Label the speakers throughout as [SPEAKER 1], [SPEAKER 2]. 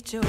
[SPEAKER 1] Joe.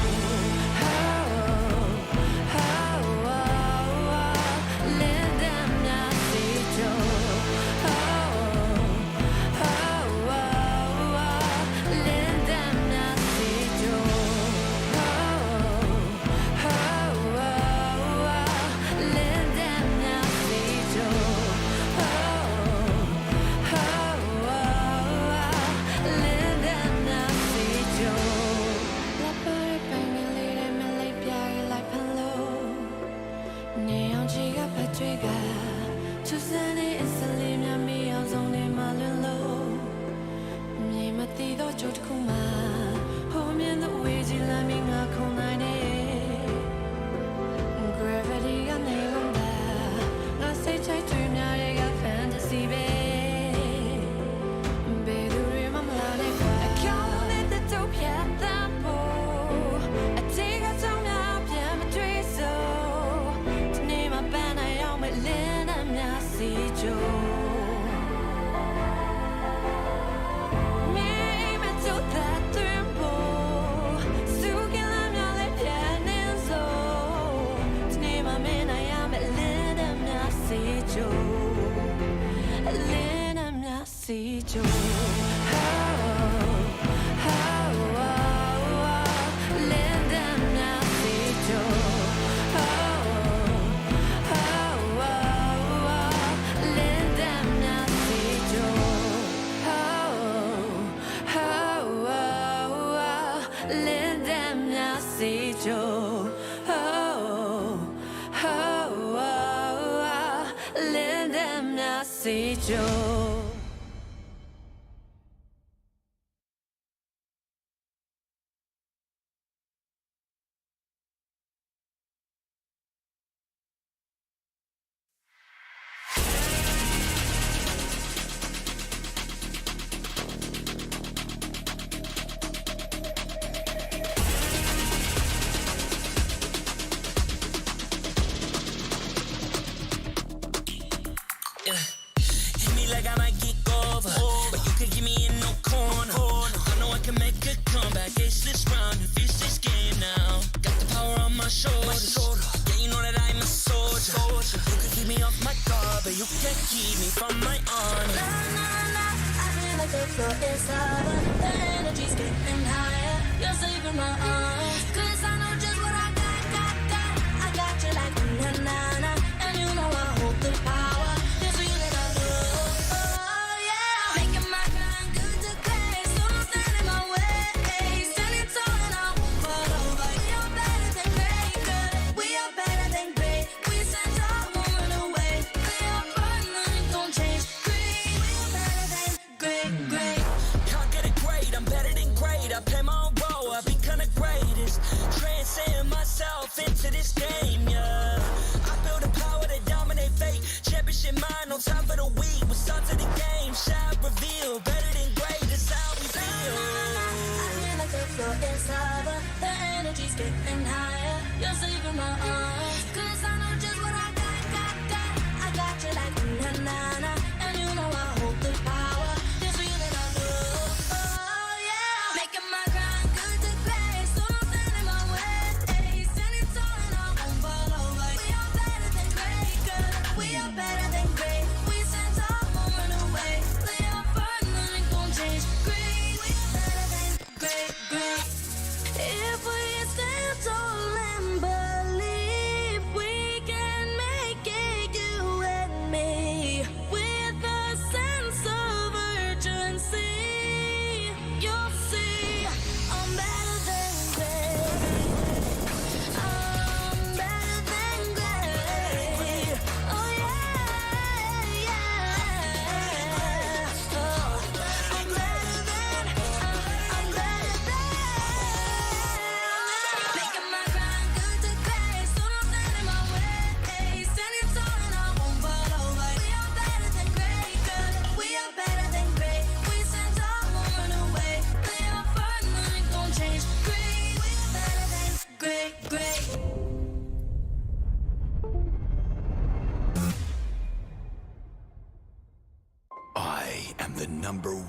[SPEAKER 1] Joe.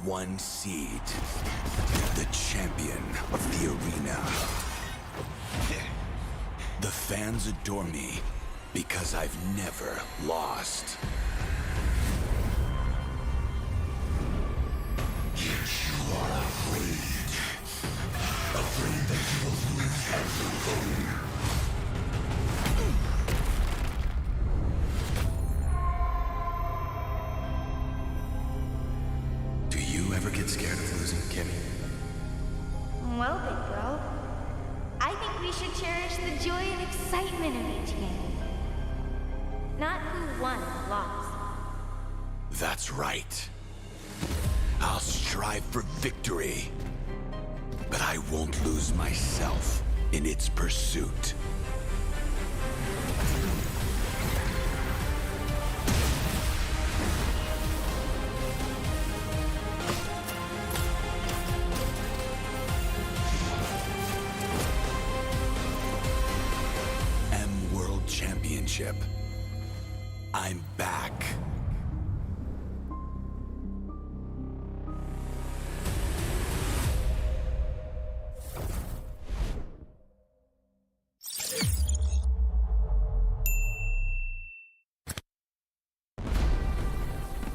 [SPEAKER 2] #1 seed, the champion of the arena. The fans adore me because I've never lost. You are afraid. Afraid that you will lose everything. Do you ever get scared of losing, Kimmy?
[SPEAKER 3] Well, big bro, I think we should cherish the joy and excitement of each game. Not who won or lost.
[SPEAKER 2] That's right. I'll strive for victory, but I won't lose myself in its pursuit. World Championship. I'm back.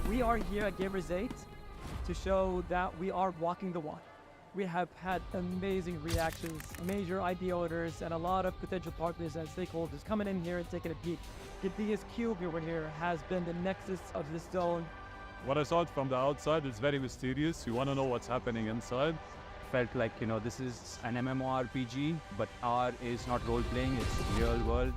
[SPEAKER 4] We are here at Gamers 8 to show that we are walking the walk. We have had amazing reactions, major idea owners, and a lot of potential partners and stakeholders coming in here and taking a peek. The biggest cube over here has been the nexus of this zone.
[SPEAKER 5] What I saw it from the outside is very mysterious. You want to know what's happening inside.
[SPEAKER 6] Felt like, this is an MMORPG, but R is not role-playing, it's real world.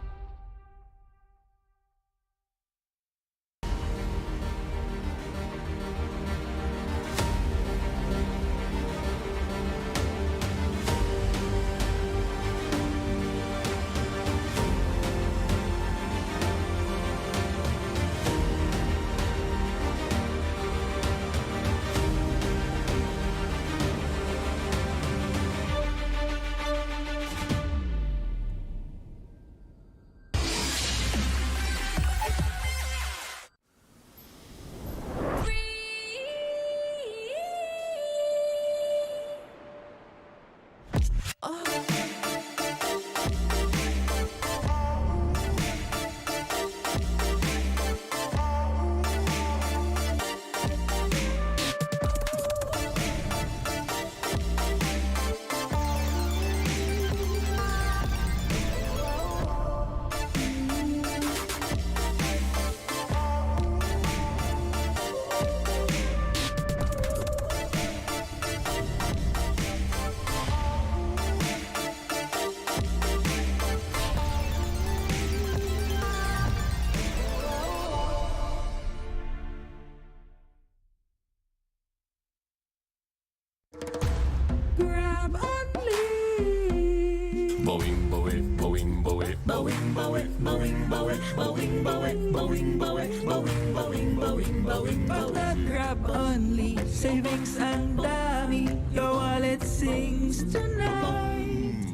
[SPEAKER 2] Boing, boing, boing, boing, boing, boing, boing, boing, boing, boing, boing, boing, boing, boing, boing, boing, boing.
[SPEAKER 1] Grab only, savings ang dami. Your wallet sings tonight.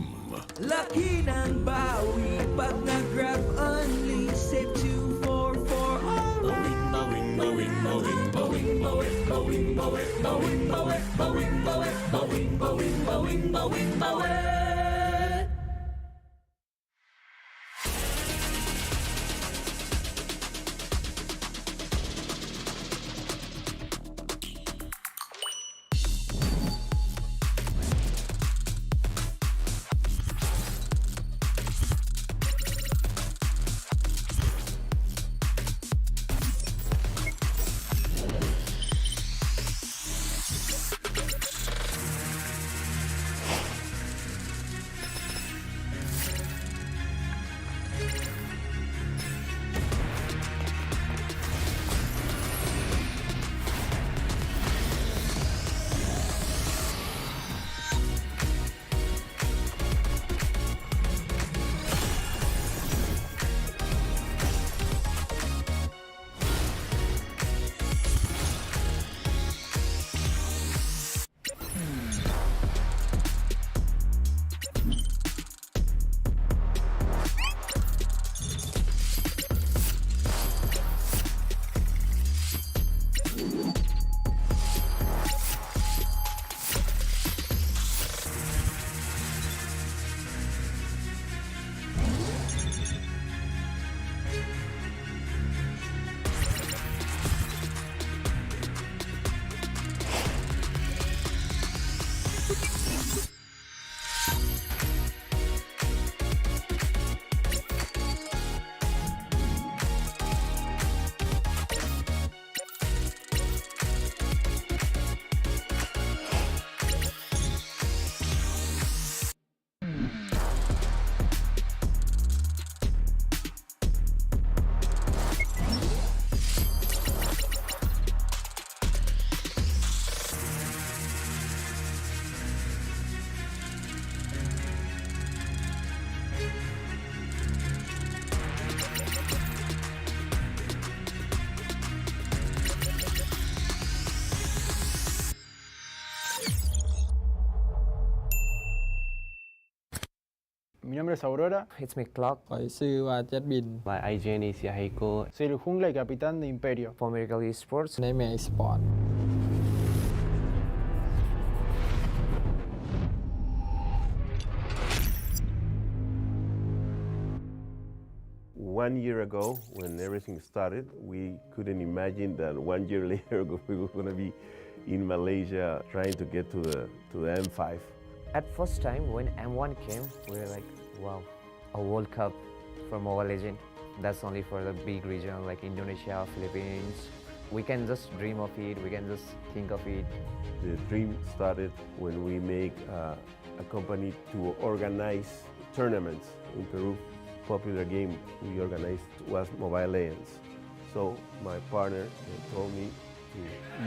[SPEAKER 1] Laki ng bawi pag nag-grab only. Save 2 4 4 alright.
[SPEAKER 2] Boing, boing, boing, boing, boing, boing, boing, boing, boing, boing, boing, boing, boing, boing, boing, boing.
[SPEAKER 7] Mi nombre es Aurora.
[SPEAKER 8] It's me Clock.
[SPEAKER 9] ข้อยชื่อว่าเจ็ดบิน
[SPEAKER 8] My IGN is Yahiko.
[SPEAKER 7] Soy el jungla y capitán de Imperio.
[SPEAKER 8] For Miracle Esports.
[SPEAKER 9] ในแม่สปอร์ต
[SPEAKER 2] 1 year ago, when everything started, we couldn't imagine that 1 year later we were going to be in Malaysia trying to get to the M5.
[SPEAKER 8] At first time when M1 came, we were like, wow, a World Cup for Mobile Legends. That's only for the big region like Indonesia, Philippines. We can just dream of it, we can just think of it.
[SPEAKER 2] The dream started when we make a company to organize tournaments in Peru. Popular game we organized was Mobile Legends. So my partner told me to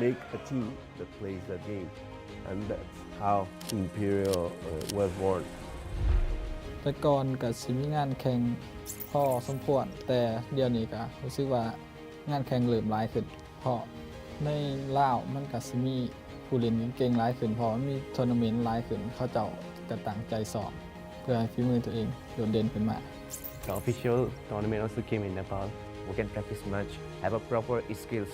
[SPEAKER 2] make a team that plays that game. And that's how Imperial was born.
[SPEAKER 9] แต่ก่อนก็สิมีงานแข่งพอสมควรแต่เดี๋ยวนี้ก็รู้สึกว่างานแข่งเริ่มหลายขึ้นเพราะในลาวมันก็สิมีผู้เล่นเก่งๆหลายขึ้นเพราะมันมีทัวร์นาเมนต์หลายขึ้นเขาเจ้าก็ตั้งใจซ้อมเพื่อให้ฝีมือตัวเองโดดเด่นขึ้นมา
[SPEAKER 8] The official tournament also came in Nepal. We can practice much, have a proper skills.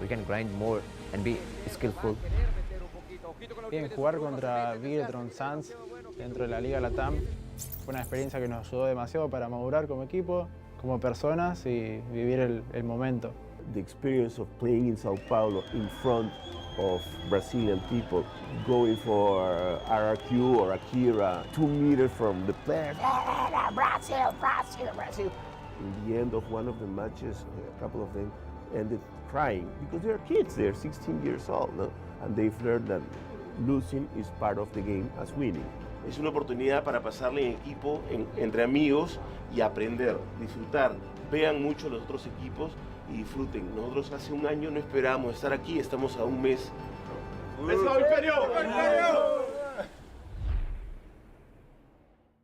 [SPEAKER 8] We can grind more and be skillful.
[SPEAKER 7] Bien, jugar contra Videtron Sans dentro de la Liga Latam fue una experiencia que nos ayudó demasiado para madurar como equipo, como personas y vivir el momento.
[SPEAKER 2] The experience of playing in Sao Paulo in front of Brazilian people, going for RRQ or Akira, 2 meters from the players, Brazil, Brazil, Brazil. In the end of one of the matches, a couple of them ended crying because they are kids, they're 16 years old, no? And they've learned that losing is part of the game as winning. Es una oportunidad para pasarle en equipo, entre amigos y aprender, disfrutar. Vean mucho los otros equipos y disfruten. Nosotros hace un año no esperábamos estar aquí, estamos a un mes. ¡Let's go, Imperio!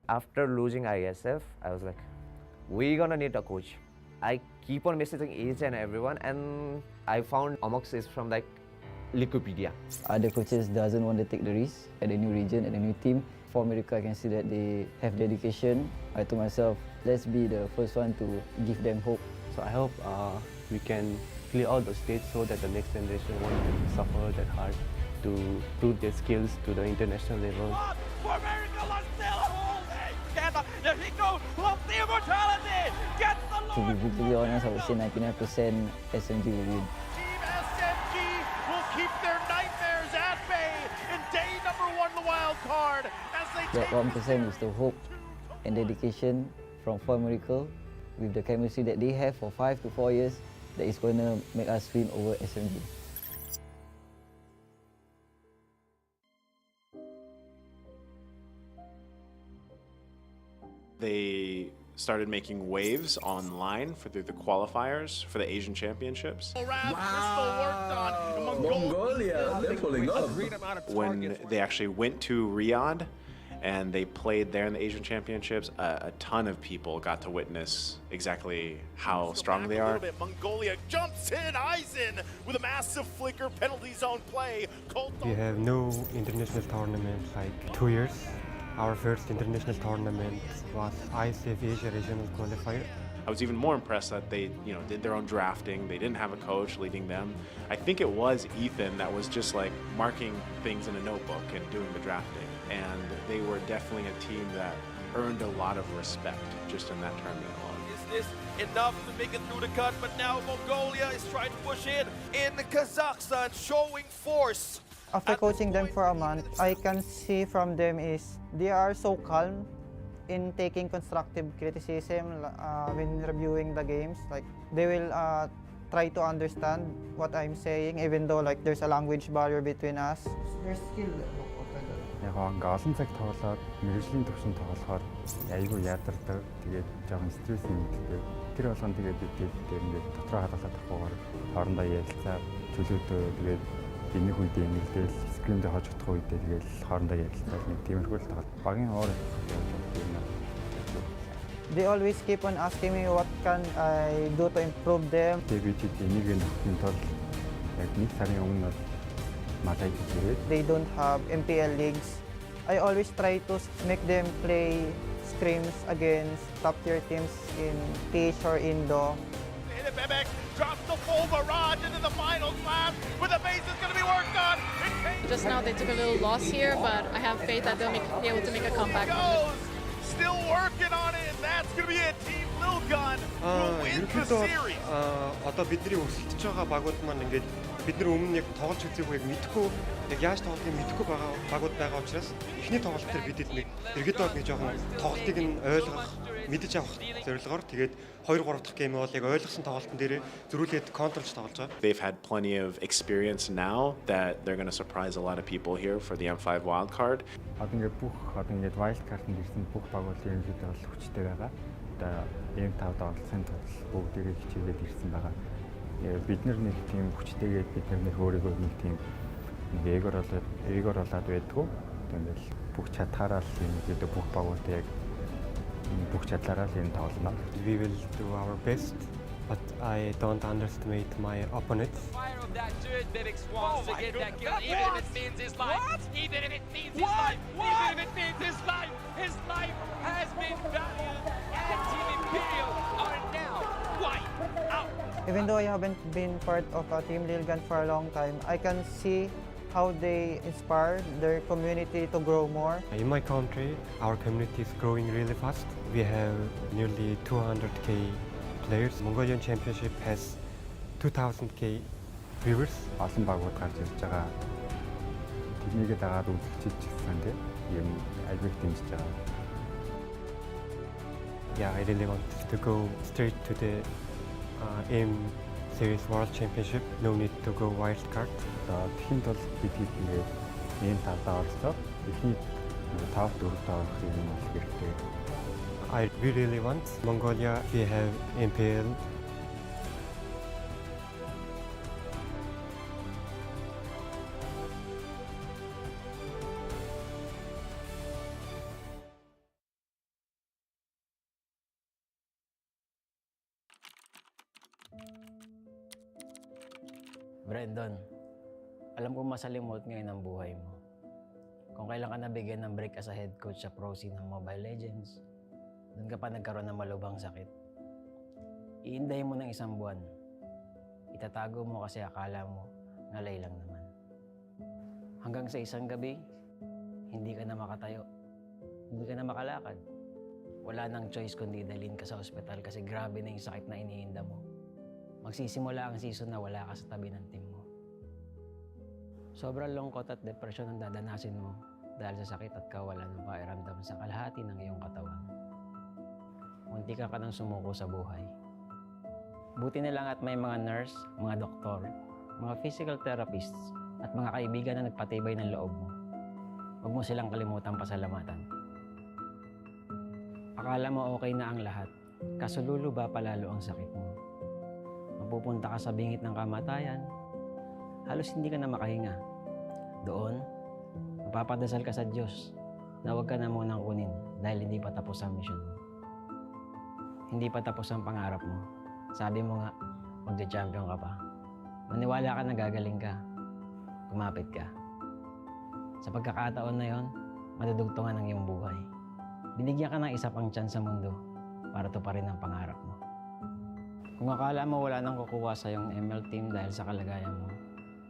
[SPEAKER 8] After losing ISF, I was like, we're gonna need a coach. I keep on messaging each and everyone, and I found Omox is from like Wikipedia.
[SPEAKER 10] Other coaches doesn't want to take the risk at a new region, at a new team. For Miracle, I can see that they have dedication. I told myself, let's be the first one to give them hope.
[SPEAKER 8] So I hope we can clear all those states so that the next generation won't suffer that hard to prove their skills to the international level.
[SPEAKER 1] For Miracle are still holding! There he goes! Loves the immortality! Gets the
[SPEAKER 10] To be
[SPEAKER 1] Lord!
[SPEAKER 10] brutally honest, I would say 99% SMG will win.
[SPEAKER 1] Team SMG will keep their nightmares at bay in day number 1 the wild card as they
[SPEAKER 10] That
[SPEAKER 1] take
[SPEAKER 10] 1% is the hope and dedication from For Miracle with the chemistry that they have for 5 to 4 years that is going to make us win over SMG.
[SPEAKER 11] They started making waves online for the qualifiers for the Asian Championships.
[SPEAKER 2] Mongolia, they're pulling up.
[SPEAKER 11] When they actually went to Riyadh and they played there in the Asian Championships, a ton of people got to witness exactly how strong they are.
[SPEAKER 1] Mongolia jumps in, eyes in with a massive flicker penalty zone play.
[SPEAKER 12] We have no international tournament like 2 years. Our first international tournament was ICF Asia Regional Qualifier.
[SPEAKER 11] I was even more impressed that they, did their own drafting. They didn't have a coach leading them. I think it was Ethan that was just like marking things in a notebook and doing the drafting. And they were definitely a team that earned a lot of respect just in that tournament alone.
[SPEAKER 1] Is this enough to make it through the cut? But now Mongolia is trying to push in Kazakhstan, showing force.
[SPEAKER 13] After coaching them for a month, I can see from them is they are so calm in taking constructive criticism when reviewing the games. Like they will try to understand what I'm saying, even though like there's a language barrier between us. There's skill.
[SPEAKER 12] Яг ингээ олон цаг тоглоод мэрэгжлийн төвшин тоглохоор айгүй ядардаг. Тэгээд жоохон стресс юмтэй. Тэр болгон тэгээд бид дээр ингээ дотроо хадгалаад авахгүйгээр хоорондоо ярилцаа чөлөөдөө тэгээд нэг үед эмэлдээл скримдээ хож утгах үедээ тэгээд хоорондоо ярилцаад нэг тиймэрхүү л тоглолт. Багийн оор
[SPEAKER 13] They always keep on asking me what can I do to improve them.
[SPEAKER 12] Тэгээд бид энийг нөхөхийн тулд яг нэг сарын өмнө
[SPEAKER 13] They don't have MPL leagues. I always try to make them play scrims against top-tier teams in Tish or Indo.
[SPEAKER 14] Bebek drops the full barrage into the final class, but the base is going to be worked on.
[SPEAKER 15] Just now they took a little loss here, but I have faith that they'll be able to make a comeback.
[SPEAKER 14] Still working on it, and that's going to be it. Team Lil Gun will win the series.
[SPEAKER 16] Одоо бидний өсөлтөж байгаа багууд маань ингээд бид нар өмнө яг тоглож үзээгүй мэдхгүй яг яаж тоглохыг мэдхгүй байгаа багууд байгаа учраас эхний тоглолт дээр бидэд нэг эргээд бол нэг жоохон тоглолтыг нь ойлгох мэдэж авах зорилгоор тэгээд 2-3 дахь гейм бол яг ойлгосон тоглолтын дээр зөрүүлээд контролж тоглож байгаа.
[SPEAKER 11] They've had plenty of experience now that they're going to surprise a lot of people here for the M5 wildcard.
[SPEAKER 12] Одоо ингээд wild card-нд ирсэн бүх багууд ерөнхийдөө бол хүчтэй байгаа. Одоо M5 тоглолцооны тул бүгдээрээ хичээгээд ирсэн байгаа. Бид нар нэг тийм хүчтэйгээд бид нар өөрийгөө нэг тийм эгор болоод байдгүй. Тэгэл бүх чадхаараа л ерөнхийдөө бүх багуудыг яг бүх чадлаараа л тоглоно.
[SPEAKER 16] We will do our best, but I don't underestimate my opponents.
[SPEAKER 14] Fire of that dude, Bebek wants to get that kill, even if it means his life. Even if it means his life. Even if it means his life. His life has been valued, and Team Imperial are now wiped out.
[SPEAKER 13] Even though I haven't been part of Team Lil Gun for a long time, I can see how they inspire their community to grow more.
[SPEAKER 16] In my country, our community is growing really fast. We have nearly 200k players. Mongolian Championship has 2000k viewers.
[SPEAKER 12] Олон багууд гарч ирж байгаа. Тэрнийгээ дагаад үзэлцэж ирсэн тийм юм альбиг дэмжиж байгаа.
[SPEAKER 16] Yeah, I really want to go straight to the M Series World Championship. No need to go wild card.
[SPEAKER 12] Тэхийн тул бид ингээд ийм талдаа оролцоод эхний 5-4-т орох юм бол хэрэгтэй.
[SPEAKER 16] We really want Mongolia. We have MPL.
[SPEAKER 17] Brandon, alam ko masalimuot ngayon ang buhay mo. Kung kailan ka nabigyan ng break as a head coach sa pro scene ng Mobile Legends, doon ka pa nagkaroon ng malubhang sakit. Iindahin mo ng 1 buwan. Itatago mo kasi akala mo ngalay lang naman. Hanggang sa isang gabi, hindi ka na makatayo. Hindi ka na makalakad. Wala nang choice kundi dalhin ka sa ospital kasi grabe na yung sakit na iniinda mo. Magsisimula ang season na wala ka sa tabi ng team mo. Sobrang lungkot at depression ang dadanasin mo dahil sa sakit at kawalan ng pakiramdam sa kalahati ng iyong katawan. Munti ka nang sumuko sa buhay. Buti na lang at may mga nurse, mga doktor, mga physical therapists, at mga kaibigan na nagpatibay ng loob mo. Huwag mo silang kalimutang pasalamatan. Akala mo okay na ang lahat, kaso luluba palalo ang sakit mo. Mapupunta ka sa bingit ng kamatayan, halos hindi ka na makahinga. Doon, mapapadasal ka sa Diyos na huwag ka na munang kunin dahil hindi pa tapos ang mission mo. Hindi pa tapos ang pangarap mo. Sabi mo nga, magja-champion ka pa. Maniwala ka na gagaling ka. Kumapit ka. Sa pagkakataon na yon, madudugtungan ang iyong buhay. Binigyan ka ng isa pang chance sa mundo para tuparin ang pangarap mo. Kung akala mo wala nang kukuha sa iyong ML team dahil sa kalagayan mo,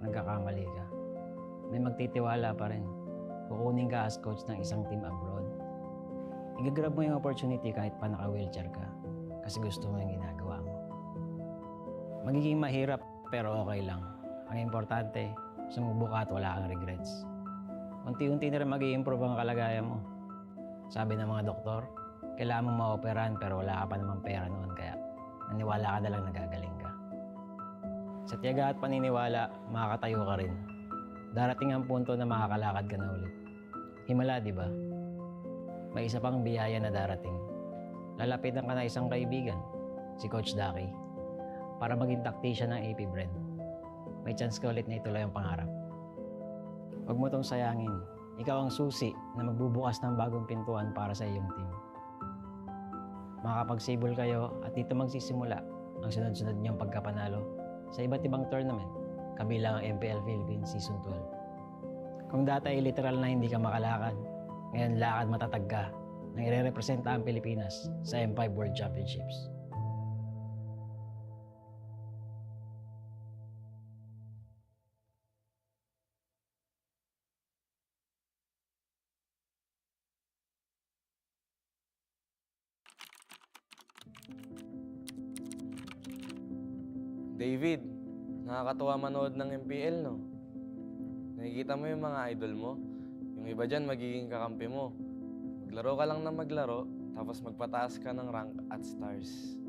[SPEAKER 17] nagkakamali ka. May magtitiwala pa rin. Kukunin ka as coach ng isang team abroad. Igagrab mo yung opportunity kahit pa naka-wheelchair ka kasi gusto mo yung ginagawa mo. Magiging mahirap pero okay lang. Ang importante, sumubo ka at wala kang regrets. Unti-unti na rin mag-i-improve ang kalagayan mo. Sabi ng mga doktor, kailangan mong ma-operahan pero wala ka pa namang pera noon kaya naniwala ka na lang nagagaling ka. Sa tiyaga at paniniwala, makakatayo ka rin. Darating ang punto na makakalakad ka na ulit. Himala, di ba? May isa pang biyaya na darating. Lalapitan ka na isang kaibigan, si Coach Daki, para maging tactician ng AP Bren. May chance ka ulit na ituloy ang pangarap. Huwag mo tong sayangin. Ikaw ang susi na magbubukas ng bagong pintuan para sa iyong team. Makakapagsibol kayo at dito magsisimula ang sunod-sunod niyong pagkapanalo sa iba't ibang tournament, kabilang ang MPL Philippines Season 12. Kung dati ay literal na hindi ka makalakad, ngayon lakad matatag ka na ire-representa ang Pilipinas sa M5 World Championships.
[SPEAKER 18] David, nakakatuwa manood ng MPL, no? Nakikita mo yung mga idol mo. Yung iba dyan, magiging kakampi mo. Maglaro ka lang na maglaro, tapos magpataas ka ng rank at stars.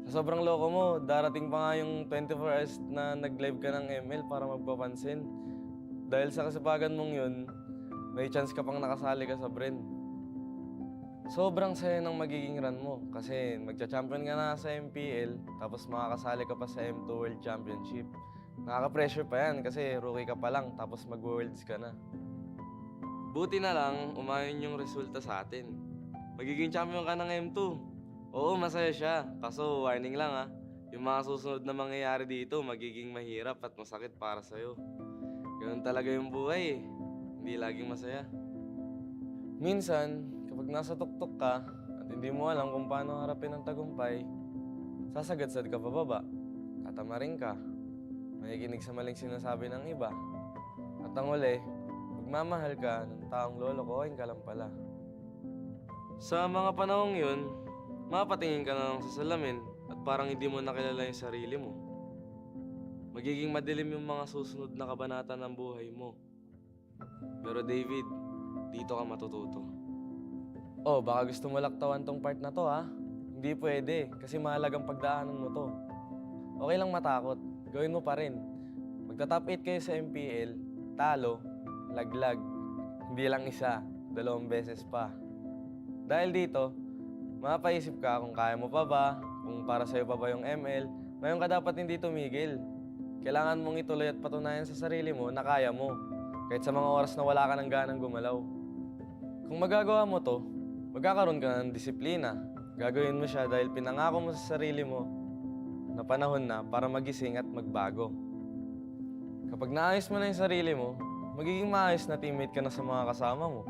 [SPEAKER 18] Sa sobrang loko mo, darating pa nga yung 24 hours na nag-live ka ng ML para magpapansin. Dahil sa kasipagan mong yun, may chance ka pang nakasali ka sa Bren. Sobrang saya ng magiging run mo kasi magcha-champion ka na sa MPL tapos makakasali ka pa sa M2 World Championship. Nakaka-pressure pa yan kasi rookie ka pa lang tapos mag-worlds ka na. Buti na lang, umayon yung resulta sa atin. Magiging champion ka ng M2. Oo, masaya siya. Kaso warning lang ha, yung mga susunod na mangyayari dito magiging mahirap at masakit para sa'yo. Ganun talaga yung buhay eh. Hindi laging masaya. Minsan, kapag nasa tuktok ka at hindi mo alam kung paano harapin ang tagumpay, sasagadsad ka pababa, tatamarin ka, makikinig sa maling sinasabi ng iba, at ang uli, magmamahal ka ng taong lolokohin ka lang pala. Sa mga panahong yun, mapatingin ka na lang sa salamin at parang hindi mo nakilala yung sarili mo. Magiging madilim yung mga susunod na kabanata ng buhay mo. Pero David, dito ka matututo. Oh, baka gusto mo laktawan tong part na to ha? Hindi pwede, kasi mahalagang pagdaanan mo to. Okay lang matakot, gawin mo pa rin. Magta-top 8 kayo sa MPL, talo, laglag. Hindi lang isa, 2 beses pa. Dahil dito, mapaisip ka kung kaya mo pa ba, kung para sa'yo pa ba yung ML, ngayon ka dapat hindi tumigil. Kailangan mong ituloy at patunayan sa sarili mo na kaya mo, kahit sa mga oras na wala ka ng ganang gumalaw. Kung magagawa mo to, magkakaroon ka ng disiplina. Gagawin mo siya dahil pinangako mo sa sarili mo na panahon na para magising at magbago. Kapag naayos mo na yung sarili mo, magiging maayos na teammate ka na sa mga kasama mo.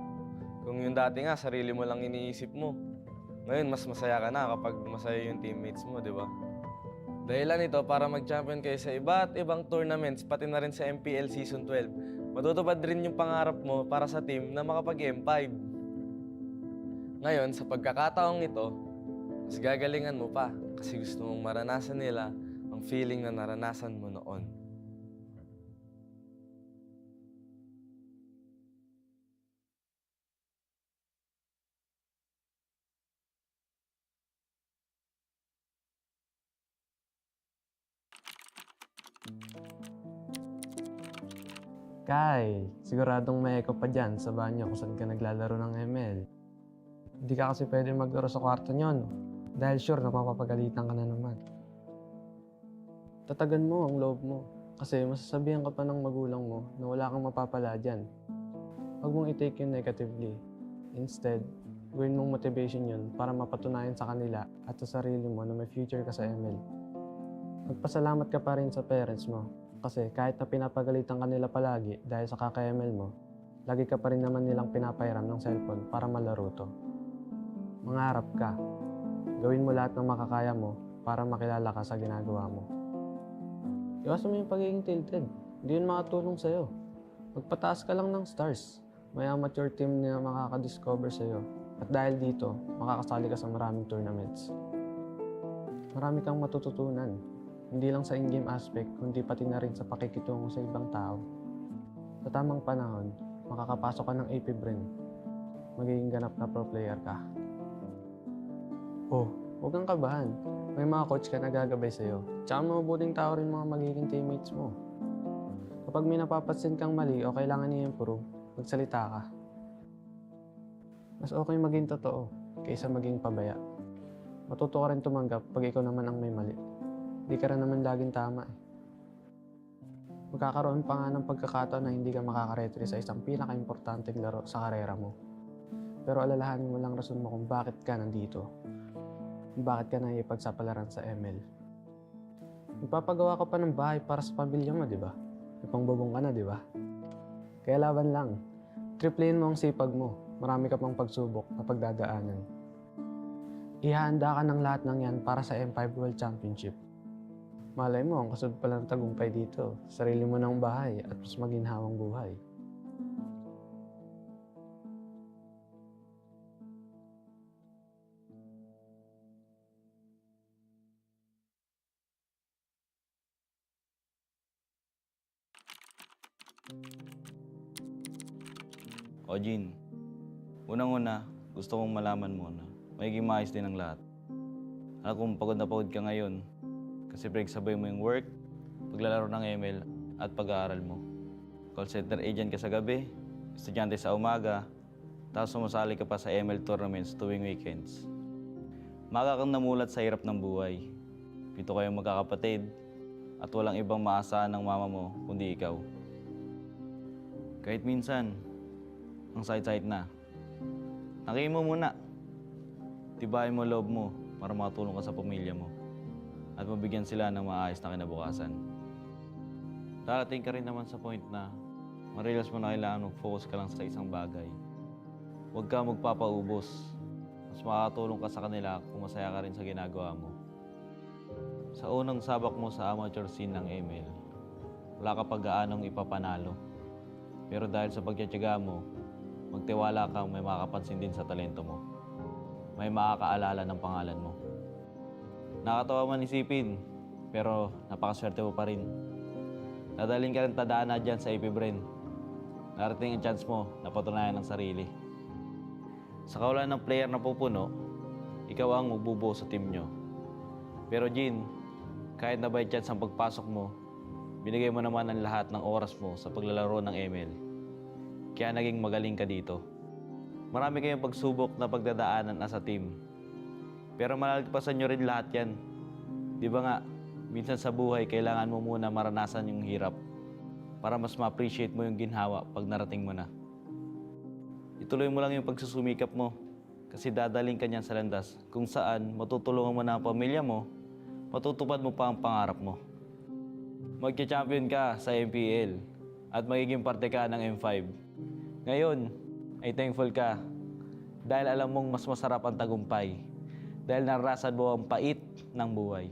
[SPEAKER 18] Kung yung dati nga, sarili mo lang iniisip mo. Ngayon, mas masaya ka na kapag masaya yung teammates mo, di ba? Dahilan ito para mag-champion kayo sa iba't ibang tournaments, pati na rin sa MPL Season 12. Matutupad rin yung pangarap mo para sa team na makapag-M5. Ngayon, sa pagkakataong ito, mas gagalingan mo pa kasi gusto mong maranasan nila ang feeling na naranasan mo noon.
[SPEAKER 19] Kai, siguradong may echo pa dyan sa banyo kung saan ka naglalaro ng ML. Hindi ka kasi pwede maglaro sa kwarto nyo, no? Dahil sure na mapapagalitan ka na naman. Tatagan mo ang loob mo kasi masasabihan ka pa ng magulang mo na wala kang mapapala dyan. Huwag mong i-take yun negatively. Instead, gawin mong motivation yun para mapatunayan sa kanila at sa sarili mo na may future ka sa ML. Magpasalamat ka pa rin sa parents mo kasi kahit na pinapagalitan ka nila palagi dahil sa kaka-ML mo, lagi ka pa rin naman nilang pinapairam ng cellphone para malaro to. Mangarap ka. Gawin mo lahat ng makakaya mo para makilala ka sa ginagawa mo. Iwasan mo yung pagiging tilted. Hindi yun makatulong sa'yo. Magpataas ka lang ng stars. May amateur team na makakadiscover sa'yo. At dahil dito, makakasali ka sa maraming tournaments. Marami kang matututunan. Hindi lang sa in-game aspect, kundi pati na rin sa pakikitungo sa ibang tao. Sa tamang panahon, makakapasok ka ng AP Bren. Magiging ganap na pro player ka. Oh, huwag kang kabahan. May mga coach ka na gagabay sa'yo. Tsaka mabubuting tao rin mga magiging teammates mo. Kapag may napapansin kang mali o kailangan i-improve, magsalita ka. Mas okay maging totoo kaysa maging pabaya. Matuto ka rin tumanggap pag ikaw naman ang may mali. Di ka rin naman laging tama eh. Magkakaroon pa nga ng pagkakataon na hindi ka makakaretry sa isang pinaka-importanteng laro sa karera mo. Pero alalahanin mo lang rason mo kung bakit ka nandito. Kung bakit ka naipagsapalaran sa ML. Magpapagawa ka pa ng bahay para sa pamilya mo, di ba? May pangbubong ka na, di ba? Kaya laban lang. Triplehin mo ang sipag mo. marami ka pang pagsubok na pagdadaanan. Ihahanda ka ng lahat ng yan para sa M5 World Championship. Malay mo, ang kasunod pala ng tagumpay dito, sarili mo ng bahay at mas maginhawang buhay.
[SPEAKER 20] O Jin, unang-una, gusto kong malaman mo na magiging maayos din ang lahat. Alam kong pagod na pagod ka ngayon kasi pinagsabay mo yung work, paglalaro ng ML at pag-aaral mo. Call center agent ka sa gabi, estudyante sa umaga, tapos sumasali ka pa sa ML tournaments tuwing weekends. Maga kang namulat sa hirap ng buhay. 7 kayong magkakapatid at walang ibang maasahan ng mama mo kundi ikaw. Kahit minsan, ang sakit-sakit na. Nakihin mo muna. Tibayin mo loob mo para makatulong ka sa pamilya mo at mabigyan sila ng maayos na kinabukasan. Darating ka rin naman sa point na ma-realize mo na kailangan mag-focus ka lang sa isang bagay. Huwag ka magpapaubos. Mas makakatulong ka sa kanila kung masaya ka rin sa ginagawa mo. Sa unang sabak mo sa amateur scene ng ML, wala ka pag-aanong ipapanalo. Pero dahil sa pagtitiyaga mo, magtiwala kang may makakapansin din sa talento mo. May makakaalala ng pangalan mo. Nakakatawa man isipin, pero napakaswerte mo pa rin. Dadaling ka rin tadhana dyan sa AP Bren. Narating ang chance mo na patunayan ng sarili. Sa kawalan ng player na pupuno, ikaw ang magbubuo sa team nyo. Pero Jin, kahit na by chance ang pagpasok mo, binigay mo naman ang lahat ng oras mo sa paglalaro ng ML. Kaya naging magaling ka dito. Marami kayong pagsubok na pagdadaanan as a team. Pero malalagpasan nyo rin lahat yan. Di ba nga, minsan sa buhay kailangan mo muna maranasan yung hirap para mas ma-appreciate mo yung ginhawa pag narating mo na. Ituloy mo lang yung pagsusumikap mo kasi dadaling ka niyan sa landas kung saan matutulungan mo na ang pamilya mo, matutupad mo pa ang pangarap mo. Magka-champion ka sa MPL at magiging parte ka ng M5. Ngayon, ay thankful ka dahil alam mong mas masarap ang tagumpay dahil naranasan mo ang pait ng buhay.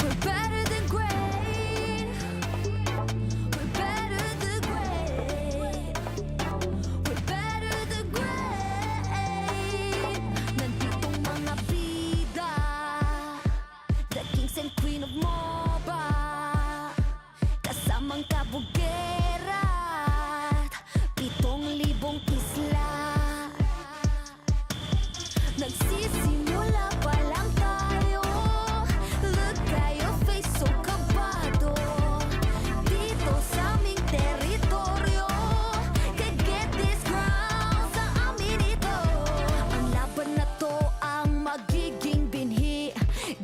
[SPEAKER 1] We're better than great. We're better than great. We're better than great. Nanditong mga bida, the kings and queen of MOBA, kasamang kabugera at 7,000 isla. Nagsisimula pa lang tayo. Look at your face, so kabado. Dito sa aming teritoryo, can get this crown sa amin ito. Ang laban na to ang magiging binhi.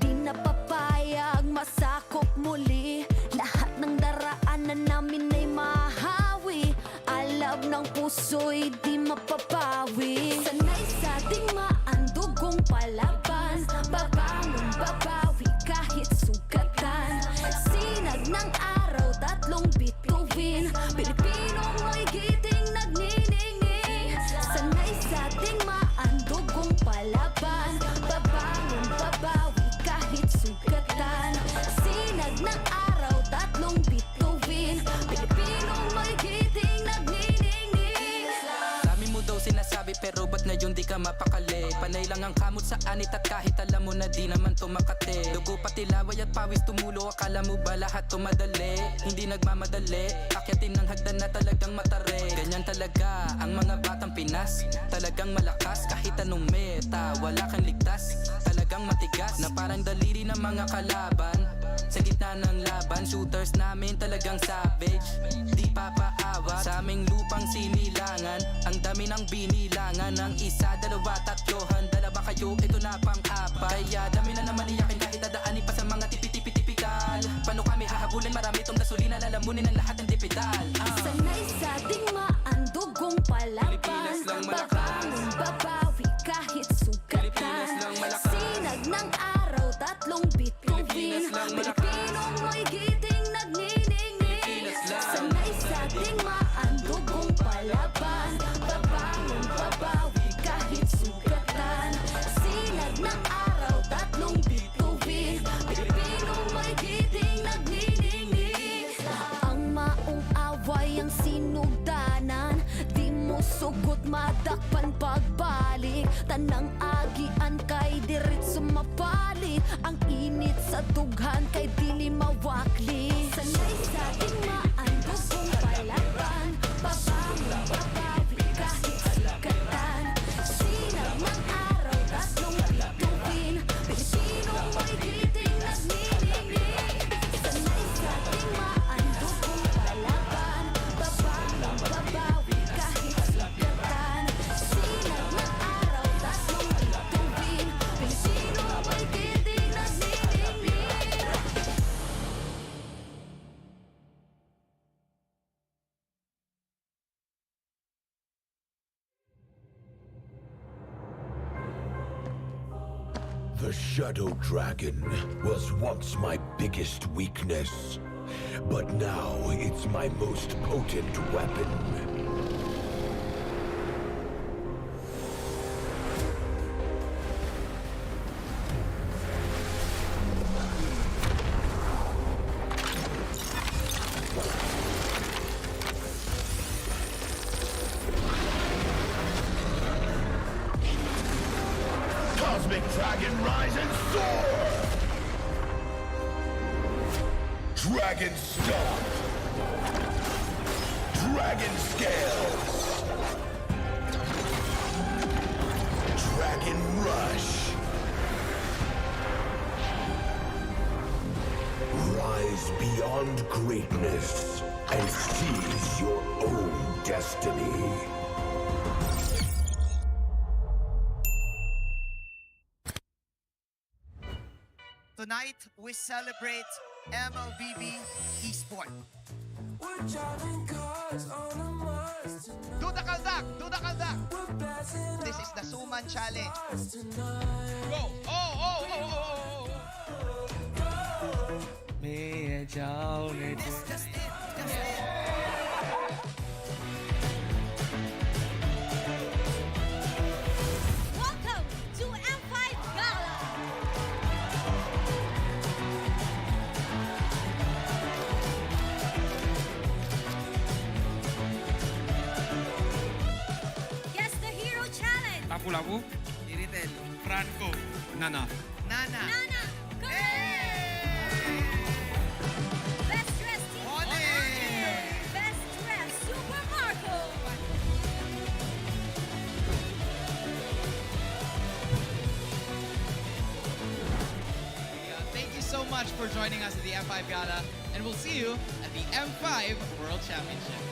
[SPEAKER 1] Di na papayag masakop muli. Lahat ng daraanan namin ay mahawi. Alab ng puso'y di mapapawi. Sanay sa ating maandugong palaban. Babangon, babawi kahit sugatan. Sinag ng araw, 3 bituin. Pilipinong may giting nagniningning. Sanay sa ating maandugong palaban. Babangon, babawi kahit sugatan. Sinag ng araw, 3 bituin. Pilipinong may giting nagniningning.
[SPEAKER 21] Dami mo daw sinasabi pero ba't ngayon di ka mapakali? Panay lang ang kamot sa anit at kahit alam mo na di naman to makate. Dugo pati laway at pawis tumulo, akala mo ba lahat to madali? Hindi nagmamadali, akyatin ng hagdan na talagang matare. Ganyan talaga ang mga batang Pinas, talagang malakas kahit anong meta. Wala kang ligtas, talagang matigas na parang daliri ng mga kalaban. Sa gitna ng laban, shooters namin talagang savage. Di papaawat sa aming lupang sinilangan. Ang dami ng binilangan ng 1, 2, 3, dalawa kayo, ito na pang-apat. Kaya dami na naman iyakin kahit dadaanin pa sa mga tipi-tipi-tipikal. Paano kami hahabulin? Marami tong gasolina, lalamunin ang lahat ng dipital.
[SPEAKER 1] Sanay sa ating maandugong palaban. Babangon, babawi kahit sugatan. Sinag ng
[SPEAKER 3] madakpan pagbalik. Tanang agian kay dirit sumapali. Ang init sa dughan kay dili mawakli. Sanay sa tingmaan gustong palaban. Babangon babawi kahit sikatan. Sinag ng araw tatlong bituin. Pilipino may giting nagniningning. Sanay sa tingmaan gustong palaban. Babangon babawi kahit sikatan. Sinag ng araw tatlong bituin. Pilipino may giting nagniningning.
[SPEAKER 22] The Shadow Dragon was once my biggest weakness, but now it's my most potent weapon. Cosmic Dragon, rise and soar! Dragon Stomp! Dragon Scales! Dragon Rush! Rise beyond greatness and seize your own destiny.
[SPEAKER 23] Tonight, we celebrate MLBB Esport. Do the kaldak! Do the kaldak! This is the Suman Challenge. Go! Oh, oh, oh, oh, oh, oh. That's just it. Just it.
[SPEAKER 3] Welcome to M5 Gala. Guess the Hero Challenge.
[SPEAKER 24] Lapu-Lapu,
[SPEAKER 23] Iritel,
[SPEAKER 24] Franco, Nana.
[SPEAKER 23] Nana.
[SPEAKER 3] Nana, go! Best dressed team.
[SPEAKER 23] Ole!
[SPEAKER 3] Best dressed Super Marco.
[SPEAKER 23] Thank you so much for joining us at the M5 Gala, and we'll see you at the M5 World Championship.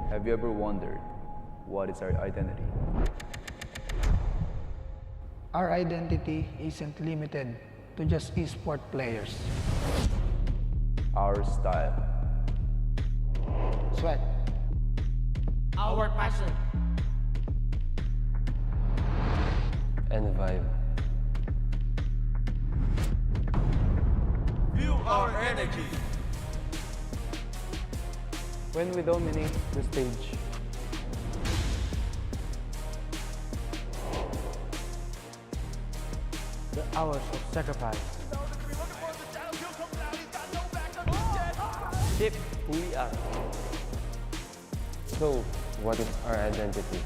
[SPEAKER 25] Have you ever wondered what is our identity?
[SPEAKER 26] Our identity isn't limited to just esport players.
[SPEAKER 25] Our style.
[SPEAKER 26] Sweat.
[SPEAKER 23] Our passion.
[SPEAKER 25] And vibe.
[SPEAKER 23] Feel our energy.
[SPEAKER 7] When we dominate the stage. The hours of sacrifice.
[SPEAKER 25] Shape who we are. So, what is our identity?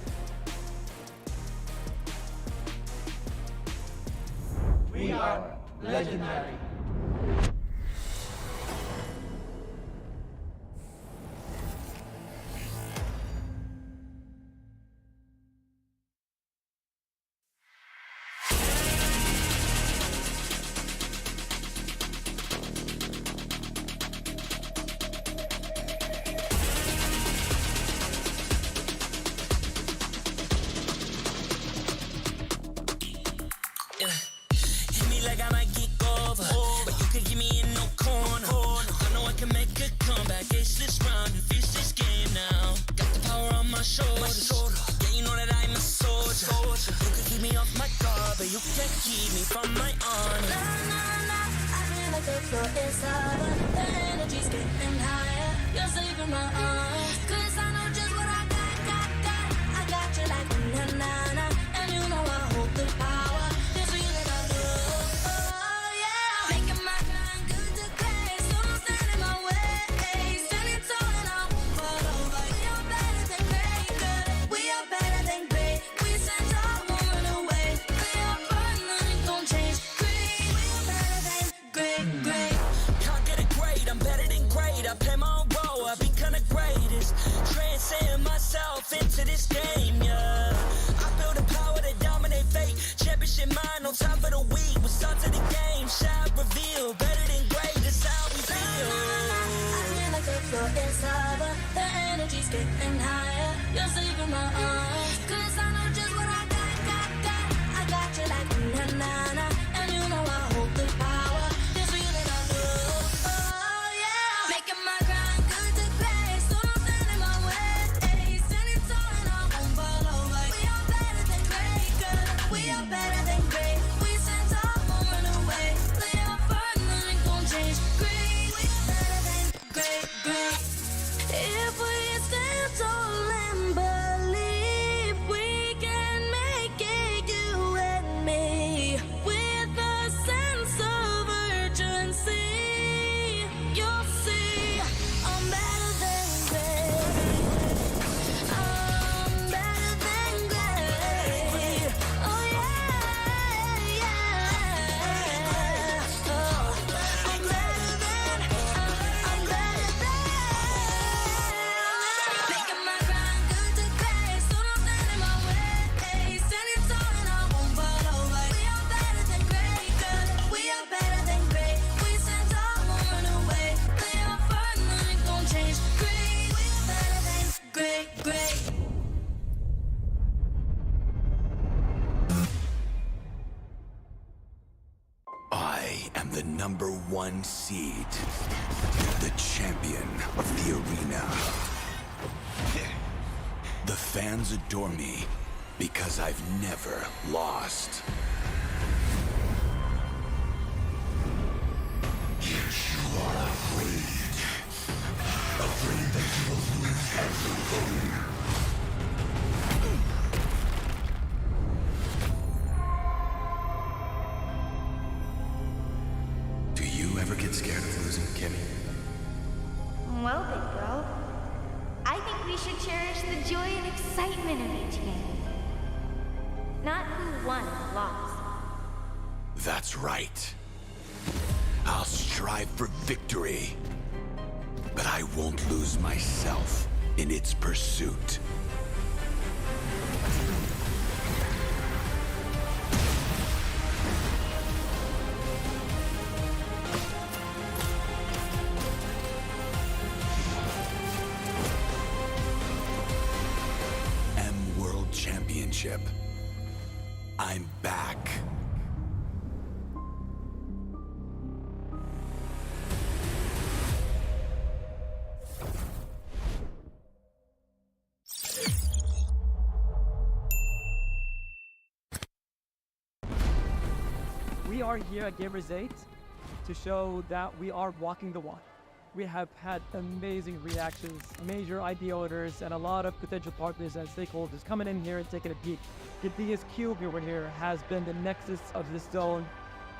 [SPEAKER 26] We are legendary.
[SPEAKER 21] Hit me like I might get over, but you can give me in no corner. I know I can make a comeback, ace this round and finish this game now. Got the power on my shoulders, yeah, you know that I'm a soldier. You can keep me off my guard, but you can't keep me from my honor.
[SPEAKER 3] I feel like the floor is higher. The energy's getting higher. You're saving my arms. 'Cause I know just what I got. I got you like na-na-na. And you know I hold the power. This feeling I love. Oh, yeah.
[SPEAKER 21] this game, yeah. I feel the power to dominate fate. Championship mind on top of the week. What's up to the game? Shot reveal. Better than great, that's how we feel.
[SPEAKER 3] I feel like the floor is lava. The energy's getting higher. You're saving my arms. 'Cause I know just what I got. I got you like na-na-na. And you know I hold the power. This feeling I feel. Oh yeah. Making my grind good to great. So don't stand in my way. Standing tall and I won't fall over. We are better than great, girl. We are better than great. We stand tall, won't run away. Play our part, nothing gon' change. Great, we are better than great, great. If we stand tall and believe we can make it, you and me, with a sense of urgency, you'll see I'm better than great. I'm better than great. Oh yeah, yeah. Oh, I'm better than. Making my grind good to great, so don't stand in my way. Standing tall and I won't fall over. We are better than great, girl. We are better than great. We stand tall, won't run away. Play our part, nothing gon' change. Great, we are better than great, great.
[SPEAKER 22] I am the #1 seed, the champion of the arena. The fans adore me because I've never lost. You are afraid that you will lose everything. Do you ever get scared of losing, Kimmy?
[SPEAKER 4] Well, big bro, I think we should cherish the joy and excitement of each game. Not who won or lost.
[SPEAKER 22] That's right. I'll strive for victory, but I won't lose myself in its pursuit. World Championship. I'm back.
[SPEAKER 5] We are here at Gamers 8 to show that we are walking the walk. We have had amazing reactions, major idea owners, and a lot of potential partners and stakeholders coming in here and taking a peek. The DS Cube over here has been the nexus of this zone.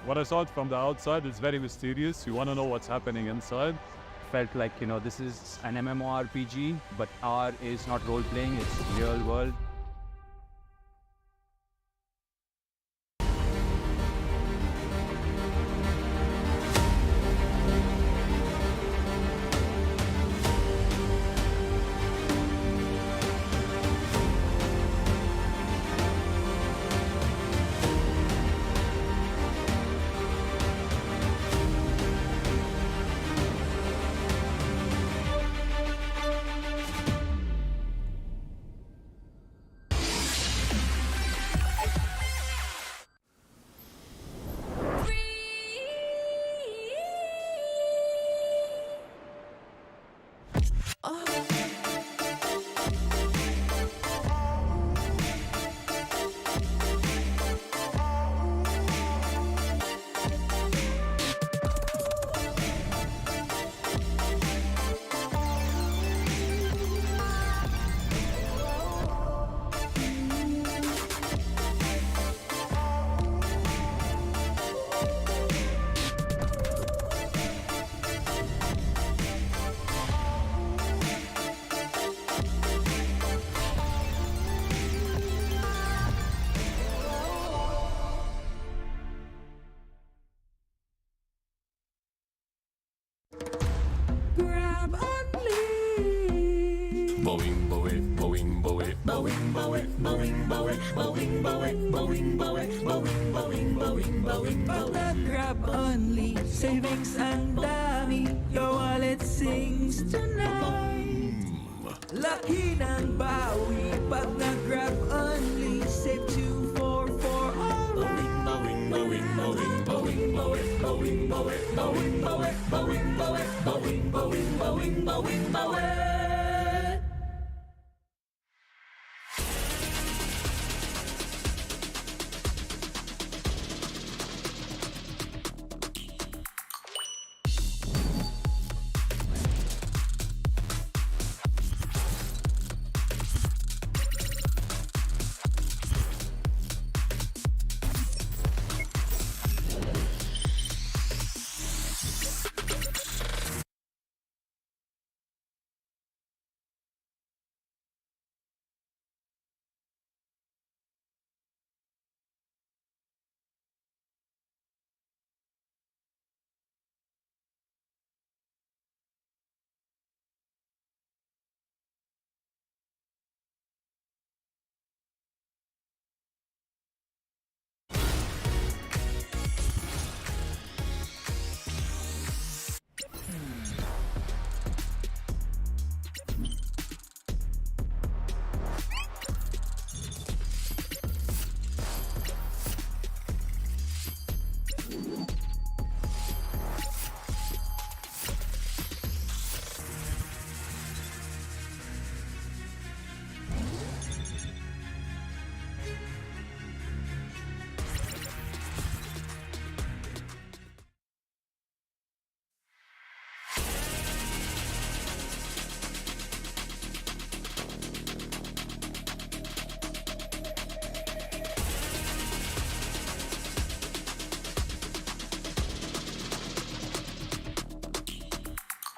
[SPEAKER 6] What I saw it from the outside is very mysterious. You want to know what's happening inside.
[SPEAKER 8] Felt like, you know, this is an MMORPG, but R is not role-playing, it's real world.
[SPEAKER 1] Grab and leave.
[SPEAKER 22] Boing, boing, boing, boing.
[SPEAKER 1] Boing, boing, boing, boing, boing, boing, boing, boing, boing, boing, boing, boing. Pag nag-grab only, savings ang dami, your wallet sings tonight. Laki ng bawi, pag nag-grab only, save 244 alright. Boing, boing, boing, boing, boing, boing, boing, boing, boing, boing, boing, boing, boing, boing, boing, boing.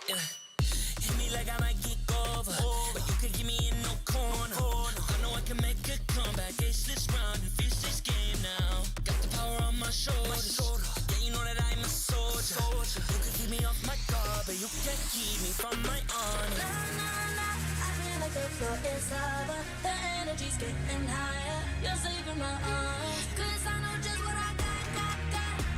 [SPEAKER 2] Hit me like I might get over, but you could give me in no corner. I know I can make a comeback, ace this round and finish this game now. Got the power on my shoulders, yeah, you know that I'm a soldier. You could keep me off my guard, but you can't keep me from my honor.
[SPEAKER 3] Nah, nah, nah, I feel like the floor is lava, the energy's getting higher. You're saving my arms, 'cause I know just what I got.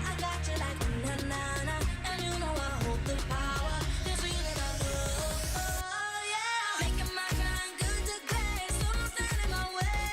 [SPEAKER 3] I got you like na-na-na, and you know I hold the power. This feeling I love, oh yeah. Making my grind good to great, so don't stand in my way.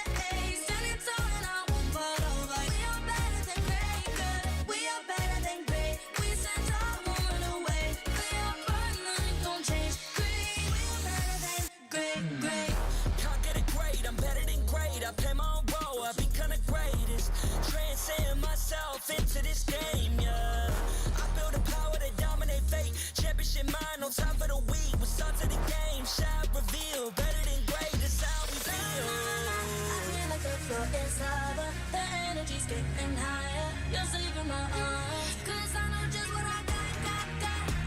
[SPEAKER 3] Standing tall and I won't fall over. We are better than great, good. We are better than great. We stand tall, won't run away. We are fun, nothing gon' change. Great, we are better than great.
[SPEAKER 2] Can't get it great, I'm better than great. I play my own role, I become the greatest. Transcend myself into this game, yeah. I build a power to dominate fate. Championship mind on top of the week. We start to the game, shine, reveal. Better than great, that's how we feel.
[SPEAKER 3] I feel like the floor is lava, the energy's getting higher. You're saving my arms, 'cause I know just what I got.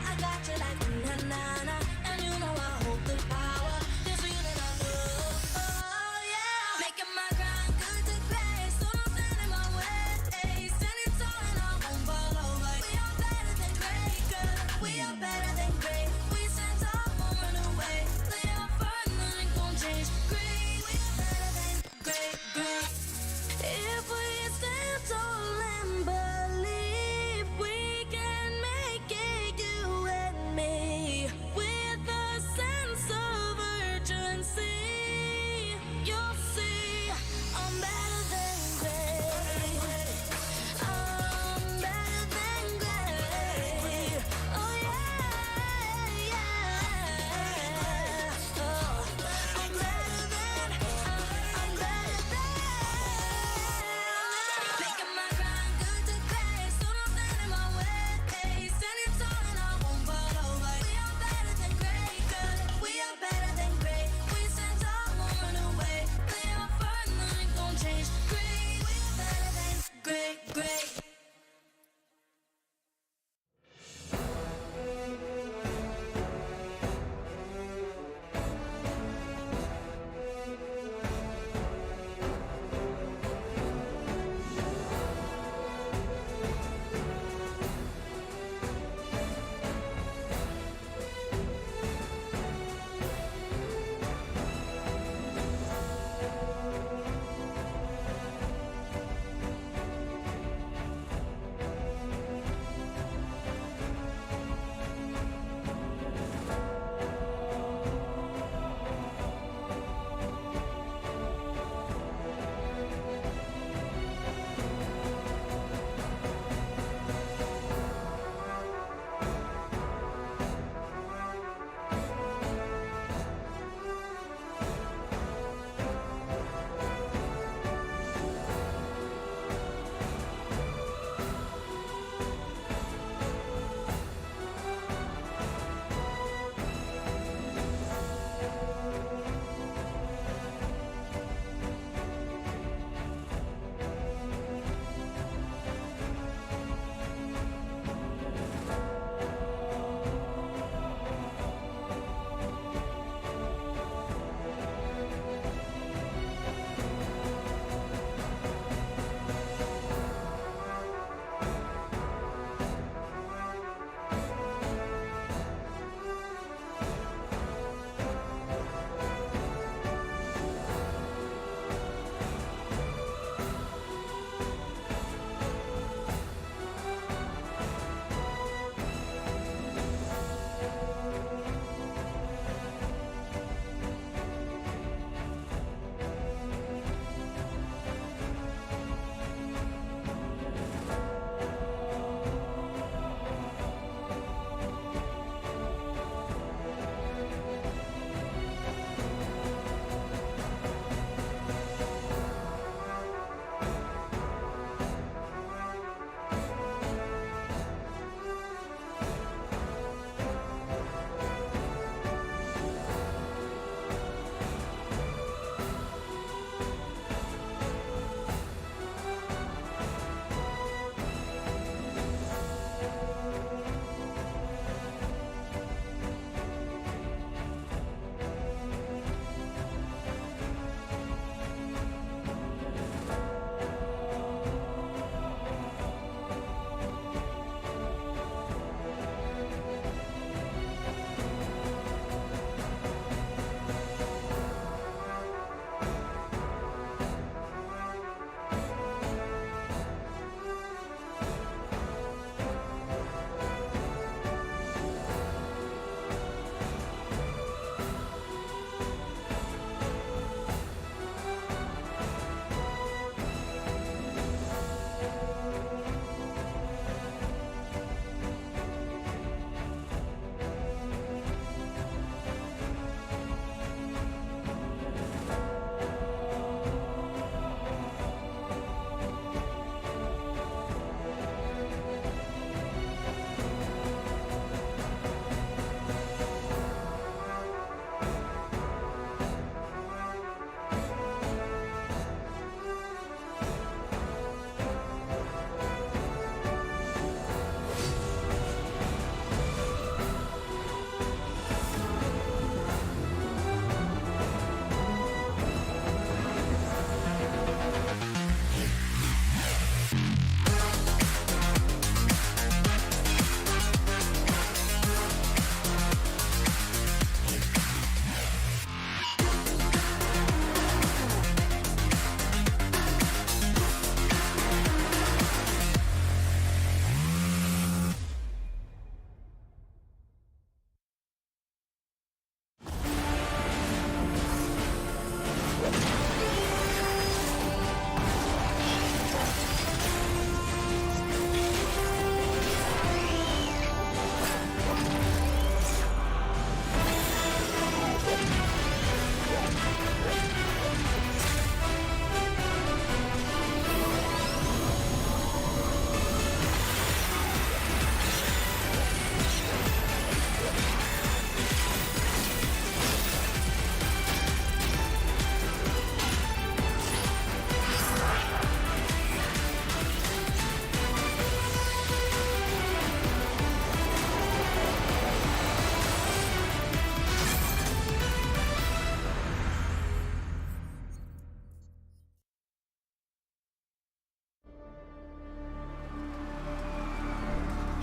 [SPEAKER 3] I got you like na-na-na, and you know I hold the power. This feeling I love, oh yeah. Making my grind good to great, so don't stand in my way. Standing tall and I won't fall over. We are better than great, good. We are better than great. We stand tall, won't run away. We are fun, nothing gon' change. Great, we are better than great. If we stand tall and believe we can make it, you and me, with a sense of urgency, you'll see I'm better than great. I'm better than great. Oh yeah.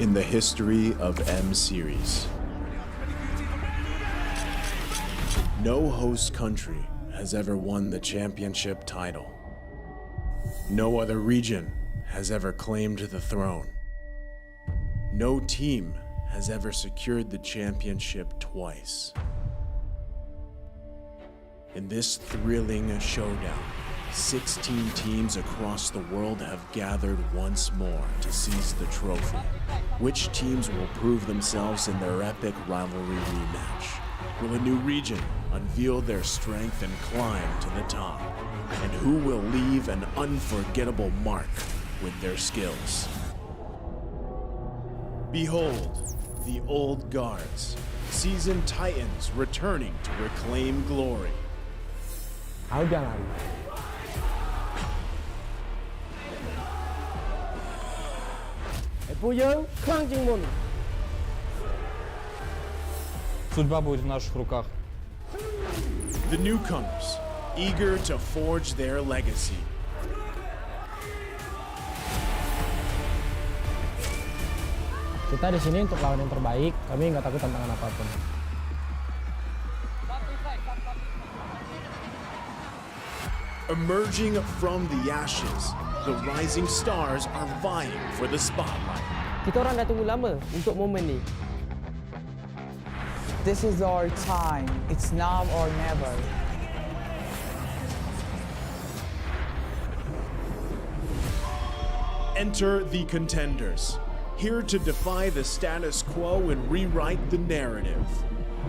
[SPEAKER 9] in the history of M Series. No host country has ever won the championship title. No other region has ever claimed the throne. No team has ever secured the championship twice. In this thrilling showdown, 16 teams across the world have gathered once more to seize the trophy. Which teams will prove themselves in their epic rivalry rematch? Will a new region unveil their strength and climb to the top? And who will leave an unforgettable mark with their skills? Behold, the old guards, seasoned titans returning to reclaim glory.
[SPEAKER 10] Судьба будет в наших руках.
[SPEAKER 9] The newcomers, eager to forge their legacy.
[SPEAKER 11] Kita di sini untuk lawan yang terbaik, kami nggak takut tantangan apapun.
[SPEAKER 9] Emerging from the ashes, the rising stars are vying for the spotlight.
[SPEAKER 11] Kita orang dah tunggu lama untuk momen ni.
[SPEAKER 13] This is our time. It's now or never.
[SPEAKER 9] Enter the contenders, here to defy the status quo and rewrite the narrative.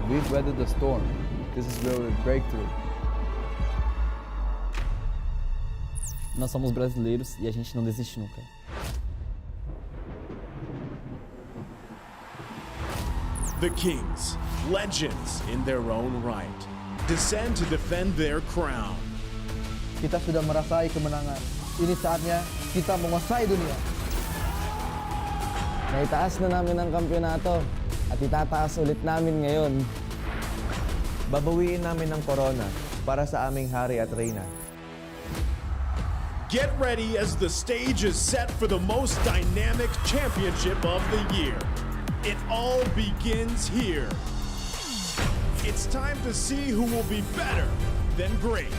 [SPEAKER 25] We've weathered the storm. This is where we break through.
[SPEAKER 14] Nós somos brasileiros e a gente não desiste nunca.
[SPEAKER 9] The Kings, legends in their own right, descend to defend their crown.
[SPEAKER 13] Kita sudah merasai kemenangan. Ini saatnya kita menguasai dunia.
[SPEAKER 14] Naitaas na namin ang kampeonato at itataas ulit namin ngayon.
[SPEAKER 25] Babawiin namin ang corona para sa aming hari at reyna.
[SPEAKER 9] Get ready as the stage is set for the most dynamic championship of the year. It all begins here. It's time to see who will be better than great.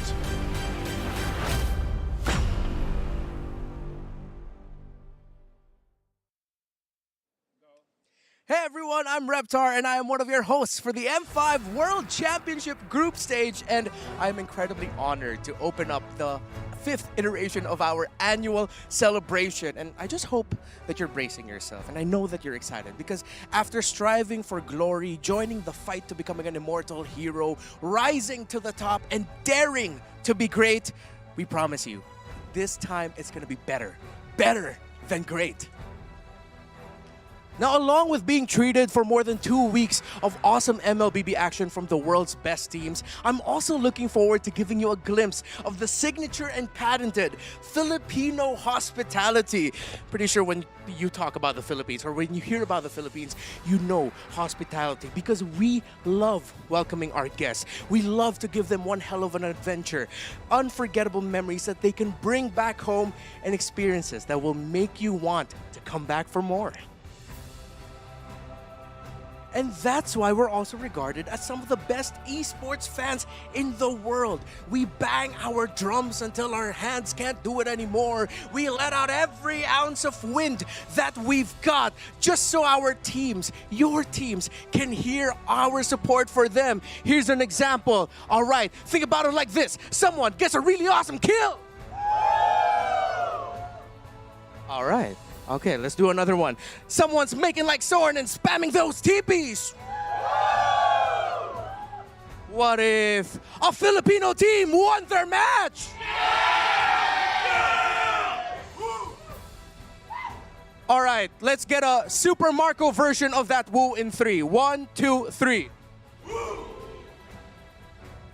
[SPEAKER 15] Hey everyone, I'm Reptar and I am one of your hosts for the M5 World Championship Group Stage, and I'm incredibly honored to open up the 5th iteration of our annual celebration. And I just hope that you're bracing yourself, and I know that you're excited because after striving for glory, joining the fight to becoming an immortal hero, rising to the top and daring to be great, we promise you, this time it's gonna be better than great. Now, along with being treated for more than 2 weeks of awesome MLBB action from the world's best teams, I'm also looking forward to giving you a glimpse of the signature and patented Filipino hospitality. Pretty sure when you talk about the Philippines or when you hear about the Philippines, you know hospitality because we love welcoming our guests. We love to give them one hell of an adventure, unforgettable memories that they can bring back home, and experiences that will make you want to come back for more. And that's why we're also regarded as some of the best esports fans in the world. We bang our drums until our hands can't do it anymore. We let out every ounce of wind that we've got just so our teams, your teams, can hear our support for them. Here's an example. All right, think about it like this. Someone gets a really awesome kill. All right. Okay, let's do another one. Someone's making like Soren and spamming those teepees. What if a Filipino team won their match? All right, let's get a Super Marco version of that woo in 3. 1, 2, 3.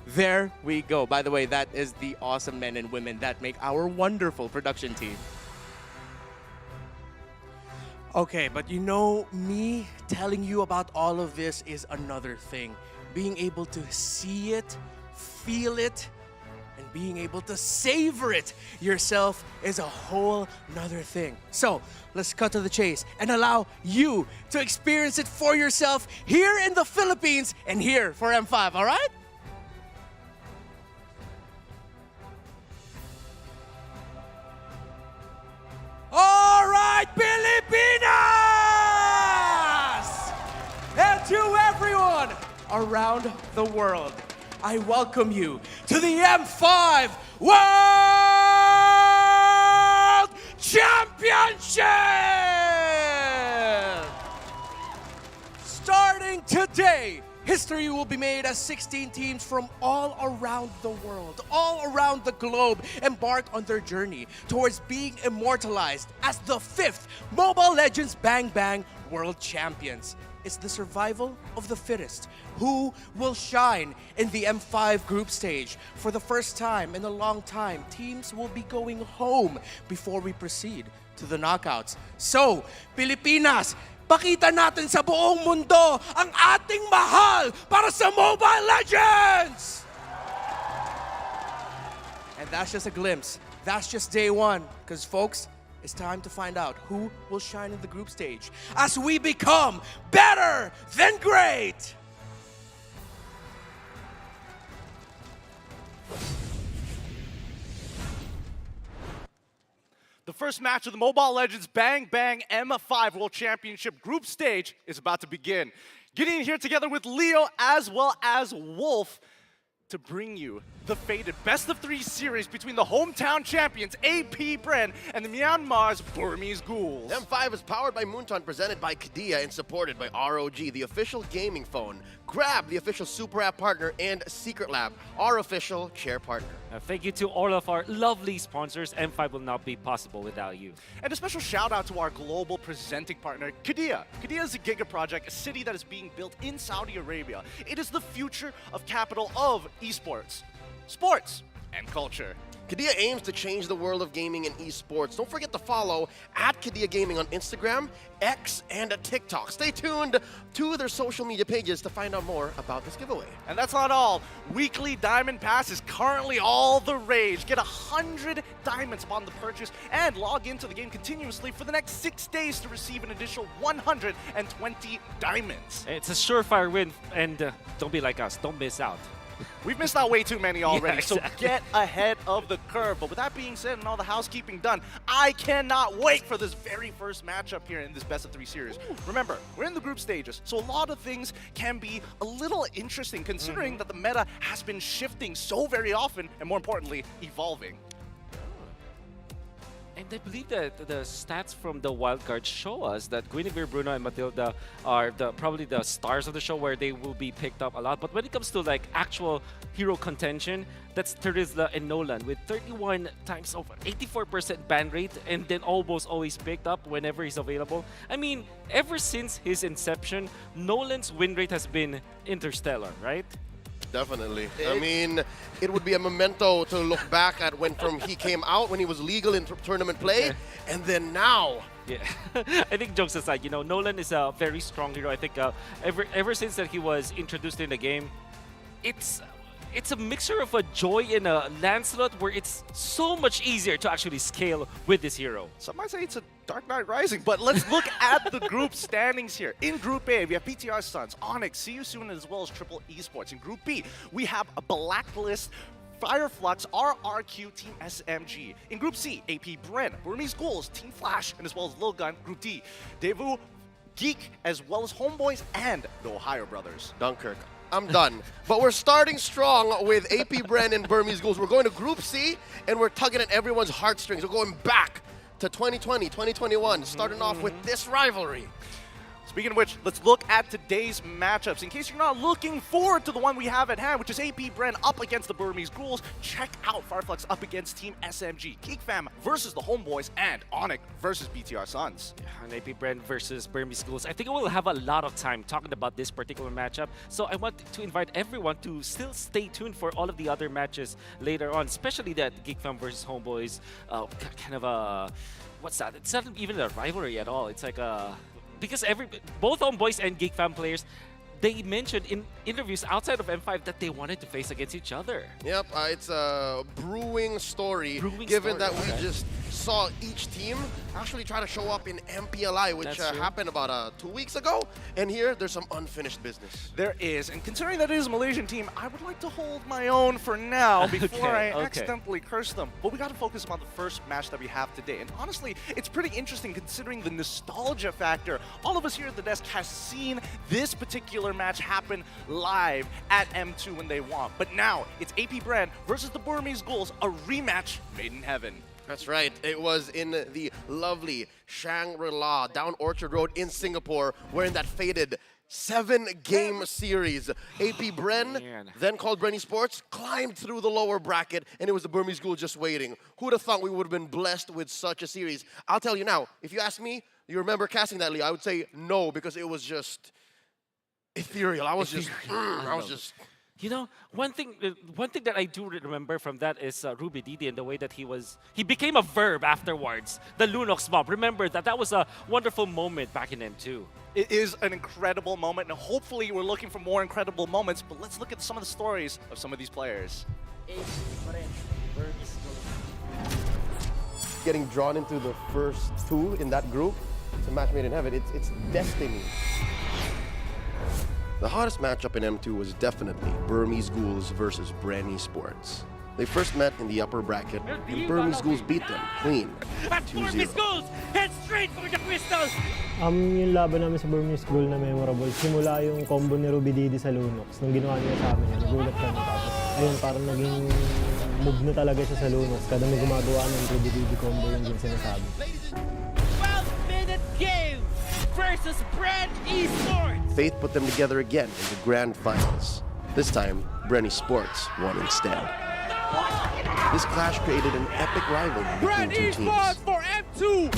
[SPEAKER 15] There we go. By the way, that is the awesome men and women that make our wonderful production team. Okay, but you know, me telling you about all of this is another thing. Being able to see it, feel it, and being able to savor it yourself is a whole nother thing. So let's cut to the chase and allow you to experience it for yourself here in the Philippines and here for M5, all right? All right, Pilipinas! And to everyone around the world, I welcome you to the M5 World Championship! Starting today, history will be made as 16 teams from all around the world, all around the globe, embark on their journey towards being immortalized as the 5th Mobile Legends Bang Bang World Champions. It's the survival of the fittest. Who will shine in the M5 group stage? For the first time in a long time, teams will be going home before we proceed to the knockouts. So, Pilipinas, pakita natin sa buong mundo ang ating mahal para sa Mobile Legends! And that's just a glimpse. That's just day one. Because folks, it's time to find out who will shine in the group stage as we become better than great!
[SPEAKER 10] The first match of the Mobile Legends Bang Bang M5 World Championship group stage is about to begin. Getting in here together with Leo as well as Wolf to bring you the fated best-of-3 series between the hometown champions AP Bren and the Myanmar's Burmese Ghouls.
[SPEAKER 12] M5 is powered by Moonton, presented by Kadia, and supported by ROG, the official gaming phone, Grab, the official Super App partner, and Secret Lab, our official chair partner.
[SPEAKER 16] Thank you to all of our lovely sponsors. M5 will not be possible without you.
[SPEAKER 10] And a special shout out to our global presenting partner, Kadia. Kadia is a giga project, a city that is being built in Saudi Arabia. It is the future of capital of esports, sports, and culture.
[SPEAKER 12] Kadia aims to change the world of gaming and esports. Don't forget to follow @Kadia Gaming on Instagram, X, and TikTok. Stay tuned to their social media pages to find out more about this giveaway.
[SPEAKER 10] And that's not all. Weekly Diamond Pass is currently all the rage. Get 100 diamonds upon the purchase and log into the game continuously for the next 6 days to receive an additional 120 diamonds.
[SPEAKER 16] It's a surefire win, and don't be like us. Don't miss out.
[SPEAKER 10] We've missed out way too many already,
[SPEAKER 16] Yeah, exactly.
[SPEAKER 10] So get ahead of the curve. But with that being said and all the housekeeping done, I cannot wait for this very first matchup here in this best-of-3 series. Remember, we're in the group stages, so a lot of things can be a little interesting considering that the meta has been shifting so very often and, more importantly, evolving.
[SPEAKER 16] And I believe that the stats from the wildcard show us that Guinevere, Bruno, and Matilda are probably the stars of the show, where they will be picked up a lot. But when it comes to like actual hero contention, that's Terizla and Nolan with 31 times over 84% ban rate, and then almost always picked up whenever he's available. I mean, ever since his inception, Nolan's win rate has been interstellar, right?
[SPEAKER 12] Definitely. I mean, it would be a memento to look back at when he came out, when he was legal in tournament play, and then now.
[SPEAKER 16] Yeah, I think jokes aside, you know, Nolan is a very strong hero. I think ever since that he was introduced in the game, it's a mixture of a Joy and a Lancelot, where it's so much easier to actually scale with this hero.
[SPEAKER 10] Some might say it's a Dark Knight Rising, but let's look at the group standings here. In Group A, we have BTR Suns, Onyx, See You Soon, as well as Triple Esports. In Group B, we have a Blacklist, Fireflux, RRQ, Team SMG. In Group C, AP Bren, Burmese Ghouls, Team Flash, and as well as Lil Gun. Group D, Devu, Geek, as well as Homeboys, and the Ohio Brothers.
[SPEAKER 12] Dunkirk. I'm done. But we're starting strong with AP Bren and Burmese Ghouls. We're going to Group C, and we're tugging at everyone's heartstrings. We're going back to 2020, 2021, starting off with this rivalry.
[SPEAKER 10] Speaking of which, let's look at today's matchups. In case you're not looking forward to the one we have at hand, which is AP Bren up against the Burmese Ghouls, check out Fireflux up against Team SMG, Geek Fam versus the Homeboys, and Onyx versus BTR Suns.
[SPEAKER 16] And AP Bren versus Burmese Ghouls. I think we'll have a lot of time talking about this particular matchup, so I want to invite everyone to still stay tuned for all of the other matches later on, especially that Geek Fam versus Homeboys, kind of a, what's that? It's not even a rivalry at all. It's like a, because both Homeboys and Geek Fam players, they mentioned in interviews outside of M5 that they wanted to face against each other.
[SPEAKER 12] Yep, it's a brewing story, given that we just saw each team actually try to show up in MPLI, which happened about 2 weeks ago. And here, there's some unfinished business.
[SPEAKER 10] There is, and considering that it is a Malaysian team, I would like to hold my own for now before I accidentally curse them. But we got to focus on the first match that we have today. And honestly, it's pretty interesting considering the nostalgia factor. All of us here at the desk has seen this particular match happen live at M2 when they won. But now, it's AP Bren versus the Burmese Ghouls, a rematch made in heaven.
[SPEAKER 12] That's right. It was in the lovely Shangri-La down Orchard Road in Singapore, where in that fated 7-game series, AP Bren, then called Bren Esports, climbed through the lower bracket, and it was the Burmese Ghouls just waiting. Who would have thought we would have been blessed with such a series? I'll tell you now, if you ask me, you remember casting that, Lee? I would say no, because it was just ethereal. I was just.
[SPEAKER 16] You know, one thing that I do remember from that is Ruby Didi and the way that he became a verb afterwards. The Lunox mob. Remember that was a wonderful moment back in M2.
[SPEAKER 10] It is an incredible moment, and hopefully we're looking for more incredible moments, but let's look at some of the stories of some of these players.
[SPEAKER 12] Getting drawn into the first two in that group, it's a match made in heaven. It's destiny. The hottest matchup in M2 was definitely Burmese Ghouls versus Bren Esports. They first met in the upper bracket, and Burmese Ghouls beat them clean, 2-0.
[SPEAKER 2] Ghouls head straight for the crystals.
[SPEAKER 11] Yung laban namin sa Burmese Ghoul na memorable, simula yung combo ni Ruby Didi sa Lunox. Nung ginawa niya sa amin, nagulat kami. Tapos, ayun, parang naging move na talaga siya sa Lunox. Kada may gumagawa ng Ruby Didi combo, yun din sinasabi.
[SPEAKER 2] 12-minute game versus Bren Esports.
[SPEAKER 12] Fate put them together again in the grand finals. This time, Bren Esports won instead. This clash created an epic rivalry between two teams.
[SPEAKER 2] For M2.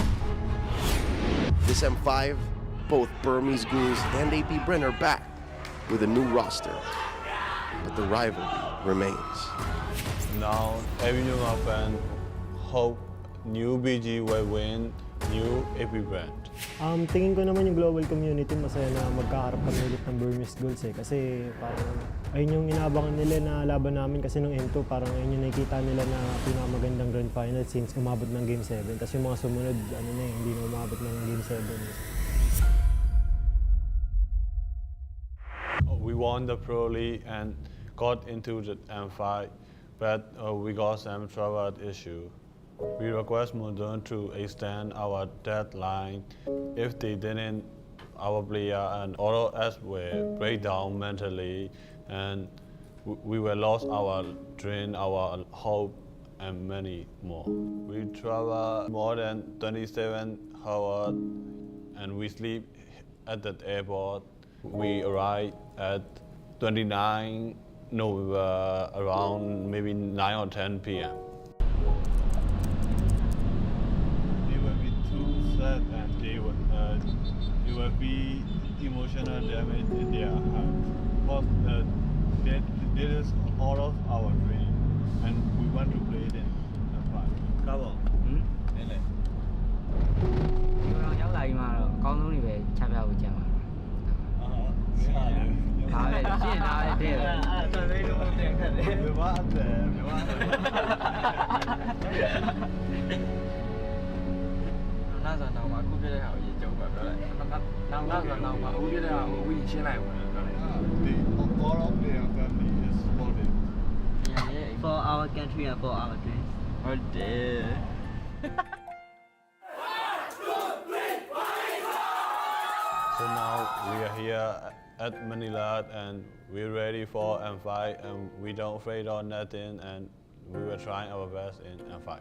[SPEAKER 12] This M5, both Burmese Ghouls and AP Bren are back with a new roster, but the rivalry remains.
[SPEAKER 17] Now, every new fan hope new BG will win new AP Bren.
[SPEAKER 11] Tingin ko naman yung global community masaya na magkaharap kami ulit ng Burmese Ghouls kasi parang ayun yung inaabangan nila na laban namin kasi nung M2 parang ayun yung nakikita nila na pinakamagandang grand final since umabot ng Game 7. Tapos yung mga sumunod, hindi na umabot ng Game 7.
[SPEAKER 17] We won the Pro League and got into the M5, but we got some travel issue. We request Modern to extend our deadline. If they didn't, our player and all of us will break down mentally, and we will lose our dream, our hope, and many more. We travel more than 27 hours, and we sleep at the airport. We arrive at 29 November around maybe 9 or 10 p.m. And they will be emotional damage in their heart. Because that is all of our dream, and we want to play it in fun. Come on. Đây
[SPEAKER 18] này. Cháu lại mà con nó đi về cha vào buổi chiều mà. Đó đây, chuyện đó đây. Tôi đây luôn tiền thật đấy. Mày quá ăn rẻ, mày quá ăn rẻ. 那时候嘛，股票的好也就过来，那时候嘛，股票的好我以前来过来。
[SPEAKER 17] All of their family is supported.
[SPEAKER 18] Yeah, for our country and for our dreams. Oh dear.
[SPEAKER 17] So now we are here at Manila and we're ready for M5 and we don't afraid of nothing and we were trying our best in M5.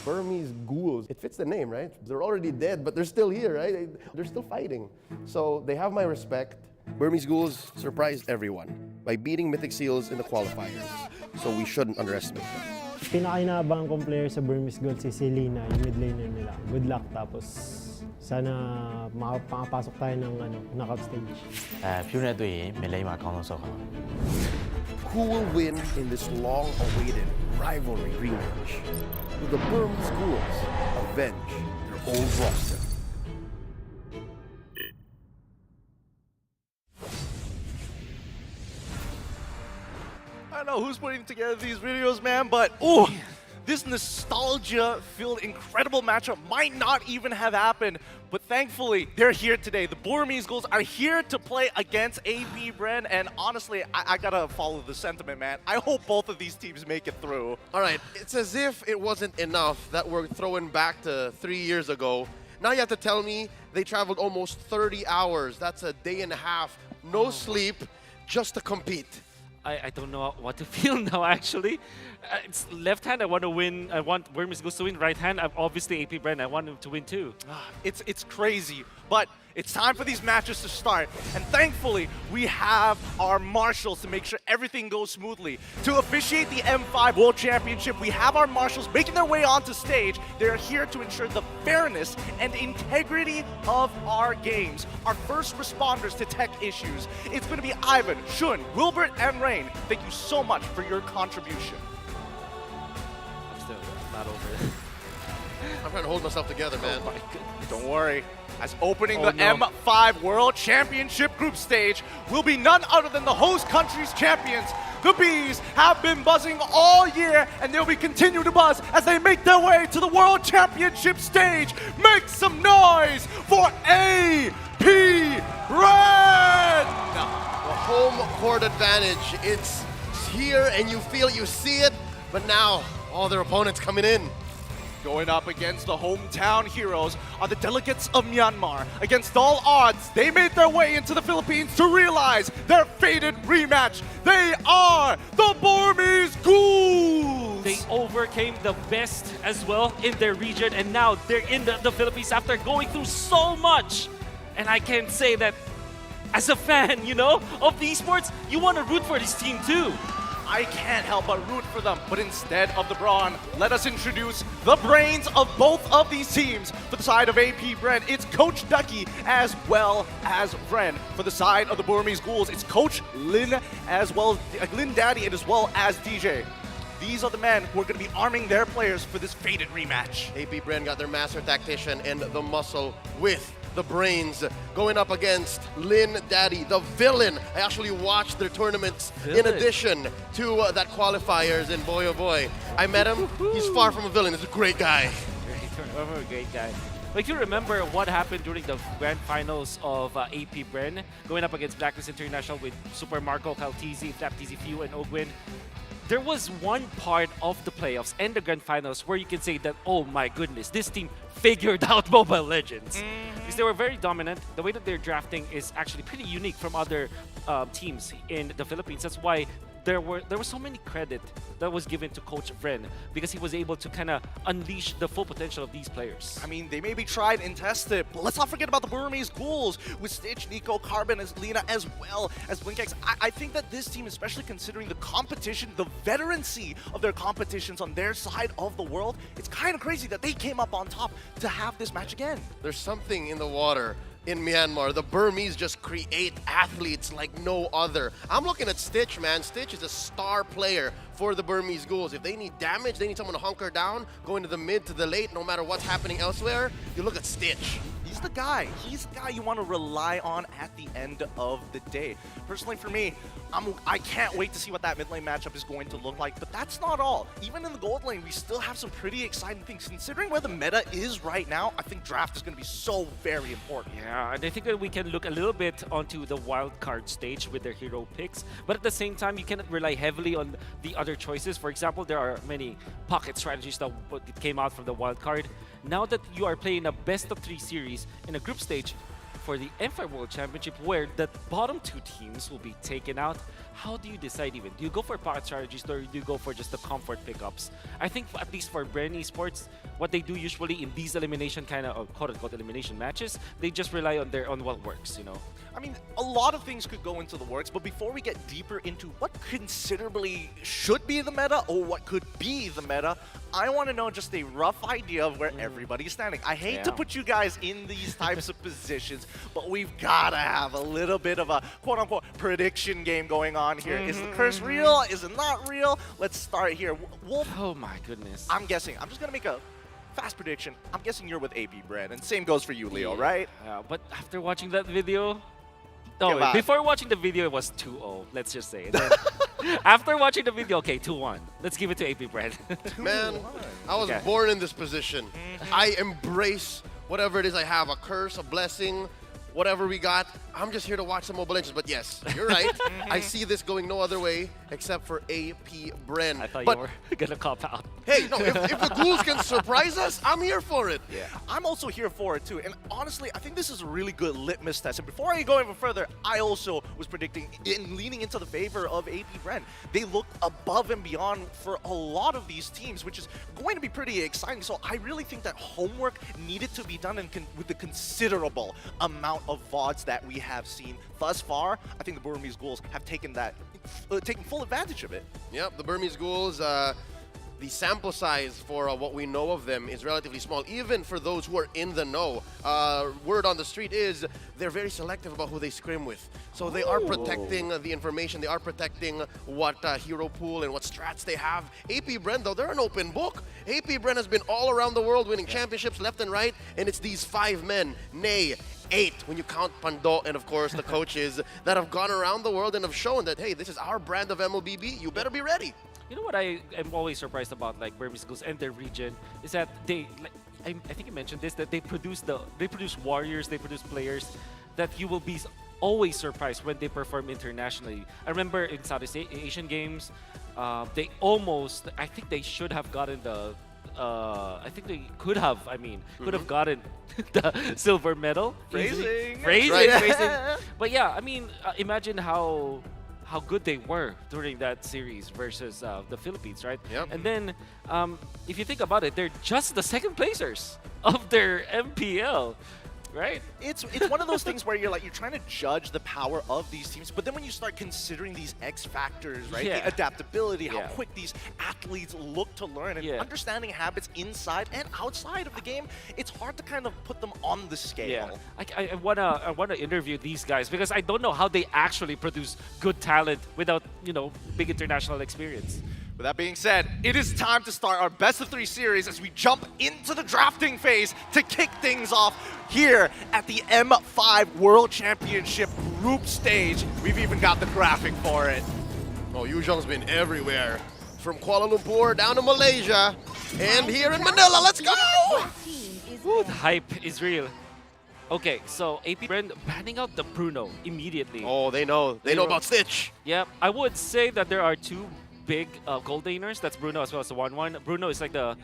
[SPEAKER 12] Burmese Ghouls, it fits the name, right? They're already dead, but they're still here, right? They're still fighting. So they have my respect. Burmese Ghouls surprised everyone by beating Mythic Seals in the qualifiers. So we shouldn't underestimate them.
[SPEAKER 11] Pinaka-inaabangan kong player sa Burmese Ghouls si Selena, yung mid laner nila. Good luck, tapos sana makapasok tayo ng knockout stage.
[SPEAKER 19] 漂亮隊員未理埋講到數口。
[SPEAKER 12] Who will win in this long-awaited rivalry rematch? Will the Burmese Ghouls avenge their old roster?
[SPEAKER 10] know who's putting together these videos, man, but ooh, this nostalgia-filled, incredible matchup might not even have happened, but thankfully, they're here today. The Burmese Ghouls are here to play against AP Bren, and honestly, I gotta follow the sentiment, man. I hope both of these teams make it through.
[SPEAKER 12] All right, it's as if it wasn't enough that we're throwing back to 3 years ago. Now you have to tell me they traveled almost 30 hours. That's a day and a half, no sleep, just to compete.
[SPEAKER 16] I don't know what to feel now, actually. It's left hand, I want to win. I want Burmese Ghouls to win. Right hand, I'm obviously AP Bren. I want him to win too.
[SPEAKER 10] It's crazy, but it's time for these matches to start. And thankfully, we have our marshals to make sure everything goes smoothly. To officiate the M5 World Championship, we have our marshals making their way onto stage. They're here to ensure the fairness and integrity of our games. Our first responders to tech issues. It's going to be Ivan, Shun, Wilbert, and Rain. Thank you so much for your contribution.
[SPEAKER 16] I'm still not over it.
[SPEAKER 12] I'm trying to hold myself together, man.
[SPEAKER 10] Oh my goodness. Don't worry. As opening the M5 World Championship group stage will be none other than the host country's champions. The Bees have been buzzing all year, and they'll be continuing to buzz as they make their way to the World Championship stage. Make some noise for AP Bren!
[SPEAKER 12] The home court advantage, it's here and you feel it, you see it, but now all their opponents coming in.
[SPEAKER 10] Going up against the hometown heroes are the delegates of Myanmar. Against all odds, they made their way into the Philippines to realize their fated rematch. They are the Burmese Ghouls!
[SPEAKER 16] They overcame the best as well in their region, and now they're in the Philippines after going through so much. And I can say that as a fan, you know, of the esports, you want to root for this team too.
[SPEAKER 10] I can't help but root for them, but instead of the brawn, let us introduce the brains of both of these teams. For the side of AP Bren, it's Coach Ducky as well as Bren. For the side of the Burmese Ghouls, it's Coach Lin as well as Lin Daddy and as well as DJ. These are the men who are going to be arming their players for this fated rematch.
[SPEAKER 12] AP Bren got their master tactician and the muscle with the brains going up against Lin Daddy, the villain. I actually watched their tournaments in addition to that qualifiers, and boy oh boy, I met him. He's far from a villain. He's a great guy.
[SPEAKER 16] Great guy. If you remember what happened during the grand finals of AP Bren, going up against Blacklist International with Super Marco, Kaltizi, Flaptizi, Few, and Ogwin, there was one part of the playoffs and the grand finals where you can say that, oh my goodness, this team figured out Mobile Legends. Because they were very dominant. The way that they're drafting is actually pretty unique from other teams in the Philippines. That's why there was so many credit that was given to Coach Bren because he was able to kind of unleash the full potential of these players.
[SPEAKER 10] I mean, they may be tried and tested, but let's not forget about the Burmese Ghouls with Stitch, Nico, Carbon, as Lena, as well as Blinkex. I think that this team, especially considering the competition, the veterancy of their competitions on their side of the world, it's kind of crazy that they came up on top to have this match again.
[SPEAKER 12] There's something in the water in Myanmar. The Burmese just create athletes like no other. I'm looking at Stitch, man. Stitch is a star player for the Burmese Ghouls. If they need damage, they need someone to hunker down, go into the mid to the late, no matter what's happening elsewhere, you look at Stitch.
[SPEAKER 10] He's the guy. He's the guy you want to rely on at the end of the day. Personally, for me, I can't wait to see what that mid lane matchup is going to look like, but that's not all. Even in the gold lane, we still have some pretty exciting things. Considering where the meta is right now, I think draft is going to be so very important.
[SPEAKER 16] Yeah, and I think that we can look a little bit onto the wild card stage with their hero picks, but at the same time, you cannot rely heavily on the other choices. For example, there are many pocket strategies that came out from the wild card. Now that you are playing a best-of-3 series in a group stage for the M5 World Championship where the bottom two teams will be taken out, how do you decide even? Do you go for pocket strategies or do you go for just the comfort pickups? I think at least for Bren Esports, what they do usually in these elimination kind of quote-unquote elimination matches, they just rely on what works, you know?
[SPEAKER 10] I mean, a lot of things could go into the works, but before we get deeper into what considerably should be the meta or what could be the meta, I want to know just a rough idea of where everybody's standing. I hate to put you guys in these types of positions, but we've got to have a little bit of a quote-unquote prediction game going on here. Is the curse real? Is it not real? Let's start here. Wolf.
[SPEAKER 16] Oh my goodness.
[SPEAKER 10] I'm guessing. I'm just going to make a fast prediction. I'm guessing you're with AP Bren, and same goes for you, Leo, right?
[SPEAKER 16] Yeah, but after watching that video... No, before watching the video, it was 2-0, let's just say. After watching the video, okay, 2-1. Let's give it to AP Bren.
[SPEAKER 12] Man, I was born in this position. I embrace whatever it is I have, a curse, a blessing, whatever we got. I'm just here to watch some Mobile Legends. But yes, you're right. I see this going no other way except for AP Bren.
[SPEAKER 16] I thought
[SPEAKER 12] but
[SPEAKER 16] you were gonna cop out.
[SPEAKER 12] hey, no, if the Ghouls can surprise us, I'm here for it.
[SPEAKER 10] Yeah, I'm also here for it too. And honestly, I think this is a really good litmus test. And before I go even further, I also was predicting in leaning into the favor of AP Bren. They look above and beyond for a lot of these teams, which is going to be pretty exciting. So I really think that homework needed to be done, and with the considerable amount of VODs that we have seen thus far, I think the Burmese Ghouls have taken full advantage of it.
[SPEAKER 12] Yep, the Burmese Ghouls, the sample size for what we know of them is relatively small, even for those who are in the know. Word on the street is they're very selective about who they scrim with. So they are protecting the information, they are protecting what hero pool and what strats they have. AP Bren, though, they're an open book. AP Bren has been all around the world winning championships left and right, and it's these 5 men, nay, 8 when you count Pando and of course the coaches that have gone around the world and have shown that, hey, this is our brand of MLBB, you better be ready.
[SPEAKER 16] You know what I am always surprised about, like Burmese Ghouls and their region, is that they, like, I think I mentioned this, that they produce warriors, they produce players that you will be always surprised when they perform internationally. I remember in Southeast Asian Games, they almost, I think they should have gotten the, I think they could have, could have gotten the silver medal.
[SPEAKER 10] Phrasing.
[SPEAKER 16] Phrasing. But yeah, I mean, imagine how good they were during that series versus the Philippines, right?
[SPEAKER 12] Yep.
[SPEAKER 16] And then, if you think about it, they're just the second placers of their MPL, right?
[SPEAKER 10] It's one of those things where you're trying to judge the power of these teams, but then when you start considering these X factors, right?
[SPEAKER 16] Yeah.
[SPEAKER 10] The adaptability, how quick these athletes look to learn, and understanding habits inside and outside of the game, it's hard to kind of put them on the scale.
[SPEAKER 16] Yeah. I wanna interview these guys because I don't know how they actually produce good talent without, big international experience.
[SPEAKER 10] With that being said, it is time to start our best of 3 series as we jump into the drafting phase to kick things off here at the M5 World Championship group stage. We've even got the graphic for it.
[SPEAKER 12] Oh, Yuzhong's been everywhere. From Kuala Lumpur down to Malaysia and here in Manila. Let's go!
[SPEAKER 16] Ooh, the hype is real. Okay, so AP Bren banning out the Bruno immediately.
[SPEAKER 12] Oh, they know about Stitch.
[SPEAKER 16] Yep, I would say that there are 2 big gold laners. That's Bruno as well as the 1-1. Bruno is like the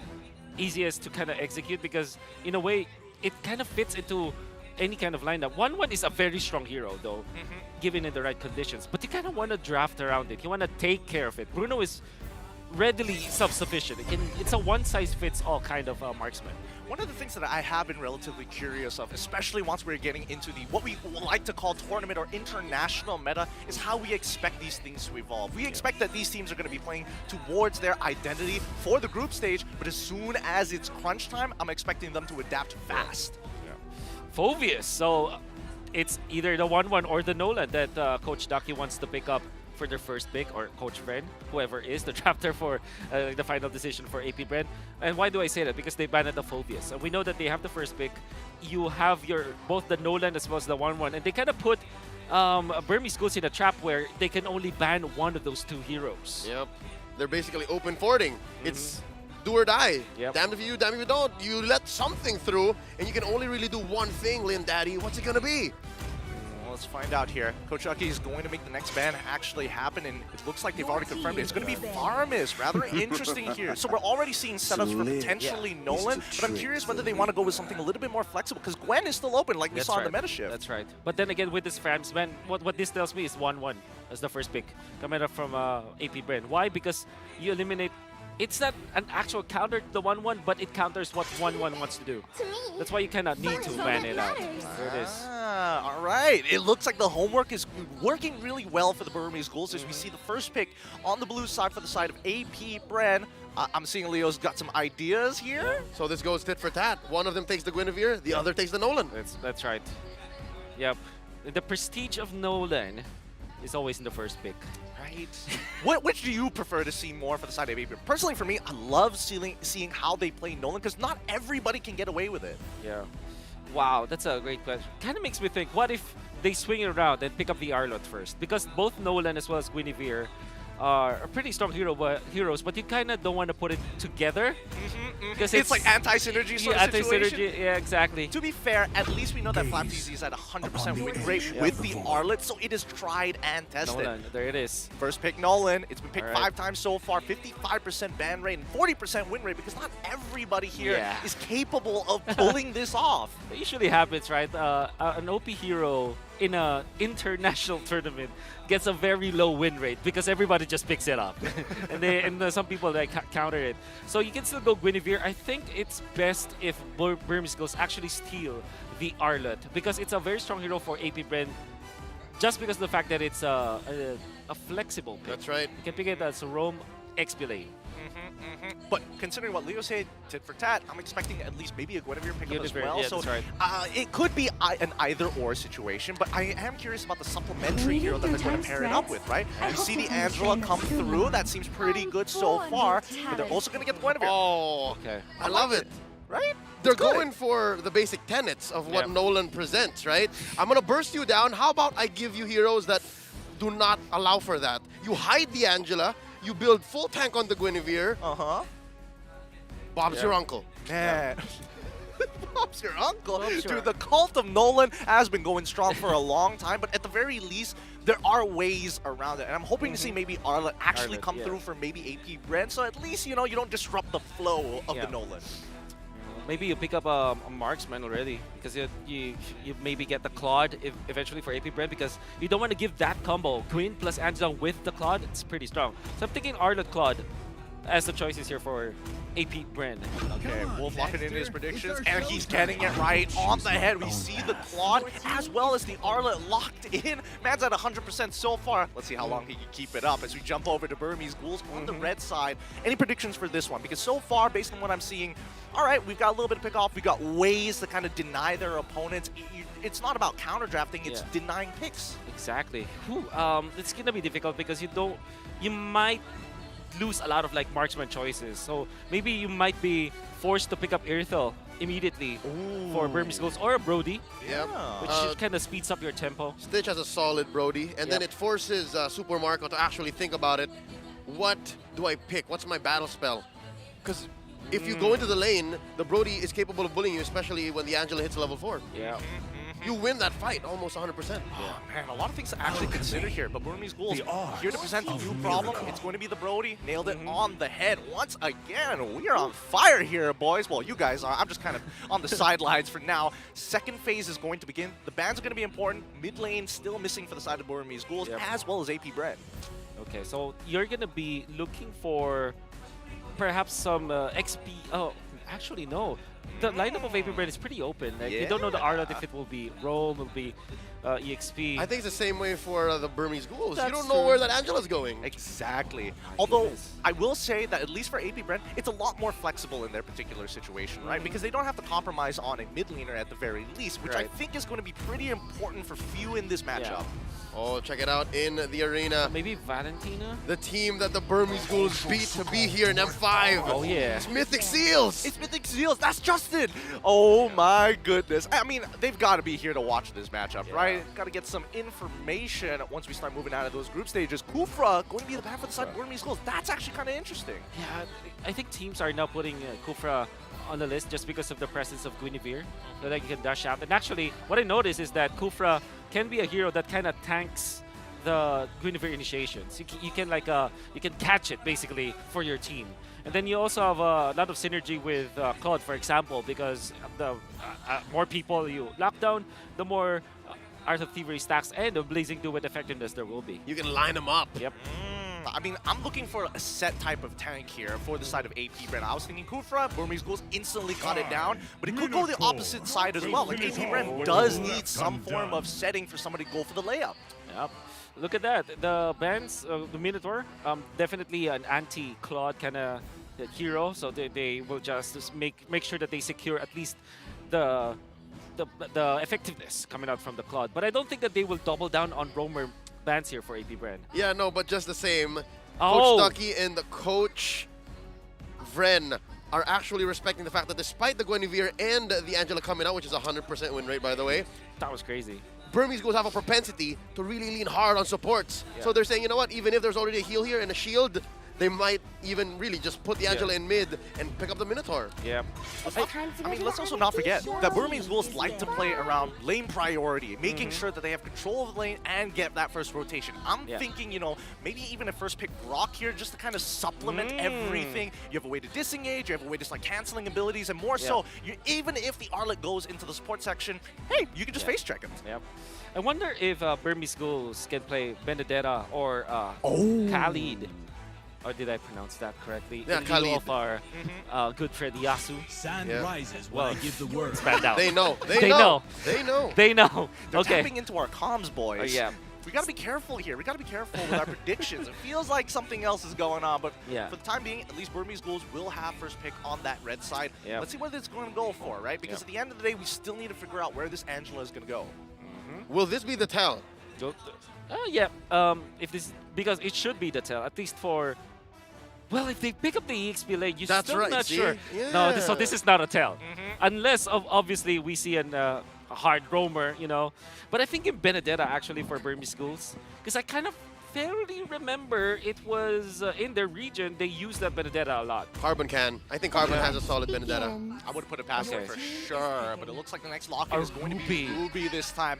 [SPEAKER 16] easiest to kind of execute because in a way it kind of fits into any kind of lineup. 1-1 is a very strong hero though, given in the right conditions, but you kind of want to draft around it. You want to take care of it. Bruno is readily self-sufficient. It's a one-size-fits-all kind of marksman.
[SPEAKER 10] One of the things that I have been relatively curious of, especially once we're getting into the what we like to call tournament or international meta, is how we expect these things to evolve. We expect that these teams are going to be playing towards their identity for the group stage, but as soon as it's crunch time, I'm expecting them to adapt fast.
[SPEAKER 16] Phoveus, so it's either the 1-1 or the Nolan that Coach Daki wants to pick up for their first pick, or Coach Bren, whoever is the drafter for the final decision for AP Bren. And why do I say that? Because they banned the Phoveus. And we know that they have the first pick. You have both the Nolan as well as the 1-1. And they kind of put Burmese Ghouls in a trap where they can only ban one of those 2 heroes.
[SPEAKER 12] Yep. They're basically open forwarding. It's do or die.
[SPEAKER 16] Yep.
[SPEAKER 12] Damned if you, damned if you don't. You let something through, and you can only really do one thing, Lin Daddy. What's it gonna be?
[SPEAKER 10] Let's find out here. Coach Aki is going to make the next ban actually happen, and it looks like they've already confirmed it. It's going to be Farmis. Rather interesting here. So we're already seeing setups for potentially Nolan, but I'm curious whether they want to go with something a little bit more flexible, because Gwen is still open, like we saw in the meta shift.
[SPEAKER 16] That's right. But then again, with this Farms ban, what this tells me is 1-1 as the first pick coming up from AP Bren. Why? Because you eliminate. It's not an actual counter to the 1-1, but it counters what 1-1 wants to do. That's why you cannot need to ban it out. There it is.
[SPEAKER 10] All right. It looks like the homework is working really well for the Burmese Ghouls as we see the first pick on the blue side for the side of AP Bren. I'm seeing Leo's got some ideas here.
[SPEAKER 12] So this goes tit for tat. One of them takes the Guinevere, the other takes the Nolan.
[SPEAKER 16] That's right. Yep. The prestige of Nolan is always in the first pick.
[SPEAKER 10] Right. Which do you prefer to see more for the side of AP? Personally, for me, I love seeing how they play Nolan, because not everybody can get away with it.
[SPEAKER 16] Yeah. Wow, that's a great question. Kind of makes me think, what if they swing it around and pick up the Arlot first? Because both Nolan as well as Guinevere are pretty strong heroes, but you kind of don't want to put it together. Because
[SPEAKER 10] It's like anti-synergy sort of situation.
[SPEAKER 16] Yeah, exactly.
[SPEAKER 10] To be fair, at least we know that Flap TZ is at 100% win rate with the Arlet, so it is tried and tested.
[SPEAKER 16] Nolan, there it is.
[SPEAKER 10] First pick Nolan. It's been picked
[SPEAKER 16] All right.
[SPEAKER 10] 5 times so far, 55% ban rate and 40% win rate, because not everybody here is capable of pulling this off.
[SPEAKER 16] It usually happens, right? An OP hero in an international tournament gets a very low win rate because everybody just picks it up, and some people like counter it. So you can still go Guinevere. I think it's best if Burmese Ghouls actually steal the Arlet because it's a very strong hero for AP Bren. Just because of the fact that it's a flexible pick.
[SPEAKER 12] That's right.
[SPEAKER 16] You can pick it as Rome Expelate.
[SPEAKER 10] But considering what Leo said, tit for tat, I'm expecting at least maybe a Guinevere pickup as
[SPEAKER 16] Guinevere,
[SPEAKER 10] well.
[SPEAKER 16] yeah,
[SPEAKER 10] So
[SPEAKER 16] that's right.
[SPEAKER 10] it could be an either-or situation, but I am curious about the supplementary hero that they're going to pair it up with, right? We see the Angela come through. That seems pretty good so far, but they're also going to get the Guinevere.
[SPEAKER 12] Oh,
[SPEAKER 16] okay.
[SPEAKER 12] I love it.
[SPEAKER 10] Right?
[SPEAKER 12] They're going for the basic tenets of what Nolan presents, right? I'm going to burst you down. How about I give you heroes that do not allow for that? You hide the Angela, you build full tank on the Guinevere. Bob's your uncle.
[SPEAKER 10] Man. Bob's your uncle.
[SPEAKER 16] Bob's your
[SPEAKER 10] Dude, the cult of Nolan has been going strong for a long time, but at the very least, there are ways around it. And I'm hoping to see maybe Arlet actually come through for maybe AP Bren, so at least, you know, you don't disrupt the flow of the Nolan.
[SPEAKER 16] Maybe you pick up a marksman already because you maybe get the Claude eventually for AP Bren because you don't want to give that combo. Queen plus Angela with the Claude, it's pretty strong. So I'm thinking Arlet Claude as the choices here for AP Bren.
[SPEAKER 10] Okay, Wolf locking in his predictions, and he's getting it right on the head. We see the Claude as well as the Arlet locked in. Man's at 100% so far. Let's see how long he can keep it up as we jump over to Burmese Ghouls on the red side. Any predictions for this one? Because so far, based on what I'm seeing, all right, we've got a little bit of pick off. We've got ways to kind of deny their opponents. It's not about counter drafting, it's denying picks.
[SPEAKER 16] Exactly. It's going to be difficult because you might lose a lot of like marksman choices. So maybe you might be forced to pick up Irithel immediately for Burmese Ghouls or a Brody.
[SPEAKER 12] Yep.
[SPEAKER 16] Which kind of speeds up your tempo.
[SPEAKER 12] Stitch has a solid Brody, and then it forces Super Marco to actually think about it. What do I pick? What's my battle spell? Because if you go into the lane, the Brody is capable of bullying you, especially when the Angela hits level 4.
[SPEAKER 16] Yeah.
[SPEAKER 12] You win that fight almost 100%.
[SPEAKER 10] Oh, man, a lot of things to actually consider here, but Burmese Ghouls here to present a new problem. It's going to be the Brody. Nailed it on the head once again. We are on fire here, boys. Well, you guys are. I'm just kind of on the sidelines for now. Second phase is going to begin. The bans are going to be important. Mid lane still missing for the side of Burmese Ghouls, as well as AP Bren.
[SPEAKER 16] Okay, so you're going to be looking for perhaps some XP. Oh, actually, no. The lineup of AP Bren is pretty open. Like, you don't know the Arlet if it will be Rome, will be EXP.
[SPEAKER 12] I think it's the same way for the Burmese Ghouls.
[SPEAKER 16] That's
[SPEAKER 12] You don't know where that Angela's going.
[SPEAKER 10] Exactly. Although, I will say that at least for AP Bren, it's a lot more flexible in their particular situation, right? Because they don't have to compromise on a mid laner at the very least, which I think is going to be pretty important for few in this matchup.
[SPEAKER 12] Oh, check it out in the arena.
[SPEAKER 16] Maybe Valentina?
[SPEAKER 12] The team that the Burmese Ghouls beat to be here in M5.
[SPEAKER 16] Oh, yeah.
[SPEAKER 12] It's Mythic Seals.
[SPEAKER 10] It's Mythic Seals. That's Justin. Oh, my goodness. I mean, they've got to be here to watch this matchup, right? Got to get some information once we start moving out of those group stages. Kufra going to be the ban for the side of Burmese Ghouls. That's actually kind of interesting.
[SPEAKER 16] Yeah, I think teams are now putting Kufra on the list just because of the presence of Guinevere, so that you can dash out. And actually, what I noticed is that Kufra can be a hero that kind of tanks the Guinevere initiations. You can like you can catch it basically for your team. And then you also have a lot of synergy with Claude, for example, because the more people you lock down, the more Art of Thievery stacks and the Blazing Duet effectiveness there will be.
[SPEAKER 12] You can line them up.
[SPEAKER 16] Yep.
[SPEAKER 10] I mean, I'm looking for a set type of tank here for the side of AP Bren. I was thinking Kufra, Burmese Ghouls instantly cut it down, but it could go the opposite side as well. Like AP Bren does need some form of setting for somebody to go for the layup.
[SPEAKER 16] Yep. Look at that. The bans, the Minotaur, definitely an anti-Claude kind of hero, so they will just make sure that they secure at least the effectiveness coming out from the Claude. But I don't think that they will double down on roamer bans here for AP Bren.
[SPEAKER 12] Yeah, no, but just the same.
[SPEAKER 16] Oh.
[SPEAKER 12] Coach Ducky and the Coach Vren are actually respecting the fact that despite the Guinevere and the Angela coming out, which is a 100% win rate, by the way,
[SPEAKER 16] That was crazy.
[SPEAKER 12] Burmese Ghouls have a propensity to really lean hard on supports.
[SPEAKER 16] Yeah.
[SPEAKER 12] So they're saying, you know what, even if there's already a heal here and a shield, they might even really just put the Angela in mid and pick up the Minotaur.
[SPEAKER 16] Yeah.
[SPEAKER 10] I mean, let's also not forget that Burmese Ghouls like to play around lane priority, making sure that they have control of the lane and get that first rotation. I'm thinking, you know, maybe even a first pick Rock here just to kind of supplement everything. You have a way to disengage, you have a way to like canceling abilities, and more so, even if the Arlet goes into the support section, hey, you can just face check him.
[SPEAKER 16] Yep. I wonder if Burmese Ghouls can play Benedetta or Khalid. Or did I pronounce that correctly?
[SPEAKER 12] Yeah,
[SPEAKER 16] In lieu
[SPEAKER 12] Khalid.
[SPEAKER 16] of our good friend Yasu.
[SPEAKER 1] Sun rises when I give the word.
[SPEAKER 16] Spanned out.
[SPEAKER 12] They know.
[SPEAKER 16] They know.
[SPEAKER 12] They know.
[SPEAKER 16] They know.
[SPEAKER 10] They're
[SPEAKER 16] Okay.
[SPEAKER 10] tapping into our comms, boys.
[SPEAKER 16] Yeah.
[SPEAKER 10] We gotta be careful here. We gotta be careful with our predictions. It feels like something else is going on, but
[SPEAKER 16] Yeah.
[SPEAKER 10] for the time being, at least Burmese Ghouls will have first pick on that red side.
[SPEAKER 16] Yeah.
[SPEAKER 10] Let's see what it's going to go for, right? Because at the end of the day, we still need to figure out where this Angela is going to go.
[SPEAKER 12] Will this be the tell?
[SPEAKER 16] Yeah. If this, because it should be the tell, at least for. Well, if they pick up the EXP lane, you're
[SPEAKER 12] That's
[SPEAKER 16] still
[SPEAKER 12] right,
[SPEAKER 16] not
[SPEAKER 12] see?
[SPEAKER 16] sure. No, so this is not a tell, unless obviously we see a hard roamer, you know. But I think in Benedetta actually for Burmese Ghouls, because I kind of fairly remember it was in their region they used that Benedetta a lot.
[SPEAKER 12] Carbon can. I think Carbon has a solid Benedetta.
[SPEAKER 10] I would put it past him for sure, but it looks like the next lock
[SPEAKER 16] A
[SPEAKER 10] is going to
[SPEAKER 16] Ruby.
[SPEAKER 10] be Ruby this time.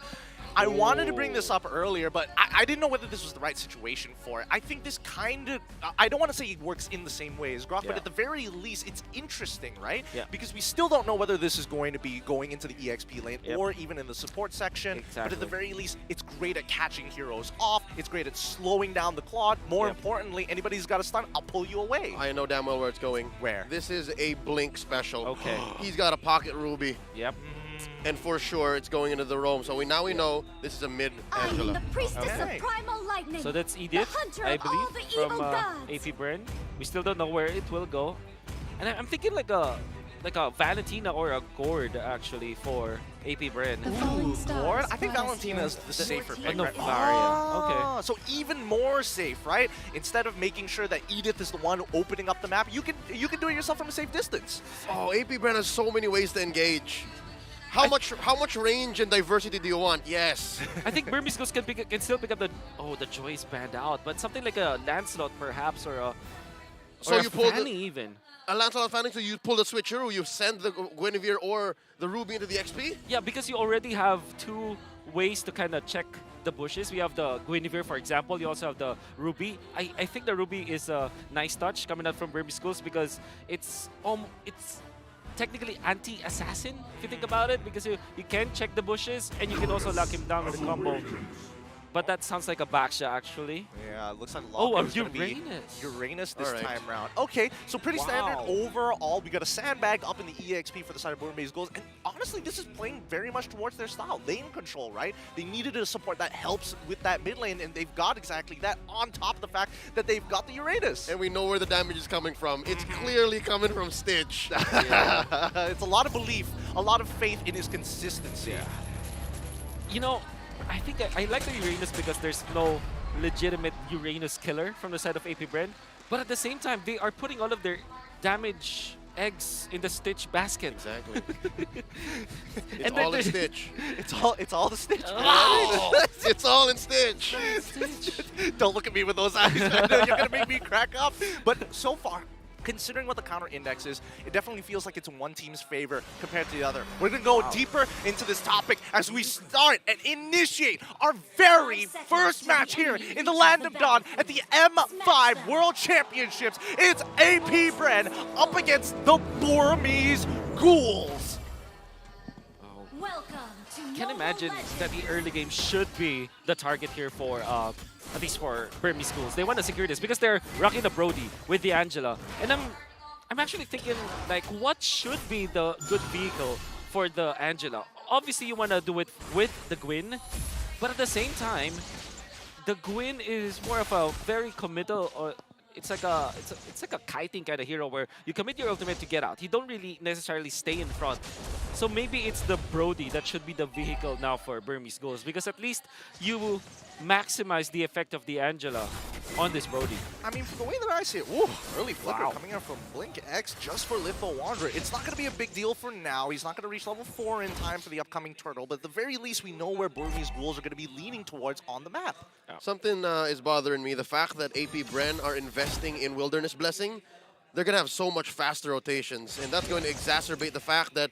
[SPEAKER 10] I wanted to bring this up earlier, but I didn't know whether this was the right situation for it. I think this kind of, I don't want to say it works in the same way as Groff, but at the very least, it's interesting, right?
[SPEAKER 16] Yeah.
[SPEAKER 10] Because we still don't know whether this is going to be going into the EXP lane or even in the support section. But at the very least, it's great at catching heroes off. It's great at slowing down the Claude. More importantly, anybody who's got a stun, I'll pull you away.
[SPEAKER 12] I know damn well where it's going.
[SPEAKER 10] Where?
[SPEAKER 12] This is a Blink special.
[SPEAKER 16] Okay.
[SPEAKER 12] He's got a pocket Ruby.
[SPEAKER 16] Yep.
[SPEAKER 12] And for sure, it's going into the roam. So we know this is a mid Angela.
[SPEAKER 3] Priestess of primal lightning.
[SPEAKER 16] So that's Edith,
[SPEAKER 3] hunter
[SPEAKER 16] I
[SPEAKER 3] of all
[SPEAKER 16] believe,
[SPEAKER 3] the
[SPEAKER 16] from
[SPEAKER 3] evil gods.
[SPEAKER 16] AP Bren. We still don't know where it will go. And I'm thinking like a Valentina or a Gord actually for AP Bren.
[SPEAKER 10] Gord? I think Valentina is the safer pick.
[SPEAKER 16] no,
[SPEAKER 10] Right?
[SPEAKER 16] Varia. Okay.
[SPEAKER 10] So even more safe, right? Instead of making sure that Edith is the one opening up the map, you can do it yourself from a safe distance.
[SPEAKER 12] Oh, AP Bren has so many ways to engage. How much range and diversity do you want? Yes.
[SPEAKER 16] I think Burmese Ghouls can still pick up the Joyce band out, but something like a Lancelot perhaps or a
[SPEAKER 12] You pull
[SPEAKER 16] Fanny even.
[SPEAKER 12] A Lancelot Fanny, so you pull the switcheroo, you send the Guinevere or the Ruby into the XP?
[SPEAKER 16] Yeah, because you already have two ways to kind of check the bushes. We have the Guinevere, for example. You also have the Ruby. I think the Ruby is a nice touch coming out from Burmese Ghouls because it's technically anti-assassin, if you think about it, because you can check the bushes and you can also lock him down with a combo. But that sounds like a Baksha, actually.
[SPEAKER 10] Yeah, it looks like
[SPEAKER 16] a
[SPEAKER 10] Uranus. Uranus this time round. Okay, so pretty standard overall. We got a sandbag up in the EXP for the side of Burmese Ghouls. And honestly, this is playing very much towards their style. Lane control, right? They needed a support that helps with that mid lane, and they've got exactly that on top of the fact that they've got the Uranus.
[SPEAKER 12] And we know where the damage is coming from. It's clearly coming from Stitch.
[SPEAKER 10] It's a lot of belief, a lot of faith in his consistency.
[SPEAKER 16] You know, I think I like the Uranus because there's no legitimate Uranus killer from the side of AP Bren. But at the same time, they are putting all of their damage eggs in the Stitch basket.
[SPEAKER 12] Exactly.
[SPEAKER 10] It's
[SPEAKER 12] all in Stitch.
[SPEAKER 10] It's all the Stitch.
[SPEAKER 12] Oh, it's all in Stitch.
[SPEAKER 10] Don't look at me with those eyes. You're gonna make me crack up. But so far, considering what the counter index is, it definitely feels like it's in one team's favor compared to the other. We're going to go deeper into this topic as we start and initiate our very first match here in the Land of Dawn at the M5 World Championships. It's AP Bren up against the Burmese Ghouls.
[SPEAKER 16] Can't imagine that the early game should be the target here for at least for Burmese Ghouls. They want to secure this because they're rocking the Brody with the Angela. And I'm actually thinking, like, what should be the good vehicle for the Angela? Obviously, you want to do it with the Gwyn, but at the same time, the Gwyn is more of a very committal. It's like a kiting kind of hero where you commit your ultimate to get out. You don't really necessarily stay in front. So maybe it's the Brody that should be the vehicle now for Burmese Ghouls because at least you maximize the effect of the Angela. on this Brody.
[SPEAKER 10] I mean, from the way that I see it, ooh, early flicker coming out from Blink X just for Litho Wanderer. It's not going to be a big deal for now. He's not going to reach level 4 in time for the upcoming turtle, but at the very least, we know where Burmese Ghouls are going to be leaning towards on the map.
[SPEAKER 12] Something is bothering me, the fact that AP Bren are investing in Wilderness Blessing. They're going to have so much faster rotations, and that's going to exacerbate the fact that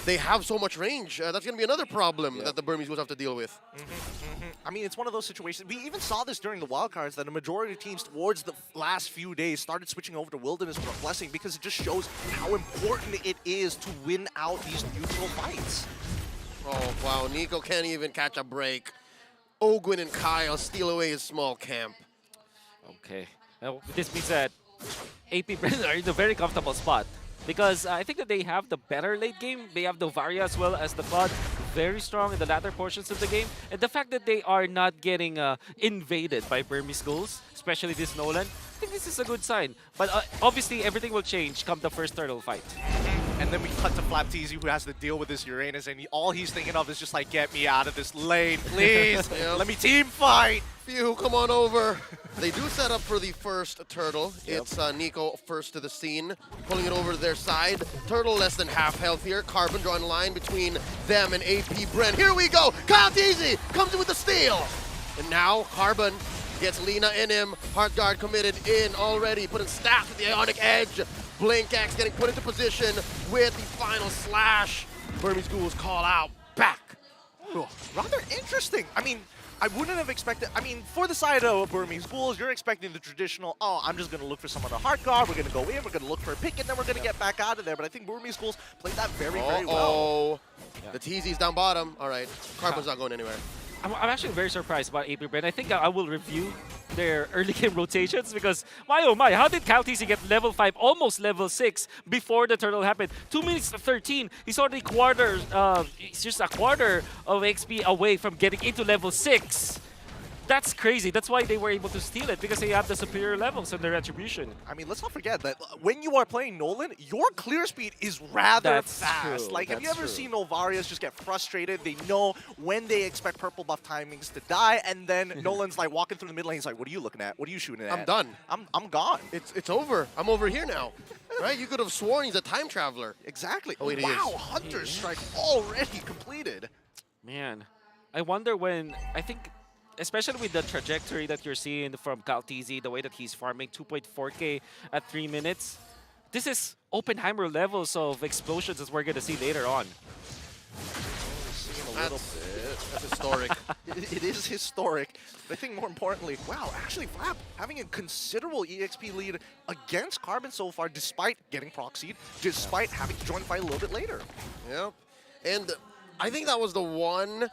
[SPEAKER 12] they have so much range. That's going to be another problem that the Burmese Ghouls have to deal with.
[SPEAKER 10] I mean, it's one of those situations. We even saw this during the wildcards that a majority of teams towards the last few days started switching over to Wilderness for a Blessing because it just shows how important it is to win out these neutral fights.
[SPEAKER 12] Oh, wow. Nico can't even catch a break. Ogwin and Kyle steal away his small camp.
[SPEAKER 16] Okay. Now, this means that AP Bren are in a very comfortable spot. Because I think that they have the better late game. They have the Varia as well as the Cloud very strong in the latter portions of the game. And the fact that they are not getting invaded by Burmese Ghouls, especially this Nolan, I think this is a good sign. But obviously, everything will change come the first turtle fight.
[SPEAKER 10] And then we cut to Flapteezy, who has to deal with this Uranus, and all he's thinking of is just like, get me out of this lane, please. Let me team fight.
[SPEAKER 12] Phew, come on over. They do set up for the first turtle. It's Nico first to the scene, pulling it over to their side. Turtle less than half health here. Carbon drawing a line between them and AP Bren. Here we go. Kyle Teasy comes in with the steal. And now Carbon gets Lina in him. Heart Guard committed in already, putting stats at the Ionic Edge. Blink X getting put into position with the final slash. Burmese Ghouls call out back.
[SPEAKER 10] Rather interesting. I mean, I wouldn't have expected, I mean, for the side of Burmese Ghouls, you're expecting the traditional, oh, I'm just going to look for someone to heart guard, we're going to go in, we're going to look for a pick, and then we're going to get back out of there. But I think Burmese Ghouls played that very, very well.
[SPEAKER 12] The TZ's down bottom. All right, Carbon's not going anywhere.
[SPEAKER 16] I'm actually very surprised about AP Bren. I think I will review their early game rotations because, my oh my, how did Kyle TC get level 5, almost level 6 before the turtle happened? 2 minutes to 13, he's already he's just a quarter of XP away from getting into level 6. That's crazy. That's why they were able to steal it, because they have the superior levels and the retribution.
[SPEAKER 10] I mean, let's not forget that when you are playing Nolan, your clear speed is rather fast.
[SPEAKER 16] True.
[SPEAKER 10] Like, have you ever seen Novarias just get frustrated? They know when they expect purple buff timings to die, and then Nolan's like walking through the mid lane. He's like, "What are you looking at? What are you shooting at?"
[SPEAKER 12] I'm done.
[SPEAKER 10] I'm gone.
[SPEAKER 12] It's over. I'm over here now. Right? You could have sworn he's a time traveler.
[SPEAKER 10] Exactly.
[SPEAKER 12] Oh, wait,
[SPEAKER 10] wow, Hunter's Strike already completed.
[SPEAKER 16] Man, I wonder when, I think, especially with the trajectory that you're seeing from Kyle TZ, the way that he's farming 2.4k at 3 minutes, this is Oppenheimer levels of explosions as we're going to see later on.
[SPEAKER 12] That's historic.
[SPEAKER 10] It is historic. But I think more importantly, wow, actually Flap having a considerable EXP lead against Carbon so far, despite getting proxied, despite having to join the fight a little bit later.
[SPEAKER 12] Yep. And I think that was the one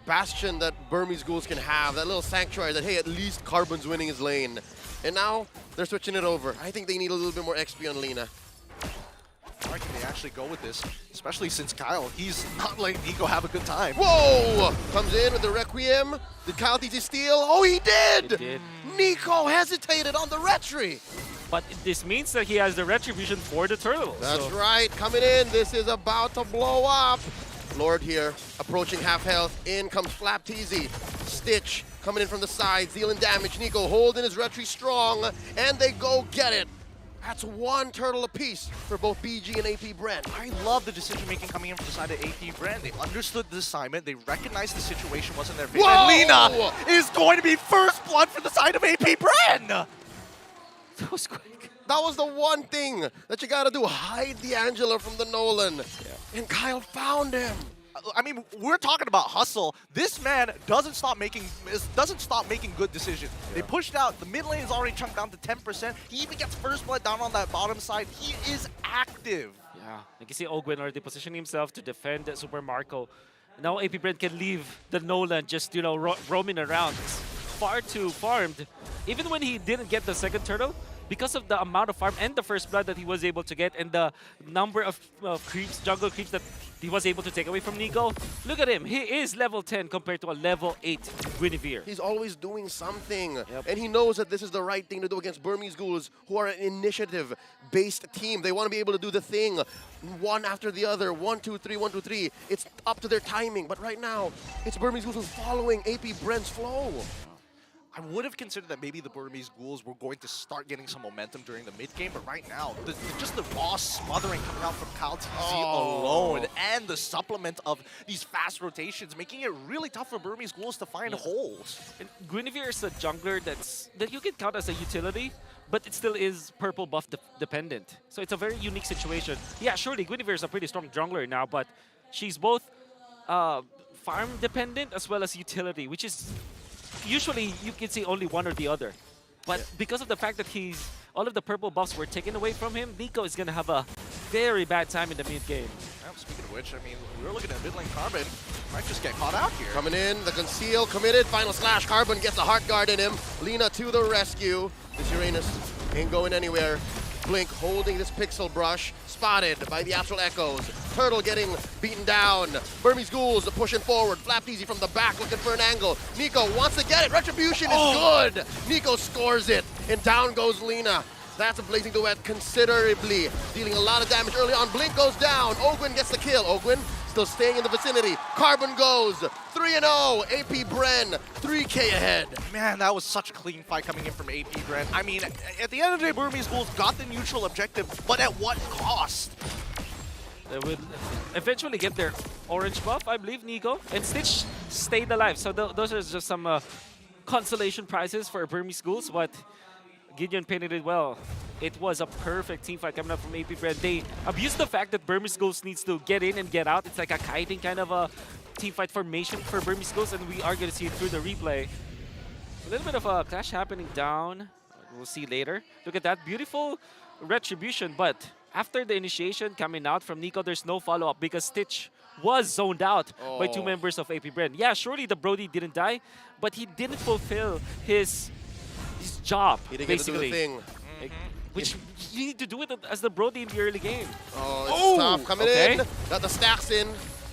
[SPEAKER 12] bastion that Burmese Ghouls can have, that little sanctuary that, hey, at least Carbon's winning his lane. And now they're switching it over. I think they need a little bit more XP on Lina.
[SPEAKER 10] Why can they actually go with this? Especially since Kyle, he's not letting Nico have a good time.
[SPEAKER 12] Whoa! Comes in with the Requiem. Did Kyle TC steal? Oh, he did!
[SPEAKER 16] He did.
[SPEAKER 12] Nico hesitated on the retry.
[SPEAKER 16] But this means that he has the retribution for the turtle.
[SPEAKER 12] That's right. Coming in. This is about to blow up. Lord here, approaching half health. In comes Flap TZ. Stitch coming in from the side, dealing damage. Nico holding his retry strong, and they go get it. That's one turtle apiece for both BG and AP Bren.
[SPEAKER 10] I love the decision-making coming in from the side of AP Bren. They understood the assignment. They recognized the situation wasn't their favor. And Lina is going to be first blood for the side of AP Bren!
[SPEAKER 16] That was quick.
[SPEAKER 12] That was the one thing that you gotta do, hide the Angela from the Nolan. Yeah. And Kyle found him.
[SPEAKER 10] I mean, we're talking about hustle. This man doesn't stop making good decisions. Yeah. They pushed out. The mid lane is already chunked down to 10%. He even gets first blood down on that bottom side. He is active.
[SPEAKER 16] Yeah, you can see Ogwin already positioning himself to defend Super Marco. Now AP Bren can leave the Nolan just, you know, roaming around. It's far too farmed. Even when he didn't get the second turtle, because of the amount of farm and the first blood that he was able to get and the number of creeps, jungle creeps that he was able to take away from Nico, look at him. He is level 10 compared to a level 8 Guinevere.
[SPEAKER 12] He's always doing something. And he knows that this is the right thing to do against Burmese Ghouls, who are an initiative-based team. They want to be able to do the thing one after the other. 1, 2, 3, 1, 2, 3. It's up to their timing. But right now, it's Burmese Ghouls who's following AP Bren's flow.
[SPEAKER 10] I would have considered that maybe the Burmese Ghouls were going to start getting some momentum during the mid game, but right now, just the raw smothering coming out from Kyle TZ alone, and the supplement of these fast rotations, making it really tough for Burmese Ghouls to find holes.
[SPEAKER 16] And Guinevere is a jungler that you can count as a utility, but it still is purple buff dependent. So it's a very unique situation. Yeah, surely Guinevere is a pretty strong jungler now, but she's both farm dependent as well as utility, which is usually you can see only one or the other. But because of the fact that all of the purple buffs were taken away from him, Nico is going to have a very bad time in the mid game.
[SPEAKER 10] Speaking of which, I mean, we're looking at mid lane Carbon. Might just get caught out here.
[SPEAKER 12] Coming in, the conceal committed, final slash. Carbon gets a heart guard in him. Lina to the rescue. This Uranus ain't going anywhere. Blink holding this pixel brush, spotted by the Astral Echoes. Turtle getting beaten down. Burmese Ghouls pushing forward. Flapped easy from the back, looking for an angle. Nico wants to get it. Retribution is good. Nico scores it, and down goes Lina. That's a blazing duet considerably, dealing a lot of damage early on. Blink goes down. Ogwin gets the kill. Ogwin still staying in the vicinity. Carbon goes 3-0. AP Bren 3K ahead.
[SPEAKER 10] Man, that was such a clean fight coming in from AP Bren. I mean, at the end of the day, Burmese Ghouls got the neutral objective, but at what cost?
[SPEAKER 16] They would eventually get their orange buff, I believe, Nico. And Stitch stayed alive. So those are just some consolation prizes for Burmese Ghouls, but Gideon painted it well. It was a perfect team fight coming up from AP Bren. They abused the fact that Burmese Ghouls needs to get in and get out. It's like a kiting kind of a team fight formation for Burmese Ghouls, and we are going to see it through the replay. A little bit of a clash happening down. We'll see later. Look at that beautiful retribution, but after the initiation coming out from Nico, there's no follow-up because Stitch was zoned out by two members of AP Bren. Yeah, surely the Brody didn't die, but he didn't fulfill his job,
[SPEAKER 12] he didn't
[SPEAKER 16] basically.
[SPEAKER 12] Get to do the thing.
[SPEAKER 16] Which you need to do it as the Brody in the early game.
[SPEAKER 12] Oh, it's tough. Coming in. Got the stacks in.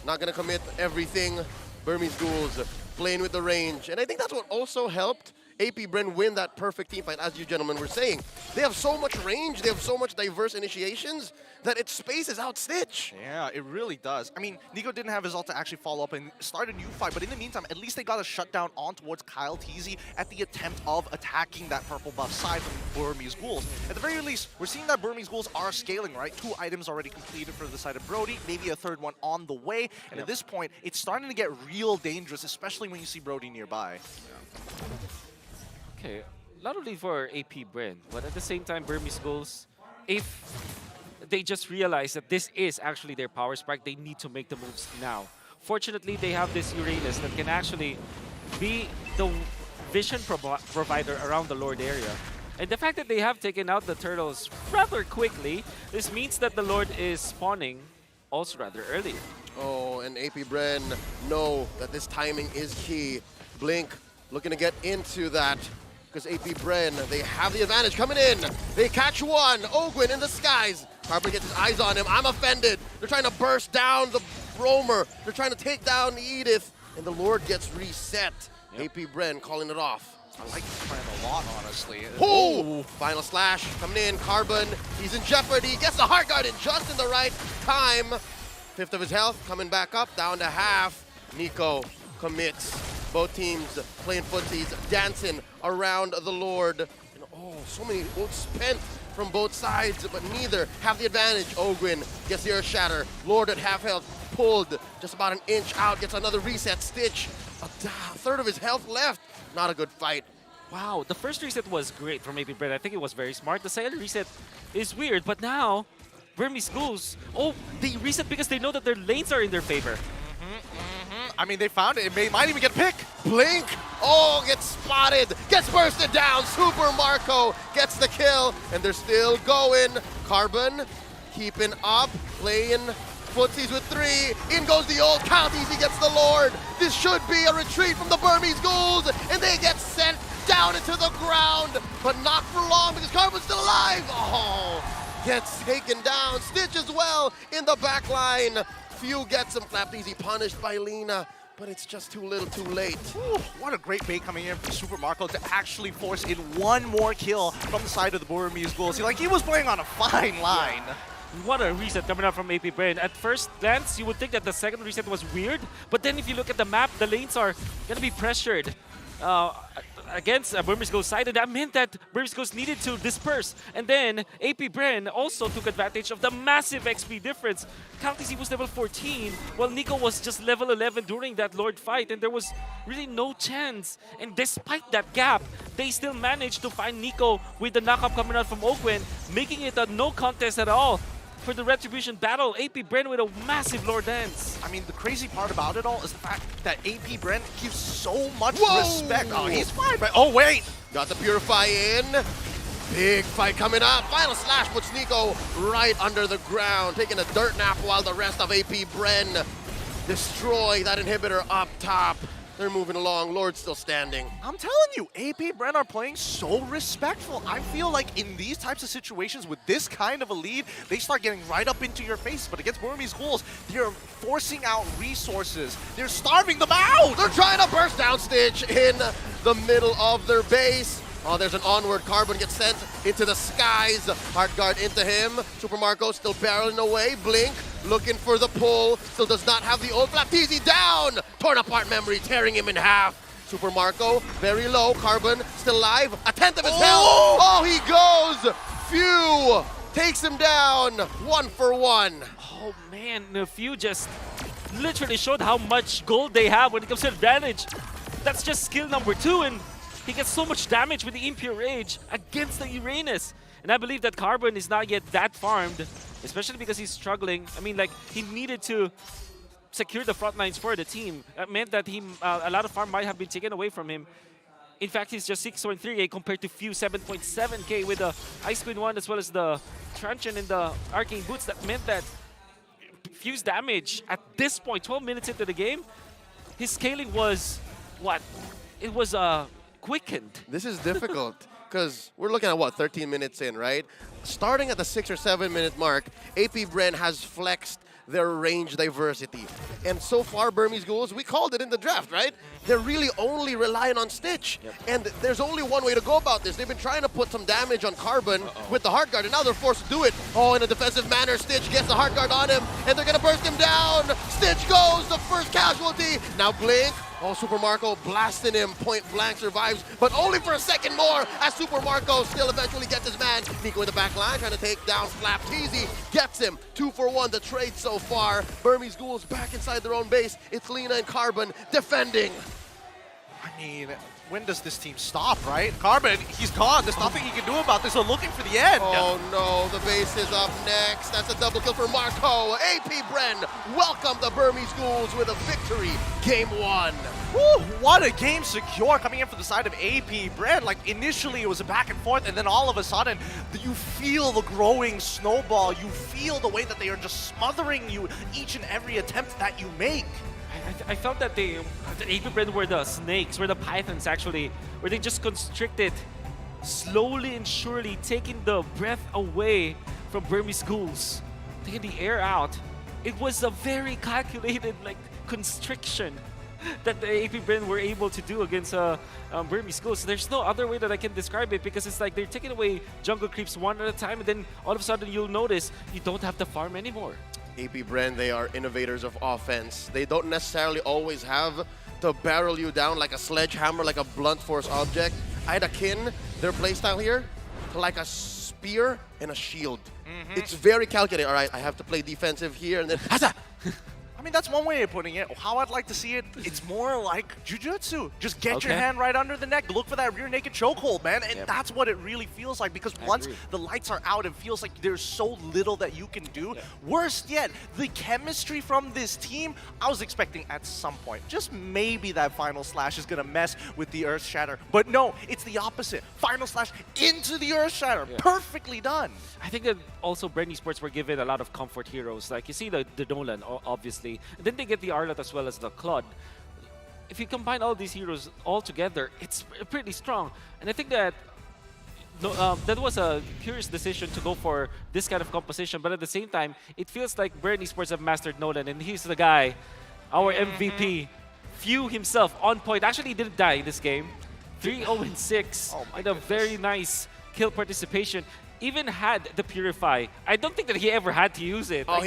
[SPEAKER 12] Not going to commit everything. Burmese Ghouls playing with the range. And I think that's what also helped AP Bren win that perfect team fight, as you gentlemen were saying. They have so much range, they have so much diverse initiations that it spaces out Stitch.
[SPEAKER 10] Yeah, it really does. I mean, Nico didn't have his ult to actually follow up and start a new fight, but in the meantime, at least they got a shutdown on towards Kyle TZ at the attempt of attacking that purple buff side from Burmese Ghouls. At the very least, we're seeing that Burmese Ghouls are scaling, right? 2 items already completed for the side of Brody, maybe a third one on the way, and at this point, it's starting to get real dangerous, especially when you see Brody nearby.
[SPEAKER 16] Okay, not only for AP Bren, but at the same time, Burmese Ghouls, if they just realize that this is actually their power spike, they need to make the moves now. Fortunately, they have this Uranus that can actually be the vision provider around the Lord area. And the fact that they have taken out the turtles rather quickly, this means that the Lord is spawning also rather early.
[SPEAKER 12] Oh, and AP Bren know that this timing is key. Blink looking to get into that, because AP Bren, they have the advantage coming in. They catch one. Ogwin in the skies. Harper gets his eyes on him. I'm offended. They're trying to burst down the roamer. They're trying to take down Edith, and the Lord gets reset. AP Bren calling it off.
[SPEAKER 10] I like this plan a lot, honestly.
[SPEAKER 12] Oh! Final slash coming in. Carbon, he's in jeopardy. Gets the heart guard in just in the right time. 5th of his health coming back up, down to half. Nico commits. Both teams playing footsies, dancing around the Lord. And so many ults spent from both sides, but neither have the advantage. Ogwin gets the Earth Shatter. Lord at half health, pulled just about an inch out, gets another reset. Stitch, a third of his health left. Not a good fight.
[SPEAKER 16] Wow, the first reset was great from AP Bren. I think it was very smart. The second reset is weird, but now Burmese Ghouls, they reset because they know that their lanes are in their favor.
[SPEAKER 10] I mean, they found it. It might even get a pick.
[SPEAKER 12] Blink. Gets spotted. Gets bursted down. Super Marco gets the kill. And they're still going. Carbon keeping up. Playing footsies with 3. In goes the old count. Easy gets the Lord. This should be a retreat from the Burmese Ghouls. And they get sent down into the ground. But not for long because Carbon's still alive. Gets taken down. Stitch as well in the back line. Few gets him. Flapped easy, punished by Lina, but it's just too little too late.
[SPEAKER 10] Ooh, what a great bait coming in from Super Marco to actually force in one more kill from the side of the Burmese Ghouls. He was playing on a fine line.
[SPEAKER 16] What a reset coming out from AP Bren. At first glance, you would think that the second reset was weird, but then if you look at the map, the lanes are going to be pressured. against Burmese Ghouls side, and that meant that Burmese Ghouls needed to disperse. And then AP Bren also took advantage of the massive XP difference. Kaltisi was level 14, while Nico was just level 11 during that Lord fight, and there was really no chance. And despite that gap, they still managed to find Nico with the knockup coming out from Ogwen, making it a no contest at all for the Retribution battle. AP Bren with a massive Lord Dance.
[SPEAKER 10] I mean, the crazy part about it all is the fact that AP Bren gives so much respect. Oh, he's fine, but oh wait!
[SPEAKER 12] Got the Purify in. Big fight coming up. Final slash puts Nico right under the ground, taking a dirt nap while the rest of AP Bren destroy that inhibitor up top. They're moving along. Lord's still standing.
[SPEAKER 10] I'm telling you, AP Bren are playing so respectful. I feel like in these types of situations with this kind of a lead, they start getting right up into your face. But against Burmese Ghouls, they're forcing out resources. They're starving them out.
[SPEAKER 12] They're trying to burst down Stitch in the middle of their base. Oh, there's an onward. Carbon gets sent into the skies. Heart Guard into him. Super Marco still barreling away. Blink looking for the pull. Still does not have the ult. Flaptizi down. Torn apart memory, tearing him in half. Super Marco very low. Carbon still alive. A tenth of his health. Oh, he goes. Few takes him down. 1 for 1.
[SPEAKER 16] Oh man, Few just literally showed how much gold they have when it comes to advantage. That's just skill number 2, and he gets so much damage with the Impure Rage against the Uranus. And I believe that Carbon is not yet that farmed, especially because he's struggling. I mean, like, he needed to secure the front lines for the team. That meant that a lot of farm might have been taken away from him. In fact, he's just 6.3k compared to Few 7.7k with the Ice Queen 1 as well as the Truncheon and the Arcane Boots. That meant that Few's damage at this point, 12 minutes into the game, his scaling was, what? It was quickened.
[SPEAKER 12] This is difficult because we're looking at what, 13 minutes in, right? Starting at the 6 or 7 minute mark, AP Bren has flexed their range diversity. And so far, Burmese Ghouls, we called it in the draft, right? They're really only relying on Stitch. And there's only one way to go about this. They've been trying to put some damage on Carbon with the Heart Guard, and now they're forced to do it. Oh, in a defensive manner, Stitch gets the Heart Guard on him, and they're gonna burst him down. Stitch goes, the first casualty. Now Blink. Oh, Super Marco blasting him, point blank, survives, but only for a second more as Super Marco still eventually gets his man. Nico in the back line trying to take down Flaptizi, gets him. 2 for 1, the trade so far. Burmese Ghouls back inside their own base. It's Lena and Carbon defending.
[SPEAKER 10] I mean, when does this team stop, right? Carbon, he's gone. There's nothing he can do about this. So looking for the end.
[SPEAKER 12] Oh no, the base is up next. That's a double kill for Marco. AP Bren welcome the Burmese Ghouls with a victory. Game 1.
[SPEAKER 10] Woo, what a game secure coming in for the side of AP Bren. Like initially it was a back and forth, and then all of a sudden you feel the growing snowball. You feel the way that they are just smothering you each and every attempt that you make.
[SPEAKER 16] I felt that the AP Bren were the snakes, were the pythons actually, where they just constricted, slowly and surely taking the breath away from Burmese Ghouls, taking the air out. It was a very calculated constriction that the AP Bren were able to do against Burmese Ghouls. There's no other way that I can describe it, because it's like they're taking away jungle creeps one at a time, and then all of a sudden you'll notice you don't have to farm anymore.
[SPEAKER 12] AP Bren, they are innovators of offense. They don't necessarily always have to barrel you down like a sledgehammer, like a blunt force object. I'd akin their playstyle here to like a spear and a shield. It's very calculated. All right, I have to play defensive here, and then Hasa!
[SPEAKER 10] I mean, that's one way of putting it. How I'd like to see it, it's more like jujutsu. Just get your hand right under the neck, look for that rear naked chokehold, man. And that's what it really feels like, because once the lights are out, it feels like there's so little that you can do. Worst yet, the chemistry from this team, I was expecting at some point, just maybe that Final Slash is going to mess with the Earth Shatter. But no, it's the opposite. Final Slash into the Earth Shatter. Perfectly done.
[SPEAKER 16] I think that also Bren Esports were given a lot of comfort heroes. Like you see the Nolan, obviously. And then they get the Arlott as well as the Claude. If you combine all these heroes all together, it's pretty strong. And I think that that was a curious decision to go for this kind of composition. But at the same time, it feels like Bren Esports have mastered Nolan, and he's the guy, our MVP. Few himself on point. Actually, he didn't die in this game. 3-0-6 and a very nice kill participation. Even had the Purify. I don't think that he ever had to use it.
[SPEAKER 12] Oh,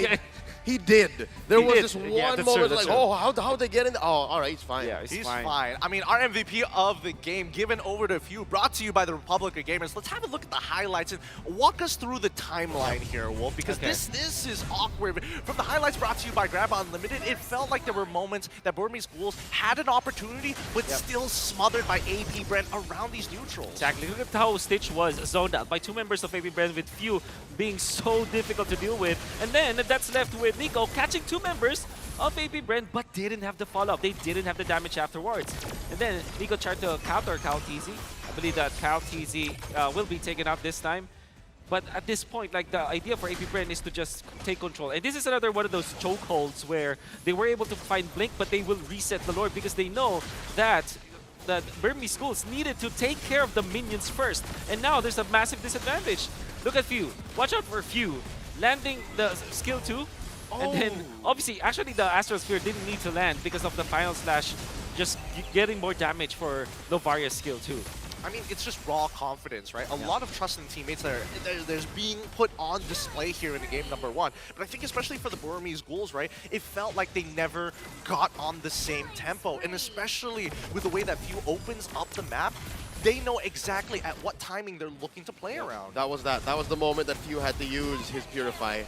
[SPEAKER 12] He did. There
[SPEAKER 16] He
[SPEAKER 12] was
[SPEAKER 16] did.
[SPEAKER 12] this
[SPEAKER 16] Yeah,
[SPEAKER 12] one
[SPEAKER 16] that's
[SPEAKER 12] moment
[SPEAKER 16] true,
[SPEAKER 12] like,
[SPEAKER 16] that's
[SPEAKER 12] oh, how'd they get in? Oh, all right, he's fine.
[SPEAKER 16] Yeah,
[SPEAKER 10] He's fine. I mean, our MVP of the game, given over to Few, brought to you by the Republic of Gamers. Let's have a look at the highlights and walk us through the timeline here, Wolf, because
[SPEAKER 16] Okay.
[SPEAKER 10] this is awkward. From the highlights brought to you by Grab Unlimited, it felt like there were moments that Burmese Ghouls had an opportunity, but still smothered by AP Bren around these neutrals.
[SPEAKER 16] Exactly. Look at how Stitch was zoned out by 2 members of AP Bren, with Few being so difficult to deal with. And then that's left with Nico catching 2 members of AP Bren, but didn't have the follow-up. They didn't have the damage afterwards. And then Nico tried to counter Kyle TZ. I believe that Kyle TZ will be taken out this time. But at this point, like, the idea for AP Bren is to just take control. And this is another one of those chokeholds where they were able to find Blink, but they will reset the Lord because they know that Burmese Ghouls needed to take care of the minions first. And now there's a massive disadvantage. Look at Few. Watch out for Few. Landing the skill 2. And then, obviously, actually the Astrosphere didn't need to land because of the final slash just getting more damage for Novaria's skill 2.
[SPEAKER 10] I mean, it's just raw confidence, right? A lot of trust in teammates that there's being put on display here in the game number 1. But I think especially for the Burmese Ghouls, right, it felt like they never got on the same tempo. And especially with the way that Few opens up the map, they know exactly at what timing they're looking to play around.
[SPEAKER 12] That was the moment that Few had to use his Purify.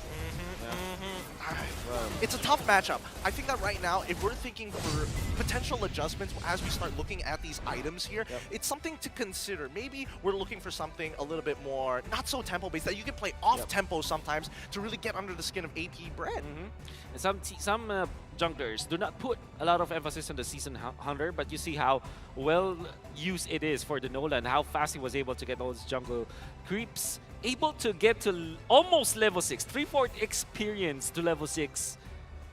[SPEAKER 10] It's a tough matchup. I think that right now, if we're thinking for potential adjustments as we start looking at these items here, it's something to consider. Maybe we're looking for something a little bit more, not so tempo-based, that you can play off-tempo sometimes to really get under the skin of AP Bren.
[SPEAKER 16] And some junglers do not put a lot of emphasis on the Season Hunter, but you see how well used it is for the Nolan, how fast he was able to get all his jungle creeps, able to get to almost level 6, 3/4 experience to level 6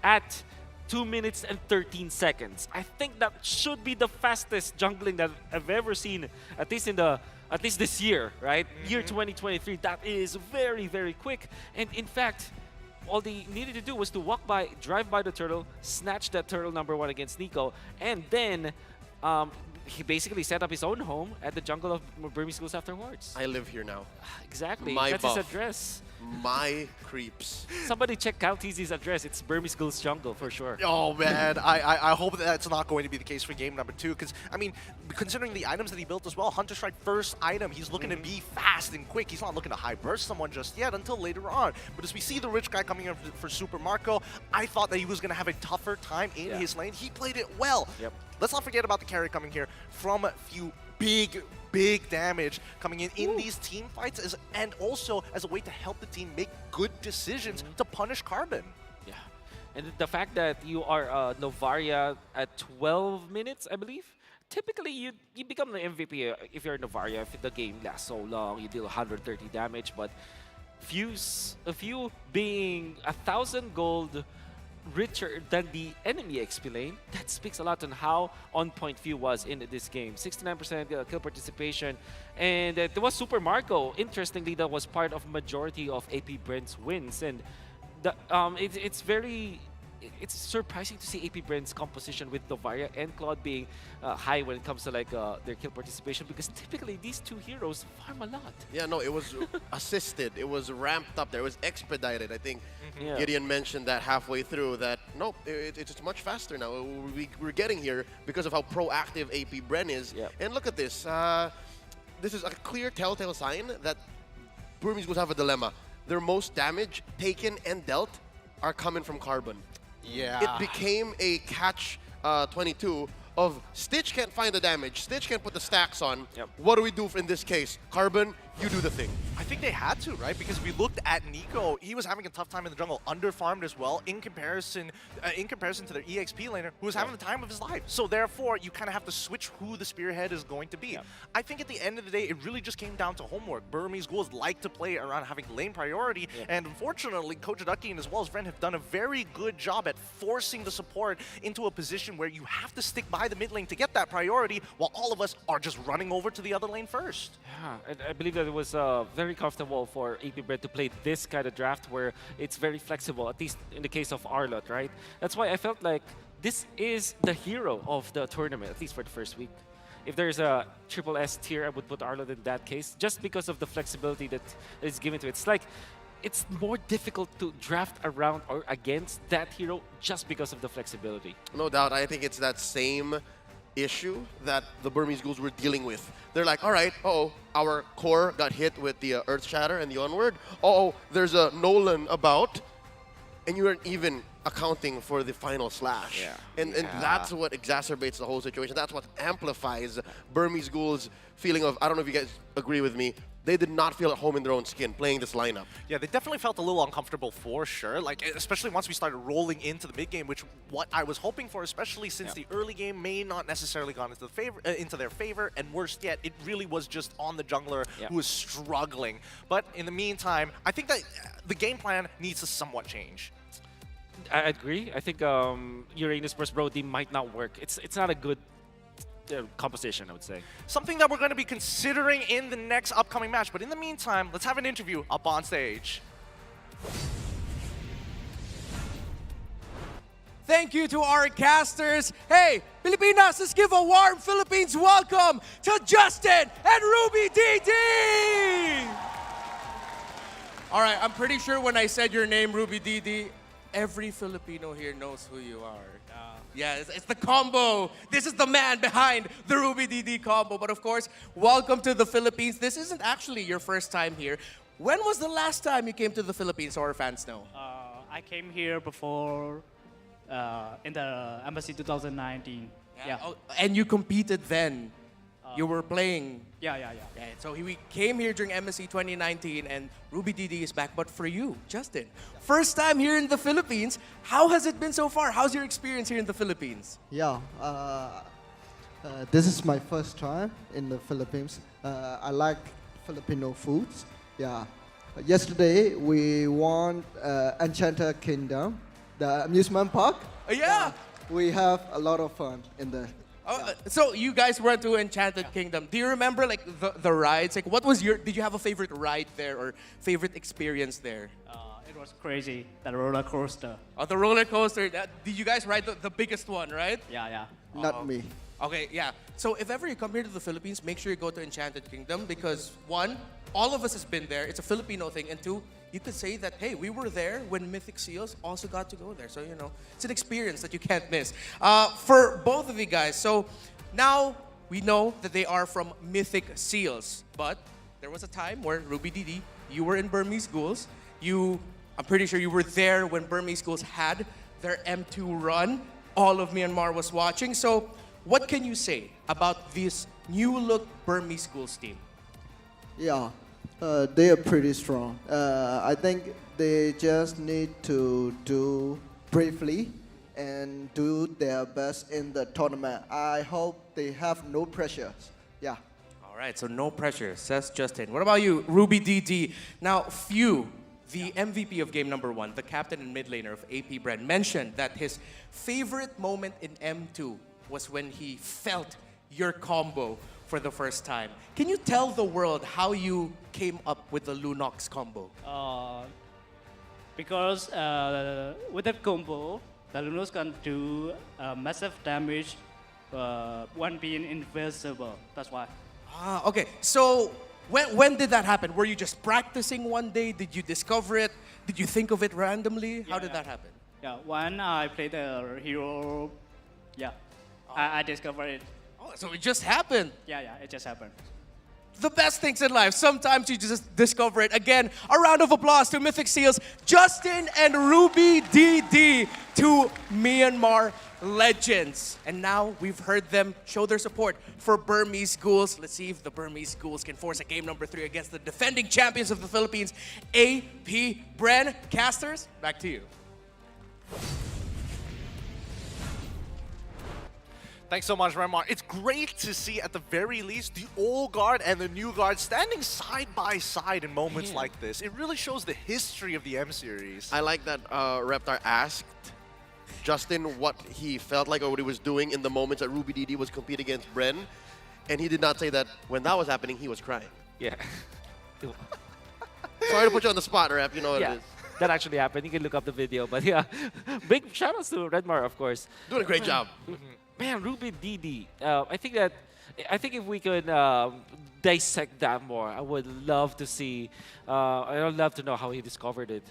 [SPEAKER 16] at 2 minutes and 13 seconds. I think that should be the fastest jungling that I've ever seen, at least this year, right? Year 2023. That is very, very quick. And in fact, all they needed to do was to walk by, drive by the turtle, snatch that turtle number 1 against Nico, and then he basically set up his own home at the jungle of Burmese Ghouls afterwards.
[SPEAKER 12] I live here now.
[SPEAKER 16] Exactly.
[SPEAKER 12] My
[SPEAKER 16] That's
[SPEAKER 12] buff.
[SPEAKER 16] his address.
[SPEAKER 12] My creeps.
[SPEAKER 16] Somebody check Kyle TZ's address. It's Burmese Ghouls jungle for sure.
[SPEAKER 10] Oh man, I hope that's not going to be the case for game number 2, because I mean, considering the items that he built as well, Hunter Strike first item, he's looking to be fast and quick. He's not looking to high burst someone just yet until later on. But as we see the rich guy coming in for Super Marco, I thought that he was going to have a tougher time in his lane. He played it well. Let's not forget about the carry coming here from a few big damage coming in these team fights, and also as a way to help the team make good decisions to punish Carbon.
[SPEAKER 16] Yeah, and the fact that you are Novaria at 12 minutes, I believe. Typically, you become the MVP if you're Novaria. If the game lasts so long, you deal 130 damage. But Few being 1,000 gold richer than the enemy XP lane, that speaks a lot on how on point Few was in this game. 69% kill participation, and there was Super Marco. Interestingly, that was part of majority of AP Bren's wins, and it's surprising to see AP Bren's composition with Novaria and Claude being high when it comes to like their kill participation, because typically these 2 heroes farm a lot.
[SPEAKER 12] Yeah, no, it was assisted. It was ramped up there. It was expedited. I think Gideon mentioned that halfway through that, nope, it's much faster now. We're getting here because of how proactive AP Bren is. And look at this. This is a clear telltale sign that Burmese Ghouls have a dilemma. Their most damage taken and dealt are coming from Carbon.
[SPEAKER 10] Yeah.
[SPEAKER 12] It became a catch-22 of Stitch can't find the damage, Stitch can't put the stacks on. What do we do in this case? Carbon, you do the thing.
[SPEAKER 10] I think they had to, right? Because we looked at Nico, he was having a tough time in the jungle, under-farmed as well, in comparison to their EXP laner, who was having the time of his life. So therefore, you kind of have to switch who the spearhead is going to be. I think at the end of the day, it really just came down to homework. Burmese Ghouls like to play around having lane priority, and unfortunately, Coach Ducky and as well as Bren have done a very good job at forcing the support into a position where you have to stick by the mid lane to get that priority, while all of us are just running over to the other lane first.
[SPEAKER 16] Yeah, I believe that it was very comfortable for AP Bren to play this kind of draft where it's very flexible, at least in the case of Arlott, right? That's why I felt like this is the hero of the tournament, at least for the first week. If there's a triple S tier, I would put Arlott in that case, just because of the flexibility that is given to it. It's like it's more difficult to draft around or against that hero just because of the flexibility.
[SPEAKER 12] No doubt. I think it's that same issue that the Burmese Ghouls were dealing with. They're like, all right, our core got hit with the Earth Shatter and the Onward. There's a Nolan about, and you weren't even accounting for the final slash. And that's what exacerbates the whole situation. That's what amplifies Burmese Ghouls' feeling of, I don't know if you guys agree with me, they did not feel at home in their own skin playing this lineup.
[SPEAKER 10] Yeah, they definitely felt a little uncomfortable for sure. Like, especially once we started rolling into the mid game, which what I was hoping for, especially since the early game may not necessarily gone into their favor, and worse yet, it really was just on the jungler who was struggling. But in the meantime, I think that the game plan needs to somewhat change.
[SPEAKER 16] I agree. I think Uranus versus Brody might not work. It's not a good composition, I would say.
[SPEAKER 10] Something that we're going to be considering in the next upcoming match. But in the meantime, let's have an interview up on stage.
[SPEAKER 15] Thank you to our casters. Hey, Filipinas, let's give a warm Philippines welcome to Justin and Ruby DD! All right, I'm pretty sure when I said your name, Ruby DD, every Filipino here knows who you are. Yeah, it's the combo. This is the man behind the Ruby DD combo. But of course, welcome to the Philippines. This isn't actually your first time here. When was the last time you came to the Philippines, so our fans know?
[SPEAKER 7] I came here before in the embassy 2019. Yeah.
[SPEAKER 15] Oh, and you competed then. You were playing.
[SPEAKER 7] Yeah.
[SPEAKER 15] So we came here during MSC 2019 and Ruby DD is back. But for you, Justin, first time here in the Philippines, how has it been so far? How's your experience here in the Philippines?
[SPEAKER 13] Yeah, this is my first time in the Philippines. I like Filipino foods. Yeah. Yesterday, we won Enchanted Kingdom, the amusement park.
[SPEAKER 15] Yeah.
[SPEAKER 13] We have a lot of fun in there.
[SPEAKER 15] So you guys went to Enchanted Kingdom. Do you remember like the rides? Like what was did you have a favorite ride there or favorite experience there?
[SPEAKER 7] It was crazy, the roller coaster.
[SPEAKER 15] Oh, the roller coaster. Did you guys ride the biggest one, right?
[SPEAKER 7] Yeah.
[SPEAKER 13] Not me.
[SPEAKER 15] Okay, yeah. So if ever you come here to the Philippines, make sure you go to Enchanted Kingdom because one, all of us has been there. It's a Filipino thing. And two, you could say that, hey, we were there when Mythic Seals also got to go there. So, you know, it's an experience that you can't miss. For both of you guys, so now we know that they are from Mythic Seals. But there was a time where, Ruby DD, you were in Burmese Ghouls. I'm pretty sure you were there when Burmese Ghouls had their M2 run. All of Myanmar was watching. So what can you say about this new-look Burmese Ghouls team?
[SPEAKER 13] Yeah. They are pretty strong. I think they just need to do bravely and do their best in the tournament. I hope they have no pressures. Yeah.
[SPEAKER 15] All right, so no pressure, says Justin. What about you, Ruby DD? Now, Few, the MVP of game number 1, the captain and mid laner of AP Bren, mentioned that his favorite moment in M2 was when he felt your combo for the first time. Can you tell the world how you came up with the Lunox combo?
[SPEAKER 7] Because with that combo, the Lunos can do massive damage when being invisible. That's why.
[SPEAKER 15] Okay. So when did that happen? Were you just practicing one day? Did you discover it? Did you think of it randomly? How did that happen?
[SPEAKER 7] Yeah, when I played the hero, I discovered it.
[SPEAKER 15] Oh, so it just happened.
[SPEAKER 7] Yeah, it just happened.
[SPEAKER 15] The best things in life, sometimes you just discover it. Again, a round of applause to Mythic Seals, Justin and Ruby DD, two Myanmar legends. And now we've heard them show their support for Burmese Ghouls. Let's see if the Burmese Ghouls can force a game number 3 against the defending champions of the Philippines, AP Bren. Casters, back to you.
[SPEAKER 10] Thanks so much, Remar. It's great to see, at the very least, the old guard and the new guard standing side by side in moments like this. It really shows the history of the M series.
[SPEAKER 12] I like that Reptar asked Justin what he felt like or what he was doing in the moments that Ruby DD was competing against Bren. And he did not say that when that was happening, he was crying.
[SPEAKER 16] Yeah.
[SPEAKER 12] Sorry to put you on the spot, Rep. You know what it is.
[SPEAKER 16] That actually happened. You can look up the video. But yeah, big shout outs to Redmar, of course.
[SPEAKER 12] Doing a great job.
[SPEAKER 16] Man, Ruby DD. I think if we could dissect that more. I would love to see. I would love to know how he discovered it.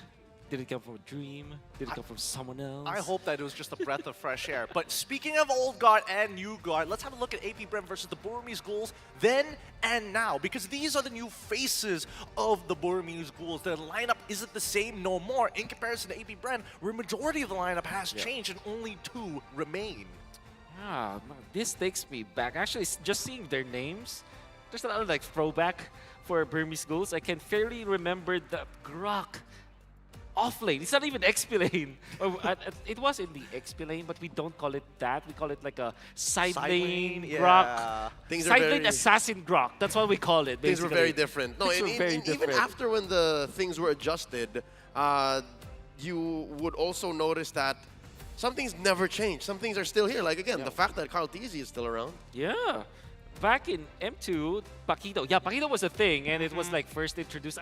[SPEAKER 16] Did it come from a dream? Did it come from someone else?
[SPEAKER 10] I hope that it was just a breath of fresh air. But speaking of old guard and new guard, let's have a look at AP Bren versus the Burmese Ghouls then and now, because these are the new faces of the Burmese Ghouls. Their lineup isn't the same no more in comparison to AP Bren, where majority of the lineup has changed and only 2 remain.
[SPEAKER 16] Ah, this takes me back. Actually, just seeing their names, there's a lot of like throwback for Burmese Ghouls. I can fairly remember the Grok off lane. It's not even XP lane. It was in the XP lane, but we don't call it that. We call it like a side lane Grok. Side lane assassin Grok. That's what we call it.
[SPEAKER 12] Things were very different. No, even after when the things were adjusted, you would also notice that some things never change. Some things are still here. Like again, the fact that Carl Tizzy is still around.
[SPEAKER 16] Yeah. Back in M2, Paquito. Yeah, Paquito was a thing, and it was like first introduced.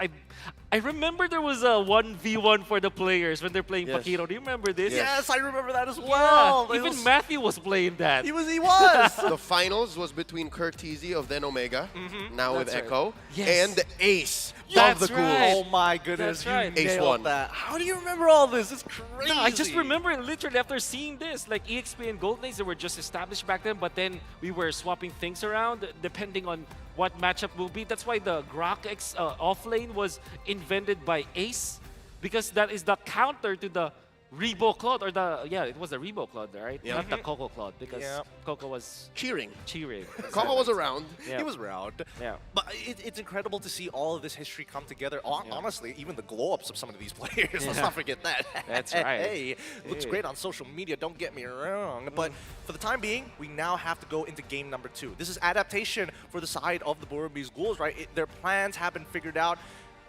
[SPEAKER 16] I remember there was a 1v1 for the players when they're playing Paquito. Do you remember this?
[SPEAKER 10] Yes, I remember that as well.
[SPEAKER 16] Yeah. Even Matthew was playing that.
[SPEAKER 10] He was.
[SPEAKER 12] The finals was between Kurt Tizzy of Then Omega, now with Echo, and Ace of the Ghouls.
[SPEAKER 10] Oh my goodness,
[SPEAKER 12] Ace won.
[SPEAKER 10] That. How do you remember all this? It's crazy.
[SPEAKER 16] No, I just remember it literally after seeing this. Like EXP and Golden Age, they were just established back then, but then we were swapping things around depending on what matchup will be. That's why the Grok X offlane was invented by Ace, because that is the counter to the Rebo Claude, or it was the Rebo Claude, right?
[SPEAKER 12] Yep.
[SPEAKER 16] Not the Coco Claude, because Coco was
[SPEAKER 12] cheering.
[SPEAKER 16] Coco
[SPEAKER 12] was around.
[SPEAKER 10] He was around.
[SPEAKER 16] Yeah.
[SPEAKER 10] But it's incredible to see all of this history come together. Honestly, even the glow-ups of some of these players. Let's not forget that.
[SPEAKER 16] That's right.
[SPEAKER 10] Hey, looks great on social media, don't get me wrong. But for the time being, we now have to go into game number 2. This is adaptation for the side of the Burmese Ghouls, right? Their plans have been figured out.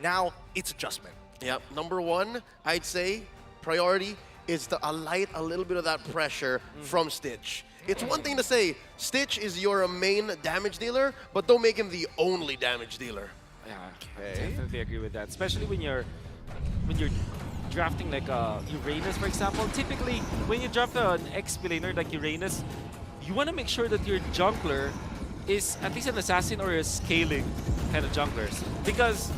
[SPEAKER 10] Now it's adjustment.
[SPEAKER 12] Yep. Number 1, I'd say, priority is to alight a little bit of that pressure from Stitch. It's one thing to say, Stitch is your main damage dealer, but don't make him the only damage dealer.
[SPEAKER 16] Yeah, I definitely agree with that. Especially when you're drafting like Uranus, for example. Typically, when you draft an XP laner like Uranus, you want to make sure that your jungler is at least an assassin or a scaling kind of junglers. Because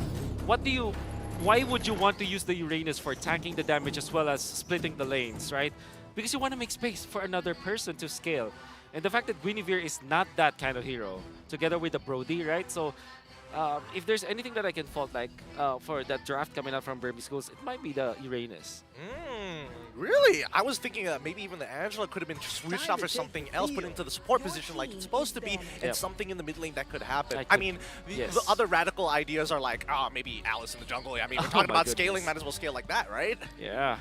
[SPEAKER 16] why would you want to use the Uranus for tanking the damage as well as splitting the lanes, right? Because you want to make space for another person to scale. And the fact that Guinevere is not that kind of hero, together with the Brody, right? So if there's anything that I can fault for that draft coming out from Burmese Ghouls, it might be the Uranus.
[SPEAKER 10] Really? I was thinking that maybe even the Angela could have been switched out for something else, put into the support position like it's supposed to be, and something in the mid lane that could happen. I mean, the other radical ideas are like, maybe Alice in the jungle. I mean, we're talking about scaling, might as well scale like that, right?
[SPEAKER 16] Yeah.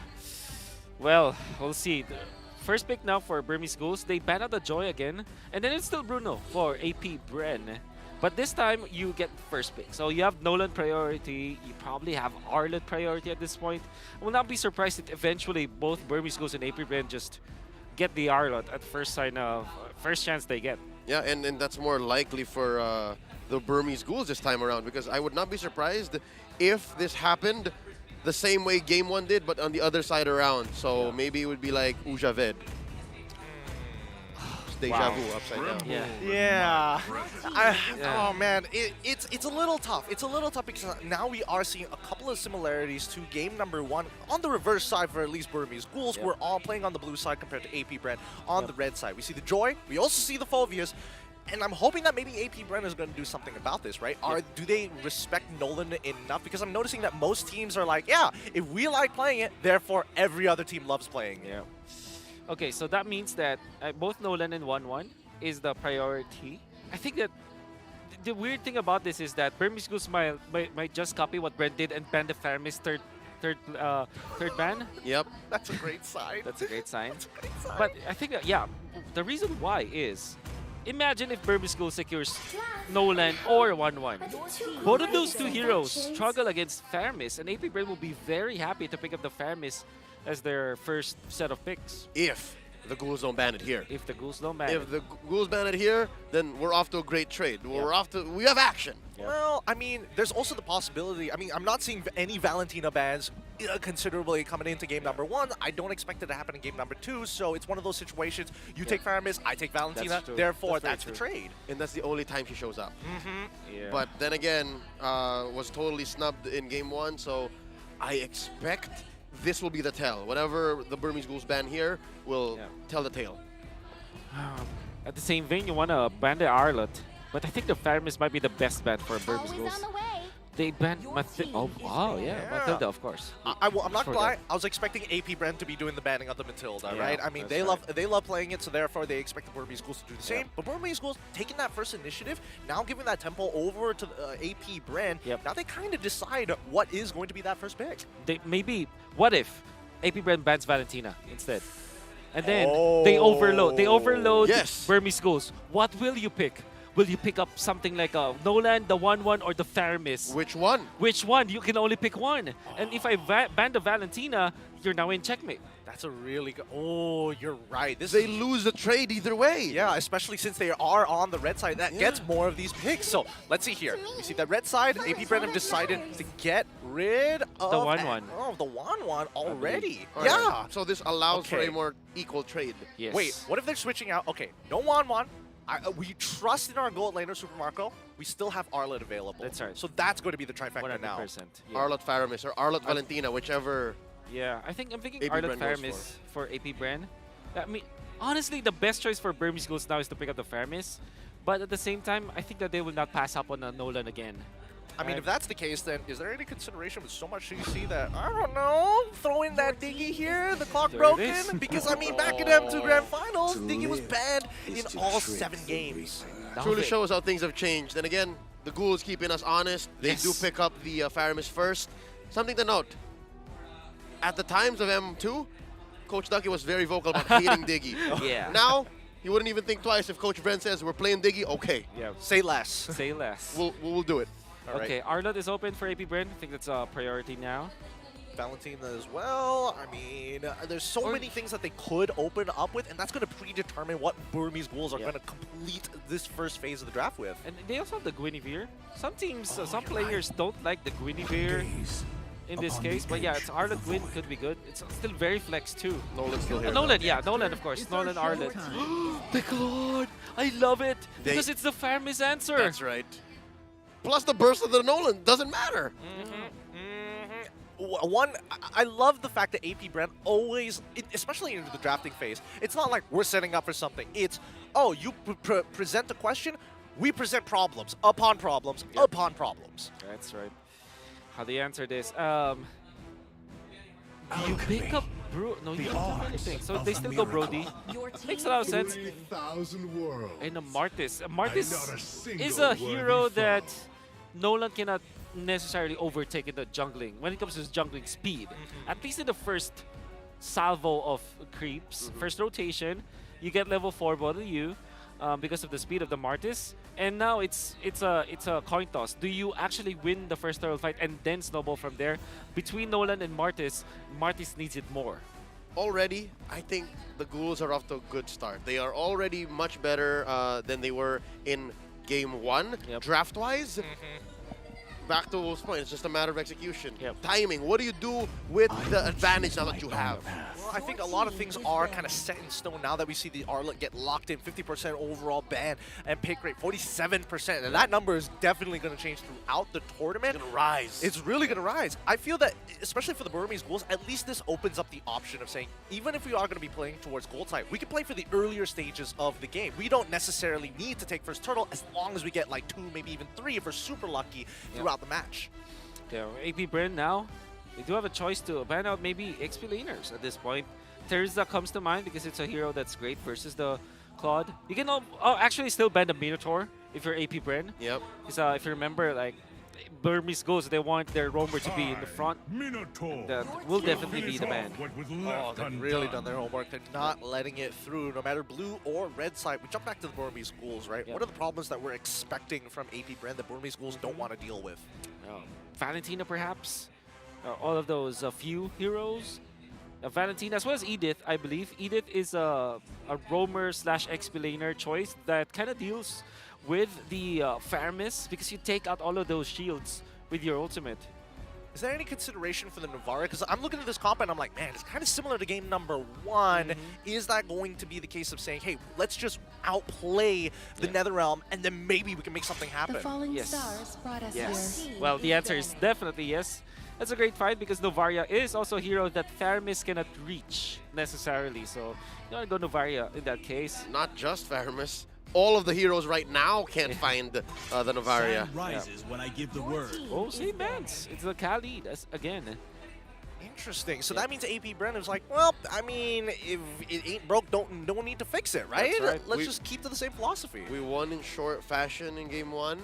[SPEAKER 16] Well, we'll see. The first pick now for Burmese Ghouls. They ban out the Joy again, and then it's still Bruno for AP Bren. But this time, you get first pick. So you have Nolan priority. You probably have Arlet priority at this point. I will not be surprised if eventually both Burmese Ghouls and AP Bren just get the Arlet at first chance they get.
[SPEAKER 12] Yeah, and that's more likely for the Burmese Ghouls this time around, because I would not be surprised if this happened the same way Game 1 did, but on the other side around. So maybe it would be like Ujaved. Deja vu upside down.
[SPEAKER 10] Yeah. Oh man, it's a little tough. It's a little tough because now we are seeing a couple of similarities to game number 1 on the reverse side for at least Burmese Ghouls. We're all playing on the blue side compared to AP Bren on the red side. We see the Joy. We also see the Phobias. And I'm hoping that maybe AP Bren is going to do something about this, right? Do they respect Nolan enough? Because I'm noticing that most teams are like, yeah, if we like playing it, therefore every other team loves playing it.
[SPEAKER 16] Yeah. Okay, so that means that both Nolan and 1-1 is the priority. I think that the weird thing about this is that Burmese Ghouls might just copy what Brent did and ban the Faramis third ban.
[SPEAKER 12] Yep.
[SPEAKER 10] That's a great sign.
[SPEAKER 16] That's a great sign.
[SPEAKER 10] That's a great sign.
[SPEAKER 16] But I think that, the reason why is, imagine if Burmese Ghouls secures Nolan or 1-1. Both of those two heroes struggle against Faramis, and AP Bren will be very happy to pick up the Faramis as their first set of picks.
[SPEAKER 12] If the Ghouls don't ban it here.
[SPEAKER 16] If the Ghouls don't ban it.
[SPEAKER 12] If the Ghouls ban it here, then we're off to a great trade. We have action.
[SPEAKER 10] Well, I mean, there's also the possibility. I mean, I'm not seeing any Valentina bans considerably coming into game number 1. I don't expect it to happen in game number 2, so it's one of those situations. You take Faramis, I take Valentina, therefore that's the trade.
[SPEAKER 12] And that's the only time she shows up.
[SPEAKER 16] Yeah.
[SPEAKER 12] But then again, was totally snubbed in game 1, so I expect this will be the tell. Whatever the Burmese Ghouls ban here will tell the tale.
[SPEAKER 16] At the same vein, you want to ban the Arlot, but I think the Faramis might be the best ban for Burmese Ghouls. They banned Mathilda. Oh, wow, Mathilda, of course.
[SPEAKER 10] I'm not gonna lie. I was expecting AP Bren to be doing the banning of the Matilda, right? I mean, they love playing it, so therefore they expect the Burmese Ghouls to do the same. But Burmese Ghouls taking that first initiative, now giving that tempo over to AP Bren. Now they kind of decide what is going to be that first pick.
[SPEAKER 16] What if AP Bren bans Valentina instead? And then they overload. They overload Burmese Ghouls. What will you pick? Will you pick up something like a Nolan, the 1-1, or the Faramis?
[SPEAKER 12] Which one?
[SPEAKER 16] Which one? You can only pick one. And if I ban the Valentina, you're now in checkmate.
[SPEAKER 10] That's a really good... Oh, you're right.
[SPEAKER 12] They lose the trade either way.
[SPEAKER 10] Yeah, especially since they are on the red side. That gets more of these picks. So let's see here. You see that red side, AP Bren have decided to get rid of...
[SPEAKER 16] The 1-1.
[SPEAKER 10] Oh, the 1-1 already.
[SPEAKER 12] Yeah. Right. So this allows for a more equal trade.
[SPEAKER 10] Yes. Wait, what if they're switching out? Okay, no 1-1. We trust in our gold laner, Super Marco. We still have Arlot available.
[SPEAKER 16] That's right.
[SPEAKER 10] So that's going to be the trifecta
[SPEAKER 16] 100%,
[SPEAKER 10] now.
[SPEAKER 16] Yeah.
[SPEAKER 12] Arlot Faramis or Arlot Valentina, whichever.
[SPEAKER 16] Yeah, I'm thinking
[SPEAKER 12] AP
[SPEAKER 16] Arlot
[SPEAKER 12] Bren
[SPEAKER 16] Faramis for AP Bren. I mean, honestly, the best choice for Burmese Ghouls now is to pick up the Faramis. But at the same time, I think that they will not pass up on a Nolan again.
[SPEAKER 10] I mean, if that's the case, then is there any consideration with so much CC that, I don't know, throw in that Diggy here, the clock broken? Because, I mean, back in M2 Grand Finals, Diggy was banned in all 7 games.
[SPEAKER 12] Truly shows how things have changed. And again, the Ghouls keeping us honest. They do pick up the Faramis first. Something to note. At the times of M2, Coach Ducky was very vocal about hating Diggy.
[SPEAKER 16] Yeah.
[SPEAKER 12] Now, you wouldn't even think twice if Coach Bren says we're playing Diggy. Okay.
[SPEAKER 16] Yeah.
[SPEAKER 10] Say less.
[SPEAKER 16] Say less.
[SPEAKER 12] We'll do it.
[SPEAKER 16] Okay, Arlot is open for AP Bren. I think that's a priority now.
[SPEAKER 10] Valentina as well. I mean, there's so many things that they could open up with, and that's going to predetermine what Burmese Ghouls are going to complete this first phase of the draft with.
[SPEAKER 16] And they also have the Guinevere. Some teams, some players don't like the Guinevere in this case, but yeah, it's Arlot Gwyn could be good. It's still very flex too.
[SPEAKER 12] Nolan's still here.
[SPEAKER 16] Nolan, yeah, Nolan of course. Nolan Arlot. Thank Lord! I love it! Because it's the Faramis answer!
[SPEAKER 12] That's right. Plus the burst of the Nolan doesn't matter.
[SPEAKER 10] One, I love the fact that AP Bren always, especially into the drafting phase, it's not like we're setting up for something. It's, oh, you present a question, we present problems upon problems upon problems.
[SPEAKER 16] That's right. How do you answer this? You pick up no, you don't do anything. So they still go Brody. Makes a lot of sense. And a Martis. Martis is a hero that Nolan cannot necessarily overtake in the jungling when it comes to his jungling speed. At least in the first salvo of creeps, first rotation, you get level 4 Bottle U because of the speed of the Martis. And now it's a coin toss. Do you actually win the first turtle fight and then snowball from there? Between Nolan and Martis, Martis needs it more.
[SPEAKER 12] Already, I think the Ghouls are off to a good start. They are already much better than they were in Game 1, draft-wise. Back to Wolf's point, it's just a matter of execution. Timing, what do you do with the advantage now that you have?
[SPEAKER 10] Well, I think a lot of things are kind of set in stone now that we see the Arlot get locked in, 50% overall ban, and pick rate 47%. And that number is definitely going to change throughout the tournament.
[SPEAKER 12] It's going to rise.
[SPEAKER 10] It's really going to rise. I feel that, especially for the Burmese Ghouls, at least this opens up the option of saying, even if we are going to be playing towards gold side, we can play for the earlier stages of the game. We don't necessarily need to take first turtle as long as we get like 2, maybe even 3 if we're super lucky throughout the match.
[SPEAKER 16] Yeah, AP Bren now, they do have a choice to ban out maybe XP laners at this point. Terza comes to mind because it's a hero that's great versus the Claude. You can actually still ban the Minotaur if you're AP Bren.
[SPEAKER 12] Yep.
[SPEAKER 16] Because if you remember, like, Burmese Ghouls, they want their roamer to be in the front. That will definitely be the ban.
[SPEAKER 10] Oh, they've really done their homework. They're not letting it through, no matter blue or red side. We jump back to the Burmese Ghouls, right? What are the problems that we're expecting from AP Bren that Burmese Ghouls don't want to deal with?
[SPEAKER 16] Valentina, perhaps? All of those few heroes? Valentina, as well as Edith, I believe. Edith is a roamer / XP laner choice that kind of deals with the Faramis because you take out all of those shields with your ultimate.
[SPEAKER 10] Is there any consideration for the Novaria? Because I'm looking at this comp and I'm like, man, it's kind of similar to game number 1. Is that going to be the case of saying, hey, let's just outplay the Netherrealm and then maybe we can make something happen?
[SPEAKER 4] The falling stars brought us here.
[SPEAKER 16] Well, the answer is definitely yes. That's a great fight because Novaria is also a hero that Faramis cannot reach necessarily. So you want to go Novaria in that case.
[SPEAKER 12] Not just Faramis. All of the heroes right now can't find the Novaria.
[SPEAKER 1] Sun rises when I give the word.
[SPEAKER 16] Oh, same bands. It's the Kali again.
[SPEAKER 10] Interesting. So that means AP Bren is like, well, I mean, if it ain't broke, don't need to fix it, right?
[SPEAKER 12] That's right.
[SPEAKER 10] Let's just keep to the same philosophy.
[SPEAKER 12] We won in short fashion in game 1.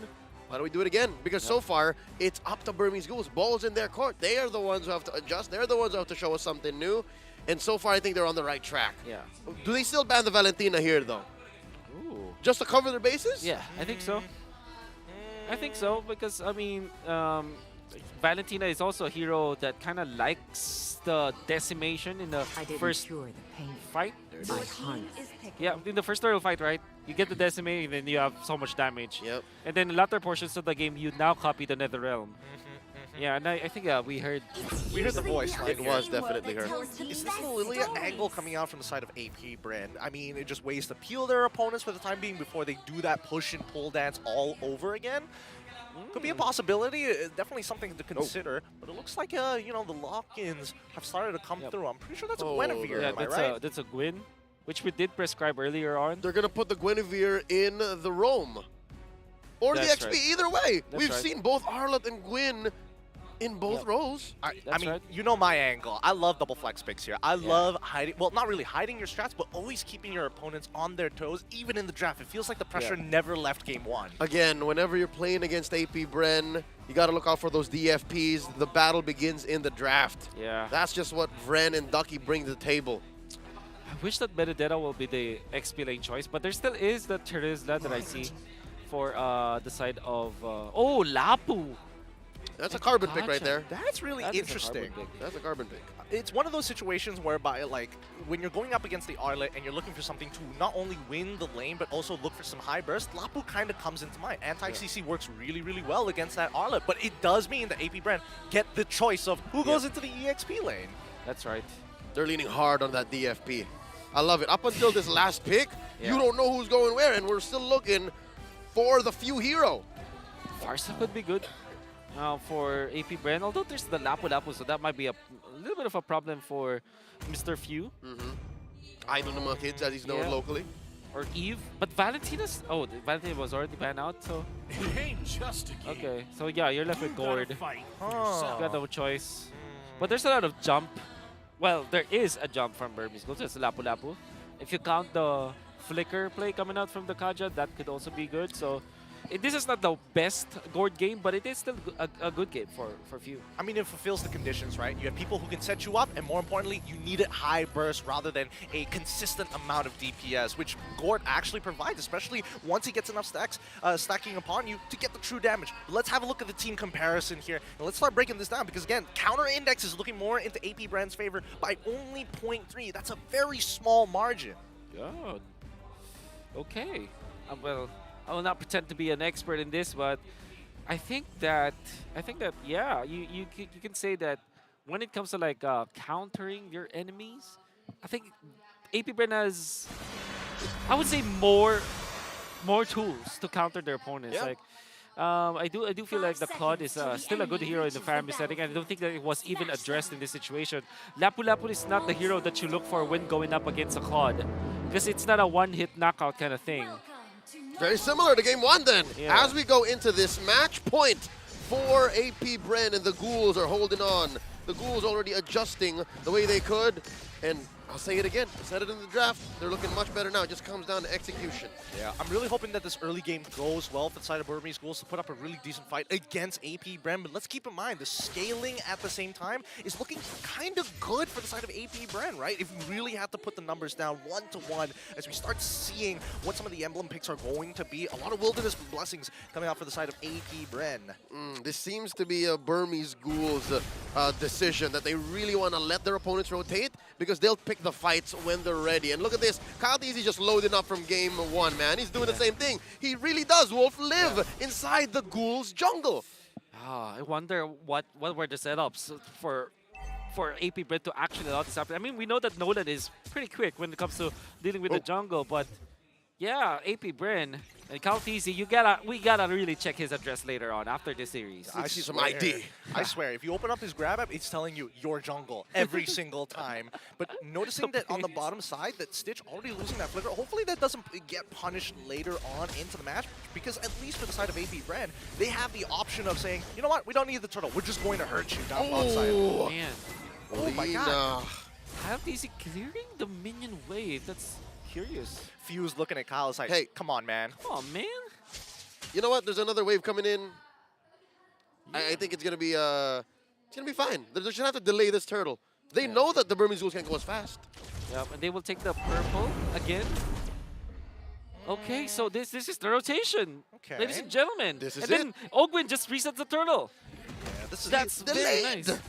[SPEAKER 12] Why don't we do it again? Because so far, it's up to Burmese Ghouls. Ball's in their court. They are the ones who have to adjust. They're the ones who have to show us something new. And so far, I think they're on the right track.
[SPEAKER 16] Yeah.
[SPEAKER 12] Do they still ban the Valentina here, though?
[SPEAKER 16] Ooh.
[SPEAKER 12] Just to cover their bases?
[SPEAKER 16] Yeah, I think so. I think so because, I mean, Valentina is also a hero that kind of likes the decimation in the first fight. Yeah, in the first turtle fight, right? You get the decimate and then you have so much damage.
[SPEAKER 12] Yep.
[SPEAKER 16] And then in latter portions of the game, you now copy the Netherrealm. Yeah, and I think we heard
[SPEAKER 10] the voice line.
[SPEAKER 12] It was definitely her.
[SPEAKER 10] Is this the Lilia angle coming out from the side of AP Bren? I mean, it just ways to peel their opponents for the time being before they do that push and pull dance all over again. Could be a possibility. Definitely something to consider. But it looks like you know, the lock-ins have started to come through. I'm pretty sure that's a Guinevere.
[SPEAKER 16] Yeah,
[SPEAKER 10] am I right?
[SPEAKER 16] that's a Gwyn, which we did prescribe earlier on.
[SPEAKER 12] They're going to put the Guinevere in the Rome. Or
[SPEAKER 16] That's
[SPEAKER 12] the XP,
[SPEAKER 16] right.
[SPEAKER 12] either way.
[SPEAKER 16] That's
[SPEAKER 12] We've
[SPEAKER 16] right.
[SPEAKER 12] seen both Arlott and Gwyn in both rows.
[SPEAKER 10] I
[SPEAKER 16] That's
[SPEAKER 10] mean,
[SPEAKER 16] right.
[SPEAKER 10] you know my angle. I love double flex picks here. I love hiding, well, not really hiding your strats, but always keeping your opponents on their toes, even in the draft. It feels like the pressure never left game 1.
[SPEAKER 12] Again, whenever you're playing against AP Bren, you got to look out for those DFPs. The battle begins in the draft.
[SPEAKER 16] Yeah.
[SPEAKER 12] That's just what Vren and Ducky bring to the table.
[SPEAKER 16] I wish that Benedetta will be the XP lane choice, but there still is the Terizla that I see for the side of... oh, Lapu!
[SPEAKER 12] That's a carbon pick right there.
[SPEAKER 10] That's really
[SPEAKER 16] That is a
[SPEAKER 10] interesting.
[SPEAKER 16] carbon pick.
[SPEAKER 12] That's a carbon pick.
[SPEAKER 10] It's one of those situations whereby, like, when you're going up against the Arlet and you're looking for something to not only win the lane, but also look for some high burst, Lapu kind of comes into mind. Anti-CC works really, really well against that Arlet, but it does mean that AP Bren get the choice of who goes into the EXP lane.
[SPEAKER 16] That's right.
[SPEAKER 12] They're leaning hard on that DFP. I love it. Up until this last pick, you don't know who's going where, and we're still looking for the few hero.
[SPEAKER 16] Farsa could be good for AP Bren, although there's the Lapu-Lapu, so that might be a little bit of a problem for Mr. Few.
[SPEAKER 12] Idle Nama Kids, as he's known locally.
[SPEAKER 16] Or Eve. But Valentina's... Oh, Valentina was already banned out, so...
[SPEAKER 1] It ain't just a game.
[SPEAKER 16] Okay, so yeah, you're left with Gord. You
[SPEAKER 1] Fight
[SPEAKER 16] got no choice. But there's a lot of jump. Well, there is a jump from Burmese Ghouls. It's Lapu-Lapu. If you count the flicker play coming out from the Kaja, that could also be good. So this is not the best Gord game, but it is still a good game for Few.
[SPEAKER 10] I mean, it fulfills the conditions, right? You have people who can set you up, and more importantly, you need it high burst rather than a consistent amount of DPS, which Gord actually provides, especially once he gets enough stacks stacking upon you to get the true damage. Let's have a look at the team comparison here, and let's start breaking this down, because again, counter index is looking more into AP Bren's favor by only 0.3. That's a very small margin.
[SPEAKER 16] Good. Okay. Well, I will not pretend to be an expert in this, but I think that yeah, you can say that when it comes to like countering your enemies, I think AP Bren has, I would say, more tools to counter their opponents.
[SPEAKER 12] Yeah.
[SPEAKER 16] Like I do feel like the Claude is still a good hero in the Faramis setting, and I don't think that it was even addressed in this situation. Lapu-Lapu is not the hero that you look for when going up against a Claude, because it's not a one-hit knockout kind of thing.
[SPEAKER 12] Very similar to game 1 then.
[SPEAKER 16] Yeah.
[SPEAKER 12] As we go into this match point for AP Bren, and the Ghouls are holding on. The Ghouls already adjusting the way they could, and I'll say it again, I said it in the draft, they're looking much better now. It just comes down to execution.
[SPEAKER 10] Yeah, I'm really hoping that this early game goes well for the side of Burmese Ghouls to put up a really decent fight against AP Bren. But let's keep in mind, the scaling at the same time is looking kind of good for the side of AP Bren, right? If we really have to put the numbers down 1-to-1 as we start seeing what some of the emblem picks are going to be. A lot of Wilderness Blessings coming out for the side of AP Bren.
[SPEAKER 12] This seems to be a Burmese Ghouls decision that they really want to let their opponents rotate, because they'll pick the fights when they're ready. And look at this, Kyle Deasy just loading up from game 1, man. He's doing the same thing. He really does, Wolf, live inside the Ghouls jungle.
[SPEAKER 16] I wonder what were the setups for AP Bren to actually allow this happen. I mean, we know that Nolan is pretty quick when it comes to dealing with the jungle, but yeah, AP Bren and Kaltizi, we gotta really check his address later on after this series.
[SPEAKER 10] I see some ID. I swear, if you open up his grab app, it's telling you your jungle every single time. But noticing that on the bottom side, that Stitch already losing that flicker, hopefully that doesn't get punished later on into the match, because at least for the side of AP Bren, they have the option of saying, you know what, we don't need the turtle, we're just going to hurt you down bottom side.
[SPEAKER 16] Man.
[SPEAKER 10] Oh my god.
[SPEAKER 16] Kaltizi clearing the minion wave. That's curious.
[SPEAKER 10] Fuse looking at Kyle is like, hey, come on, man.
[SPEAKER 16] Come on, man.
[SPEAKER 12] You know what? There's another wave coming in. Yeah. I think it's gonna be fine. They just have to delay this turtle. They know that the Burmese Ghouls can't go as fast.
[SPEAKER 16] Yeah, and they will take the purple again. Okay, so this is the rotation. Okay. Ladies and gentlemen.
[SPEAKER 12] This is
[SPEAKER 16] and then Ogwin just resets the turtle.
[SPEAKER 10] Yeah,
[SPEAKER 16] That's very nice.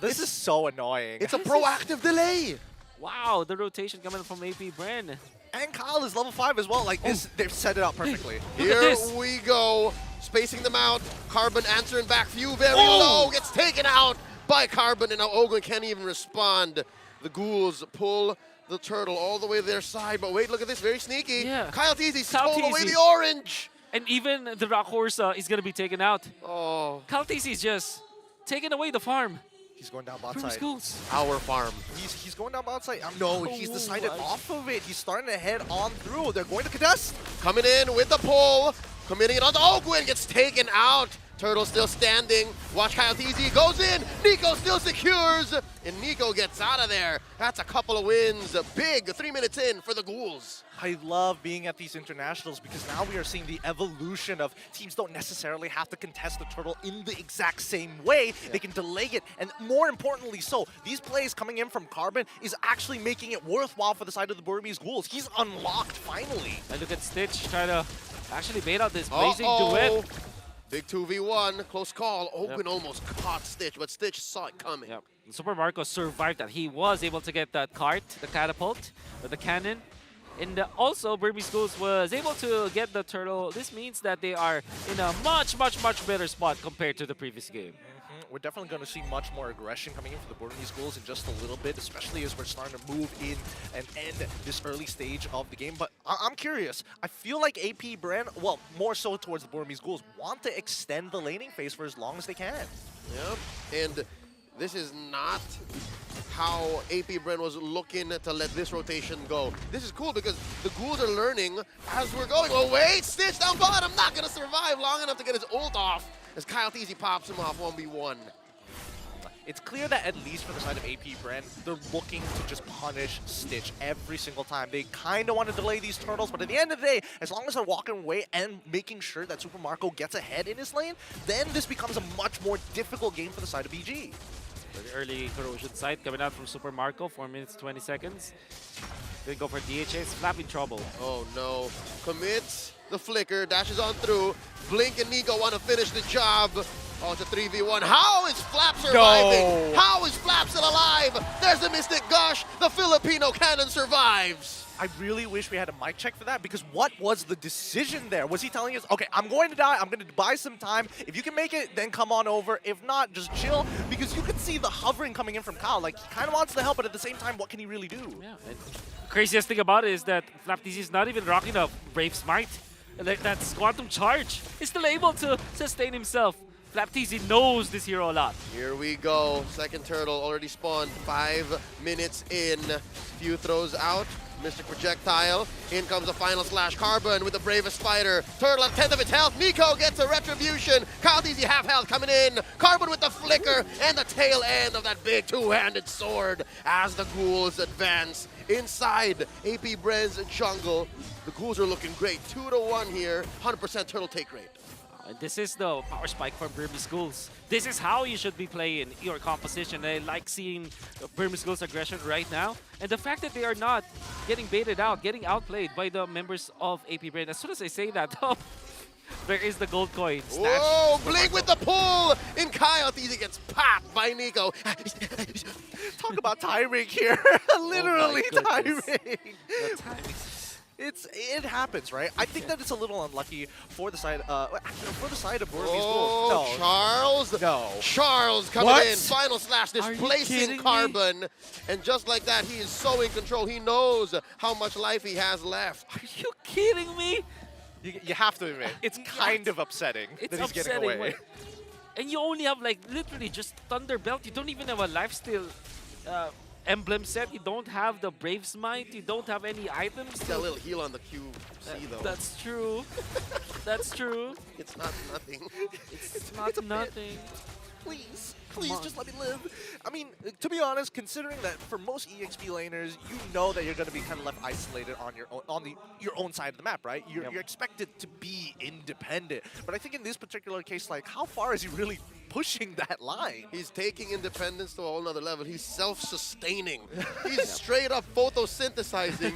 [SPEAKER 10] This is so annoying.
[SPEAKER 12] It's a proactive delay.
[SPEAKER 16] Wow, the rotation coming from AP Bren.
[SPEAKER 10] And Kyle is level 5 as well. Like this, they've set it up perfectly.
[SPEAKER 12] Here we go. Spacing them out. Carbon answering back. Few very low. Gets taken out by Carbon. And now Ogwin can't even respond. The Ghouls pull the turtle all the way to their side. But wait, look at this. Very sneaky.
[SPEAKER 16] Yeah.
[SPEAKER 12] Kaltizi stole away the orange.
[SPEAKER 16] And even the Rock Horse is going to be taken out.
[SPEAKER 12] Oh.
[SPEAKER 16] Kaltizi is just taking away the farm.
[SPEAKER 10] He's going down bot
[SPEAKER 16] Burmese
[SPEAKER 10] side.
[SPEAKER 16] Ghouls.
[SPEAKER 12] Our farm.
[SPEAKER 10] He's going down bot side. No, he's decided off of it. He's starting to head on through. They're going to contest.
[SPEAKER 12] Coming in with the pull. Committing it on the Ogwin. Gets taken out. Turtle still standing. Watch Kaltizi goes in. Nico still secures. And Nico gets out of there. That's a couple of wins. Big 3 minutes in for the Ghouls.
[SPEAKER 10] I love being at these internationals because now we are seeing the evolution of teams don't necessarily have to contest the turtle in the exact same way. Yeah. They can delay it, and more importantly so, these plays coming in from Carbon is actually making it worthwhile for the side of the Burmese Ghouls. He's unlocked finally.
[SPEAKER 16] And look at Stitch trying to actually bait out this blazing duet.
[SPEAKER 12] Big 2v1, close call. Ogwin almost caught Stitch, but Stitch saw it coming.
[SPEAKER 16] Yep. Super Marco survived that. He was able to get that cart, the catapult, with the cannon. And also, Burmese Ghouls was able to get the turtle. This means that they are in a much better spot compared to the previous game.
[SPEAKER 10] We're definitely going to see much more aggression coming in for the Burmese Ghouls in just a little bit, especially as we're starting to move in and end this early stage of the game. But I'm curious. I feel like AP Bren, well, more so towards the Burmese Ghouls, want to extend the laning phase for as long as they can.
[SPEAKER 12] Yeah, and this is not how AP Bren was looking to let this rotation go. This is cool because the Ghouls are learning as we're going. Oh wait, Stitch down bottom, not gonna survive long enough to get his ult off as Kaltizi pops him off 1v1.
[SPEAKER 10] It's clear that at least for the side of AP Bren, they're looking to just punish Stitch every single time. They kind of want to delay these turtles, but at the end of the day, as long as they're walking away and making sure that Super Marco gets ahead in his lane, then this becomes a much more difficult game for the side of BG.
[SPEAKER 16] The early corrosion sight coming out from Super Marco, 4 minutes, 20 seconds. They go for DHS, Flap in trouble.
[SPEAKER 12] Oh no, commits the flicker, dashes on through. Blink and Nico want to finish the job. Oh, it's a 3v1. How is Flap surviving?
[SPEAKER 10] No.
[SPEAKER 12] How is Flap still alive? There's the Mystic Gush. The Filipino cannon survives.
[SPEAKER 10] I really wish we had a mic check for that, because what was the decision there? Was he telling us, okay, I'm going to die, I'm going to buy some time. If you can make it, then come on over. If not, just chill. Because you can see the hovering coming in from Kyle. Like, he kind of wants to help, but at the same time, what can he really do?
[SPEAKER 16] Yeah. And craziest thing about it is that FlapTZ is not even rocking a Brave Smite. That's Quantum Charge. He's still able to sustain himself. FlapTZ knows this hero a lot.
[SPEAKER 12] Here we go. Second turtle already spawned. 5 minutes in. Few throws out. Mystic Projectile. In comes the final slash. Carbon with the bravest fighter. Turtle at 10th of its health. Nico gets a retribution. Kaltizi half health coming in. Carbon with the flicker and the tail end of that big two-handed sword as the Ghouls advance inside AP Bren's jungle. The Ghouls are looking great. 2-1 here. 100% turtle take rate.
[SPEAKER 16] And this is the power spike from Burmese Ghouls. This is how you should be playing your composition. I like seeing Burmese Ghouls' aggression right now. And the fact that they are not getting baited out, getting outplayed by the members of AP Bren. As soon as I say that, there is the gold coin.
[SPEAKER 12] Whoa, Blink with the pull! In Kaltizi gets popped by Nico.
[SPEAKER 10] Talk about timing here. Literally timing.
[SPEAKER 16] The timing.
[SPEAKER 10] It happens, right? I think that it's a little unlucky for the side of Burmese
[SPEAKER 12] Oh,
[SPEAKER 10] Ghouls. No.
[SPEAKER 12] Charles.
[SPEAKER 10] No.
[SPEAKER 12] Charles coming
[SPEAKER 10] What?
[SPEAKER 12] in. Final slash,
[SPEAKER 16] Are you
[SPEAKER 12] displacing
[SPEAKER 16] kidding me?
[SPEAKER 12] Carbon. And just like that, he is so in control. He knows how much life he has left.
[SPEAKER 16] Are you kidding me?
[SPEAKER 10] You have to admit, it's kind of upsetting
[SPEAKER 16] It's
[SPEAKER 10] that he's getting
[SPEAKER 16] upsetting.
[SPEAKER 10] away.
[SPEAKER 16] And you only have like literally just Thunder Belt. You don't even have a lifesteal emblem set. You don't have the Brave Smite. You don't have any items.
[SPEAKER 12] He's got a little heal on the QC though.
[SPEAKER 16] That's true. That's true.
[SPEAKER 12] It's not nothing.
[SPEAKER 16] It's not nothing.
[SPEAKER 10] Please, just let me live. I mean, to be honest, considering that for most EXP laners, you know that you're going to be kind of left isolated on your own side of the map, right? You're expected to be independent. But I think in this particular case, like, how far is he really pushing that line?
[SPEAKER 12] He's taking independence to a whole nother level. He's self-sustaining. He's straight up photosynthesizing.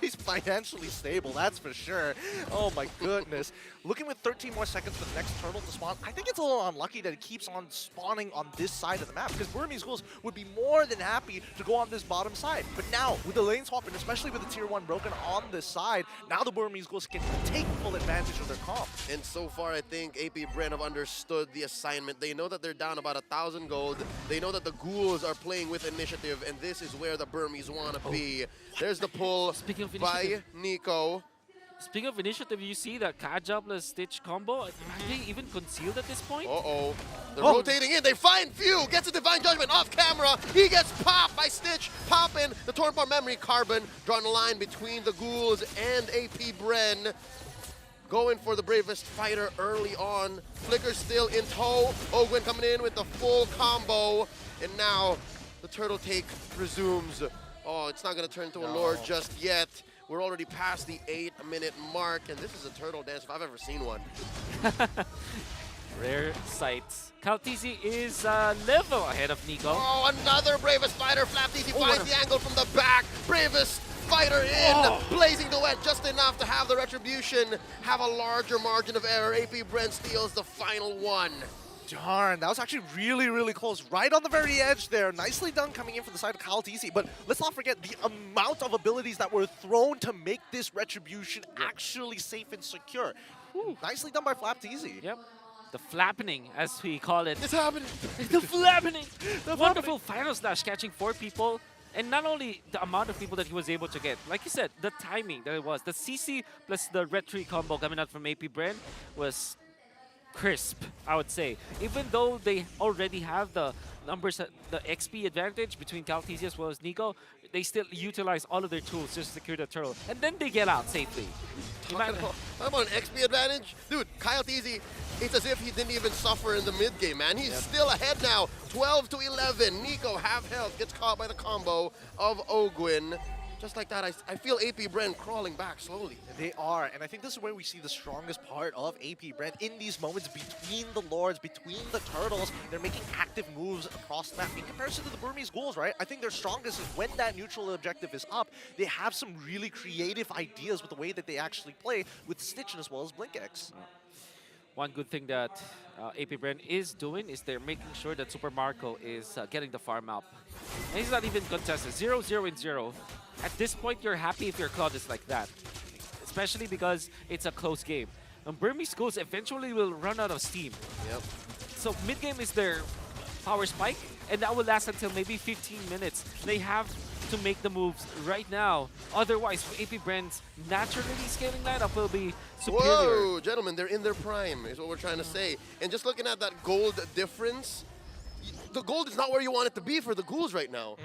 [SPEAKER 10] He's financially stable, that's for sure. Oh my goodness. Looking with 13 more seconds for the next turtle to spawn, I think it's a little unlucky that it keeps on spawning on this side of the map, because Burmese Ghouls would be more than happy to go on this bottom side. But now, with the lane swap, and especially with the tier 1 broken on this side, now the Burmese Ghouls can take full advantage of their comp.
[SPEAKER 12] And so far, I think AP Bren have understood the assignment. They know that they're down about 1,000 gold. They know that the Ghouls are playing with initiative, and this is where the Burmese want to be. There's the pull by Nico.
[SPEAKER 16] Speaking of initiative, you see that Kaja plus Stitch combo. Are they even concealed at this point?
[SPEAKER 12] Uh-oh. They're rotating in. They find Few. Gets a Divine Judgment off camera. He gets popped by Stitch. Popping the Torn Bar Memory. Carbon drawing a line between the Ghouls and AP Bren. Going for the bravest fighter early on. Flicker still in tow. Ogwen coming in with the full combo. And now the turtle take resumes. Oh, it's not going to turn into a Lord just yet. We're already past the 8-minute mark, and this is a turtle dance if I've ever seen one.
[SPEAKER 16] Rare sights. Kaltizi is level ahead of Nico.
[SPEAKER 12] Oh, another bravest fighter. Flaptizi finds the angle from the back. Bravest fighter in, blazing the wet just enough to have the retribution, have a larger margin of error. AP Bren steals the final one.
[SPEAKER 10] Darn, that was actually really, really close. Right on the very edge there. Nicely done coming in from the side of Kaltizi. But let's not forget the amount of abilities that were thrown to make this retribution actually safe and secure. Nicely done by Flaptizi.
[SPEAKER 16] Yep. The flappening, as we call it.
[SPEAKER 12] It's happening.
[SPEAKER 16] The flappening. Wonderful final slash catching 4 people. And not only the amount of people that he was able to get, like you said, the timing that it was. The CC plus the retry combo coming out from AP Bren was crisp, I would say. Even though they already have the numbers, the XP advantage between Kaltizi as well as Nico, they still utilize all of their tools just to secure the turtle. And then they get out safely.
[SPEAKER 12] Talking about an XP advantage? Dude, Kaltizi, it's as if he didn't even suffer in the mid game, man. He's still ahead now, 12 to 11. Nico, half health, gets caught by the combo of Ogwen. Just like that, I feel AP Bren crawling back slowly.
[SPEAKER 10] They are, and I think this is where we see the strongest part of AP Bren in these moments between the Lords, between the Turtles. They're making active moves across the map. In comparison to the Burmese Ghouls, right? I think their strongest is when that neutral objective is up, they have some really creative ideas with the way that they actually play with Stitch as well as BlinkX.
[SPEAKER 16] One good thing that AP Bren is doing is they're making sure that Super Marco is getting the farm up. And he's not even contested. 0-0-0. At this point, you're happy if your Cloud is like that. Especially because it's a close game. And Burmese Ghouls eventually will run out of steam.
[SPEAKER 12] Yep.
[SPEAKER 16] So mid-game is their power spike, and that will last until maybe 15 minutes. They have to make the moves right now. Otherwise, AP Bren's naturally scaling lineup will be superior.
[SPEAKER 12] Whoa, gentlemen, they're in their prime, is what we're trying to say. And just looking at that gold difference, the gold is not where you want it to be for the Ghouls right now.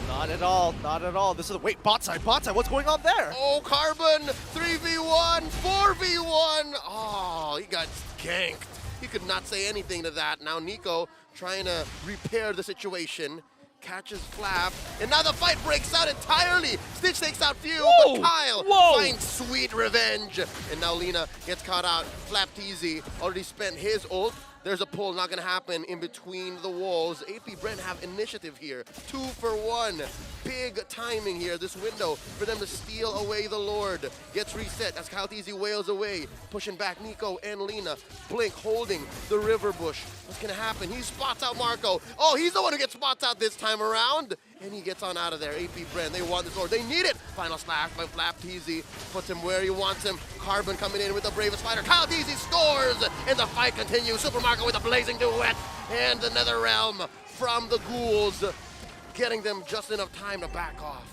[SPEAKER 10] Not at all, not at all. This is wait, bot side, what's going on there?
[SPEAKER 12] Oh, Carbon, 3v1, 4v1. Oh, he got ganked. He could not say anything to that. Now Nico trying to repair the situation. Catches Flap, and now the fight breaks out entirely. Stitch takes out Few, but Kyle finds sweet revenge. And now Lina gets caught out. Flaptizi already spent his ult. There's a pull, not gonna happen in between the walls. AP Bren have initiative here. 2 for 1. Big timing here, this window, for them to steal away the Lord. Gets reset as Kaltizi wails away. Pushing back Nico and Lina. Blink holding the river bush. What's gonna happen? He spots out Marco. Oh, he's the one who gets spots out this time around. And he gets on out of there. AP Bren, they want this Lord. They need it. Final slash by Flap TZ. Puts him where he wants him. Carbon coming in with the bravest fighter. Kyle TZ scores. And the fight continues. Supermarket with a blazing duet. And the NetherRealm from the Ghouls, getting them just enough time to back off.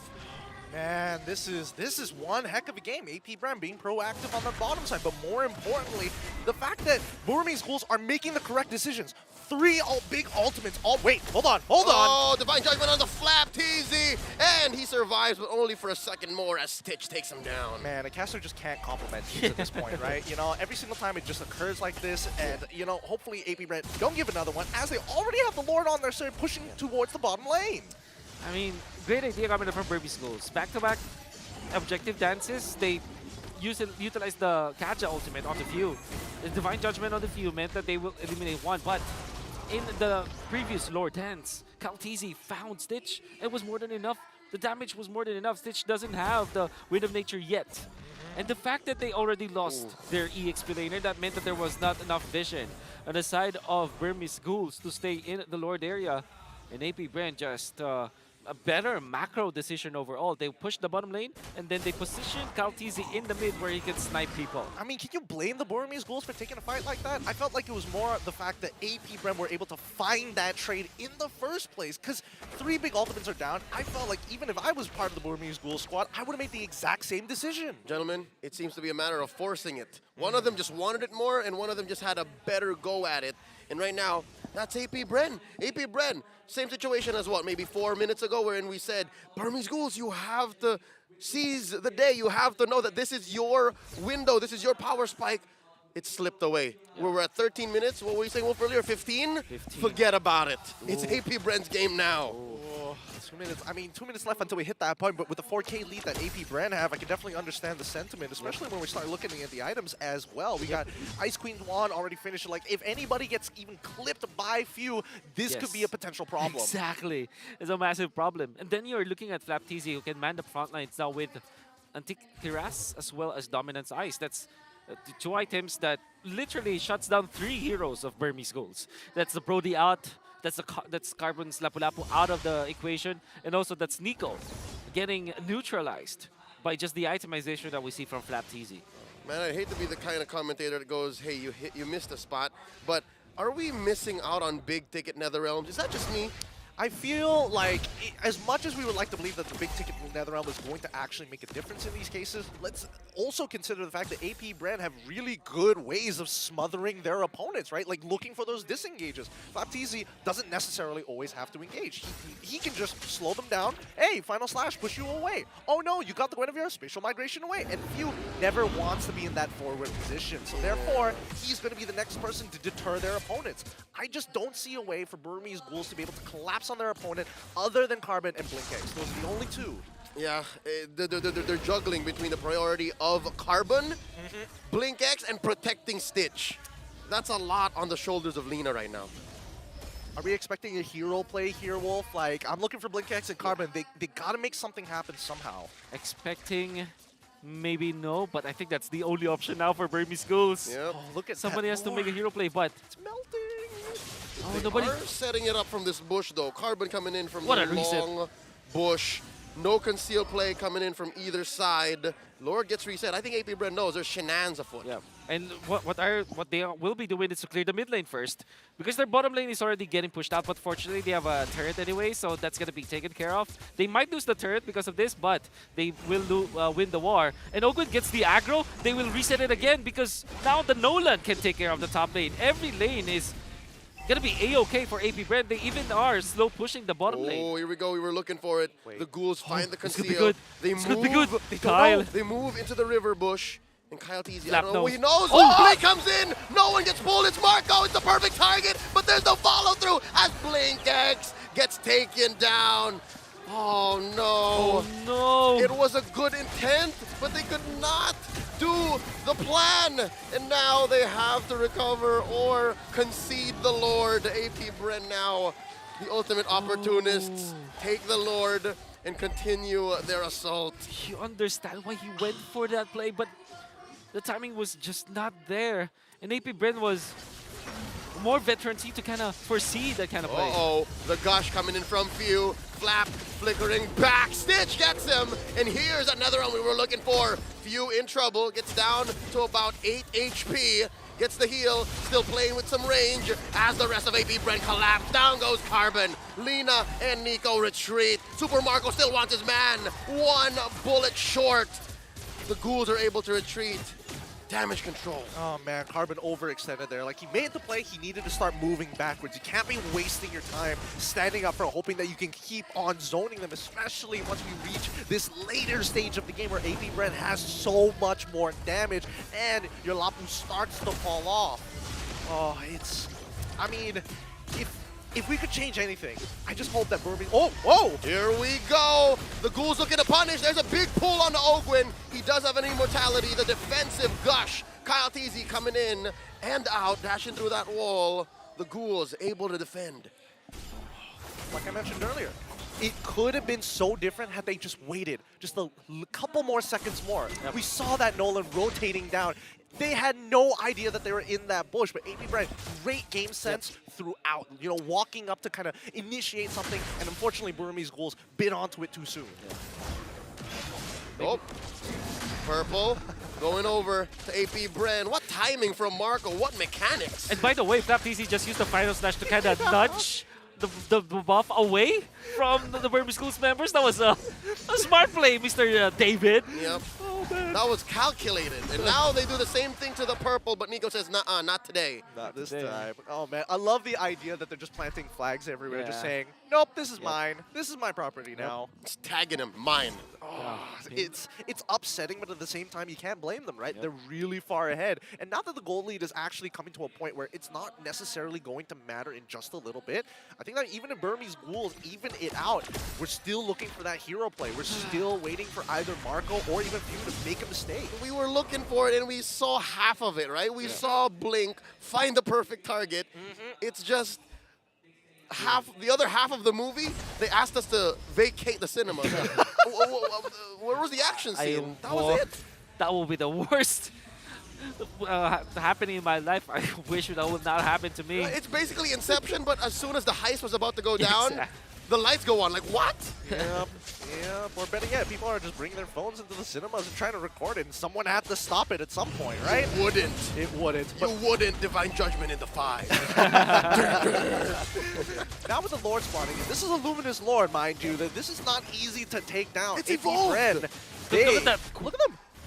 [SPEAKER 10] Man, this is one heck of a game. AP Bren being proactive on the bottom side, but more importantly, the fact that Burmese Ghouls are making the correct decisions. 3 big ultimates. Wait, hold on.
[SPEAKER 12] Oh, Divine Judgment on the Flap TZ, and he survives, but only for a second more as Stitch takes him down.
[SPEAKER 10] Man, a caster just can't compliment teams at this point, right? You know, every single time it just occurs like this, and, you know, hopefully AP Bren don't give another one, as they already have the Lord on their side pushing towards the bottom lane.
[SPEAKER 16] I mean, great idea coming from Burmese Ghouls. Back-to-back objective dances, they utilize the Kaja ultimate on the few. The Divine Judgment on the few meant that they will eliminate one, but in the previous Lord dance, Kaltizi found Stitch. It was more than enough. The damage was more than enough. Stitch doesn't have the Wind of Nature yet. And the fact that they already lost their EXP laner, that meant that there was not enough vision on the side of Burmese Ghouls to stay in the Lord area. And AP Bren just a better macro decision overall. They pushed the bottom lane, and then they positioned Kaltizi in the mid where he can snipe people.
[SPEAKER 10] I mean, can you blame the Burmese Ghouls for taking a fight like that? I felt like it was more the fact that AP Bren were able to find that trade in the first place, because 3 big ultimates are down. I felt like even if I was part of the Burmese Ghouls squad, I would have made the exact same decision.
[SPEAKER 12] Gentlemen, it seems to be a matter of forcing it. One of them just wanted it more, and one of them just had a better go at it. And right now, that's AP Bren. AP Bren, same situation as what, maybe 4 minutes ago, wherein we said, Burmese Ghouls, you have to seize the day. You have to know that this is your window. This is your power spike. It slipped away. Yeah. We're at 13 minutes. What were you saying, Wolf, earlier? 15? Forget about it. Ooh. It's AP Bren's game now.
[SPEAKER 10] Ooh. 2 minutes. I mean, 2 minutes left until we hit that point, but with the 4K lead that AP Bren have, I can definitely understand the sentiment, especially when we start looking at the items as well. We got Ice Queen Juan already finished. Like, if anybody gets even clipped by few, this could be a potential problem.
[SPEAKER 16] Exactly. It's a massive problem. And then you're looking at Flap TZ, who can man the front lines now with Antique Tiras as well as Dominance Ice. That's the 2 items that literally shuts down 3 heroes of Burmese Ghouls. That's the Brody out, that's Carbon's Lapu-Lapu out of the equation, and also that's Nico getting neutralized by just the itemization that we see from Flap TZ.
[SPEAKER 12] Man, I hate to be the kind of commentator that goes, hey, you missed a spot, but are we missing out on big ticket NetherRealms? Is that just me?
[SPEAKER 10] I feel like, as much as we would like to believe that the big ticket NetherRealm is going to actually make a difference in these cases, let's also consider the fact that AP Bren have really good ways of smothering their opponents, right? Like looking for those disengages. Flap TZ doesn't necessarily always have to engage. He can just slow them down. Hey, final slash, push you away. Oh no, you got the Guinevere, spatial migration away. And Few never wants to be in that forward position. So therefore, he's going to be the next person to deter their opponents. I just don't see a way for Burmese Ghouls to be able to collapse on their opponent other than Carbon and BlinkX. Those are the only 2.
[SPEAKER 12] Yeah, they're juggling between the priority of Carbon, BlinkX, and protecting Stitch. That's a lot on the shoulders of Lina right now.
[SPEAKER 10] Are we expecting a hero play here, Wolf? Like, I'm looking for BlinkX and Carbon. They gotta make something happen somehow.
[SPEAKER 16] Expecting... Maybe no, but I think that's the only option now for Burmese Ghouls.
[SPEAKER 12] Yep.
[SPEAKER 10] Oh, look at
[SPEAKER 16] somebody has to make a hero play, but
[SPEAKER 10] it's melting.
[SPEAKER 12] Oh, nobody are setting it up from this bush though. Carbon coming in from
[SPEAKER 16] what
[SPEAKER 12] the long bush. No conceal play coming in from either side. Lord gets reset. I think AP Bren knows there's shenanigans afoot.
[SPEAKER 16] Yeah. And what they will be doing is to clear the mid lane first, because their bottom lane is already getting pushed out. But fortunately, they have a turret anyway, so that's gonna be taken care of. They might lose the turret because of this, but they will win the war. And Ogud gets the aggro. They will reset it again because now the Nolan can take care of the top lane. Every lane is gonna be a-okay for AP Bren. They even are slow pushing the bottom lane.
[SPEAKER 12] Oh, here we go. We were looking for it. The Ghouls find the conceal.
[SPEAKER 16] This could be good.
[SPEAKER 12] They
[SPEAKER 16] this
[SPEAKER 12] move.
[SPEAKER 16] Could be good.
[SPEAKER 12] Kyle. They move into the river bush. And Kyle TZ, I don't know what he knows.
[SPEAKER 16] Oh!
[SPEAKER 12] Blink comes in. No one gets pulled. It's Marco. It's the perfect target. But there's no follow through as BlinkX gets taken down. Oh no.
[SPEAKER 16] Oh no.
[SPEAKER 12] It was a good intent, but they could not do the plan. And now they have to recover or concede the Lord. AP Bren now, the ultimate opportunists, take the Lord and continue their assault.
[SPEAKER 16] You understand why he went for that play, but the timing was just not there. And AP Bren was more veteran team to kind of foresee that kind of play.
[SPEAKER 12] Uh-oh, the gush coming in from Few. Flap, flickering back. Stitch gets him. And here's another one we were looking for. Few in trouble, gets down to about 8 HP. Gets the heal, still playing with some range as the rest of AP Bren collapse. Down goes Carbon. Lina and Nico retreat. Super Marco still wants his man. One bullet short. The Ghouls are able to retreat. Damage control.
[SPEAKER 10] Oh man, Carbon overextended there. Like, he made the play, he needed to start moving backwards. You can't be wasting your time standing up for hoping that you can keep on zoning them, especially once we reach this later stage of the game where AP Bren has so much more damage and your Lapu starts to fall off. Oh, I mean, if we could change anything, I just hope that Burmese... Oh, whoa!
[SPEAKER 12] Here we go. The Ghouls looking to punish. There's a big pull on Ogwin. He does have an immortality. The defensive gush. Kyle Teasy coming in and out, dashing through that wall. The Ghouls able to defend.
[SPEAKER 10] Like I mentioned earlier, it could have been so different had they just waited just a couple more seconds more. Yep. We saw that Nolan rotating down. They had no idea that they were in that bush, but AP Bren, great game sense throughout. You know, walking up to kind of initiate something, and unfortunately Burmese Ghouls bit onto it too soon.
[SPEAKER 12] Oh, purple going over to AP Bren. What timing from Marco, what mechanics.
[SPEAKER 16] And by the way, Flap TC just used the final slash to kind of nudge the buff away from the Burmese Ghouls members. That was a smart play, Mr. David.
[SPEAKER 12] Yep. That was calculated. And now they do the same thing to the purple, but Nico says, nuh-uh, not today.
[SPEAKER 10] Not this time. Oh, man. I love the idea that they're just planting flags everywhere, just saying, nope, this is mine. This is my property now.
[SPEAKER 12] Just tagging him, mine.
[SPEAKER 10] Oh, it's upsetting, but at the same time, you can't blame them, right? They're really far ahead. And now that the goal lead is actually coming to a point where it's not necessarily going to matter in just a little bit, I think that even if Burmese Ghouls even it out, we're still looking for that hero play. We're still waiting for either Marco or even Few to make a mistake.
[SPEAKER 12] We were looking for it, and we saw half of it, right? We saw Blink find the perfect target. It's just the other half of the movie, they asked us to vacate the cinema. Where was the action scene? That was it.
[SPEAKER 16] That will be the worst happening in my life. I wish that would not happen to me.
[SPEAKER 12] It's basically Inception, but as soon as the heist was about to go down, the lights go on. Like, what?
[SPEAKER 10] Yep. Or better yet, people are just bringing their phones into the cinemas and trying to record it, and someone had to stop it at some point, right?
[SPEAKER 12] It wouldn't.
[SPEAKER 10] It wouldn't.
[SPEAKER 12] You wouldn't. Divine Judgment in the 5.
[SPEAKER 10] Now with the Lord spawning, this is a Luminous Lord, mind you. That this is not easy to take down.
[SPEAKER 12] It's evolved.
[SPEAKER 10] Look at them.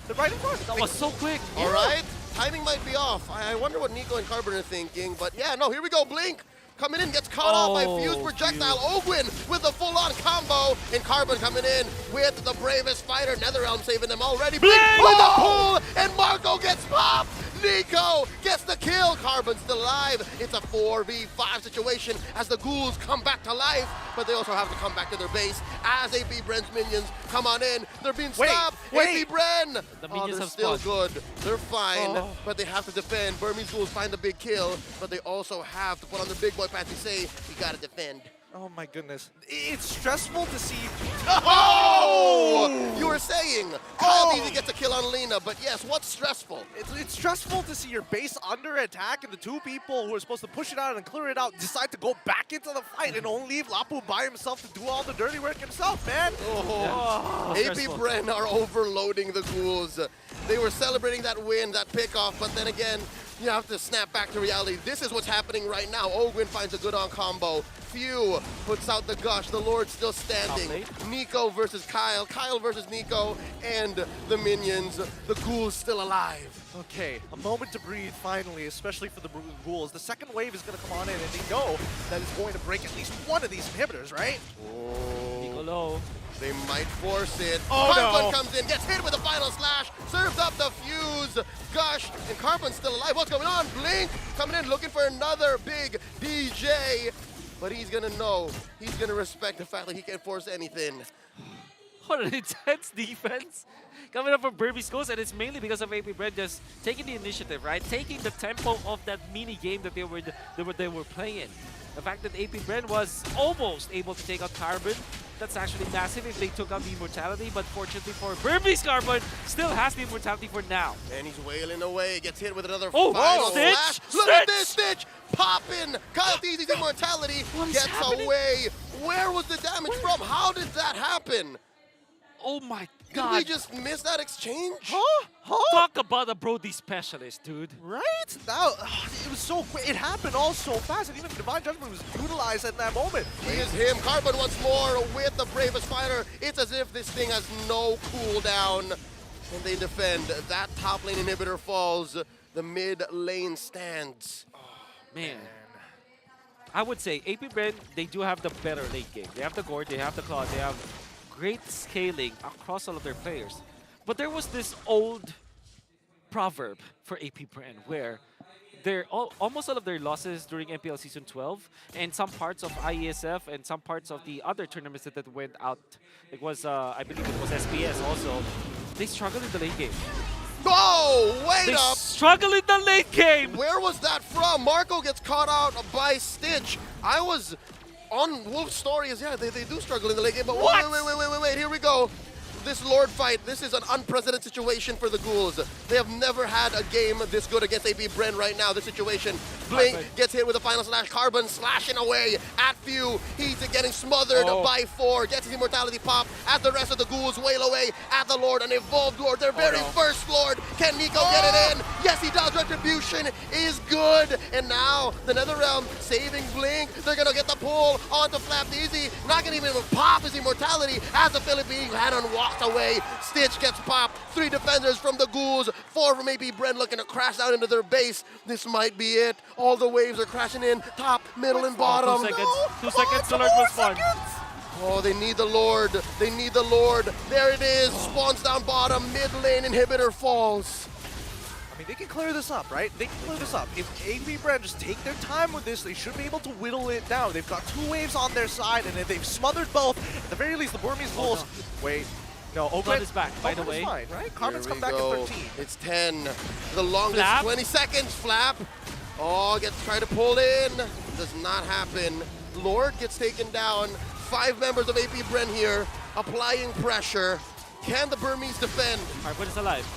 [SPEAKER 10] They're right in front.
[SPEAKER 16] That was so quick.
[SPEAKER 12] All right. Timing might be off. I wonder what Nico and Carbon are thinking, but yeah, no, here we go. Blink. Coming in, gets caught off by Fuse projectile. Ogwin with the full-on combo, and Carbon coming in with the bravest fighter. Netherrealm saving them already. Blink with the pull, and Marco gets popped. Nico gets the kill. Carbon still alive. It's a 4v5 situation as the Ghouls come back to life, but they also have to come back to their base as AP Bren's minions come on in. They're being stopped. AP Bren. They're still good. They're fine, but they have to defend. Burmese Ghouls find the big kill, but they also have to put on the big boy pants and say, you gotta defend.
[SPEAKER 10] Oh my goodness. It's stressful to see.
[SPEAKER 12] Oh! You were saying Kyle Easy gets a kill on Lina, but yes, what's stressful?
[SPEAKER 10] It's stressful to see your base under attack and the two people who are supposed to push it out and clear it out decide to go back into the fight and only leave Lapu by himself to do all the dirty work himself, man.
[SPEAKER 12] AP Bren are overloading the Ghouls. They were celebrating that win, that pickoff, but then again, you have to snap back to reality. This is what's happening right now. Ogwin finds a good on combo. Few puts out the gush. The Lord's still standing. Nico versus Kyle. Kyle versus Nico and the minions. The Ghouls still alive.
[SPEAKER 10] Okay, a moment to breathe finally, especially for the Ghouls. The second wave is going to come on in, and they know that it's going to break at least one of these inhibitors, right?
[SPEAKER 16] Niccolo.
[SPEAKER 12] They might force it.
[SPEAKER 10] Oh,
[SPEAKER 12] Carbon
[SPEAKER 10] no.
[SPEAKER 12] comes in, gets hit with a final slash, serves up the Fuse, Gush, and Carbon's still alive. What's going on? Blink coming in, looking for another big DJ. But he's gonna know, he's gonna respect the fact that he can't force anything.
[SPEAKER 16] What an intense defense coming up from Burmese Ghouls, and it's mainly because of AP Bren just taking the initiative, right? Taking the tempo of that mini game that they were playing. The fact that AP Bren was almost able to take out Carbon That's actually massive if they took out the immortality, but fortunately for Burmese Carbon, still has the immortality for now.
[SPEAKER 12] And he's wailing away, gets hit with another
[SPEAKER 16] Oh,
[SPEAKER 12] final
[SPEAKER 16] Stitch!
[SPEAKER 12] slash. Look at this, Stitch! Popping! Kyle Theezy's immortality gets away. Where was the damage from? How did that happen?
[SPEAKER 16] Oh my
[SPEAKER 12] Did
[SPEAKER 16] god.
[SPEAKER 12] we just miss that exchange?
[SPEAKER 10] Huh?
[SPEAKER 16] Talk about a Brody specialist, dude.
[SPEAKER 10] Right? Now, it was so quick. It happened all so fast, and even Divine Judgment was utilized at that moment.
[SPEAKER 12] He is him. Carbon once more with the bravest fighter. It's as if this thing has no cooldown. And they defend. That top lane inhibitor falls. The mid lane stands.
[SPEAKER 16] Oh, man. I would say AP Bren, they do have the better late game. They have the Gore, they have the Claw, they have great scaling across all of their players. But there was this old proverb for AP Bren where almost all of their losses during MPL Season 12 and some parts of IESF and some parts of the other tournaments that went out, it was, I believe it was SPS also, they struggled in the late game.
[SPEAKER 12] Oh, wait
[SPEAKER 16] They
[SPEAKER 12] up!
[SPEAKER 16] struggle in the late game!
[SPEAKER 12] Where was that from? Marco gets caught out by Stitch. I was on Wolf's story is, yeah, they do struggle in the late game, but wait, here we go. This Lord fight, this is an unprecedented situation for the Ghouls. They have never had a game this good against AP Bren right now, this situation. Blink gets hit with a final slash, Carbon slashing away at Few. He's getting smothered by 4, gets his immortality pop as the rest of the Ghouls wail away at the Lord, an evolved Lord, their very first Lord. Can Nico get it in? Yes, he does. Retribution is good. And now the NetherRealm saving Blink. They're gonna get the pull onto Flap Easy. Not gonna even pop his immortality as the Philippine Hannon walks away. Stitch gets popped. 3 defenders from the Ghouls. 4 from AP Bren looking to crash down into their base. This might be it. All the waves are crashing in. Top, middle, and bottom.
[SPEAKER 16] 2 seconds. 2 seconds. The Lord was fun.
[SPEAKER 12] Oh, they need the Lord. They need the Lord. There it is. Spawns down bottom. Mid lane inhibitor falls.
[SPEAKER 10] I mean, they can clear this up, right? They can clear this up. If AP Bren just take their time with this, they should be able to whittle it down. They've got 2 waves on their side, and if they've smothered both, at the very least, the Burmese Ghouls. Wait. No, Oakland
[SPEAKER 16] is back, by the way.
[SPEAKER 10] Fine, right? Carbon's come back
[SPEAKER 12] Go.
[SPEAKER 10] at 13.
[SPEAKER 12] It's 10. The longest
[SPEAKER 16] Flap.
[SPEAKER 12] 20 seconds. Flap. Oh, gets tried to pull in. Does not happen. Lord gets taken down. 5 members of AP Bren here applying pressure. Can the Burmese defend?
[SPEAKER 16] Carbon is alive.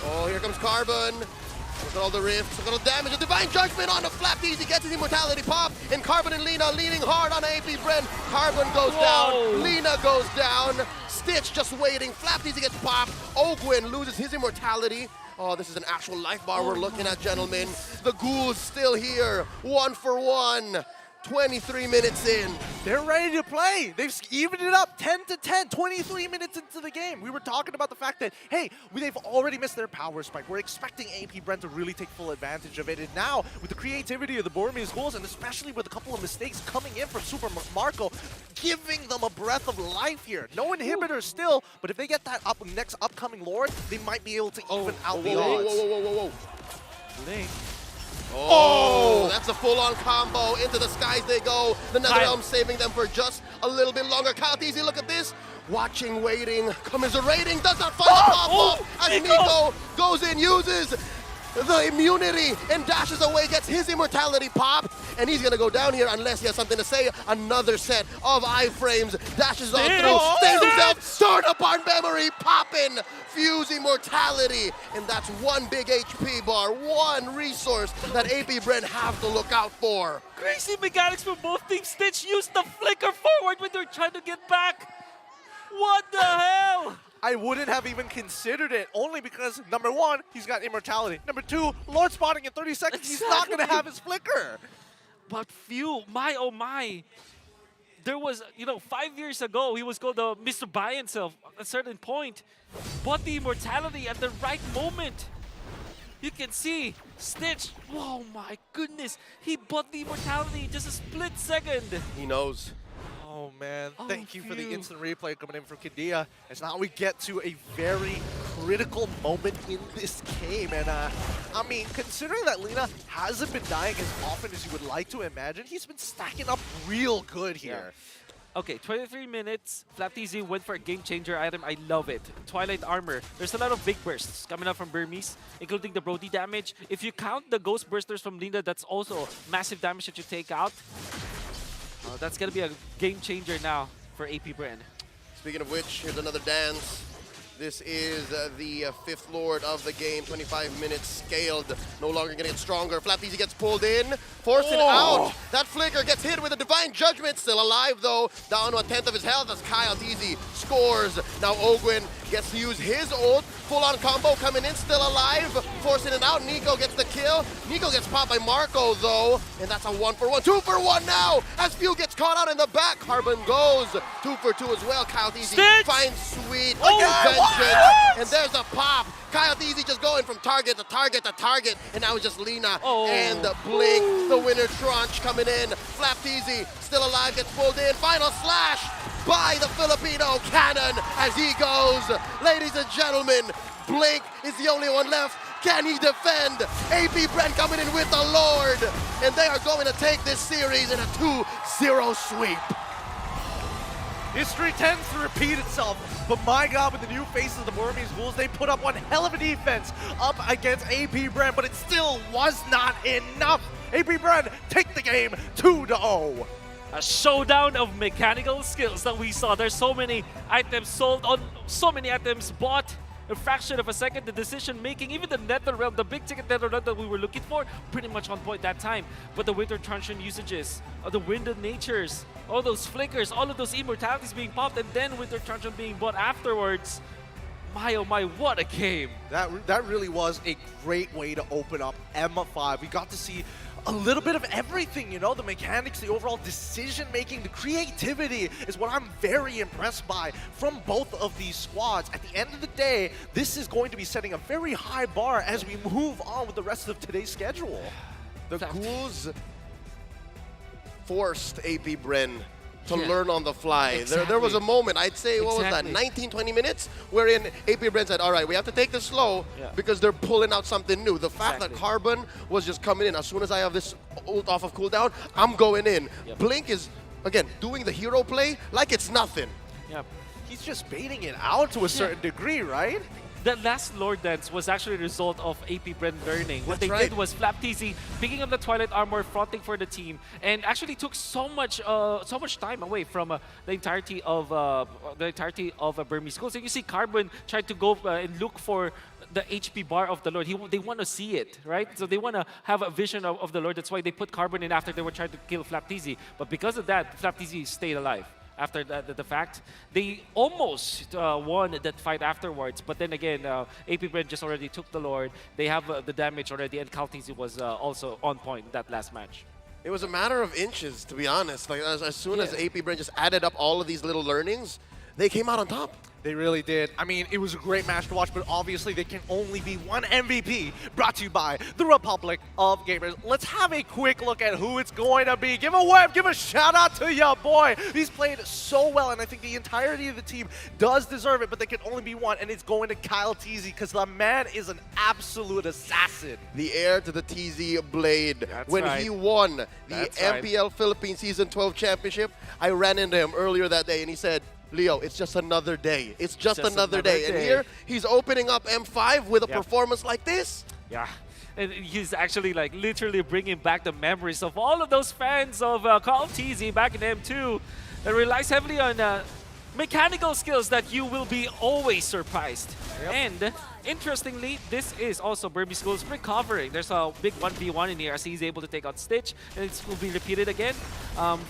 [SPEAKER 12] Oh, here comes Carbon. Look at all the rifts, look at all the damage. A Divine Judgment on the Flap Easy gets his immortality pop. And Carbon and Lina leaning hard on AP Bren. Carbon goes down. Lina goes down. Stitch just waiting. Flap Easy gets popped. Ogwin loses his immortality. Oh, this is an actual life bar we're looking at, gentlemen. The Ghouls still here. 1 for 1. 23 minutes in.
[SPEAKER 10] They're ready to play. They've evened it up 10 to 10, 23 minutes into the game. We were talking about the fact that, hey, they've already missed their power spike. We're expecting AP Bren to really take full advantage of it. And now, with the creativity of the Burmese Ghouls, and especially with a couple of mistakes coming in from Super Marco, giving them a breath of life here. No inhibitors still, but if they get that next upcoming Lord, they might be able to even out the odds.
[SPEAKER 12] Whoa.
[SPEAKER 10] Link.
[SPEAKER 12] Oh, that's a full-on combo. Into the skies they go. The NetherRealm saving them for just a little bit longer. Kyle Easy, look at this. Watching, waiting, commiserating. Does not find the pop-up. As Nico goes in, uses the immunity and dashes away, gets his immortality popped. And he's going to go down here unless he has something to say. Another set of iframes. Dashes on through. Stays himself. Turn upon memory. Popping. Fuse immortality. And that's 1 big HP bar. 1 resource that AP Bren have to look out for.
[SPEAKER 16] Crazy mechanics for both teams. Stitch used the flicker forward when they're trying to get back. What the hell?
[SPEAKER 10] I wouldn't have even considered it, only because, number 1, he's got immortality. Number 2, Lord spawning in 30 seconds, he's not going to have his flicker.
[SPEAKER 16] But Few, my oh my. There was, 5 years ago, he was called Mr. By himself at a certain point. Bought the immortality at the right moment. You can see Stitch, oh my goodness. He bought the immortality in just a split second.
[SPEAKER 12] He knows.
[SPEAKER 10] Oh man, thank you for the instant replay coming in from Kadia. As now we get to a very critical moment in this game. And I mean, considering that Lina hasn't been dying as often as you would like to imagine, he's been stacking up real good here.
[SPEAKER 16] Yeah. Okay, 23 minutes. Flap TZ went for a game changer item. I love it. Twilight Armor. There's a lot of big bursts coming up from Burmese, including the Brody damage. If you count the Ghost Bursters from Lina, that's also massive damage that you take out. That's going to be a game changer now. for AP Bren.
[SPEAKER 12] Speaking of which, here's another dance. This is the fifth lord of the game. 25 minutes scaled. No longer going to get stronger. Flapteasy gets pulled in. Forcing out. That flicker gets hit with a divine judgment. Still alive though. Down to 1/10 of his health as Kyle Teasy scores. Now Ogwin gets to use his ult. Full-on combo coming in. Still alive. Forcing it out. Nico gets the kill. Nico gets popped by Marco though. And that's a 1-for-1. 2-for-1 now. As Few gets caught out in the back. Carbon goes. 2-for-2 as well. Kyle Teasy finds Sweet. And there's a pop. Kyle Teasy just going from target to target to target. And now it's just Lina and Blink. The winner Tranche coming in. Flapteasy still alive, gets pulled in. Final slash by the Filipino cannon as he goes. Ladies and gentlemen, Blink is the only one left. Can he defend? AP Bren coming in with the Lord. And they are going to take this series in a 2-0 sweep.
[SPEAKER 10] History tends to repeat itself, but my God, with the new faces of the Burmese Ghouls, they put up one hell of a defense up against AP Bren, but it still was not enough. AP Bren take the game 2-0.
[SPEAKER 16] A showdown of mechanical skills that we saw. There's so many items sold on, so many items bought. A fraction of a second, the decision making, even the NetherRealm, the big ticket NetherRealm that we were looking for, pretty much on point that time. But the Winter Truncheon usages, the Winded Natures, all those flickers, all of those immortalities being popped, and then Winter Truncheon being bought afterwards. My oh my, what a game.
[SPEAKER 10] That really was a great way to open up M5. We got to see a little bit of everything, you know, the mechanics, the overall decision-making, the creativity is what I'm very impressed by from both of these squads. At the end of the day, this is going to be setting a very high bar as we move on with the rest of today's schedule.
[SPEAKER 12] The Ghouls forced AP Bren to learn on the fly.
[SPEAKER 16] Exactly.
[SPEAKER 12] There was a moment, I'd say, what was that, 19, 20 minutes, wherein AP Bren said, all right, we have to take this slow because they're pulling out something new. The fact that Carbon was just coming in, as soon as I have this ult off of cooldown, I'm going in. Blink is, again, doing the hero play like it's nothing.
[SPEAKER 10] He's just baiting it out to a certain degree, right?
[SPEAKER 16] That last Lord Dance was actually a result of AP Bren learning. What they did was Flapteasy picking up the Twilight Armor, fronting for the team, and actually took so much time away from the entirety of Burmese Ghouls. And you see Carbon tried to go and look for the HP bar of the Lord. They want to see it, right? So they want to have a vision of the Lord. That's why they put Carbon in after they were trying to kill Flapteasy. But because of that, Flapteasy stayed alive. After the fact, they almost won that fight afterwards. But then again, AP Bren just already took the Lord. They have the damage already, and Kaltizi was also on point that last match.
[SPEAKER 12] It was a matter of inches, to be honest. Like as soon as AP Bren just added up all of these little learnings, they came out on top.
[SPEAKER 10] They really did. I mean, it was a great match to watch, but obviously there can only be one MVP, brought to you by the Republic of Gamers. Let's have a quick look at who it's going to be. Give a web, give a shout out to your boy. He's played so well, and I think the entirety of the team does deserve it, but there can only be one, and it's going to Kyle Teasy, because the man is an absolute assassin.
[SPEAKER 12] The heir to the TZ Blade. When he won the MPL Philippines Season 12 Championship, I ran into him earlier that day, and he said, Leo, it's just another day. It's just another day. And here, he's opening up M5 with a performance like this.
[SPEAKER 16] Yeah. And he's actually like literally bringing back the memories of all of those fans of Call of TZ back in M2 that relies heavily on mechanical skills that you will be always surprised. And interestingly, this is also Burmese Ghouls recovering. There's a big 1v1 in here as he's able to take out Stitch, and it will be repeated again.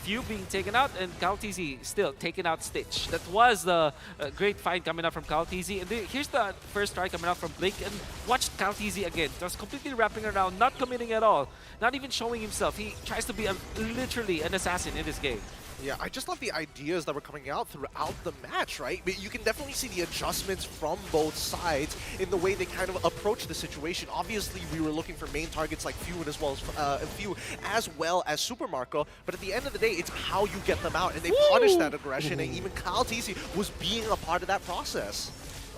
[SPEAKER 16] Few being taken out, and Kaltizi still taking out Stitch. That was the great fight coming out from Kaltizi. And here's the first try coming out from Blake, and watch Kaltizi again. Just completely wrapping around, not committing at all, not even showing himself. He tries to be literally an assassin in this game.
[SPEAKER 10] Yeah, I just love the ideas that were coming out throughout the match, right? But you can definitely see the adjustments from both sides in the way they kind of approach the situation. Obviously, we were looking for main targets like Few as well as Super Marco, but at the end of the day, it's how you get them out, and they punish that aggression, and even Kyle TC was being a part of that process.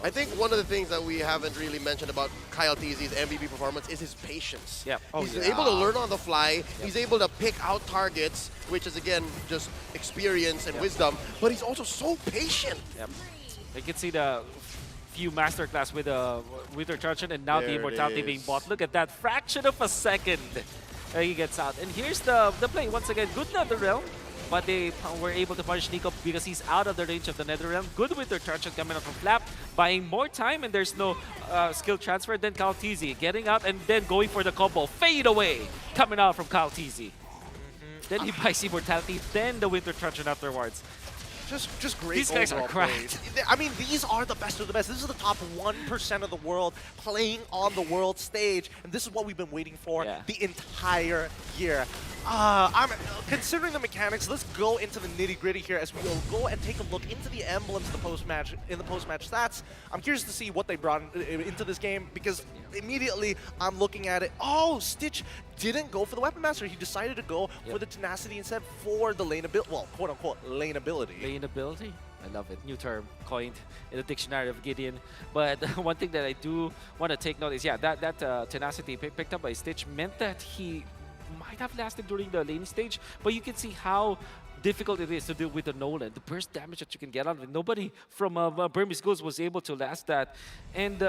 [SPEAKER 12] I think one of the things that we haven't really mentioned about Kyle TZ's MVP performance is his patience. He's able to learn on the fly. He's able to pick out targets, which is, again, just experience and wisdom. But he's also so patient.
[SPEAKER 16] You can see the Few masterclass with their Truncheon, and now the immortality being bought. Look at that fraction of a second. He gets out. And here's the play. Once again, good NetherRealm. but they were able to punish Nico because he's out of the range of the Netherrealm. Good with their Truncheon coming out from Flap, buying more time, and there's no skill transfer. Then Kaltizi getting out and then going for the combo. Fade away coming out from Kaltizi. Then he buys Immortality, then the Winter Truncheon afterwards.
[SPEAKER 10] Just great.
[SPEAKER 16] These guys are
[SPEAKER 10] overall
[SPEAKER 16] cracked.
[SPEAKER 10] plays. I mean, these are the best of the best. This is the top 1% of the world playing on the world stage, and this is what we've been waiting for the entire year. I'm considering the mechanics. Let's go into the nitty-gritty here as we will go and take a look into the emblems, the post-match stats. I'm curious to see what they brought into this game because immediately I'm looking at it. Oh, Stitch didn't go for the Weapon Master. He decided to go for the tenacity instead for the lane ability. Well, quote-unquote lane ability.
[SPEAKER 16] Lane ability? I love it. New term coined in the dictionary of Gideon. But one thing that I do want to take note is, that tenacity picked up by Stitch meant that he might have lasted during the lane stage, but you can see how difficult it is to deal with the Nolan. The burst damage that you can get out of it. Nobody from Burmese Ghouls was able to last that. And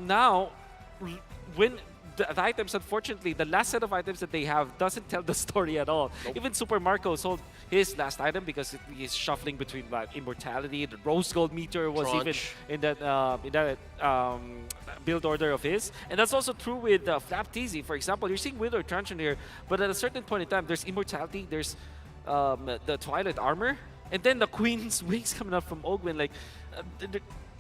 [SPEAKER 16] now, when the items, unfortunately, the last set of items that they have doesn't tell the story at all. Nope. Even Super Marco sold his last item because he's shuffling between Immortality. The Rose Gold meter was even in that build order of his. And that's also true with Flap TZ. For example, you're seeing Winter Truncheon here, but at a certain point in time, there's Immortality, there's the Twilight Armor, and then the Queen's Wings coming up from Ogwin. Like,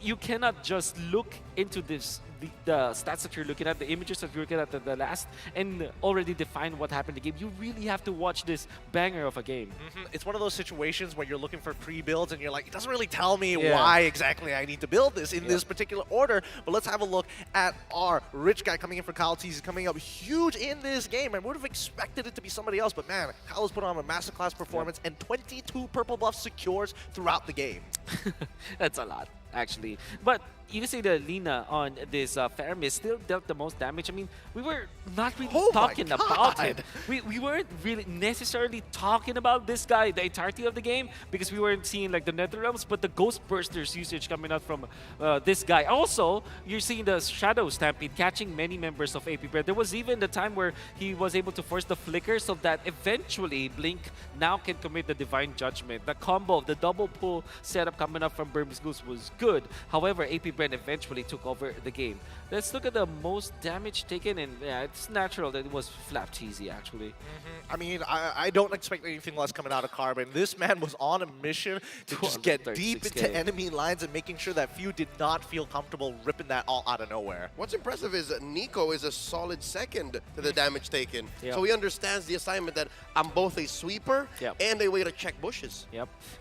[SPEAKER 16] you cannot just look into this, the stats that you're looking at, the images that you're looking at the last, and already define what happened in the game. You really have to watch this banger of a game.
[SPEAKER 10] It's one of those situations where you're looking for pre-builds and you're like, it doesn't really tell me why exactly I need to build this in this particular order. But let's have a look at our rich guy coming in for Kyle He's coming up huge in this game. I would have expected it to be somebody else, but man, Kyle has put on a masterclass performance and 22 purple buffs secures throughout the game.
[SPEAKER 16] That's a lot, actually. But you see the Lina on this Faramis still dealt the most damage. I mean, we were not really talking about him. We weren't really necessarily talking about this guy the entirety of the game because we weren't seeing like the Netherrealms, but the Ghost Bursters usage coming out from this guy. Also, you're seeing the Shadow Stampede catching many members of AP Bren. There was even the time where he was able to force the Flicker so that eventually Blink now can commit the Divine Judgment. The combo, the double pull setup coming up from Burmese Ghouls was good. However, AP Bren eventually took over the game. Let's look at the most damage taken, and yeah, it's natural that it was Flap Cheesy actually.
[SPEAKER 10] I mean, I don't expect anything less coming out of Carbon. This man was on a mission to just get deep into enemy lines and making sure that few did not feel comfortable ripping that all out of nowhere.
[SPEAKER 12] What's impressive is that Nico is a solid second to the damage taken. So he understands the assignment that I'm both a sweeper and a way to check bushes.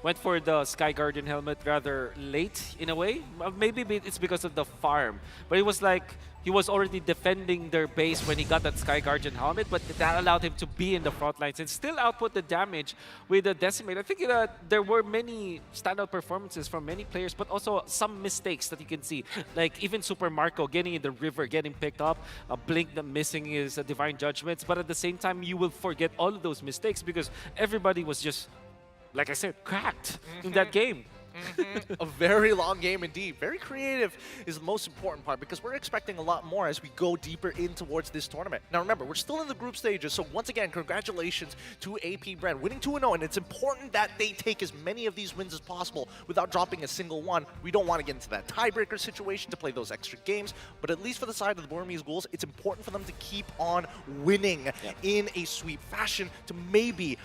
[SPEAKER 16] Went for the Sky Guardian helmet rather late in a way. Maybe it's because of the farm, but it was like he was already defending their base when he got that Sky Guardian helmet, but that allowed him to be in the front lines and still output the damage with the Decimate. I think there were many standout performances from many players, but also some mistakes that you can see. Like even Super Marco getting in the river, getting picked up, Blink missing his Divine Judgments, but at the same time, you will forget all of those mistakes because everybody was just, like I said, cracked in that game.
[SPEAKER 10] A very long game indeed. Very creative is the most important part because we're expecting a lot more as we go deeper in towards this tournament. Now remember, we're still in the group stages, so once again, congratulations to AP Bren winning 2-0, and it's important that they take as many of these wins as possible without dropping a single one. We don't want to get into that tiebreaker situation to play those extra games, but at least for the side of the Burmese Ghouls, it's important for them to keep on winning in a sweep fashion to maybe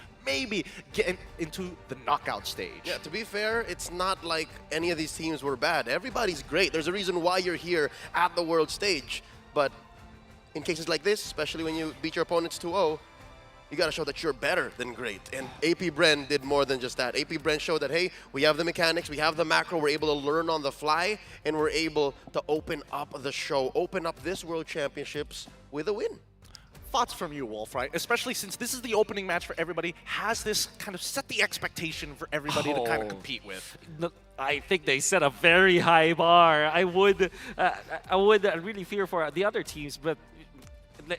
[SPEAKER 10] get into the knockout stage.
[SPEAKER 12] Yeah, to be fair, it's not like any of these teams were bad. Everybody's great. There's a reason why you're here at the world stage. But in cases like this, especially when you beat your opponents 2-0, you got to show that you're better than great. And AP Bren did more than just that. AP Bren showed that, hey, we have the mechanics, we have the macro, we're able to learn on the fly, and we're able to open up the show, open up this World Championships with a win.
[SPEAKER 10] Thoughts from you, Wolf, right? Especially since this is the opening match for everybody. Has this kind of set the expectation for everybody to kind of compete with?
[SPEAKER 16] No, I think they set a very high bar. I would really fear for the other teams, but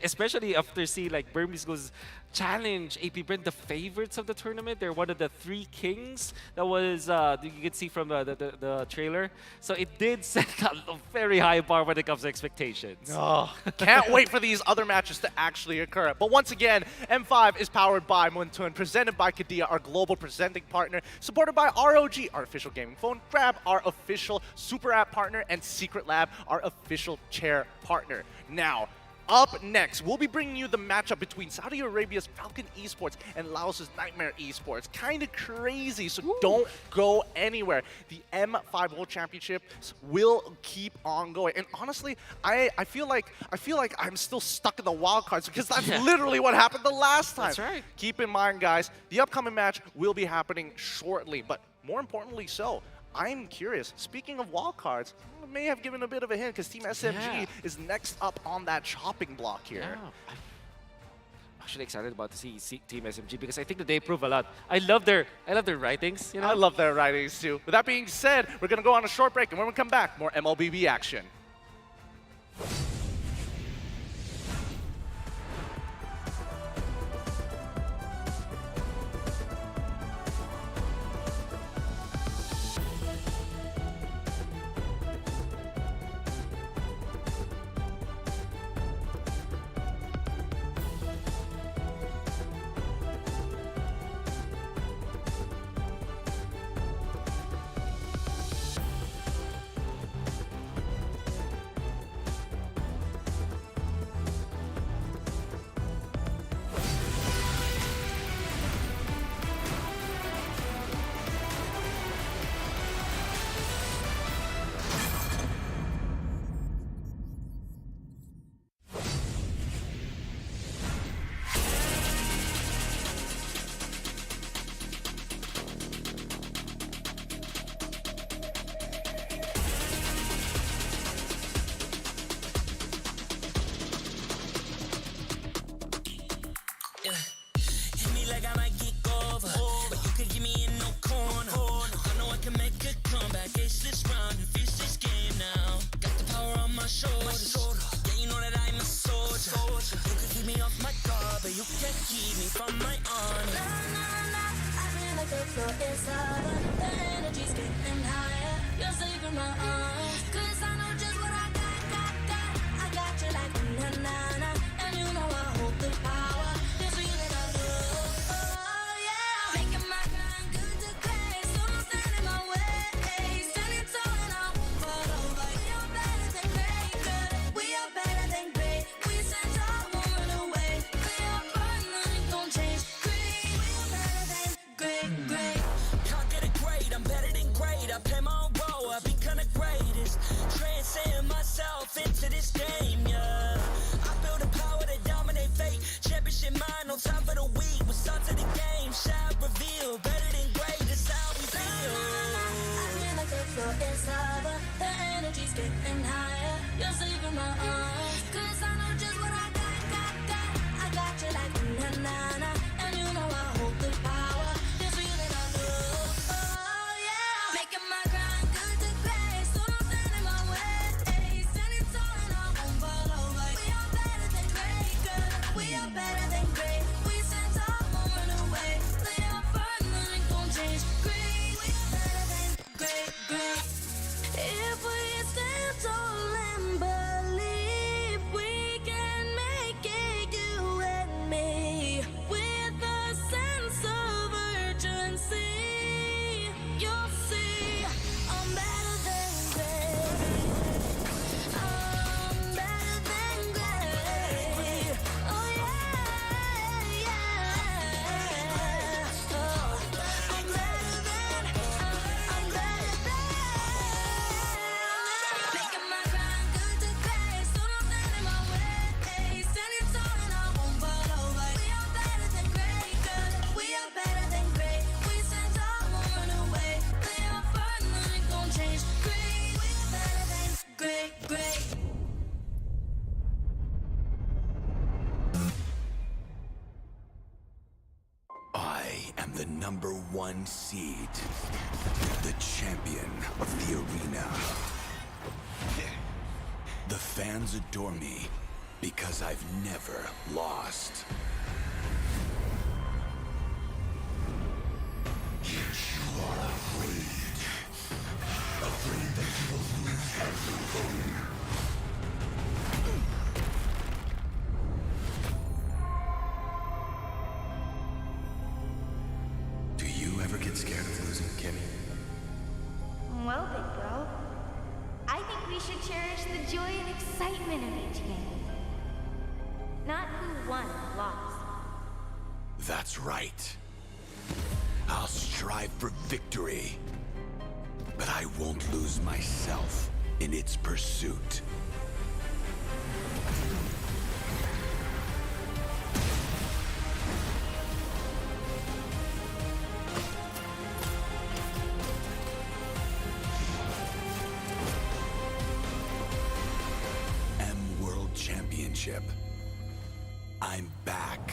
[SPEAKER 16] especially after seeing like Burmese Ghouls challenge AP Bren, the favorites of the tournament. They're one of the 3 kings that was you could see from the trailer. So it did set a very high bar when it comes to expectations.
[SPEAKER 10] Oh, can't wait for these other matches to actually occur. But once again, M5 is powered by Muntun, presented by Kadia, our global presenting partner, supported by ROG, our official gaming phone, Grab, our official super app partner, and Secret Lab, our official chair partner. Now, up next, we'll be bringing you the matchup between Saudi Arabia's Falcon Esports and Laos's Nightmare Esports. Kind of crazy, so don't go anywhere. The M5 World Championships will keep on going. And honestly, I feel like I'm still stuck in the wild cards because that's literally what happened the last time.
[SPEAKER 16] That's right.
[SPEAKER 10] Keep in mind, guys, the upcoming match will be happening shortly, but more importantly so, I'm curious, speaking of wildcards, I may have given a bit of a hint because Team SMG is next up on that chopping block here.
[SPEAKER 16] Yeah. I'm actually excited about to see Team SMG because I think that they prove a lot. I love their writings. You know?
[SPEAKER 10] I love their writings too. With that being said, we're going to go on a short break, and when we come back, more MLBB action.
[SPEAKER 2] Hit me like I might get over, but you could give me in no corner. I know I can make a comeback. Ace this round and finish this game now. Got the power on my shoulders. Yeah, you know that I'm a soldier. You could keep me off my guard, but you can't keep me from my honor.
[SPEAKER 3] I feel like the floor is lava. The energy's getting higher. You're saving my arms. 'Cause I know just what I got. I got you like na-na-na. And you know I hold the power. This feeling I love. Oh yeah. Making my grind good to great. So don't stand in my way. Standing tall and I won't fall over. We are better than great, good. We are better than great. We stand tall, won't run away. We are fun, nothing gon' change. Great. We are better than great.
[SPEAKER 2] Can't get it great, I'm better than great. I play my own role, I become the greatest. Transcend myself into this game, yeah. I build a power to dominate fate. Championship mind, no time for the weak. What's up to the game? Shall reveal. Better than great, that's how we feel.
[SPEAKER 3] I feel like the floor is lava. The energy's getting higher. You're saving my arms. 'Cause I know just what I got. I got you like na-na-na. And you know I hold the power. This feeling I love. Oh yeah. Making my grind good to great. So don't stand in my way. Standing tall and I won't fall over. We are better than great, good. We are better than great. We stand tall, won't run away. Play our fun, nothing gon' change. Great. We are better than great. If we stand tall and believe we can make it, you and me, with a sense of urgency, you'll see I'm better than great. I'm better than great. Oh yeah. Oh, I'm better than. Making my grind good to great. So don't stand in my way. Standing tall and I won't fall over. We are better than great, good. We are better than great. We stand tall, won't run away. Play our fun, nothing gon' change. Great. We are better than great.
[SPEAKER 22] I am the #1 seed, the champion of the arena. The fans adore me because because I've never lost. You are afraid. Afraid that you will lose everything. Do you ever get scared of losing, Kimmy?
[SPEAKER 5] Well, big bro, I think we should cherish the joy and excitement of each game. Not who won or lost.
[SPEAKER 22] That's right. I'll strive for victory, but I won't lose myself in its pursuit. World Championship. I'm back.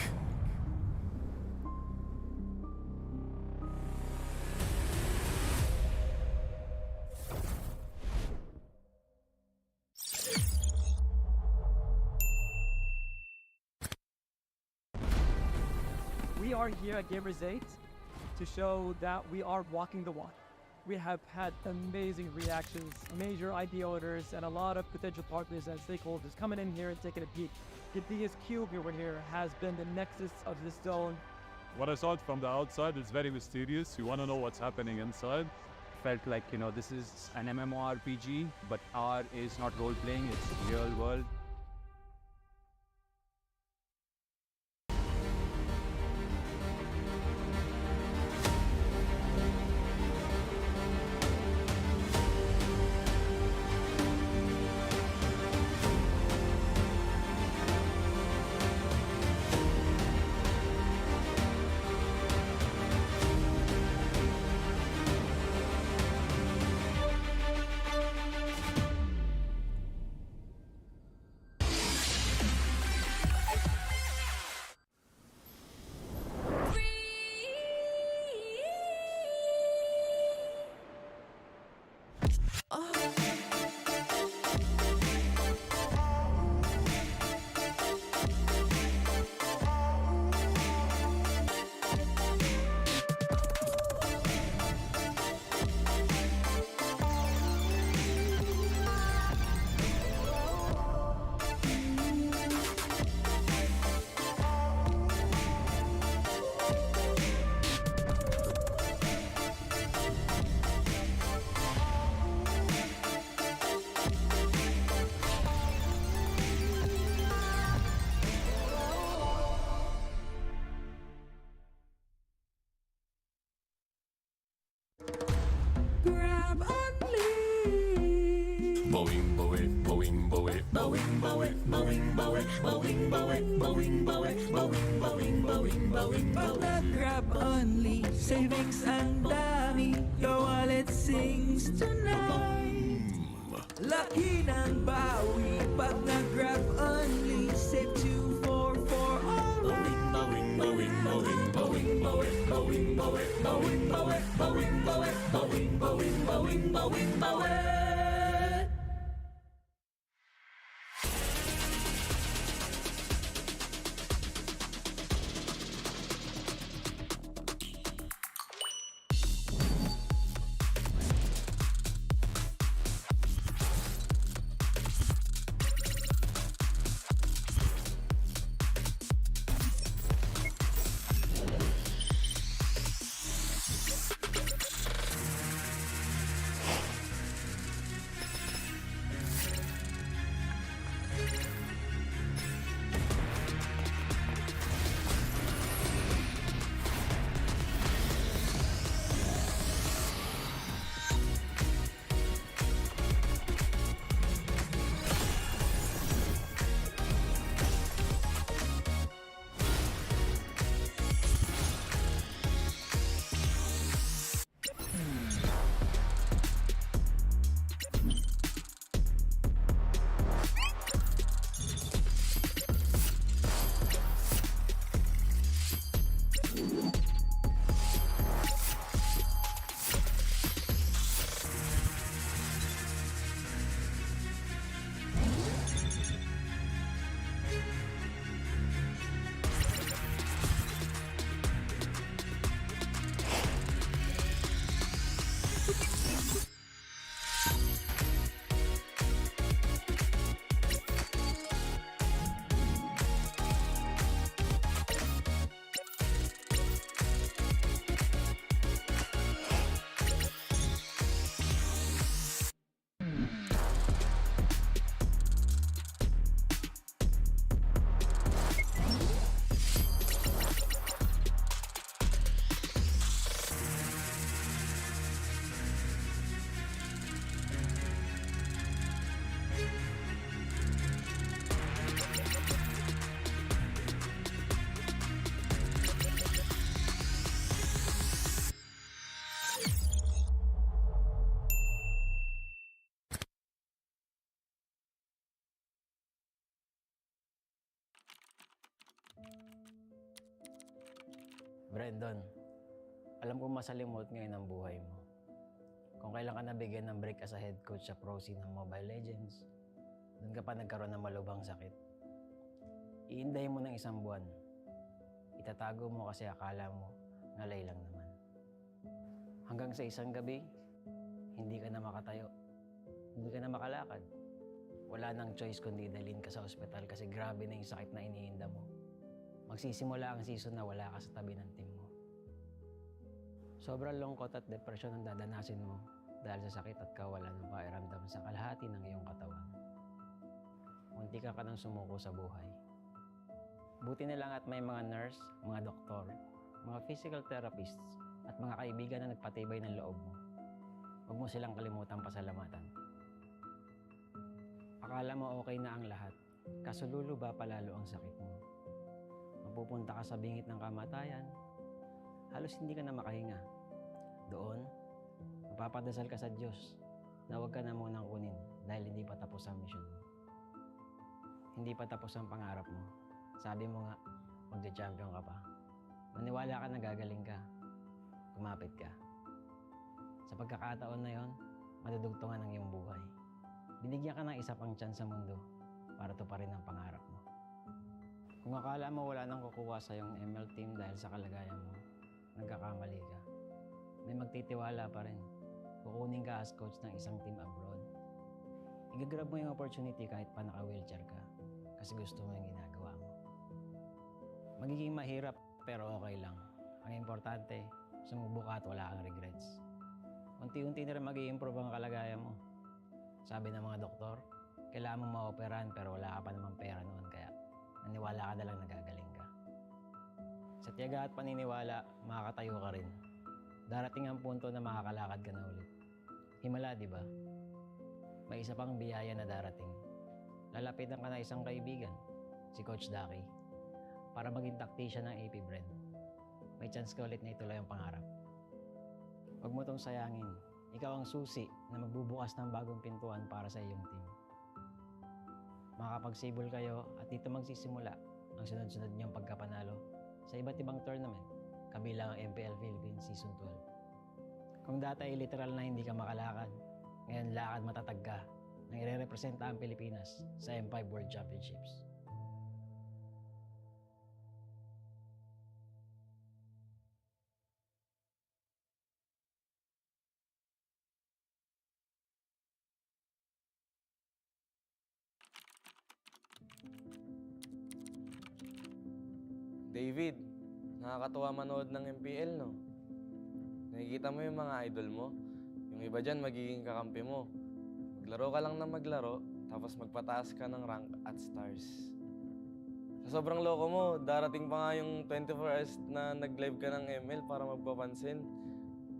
[SPEAKER 20] We are here at Gamers 8 to show that we are walking the walk. We have had amazing reactions, major IP owners, and a lot of potential partners and stakeholders coming in here and taking a peek. The biggest cube over here has been the nexus of this zone.
[SPEAKER 6] What I saw from the outside is very mysterious. You want to know what's happening inside.
[SPEAKER 8] Felt like, you know, this is an MMORPG, but R is not role-playing, it's real world.
[SPEAKER 1] Grab and leave.
[SPEAKER 22] Boing, boing, boing, boing, boing, boing, boing, boing, boing, boing, boing, boing, boing, boing, boing, boing,
[SPEAKER 1] Pag nag-grab only, savings ang dami. Your wallet sings tonight. Laki ng bawi. Pag nag-grab only, save 2 for alright.
[SPEAKER 22] boing, boing, boing, boing, boing, boing, boing, boing, boing, boing, boing, boing, boing, boing, boing, boing.
[SPEAKER 14] Brandon, alam ko masalimuot ngayon ang buhay mo. Kung kailan ka nabigyan ng break as a head coach sa pro scene ng Mobile Legends, doon ka pa nagkaroon ng malubhang sakit. Iinday mo ng 1 buwan. Itatago mo kasi akala mo ngalay lang naman. Hanggang sa isang gabi, hindi ka na makatayo. Hindi ka na makalakad. Wala nang choice kundi dalhin ka sa ospital kasi grabe na yung sakit na iniinda mo. Magsisimula ang season na wala ka sa tabi ng team mo. Sobrang lungkot at depression ang dadanasin mo dahil sa sakit at kawalan ng pakiramdam sa kalahati ng iyong katawan. Munti ka nang sumuko sa buhay. Buti na lang at may mga nurse, mga doktor, mga physical therapists, at mga kaibigan na nagpatibay ng loob mo. Huwag mo silang kalimutang pasalamatan. Akala mo okay na ang lahat, kaso luluba palalo ang sakit mo. Mapupunta ka sa bingit ng kamatayan, halos hindi ka na makahinga. Doon, mapapadasal ka sa Diyos na huwag ka na munang kunin dahil hindi pa tapos ang mission mo. Hindi pa tapos ang pangarap mo. Sabi mo nga, magde-champion ka pa. Maniwala ka na gagaling ka. Kumapit ka. Sa pagkakataon na yon, madudugtungan ang iyong buhay. Binigyan ka ng isa pang chance sa mundo para tuparin ang pangarap mo. Kung akala mo wala nang kukuha sa iyong ML team dahil sa kalagayan mo, nagkakamali ka. May magtitiwala pa rin. Kukunin ka as coach ng isang team abroad. Igagrab mo yung opportunity kahit pa naka-wheelchair ka kasi gusto mo yung ginagawa mo. Magiging mahirap pero okay lang. Ang importante, sumubo ka at wala kang regrets. Unti-unti na rin mag-i-improve ang kalagayan mo. Sabi ng mga doktor, kailangan mong ma-operahan pero wala ka pa namang pera noon kaya naniwala ka na lang nagagaling ka. Sa tiyaga at paniniwala, makakatayo ka rin. Darating ang punto na makakalakad ka na ulit. Himala, di ba? May isa pang biyaya na darating. Lalapitan ka na isang kaibigan, si Coach Daki, para maging tactician ng AP Bren. May chance ka ulit na ituloy ang pangarap. Huwag mo itong sayangin. Ikaw ang susi na magbubukas ng bagong pintuan para sa iyong team. Makakapagsibol kayo at dito magsisimula ang sunod-sunod niyong pagkapanalo sa iba't ibang tournament, kabilang ang MPL Philippines Season 12. Kung dati ay literal na hindi ka makalakad, ngayon lakad matatag ka nang ire-representa ang Pilipinas sa M5 World Championships.
[SPEAKER 21] David, nakakatuwa manood ng MPL, no? Nakikita mo yung mga idol mo. Yung iba dyan, magiging kakampi mo. Maglaro ka lang na maglaro, tapos magpataas ka ng rank at stars. Sa sobrang loko mo, darating pa nga yung 24 hours na nag-live ka ng ML para magpapansin.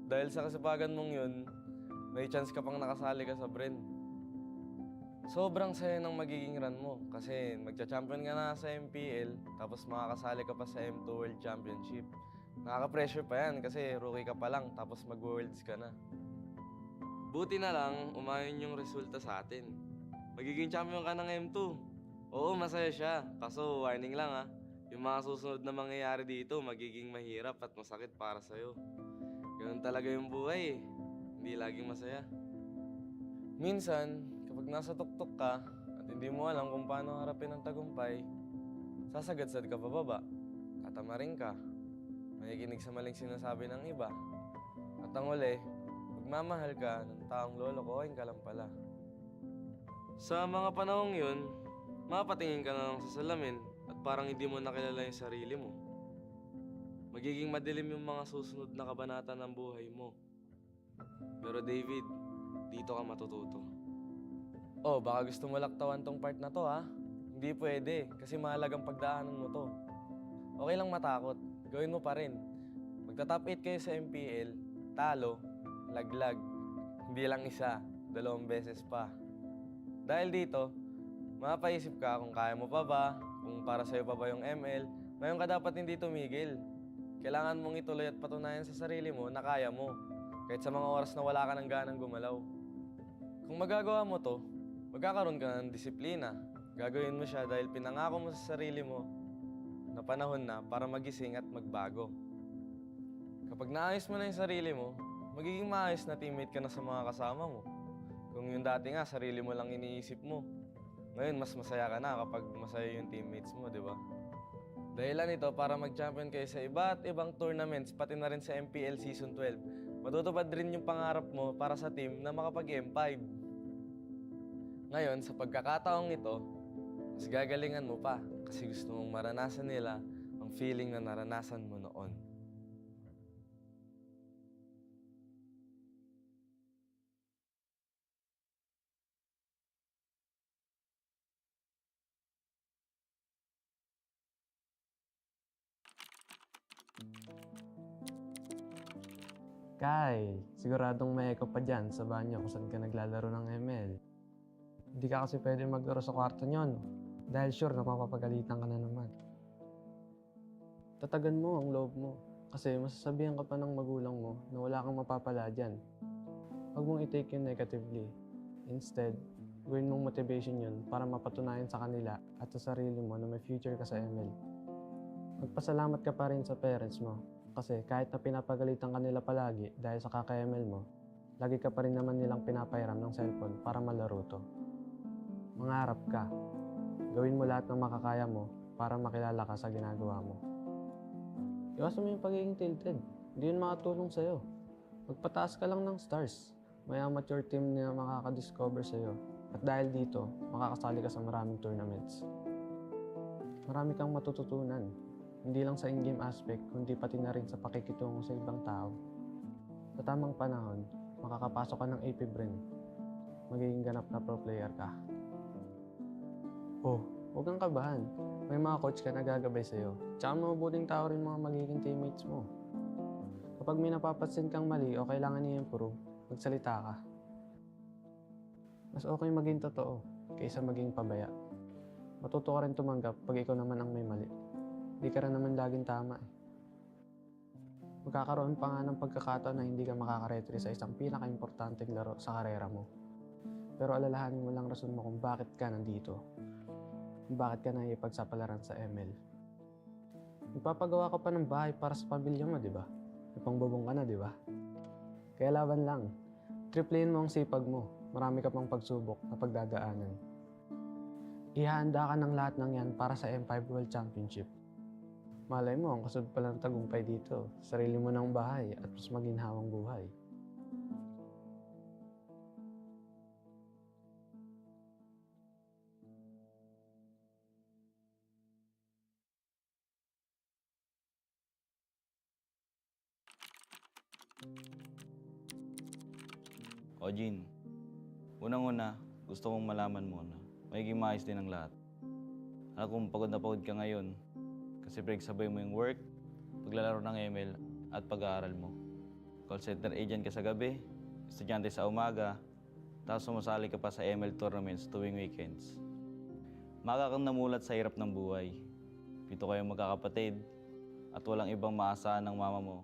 [SPEAKER 21] Dahil sa kasipagan mong yun, may chance ka pang nakasali ka sa Bren. Sobrang saya ng magiging run mo kasi magcha-champion ka na sa MPL tapos makakasali ka pa sa M2 World Championship. Nakaka-pressure pa yan kasi rookie ka pa lang tapos mag-worlds ka na. Buti na lang umayon yung resulta sa atin. Magiging champion ka ng M2. Oo, masaya siya. Kaso warning lang ha, yung mga susunod na mangyayari dito magiging mahirap at masakit para sa'yo. Ganun talaga yung buhay eh. Hindi laging masaya. Minsan, kapag nasa tuktok ka at hindi mo alam kung paano harapin ang tagumpay, sasagadsad ka pababa, tatamarin ka, makikinig sa maling sinasabi ng iba, at ang uli, magmamahal ka ng taong lolokohin ka lang pala. Sa mga panahong yun, mapatingin ka na lang sa salamin at parang hindi mo nakilala yung sarili mo. Magiging madilim yung mga susunod na kabanata ng buhay mo. Pero David, dito ka matututo. Oh, baka gusto mo laktawan tong part na to, ha? Hindi pwede, kasi mahalagang pagdaanan mo to. Okay lang matakot, gawin mo pa rin. Magta-top 8 kayo sa MPL, talo, laglag. Hindi lang isa, 2 beses pa. Dahil dito, mapaisip ka kung kaya mo pa ba, kung para sa'yo pa ba yung ML, ngayon ka dapat hindi tumigil. Kailangan mong ituloy at patunayan sa sarili mo na kaya mo, kahit sa mga oras na wala ka ng ganang gumalaw. Kung magagawa mo to, magkakaroon ka ng disiplina. Gagawin mo siya dahil pinangako mo sa sarili mo na panahon na para magising at magbago. Kapag naayos mo na yung sarili mo, magiging maayos na teammate ka na sa mga kasama mo. Kung yung dati nga, sarili mo lang iniisip mo. Ngayon, mas masaya ka na kapag masaya yung teammates mo, di ba? Dahilan ito para mag-champion kayo sa iba't ibang tournaments, pati na rin sa MPL Season 12. Matutupad rin yung pangarap mo para sa team na makapag-M5. Ngayon, sa pagkakataong ito, mas gagalingan mo pa kasi gusto mong maranasan nila ang feeling na naranasan mo noon.
[SPEAKER 9] Kyle, siguradong may echo pa dyan sa banyo kung saan ka naglalaro ng ML. Hindi ka kasi pwede maglaro sa kwarto nyon dahil sure na mapapagalitan ka na naman. Tatagan mo ang loob mo kasi masasabihan ka pa ng magulang mo na wala kang mapapala dyan. Huwag mong i-take yun negatively. Instead, gawin mong motivation yun para mapatunayan sa kanila at sa sarili mo na may future ka sa ML. Magpasalamat ka pa rin sa parents mo kasi kahit na pinapagalitan ka nila palagi dahil sa kaka-ML mo, lagi ka pa rin naman nilang pinapahiram ng cellphone para malaro to. Mangarap ka. Gawin mo lahat ng makakaya mo para makilala ka sa ginagawa mo. Iwasan mo yung pagiging tilted. Hindi yun makatulong sa'yo. Magpataas ka lang ng stars. May amateur team na makakadiscover sa'yo. At dahil dito, makakasali ka sa maraming tournaments. Marami kang matututunan. Hindi lang sa in-game aspect, kundi pati na rin sa pakikitungo sa ibang tao. Sa tamang panahon, makakapasok ka ng AP Bren. Magiging ganap na pro player ka. Oh, huwag kang kabahan. May mga coach ka na gagabay sa'yo. Tsaka mabubuting tao rin mga magiging teammates mo. Kapag may napapansin kang mali o kailangan i-improve, magsalita ka. Mas okay maging totoo kaysa maging pabaya. Matuto ka rin tumanggap pag ikaw naman ang may mali. Hindi ka rin naman laging tama eh. Magkakaroon pa nga ng pagkakataon na hindi ka makakaretry sa isang pinaka-importanteng laro sa karera mo. Pero alalahanin mo lang rason mo kung bakit ka nandito. Kung bakit ka naipagsapalaran sa ML. Magpapagawa ka pa ng bahay para sa pamilya mo, di ba? May pangbubong ka na, di ba? Kaya laban lang. Triplein mo ang sipag mo. Marami ka pang pagsubok na pagdadaanan. Ihahanda ka ng lahat ng yan para sa M5 World Championship. Malay mo, ang kasunod pala ng tagumpay dito, sarili mo ng bahay at mas maginhawang buhay.
[SPEAKER 18] Ojin, unang-una, gusto kong malaman mo na magiging maayos din ang lahat. Alam kong pagod na pagod ka ngayon kasi pinagsabay mo yung work, paglalaro ng ML at pag-aaral mo. Call center agent ka sa gabi, estudyante sa umaga, tapos sumasali ka pa sa ML tournaments tuwing weekends. Maga kang namulat sa hirap ng buhay. 7 kayong magkakapatid at walang ibang maasahan ng mama mo.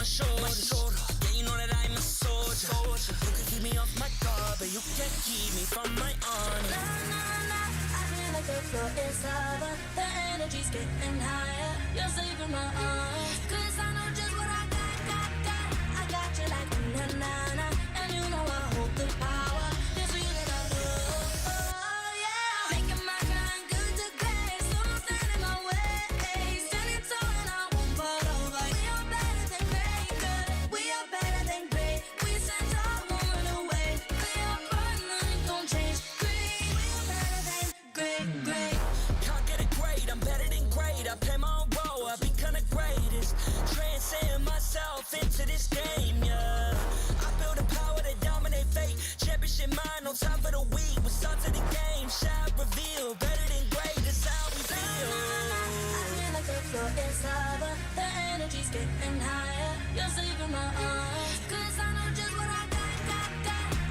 [SPEAKER 2] shoulders. Yeah, you know that I'm a soldier. You can keep me off my guard, but you can't keep me from my honor.
[SPEAKER 3] Nah, nah, nah, I feel like the floor is lava. The energy's getting higher. You're saving my arms. 'Cause I know just what I got. I got you like na-na-na. And you know I hold the power. This feeling I love. Oh, yeah. Making my grind good to great. So don't stand in my way. Standing tall and I won't fall over. We are better than great, good. We are better than great. We stand tall, won't run away. We are fun, nothing gon' change. Great. We are better than great.
[SPEAKER 2] Can't get it great, I'm better than great. I play my own role, I become the greatest. Transcend myself into this game, yeah. I build a power to dominate fate. Championship mind, no time for the weak. We start to the game, shout, reveal. Better than great, that's how we feel.
[SPEAKER 3] I feel like the floor is lava. The energy's getting higher. You're saving my arms. 'Cause I know just what I got.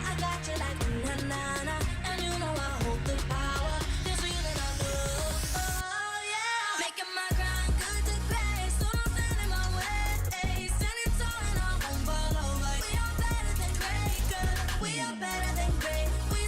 [SPEAKER 3] I got you like na-na-na. And you know I hold the power. This feeling I love. Oh, yeah. Making my grind good to great. So don't stand in my way. Standing tall and I won't fall over. We are better than great, good. We are better than great. We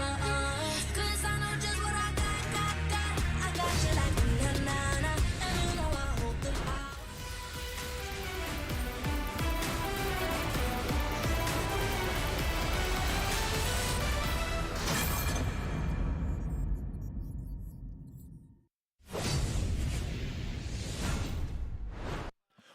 [SPEAKER 3] my arms. 'Cause I know just what I got. I got you like na-na-na. And you know I hold the power.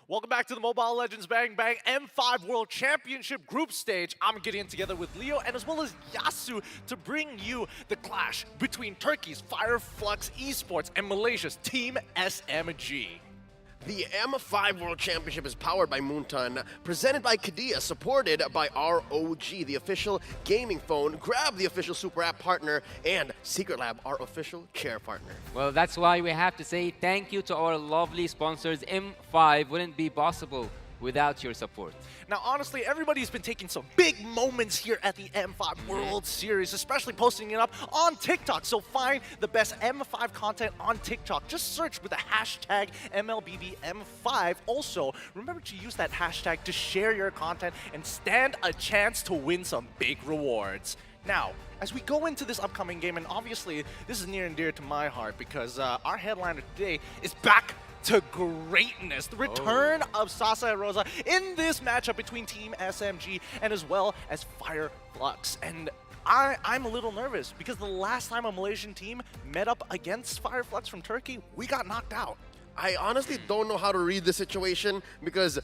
[SPEAKER 10] Welcome back to the Mobile Legends Bang Bang M5 World Championship Group Stage. I'm getting together with Leo and as well as Yasu to bring you the clash between Turkey's Fireflux Esports and Malaysia's Team SMG.
[SPEAKER 12] The M5 World Championship is powered by Moonton, presented by Kadia, supported by ROG, the official gaming phone, Grab, the official super app partner, and Secret Lab, our official chair partner.
[SPEAKER 11] Well, that's why we have to say thank you to our lovely sponsors. M5 wouldn't be possible without your support.
[SPEAKER 10] Now, honestly, everybody's been taking some big moments here at the M5 World Series, especially posting it up on TikTok. So find the best M5 content on TikTok. Just search with the hashtag MLBBM5. Also, remember to use that hashtag to share your content and stand a chance to win some big rewards. Now, as we go into this upcoming game, and obviously this is near and dear to my heart because our headliner today is back to greatness. The return of Sasa and Rosa in this matchup between Team SMG and as well as Fireflux. And I'm a little nervous because the last time a Malaysian team met up against Fireflux from Turkey, we got knocked out.
[SPEAKER 12] I honestly don't know how to read the situation because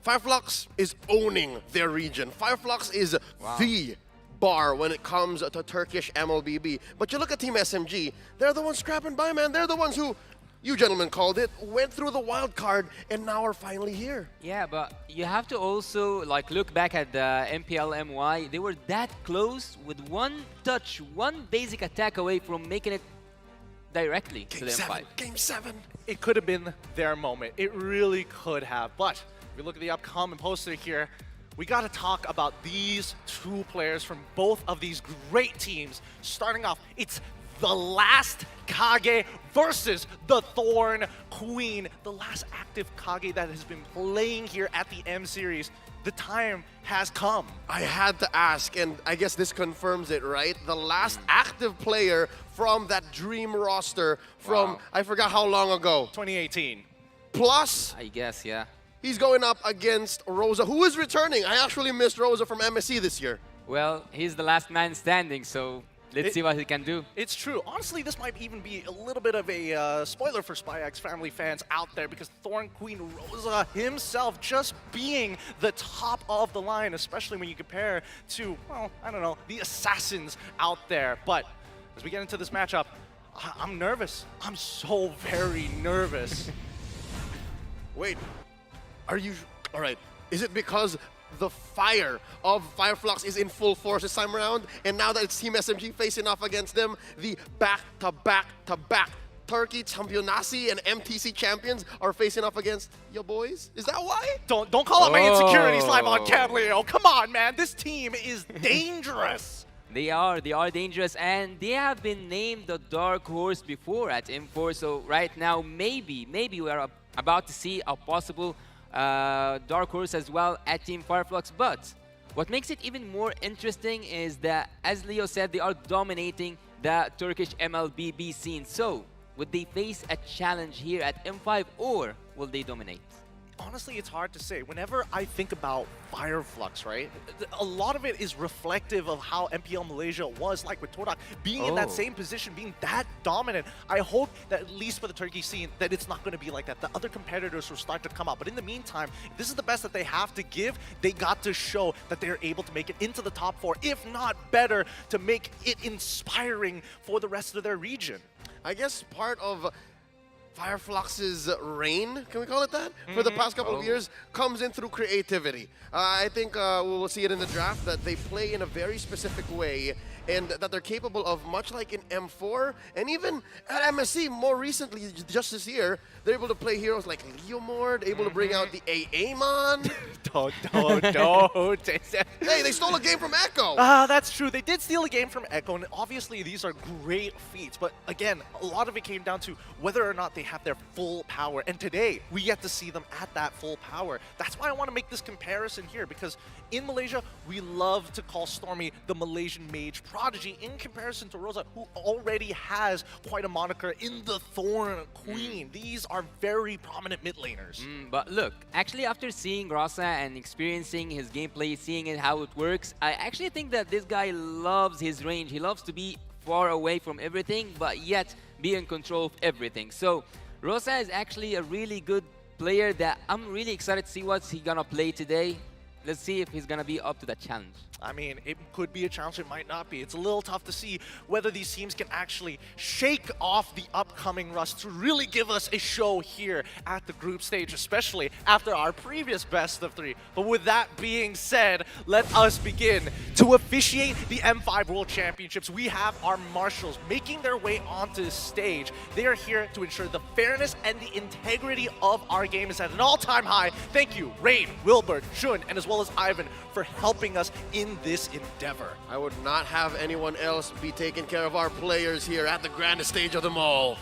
[SPEAKER 12] Fireflux is owning their region. Fireflux is the bar when it comes to Turkish MLBB. But you look at Team SMG, they're the ones scrapping by, man. They're the ones who, you gentlemen called it, went through the wild card and now are finally here.
[SPEAKER 11] Yeah, but you have to also look back at the MPL MY. They were that close with one touch, one basic attack away from making it directly to the M5.
[SPEAKER 12] Game 7.
[SPEAKER 10] It could have been their moment. It really could have. But if we look at the upcoming poster here, we got to talk about these two players from both of these great teams. Starting off, it's the last Kage versus the Thorn Queen, the last active Kage that has been playing here at the M Series. The time has come.
[SPEAKER 12] I had to ask, and I guess this confirms it, right? The last active player from that dream roster from, I forgot how long ago.
[SPEAKER 10] 2018.
[SPEAKER 12] Plus,
[SPEAKER 11] I guess, yeah.
[SPEAKER 12] He's going up against Rosa, who is returning. I actually missed Rosa from MSC this year.
[SPEAKER 11] Well, he's the last man standing, so let's see what he can do.
[SPEAKER 10] It's true. Honestly, this might even be a little bit of a spoiler for SpyX family fans out there because Thorn Queen Rosa himself just being the top of the line, especially when you compare to, well, I don't know, the assassins out there. But as we get into this matchup, I'm nervous. I'm so very nervous.
[SPEAKER 12] Wait, are you, all right, is it because the fire of Fireflux is in full force this time around, and now that it's Team SMG facing off against them, the back-to-back-to-back Turkey Championasi and MTC champions are facing off against your boys? Is that why?
[SPEAKER 10] Don't call out my insecurities live on cam, Leo. Come on, man. This team is dangerous.
[SPEAKER 11] They are dangerous, and they have been named the dark horse before at M4, so right now maybe we are about to see a possible dark horse as well at Team Fireflux. But what makes it even more interesting is that, as Leo said, they are dominating the Turkish MLBB scene. So, would they face a challenge here at M5 or will they dominate?
[SPEAKER 10] Honestly, it's hard to say. Whenever I think about Fireflux, right, a lot of it is reflective of how MPL Malaysia was like with Todak, being in that same position, being that dominant. I hope that at least for the Turkey scene, that it's not going to be like that. The other competitors will start to come up. But in the meantime, if this is the best that they have to give, they got to show that they're able to make it into the top 4, if not better, to make it inspiring for the rest of their region.
[SPEAKER 12] I guess part of Fireflux's reign, can we call it that, for the past couple of years, comes in through creativity. I think we'll see it in the draft that they play in a very specific way and that they're capable of, much like in M4 and even at MSC more recently, just this year, they're able to play heroes like Leomord, able to bring out the AA-mon.
[SPEAKER 10] Don't.
[SPEAKER 12] Hey, they stole a game from Echo.
[SPEAKER 10] That's true. They did steal a game from Echo, and obviously these are great feats. But again, a lot of it came down to whether or not they they have their full power. And today, we get to see them at that full power. That's why I want to make this comparison here, because in Malaysia, we love to call Stormy the Malaysian mage prodigy in comparison to Rosa, who already has quite a moniker in the Thorn Queen. These are very prominent mid laners.
[SPEAKER 11] But look, actually after seeing Rosa and experiencing his gameplay, seeing it how it works, I actually think that this guy loves his range. He loves to be far away from everything, but yet be in control of everything. So Rosa is actually a really good player that I'm really excited to see what he's gonna play today. Let's see if he's gonna be up to that challenge.
[SPEAKER 10] I mean, it could be a challenge, it might not be. It's a little tough to see whether these teams can actually shake off the upcoming rust to really give us a show here at the group stage, especially after our previous best of 3. But with that being said, let us begin. To officiate the M5 World Championships, we have our marshals making their way onto the stage. They are here to ensure the fairness and the integrity of our game is at an all-time high. Thank you, Rain, Wilbert, Shun, and as well as Ivan for helping us in this endeavor.
[SPEAKER 12] I would not have anyone else be taking care of our players here at the grandest stage of them all.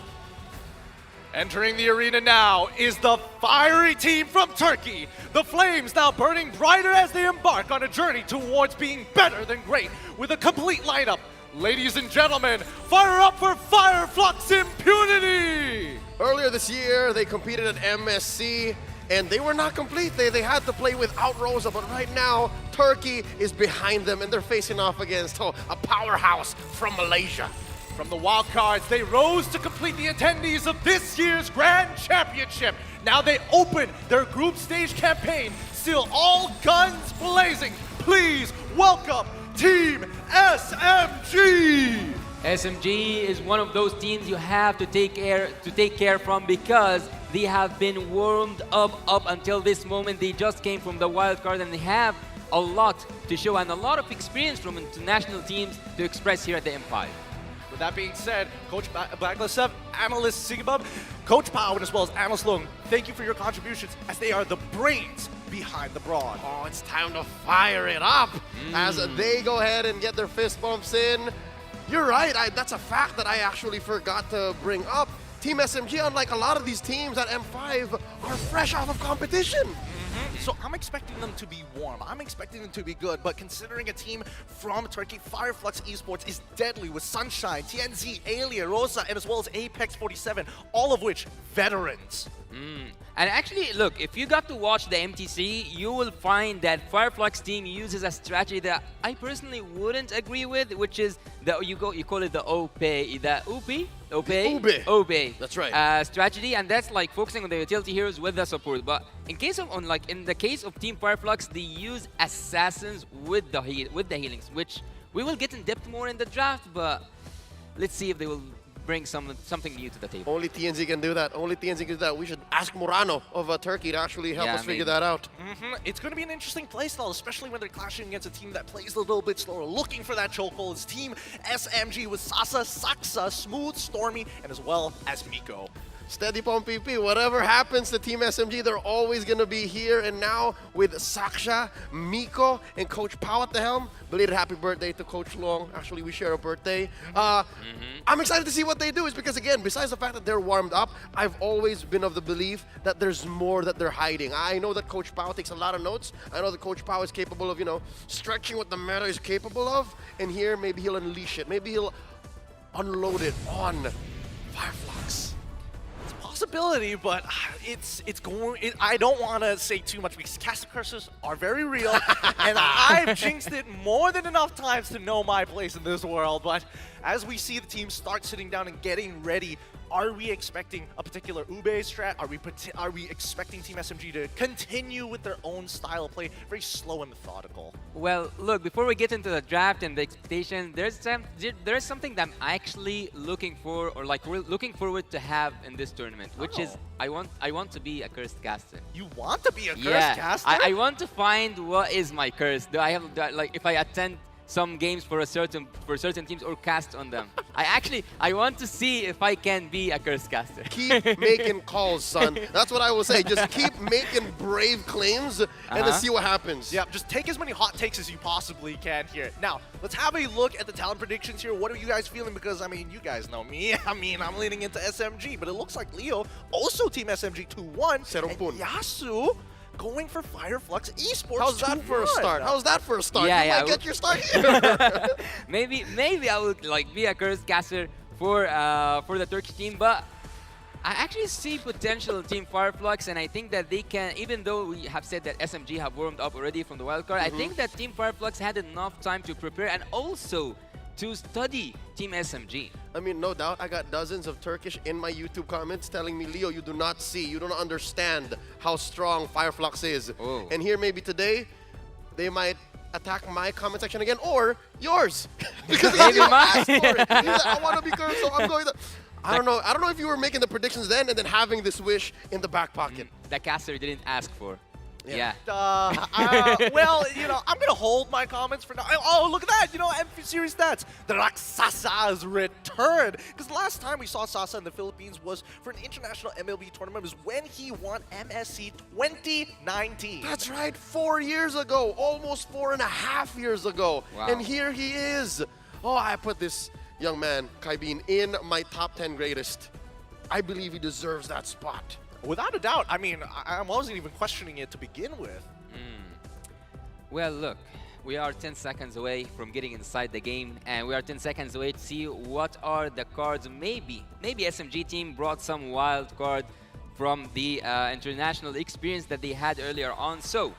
[SPEAKER 10] Entering the arena now is the fiery team from Turkey. The flames now burning brighter as they embark on a journey towards being better than great with a complete lineup. Ladies and gentlemen, fire up for Fireflux Impunity!
[SPEAKER 12] Earlier this year, they competed at MSC, and they were not complete. They had to play without Rosa, but right now, Turkey is behind them, and they're facing off against a powerhouse from Malaysia.
[SPEAKER 10] From the wildcards, they rose to complete the attendees of this year's Grand Championship. Now they open their group stage campaign, still all guns blazing. Please welcome Team SMG!
[SPEAKER 11] SMG is one of those teams you have to take care from because they have been warmed up until this moment. They just came from the wild card and they have a lot to show and a lot of experience from international teams to express here at the M5.
[SPEAKER 10] With that being said, Coach Blacklist 7, Analyst Sigabub, Coach Pao, and as well as Analyst Long, thank you for your contributions as they are the brains behind the brawn.
[SPEAKER 12] Oh, it's time to fire it up as they go ahead and get their fist bumps in. You're right, that's a fact that I actually forgot to bring up. Team SMG, unlike a lot of these teams at M5, are fresh off of competition.
[SPEAKER 10] So I'm expecting them to be warm. I'm expecting them to be good, but considering a team from Turkey, Fireflux Esports is deadly with Sunshine, TNZ, Alia, Rosa, and as well as Apex 47, all of which veterans.
[SPEAKER 11] And actually, look, if you got to watch the MTC, you will find that Fireflux team uses a strategy that I personally wouldn't agree with, which is you call it the OP, the OP?
[SPEAKER 12] That's right.
[SPEAKER 11] Strategy, and that's like focusing on the utility heroes with the support. But in the case of Team Fireflux, they use assassins with the healings, which we will get in depth more in the draft. But let's see if they will bring something new to the table.
[SPEAKER 12] Only TNZ can do that. Only TNZ can do that. We should ask Murano of Turkey to actually help us figure that out.
[SPEAKER 10] It's going to be an interesting playstyle, especially when they're clashing against a team that plays a little bit slower, looking for that chokehold. It's Team SMG with Sasa, Saksa, Smooth, Stormy, and as well as Miko.
[SPEAKER 12] Steady Pump PP, whatever happens to Team SMG, they're always going to be here. And now with Saksha, Miko, and Coach Pao at the helm, belated happy birthday to Coach Long. Actually, we share a birthday. I'm excited to see what they do. Is because, again, besides the fact that they're warmed up, I've always been of the belief that there's more that they're hiding. I know that Coach Pao takes a lot of notes. I know that Coach Pao is capable of, stretching what the meta is capable of. And here, maybe he'll unleash it. Maybe he'll unload it on Fireflux.
[SPEAKER 10] Possibility, but I don't want to say too much because caster curses are very real, and I've jinxed it more than enough times to know my place in this world. But as we see the team start sitting down and getting ready, are we expecting a particular Ube strat? Are we expecting Team SMG to continue with their own style of play, very slow and methodical?
[SPEAKER 11] Well, look, before we get into the draft and the expectation, there's something that I'm actually looking for, or like we're looking forward to have in this tournament, which is I want to be a cursed caster.
[SPEAKER 10] You want to be a cursed caster?
[SPEAKER 11] I want to find what is my curse. If I attend some games for certain teams or cast on them. I want to see if I can be a curse caster.
[SPEAKER 12] Keep making calls, son. That's what I will say. Just keep making brave claims and then see what happens.
[SPEAKER 10] Yeah, just take as many hot takes as you possibly can here. Now, let's have a look at the talent predictions here. What are you guys feeling? Because, I mean, you guys know me. I mean, I'm leaning into SMG, but it looks like Leo also Team SMG 2-1. And Yasu going for Fireflux Esports.
[SPEAKER 12] How's that for a start? How's that for a start?
[SPEAKER 11] Yeah,
[SPEAKER 12] you
[SPEAKER 11] yeah,
[SPEAKER 12] might get your start here.
[SPEAKER 11] maybe I would like be a curse caster for the Turkish team, but I actually see potential in Team Fireflux, and I think that they can, even though we have said that SMG have warmed up already from the wildcard, I think that Team Fireflux had enough time to prepare and also to study Team SMG.
[SPEAKER 12] I mean, no doubt, I got dozens of Turkish in my YouTube comments telling me, Leo, you do not see, you don't understand how strong Fireflux is.
[SPEAKER 11] Oh.
[SPEAKER 12] And here maybe today, they might attack my comment section again, or yours. Because he asked for it. He's like, I want to be cursed, so I'm going to... I don't know if you were making the predictions then and then having this wish in the back pocket.
[SPEAKER 11] The caster didn't ask for. Yeah.
[SPEAKER 10] Well, you know, I'm going to hold my comments for now. Oh, look at that. You know, MP Series stats. The Raksasa's return. Because last time we saw Sasa in the Philippines was for an international MLB tournament. It was when he won MSC 2019.
[SPEAKER 12] That's right, 4 years ago. Almost 4.5 years ago.
[SPEAKER 11] Wow.
[SPEAKER 12] And here he is. Oh, I put this young man, Kaibin, in my top 10 greatest. I believe he deserves that spot.
[SPEAKER 10] Without a doubt. I mean, I wasn't even questioning it to begin with.
[SPEAKER 11] Well, look, we are 10 seconds away from getting inside the game, and we are 10 seconds away to see what are the cards. Maybe SMG team brought some wild card from the international experience that they had earlier on. So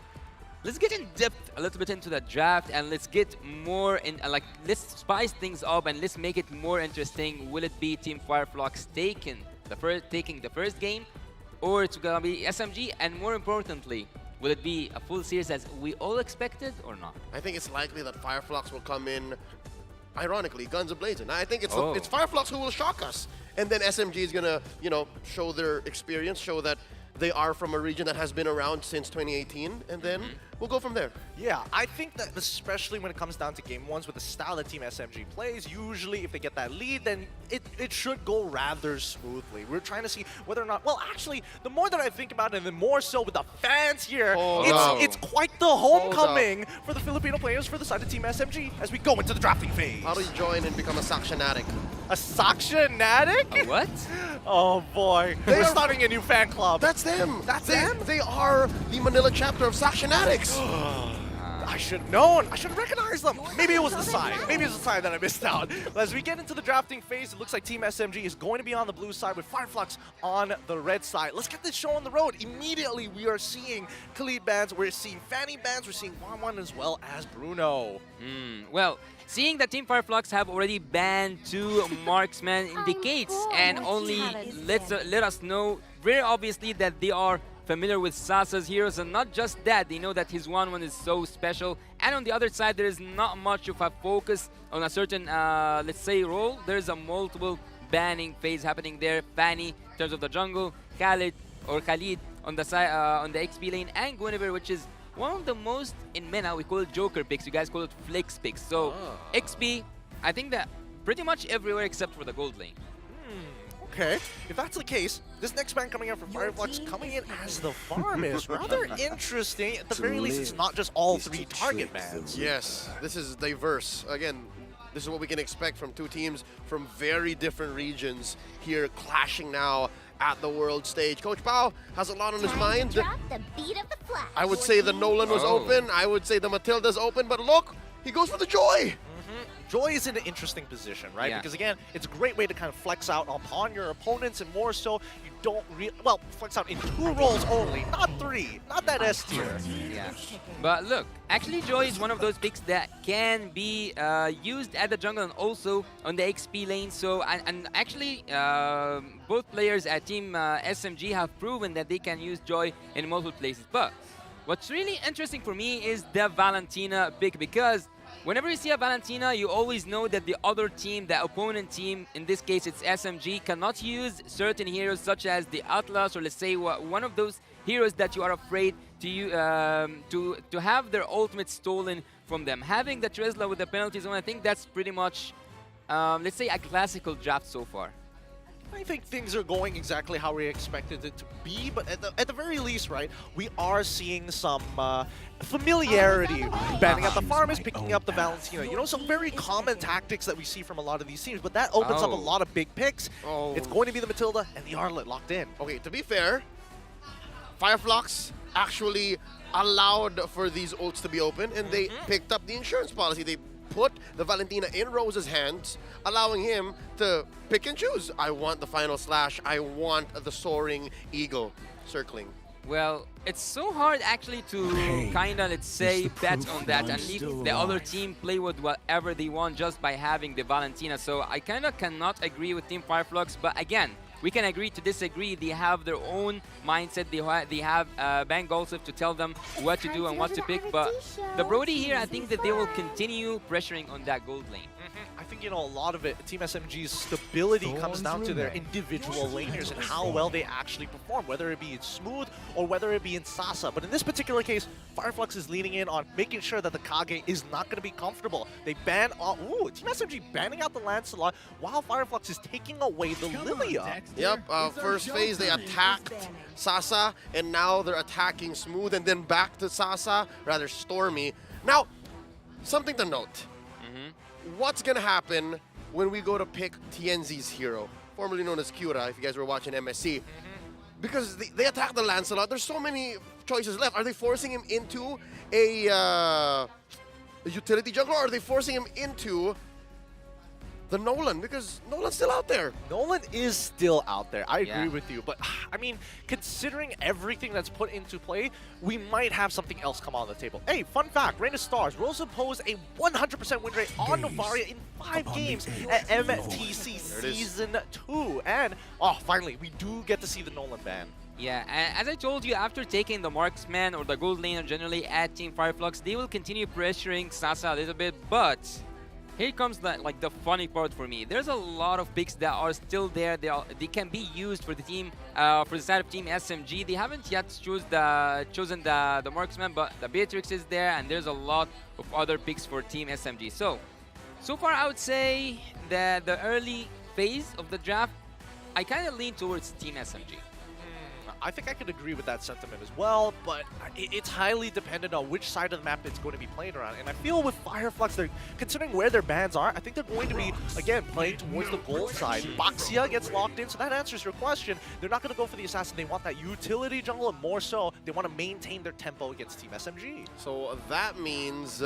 [SPEAKER 11] let's get in depth a little bit into the draft, and let's get more in, let's spice things up and let's make it more interesting. Will it be Team Fireflux taking the first game, or it's gonna be SMG? And more importantly, will it be a full series as we all expected or not?
[SPEAKER 12] I think it's likely that Fireflux will come in, ironically, guns a-blazing. I think it's Fireflux who will shock us. And then SMG is gonna, you know, show their experience, show that they are from a region that has been around since 2018, and then we'll go from there.
[SPEAKER 10] Yeah, I think that especially when it comes down to game ones with the style that Team SMG plays, usually if they get that lead, then it should go rather smoothly. We're trying to see whether or not, well, actually, the more that I think about it, and the more so with the fans here, it's quite the homecoming for the Filipino players for the side of Team SMG as we go into the drafting phase.
[SPEAKER 12] How do you join and become a Saxonatic?
[SPEAKER 10] A Saxonatic?
[SPEAKER 11] A what?
[SPEAKER 10] Oh boy, we're starting a new fan club.
[SPEAKER 12] That's them.
[SPEAKER 10] That's them?
[SPEAKER 12] They are the Manila chapter of Saxonatics.
[SPEAKER 10] I should have known. I should have recognized them. Maybe it was the sign. Maybe it was the sign that I missed out. As we get into the drafting phase, it looks like Team SMG is going to be on the blue side with Fireflux on the red side. Let's get this show on the road. Immediately, we are seeing Khalid bans, we're seeing Fanny bans, we're seeing Juan as well as Bruno.
[SPEAKER 11] Well, seeing that Team Fireflux have already banned 2 marksmen indicates and only let us know very obviously that they are familiar with Sasa's heroes, and not just that, they know that his 1-1 is so special. And on the other side, there is not much of a focus on a certain, let's say, role. There's a multiple banning phase happening there. Fanny in terms of the jungle, Khalid on the side, on the XP lane, and Guinevere, which is one of the most, in MENA, we call it Joker picks. You guys call it Flex picks. So XP, I think that pretty much everywhere except for the gold lane.
[SPEAKER 10] Okay, if that's the case, this next ban coming out from Fireflux coming in as the farm is rather interesting. At the very least, it's not just all 3 target bans.
[SPEAKER 12] Yes, this is diverse. Again, this is what we can expect from 2 teams from very different regions here clashing now at the world stage. Coach Pao has a lot on his mind. I would say the Nolan was open. I would say the Matilda's open, but look, he goes for the Joy.
[SPEAKER 10] Joy is in an interesting position, right?
[SPEAKER 11] Yeah.
[SPEAKER 10] Because again, it's a great way to kind of flex out upon your opponents, and more so, you don't flex out in 2 roles only, not 3, not that S tier.
[SPEAKER 11] Yeah. But look, actually Joy is one of those picks that can be used at the jungle and also on the XP lane. So, and actually, both players at Team SMG have proven that they can use Joy in multiple places. But what's really interesting for me is the Valentina pick, because whenever you see a Valentina, you always know that the other team, the opponent team, in this case it's SMG, cannot use certain heroes such as the Atlas, or let's say one of those heroes that you are afraid to have their ultimate stolen from them. Having the Trizla with the penalty zone, I think that's pretty much, let's say, a classical draft so far.
[SPEAKER 10] I think things are going exactly how we expected it to be, but at the very least, right, we are seeing some familiarity. Banning up the farmers, picking up the Valentina. You know, some very common tactics that we see from a lot of these teams, but that opens up a lot of big picks. It's going to be the Matilda and the Arlet locked in.
[SPEAKER 12] Okay, to be fair, Fireflux actually allowed for these ults to be open, and they picked up the insurance policy. They put the Valentina in Rose's hands, allowing him to pick and choose. I want the final slash. I want the soaring eagle circling.
[SPEAKER 11] Well, it's so hard actually to kind of, let's say, bet on that and leave the other team play with whatever they want just by having the Valentina. So I kind of cannot agree with Team Fireflux, but again, we can agree to disagree. They have their own mindset. They have Bang Golsif to tell them what to do and what to pick. But the Brody here, I think that they will continue pressuring on that gold lane.
[SPEAKER 10] I think, you know, a lot of it, Team SMG's stability comes down to their individual laners and how well they actually perform, whether it be in Smooth or whether it be in Sasa. But in this particular case, Fireflux is leaning in on making sure that the Kage is not going to be comfortable. They ban, Team SMG banning out the Lancelot while Fireflux is taking away the Lilia.
[SPEAKER 12] Yep, first phase they attacked Sasa, and now they're attacking Smooth, and then back to Sasa, rather Stormy. Now, something to note. What's gonna happen when we go to pick TNZ's hero, formerly known as Cura, if you guys were watching MSC? Because they attack the Lancelot, there's so many choices left. Are they forcing him into a utility jungler, or are they forcing him into the Nolan? Because Nolan's still out there.
[SPEAKER 10] Nolan is still out there. I agree with you. But, I mean, considering everything that's put into play, we might have something else come on the table. Hey, fun fact, Reign of Stars, Rosa posed a 100% win rate on Novaria in 5 games at MTC Season 2. And, finally, we do get to see the Nolan ban.
[SPEAKER 11] Yeah, as I told you, after taking the marksman or the gold laner generally at Team Fireflux, they will continue pressuring Sasa a little bit, but here comes the funny part for me. There's a lot of picks that are still there. They can be used for the team, for the side of Team SMG. They haven't yet chosen the marksman, but the Beatrix is there, and there's a lot of other picks for Team SMG. So far I would say that the early phase of the draft, I kind of lean towards Team SMG.
[SPEAKER 10] I think I could agree with that sentiment as well, but it's highly dependent on which side of the map it's going to be playing around. And I feel with Fireflux, they're considering where their bans are, I think they're going to be, again, playing towards the gold side. Baxia gets locked in, so that answers your question. They're not going to go for the assassin. They want that utility jungle, and more so, they want to maintain their tempo against Team SMG.
[SPEAKER 12] So that means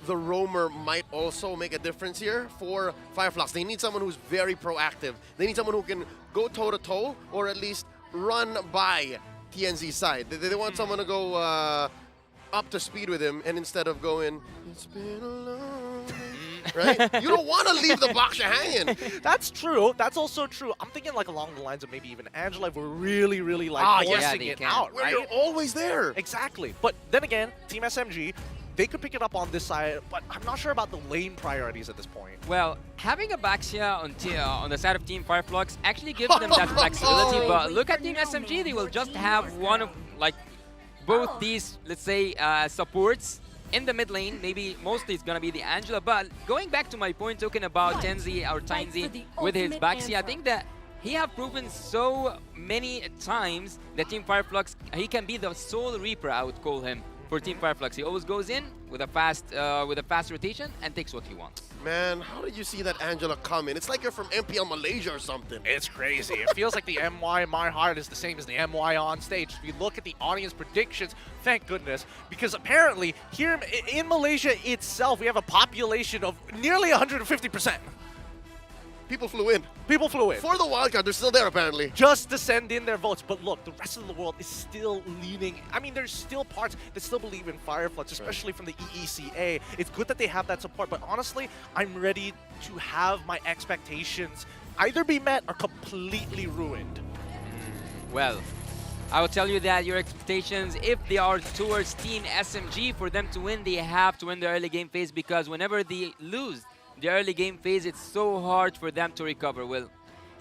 [SPEAKER 12] the roamer might also make a difference here for Fireflux. They need someone who's very proactive. They need someone who can go toe-to-toe or at least run by TNZ's side. They want someone to go up to speed with him, and instead of going, it's been a long day, right? You don't want to leave the Baksha hanging.
[SPEAKER 10] That's true. That's also true. I'm thinking like along the lines of maybe even Angela if we're really, really like forcing it out,
[SPEAKER 12] where
[SPEAKER 10] right?
[SPEAKER 12] you're always there.
[SPEAKER 10] Exactly. But then again, Team SMG, they could pick it up on this side, but I'm not sure about the lane priorities at this point.
[SPEAKER 11] Well, having a Baxia on the side of Team Fireflux actually gives them that flexibility, but look at Team SMG, they will just have one of, both these, let's say, supports in the mid lane. Maybe mostly it's going to be the Angela, but going back to my point talking about Tenzi or Tainzi with his Baxia, I think that he have proven so many times that Team Fireflux, he can be the sole Reaper, I would call him, for Team Fireflux. He always goes in with a fast rotation and takes what he wants.
[SPEAKER 12] Man, how did you see that Angela come in? It's like you're from MPL Malaysia or something.
[SPEAKER 10] It's crazy. It feels like the MY in my heart is the same as the MY on stage. If you look at the audience predictions, thank goodness, because apparently here in Malaysia itself, we have a population of nearly 150%.
[SPEAKER 12] People flew in.
[SPEAKER 10] People flew in.
[SPEAKER 12] For the wildcard, they're still there apparently.
[SPEAKER 10] Just to send in their votes. But look, the rest of the world is still leaning. I mean, there's still parts that still believe in Fireflux, especially from the EECA. It's good that they have that support, but honestly, I'm ready to have my expectations either be met or completely ruined.
[SPEAKER 11] Well, I will tell you that your expectations, if they are towards Team SMG, for them to win, they have to win the early game phase, because whenever they lose the early game phase, it's so hard for them to recover. Well,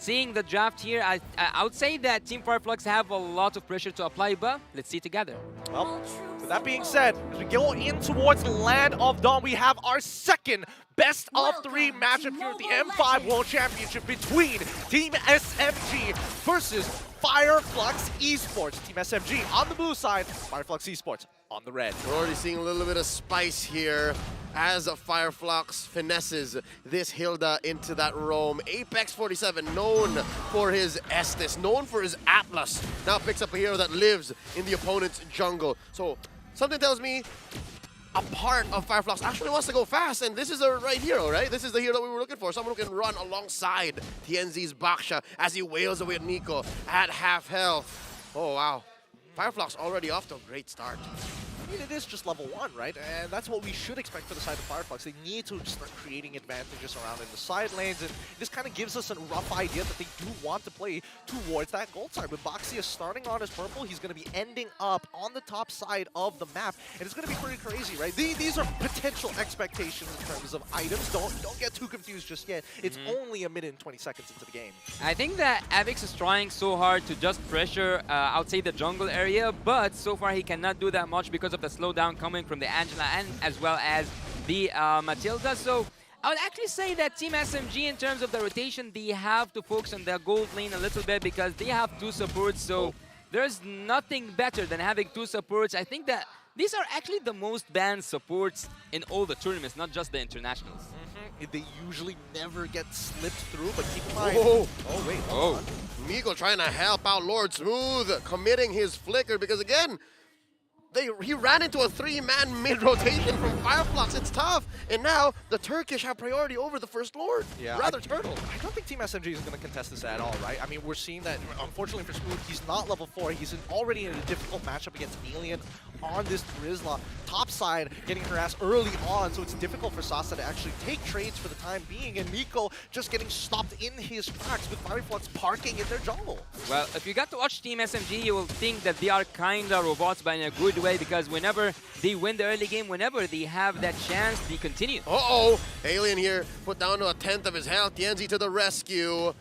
[SPEAKER 11] seeing the draft here, I would say that Team Fireflux have a lot of pressure to apply, but let's see together.
[SPEAKER 10] Well, with that being said, as we go in towards the Land of Dawn, we have our second best of 3 matchup here at the M5 World Championship between Team SMG versus Fireflux Esports. Team SMG on the blue side, Fireflux Esports on the red.
[SPEAKER 12] We're already seeing a little bit of spice here as Fireflux finesses this Hilda into that roam. Apex 47, known for his Estes, known for his Atlas, now picks up a hero that lives in the opponent's jungle. So something tells me a part of Fireflux actually wants to go fast, and this is the right hero, right? This is the hero that we were looking for, someone who can run alongside TNZ's Baksha as he wails away at Nico at half health. Oh, wow. Fireflux already off to a great start.
[SPEAKER 10] I mean, it is just level 1, right? And that's what we should expect for the side of Fireflux. They need to start creating advantages around in the side lanes, and this kind of gives us a rough idea that they do want to play towards that gold side. With Boxia starting on his purple, he's going to be ending up on the top side of the map, and it's going to be pretty crazy, right? These are potential expectations in terms of items. Don't get too confused just yet. It's only a minute and 20 seconds into the game.
[SPEAKER 11] I think that Avix is trying so hard to just pressure, I would say, the jungle area, but so far he cannot do that much because of the slowdown coming from the Angela and as well as the Matilda. So I would actually say that Team SMG, in terms of the rotation, they have to focus on their gold lane a little bit because they have 2 supports. So there's nothing better than having 2 supports. I think that these are actually the most banned supports in all the tournaments, not just the internationals.
[SPEAKER 10] They usually never get slipped through, but keep in mind.
[SPEAKER 12] Whoa.
[SPEAKER 10] Oh, wait, hold on.
[SPEAKER 12] Miko trying to help out Lord Smooth, committing his flicker because, again, he ran into a 3-man mid-rotation from Fireflux. It's tough. And now the Turkish have priority over the First Lord.
[SPEAKER 10] Yeah,
[SPEAKER 12] Rather Turtle.
[SPEAKER 10] I don't think Team SMG is going to contest this at all, right? I mean, we're seeing that, unfortunately for Smooth, he's not level 4. He's already in a difficult matchup against Alien on this Grizzla. Top side getting harassed early on, so it's difficult for Sasa to actually take trades for the time being. And Nico just getting stopped in his tracks with Fireflux parking in their jungle.
[SPEAKER 11] Well, if you got to watch Team SMG, you will think that they are kind of robots, but in a good way, because whenever they win the early game, whenever they have that chance, they continue.
[SPEAKER 12] Uh-oh! Alien here put down to 1/10 of his health. Tienzi to the rescue,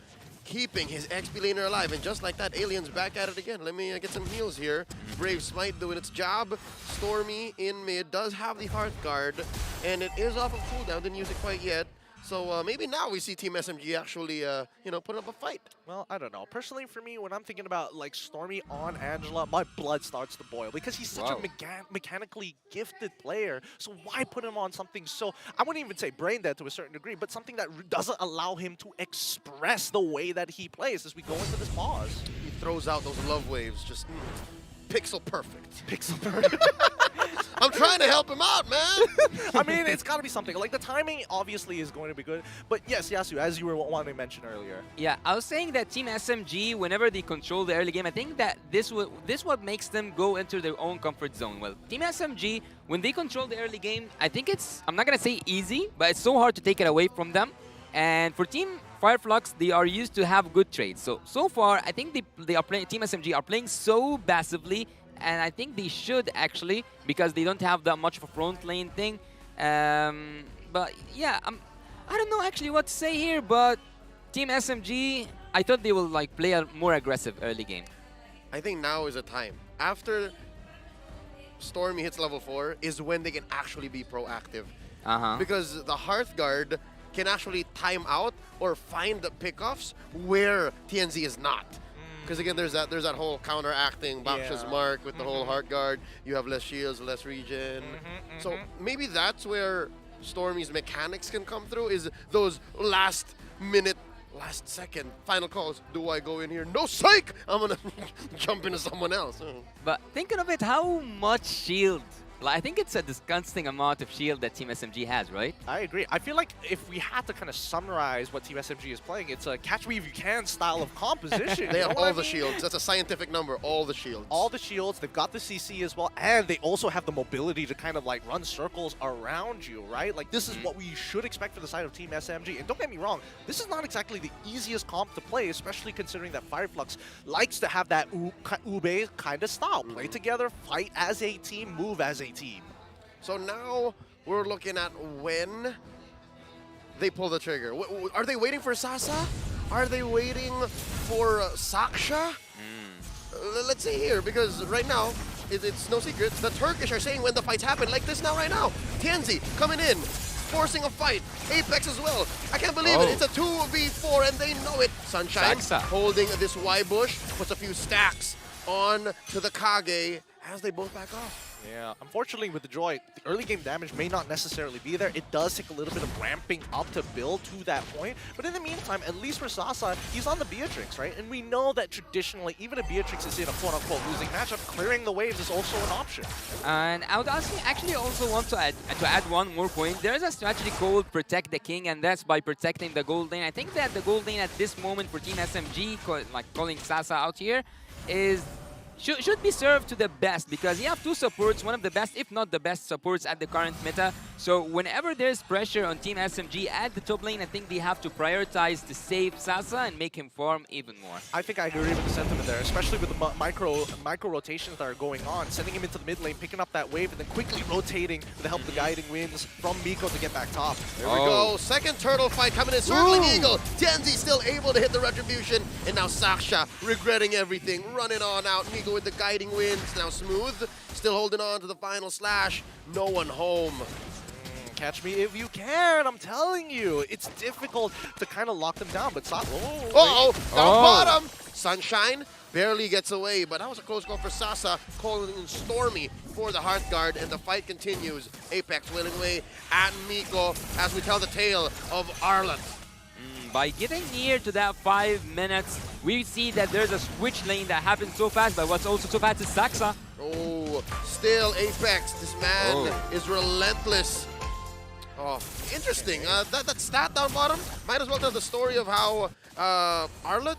[SPEAKER 12] keeping his XP laner alive. And just like that, Alien's back at it again. Let me get some heals here. Brave Smite doing its job. Stormy in mid does have the Hearthguard, and it is off of cooldown. Didn't use it quite yet. So maybe now we see Team SMG actually, put up a fight.
[SPEAKER 10] Well, I don't know. Personally, for me, when I'm thinking about like Stormy on Angela, my blood starts to boil because he's such a mechanically gifted player. So why put him on something so, I wouldn't even say brain dead to a certain degree, but something that doesn't allow him to express the way that he plays as we go into this pause.
[SPEAKER 12] He throws out those love waves, just pixel perfect.
[SPEAKER 10] Pixel perfect.
[SPEAKER 12] I'm trying to help him out, man.
[SPEAKER 10] I mean, it's got to be something. Like, the timing obviously is going to be good. But yes, Yasu, as you were wanting to mention earlier.
[SPEAKER 11] Yeah, I was saying that Team SMG, whenever they control the early game, I think that this what makes them go into their own comfort zone. Well, Team SMG, when they control the early game, I think it's, I'm not going to say easy, but it's so hard to take it away from them. And for Team Fireflux, they are used to have good trades. So far, I think they are playing, Team SMG are playing so passively, and I think they should actually, because they don't have that much of a front lane thing. But yeah, I don't know actually what to say here, but Team SMG, I thought they will like play a more aggressive early game.
[SPEAKER 12] I think now is the time. After Stormy hits level 4 is when they can actually be proactive. Because the Hearthguard can actually time out or find the pickoffs where TNZ is not. Because again, there's that whole counteracting Baksha's mark with the whole Heartguard. You have less shields, less regen. So maybe that's where Stormy's mechanics can come through, is those last minute, last second final calls. Do I go in here? No, psych! I'm gonna jump into someone else.
[SPEAKER 11] But thinking of it, how much shield? Like, I think it's a disgusting amount of shield that Team SMG has, right?
[SPEAKER 10] I agree. I feel like if we had to kind of summarize what Team SMG is playing, it's a catch me if you can style of composition.
[SPEAKER 12] They have all the shields. That's a scientific number, all the shields.
[SPEAKER 10] All the shields. They've got the CC as well, and they also have the mobility to kind of like run circles around you, right? Like, this is what we should expect for the side of Team SMG. And don't get me wrong, this is not exactly the easiest comp to play, especially considering that Fireflux likes to have that Ube kind of style. Play together, fight as a team, move as a team.
[SPEAKER 12] So now we're looking at when they pull the trigger. Are they waiting for Sasa? Are they waiting for Saksha? Let's see here, because right now, it's no secret, the Turkish are saying when the fights happen, like this now right now. Tianzi coming in, forcing a fight. Apex as well. I can't believe it. It's a 2v4 and they know it. Sunshine holding this Y bush, puts a few stacks on to the Kage as they both back off.
[SPEAKER 10] Yeah, unfortunately with the Joy, the early game damage may not necessarily be there. It does take a little bit of ramping up to build to that point. But in the meantime, at least for Sasa, he's on the Beatrix, right? And we know that traditionally, even if Beatrix is in a quote-unquote losing matchup, clearing the waves is also an option.
[SPEAKER 11] And I would actually also want to add one more point. There is a strategy called Protect the King, and that's by protecting the gold lane. I think that the gold lane at this moment for Team SMG, calling Sasa out here, should be served to the best, because you have two supports, one of the best, if not the best supports at the current meta. So whenever there's pressure on Team SMG at the top lane, I think they have to prioritize to save Sasa and make him farm even more.
[SPEAKER 10] I think I agree with the sentiment there, especially with the micro rotations that are going on, sending him into the mid lane, picking up that wave, and then quickly rotating with the help of the guiding winds from Miko to get back top.
[SPEAKER 12] There we go. Second turtle fight coming in. Circling Eagle. Tianzi still able to hit the retribution. And now Saksha regretting everything. Running on out. Miko with the guiding winds. Now Smooth still holding on to the final slash. No one home.
[SPEAKER 10] Catch me if you can, I'm telling you. It's difficult to kind of lock them down, but down
[SPEAKER 12] bottom. Sunshine barely gets away, but that was a close call for Sasa, calling in Stormy for the Hearthguard, and the fight continues. Apex wailing away at Miko as we tell the tale of Arlott.
[SPEAKER 11] By getting near to that 5 minutes, we see that there's a switch lane that happens so fast, but what's also so fast is Saxa.
[SPEAKER 12] Oh, still Apex. This man is relentless. Oh, interesting. That stat down bottom might as well tell the story of how Arlott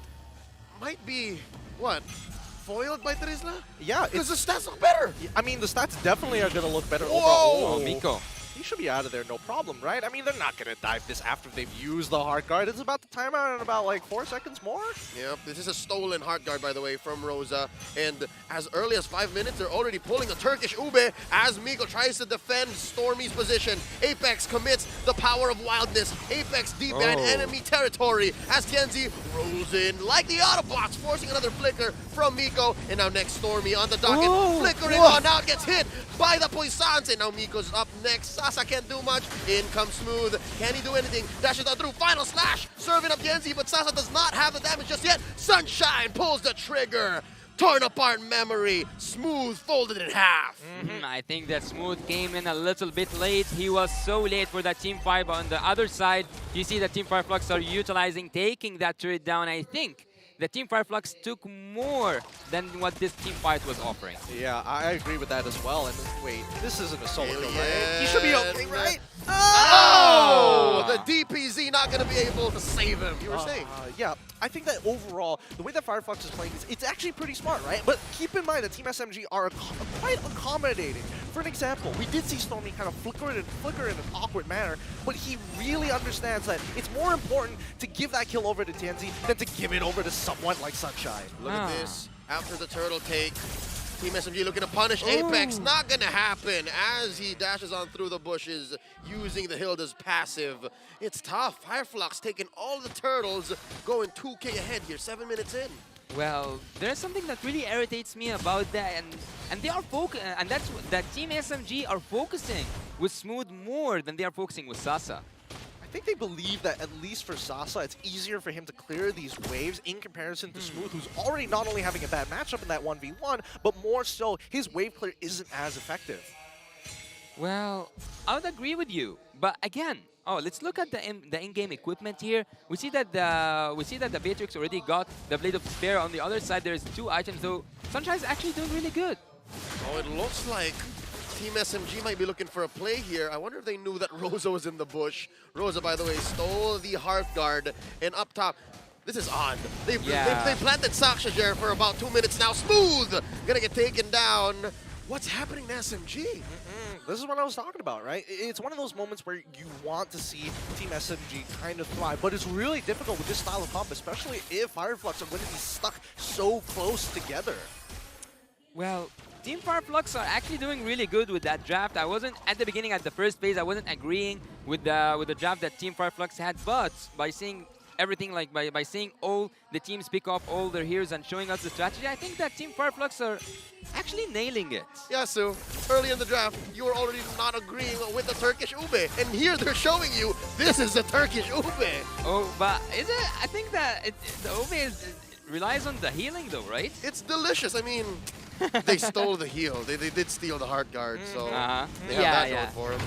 [SPEAKER 12] might be, what, foiled by Trisla?
[SPEAKER 10] Yeah.
[SPEAKER 12] Because the stats look better.
[SPEAKER 10] I mean, the stats definitely are going to look better
[SPEAKER 12] overall.
[SPEAKER 10] Oh, Miko. He should be out of there, no problem, right? I mean, they're not going to dive this after they've used the Hearthguard. It's about to time out in about, like, 4 seconds more.
[SPEAKER 12] Yep, this is a stolen Hearthguard, by the way, from Rosa. And as early as 5 minutes, they're already pulling the Turkish Ube as Miko tries to defend Stormy's position. Apex commits the power of wildness. Apex deep in enemy territory as Tianzi rolls in like the Autobots, forcing another flicker from Miko. And now next Stormy on the docket, flickering on out, gets hit by the Poissons. And now Miko's up next. Sasa can't do much. In comes Smooth. Can he do anything? Dashes on through. Final slash. Serving up Tianzi, but Sasa does not have the damage just yet. Sunshine pulls the trigger. Torn apart memory. Smooth folded in half.
[SPEAKER 11] I think that Smooth came in a little bit late. He was so late for that Team 5. On the other side, you see that Team 5 Flux are utilizing, taking that turret down. I think the Team 5 Flux took more than what this Team Fight was offering.
[SPEAKER 10] Yeah, I agree with that as well. And wait, this isn't a solo kill, right? He should be okay, right?
[SPEAKER 12] Oh! The DPZ not going to be able to save him. You were saying?
[SPEAKER 10] Yeah, I think that overall, the way that Firefox is playing, it's actually pretty smart, right? But keep in mind that Team SMG are quite accommodating. For an example, we did see Stormy kind of flicker in an awkward manner, but he really understands that it's more important to give that kill over to Tianzi than to give it over to someone like Sunshine.
[SPEAKER 12] Look at this. After the turtle take, Team SMG looking to punish Apex. Not going to happen as he dashes on through the bushes using the Hilda's passive. It's tough. Fireflux taking all the turtles, going 2K ahead here, 7 minutes in.
[SPEAKER 11] Well, there's something that really irritates me about that, and they are and that's that Team SMG are focusing with Smooth more than they are focusing with Sasa.
[SPEAKER 10] I think they believe that at least for Sasa, it's easier for him to clear these waves in comparison to Smooth, who's already not only having a bad matchup in that 1v1, but more so, his wave clear isn't as effective.
[SPEAKER 11] Well, I would agree with you, but again, let's look at the in-game equipment here. We see that the Beatrix already got the Blade of Despair. On the other side, there's 2 items, though Sunshine's actually doing really good.
[SPEAKER 12] Oh, it looks like Team SMG might be looking for a play here. I wonder if they knew that Rosa was in the bush. Rosa, by the way, stole the Hearthguard, and up top, this is odd. They planted Saksha there for about 2 minutes now. Smooth gonna get taken down. What's happening to SMG?
[SPEAKER 10] This is what I was talking about, right? It's one of those moments where you want to see Team SMG kind of thrive, but it's really difficult with this style of comp, especially if Fireflux are going to be stuck so close together.
[SPEAKER 11] Well, Team Fireflux are actually doing really good with that draft. I wasn't, at the beginning, at the first phase, I wasn't agreeing with the draft that Team Fireflux had, but by seeing everything, like by seeing all the teams pick up all their heroes and showing us the strategy, I think that Team Fireflux are actually nailing it.
[SPEAKER 12] Yeah, Sue. Early in the draft, you were already not agreeing with the Turkish ube. And here they're showing you this is the Turkish ube.
[SPEAKER 11] Oh, but is it? I think that the ube relies on the healing though, right?
[SPEAKER 12] It's delicious. I mean, they stole the heal. They did steal the heart guard, so they have that going for them.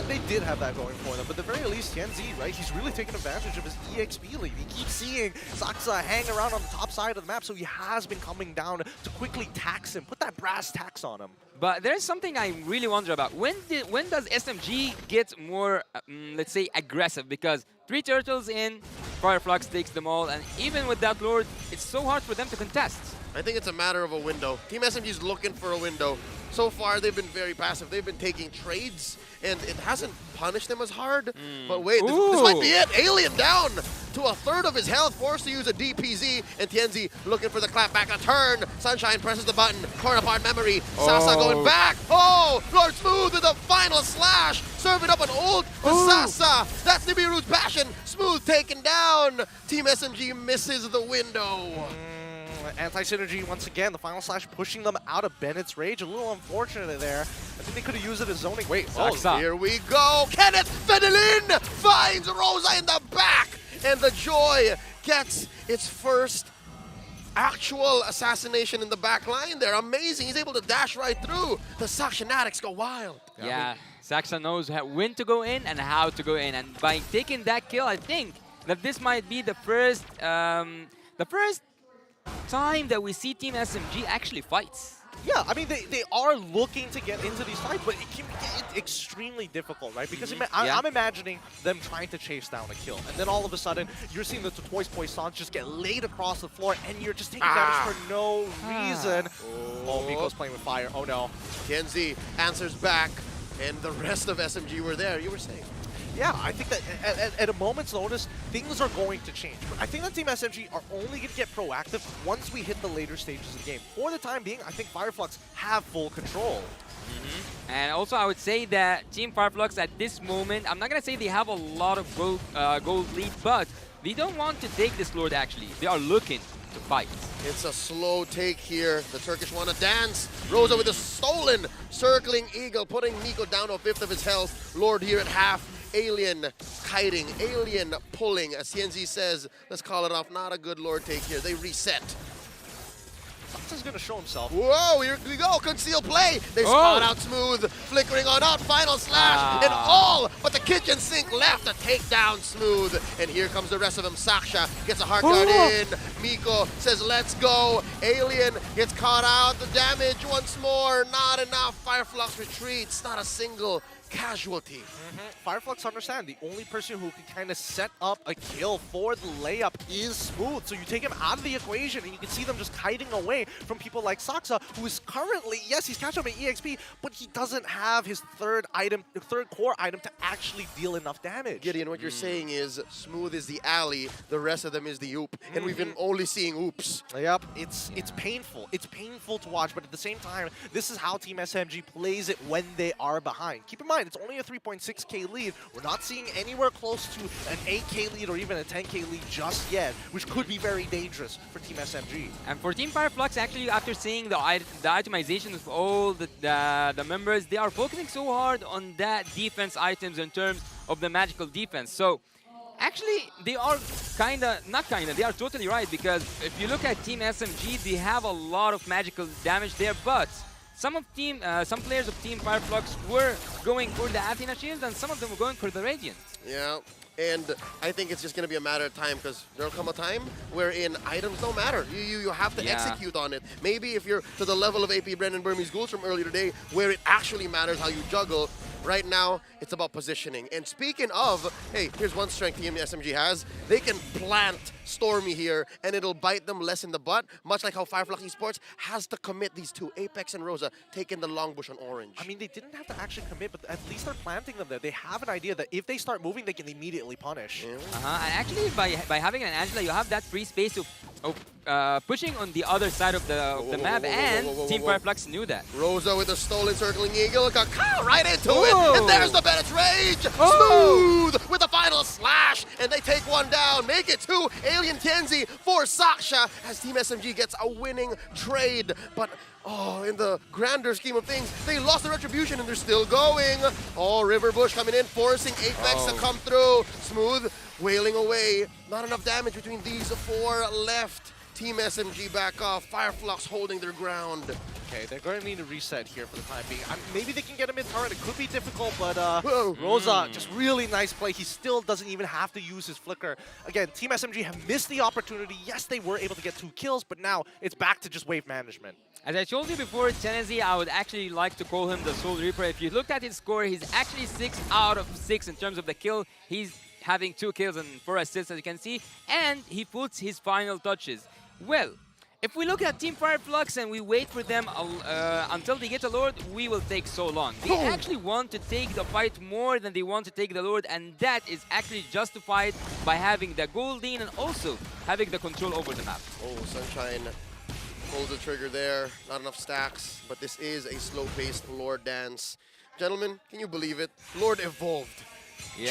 [SPEAKER 10] They did have that going for them, but at the very least, TNZ, right, he's really taking advantage of his EXP lead. He keeps seeing Saksa hang around on the top side of the map, so he has been coming down to quickly tax him, put that brass tax on him.
[SPEAKER 11] But there's something I really wonder about. When does SMG get more, let's say, aggressive? Because 3 turtles in, Fireflux takes them all, and even with that Lord, it's so hard for them to contest.
[SPEAKER 12] I think it's a matter of a window. Team SMG is looking for a window. So far, they've been very passive. They've been taking trades, and it hasn't punished them as hard. But wait, this might be it. Alien down to a third of his health, forced to use a DPZ, and TNZ looking for the clapback. A turn. Sunshine presses the button. Torn apart memory. Sasa going back. Oh, Lord Smooth with a final slash. Serving up an ult to Sasa. That's Nibiru's passion. Smooth taken down. Team SMG misses the window.
[SPEAKER 10] Anti-synergy once again, the final slash pushing them out of Bennett's rage. A little unfortunate there. I think they could have used it as zoning. Wait,
[SPEAKER 12] here we go. Kenneth Fedelin finds Rosa in the back, and the Joy gets its first actual assassination in the back line there. Amazing. He's able to dash right through. The Saxonatics go wild.
[SPEAKER 11] Yeah, Saxa knows when to go in and how to go in, and by taking that kill, I think that this might be the first time that we see Team SMG actually fights.
[SPEAKER 10] Yeah, I mean, they are looking to get into these fights, but it can get extremely difficult, right? Because I'm imagining them trying to chase down a kill, and then all of a sudden, you're seeing the Toys Poissons just get laid across the floor, and you're just taking damage for no reason. Oh, Miko's playing with fire. Oh, no.
[SPEAKER 12] TNZ answers back, and the rest of SMG were there. You were saying.
[SPEAKER 10] Yeah, I think that at a moment's notice, things are going to change. But I think that Team SMG are only going to get proactive once we hit the later stages of the game. For the time being, I think Fireflux have full control.
[SPEAKER 11] And also, I would say that Team Fireflux at this moment, I'm not going to say they have a lot of gold lead, but they don't want to take this Lord actually. They are looking to fight.
[SPEAKER 12] It's a slow take here. The Turkish want to dance. Rosa with a stolen circling eagle, putting Miko down to a fifth of his health. Lord here at half. Alien kiting, Alien pulling. As CNZ says, let's call it off. Not a good Lord take here. They reset.
[SPEAKER 10] Saksa's going to show himself.
[SPEAKER 12] Whoa, here we go. Conceal play. They spot out Smooth. Flickering on out. Final slash. And all but the kitchen sink left to take down Smooth. And here comes the rest of them. Saksha gets a heart guard in. Miko says, let's go. Alien gets caught out. The damage once more. Not enough. Fireflux retreats. Not a single casualty.
[SPEAKER 10] Fireflux understand the only person who can kind of set up a kill for the layup is Smooth. So you take him out of the equation and you can see them just kiting away from people like Saksa, who is currently, yes, he's catching up in EXP, but he doesn't have his third core item to actually deal enough damage.
[SPEAKER 12] Gideon, what you're saying is Smooth is the alley, the rest of them is the oop, and we've been only seeing oops.
[SPEAKER 10] Yep, it's painful. It's painful to watch, but at the same time, this is how Team SMG plays it when they are behind. Keep in mind, it's only a 3.6k lead. We're not seeing anywhere close to an 8k lead or even a 10k lead just yet, which could be very dangerous for Team SMG.
[SPEAKER 11] And for Team Fireflux, actually, after seeing the itemization of all the members, they are focusing so hard on that defense items in terms of the magical defense. So actually, they are they are totally right, because if you look at Team SMG, they have a lot of magical damage there, but some players of Team Fireflux were going for the Athena shields, and some of them were going for the Radiant.
[SPEAKER 12] Yeah, and I think it's just going to be a matter of time, because there'll come a time wherein items don't matter. You have to execute on it. Maybe if you're to the level of AP Bren and Burmese Ghouls from earlier today, where it actually matters how you juggle. Right now, it's about positioning. And speaking of, hey, here's one strength Team SMG has. They can plant Stormy here, and it'll bite them less in the butt, much like how Fireflux Esports has to commit these two, Apex and Rosa, taking the long bush on orange.
[SPEAKER 10] I mean, they didn't have to actually commit, but at least they're planting them there. They have an idea that if they start moving, they can immediately punish.
[SPEAKER 11] And actually, by having an Angela, you have that free space of pushing on the other side of the map, and Team Fireflux knew that.
[SPEAKER 12] Rosa with a stolen circling eagle, right into it, and there's the Bennett's rage! Smooth with the final slash, and they take one down. Make it 2. Alien Tianzi for Saksha as Team SMG gets a winning trade. But in the grander scheme of things, they lost the retribution and they're still going. Riverbush coming in, forcing Apex to come through. Smooth wailing away. Not enough damage between these 4 left. Team SMG back off. Fireflux holding their ground.
[SPEAKER 10] Okay, they're going to need a reset here for the time being. Maybe they can get him in turret. It could be difficult, but Rosa, just really nice play. He still doesn't even have to use his flicker. Again, Team SMG have missed the opportunity. Yes, they were able to get 2 kills, but now it's back to just wave management.
[SPEAKER 11] As I told you before, Tennessee, I would actually like to call him the Soul Reaper. If you looked at his score, he's actually 6 out of 6 in terms of the kill. He's having 2 kills and 4 assists, as you can see, and he puts his final touches. Well, if we look at Team Fireflux and we wait for them until they get a Lord, we will take so long. They actually want to take the fight more than they want to take the Lord, and that is actually justified by having the Goldine and also having the control over the map.
[SPEAKER 12] Sunshine pulls the trigger there. Not enough stacks, but this is a slow-paced Lord dance. Gentlemen, can you believe it? Lord evolved.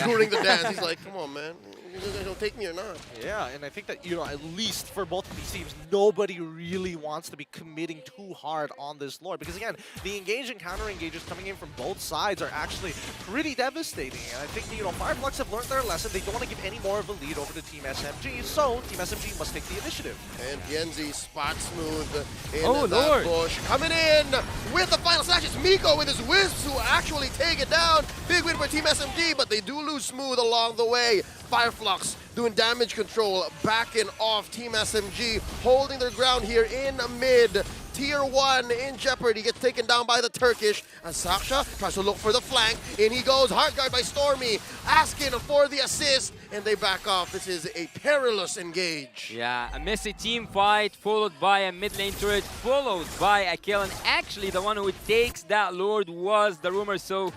[SPEAKER 12] During the dance, he's like, come on, man. You guys gonna take me or not?
[SPEAKER 10] Yeah, and I think that, at least for both of these teams, nobody really wants to be committing too hard on this Lord. Because again, the engage and counter engages coming in from both sides are actually pretty devastating. And I think, Fireflux have learned their lesson. They don't want to give any more of a lead over to Team SMG, so Team SMG must take the initiative.
[SPEAKER 12] And Yenzi spot smooth in that bush. Coming in with the final slash. It's Miko with his Wisps who actually take it down. Big win for Team SMG, but they do lose Smooth along the way. Fireflux doing damage control, backing off Team SMG, holding their ground here in mid. Tier 1 in jeopardy, gets taken down by the Turkish. And Saksha tries to look for the flank. In he goes, hard guard by Stormy, asking for the assist, and they back off. This is a perilous engage.
[SPEAKER 11] Yeah, a messy team fight, followed by a mid lane turret, followed by a kill. And actually, the one who takes that Lord was the rumor, so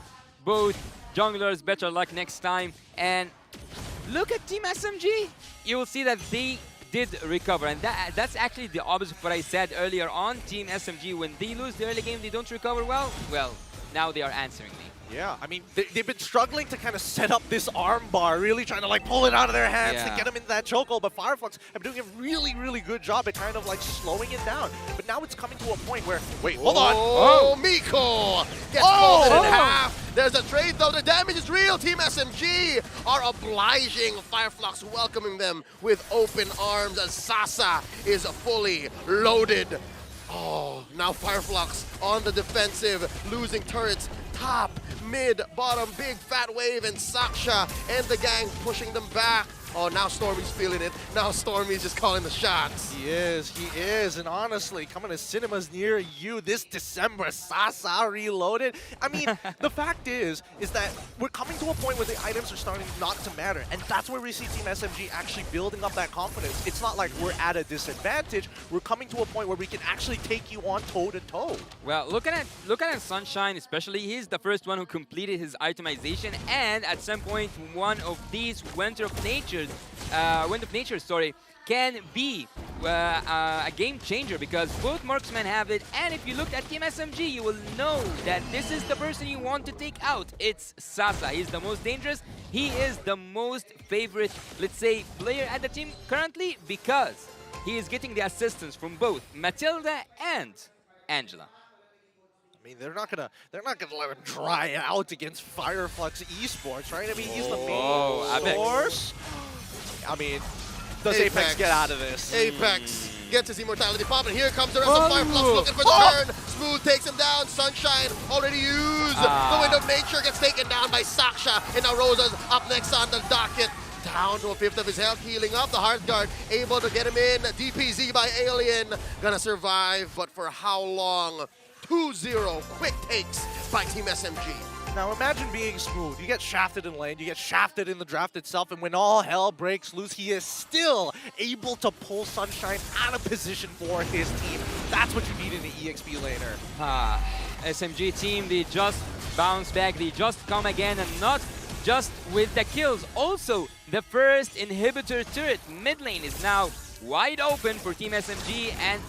[SPEAKER 11] both junglers, better luck next time. And look at Team SMG. You will see that they did recover, and that's actually the opposite of what I said earlier on. Team SMG, when they lose the early game, they don't recover well. Well, now they are answering me.
[SPEAKER 10] Yeah, I mean, they've been struggling to kind of set up this arm bar, really trying to pull it out of their hands to get them into that chokehold, but Fireflux have been doing a really, really good job at kind of slowing it down. But now it's coming to a point where, wait, hold on.
[SPEAKER 12] Miko gets folded in half. There's a trade though, the damage is real. Team SMG are obliging Fireflux, welcoming them with open arms as Sasa is fully loaded. Now Fireflux on the defensive, losing turrets, top, mid, bottom, big fat wave, and Saksha and the gang pushing them back. Now Stormy's feeling it. Now Stormy's just calling the shots.
[SPEAKER 10] He is, and honestly, coming to cinemas near you this December, Sasa Reloaded. I mean, the fact is that we're coming to a point where the items are starting not to matter, and that's where we see Team SMG actually building up that confidence. It's not like we're at a disadvantage. We're coming to a point where we can actually take you on toe-to-toe.
[SPEAKER 11] Well, look at Sunshine, especially. He's the first one who completed his itemization, and at some point, one of these Wind of Nature, can be a game changer, because both marksmen have it. And if you look at Team SMG, you will know that this is the person you want to take out. It's Sasa. He's the most dangerous. He is the most favorite, let's say, player at the team currently, because he is getting the assistance from both Matilda and Angela.
[SPEAKER 10] I mean, they're not gonna let him dry out against Fireflux Esports, right? I mean, he's the main source. I mean, does Apex get out of this?
[SPEAKER 12] Apex gets his immortality pop, and here comes the rest of Fireflux looking for the turn. Smooth takes him down. Sunshine already used. The Wind of Nature gets taken down by Saksha, and now Rosa's up next on the docket. Down to a fifth of his health, healing up. The Heart Guard able to get him in. DPZ by Alien. Gonna survive, but for how long? 2-0 quick takes by Team SMG.
[SPEAKER 10] Now imagine being Smooth. You get shafted in lane, you get shafted in the draft itself, and when all hell breaks loose, he is still able to pull Sunshine out of position for his team. That's what you need in an EXP laner.
[SPEAKER 11] SMG team, they just bounce back, they just come again, and not just with the kills. Also, the first inhibitor turret mid lane is now wide open for Team SMG, and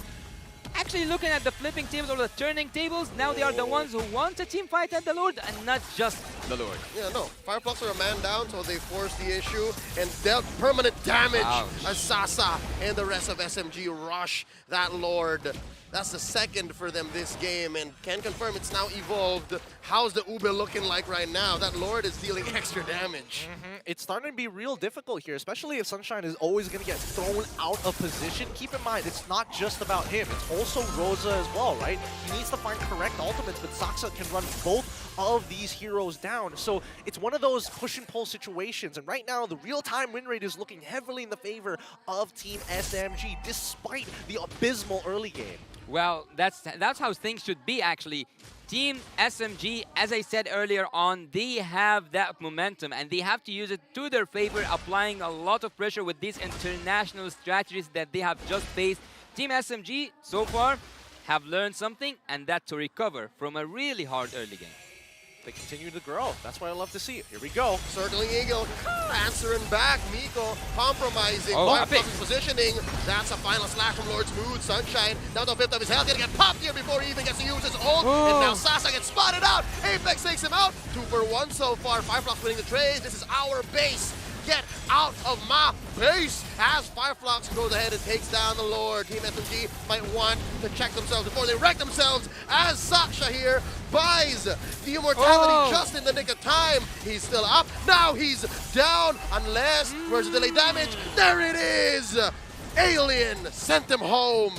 [SPEAKER 11] actually looking at the flipping tables or the turning tables, now they are the ones who want a team fight at the Lord and not just the Lord.
[SPEAKER 12] Yeah, no. Fireflux are a man down, so they forced the issue and dealt permanent damage as Sasa and the rest of SMG rush that Lord. That's the second for them this game, and can confirm it's now evolved. How's the Ube looking like right now? That Lord is dealing extra damage.
[SPEAKER 10] It's starting to be real difficult here, especially if Sunshine is always going to get thrown out of position. Keep in mind, it's not just about him. It's also Rosa as well, right? He needs to find correct ultimates, but Saksa can run both of these heroes down. So it's one of those push and pull situations. And right now, the real-time win rate is looking heavily in the favor of Team SMG, despite the abysmal early game.
[SPEAKER 11] Well, that's how things should be, actually. Team SMG, as I said earlier on, they have that momentum and they have to use it to their favor, applying a lot of pressure with these international strategies that they have just faced. Team SMG, so far, have learned something, and that's to recover from a really hard early game.
[SPEAKER 10] They continue to grow. That's what I love to see. Here we go.
[SPEAKER 12] Circling Eagle, answering back. Miko compromising. Fireflux's positioning. That's a final slash from Lord Smooth. Sunshine down to a fifth of his health. Gonna get popped here before he even gets to use his ult. And now Sasa gets spotted out. Apex takes him out. 2 for 1 so far. Fireflux winning the trade. This is our base. Get out of my base as Fireflux goes ahead and takes down the Lord. Team SMG might want to check themselves before they wreck themselves as Sasha here buys the immortality just in the nick of time. He's still up. Now he's down unless where's the delay damage? There it is! Alien sent him home.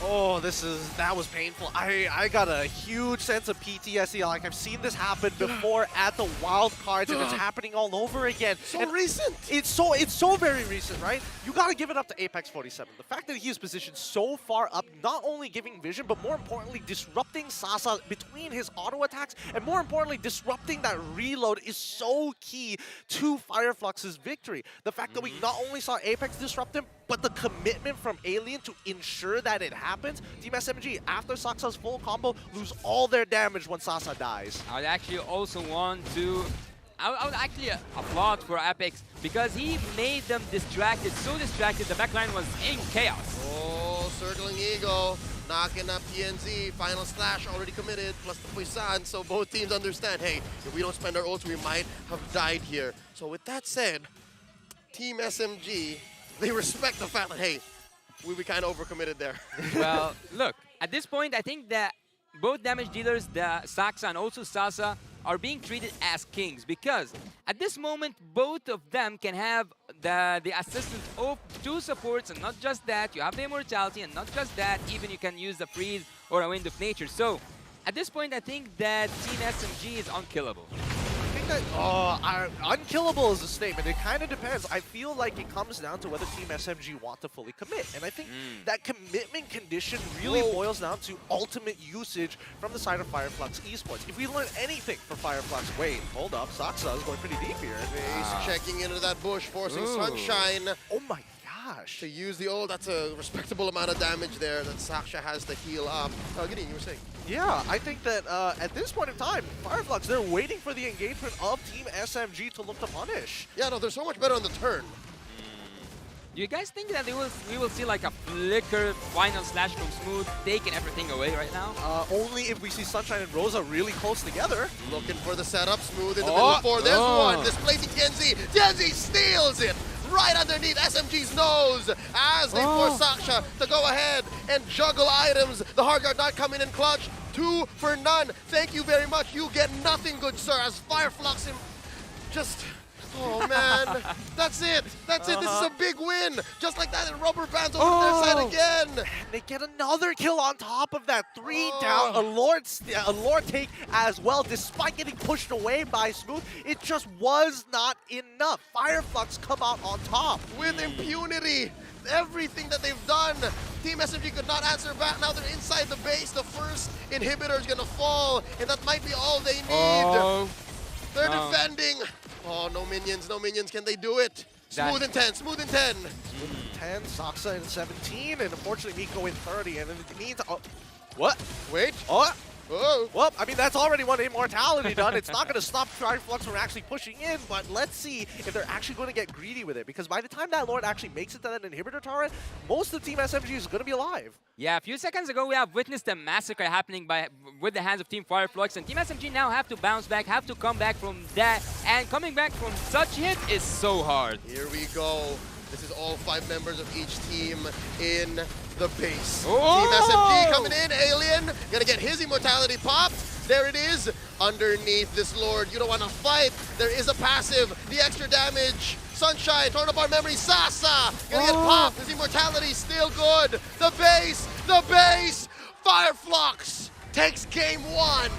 [SPEAKER 10] Oh, that was painful. I got a huge sense of PTSD. Like, I've seen this happen before at the wild cards, and it's happening all over again.
[SPEAKER 12] So recent.
[SPEAKER 10] It's so very recent, right? You gotta give it up to Apex 47. The fact that he is positioned so far up, not only giving vision, but more importantly, disrupting Sasa between his auto attacks, and more importantly, disrupting that reload is so key to Fireflux's victory. The fact that we not only saw Apex disrupt him, but the commitment from Alien to ensure that it happens. Team SMG, after Sasa's full combo, lose all their damage when Sasa dies.
[SPEAKER 11] I'd actually also want to... I would actually applaud for Apex because he made them distracted, so distracted the backline was in chaos.
[SPEAKER 12] Oh, circling Eagle, knocking up PNZ, final slash already committed, plus the Puisan, so both teams understand, hey, if we don't spend our ults, we might have died here. So with that said, Team SMG, they respect the fact that, hey, we kind of overcommitted there.
[SPEAKER 11] Well, look, at this point, I think that both damage dealers, the Saksa and also Sasa, are being treated as kings because at this moment, both of them can have the assistance of 2 supports, and not just that, you have the immortality, and not just that, even you can use the freeze or a wind of nature. So at this point, I think that Team SMG is unkillable.
[SPEAKER 10] Unkillable is a statement. It kind of depends. I feel like it comes down to whether Team SMG want to fully commit. And I think that commitment condition really boils down to ultimate usage from the side of Fireflux Esports. If we learn anything from Fireflux, wait, hold up, Saksa is going pretty deep here.
[SPEAKER 12] He's checking into that bush, forcing Sunshine.
[SPEAKER 10] Oh my gosh.
[SPEAKER 12] To use the ult, that's a respectable amount of damage there that Sasha has to heal up. Gideon, you were saying?
[SPEAKER 10] Yeah, I think that at this point in time, Fireflux, they're waiting for the engagement of Team SMG to look to punish.
[SPEAKER 12] Yeah, no, they're so much better on the turn.
[SPEAKER 11] Do you guys think that we will see like a flicker final slash from Smooth taking everything away right now?
[SPEAKER 10] Only if we see Sunshine and Rosa really close together.
[SPEAKER 12] Looking for the setup, Smooth in the middle of 4. There's one, displacing Genzi. Genzi steals it right underneath SMG's nose as they force Sasha to go ahead and juggle items. The hard guard not coming in clutch. 2 for none. Thank you very much. You get nothing, good sir, as Fireflux him just... Oh, man. That's it. That's it. This is a big win. Just like that, and rubber bands over to their side again.
[SPEAKER 10] And they get another kill on top of that. 3 down. A Lord take as well. Despite getting pushed away by Smooth, it just was not enough. Fireflux come out on top.
[SPEAKER 12] With impunity. Everything that they've done, Team SMG could not answer back. Now they're inside the base. The first inhibitor is going to fall, and that might be all they need. They're defending. Oh, no minions, no minions. Can they do it? Smooth and 10, smooth and 10.
[SPEAKER 10] 10, Saksa in 17, and unfortunately Miko in 30. And it means... what?
[SPEAKER 12] Wait. Oh.
[SPEAKER 10] Well, I mean, that's already one immortality done. It's not going to stop Fireflux from actually pushing in, but let's see if they're actually going to get greedy with it. Because by the time that Lord actually makes it to that inhibitor turret, most of Team SMG is going to be alive.
[SPEAKER 11] Yeah, a few seconds ago, we have witnessed a massacre happening with the hands of Team Fireflux, and Team SMG now have to bounce back, have to come back from that, and coming back from such hit is so hard.
[SPEAKER 12] Here we go. This is all 5 members of each team in the base.
[SPEAKER 11] Oh!
[SPEAKER 12] Team SMG coming in, Alien, gonna get his immortality popped. There it is, underneath this Lord. You don't wanna fight. There is a passive, the extra damage. Sunshine, throwing up our memory, Sasa, gonna get popped. His immortality still good. The base, Fireflux takes game 1.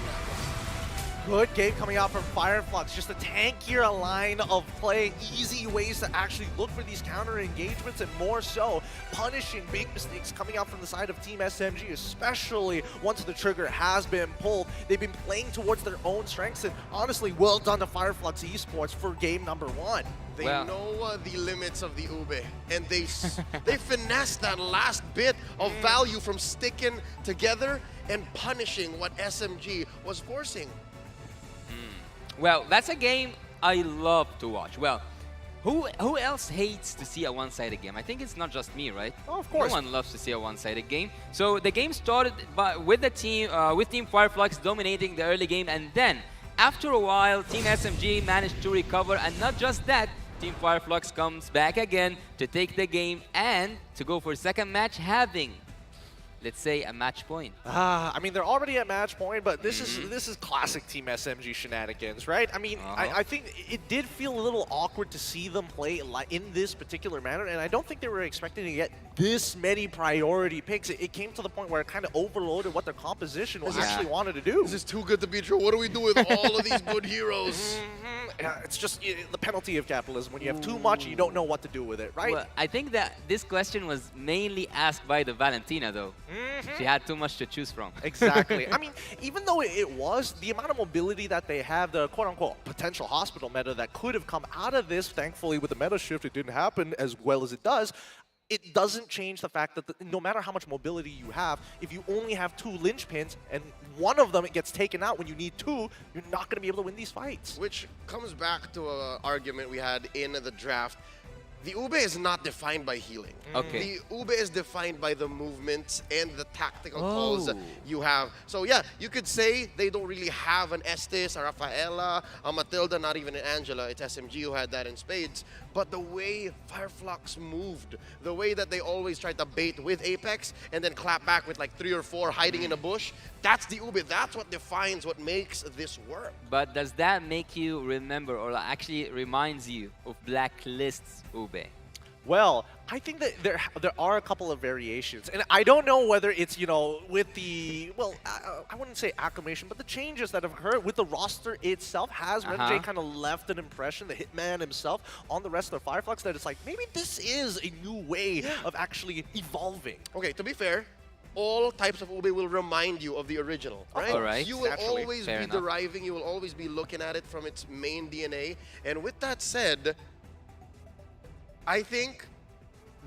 [SPEAKER 10] Good game coming out from Fireflux. Just a tankier line of play, easy ways to actually look for these counter engagements, and more so punishing big mistakes coming out from the side of Team SMG, especially once the trigger has been pulled. They've been playing towards their own strengths, and honestly, well done to Fireflux Esports for game number 1.
[SPEAKER 12] They know the limits of the Ube, and they finessed that last bit of value from sticking together and punishing what SMG was forcing.
[SPEAKER 11] Well, that's a game I love to watch. Well, who else hates to see a one-sided game? I think it's not just me, right?
[SPEAKER 10] Oh, of course.
[SPEAKER 11] No one loves to see a one-sided game. So the game started with Team Fireflux dominating the early game, and then after a while, Team SMG managed to recover, and not just that, Team Fireflux comes back again to take the game and to go for a second match, having, let's say, a match point.
[SPEAKER 10] I mean, they're already at match point, but this is classic Team SMG shenanigans, right? I mean, I think it did feel a little awkward to see them play in this particular manner, and I don't think they were expecting to get this many priority picks. It came to the point where it kind of overloaded what their composition actually wanted to do.
[SPEAKER 12] This is too good to be true. What do we do with all of these good heroes?
[SPEAKER 10] It's just the penalty of capitalism. When you have too much, you don't know what to do with it, right?
[SPEAKER 11] Well, I think that this question was mainly asked by the Valentina, though. She had too much to choose from.
[SPEAKER 10] Exactly. I mean, even though it was, the amount of mobility that they have, the quote-unquote potential hospital meta that could have come out of this, thankfully with the meta shift, it didn't happen as well as it does. It doesn't change the fact that no matter how much mobility you have, if you only have 2 linchpins and one of them gets taken out when you need 2, you're not going to be able to win these fights.
[SPEAKER 12] Which comes back to an argument we had in the draft. The Ube is not defined by healing.
[SPEAKER 11] Okay.
[SPEAKER 12] The Ube is defined by the movements and the tactical calls you have. So yeah, you could say they don't really have an Estes, a Rafaela, a Matilda, not even an Angela. It's SMG who had that in spades. But the way Fireflux moved, the way that they always tried to bait with Apex and then clap back with like 3 or 4 hiding in a bush, that's the Ube. That's what defines what makes this work.
[SPEAKER 11] But does that make you remember, or actually reminds you of Blacklist's Ube?
[SPEAKER 10] Well, I think that there are a couple of variations, and I don't know whether it's, you know, with the, well, I wouldn't say acclimation, but the changes that have occurred with the roster itself. Has RenJ kind of left an impression, the Hitman himself, on the rest of Fireflux, that it's like, maybe this is a new way of actually evolving.
[SPEAKER 12] Okay, to be fair, all types of Ube will remind you of the original, right?
[SPEAKER 11] All right.
[SPEAKER 12] You will
[SPEAKER 10] Naturally.
[SPEAKER 12] always
[SPEAKER 11] Fair
[SPEAKER 12] be
[SPEAKER 11] enough.
[SPEAKER 12] deriving, you will always be looking at it from its main DNA. And with that said, I think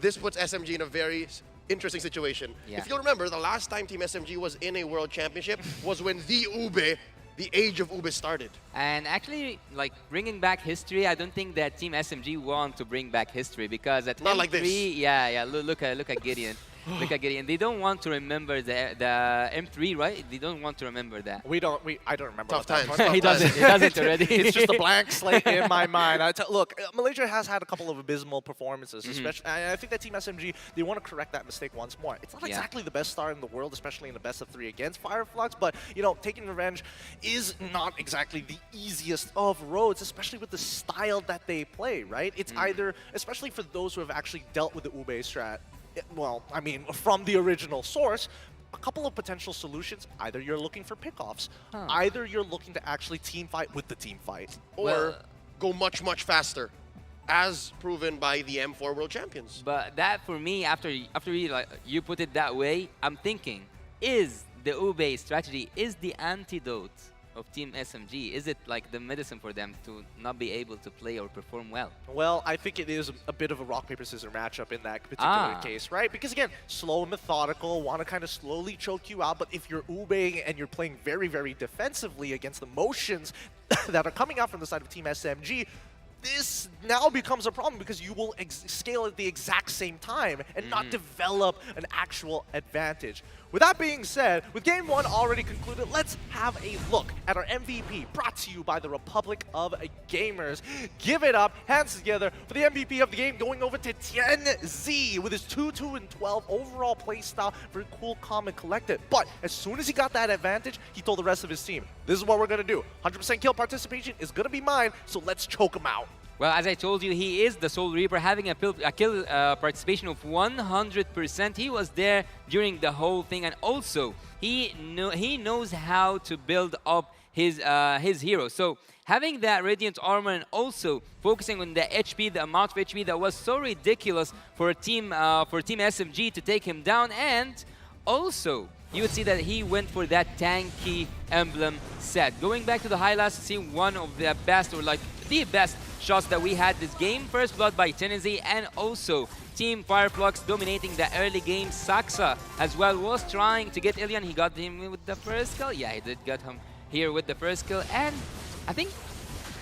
[SPEAKER 12] this puts SMG in a very interesting situation.
[SPEAKER 11] Yeah.
[SPEAKER 12] If you'll remember, the last time Team SMG was in a World Championship was when the Ube, the age of Ube started.
[SPEAKER 11] And actually, like, bringing back history, I don't think that Team SMG want to bring back history, because at
[SPEAKER 12] Not
[SPEAKER 11] M3,
[SPEAKER 12] like this.
[SPEAKER 11] yeah, look at Gideon. Look at Gideon. They don't want to remember the M3, right? They don't want to remember that.
[SPEAKER 10] I don't remember.
[SPEAKER 12] Tough
[SPEAKER 10] what that
[SPEAKER 12] times.
[SPEAKER 10] was.
[SPEAKER 11] He doesn't already.
[SPEAKER 10] It's just a blank slate in my mind. Look, Malaysia has had a couple of abysmal performances, especially. I think that Team SMG, they want to correct that mistake once more. It's not exactly the best start in the world, especially in a best of 3 against Fireflux, but, you know, taking revenge is not exactly the easiest of roads, especially with the style that they play, right? It's either, especially for those who have actually dealt with the Ube strat, well, I mean, from the original source, a couple of potential solutions. Either you're looking for pickoffs, either you're looking to actually team fight with the team fight,
[SPEAKER 12] Or go much, much faster, as proven by the M4 World Champions.
[SPEAKER 11] But that, for me, after you put it that way, I'm thinking, is the Ube strategy is the antidote of Team SMG? Is it like the medicine for them to not be able to play or perform well?
[SPEAKER 10] Well, I think it is a bit of a rock, paper, scissors matchup in that particular case, right? Because again, slow and methodical, want to kind of slowly choke you out, but if you're ubing and you're playing very, very defensively against the motions that are coming out from the side of Team SMG, this now becomes a problem because you will scale at the exact same time and not develop an actual advantage. With that being said, with Game 1 already concluded, let's have a look at our MVP, brought to you by the Republic of Gamers. Give it up, hands together, for the MVP of the game, going over to TNZ with his 2-2-12 overall playstyle. Very cool, calm, and collected. But as soon as he got that advantage, he told the rest of his team, this is what we're going to do. 100% kill participation is going to be mine, so let's choke him out.
[SPEAKER 11] Well, as I told you, he is the Soul Reaper, having a kill participation of 100%. He was there during the whole thing, and also he knows how to build up his hero. So having that Radiant Armor and also focusing on the HP, the amount of HP that was so ridiculous for Team SMG to take him down, and also you would see that he went for that tanky emblem set. Going back to the highlights to see one of the best, or like the best shots that we had this game. First blood by TNZ, and also Team Fireflux dominating the early game. Saxa as well was trying to get Ilian. He got him with the first kill. Yeah, he did get him here with the first kill. And I think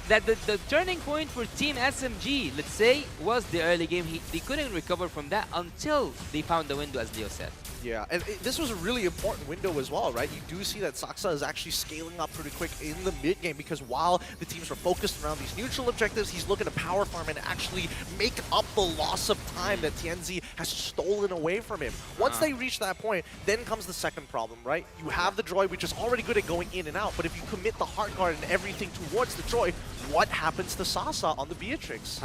[SPEAKER 11] that the turning point for Team SMG, let's say, was the early game. They couldn't recover from that until they found the window, as Leo said.
[SPEAKER 10] Yeah, and this was a really important window as well, right? You do see that Saxa is actually scaling up pretty quick in the mid game, because while the teams are focused around these neutral objectives, he's looking to power farm and actually make up the loss of time that TNZ has stolen away from him. Once they reach that point, then comes the second problem, right? You have the droid, which is already good at going in and out, but if you commit the heart guard and everything towards the droid, what happens to Sasa on the Beatrix?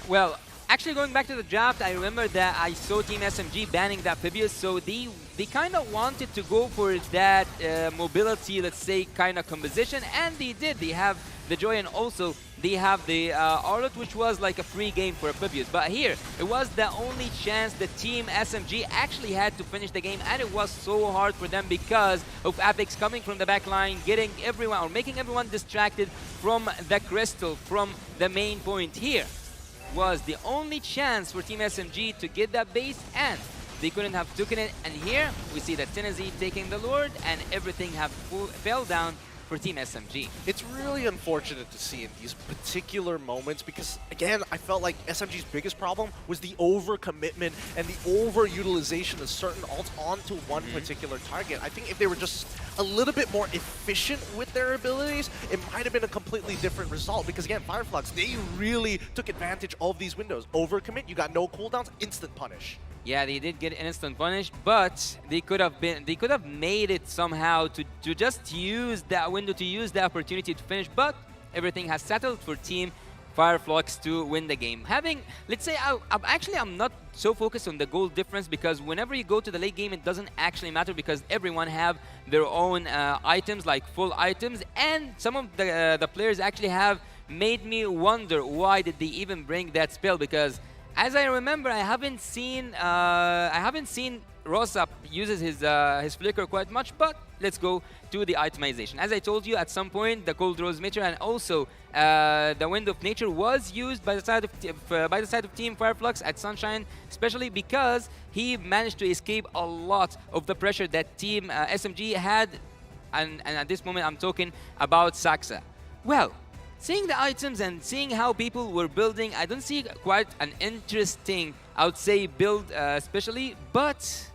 [SPEAKER 11] Well, actually, going back to the draft, I remember that I saw Team SMG banning that Amphibious, so they kind of wanted to go for that mobility, let's say, kind of composition, and they did. They have the Joy, and also they have the Arlot, which was like a free game for Amphibious. But here, it was the only chance the Team SMG actually had to finish the game, and it was so hard for them because of Apex coming from the back line, getting everyone, or making everyone distracted from the crystal, from the main point here. Was the only chance for Team SMG to get that base, and they couldn't have taken it. And here we see that Tennessee taking the Lord, and everything fell down for Team SMG.
[SPEAKER 10] It's really unfortunate to see in these particular moments because, again, I felt like SMG's biggest problem was the overcommitment and the overutilization of certain ults onto one particular target. I think if they were just a little bit more efficient with their abilities, it might have been a completely different result because, again, Fireflux, they really took advantage of these windows. Overcommit, you got no cooldowns, instant punish.
[SPEAKER 11] Yeah, they did get instant punish, but they could have made it somehow to just use that window, to use the opportunity to finish, but everything has settled for Team Fireflux to win the game. Let's say, I'm not so focused on the goal difference because whenever you go to the late game, it doesn't actually matter because everyone have their own items, like full items, and some of the players actually have made me wonder why did they even bring that spell, because as I remember, I haven't seen Rosa uses his flicker quite much, but let's go to the itemization. As I told you, at some point, the Cold Rose Meteor and also the Wind of Nature was used by the side of Team Fireflux at Sunshine, especially because he managed to escape a lot of the pressure that Team SMG had, and at this moment, I'm talking about Saxa. Well, seeing the items and seeing how people were building, I don't see quite an interesting, I would say, build especially, but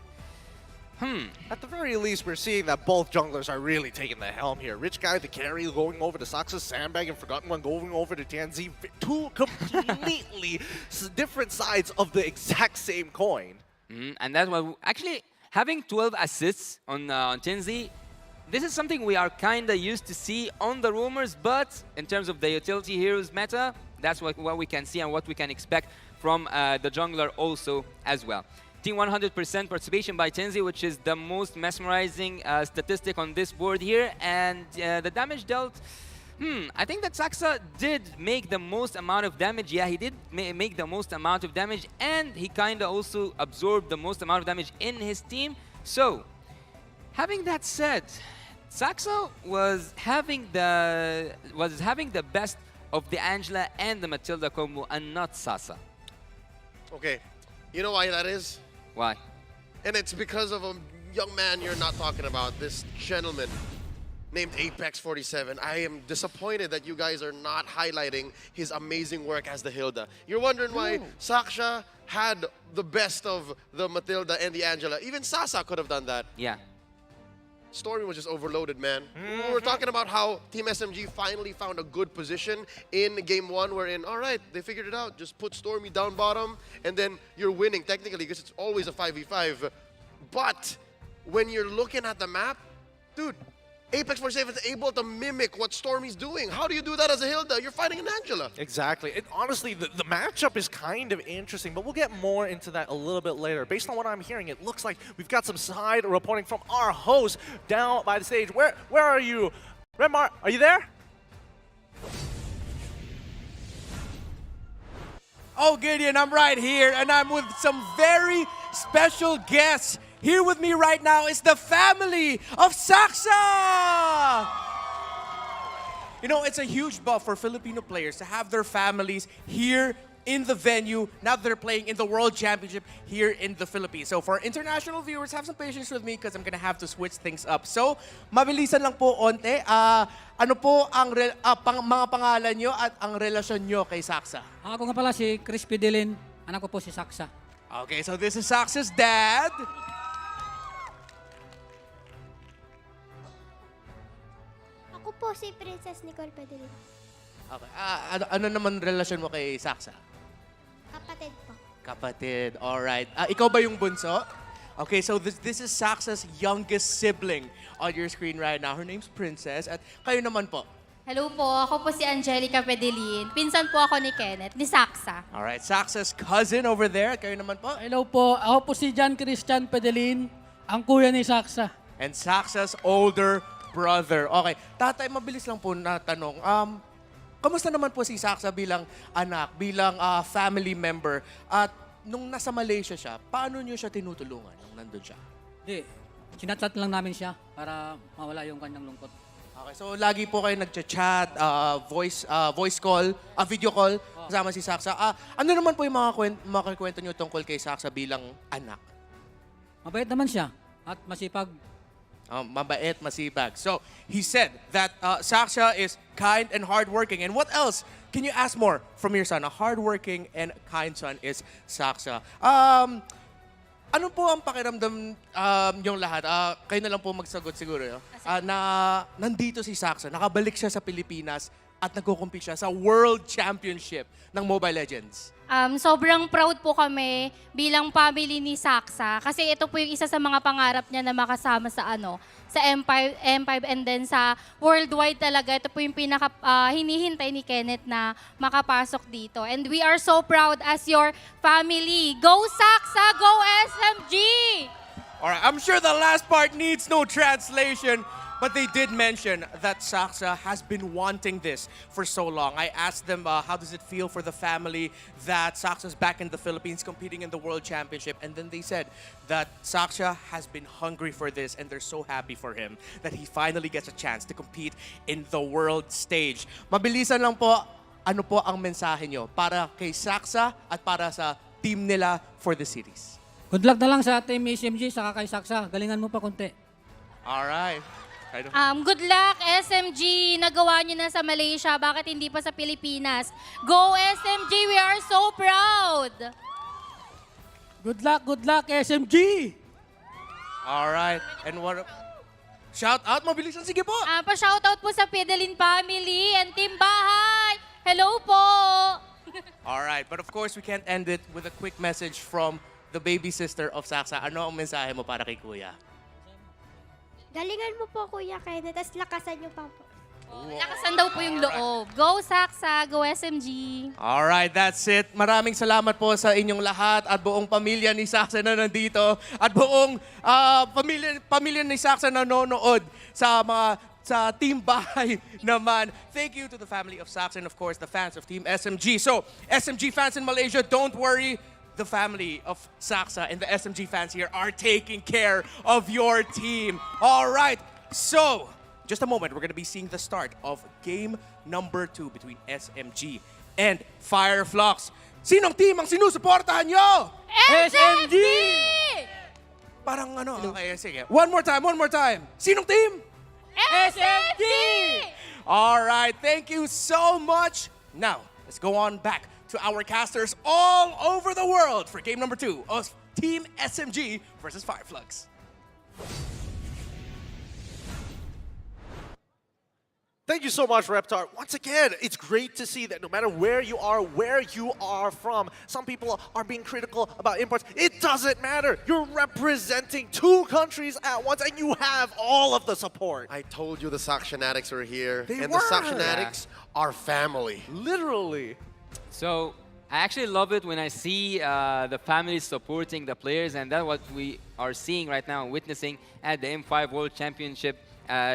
[SPEAKER 10] At the very least, we're seeing that both junglers are really taking the helm here. Rich Guy, the carry, going over to Saxa, Sandbag, and Forgotten One going over to TNZ. Two completely different sides of the exact same coin.
[SPEAKER 11] And that's why, actually, having 12 assists on TNZ, this is something we are kind of used to see on the rumors, but in terms of the utility heroes meta, that's what we can see and what we can expect from the jungler also as well. Team 100% participation by TNZ, which is the most mesmerizing statistic on this board here, and the damage dealt, I think that Saxa did make the most amount of damage. Yeah, he did make the most amount of damage, and he kind of also absorbed the most amount of damage in his team. So, having that said, Saxo was having the best of the Angela and the Matilda combo and not Sasa.
[SPEAKER 12] Okay, you know why that is?
[SPEAKER 11] Why?
[SPEAKER 12] And it's because of a young man you're not talking about, this gentleman named Apex 47. I am disappointed that you guys are not highlighting his amazing work as the Hilda. You're wondering why Saksha had the best of the Matilda and the Angela. Even Sasa could have done that.
[SPEAKER 11] Yeah.
[SPEAKER 12] Stormy was just overloaded, man. We were talking about how Team SMG finally found a good position in Game 1 wherein, all right, they figured it out. Just put Stormy down bottom, and then you're winning technically because it's always a 5v5. But when you're looking at the map, dude, Apex 47 is able to mimic what Stormy's doing. How do you do that as a Hilda? You're fighting an Angela.
[SPEAKER 10] Exactly. Honestly, the matchup is kind of interesting, but we'll get more into that a little bit later. Based on what I'm hearing, it looks like we've got some side reporting from our host down by the stage. Where are you? Remar, are you there?
[SPEAKER 15] Oh, Gideon, I'm right here, and I'm with some very special guests. Here with me right now is the family of Saksa! You know, it's a huge buff for Filipino players to have their families here in the venue. Now they're playing in the World Championship here in the Philippines. So for international viewers, have some patience with me because I'm gonna have to switch things up. So, mabilisan lang po onte. Ano po ang mga pangalan nyo at ang relasyon nyo kay Saksa?
[SPEAKER 17] Ako nga pala si Chris Pidelin. Anak ko po si Saksa.
[SPEAKER 15] Okay, so this is Saksa's dad.
[SPEAKER 19] Ako po si Princess Nicole Pedelin.
[SPEAKER 15] Okay. Ano naman relasyon mo kay Saksa?
[SPEAKER 19] Kapatid po.
[SPEAKER 15] Kapatid, alright. Ikaw ba yung bunso? Okay, so this is Saksa's youngest sibling on your screen right now. Her name's Princess. At kayo naman po?
[SPEAKER 23] Hello po, ako po si Angelica Pedelin. Pinsan po ako ni Kenneth, ni Saksa.
[SPEAKER 15] Alright, Saksa's cousin over there. At kayo naman po?
[SPEAKER 17] Hello po, ako po si John Christian Pedelin, ang kuya ni Saksa.
[SPEAKER 15] And Saksa's older brother. Okay, tatay, mabilis lang po na tanong. Kamusta naman po si Saksa bilang anak, bilang family member? At nung nasa Malaysia siya, paano niyo siya tinutulungan nung nandun siya?
[SPEAKER 17] Hindi, sinachat lang namin siya para mawala yung kanyang lungkot.
[SPEAKER 15] Okay, so lagi po kayo nagchat-chat, voice call, video call kasama si Saksa. Ano naman po yung mga kwento niyo tungkol kay Saksa bilang anak?
[SPEAKER 17] Mabait naman siya at masipag.
[SPEAKER 15] Mabait, masipag. So, he said that Saksa is kind and hardworking. And what else can you ask more from your son? A hardworking and kind son is Saksa. Ano po ang pakiramdam yung lahat? Kayo na lang po magsagot siguro. Na nandito si Saksa, nakabalik siya sa Pilipinas at nagko-compete siya sa World Championship ng Mobile Legends.
[SPEAKER 23] Sobrang proud po kami bilang family ni Saksa kasi ito po yung isa sa mga pangarap niya na makasama sa sa M5 and then sa worldwide talaga. Ito po yung pinaka hinihintay ni Kenneth na makapasok dito. And we are so proud as your family. Go Saksa! Go SMG!
[SPEAKER 15] Alright, I'm sure the last part needs no translation. But they did mention that Saksa has been wanting this for so long. I asked them how does it feel for the family that Saksa's back in the Philippines competing in the World Championship. And then they said that Saksa has been hungry for this and they're so happy for him that he finally gets a chance to compete in the world stage. Mabilisan lang po, ano po ang mensahe nyo para kay Saksa at para sa team nila for the series?
[SPEAKER 17] Good luck na lang sa team SMG saka kay Saksa. Galingan mo pa konti.
[SPEAKER 15] Alright.
[SPEAKER 23] Good luck, SMG! Nagawa niyo na sa Malaysia. Bakit hindi pa sa Pilipinas? Go, SMG! We are so proud!
[SPEAKER 17] Good luck, SMG!
[SPEAKER 15] Alright. And what... Shout out, mabilisan. Sige po!
[SPEAKER 23] Pa-shoutout po sa Pedelin family and Team Bahay! Hello po!
[SPEAKER 15] Alright, but of course, we can't end it with a quick message from the baby sister of Saksa. Ano ang mensahe mo para kay Kuya?
[SPEAKER 19] Galingan mo po, Kuya Kenneth, tapos lakasan niyo pa po.
[SPEAKER 23] Lakasan daw po yung loob. Go Saksa, go SMG.
[SPEAKER 15] Alright, that's it. Maraming salamat po sa inyong lahat at buong pamilya ni Saksa na nandito at buong pamilya ni Saksa na nanonood sa Team Bahay naman. Thank you to the family of Saksa and of course the fans of Team SMG. So, SMG fans in Malaysia, don't worry. The family of Saksa and the SMG fans here are taking care of your team. All right, so just a moment, we're going to be seeing the start of game number 2 between SMG and Fireflux. Sinong team ang sinusuportahan nyo?
[SPEAKER 23] SMG!
[SPEAKER 15] Parang ano, okay, sige. One more time. Sinong team?
[SPEAKER 23] SMG!
[SPEAKER 15] All right, thank you so much. Now, let's go on back to our casters all over the world for game number 2 of Team SMG versus Fireflux.
[SPEAKER 10] Thank you so much, Reptar. Once again, it's great to see that no matter where you are from, some people are being critical about imports. It doesn't matter. You're representing 2 countries at once, and you have all of the support.
[SPEAKER 12] I told you the Saxonatics were here.
[SPEAKER 10] They
[SPEAKER 12] and
[SPEAKER 10] were.
[SPEAKER 12] the Saxonatics are family.
[SPEAKER 10] Literally.
[SPEAKER 11] So I actually love it when I see the families supporting the players, and that's what we are seeing right now, witnessing at the M5 World Championship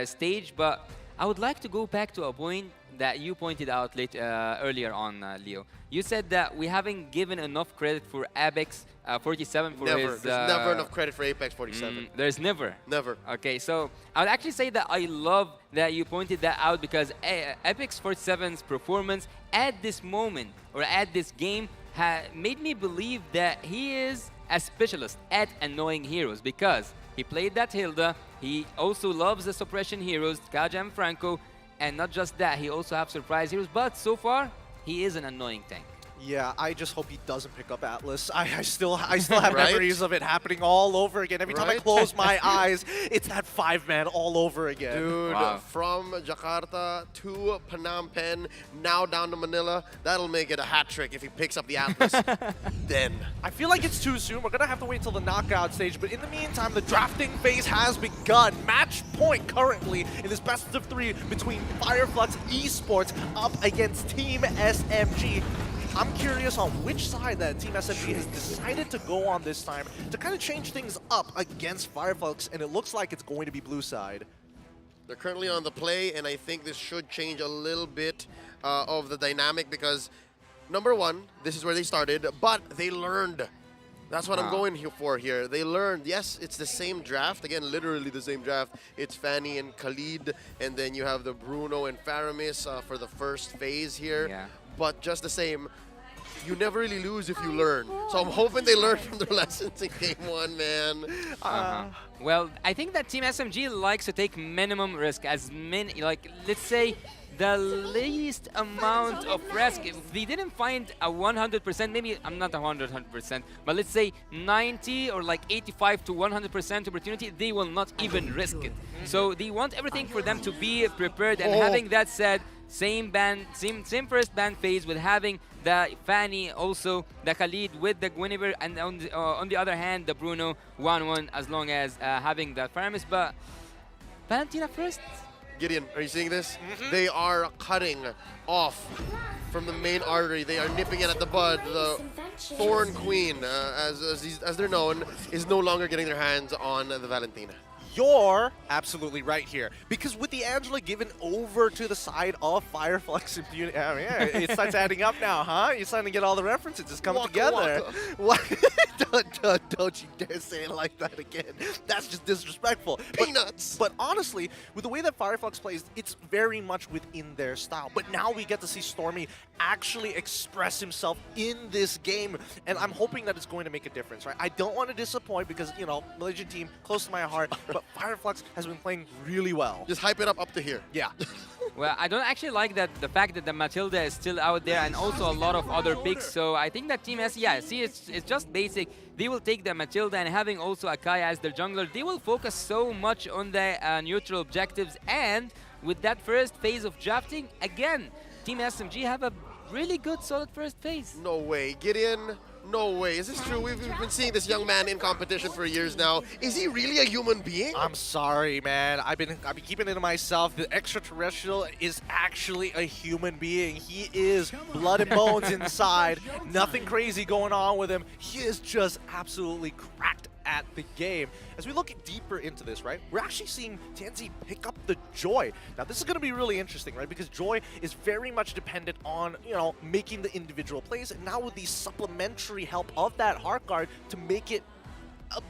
[SPEAKER 11] stage. But I would like to go back to a point that you pointed out earlier on, Leo. You said that we haven't given enough credit for Apex 47 for his...
[SPEAKER 12] There's never enough credit for Apex 47.
[SPEAKER 11] There's never?
[SPEAKER 12] Never.
[SPEAKER 11] Okay, so I would actually say that I love that you pointed that out, because Apex 47's performance at this moment, or at this game, made me believe that he is a specialist at annoying heroes, because he played that Hilda, he also loves the suppression heroes, Kaja and Franco, and not just that, he also have surprise heroes, but so far, he is an annoying tank.
[SPEAKER 10] Yeah, I just hope he doesn't pick up Atlas. I still have memories of it happening all over again. Every time I close my eyes, it's that 5-man all over again.
[SPEAKER 12] Dude, from Jakarta to Phnom Penh, now down to Manila, that'll make it a hat trick if he picks up the Atlas. Then.
[SPEAKER 10] I feel like it's too soon. We're going to have to wait till the knockout stage. But in the meantime, the drafting phase has begun. Match point currently in this best of 3 between Fireflux Esports up against Team SMG. I'm curious on which side that Team SMG has decided to go on this time to kind of change things up against Fireflux, and it looks like it's going to be blue side.
[SPEAKER 12] They're currently on the play, and I think this should change a little bit of the dynamic because, number 1, this is where they started, but they learned. That's what I'm going for here. They learned. Yes, it's the same draft. Again, literally the same draft. It's Fanny and Khalid, and then you have the Bruno and Faramis for the first phase here.
[SPEAKER 11] Yeah.
[SPEAKER 12] But just the same, you never really lose if you learn. So I'm hoping they learn from their lessons in game 1, man.
[SPEAKER 11] Well, I think that Team SMG likes to take minimum risk, as many, like, let's say, the least amount of risk. If they didn't find a 100%, maybe I'm not a 100%, but let's say 90 or like 85 to 100% opportunity, they will not even risk it. So they want everything for them to be prepared. And having that said, same first ban phase with having the Fanny, also the Khalid with the Guinevere, and on the other hand, the Bruno 1-1, as long as having the Faramis. But Valentina first.
[SPEAKER 12] Gideon, are you seeing this? They are cutting off from the main artery. They are nipping it at the bud. The Thorn Queen, as they're known, is no longer getting their hands on the Valentina.
[SPEAKER 10] You're absolutely right here. Because with the Angela given over to the side of Fireflux Impunity, yeah, it starts adding up now, huh? You're starting to get all the references just coming together. Don't you dare say it like that again. That's just disrespectful.
[SPEAKER 12] Peanuts!
[SPEAKER 10] But honestly, with the way that Fireflux plays, it's very much within their style. But now we get to see Stormy actually express himself in this game. And I'm hoping that it's going to make a difference, right? I don't want to disappoint because, you know, Malaysian team, close to my heart, but Fireflux has been playing really well.
[SPEAKER 12] Just hype it up to here.
[SPEAKER 10] Yeah.
[SPEAKER 11] Well, I don't actually like the fact that the Matilda is still out there, and also a lot of other picks. So I think that Team S, yeah, see, it's just basic. They will take the Matilda, and having also Akaya as their jungler, they will focus so much on the neutral objectives. And with that first phase of drafting, again, Team SMG have a really good, solid first phase.
[SPEAKER 12] No way. Gideon, no way. Is this true? We've been seeing this young man in competition for years now. Is he really a human being?
[SPEAKER 10] I'm sorry, man. I've been keeping it to myself. The extraterrestrial is actually a human being. He is blood and bones inside. Nothing crazy going on with him. He is just absolutely cracked at the game. As we look deeper into this, right, we're actually seeing Tianzi pick up the Joy. Now, this is going to be really interesting, right, because Joy is very much dependent on, you know, making the individual plays, and now with the supplementary help of that Heart Guard to make it a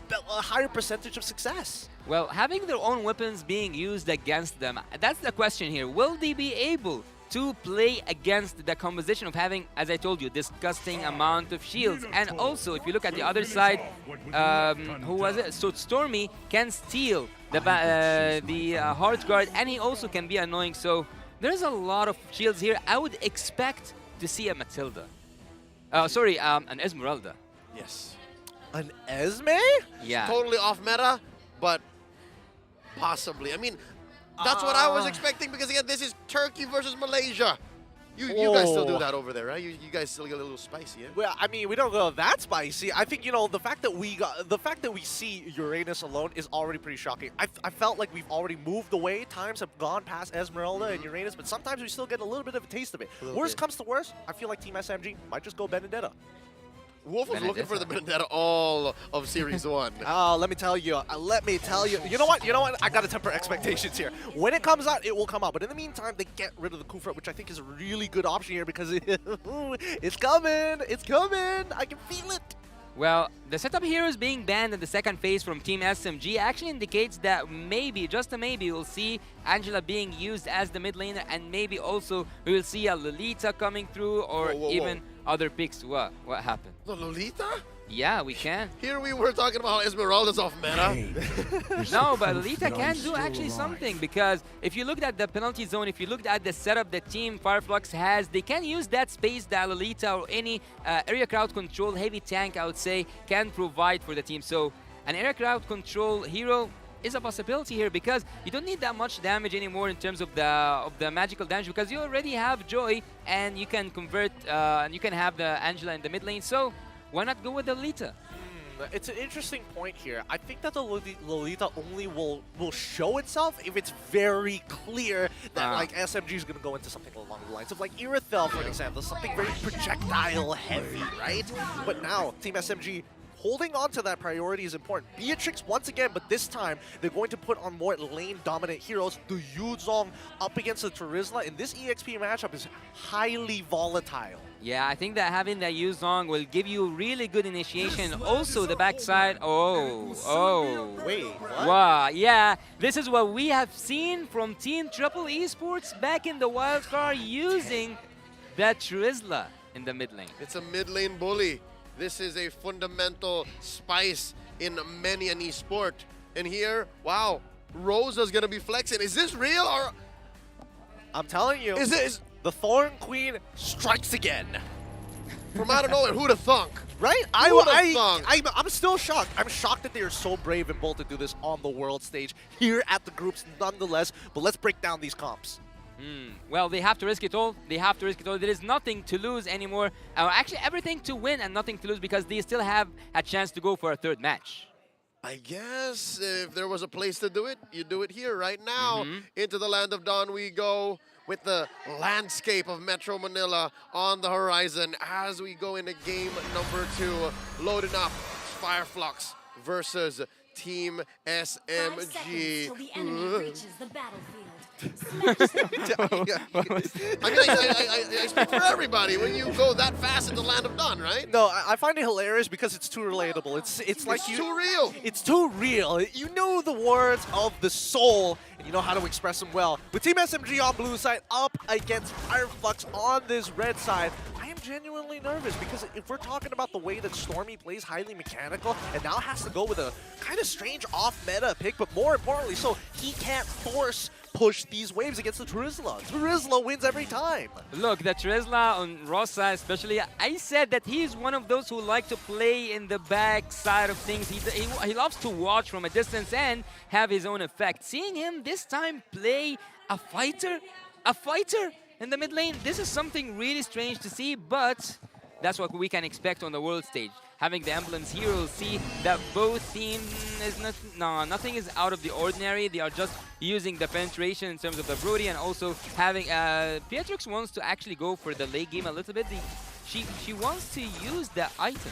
[SPEAKER 10] higher percentage of success.
[SPEAKER 11] Well, having their own weapons being used against them, that's the question here. Will they be able to play against the composition of having, as I told you, disgusting amount of shields? And also, if you look at the other side, who was it? So Stormy can steal the Heart Guard, and he also can be annoying. So there's a lot of shields here. I would expect to see a Matilda. Sorry, an Esmeralda.
[SPEAKER 12] Yes.
[SPEAKER 10] An Esme?
[SPEAKER 11] Yeah.
[SPEAKER 12] Totally off meta, but possibly. I mean, that's what I was expecting because, again, this is Turkey versus Malaysia. You guys still do that over there, right? You guys still get a little spicy, yeah?
[SPEAKER 10] Well, I mean, we don't go that spicy. I think, you know, the fact that we see Uranus alone is already pretty shocking. I felt like we've already moved away. Times have gone past Esmeralda and Uranus, but sometimes we still get a little bit of a taste of it. Worst comes to worst, I feel like Team SMG might just go Benedetta.
[SPEAKER 12] Wolf was looking for the Benedetta all of Series 1.
[SPEAKER 10] Let me tell you. You know what? I gotta temper expectations here. When it comes out, it will come out. But in the meantime, they get rid of the Kufra, which I think is a really good option here because it's coming. It's coming. I can feel it.
[SPEAKER 11] Well, the setup heroes being banned in the second phase from Team SMG actually indicates that maybe, just a maybe, we'll see Angela being used as the mid laner, and maybe also we will see a Lolita coming through, or even other picks. What happened?
[SPEAKER 12] The Lolita?
[SPEAKER 11] Yeah, we can.
[SPEAKER 12] Here we were talking about how Esmeralda's off meta.
[SPEAKER 11] No, but Lolita can do actually something, because if you looked at the penalty zone, if you looked at the setup that Team Fireflux has, they can use that space that Lolita or any area crowd control heavy tank, I would say, can provide for the team. So an area crowd control hero is a possibility here, because you don't need that much damage anymore in terms of the magical damage, because you already have Joy and you can convert and you can have the Angela in the mid lane. So why not go with the Lolita?
[SPEAKER 10] It's an interesting point here. I think that the Lolita only will show itself if it's very clear that like SMG is going to go into something along the lines of like Irithel, for example, something very projectile heavy, right? But now Team SMG holding on to that priority is important. Beatrix once again, but this time they're going to put on more lane-dominant heroes. The Yuzong up against the Terizla in this EXP matchup is highly volatile.
[SPEAKER 11] Yeah, I think that having that Yuzong will give you really good initiation. Also, the backside.
[SPEAKER 10] Wait, what?
[SPEAKER 11] Wow, yeah. This is what we have seen from Team Triple Esports back in the wildcard, using that Terizla in the mid lane.
[SPEAKER 12] It's a mid lane bully. This is a fundamental spice in many an esport. And here, wow, Rosa's gonna be flexing. Is this real, or?
[SPEAKER 10] I'm telling you.
[SPEAKER 12] Is this?
[SPEAKER 10] The Thorn Queen strikes again.
[SPEAKER 12] From out of nowhere, who'd have thunk?
[SPEAKER 10] Right? I'm still shocked. I'm shocked that they are so brave and bold to do this on the world stage here at the groups nonetheless. But let's break down these comps.
[SPEAKER 11] Well, they have to risk it all. They have to risk it all. There is nothing to lose anymore. Actually, everything to win and nothing to lose, because they still have a chance to go for a third match.
[SPEAKER 12] I guess if there was a place to do it, you do it here right now. Into the Land of Dawn we go, with the landscape of Metro Manila on the horizon as we go into game number 2, loading up Fireflux versus Team SMG.
[SPEAKER 3] Till the enemy reaches the battlefield.
[SPEAKER 12] I mean, I speak for everybody when you go that fast in the Land of Dawn, right?
[SPEAKER 10] No, I find it hilarious because it's too relatable. It's like
[SPEAKER 12] too real.
[SPEAKER 10] It's too real. You know the words of the soul, and you know how to express them well. With Team SMG on blue side up against Fireflux on this red side, I am genuinely nervous, because if we're talking about the way that Stormy plays highly mechanical and now has to go with a kind of strange off-meta pick, but more importantly, so he can't push these waves against the Terizla. Terizla wins every time.
[SPEAKER 11] Look, the Terizla on Rosa especially, I said that he's one of those who like to play in the back side of things. He loves to watch from a distance and have his own effect. Seeing him this time play a fighter in the mid lane, this is something really strange to see, but that's what we can expect on the world stage. Having the emblems here, we'll see that both teams is nothing is out of the ordinary. They are just using the penetration in terms of the Brody, and also having Beatrix wants to actually go for the late game a little bit. She wants to use the items.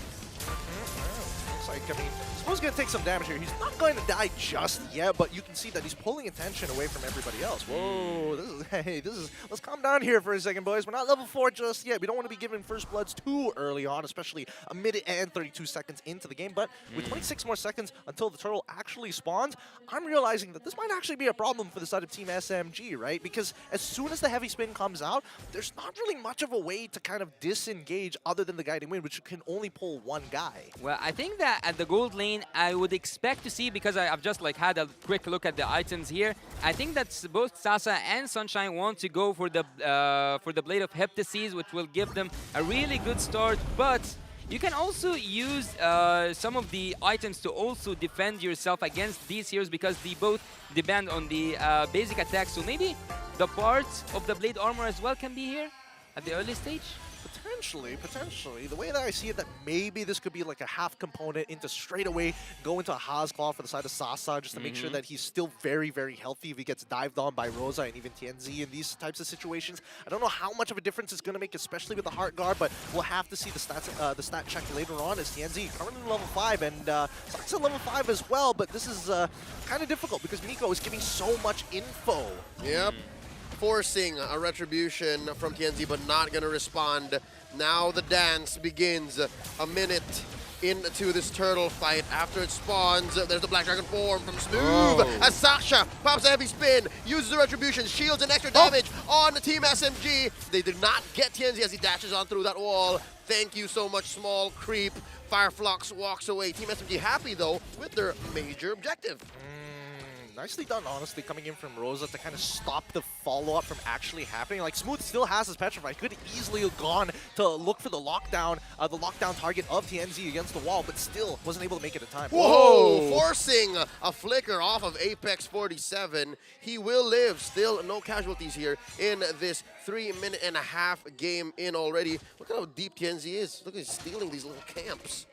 [SPEAKER 10] looks like, I mean, Smoke's going to take some damage here. He's not going to die just yet, but you can see that he's pulling attention away from everybody else. Whoa, let's calm down here for a second, boys. We're not level 4 just yet. We don't want to be giving first bloods too early on, especially a minute and 32 seconds into the game. But with 26 more seconds until the turtle actually spawns, I'm realizing that this might actually be a problem for the side of Team SMG, right? Because as soon as the heavy spin comes out, there's not really much of a way to kind of disengage other than the guiding wind, which can only pull one guy.
[SPEAKER 11] Well, I think that at the gold lane, I would expect to see, because I've just like had a quick look at the items here, I think that both Sasa and Sunshine want to go for the Blade of Heptases, which will give them a really good start, but you can also use some of the items to also defend yourself against these heroes, because they both depend on the basic attack. So maybe the parts of the blade armor as well can be here at the early stage?
[SPEAKER 10] Potentially. The way that I see it, that maybe this could be like a half component into straight away go into a Haas Claw for the side of Sasa, just to make sure that he's still very, very healthy if he gets dived on by Rosa and even TNZ in these types of situations. I don't know how much of a difference it's going to make, especially with the Heart Guard, but we'll have to see the stats, the stat check later on, as TNZ currently level 5 and Sasa level 5 as well, but this is kind of difficult because Miko is giving so much info.
[SPEAKER 12] Yep. Forcing a retribution from TNZ, but not going to respond. Now the dance begins. A minute into this turtle fight. After it spawns, there's the Black Dragon form from Smooth. As Sasha pops a heavy spin, uses the retribution, shields and extra damage on Team SMG. They did not get TNZ as he dashes on through that wall. Thank you so much, small creep. Fireflux walks away. Team SMG happy, though, with their major objective.
[SPEAKER 10] Nicely done, honestly, coming in from Rosa to kind of stop the follow-up from actually happening. Like, Smooth still has his Petrify. Could easily have gone to look for the lockdown target of TNZ against the wall, but still wasn't able to make it in time.
[SPEAKER 12] Whoa! Forcing a flicker off of Apex 47. He will live. Still no casualties here in this 3.5-minute game in already. Look at how deep TNZ is. Look at he's stealing these little camps.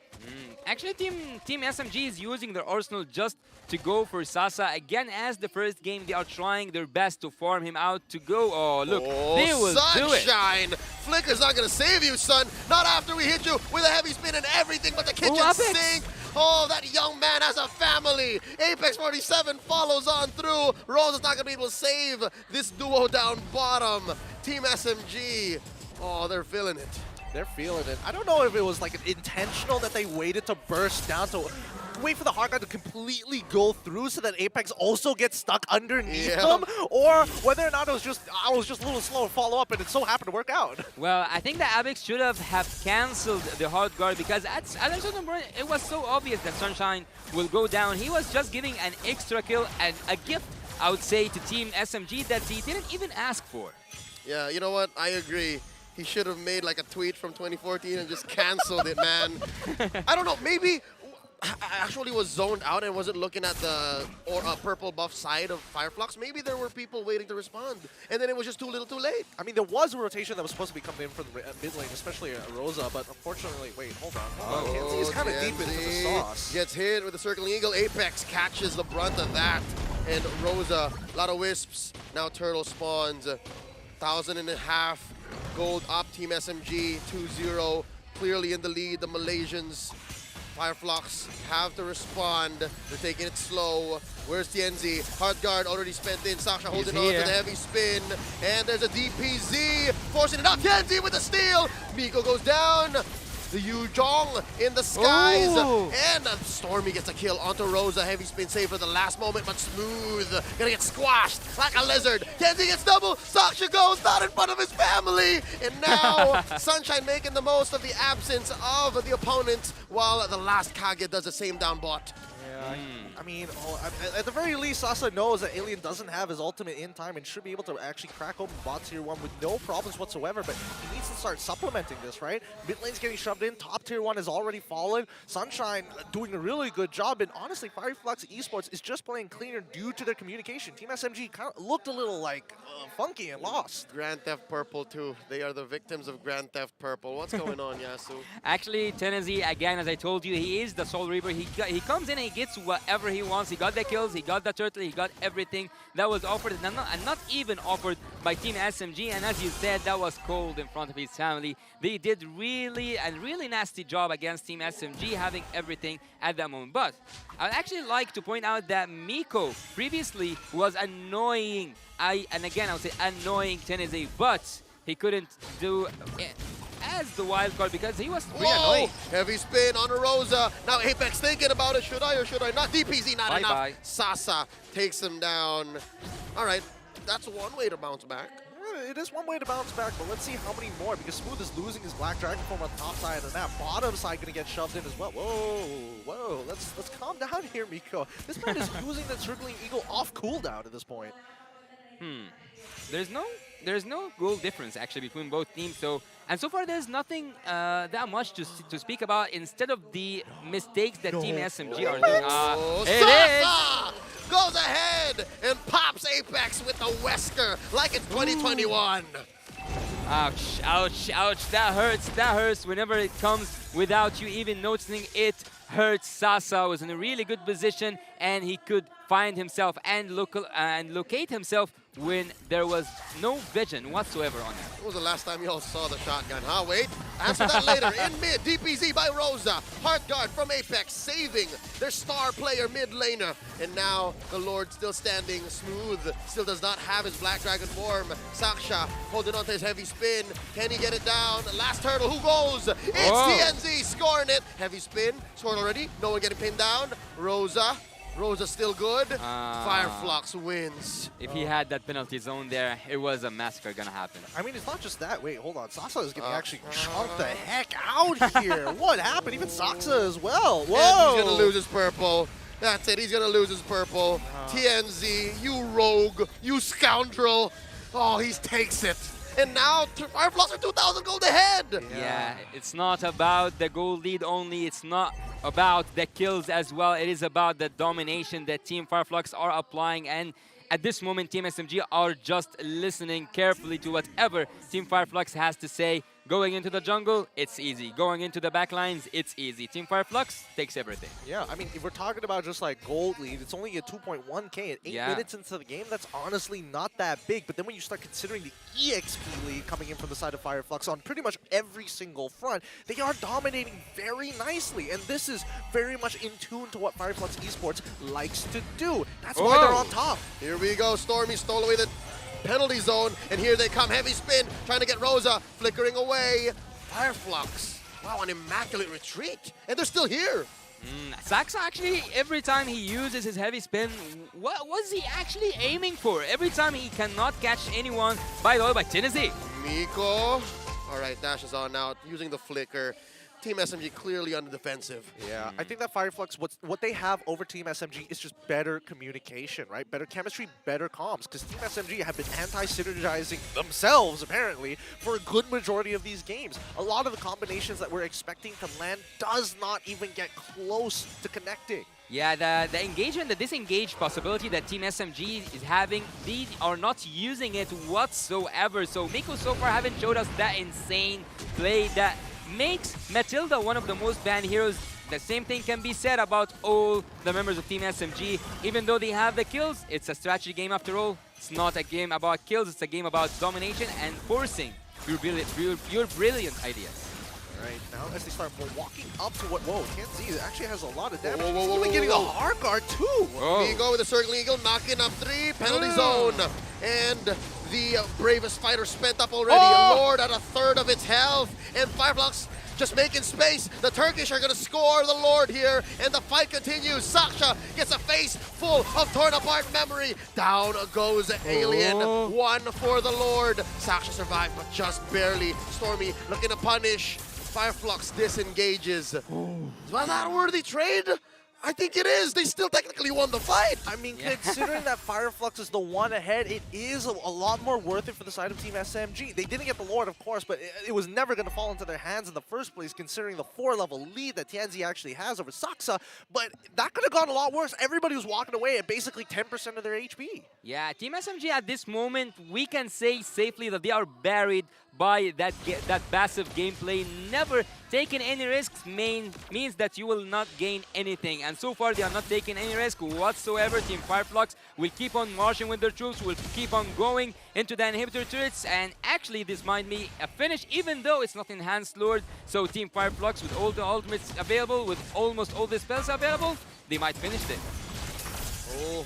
[SPEAKER 11] Actually, Team SMG is using their arsenal just to go for Sasa. Again, as the first game, they are trying their best to farm him out to go. Oh, look, they will do it.
[SPEAKER 12] Sunshine! Flicker's not going to save you, son. Not after we hit you with a heavy spin and everything but the kitchen sink. Oh, that young man has a family. Apex 47 follows on through. Rose is not going to be able to save this duo down bottom. Team SMG, oh, they're feeling it.
[SPEAKER 10] They're feeling it. I don't know if it was like intentional that they waited to burst down to wait for the Heart Guard to completely go through so that Apex also gets stuck underneath them, or whether or not it was just a little slow to follow up and it so happened to work out.
[SPEAKER 11] Well, I think that Apex should have cancelled the Heart Guard, because at a certain point it was so obvious that Sunshine will go down. He was just giving an extra kill and a gift, I would say, to Team SMG that he didn't even ask for.
[SPEAKER 12] Yeah, you know what? I agree. He should have made like a tweet from 2014 and just canceled it, man. I don't know, maybe I actually was zoned out and wasn't looking at the purple buff side of Fireflux. Maybe there were people waiting to respond, and then it was just too little too late.
[SPEAKER 10] I mean, there was a rotation that was supposed to be coming in from the mid lane, especially Rosa, but unfortunately, wait, hold on. TNZ is kind of deep into the sauce.
[SPEAKER 12] Gets hit with the Circling Eagle. Apex catches the brunt of that, and Rosa, a lot of wisps. Now Turtle spawns. 1,500 gold up. Team SMG 2-0, clearly in the lead. The Malaysians, Fireflux, have to respond. They're taking it slow. Where's TNZ? Heart Guard already spent in. Sasha holding on to the heavy spin. And there's a DPZ forcing it up. TNZ with the steal. Miko goes down. The Yujong in the skies.
[SPEAKER 11] Ooh.
[SPEAKER 12] And Stormy gets a kill onto Rosa. Heavy spin save for the last moment, but Smooth gonna get squashed like a lizard. Kenzie gets double. Sasha goes not in front of his family. And now Sunshine making the most of the absence of the opponent, while the last Kage does the same down bot.
[SPEAKER 10] Yeah, I mean, at the very least, Sasa knows that Alien doesn't have his ultimate in time and should be able to actually crack open bot tier 1 with no problems whatsoever, but he needs to start supplementing this, right? Mid lane's getting shoved in, top tier 1 has already fallen. Sunshine doing a really good job, and honestly, Fireflux Esports is just playing cleaner due to their communication. Team SMG kind of looked a little like funky and lost.
[SPEAKER 12] Grand Theft Purple too. They are the victims of Grand Theft Purple. What's going on, Yasu?
[SPEAKER 11] Actually, Tennessee, again, as I told you, he is the Soul Reaper. He comes in and he gets gets whatever he wants. He got the kills, he got the turtle, he got everything that was offered, and not even offered by Team SMG. And as you said, that was cold in front of his family. They did really nasty job against Team SMG, having everything at that moment. But I'd actually like to point out that Miko previously was annoying. And again, I would say annoying Tennessee, but he couldn't do it as the wild card because he was pretty annoying.
[SPEAKER 12] Heavy spin on a Rosa. Now Apex thinking about it. Should I or should I not? DPZ not enough.
[SPEAKER 11] Bye-bye.
[SPEAKER 12] Sasa takes him down. All right, that's one way to bounce back.
[SPEAKER 10] It is one way to bounce back, but let's see how many more, because Smooth is losing his Black Dragon form on top side, and that bottom side going to get shoved in as well. Whoa, let's calm down here, Miko. This man is using the Circling Eagle off cooldown at this point.
[SPEAKER 11] There's no goal difference actually between both teams. So far there's nothing that much to speak about instead of the mistakes that Team SMG are doing. It is!
[SPEAKER 12] Sasa goes ahead and pops Apex with the Wesker like it's 2021.
[SPEAKER 11] Ouch, ouch, ouch. That hurts whenever it comes without you even noticing. It hurts. Sasa was in a really good position, and he could find himself and locate himself when there was no vision whatsoever on him.
[SPEAKER 12] When was the last time y'all saw the shotgun, huh? Wait, answer that later. In mid, DPZ by Rosa. Heart Guard from Apex, saving their star player mid laner. And now the Lord still standing smooth, still does not have his Black Dragon form. Saksha holding on to his heavy spin. Can he get it down? Last turtle, who goes? It's TNZ scoring it. Heavy spin, scored already. No one getting pinned down. Rosa still good. Fireflux wins.
[SPEAKER 11] If he had that penalty zone there, it was a massacre gonna happen.
[SPEAKER 10] I mean, it's not just that. Wait, hold on. Sasa is getting actually chunked the heck out here. What happened? Even Saksa as well. Whoa!
[SPEAKER 12] And he's gonna lose his purple. That's it, he's gonna lose his purple. TNZ, you rogue, you scoundrel. Oh, he takes it. And now Fireflux are 2,000 gold ahead.
[SPEAKER 11] Yeah, it's not about the goal lead only. It's not about the kills as well. It is about the domination that Team Fireflux are applying. And at this moment, Team SMG are just listening carefully to whatever Team Fireflux has to say. Going into the jungle, it's easy. Going into the backlines, it's easy. Team Fireflux takes everything.
[SPEAKER 10] Yeah, I mean, if we're talking about just like gold lead, it's only a 2.1k at 8 minutes into the game. That's honestly not that big. But then when you start considering the EXP lead coming in from the side of Fireflux on pretty much every single front, they are dominating very nicely. And this is very much in tune to what Fireflux Esports likes to do. That's why they're on top.
[SPEAKER 12] Here we go. Stormy stole away the penalty zone, and here they come. Heavy spin, trying to get Rosa, flickering away. Fireflux, wow, an immaculate retreat, and they're still here.
[SPEAKER 11] Saxa actually, every time he uses his heavy spin, what was he actually aiming for? Every time he cannot catch anyone, by the way, by Tennessee.
[SPEAKER 12] Miko, all right, Dash is on now, using the flicker. Team SMG clearly on the defensive.
[SPEAKER 10] Yeah, I think that Fireflux, what they have over Team SMG is just better communication, right? Better chemistry, better comms, because Team SMG have been anti-synergizing themselves, apparently, for a good majority of these games. A lot of the combinations that we're expecting to land does not even get close to connecting.
[SPEAKER 11] Yeah, the engagement, the disengage possibility that Team SMG is having, they are not using it whatsoever. So Miko so far haven't showed us that insane play that makes Matilda one of the most banned heroes. The same thing can be said about all the members of Team SMG. Even though they have the kills, it's a strategy game after all. It's not a game about kills, it's a game about domination and forcing your brilliant ideas.
[SPEAKER 10] Right, now as they start walking up to what, whoa, TNZ actually has a lot of damage.
[SPEAKER 12] Whoa,
[SPEAKER 10] He's even getting a hard guard too.
[SPEAKER 12] Vigo with the Circling Eagle, knocking up 3, penalty zone. And the bravest fighter spent up already. Lord at a third of its health. And Fireflux just making space. The Turkish are going to score the Lord here. And the fight continues. Saksha gets a face full of torn apart memory. Down goes Alien. 1 for the Lord. Saksha survived, but just barely. Stormy looking to punish. Fireflux disengages. Was that a worthy trade? I think it is. They still technically won the fight.
[SPEAKER 10] I mean, considering that Fireflux is the one ahead, it is a lot more worth it for the side of Team SMG. They didn't get the Lord, of course, but it was never going to fall into their hands in the first place, considering the 4-level lead that TNZ actually has over Saksa. But that could have gone a lot worse. Everybody was walking away at basically 10% of their HP.
[SPEAKER 11] Yeah, Team SMG at this moment, we can say safely that they are buried by that passive gameplay. Never taking any risks means that you will not gain anything. And so far, they are not taking any risk whatsoever. Team Fireflux will keep on marching with their troops, will keep on going into the inhibitor turrets. And actually, this might be a finish, even though it's not Enhanced Lord. So Team Fireflux, with all the ultimates available, with almost all the spells available, they might finish it.
[SPEAKER 12] Oh.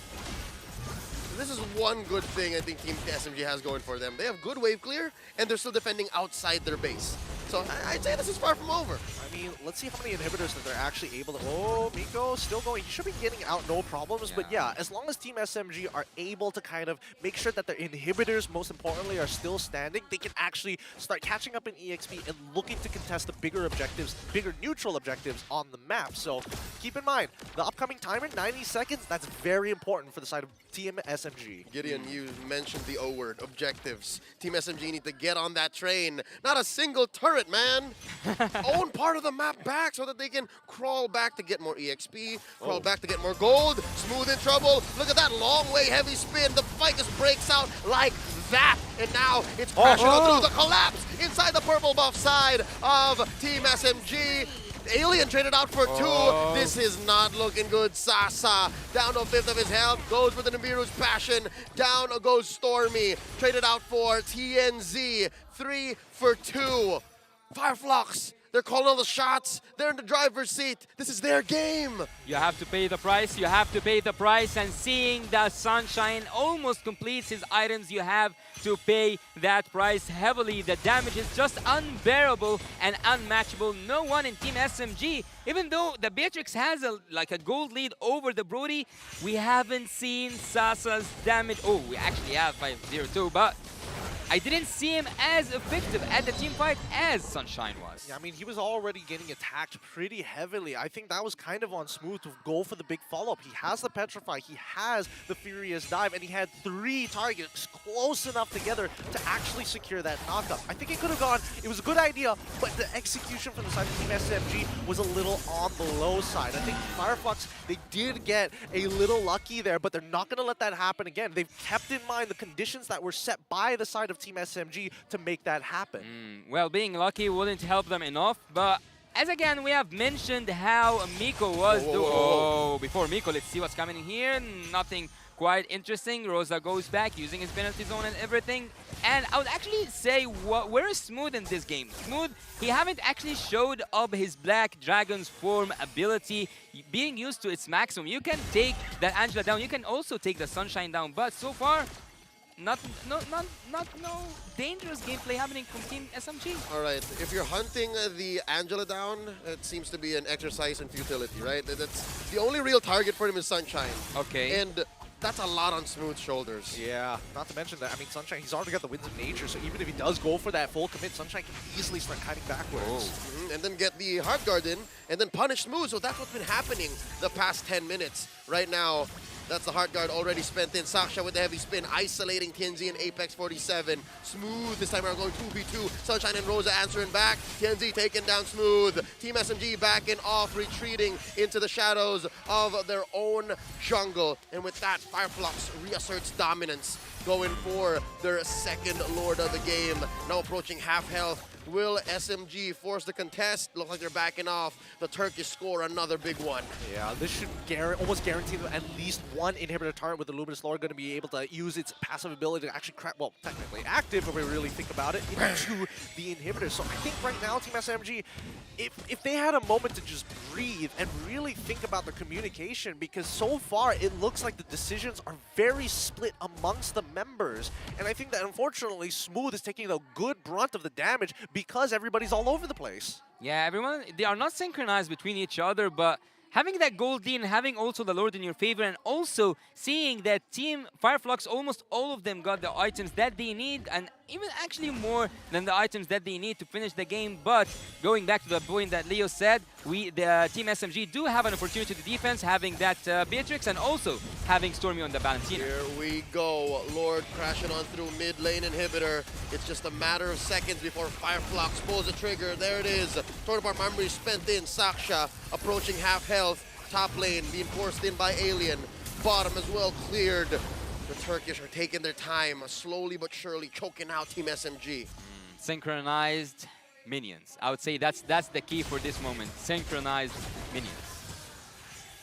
[SPEAKER 12] This is one good thing I think Team SMG has going for them. They have good wave clear, and they're still defending outside their base. So I'd say this is far from over.
[SPEAKER 10] I mean, let's see how many inhibitors that they're actually able to... Oh, Miko still going. He should be getting out no problems. But yeah, as long as Team SMG are able to kind of make sure that their inhibitors, most importantly, are still standing, they can actually start catching up in EXP and looking to contest the bigger objectives, bigger neutral objectives on the map. So keep in mind, the upcoming timer, 90 seconds, that's very important for the side of Team SMG.
[SPEAKER 12] Gideon, you mentioned the O word, objectives. Team SMG need to get on that train. Not a single turret, man. Own part of the map back so that they can crawl back to get more EXP, crawl back to get more gold. Smooth in trouble. Look at that long way heavy spin. The fight just breaks out like that. And now it's crashing on through the collapse inside the purple buff side of Team SMG. Alien traded out for 2. This is not looking good. Sasa down to a 5th of his health. Goes with the Nibiru's passion. Down goes Stormy. Traded out for TNZ. 3 for 2. Fireflux. They're calling all the shots. They're in the driver's seat. This is their game.
[SPEAKER 11] You have to pay the price. You have to pay the price. And seeing that Sunshine almost completes his items, you have to pay that price heavily. The damage is just unbearable and unmatchable. No one in Team SMG, even though the Beatrix has a gold lead over the Brody, we haven't seen Sasa's damage. Oh, we actually have 5-0-2, but I didn't see him as effective at the team fight as Sunshine was.
[SPEAKER 10] Yeah, I mean, he was already getting attacked pretty heavily. I think that was kind of on Smooth to go for the big follow-up. He has the Petrify, he has the Furious Dive, and he had 3 targets close enough together to actually secure that knockup. I think it could have gone, it was a good idea, but the execution from the side of Team SMG was a little on the low side. I think Fireflux, they did get a little lucky there, but they're not going to let that happen again. They've kept in mind the conditions that were set by the side of Team SMG to make that happen.
[SPEAKER 11] Well, being lucky wouldn't help them enough, but as again, we have mentioned how Miko was before Miko, let's see what's coming in here. Nothing quite interesting. Rosa goes back using his penalty zone and everything. And I would actually say, where is Smooth in this game? Smooth, he haven't actually showed up his Black Dragon's form ability being used to its maximum. You can take that Angela down, you can also take the Sunshine down, but so far, no dangerous gameplay happening from Team SMG.
[SPEAKER 12] All right, if you're hunting the Angela down, it seems to be an exercise in futility, right? That's the only real target for him is Sunshine.
[SPEAKER 11] Okay.
[SPEAKER 12] And that's a lot on Smooth's shoulders.
[SPEAKER 10] Yeah, not to mention that, I mean, Sunshine, he's already got the Winds of Nature, so even if he does go for that full commit, Sunshine can easily start kiting backwards.
[SPEAKER 12] And then get the Heart Guard in, and then punish Smooth. So that's what's been happening the past 10 minutes. Right now, that's the Heart Guard already spent in. Saksha with the heavy spin, isolating TNZ and Apex 47. Smooth this time around going 2v2. Sunshine and Rosa answering back. TNZ taking down Smooth. Team SMG backing off, retreating into the shadows of their own jungle. And with that, Fireflux reasserts dominance, going for their second Lord of the game. Now approaching half health. Will SMG force the contest? Looks like they're backing off. The Turkish score another big one.
[SPEAKER 10] Yeah, this should almost guarantee them at least one inhibitor turret with the Luminous Lord going to be able to use its passive ability to actually crack, well, technically active if we really think about it, into the inhibitor. So I think right now, Team SMG, if they had a moment to just breathe and really think about their communication, because so far it looks like the decisions are very split amongst the members. And I think that unfortunately, Smooth is taking the good brunt of the damage because everybody's all over the place.
[SPEAKER 11] Yeah, everyone, they are not synchronized between each other, but having that gold lead and having also the Lord in your favor, and also seeing that Team Fireflux, almost all of them got the items that they need, and even actually more than the items that they need to finish the game. But going back to the point that Leo said, the Team SMG do have an opportunity to defense, having that Beatrix and also having Stormy on the Valentina.
[SPEAKER 12] Here we go. Lord crashing on through mid lane inhibitor. It's just a matter of seconds before Fireflux pulls the trigger. There it is. Tornapart memory spent in. Saksha approaching half health. Top lane being forced in by Alien. Bottom as well cleared. The Turkish are taking their time, slowly but surely choking out Team SMG.
[SPEAKER 11] synchronized minions. I would say that's the key for this moment. Synchronized minions.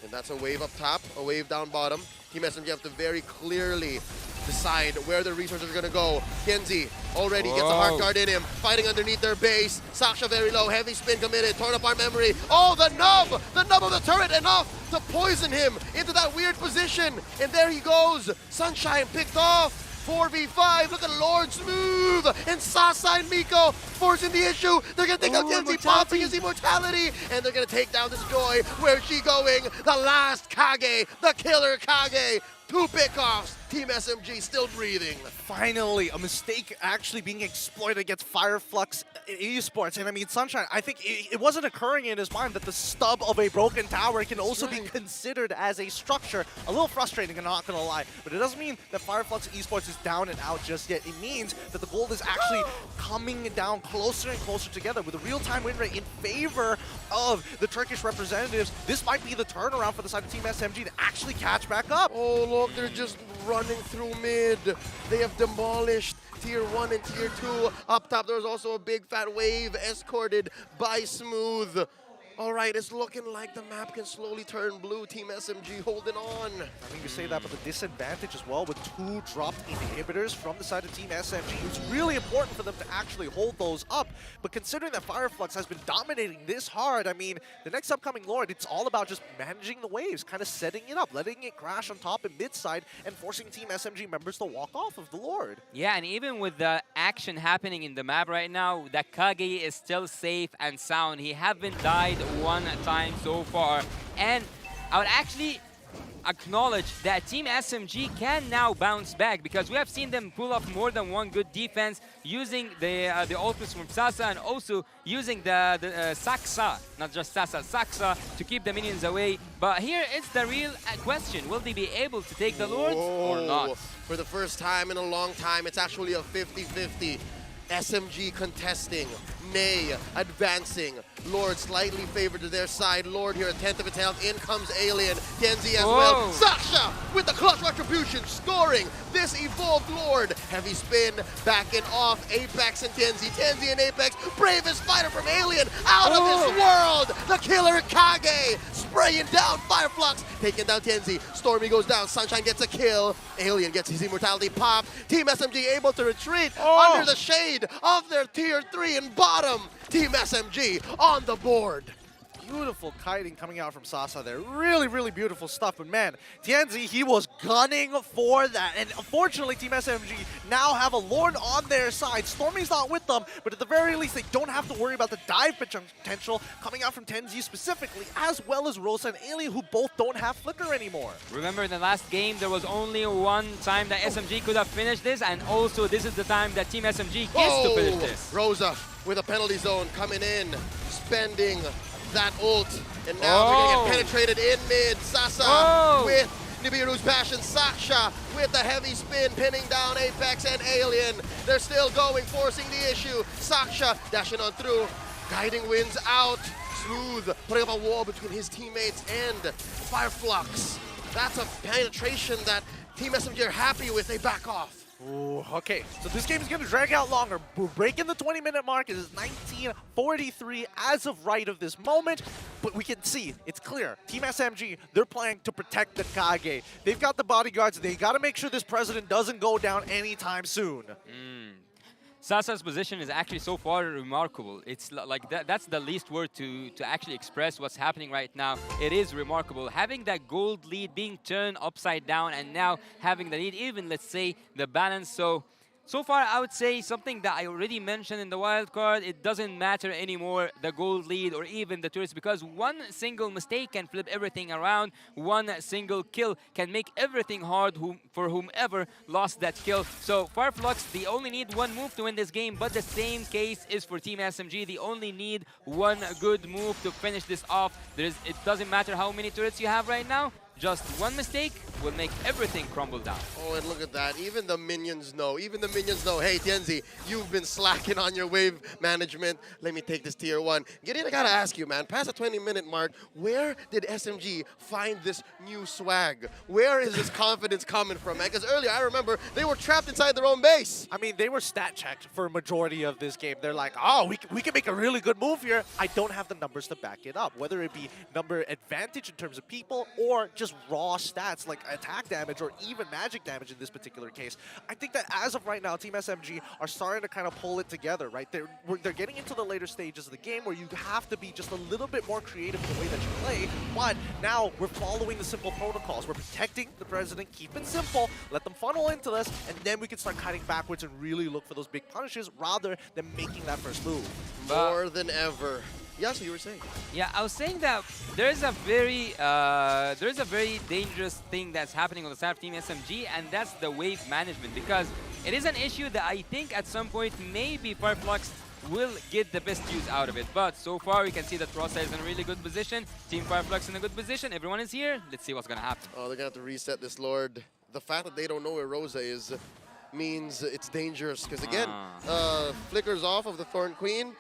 [SPEAKER 12] And that's a wave up top, a wave down bottom. Team SMG have to very clearly decide where their resources are going to go. Kenzie already gets a hard guard in him, fighting underneath their base. Saksha very low, heavy spin committed, torn apart memory. Oh, the nub of the turret, enough to poison him into that weird position. And there he goes, Sunshine picked off. 4v5, look at Lord Smooth and Sasa and Miko forcing the issue. They're gonna take out Kenzie, popping his immortality, and they're gonna take down this Joy. Where's she going? The last Kage, the killer Kage. 2 pickoffs. Team SMG still breathing.
[SPEAKER 10] Finally, a mistake actually being exploited against Fireflux Esports. And I mean, Sunshine, I think it wasn't occurring in his mind that the stub of a broken tower can also be considered as a structure. A little frustrating, I'm not going to lie. But it doesn't mean that Fireflux Esports is down and out just yet. It means that the gold is actually coming down closer and closer together with a real-time win rate in favor of the Turkish representatives. This might be the turnaround for the side of Team SMG to actually catch back up.
[SPEAKER 12] Oh, look, they're just running through mid. They have demolished Tier 1 and Tier 2. Up top, there's also a big fat wave escorted by Smooth. All right, it's looking like the map can slowly turn blue. Team SMG holding on.
[SPEAKER 10] I mean, you say that, but the disadvantage as well with 2 dropped inhibitors from the side of Team SMG. It's really important for them to actually hold those up. But considering that Fireflux has been dominating this hard, I mean, the next upcoming Lord, it's all about just managing the waves, kind of setting it up, letting it crash on top and mid side, and forcing Team SMG members to walk off of the Lord.
[SPEAKER 11] Yeah, and even with the action happening in the map right now, that Kage is still safe and sound. He haven't died 1 time so far, and I would actually acknowledge that Team SMG can now bounce back, because we have seen them pull off more than one good defense using the ultimates from Sasa, and also using the Saksa, not just Sasa, Saksa, to keep the minions away. But here it's the real question: will they be able to take the Lords or not?
[SPEAKER 12] For the first time in a long time, it's actually a 50-50. SMG contesting, Nay advancing, Lord slightly favored to their side. Lord here, a 10th of its health. In comes Alien, Genzi as well. Sasha with the clutch retribution, scoring this evolved Lord. Heavy spin, backing off Apex and Genzi. Genzi and Apex, bravest fighter from Alien, out of this world. The killer Kage, spraying down Fireflux, taking down Genzi. Stormy goes down, Sunshine gets a kill. Alien gets his immortality pop. Team SMG able to retreat under the shade of their tier 3 and bottom. Team SMG on the board.
[SPEAKER 10] Beautiful kiting coming out from Sasa there. Really, really beautiful stuff. But man, Tianzi, he was gunning for that. And unfortunately, Team SMG now have a Lord on their side. Stormy's not with them, but at the very least, they don't have to worry about the dive potential coming out from Tenzi specifically, as well as Rosa and Alien, who both don't have Flicker anymore.
[SPEAKER 11] Remember, in the last game, there was only one time that SMG could have finished this, and also this is the time that Team SMG gets to finish this.
[SPEAKER 12] Rosa with a penalty zone coming in, spending that ult, and now they're gonna get penetrated in mid. Sasa with Nibiru's Passion, Sasha with the heavy spin, pinning down Apex and Alien. They're still going, forcing the issue. Sasha dashing on through, guiding winds out. Smooth putting up a wall between his teammates and Fireflux. That's a penetration that Team SMG are happy with. They back off.
[SPEAKER 10] Ooh, okay, so this game is going to drag out longer. We're breaking the 20-minute mark. It is 19:43 as of right of this moment, but we can see, it's clear. Team SMG, they're playing to protect the Kage. They've got the bodyguards. They got to make sure this president doesn't go down anytime soon.
[SPEAKER 11] Sasa's position is actually so far remarkable. It's like that's the least word to actually express what's happening right now. It is remarkable. Having that gold lead being turned upside down, and now having the lead, even let's say the balance. So far, I would say something that I already mentioned in the wild card. It doesn't matter anymore, the gold lead or even the tourists, because one single mistake can flip everything around. One single kill can make everything hard for whomever lost that kill. So Fireflux, they only need one move to win this game, but the same case is for Team SMG. They only need one good move to finish this off. It doesn't matter how many turrets you have right now. just one mistake will make everything crumble down.
[SPEAKER 12] Oh, and look at that. Even the minions know. Even the minions know, hey, Tienzi, you've been slacking on your wave management. Let me take this tier 1. Gideon, I gotta ask you, man, past the 20-minute mark, where did SMG find this new swag? Where is this confidence coming from, man? Because earlier, I remember, they were trapped inside their own base.
[SPEAKER 10] I mean, they were stat checked for a majority of this game. They're like, oh, we can make a really good move here. I don't have the numbers to back it up, whether it be number advantage in terms of people or just raw stats like attack damage or even magic damage in this particular case. I think that as of right now, Team SMG are starting to kind of pull it together, right? They're getting into the later stages of the game where you have to be just a little bit more creative in the way that you play, but now we're following the simple protocols. We're protecting the president, keep it simple, let them funnel into this, and then we can start cutting backwards and really look for those big punishes rather than making that first move.
[SPEAKER 12] More than ever. Yes, you were saying.
[SPEAKER 11] Yeah, I was saying that there's a very dangerous thing that's happening on the side of Team SMG, and that's the wave management, because it is an issue that I think at some point maybe Fireflux will get the best use out of it. But so far we can see that Rosa is in a really good position, Team Fireflux in a good position, everyone is here. Let's see what's gonna happen.
[SPEAKER 12] Oh, they're gonna have to reset this Lord. The fact that they don't know where Rosa is means it's dangerous, because again, flickers off of the Thorn Queen.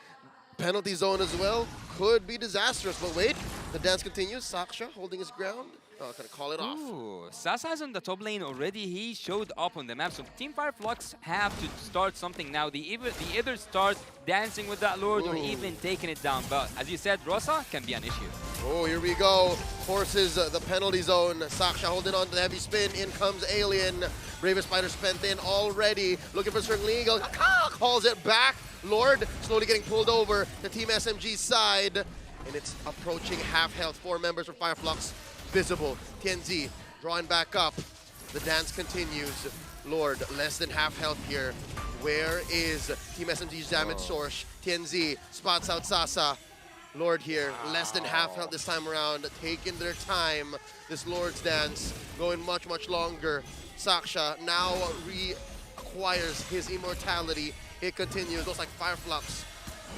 [SPEAKER 12] Penalty zone as well. Could be disastrous, but wait. The dance continues. Saksha holding his ground. Oh, gonna call it off.
[SPEAKER 11] Ooh, Sasa's on the top lane already. He showed up on the map. So Team Fireflux have to start something now. They either start dancing with that Lord or even taking it down. But as you said, Rosa can be an issue.
[SPEAKER 12] Oh, here we go. Forces the penalty zone. Saksha holding on to the heavy spin. In comes Alien. Bravest Spider spent in already. Looking for Circling Eagle. Calls it back. Lord slowly getting pulled over to Team SMG's side. And it's approaching half health. 4 members from Fireflux visible. Tienzi drawing back up. The dance continues. Lord, less than half health here. Where is Team SMG's damage source? Tienzi spots out Sasa. Lord here, less than half health this time around, taking their time. This Lord's dance going much, much longer. Saksha now reacquires his immortality. It continues. Looks like Fireflux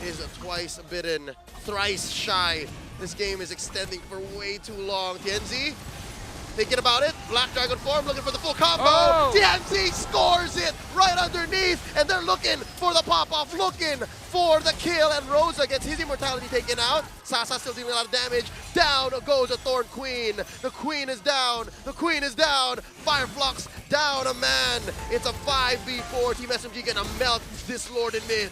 [SPEAKER 12] is twice bitten, thrice shy. This game is extending for way too long. Tienzi thinking about it. Black Dragon form looking for the full combo.
[SPEAKER 11] Oh.
[SPEAKER 12] Tienzi scores it right underneath, and they're looking for the pop-off, looking for the kill, and Rosa gets his immortality taken out. Sasa still dealing a lot of damage. Down goes a Thorn Queen. The Queen is down. The Queen is down. Fireflux down a man. It's a 5v4. Team SMG gonna melt this Lord in mid.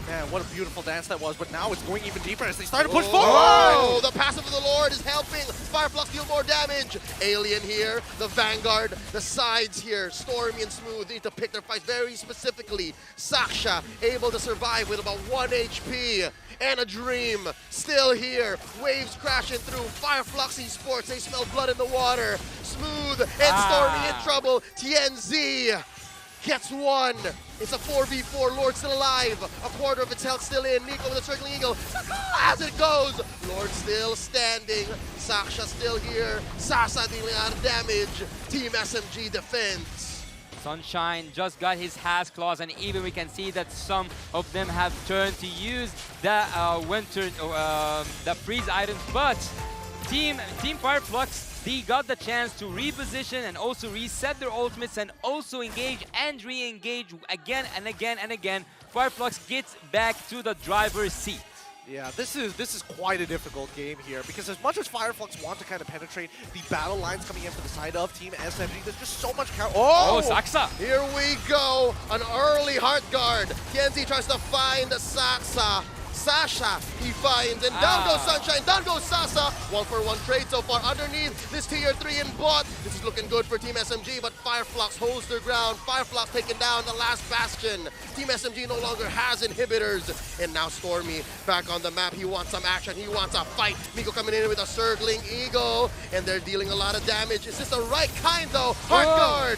[SPEAKER 10] Man, what a beautiful dance that was, but now it's going even deeper as they start to push
[SPEAKER 12] Oh,
[SPEAKER 10] forward!
[SPEAKER 12] the passive of the Lord is helping Fireflux deal more damage. Alien here, the Vanguard, the sides here, Stormy and Smooth need to pick their fights very specifically. Saksha able to survive with about 1 HP. And a Dream still here. Waves crashing through. Fireflux Esports, they smell blood in the water. Smooth and Stormy in trouble. Tienzi gets one. It's a 4v4. Lord still alive. A quarter of its health still in. Nico with a Circling Eagle. As it goes. Lord still standing. Saksha still here. Sasa dealing out of damage. Team SMG defense.
[SPEAKER 11] Sunshine just got his Has Claws, and even we can see that some of them have turned to use the the freeze items. But Team Fireflux, they got the chance to reposition and also reset their ultimates and also engage and re-engage again and again and again. Fireflux gets back to the driver's seat.
[SPEAKER 10] Yeah, this is quite a difficult game here, because as much as Fireflux want to kind of penetrate the battle lines coming in from the side of Team SMG, there's just so much counter.
[SPEAKER 11] Oh, Saksa!
[SPEAKER 12] Here we go, an early Heart Guard. Tienzi tries to find Saksa. Sasha, he finds, and down goes Sunshine, down goes Sasa. 1-for-1 trade so far underneath this tier 3 in bot. This is looking good for Team SMG, but Fireflux holds their ground. Fireflux taking down the last bastion. Team SMG no longer has inhibitors. And now Stormy back on the map. He wants some action, he wants a fight. Miko coming in with a Circling Eagle, and they're dealing a lot of damage. Is this the right kind though? Heart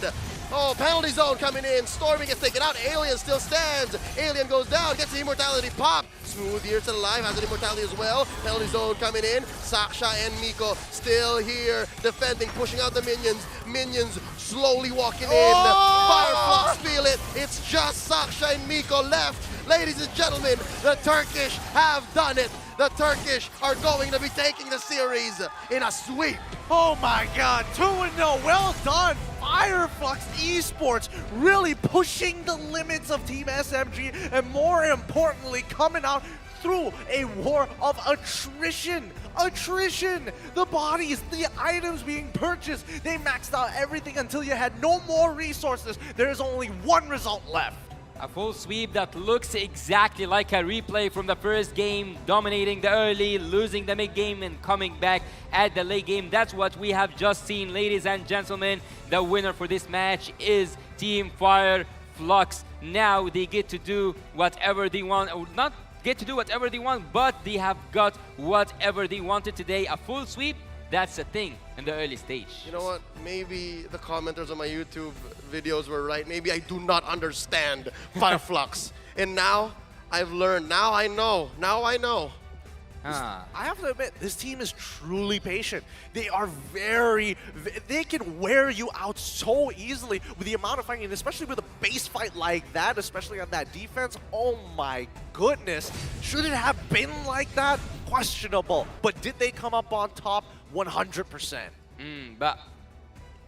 [SPEAKER 12] Guard! Oh, penalty zone coming in. Stormy gets taken out. Alien still stands. Alien goes down, gets the immortality pop. Smooth here still alive, has an immortality as well. Penalty zone coming in. Saksha and Miko still here, defending, pushing out the minions. Minions slowly walking in. Fireflux feel it. It's just Saksha and Miko left. Ladies and gentlemen, the Turkish have done it. The Turkish are going to be taking the series in a sweep.
[SPEAKER 10] Oh my god, 2-0, well done! Fireflux Esports really pushing the limits of Team SMG and more importantly coming out through a war of attrition. Attrition! The bodies, the items being purchased, they maxed out everything until you had no more resources. There's only one result left.
[SPEAKER 11] A full sweep that looks exactly like a replay from the first game, dominating the early, losing the mid game, and coming back at the late game. That's what we have just seen, ladies and gentlemen. The winner for this match is Team Fireflux. Now they get to do whatever they want, or not get to do whatever they want, but they have got whatever they wanted today. A full sweep, that's a thing in the early stage.
[SPEAKER 12] You know what? Maybe the commenters on my YouTube videos were right. Maybe I do not understand Fireflux. And now I've learned. Now I know. Now I know.
[SPEAKER 10] I have to admit, this team is truly patient. They are they can wear you out so easily with the amount of fighting, and especially with a base fight like that, especially on that defense. Oh my goodness. Should it have been like that? Questionable. But did they come up on top? 100%.
[SPEAKER 11] But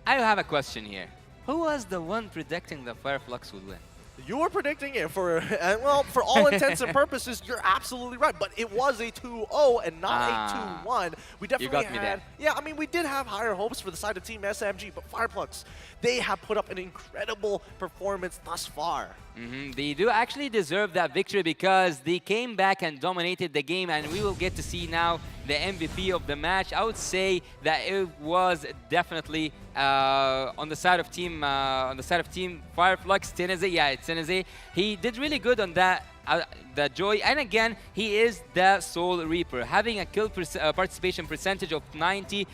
[SPEAKER 11] I have a question here. Who was the one predicting the Fireflux would win?
[SPEAKER 10] You were predicting it for, well, for all intents and purposes, you're absolutely right. But it was a 2-0 and not a 2-1. We definitely
[SPEAKER 11] got me there.
[SPEAKER 10] Yeah, I mean, we did have higher hopes for the side of Team SMG, but Fireflux, they have put up an incredible performance thus far.
[SPEAKER 11] They do actually deserve that victory because they came back and dominated the game, and we will get to see now the MVP of the match. I would say that it was definitely on the side of Team Fireflux. Teneze, yeah, it's Teneze. He did really good on that. The Joy, and again, he is the Soul Reaper, having a kill participation percentage of 92%,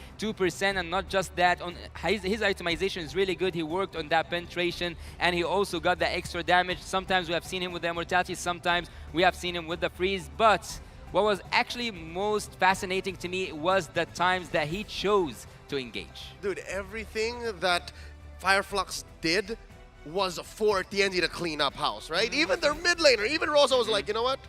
[SPEAKER 11] and not just that, on his itemization is really good. He worked on that penetration, and he also got the extra damage. Sometimes we have seen him with the immortality, sometimes we have seen him with the freeze, but what was actually most fascinating to me was the times that he chose to engage.
[SPEAKER 12] Dude, everything that Fireflux did was for TNG to clean up house, right? Even their mid laner, even Rosa was like, you know what?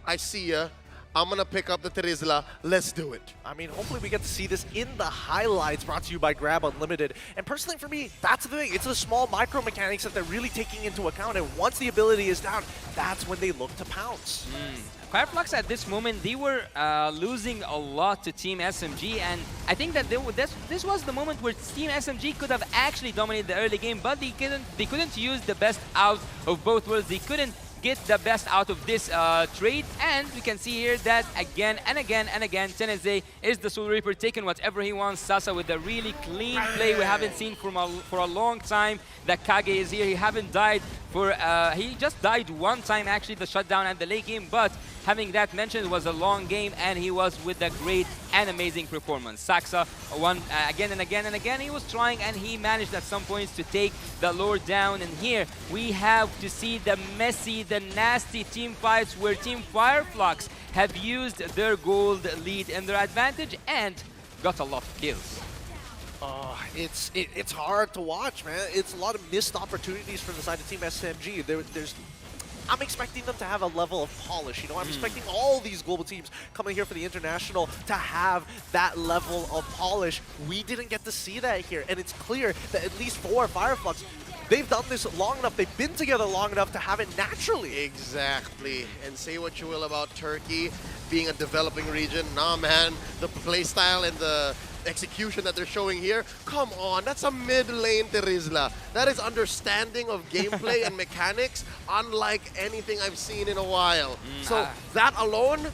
[SPEAKER 12] I see ya. I'm gonna pick up the Terizla. Let's do it.
[SPEAKER 10] I mean, hopefully we get to see this in the highlights brought to you by Grab Unlimited. And personally for me, that's the thing. It's the small micro mechanics that they're really taking into account. And once the ability is down, that's when they look to pounce.
[SPEAKER 11] Fireflux at this moment, they were losing a lot to Team SMG, and I think that this was the moment where Team SMG could have actually dominated the early game, but they couldn't use the best out of both worlds. They couldn't get the best out of this trade, and we can see here that again and again and again, Teneze is the Soul Reaper, taking whatever he wants. Sasa with a really clean play we haven't seen for a long time. The Kage is here. He haven't died for, he just died one time actually, the shutdown at the late game, but having that mentioned, it was a long game, and he was with a great and amazing performance. Saxa won again and again and again. He was trying, and he managed at some points to take the Lord down. And here we have to see the messy, the nasty team fights where Team Fireflux have used their gold lead in their advantage and got a lot of kills.
[SPEAKER 10] It's hard to watch, man. It's a lot of missed opportunities from the side of Team SMG. I'm expecting them to have a level of polish, you know? I'm expecting all these global teams coming here for the international to have that level of polish. We didn't get to see that here, and it's clear that at least for Fireflux, they've done this long enough, they've been together long enough to have it naturally.
[SPEAKER 12] Exactly. And say what you will about Turkey being a developing region. Nah, man, the playstyle and the execution that they're showing here, come on, that's a mid-lane Terizla. That is understanding of gameplay and mechanics unlike anything I've seen in a while. So that alone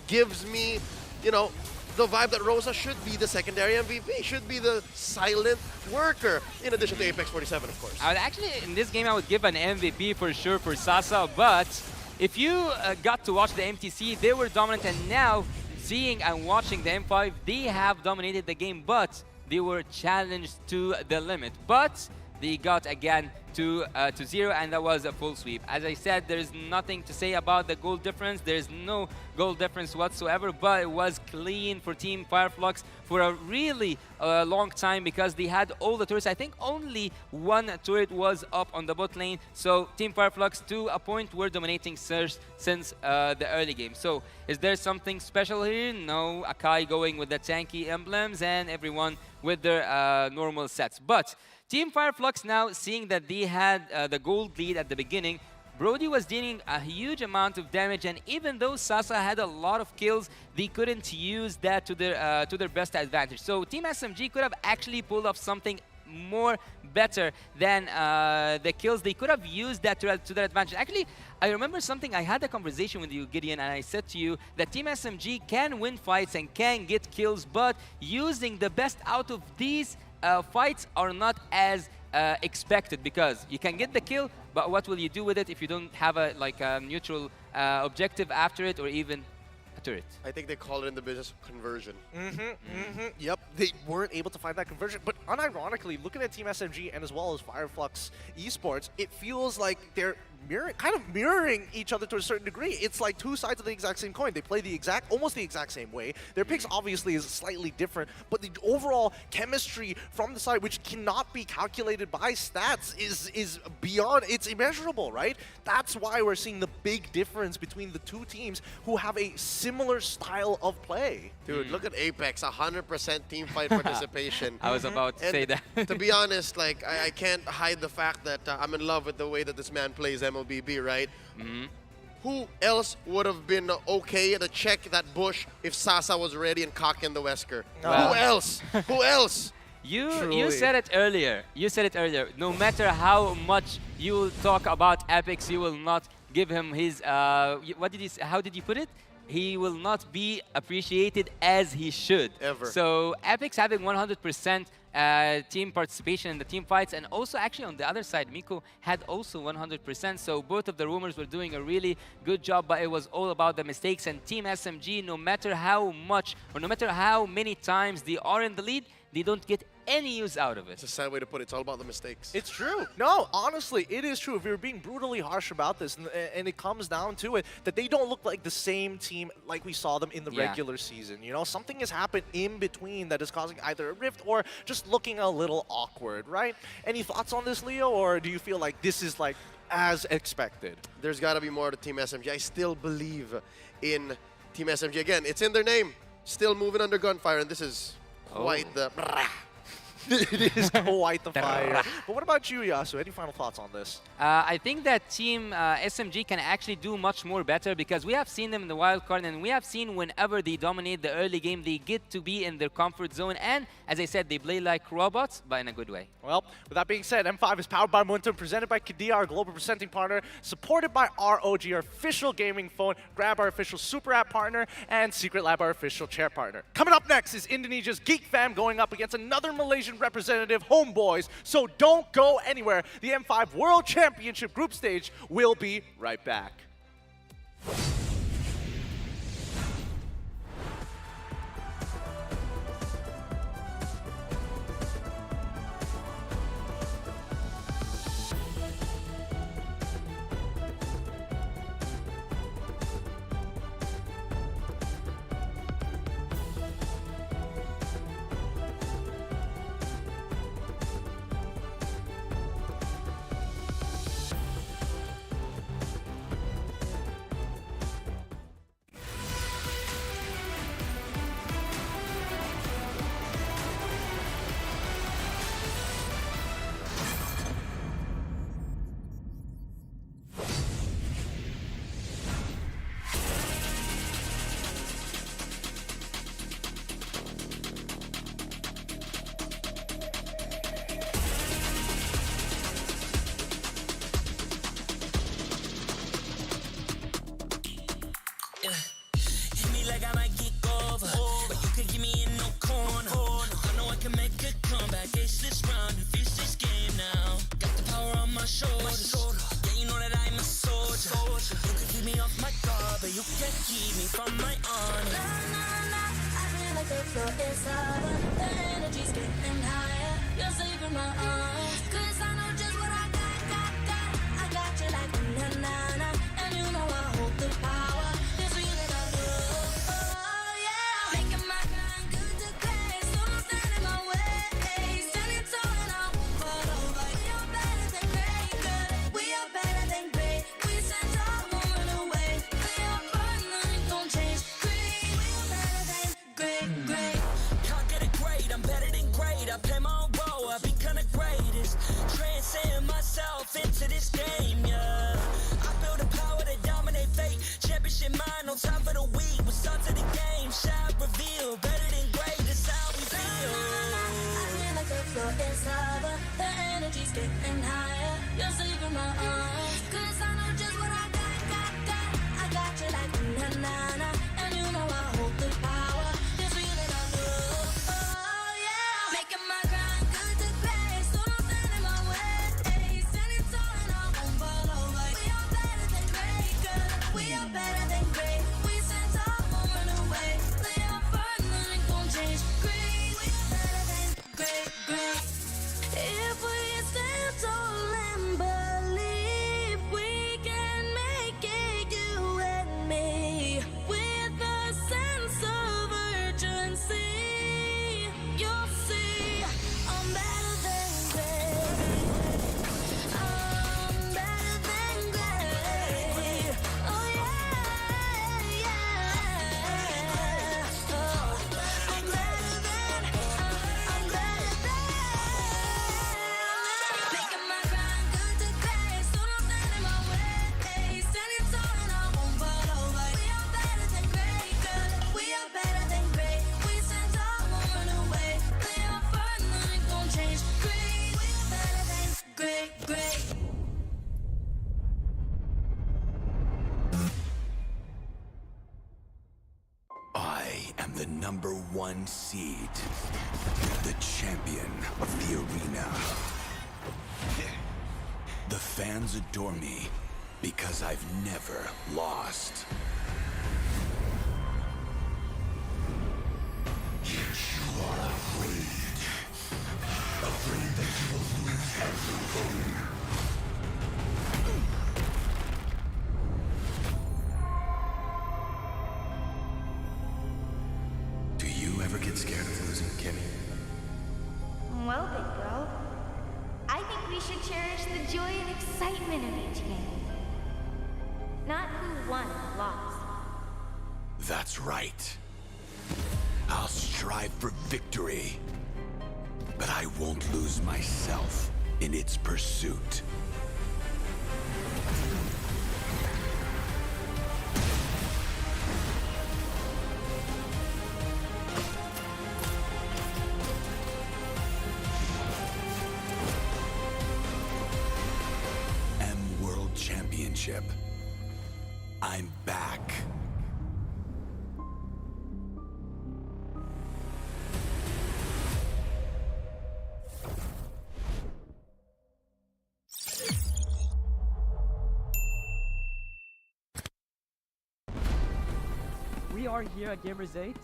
[SPEAKER 12] gives me, you know, the vibe that Rosa should be the secondary MVP, should be the silent worker, in addition to Apex 47, of course.
[SPEAKER 11] I would actually, in this game, I would give an MVP for sure for Sasa, but if you got to watch the MTC, they were dominant, and now seeing and watching the M5, they have dominated the game, but they were challenged to the limit. But they got, again, to 0, and that was a full sweep. As I said, there's nothing to say about the goal difference. There's no goal difference whatsoever, but it was clean for Team Fireflux for a really long time because they had all the turrets. I think only one turret was up on the bot lane. So Team Fireflux, to a point, were dominating Surge since the early game. So is there something special here? No, Akai going with the tanky emblems and everyone with their normal sets. But Team Fireflux now, seeing that they had the gold lead at the beginning, Brody was dealing a huge amount of damage, and even though Sasa had a lot of kills, they couldn't use that to their best advantage. So Team SMG could have actually pulled off something more better than the kills. They could have used that to their advantage. Actually, I remember something. I had a conversation with you, Gideon, and I said to you that Team SMG can win fights and can get kills, but using the best out of these fights are not as expected, because you can get the kill, but what will you do with it if you don't have a neutral objective after it, or even a turret?
[SPEAKER 12] I think they call it in the business conversion.
[SPEAKER 10] Yep, they weren't able to find that conversion. But unironically, looking at Team SMG and as well as Fireflux Esports, it feels like they're kind of mirroring each other to a certain degree. It's like two sides of the exact same coin. They play almost the exact same way. Their picks obviously is slightly different, but the overall chemistry from the side, which cannot be calculated by stats, is beyond, it's immeasurable, right? That's why we're seeing the big difference between the two teams who have a similar style of play.
[SPEAKER 12] Dude, look at Apex, 100% team fight participation.
[SPEAKER 11] I was about to say that.
[SPEAKER 12] To be honest, like I can't hide the fact that I'm in love with the way that this man plays MLBB, right? Who else would have been okay to check that bush if Sasa was ready and cocking the Wesker? Who else? Who else?
[SPEAKER 11] You said it earlier. You said it earlier. No matter how much you talk about Apex, you will not give him his. What did he? How did you put it? He will not be appreciated as he should.
[SPEAKER 12] Ever.
[SPEAKER 11] So Apex having 100% team participation in the team fights, and also actually on the other side, Miko had also 100%. So both of the rumors were doing a really good job, but it was all about the mistakes. And Team SMG, no matter how much or no matter how many times they are in the lead, they don't get any use out of it.
[SPEAKER 12] It's a sad way to put it. It's all about the mistakes.
[SPEAKER 10] It's true. No, honestly, it is true. If you're being brutally harsh about this, and it comes down to it, that they don't look like the same team like we saw them in the regular season. You know, something has happened in between that is causing either a rift or just looking a little awkward, right? Any thoughts on this, Leo, or do you feel like this is like as expected?
[SPEAKER 12] There's got to be more to Team SMG. I still believe in Team SMG. Again, it's in their name. Still moving under gunfire, and this is quite the...
[SPEAKER 10] It is quite the fire. But what about you, Yasu? Any final thoughts on this?
[SPEAKER 11] I think that Team SMG can actually do much more better, because we have seen them in the wild card, and we have seen whenever they dominate the early game, they get to be in their comfort zone. And as I said, they play like robots, but in a good way.
[SPEAKER 10] Well, with that being said, M5 is powered by Momentum, presented by Kadia, our global presenting partner, supported by ROG, our official gaming phone, Grab, our official super app partner, and Secret Lab, our official chair partner. Coming up next is Indonesia's Geek Fam going up against another Malaysian representative, Homeboys. So don't go anywhere. The M5 World Championship group stage will be right back.
[SPEAKER 2] Hit me like I might get over, but you can give me in no corner. I know I can make a comeback. Ace this round and finish this game now. Got the power on my shoulders. Yeah, you know that I'm a soldier. You can keep me off my guard, but you can't keep me from my honor.
[SPEAKER 3] I feel like the floor is lava. The energy's getting higher. You're saving my arms, 'cause I know just what I got. energy's getting higher. You're saving my arms. 'Cause I know just what I got. I got you like na-na-na. And you know I hold the power. This feeling I know. Oh yeah. Making my grind good to great. So don't stand in my way. Standing tall and I won't fall over. We are better than great, girl. We are better than great. We stand tall, won't run away. Lay our firm, nothing gon' change. Great, we are better than great, great. If we stand tall and believe we can make it, you and me, with a sense of urgency, you'll see I'm better than great. I'm better than great. Oh yeah, yeah. Oh, I'm better than. Making my grind good to great, so don't stand in my way. Standing tall and I won't fall over. We are better than great, girl. We are better than great. We stand tall, won't run away. Lay our firm, nothing gon' change. Great, we are better than great, great.
[SPEAKER 22] I am the #1 seed, the champion of the arena. The fans adore me because I've never lost. Yet you are afraid. Afraid that you will lose everything. Do you ever get scared of losing, Kimmy?
[SPEAKER 5] Well, big girl, I think we should cherish the joy and excitement of each game. Not who won or lost.
[SPEAKER 22] That's right. I'll strive for victory, but I won't lose myself in its pursuit. World Championship. I'm back.
[SPEAKER 20] We are here at Gamers 8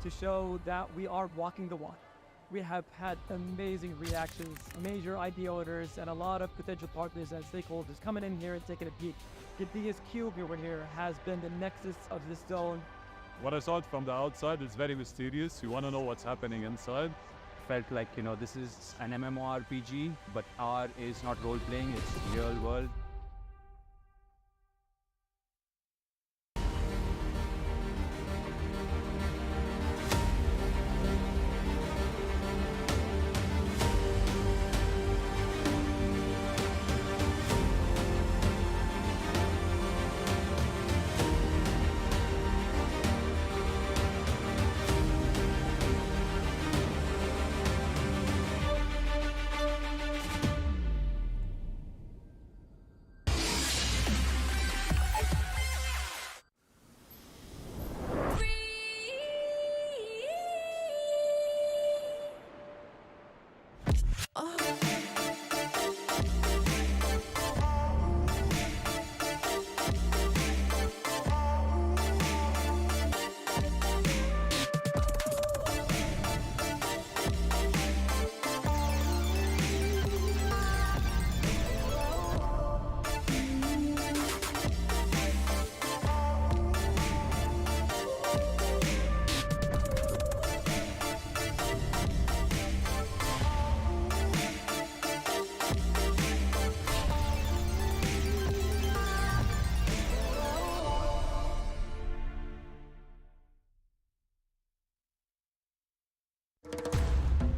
[SPEAKER 20] to show that we are walking the walk. We have had amazing reactions, major idea owners, and a lot of potential partners and stakeholders coming in here and taking a peek. The DS Cube over here has been the nexus of this zone.
[SPEAKER 6] What I saw it from the outside is very mysterious. You want to know what's happening inside.
[SPEAKER 8] Felt like, you know, this is an MMORPG, but R is not role-playing, it's real world.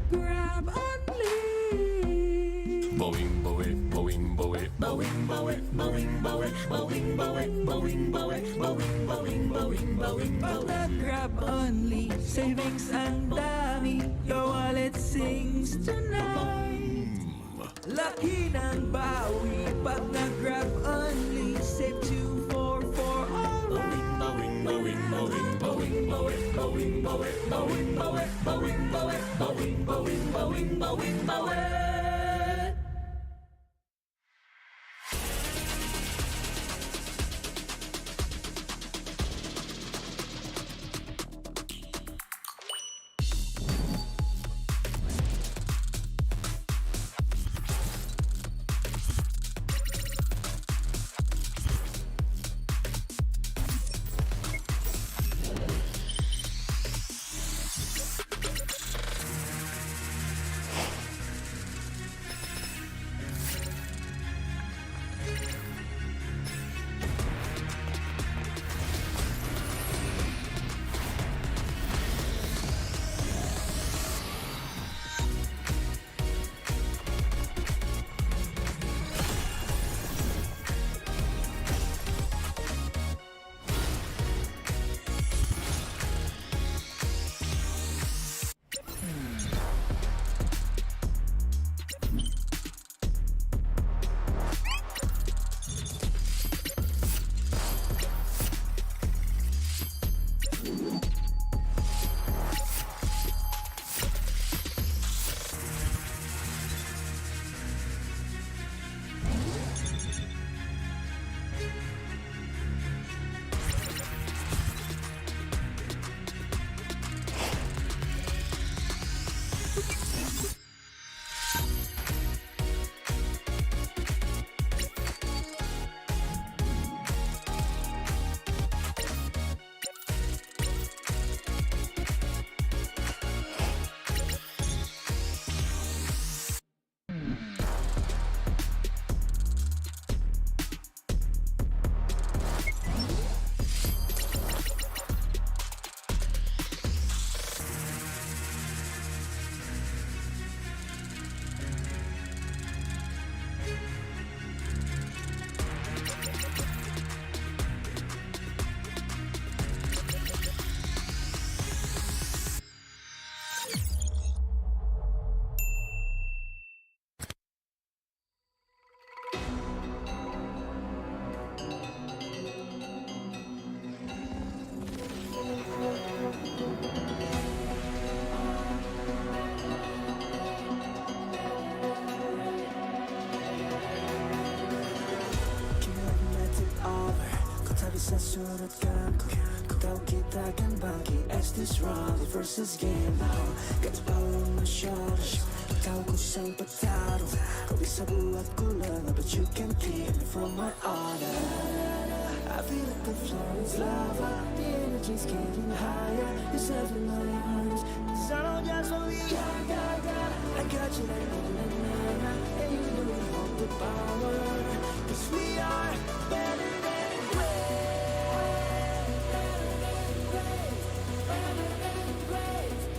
[SPEAKER 1] Grab only.
[SPEAKER 22] Boing, boing, boing, boing, boing, boing, boing, boing, boing, boing, boing, boing, boing, boing, boing, boing,
[SPEAKER 1] Pag grab only, savings ang dami. Your wallet sings tonight. Laki ng bawi pag nag-grab only. Save 2, 4, 4, alright. Bowing, bowing, bowing, bowing, bowing, bowing, bowing, bowing, bowing, bowing, bowing, bowing, bowing, bowing, bowing, bowing.
[SPEAKER 4] sa sunod kampo Kung tawag kita kan bangki as this rally versus game now Gets power on my shoulders Tawag ko siyang pataro Kung isa buhat ko lang But you can keep me from my honor I feel like the floor is lava The energy's getting higher Yourself in my arms Cause I know just what we got I got you like na-na-na-na And you know we hold the power Cause we are better than great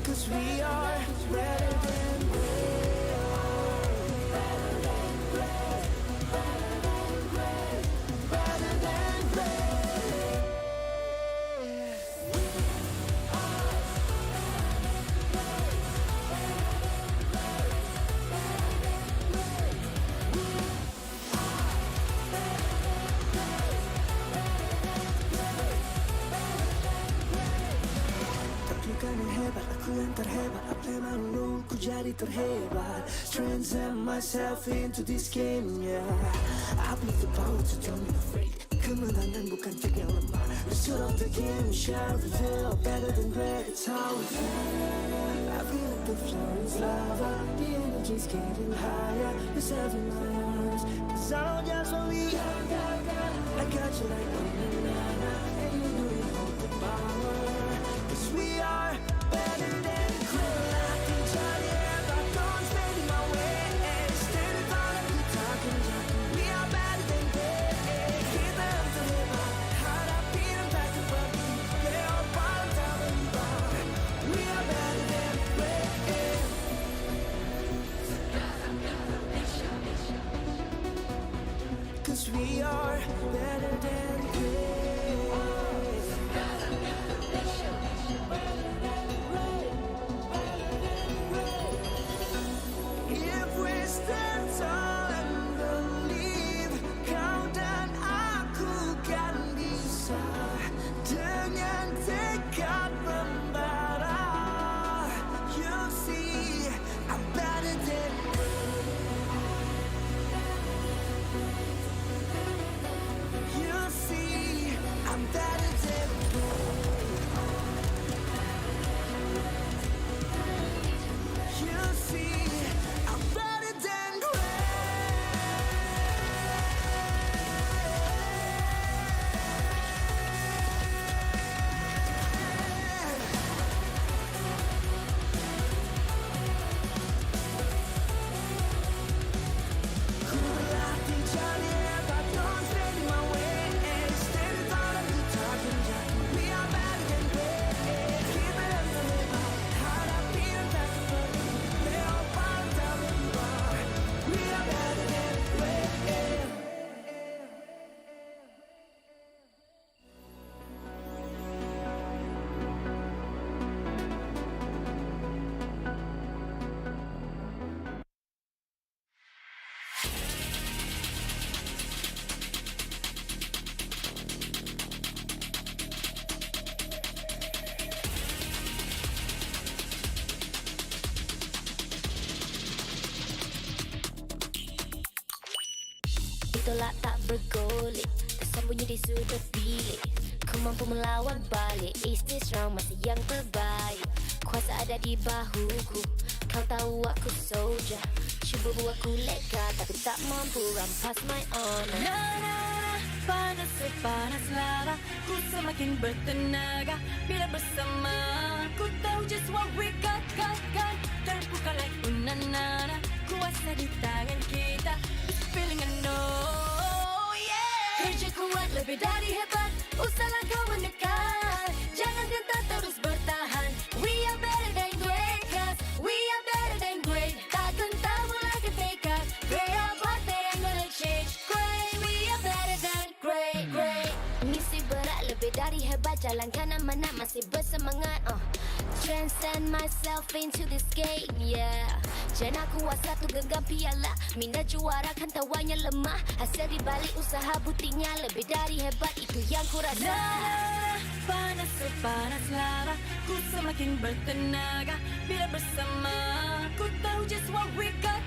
[SPEAKER 4] Cause we are better than Aku yang terhebat, apa yang malu ku jadi terhebat Transcend myself into this game, yeah I believe the power to turn me afraid Kemenangan bukan tip yang lemah The suit of the game, shall reveal Better than great, it's how we feel I feel like the floor is lava The energy's getting higher Yourself in my arms Cause I know just what we got I got you like na-na-na-na And you know you hold the power Cause we are better than great I can tell you if I don't spend in my way Stand in front of you talking We are better than great Kita yang terhebat Hadapi dan tak terbagi Lewat paling tak berubah We are better than great Cause we are better than great
[SPEAKER 3] ditolak tak bergolek, tersembunyi di sudut bilik. Ku mampu melawan balik, stay strong masih yang terbaik. Kuasa ada di bahuku, kau tahu aku soldier. Cuba buatku leka, tapi tak mampu rampas my honor. Na na na, panas sepanas lava, ku semakin bertenaga bila bersama. Ku tahu just what we got. Terbuka like unanana, kuasa di tangan kita. This feeling I know, yeah. Kerja kuat lebih dari hebat, usahlah kau mendekat. Jangan gentar terus bertahan. We are better than great, cause we are better than great. Tak gentar mulai ke tekad, pray about they ain't gonna change. Great, we are better than great. Misi berat lebih dari hebat, jalan kanan mana masih bersemangat. Transcend myself into this game, yeah. Jangan kuasa tu genggam piala, minda juara kan tawanya lemah. Hasil dibalik usaha buktinya lebih dari hebat, itu yang ku rasa. Panas sepanas lava, ku semakin bertenaga bila bersama. Ku tahu just what we got.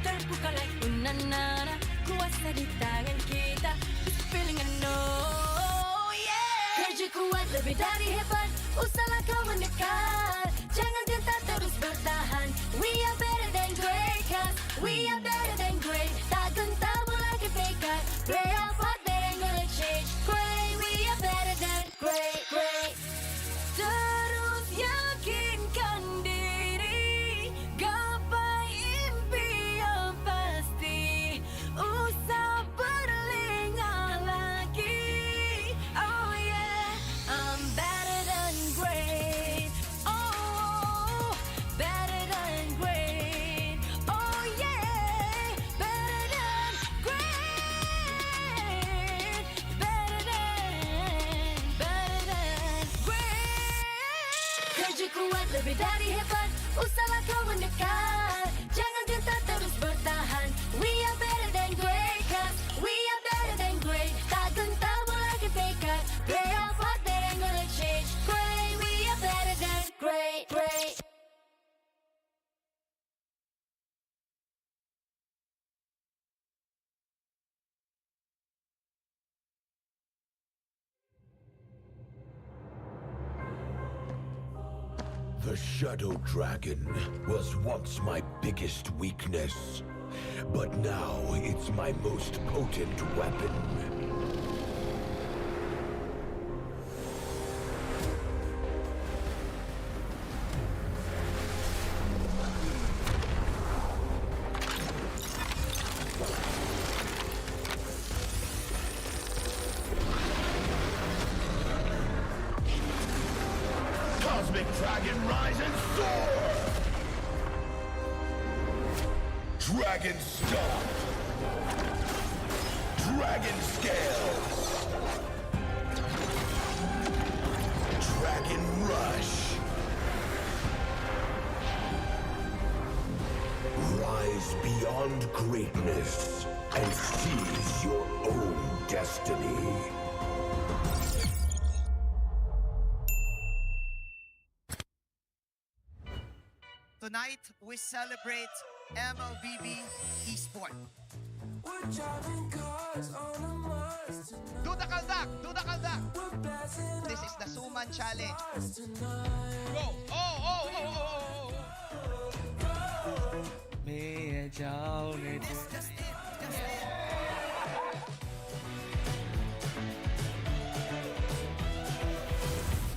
[SPEAKER 3] Terbuka like unanana, kuasa di tangan kita. This feeling I know, yeah. Kerja kuat lebih dari hebat, usahlah kau mendekat. Jangan gentar terus bertahan. We are better than great, cause we are better than great. Tak gentar mulai ke tekad, pray about they ain't gonna change. Great, we are better than great. Terus yakinkan diri, gapai impian pasti. Usah berlengah lagi. Oh yeah, I'm better than great. Oh, better than great. Oh yeah, better than great. Better than great. Kerja kuat lebih dari hebat, usahlah kau mendekat. Jangan gentar terus bertahan. We are better than great, cause we are better than great. Tak gentar mulai ke tekad, pray about they ain't gonna change. Great, we are better than great.
[SPEAKER 22] The Shadow Dragon was once my biggest weakness, but now it's my most potent weapon. Cosmic Dragon, rise and soar! Dragon Stomp! Dragon Scales! Dragon Rush! Rise beyond greatness and seize your own destiny.
[SPEAKER 7] Tonight, we celebrate MLBB Esport. Do the kaldak! Do the kaldak! This is the Suman Challenge. Go! Oh!
[SPEAKER 13] May jao ne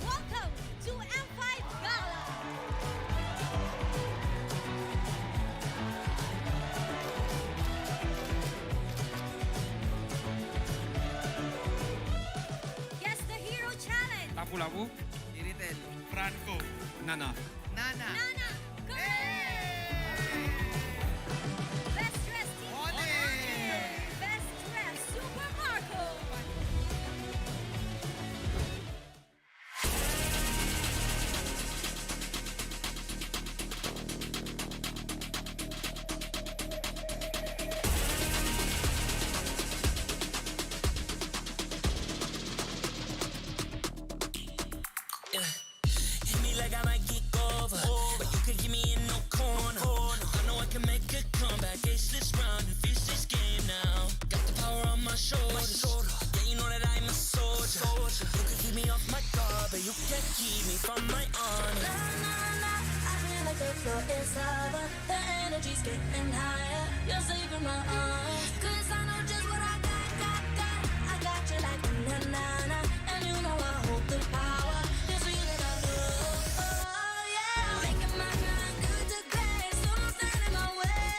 [SPEAKER 16] Welcome to M5 Gala. Guess the Hero Challenge.
[SPEAKER 24] Lapu-lapu, Iritel, Franco, Nana.
[SPEAKER 16] Nana. Best dressed team. Best dressed Super Marco.
[SPEAKER 2] Hit me like I might get over, but you could give me a no
[SPEAKER 3] floor is lava. The energy's getting higher. You're saving my arms. 'Cause I know just what I got. I got you like na-na-na. And you know I hold the power. This feeling I love. Oh, yeah. Making my mind good to great. So don't stand in my way.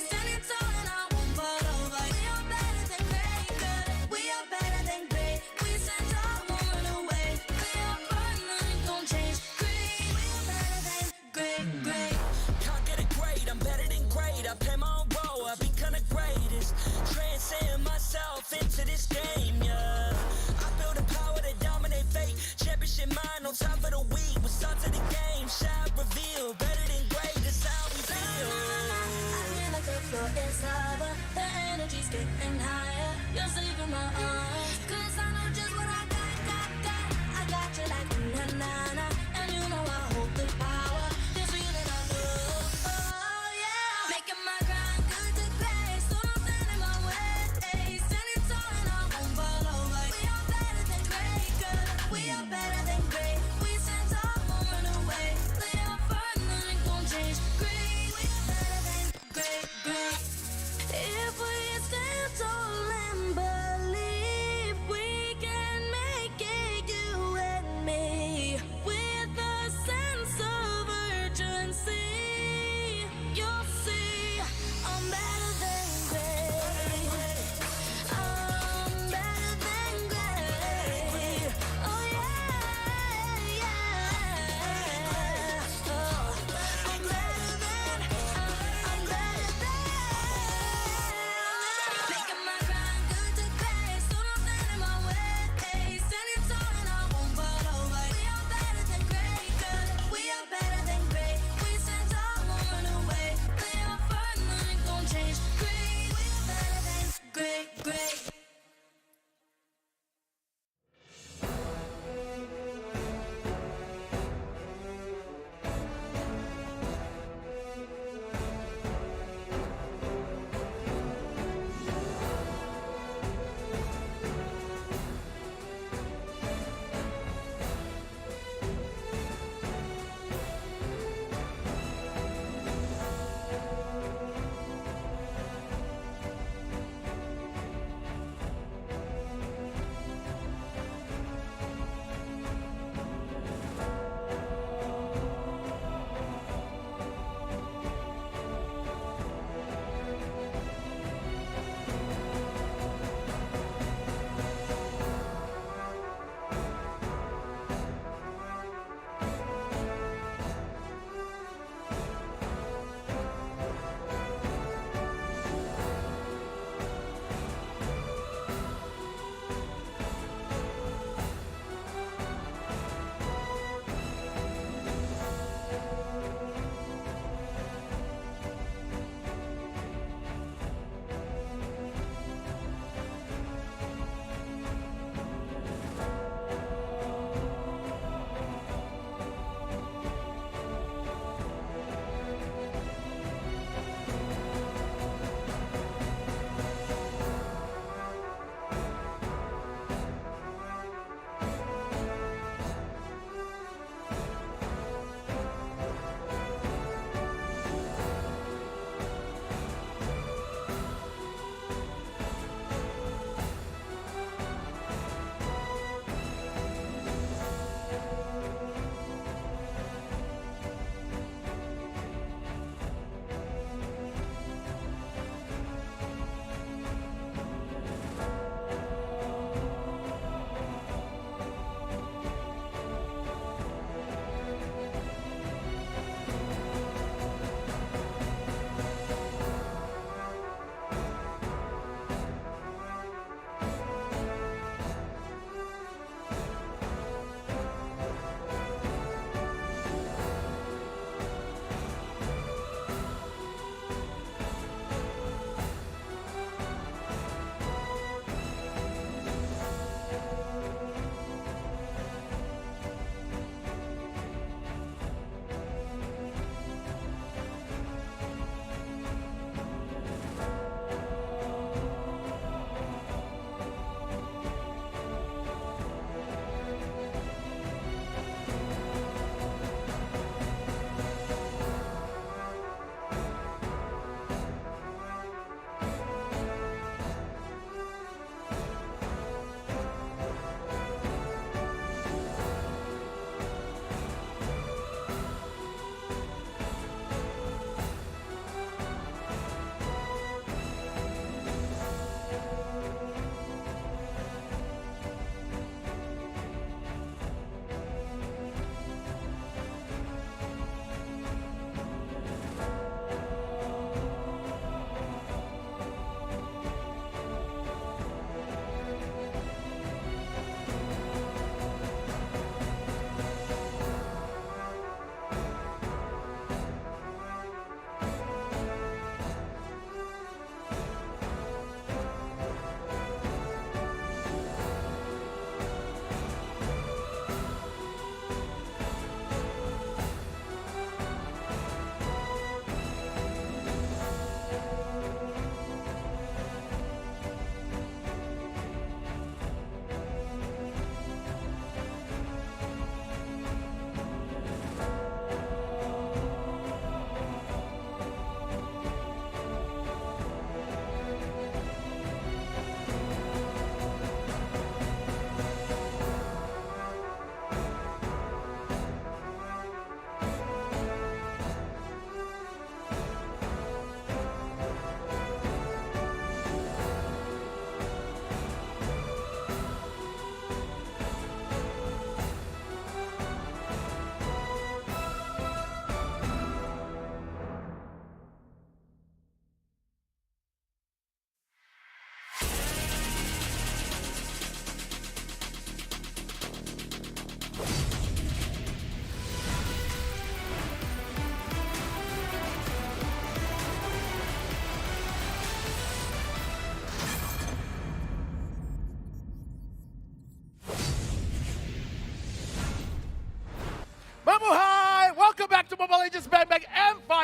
[SPEAKER 3] Standing tall and I won't fall over. We are better than great, good. We are better than great. We stand tall, won't run away. We are burning, don't change. Great. We are better than great.
[SPEAKER 2] Conquer the great, I'm better than great. I play my own role, I become the greatest. Transcend myself into this game, yeah. I build a power to dominate fate. Championship mind, no time for the weak. We start to the game, shine, reveal. Better than great, that's how we feel.
[SPEAKER 3] I feel like the floor is lava. The energy's getting higher. You're saving my arms. 'Cause I know just what I got. I got you like na-na-na. And you know I hold the power. This feeling I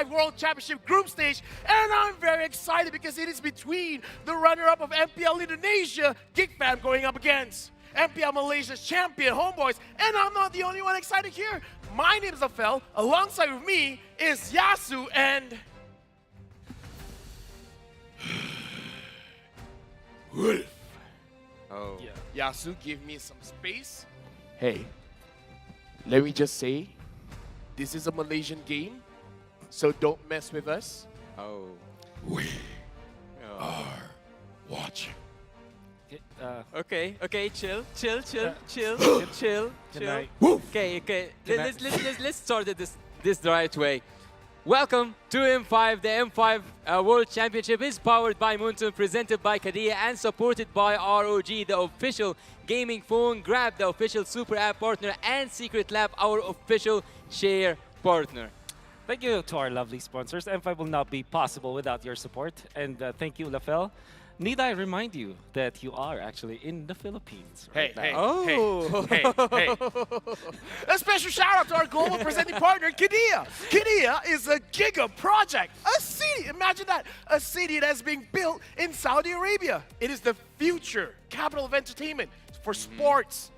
[SPEAKER 15] M5 World Championship group stage, and I'm very excited because it is between the runner-up of MPL Indonesia, Geek Fam, going up against MPL Malaysia's champion, Homeboys, and I'm not the only one excited here. My name is Afel, alongside with me is Yasu and... Wolf.
[SPEAKER 11] Oh.
[SPEAKER 15] Yeah. Yasu, give me some space. Hey, let me just say, this is a Malaysian game, so don't mess with us.
[SPEAKER 11] Oh.
[SPEAKER 15] We are watching.
[SPEAKER 11] Okay, chill. Let's start it this the right way. Welcome to M5. The M5 World Championship is powered by Muntun, presented by Kadia, and supported by ROG, the official gaming phone grab, the official super app partner, and Secret Lab, our official share partner.
[SPEAKER 9] Thank you to our lovely sponsors. M5 will not be possible without your support. And thank you, Lafel. Need I remind you that you are actually in the Philippines right now?
[SPEAKER 15] Hey. A special shout out to our global presenting partner, Kadia. Kadia is a giga project, a city. Imagine that, a city that's being built in Saudi Arabia. It is the future capital of entertainment for sports.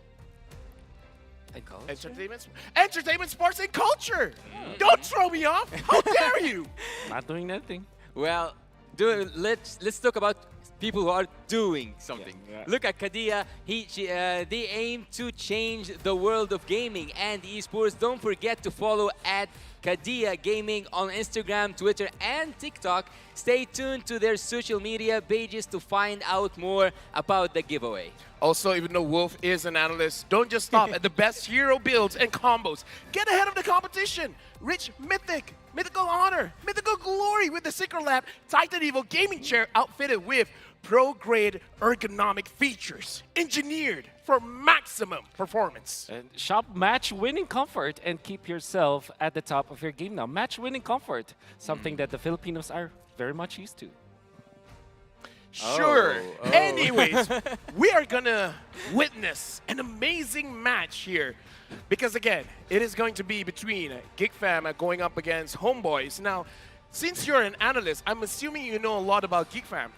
[SPEAKER 15] Entertainment, sports, and culture. Don't throw me off. How dare you?
[SPEAKER 9] Not doing nothing.
[SPEAKER 11] Well, let's talk about people who are doing something.
[SPEAKER 9] Yeah.
[SPEAKER 11] Look at Kadia. They aim to change the world of gaming and esports. Don't forget to follow at Kadia Gaming on Instagram, Twitter, and TikTok. Stay tuned to their social media pages to find out more about the giveaway. Also, even though Wolf is an analyst, don't just stop at the best hero builds and combos. Get ahead of the competition. Rich Mythic, Mythical Honor, Mythical Glory with the Secret Lab Titan Evo gaming chair outfitted with pro-grade ergonomic features, engineered for maximum performance.
[SPEAKER 9] And shop match-winning comfort and keep yourself at the top of your game now. Match-winning comfort, something that the Filipinos are very much used to.
[SPEAKER 15] Sure. Anyways, we are gonna witness an amazing match here. Because again, it is going to be between Geek Fam going up against Homeboys. Now, since you're an analyst, I'm assuming you know a lot about Geek Fam.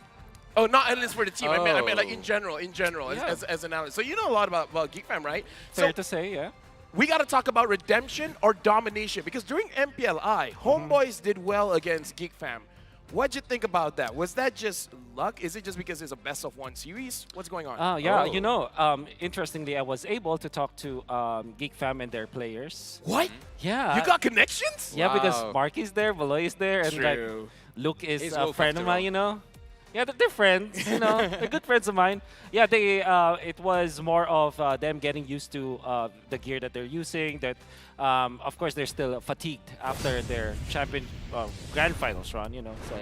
[SPEAKER 15] Oh, not analyst for the team. I meant like in general,
[SPEAKER 9] Yeah.
[SPEAKER 15] as an analyst. So you know a lot about Geek Fam, right?
[SPEAKER 9] Fair to say, yeah.
[SPEAKER 15] We got to talk about redemption or domination. Because during MPLI, Homeboys did well against Geek Fam. What'd you think about that? Was that just luck? Is it just because it's a best-of-1 series? What's going on?
[SPEAKER 9] Yeah, you know, interestingly, I was able to talk to Geek Fam and their players.
[SPEAKER 15] What?
[SPEAKER 9] Yeah.
[SPEAKER 15] You got connections?
[SPEAKER 9] Yeah, because Mark is there, Valoy is there, and like Luke is a friend of mine, you know? Yeah, they're friends, you know? They're good friends of mine. Yeah, it was more of them getting used to the gear that they're using, that of course they're still fatigued after their grand finals run, you know, so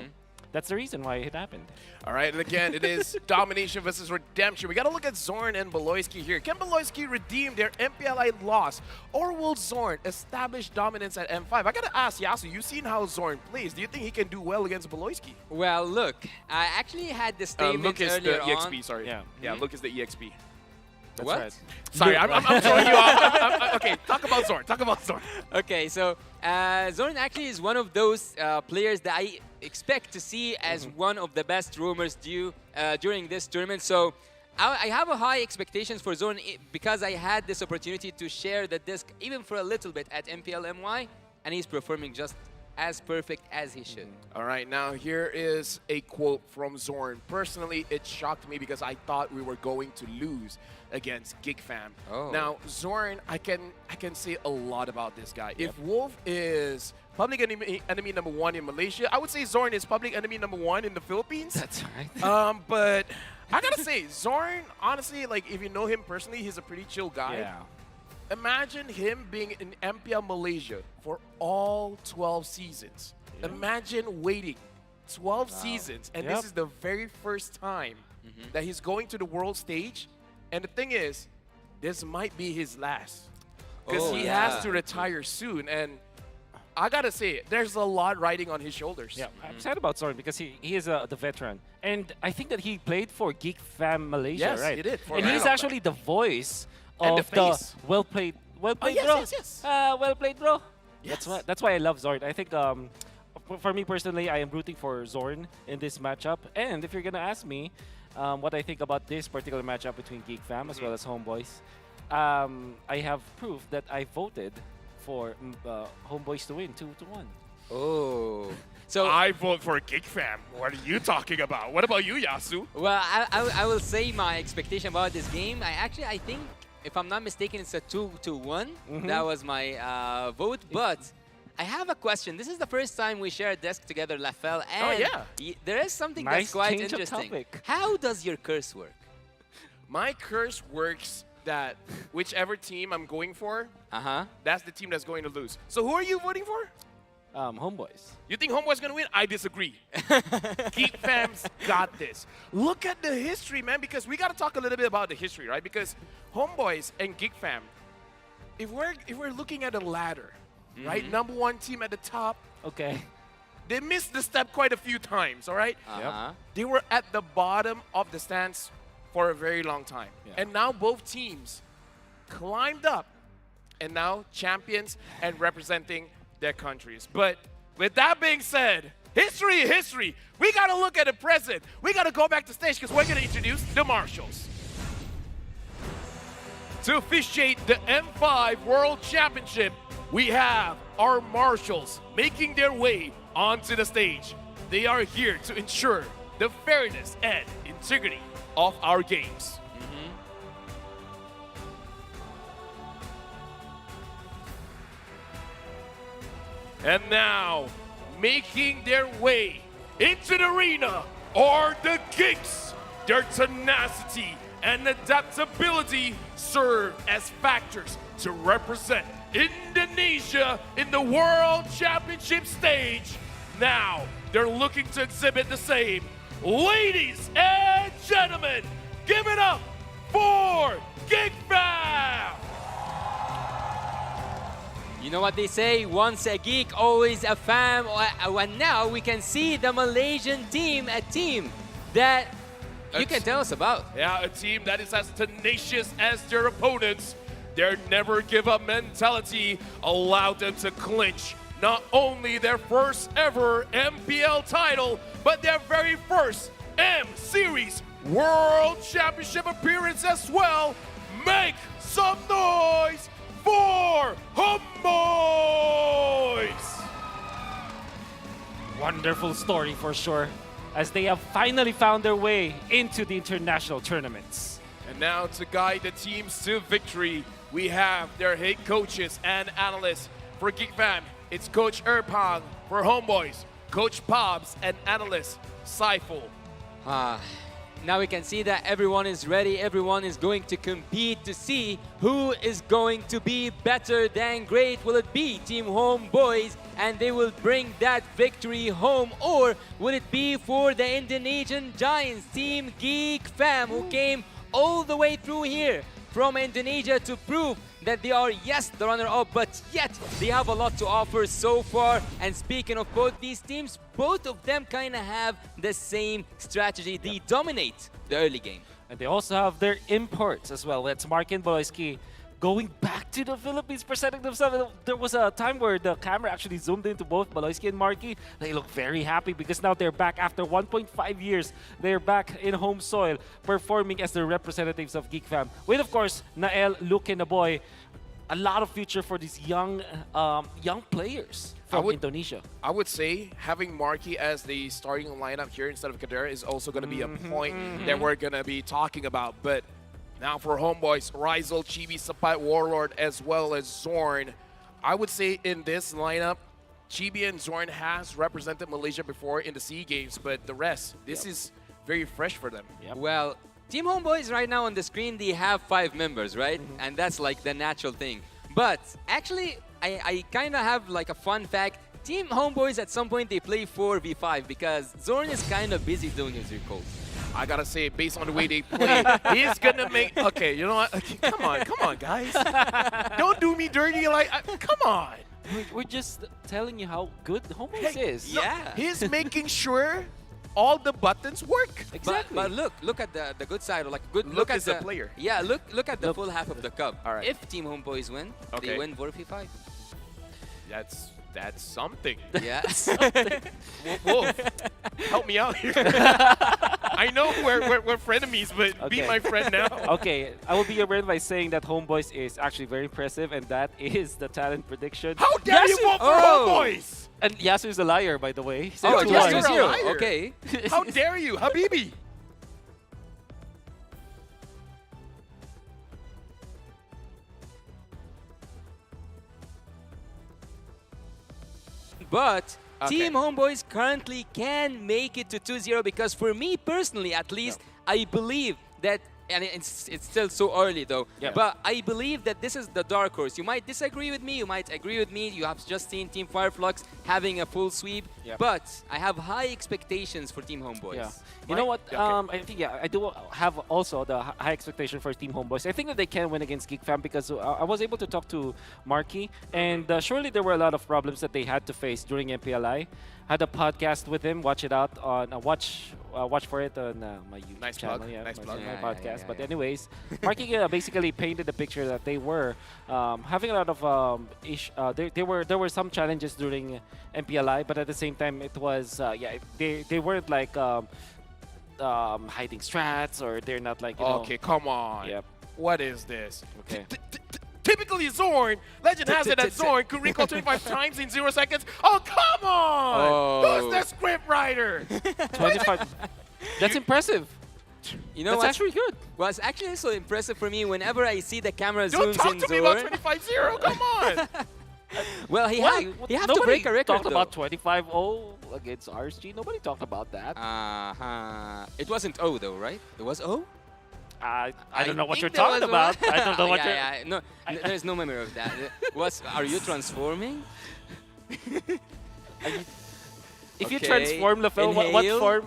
[SPEAKER 9] that's the reason why it happened.
[SPEAKER 15] All right, and again, it is domination versus redemption. We got to look at Zorn and Beloyski here. Can Beloyski redeem their MPLI loss, or will Zorn establish dominance at M5? I got to ask Yasu, you've seen how Zorn plays. Do you think he can do well against Beloyski?
[SPEAKER 11] Well, look, I actually had the statement
[SPEAKER 15] Luke is
[SPEAKER 11] earlier
[SPEAKER 15] the EXP,
[SPEAKER 11] on.
[SPEAKER 15] sorry. Yeah, Luke is the EXP.
[SPEAKER 11] That's what?
[SPEAKER 15] Right. Sorry, I'm throwing you off. Okay, talk about Zorn.
[SPEAKER 11] Okay, so Zorn actually is one of those players that I expect to see as one of the best roamers during this tournament. So I have a high expectations for Zorn because I had this opportunity to share the disc even for a little bit at MPLMY, and he's performing just as perfect as he should.
[SPEAKER 15] All right, now here is a quote from Zorn. Personally, it shocked me because I thought we were going to lose against Geek Fam. Now, Zorn, I can say a lot about this guy. If Wolf is public enemy #1 in Malaysia, I would say Zorn is public enemy #1 in the Philippines.
[SPEAKER 9] That's right.
[SPEAKER 15] But I gotta say, Zorn, honestly, like if you know him personally, he's a pretty chill guy.
[SPEAKER 9] Yeah.
[SPEAKER 15] Imagine him being in MPL Malaysia for all 12 seasons.
[SPEAKER 9] Yeah.
[SPEAKER 15] Imagine waiting 12 seasons, and this is the very first time that he's going to the world stage. And the thing is, this might be his last. Because he has to retire soon. And I gotta say, there's a lot riding on his shoulders.
[SPEAKER 9] Yeah, I'm sad about Zorn because he is the veteran. And I think that he played for Geek Fam Malaysia,
[SPEAKER 15] Yes,
[SPEAKER 9] right?
[SPEAKER 15] he did.
[SPEAKER 9] And he's actually the voice
[SPEAKER 15] And
[SPEAKER 9] of
[SPEAKER 15] the face.
[SPEAKER 9] well played,
[SPEAKER 15] yes,
[SPEAKER 9] bro.
[SPEAKER 15] yes.
[SPEAKER 9] Well played, bro.
[SPEAKER 15] Yes.
[SPEAKER 9] That's why I love Zorn. I think for me personally, I am rooting for Zorn in this matchup. And if you're gonna ask me what I think about this particular matchup between Geek Fam as well as Homeboys, I have proof that I voted for Homeboys to win 2-1.
[SPEAKER 11] Oh. So
[SPEAKER 14] I vote for Geek Fam. What are you talking about? What about you, Yasu?
[SPEAKER 11] Well, I will say my expectation about this game. I think, if I'm not mistaken, it's a 2-1. That was my vote. But I have a question. This is the first time we share a desk together, Lafel, and there is something that's quite interesting. How does your curse work?
[SPEAKER 14] My curse works that whichever team I'm going for, that's the team that's going to lose. So who are you voting for?
[SPEAKER 9] Homeboys.
[SPEAKER 14] You think Homeboys gonna win? I disagree. Geek Fam's got this. Look at the history, man, because we gotta talk a little bit about the history, right? Because Homeboys and Geek Fam, if we're looking at a ladder, right? #1 team at the top.
[SPEAKER 9] Okay.
[SPEAKER 14] They missed the step quite a few times, all right? They were at the bottom of the stands for a very long time. And now both teams climbed up and now champions and representing their countries. But with that being said, history. We got to look at the present. We got to go back to stage because we're going to introduce the Marshals. To officiate the M5 World Championship, we have our Marshals making their way onto the stage. They are here to ensure the fairness and integrity of our games. And now, making their way into the arena are the Geeks. Their tenacity and adaptability serve as factors to represent Indonesia in the World Championship stage. Now, they're looking to exhibit the same. Ladies and gentlemen, give it up for Geek Fam!
[SPEAKER 11] You know what they say, once a geek, always a fam. And now we can see the Malaysian team, a team that you can tell us about.
[SPEAKER 14] Yeah, a team that is as tenacious as their opponents. Their never give up mentality allowed them to clinch not only their first ever MPL title, but their very first M-Series World Championship appearance as well. Make some noise for Homeboys!
[SPEAKER 9] Wonderful story for sure, as they have finally found their way into the international tournaments.
[SPEAKER 14] And now to guide the teams to victory, we have their head coaches and analysts. For Geek Fam, it's Coach Erpang. For Homeboys, Coach Pobs and analyst Saiful.
[SPEAKER 11] Now we can see that everyone is ready. Everyone is going to compete to see who is going to be better than great. Will it be Team Homeboys and they will bring that victory home? Or will it be for the Indonesian Giants, Team Geek Fam, who came all the way through here from Indonesia to prove that they are, yes, the runner-up, but yet they have a lot to offer so far. And speaking of both these teams, both of them kind of have the same strategy. They dominate the early game.
[SPEAKER 9] And they also have their imports as well. That's Mark and Boloyski going back to the Philippines, presenting themselves. There was a time where the camera actually zoomed into both Boloyski and Marky. They look very happy because now they're back after 1.5 years. They're back in home soil, performing as the representatives of Geek Fam. With, of course, Nael, Luke, and the boy. A lot of future for these young players from Indonesia.
[SPEAKER 14] I would say having Marky as the starting lineup here instead of Kadera is also going to be a point that we're going to be talking about. But now for Homeboys, Rizal, Chibi, Sapat, Warlord, as well as Zorn. I would say in this lineup, Chibi and Zorn has represented Malaysia before in the SEA Games, but the rest, this is very fresh for them.
[SPEAKER 11] Well, Team Homeboys right now on the screen, they have 5 members, right? And that's like the natural thing. But actually, I kind of have like a fun fact. Team Homeboys at some point, they play 4v5 because Zorn is kind of busy doing his recalls.
[SPEAKER 14] I gotta say, based on the way they play, he's gonna make... Okay, you know what? Okay, come on, guys. Don't do me dirty like... come on.
[SPEAKER 9] We're just telling you how good Homeboys is.
[SPEAKER 11] Yeah.
[SPEAKER 14] He's making sure all the buttons work.
[SPEAKER 11] Exactly. But look at the good side, or like
[SPEAKER 14] Look
[SPEAKER 11] at
[SPEAKER 14] at the player.
[SPEAKER 11] Yeah, look at the full half of the cup.
[SPEAKER 14] All right.
[SPEAKER 11] If Team Homeboys win, they win 4v5.
[SPEAKER 14] That's something.
[SPEAKER 11] Yes.
[SPEAKER 14] Wolf, help me out here. I know we're frenemies, but be my friend now.
[SPEAKER 9] Okay, I will be your friend by saying that Homeboys is actually very impressive, and that is the talent prediction.
[SPEAKER 14] How dare you vote for Homeboys?
[SPEAKER 9] And Yasu is a liar, by the way. He said
[SPEAKER 11] Oh,
[SPEAKER 9] 2-1.
[SPEAKER 11] Yasu's a liar. Okay.
[SPEAKER 14] How dare you, Habibi?
[SPEAKER 11] But
[SPEAKER 14] Okay.
[SPEAKER 11] Team Homeboys currently can make it to 2-0 because for me personally, at least, I believe that, and it's still so early though, but I believe that this is the dark horse. You might disagree with me, you might agree with me. You have just seen Team Fireflux having a full sweep, but I have high expectations for Team Homeboys.
[SPEAKER 9] Yeah. You know what? I think I do have also the high expectation for Team Homeboys. I think that they can win against Geek Fam because I was able to talk to Marky, and surely there were a lot of problems that they had to face during MPLI. Had a podcast with him. Watch it out on watch for it on my YouTube channel.
[SPEAKER 14] Plug. Nice plug.
[SPEAKER 9] My podcast. But anyways, Marky basically painted the picture that they were having a lot of there were some challenges during MPLI, but at the same time it was they weren't like hiding strats, or they're not like
[SPEAKER 14] Okay, come on.
[SPEAKER 9] Yep.
[SPEAKER 14] What is this?
[SPEAKER 9] Okay.
[SPEAKER 14] Typically Zorn, legend has it that Zorn could recall 25 times in 0 seconds. Oh, come on! Who's the script writer?
[SPEAKER 9] 25. That's impressive.
[SPEAKER 11] You know
[SPEAKER 9] That's
[SPEAKER 11] what?
[SPEAKER 9] actually good.
[SPEAKER 11] Well, it's actually so impressive for me whenever I see the camera
[SPEAKER 14] Don't
[SPEAKER 11] zooms
[SPEAKER 14] talk
[SPEAKER 11] in
[SPEAKER 14] to me about
[SPEAKER 11] Zorn.
[SPEAKER 14] 25-0, come on!
[SPEAKER 11] Well, he have to break a record
[SPEAKER 9] talked
[SPEAKER 11] though.
[SPEAKER 9] about 25-0 against RSG. Nobody talked about that.
[SPEAKER 11] It wasn't O though, right? It was O?
[SPEAKER 9] I don't know what you're
[SPEAKER 11] think there
[SPEAKER 9] talking
[SPEAKER 11] was
[SPEAKER 9] about. I don't know what you're...
[SPEAKER 11] No, there's no memory of that. Are you transforming?
[SPEAKER 9] If you transform Lafel,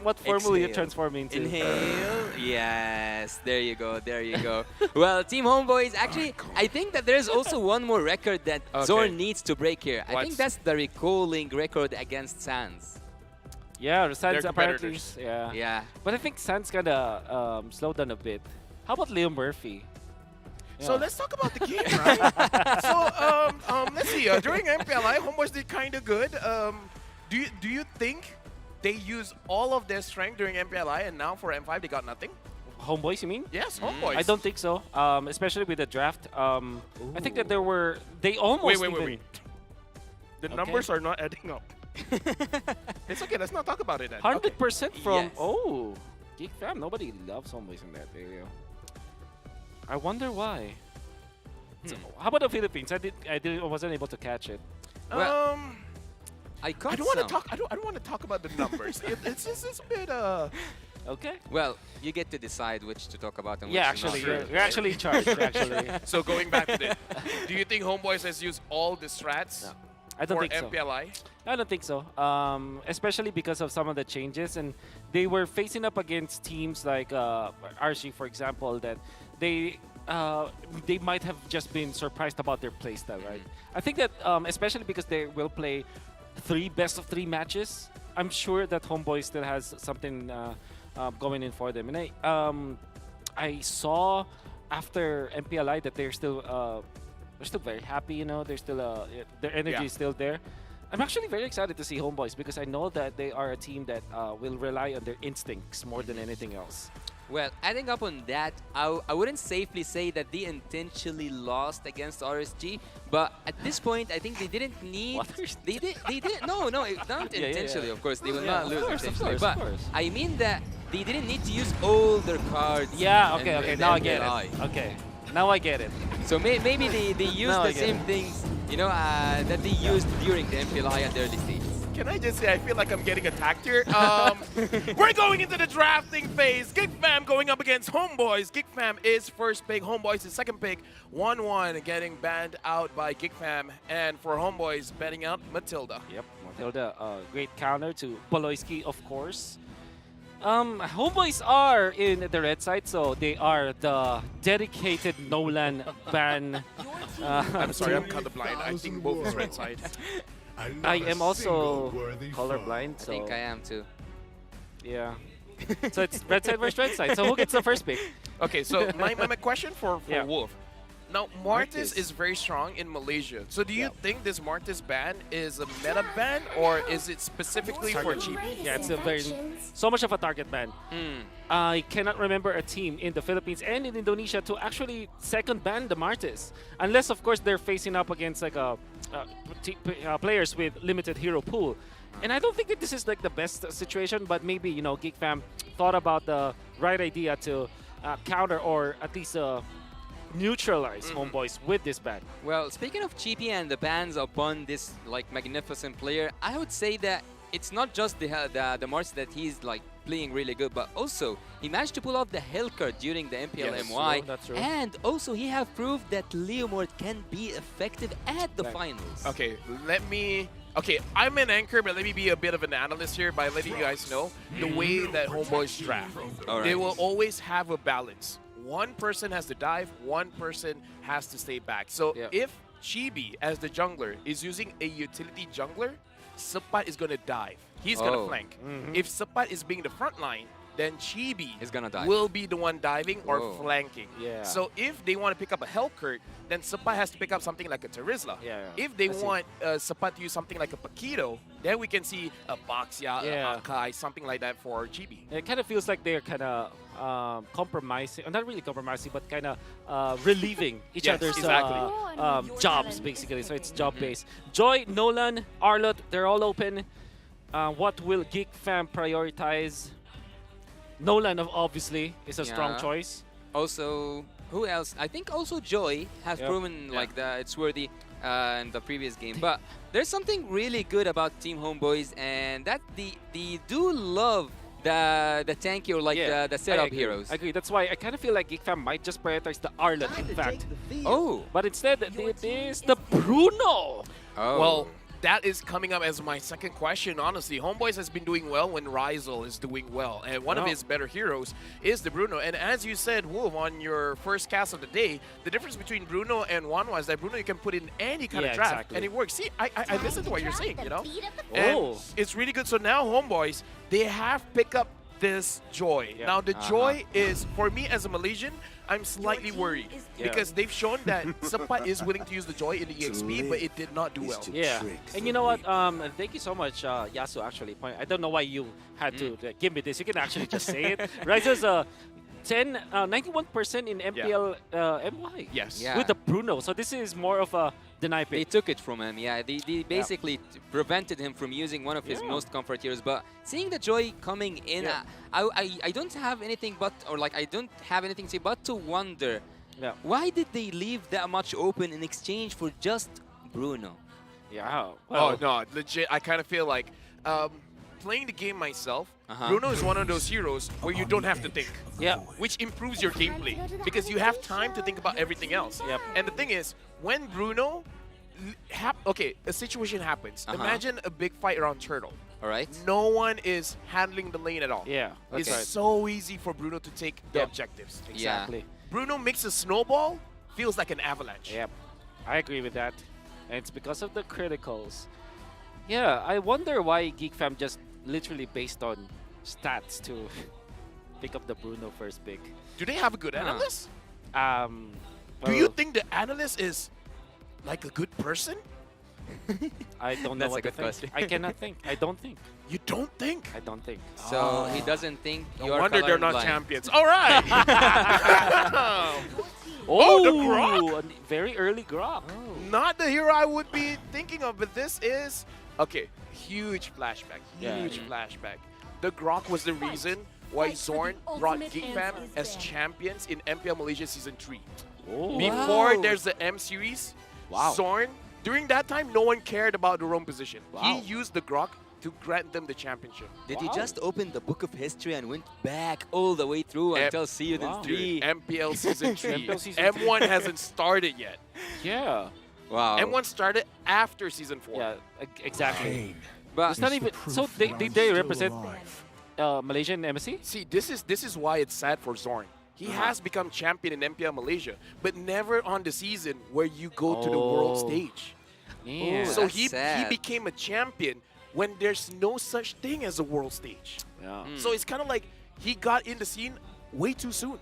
[SPEAKER 9] what form will you
[SPEAKER 11] exhale.
[SPEAKER 9] transform into?
[SPEAKER 11] Inhale. Yes, there you go, there you go. Well, Team Homeboys, actually, I think that there's also one more record that Zorn needs to break here. I think that's the recalling record against Sans.
[SPEAKER 9] Yeah, Sans apparently.
[SPEAKER 11] Yeah.
[SPEAKER 9] But I think Sans kind of slowed down a bit. How about Leo Murphy?
[SPEAKER 14] So let's talk about the game, right? So let's see. During MPLI, Homeboys did kind of good. Do you think they used all of their strength during MPLI and now for M5 they got nothing?
[SPEAKER 9] Homeboys, you mean?
[SPEAKER 14] Yes, Homeboys.
[SPEAKER 9] I don't think so. Especially with the draft. I think that they almost
[SPEAKER 14] Wait. The numbers are not adding up. It's okay. Let's not talk about it then.
[SPEAKER 9] 100% from Geek Fam. Nobody loves Homeboys in that area. I wonder why. So, how about the Philippines? I wasn't able to catch it.
[SPEAKER 11] Well,
[SPEAKER 14] I don't want to talk. I don't want to talk about the numbers. It's a bit.
[SPEAKER 9] Okay.
[SPEAKER 11] Well, you get to decide which to talk about and
[SPEAKER 9] Yeah,
[SPEAKER 11] which
[SPEAKER 9] actually,
[SPEAKER 11] to not.
[SPEAKER 9] you're actually in charge. Actually.
[SPEAKER 14] So going back to this, do you think Homeboys has used all the strats?
[SPEAKER 9] No. I don't think so.
[SPEAKER 14] MPLI?
[SPEAKER 9] I don't think so. Especially because of some of the changes, and they were facing up against teams like RC, for example, that they might have just been surprised about their playstyle, right? I think that especially because they will play 3 best-of-3 matches, I'm sure that Homeboy still has something going in for them. And I saw after MPLI that they're still very happy. You know, they're still their energy is still there. I'm actually very excited to see Homeboys because I know that they are a team that will rely on their instincts more than anything else.
[SPEAKER 11] Well, adding up on that, I wouldn't safely say that they intentionally lost against RSG, but at this point, I think they didn't need. They didn't. No, not intentionally. Of course, they will not lose intentionally. But I mean that they didn't need to use all their cards.
[SPEAKER 9] Yeah. Okay. Now I get it. Okay. Now I get it.
[SPEAKER 11] So maybe they used the same things, you know, that they used during the MPLI at the early stage.
[SPEAKER 14] Can I just say, I feel like I'm getting attacked here. We're going into the drafting phase. Geek Fam going up against Homeboys. Geek Fam is first pick. Homeboys is second pick. 1-1 getting banned out by Geek Fam. And for Homeboys, banning out Matilda.
[SPEAKER 9] Yep, Matilda, great counter to Poloisky, of course. Homeboys are in the red side, so they are the dedicated Nolan ban.
[SPEAKER 14] I'm sorry, I'm colorblind. I think both is red side.
[SPEAKER 9] I am also colorblind, so...
[SPEAKER 11] I think I am too.
[SPEAKER 9] Yeah. So it's red side versus red side. So who gets the first pick?
[SPEAKER 14] Okay, so my question for
[SPEAKER 9] Yeah.
[SPEAKER 14] Wolf. Now, Martis is very strong in Malaysia. So do you think this Martis ban is a meta ban, or is it specifically for GB?
[SPEAKER 9] Yeah, it's a very so much of a target ban. I cannot remember a team in the Philippines and in Indonesia to actually second ban the Martis, unless of course they're facing up against like players with limited hero pool. And I don't think that this is like the best situation, but maybe Geek Fam thought about the right idea to counter or at least neutralize Homeboys with this ban.
[SPEAKER 11] Well, speaking of Chibi and the bans upon this like magnificent player, I would say that it's not just the Mars that he's like playing really good, but also he managed to pull off the Hell card during the MPL MY,
[SPEAKER 9] that's true.
[SPEAKER 11] and also he have proved that Leomord can be effective at the finals.
[SPEAKER 14] Okay, Okay, I'm an anchor, but let me be a bit of an analyst here by letting you guys know the way that Homeboys draft. They will always have a balance. One person has to dive, one person has to stay back. So if Chibi, as the jungler, is using a utility jungler, Sapat is going to dive. He's going to flank. If Sapat is being the front line, then Chibi
[SPEAKER 11] is gonna dive.
[SPEAKER 14] will be the one diving or flanking. So if they want to pick up a Hellcurt, then Sapat has to pick up something like a Terizla. If they want Sapat to use something like a Paquito, then we can see a Baxia, a Akai, something like that for Chibi.
[SPEAKER 9] It kind of feels like they're kind of compromising, not really compromising, but kind of relieving each other's jobs, basically. So it's job-based. Joy, Nolan, Arlott, they're all open. What will Geek Fam prioritize? Nolan, obviously, is a strong choice.
[SPEAKER 11] Also, who else? I think also Joy has proven like that it's worthy in the previous game. But there's something really good about Team Homeboys, and that they do love the tanky or like the setup heroes.
[SPEAKER 9] I agree. That's why I kind of feel like Geek Fam might just prioritize the Arlott, in fact. But instead, it is the Bruno.
[SPEAKER 14] Well, that is coming up as my second question, honestly. Homeboys has been doing well when Rizal is doing well. And one of his better heroes is the Bruno. And as you said, Wolf, on your first cast of the day, the difference between Bruno and Wanwa is that Bruno, you can put in any kind of draft, and it works. See, I listen to what you're saying, you know? And it's really good. So now Homeboys, they have picked up this Joy. Now, the Joy is, for me as a Malaysian, I'm slightly worried because they've shown that Sapat is willing to use the Joy in the EXP, but it did not do well.
[SPEAKER 9] And you know what? Thank you so much, Yasu, actually. I don't know why you had to give me this. You can actually just say it. Riser's 91% in MPL MY. With the Bruno. So this is more of a deny pick.
[SPEAKER 11] They took it from him, They basically prevented him from using one of his most comfort heroes. But seeing the Joy coming in, I don't have anything but, or like I don't have anything to say but to wonder, why did they leave that much open in exchange for just Bruno?
[SPEAKER 9] Well,
[SPEAKER 14] oh no, legit. I kind of feel like playing the game myself, Bruno is one of those heroes where you don't have to think. Which improves your gameplay because you have time to think about everything else. And the thing is, when Bruno, a situation happens. Imagine a big fight around Turtle. No one is handling the lane at all. It's so easy for Bruno to take the objectives.
[SPEAKER 9] Exactly.
[SPEAKER 14] Bruno makes a snowball, feels like an avalanche.
[SPEAKER 9] I agree with that. And it's because of the criticals. I wonder why Geek Fam just literally based on stats to pick up the Bruno first pick.
[SPEAKER 14] Do they have a good analyst? Do
[SPEAKER 9] Well,
[SPEAKER 14] you think the analyst is like a good person?
[SPEAKER 9] I don't know
[SPEAKER 11] That's
[SPEAKER 9] what
[SPEAKER 11] a good
[SPEAKER 9] to think.
[SPEAKER 11] question.
[SPEAKER 9] I cannot think. I don't think.
[SPEAKER 14] You don't think?
[SPEAKER 9] I don't think.
[SPEAKER 11] So he doesn't think
[SPEAKER 14] No
[SPEAKER 11] you're
[SPEAKER 14] wonder they're not
[SPEAKER 11] colorblind.
[SPEAKER 14] champions. All right.
[SPEAKER 9] Oh,
[SPEAKER 14] the Grok.
[SPEAKER 9] a very early Grok.
[SPEAKER 14] Not the hero I would be thinking of, but this is okay. Huge flashback. Huge flashback. The Grok was the reason why Zorn brought Geek Fam as champions in MPL Malaysia Season 3. Before there's the M series, Zorn, during that time, no one cared about the roam position. He used the Grok to grant them the championship.
[SPEAKER 11] Did he just open the book of history and went back all the way through until Season 3?
[SPEAKER 14] MPL Season 3.
[SPEAKER 9] MPL Season
[SPEAKER 14] M1 hasn't started yet.
[SPEAKER 11] Wow.
[SPEAKER 14] M1 started after Season 4.
[SPEAKER 9] Exactly.
[SPEAKER 11] But
[SPEAKER 9] it's not even. So they represent Malaysian MSC?
[SPEAKER 14] See, this is why it's sad for Zorn. He has become champion in MPL Malaysia, but never on the season where you go to the world stage. So he became a champion when there's no such thing as a world stage. So it's kind of like he got in the scene way too soon.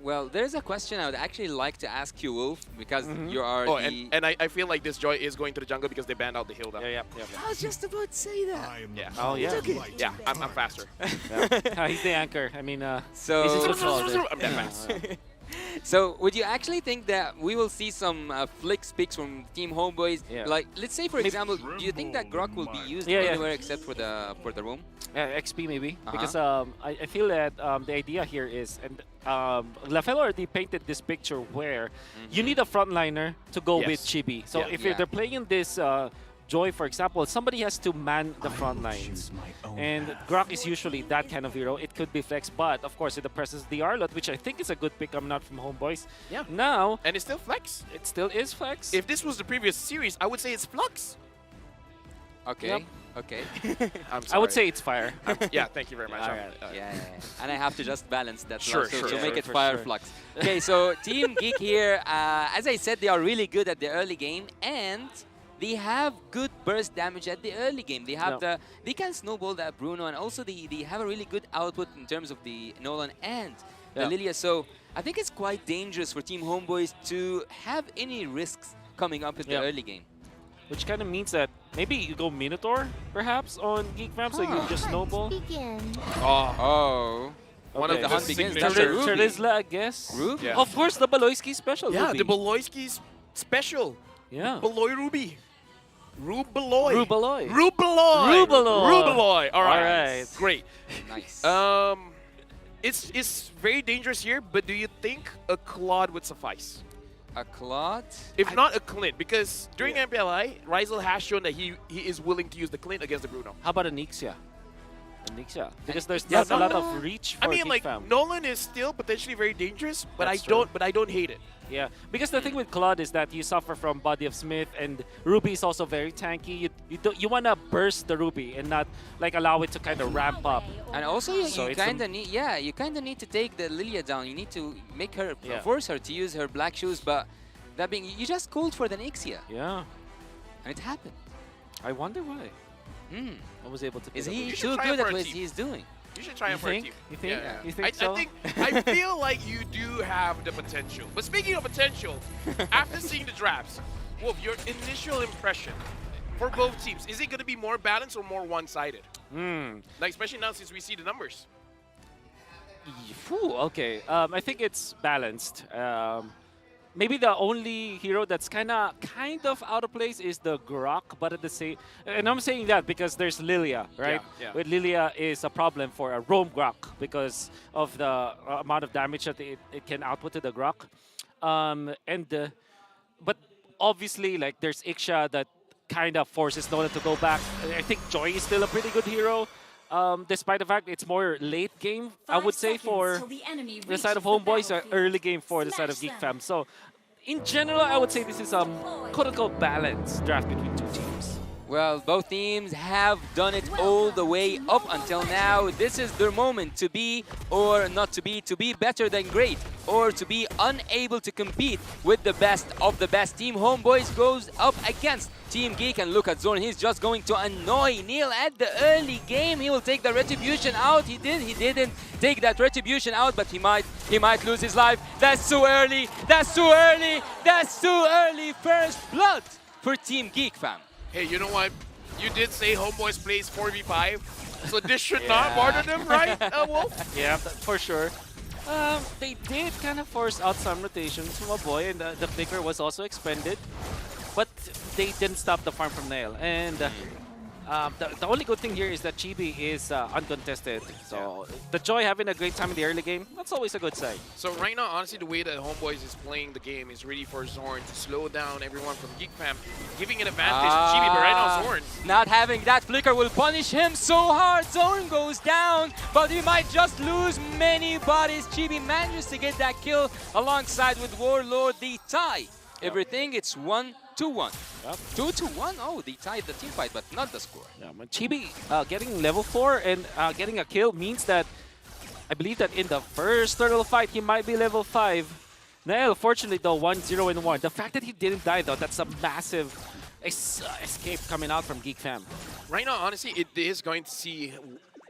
[SPEAKER 11] Well, there's a question I would actually like to ask you, Wolf, because you are
[SPEAKER 14] Oh,
[SPEAKER 11] the...
[SPEAKER 14] and I feel like this Joy is going to the jungle because they banned out the hill down.
[SPEAKER 9] Yeah.
[SPEAKER 11] I was just about to say that.
[SPEAKER 14] Yeah.
[SPEAKER 9] Oh, yeah.
[SPEAKER 14] Yeah, I'm faster.
[SPEAKER 9] He's the anchor. I mean,
[SPEAKER 11] So-
[SPEAKER 9] he's in control of it.
[SPEAKER 14] I'm that fast.
[SPEAKER 11] So, would you actually think that we will see some flicks picks from Team Homeboys?
[SPEAKER 9] Yeah.
[SPEAKER 11] Like, let's say, for example, do you think that Grok will be used anywhere except for the room?
[SPEAKER 9] XP maybe, because I feel that the idea here is, and Lafel already painted this picture where you need a frontliner to go with Chibi. So if they're playing this Joy, for example, somebody has to man the front lines. And Grok is usually that kind of hero. It could be Flex, but of course, in the presence of the Arlot, which I think is a good pick, I'm not from Homeboys.
[SPEAKER 14] Yeah.
[SPEAKER 9] Now,
[SPEAKER 14] and it's still Flex.
[SPEAKER 9] It still is Flex.
[SPEAKER 14] If this was the previous series, I would say it's Flux.
[SPEAKER 11] Okay.
[SPEAKER 9] Yep.
[SPEAKER 11] Okay.
[SPEAKER 14] I'm sorry.
[SPEAKER 9] I would say it's Fire.
[SPEAKER 14] Yeah, thank you very much.
[SPEAKER 11] Yeah. And I have to just balance that
[SPEAKER 14] Sure,
[SPEAKER 11] so
[SPEAKER 14] sure,
[SPEAKER 11] make it
[SPEAKER 14] for
[SPEAKER 11] Fire
[SPEAKER 14] sure.
[SPEAKER 11] Flux. Okay, so Team Geek here, as I said, they are really good at the early game, and they have good burst damage at the early game. They have they can snowball that Bruno, and also they have a really good output in terms of the Nolan and the Lilia. So I think it's quite dangerous for Team Homeboys to have any risks coming up in the early game.
[SPEAKER 9] Which kind of means that maybe you go Minotaur, perhaps, on Geek Fam, so you just snowball.
[SPEAKER 11] Oh.
[SPEAKER 14] One of the
[SPEAKER 11] hunt begins.
[SPEAKER 14] signature-
[SPEAKER 11] That's a Ruby.
[SPEAKER 9] Terizla, I guess.
[SPEAKER 11] Ruby?
[SPEAKER 14] Yeah.
[SPEAKER 9] Of course, the Baloyski special.
[SPEAKER 14] Yeah,
[SPEAKER 9] Ruby.
[SPEAKER 14] the Beloyski's special.
[SPEAKER 9] Yeah.
[SPEAKER 14] Beloy Ruby. Rubaloy.
[SPEAKER 9] Rubaloy.
[SPEAKER 14] Rubaloy.
[SPEAKER 9] Rubaloy.
[SPEAKER 14] Rubaloy. All right.
[SPEAKER 9] All right.
[SPEAKER 14] Great.
[SPEAKER 11] Nice.
[SPEAKER 14] It's very dangerous here, but do you think a Claude would suffice?
[SPEAKER 11] A Claude?
[SPEAKER 14] If not a Clint, because during MPLI, Rizel has shown that he is willing to use the Clint against the Bruno.
[SPEAKER 9] How about a Nixia? Because there's not a lot of reach for
[SPEAKER 14] I mean,
[SPEAKER 9] Geek
[SPEAKER 14] like
[SPEAKER 9] Fam.
[SPEAKER 14] Nolan is still potentially very dangerous, but
[SPEAKER 9] That's
[SPEAKER 14] I don't hate it.
[SPEAKER 9] Yeah, because the thing with Claude is that you suffer from Body of Smith, and Ruby is also very tanky. You want to burst the Ruby and not like allow it to kind of ramp up.
[SPEAKER 11] And also, you
[SPEAKER 9] So it's
[SPEAKER 11] kind of need, you kind of need to take the Lilia down. You need to make her, force her to use her black shoes. But that being, you just called for the Nixia.
[SPEAKER 9] Yeah,
[SPEAKER 11] and it happened.
[SPEAKER 9] I wonder why. I was able to.
[SPEAKER 11] Is
[SPEAKER 9] pick up
[SPEAKER 11] he
[SPEAKER 9] the-
[SPEAKER 11] too good at what he's doing?
[SPEAKER 14] You should try
[SPEAKER 9] You
[SPEAKER 14] him for a
[SPEAKER 9] think?
[SPEAKER 14] team.
[SPEAKER 9] You think?
[SPEAKER 14] Yeah.
[SPEAKER 9] You think so?
[SPEAKER 14] I feel like you do have the potential. But speaking of potential, after seeing the drafts, Wolf, your initial impression for both teams, is it going to be more balanced or more one-sided? Like, especially now since we see the numbers.
[SPEAKER 9] Okay. I think it's balanced. Maybe the only hero that's kind of out of place is the Grok, but at the same, and I'm saying that because there's Lilia, right?
[SPEAKER 14] Yeah.
[SPEAKER 9] With Lilia is a problem for a roam Grok because of the amount of damage that it can output to the Grok, but obviously like there's Iksha that kind of forces Nolan to go back. I think Joy is still a pretty good hero. Despite the fact it's more late game, I would say, for the side of Homeboys, or early game for the side of Geek Fam. So, in general, I would say this is a quote-unquote balanced draft between two teams.
[SPEAKER 11] Well, both teams have done it all the way up until now. This is their moment to be or not to be better than great, or to be unable to compete with the best of the best. Team Homeboys goes up against Team Geek, and look at Zorn. He's just going to annoy Neil at the early game. He will take the Retribution out. He didn't take that Retribution out, but he might lose his life. That's too early. That's too early. That's too early. First blood for Team Geek, fam.
[SPEAKER 14] Hey, you know what? You did say Homeboys plays 4v5, so this should not bother them, right, Wolf?
[SPEAKER 9] Yeah, for sure. They did kind of force out some rotations from a boy, and the flicker was also expended. But they didn't stop the farm from Nail. And the only good thing here is that Chibi is uncontested. So the Joy having a great time in the early game, that's always a good sign.
[SPEAKER 14] So right now, honestly, the way that Homeboys is playing the game is really for Zorn to slow down everyone from Geek Fam, giving an advantage to Chibi, but right now Zorn.
[SPEAKER 11] Not having that flicker will punish him so hard. Zorn goes down, but he might just lose many bodies. Chibi manages to get that kill alongside with Warlord. The tie. Everything, it's 1-1. 2-1. Oh, they tied the team fight, but not the score.
[SPEAKER 9] Yeah, but Chibi getting level 4 and getting a kill means that I believe that in the first turtle fight, he might be level 5. Nail, fortunately, though, 1-0-1. The fact that he didn't die, though, that's a massive escape coming out from Geek Fam.
[SPEAKER 14] Right now, honestly, it is going to see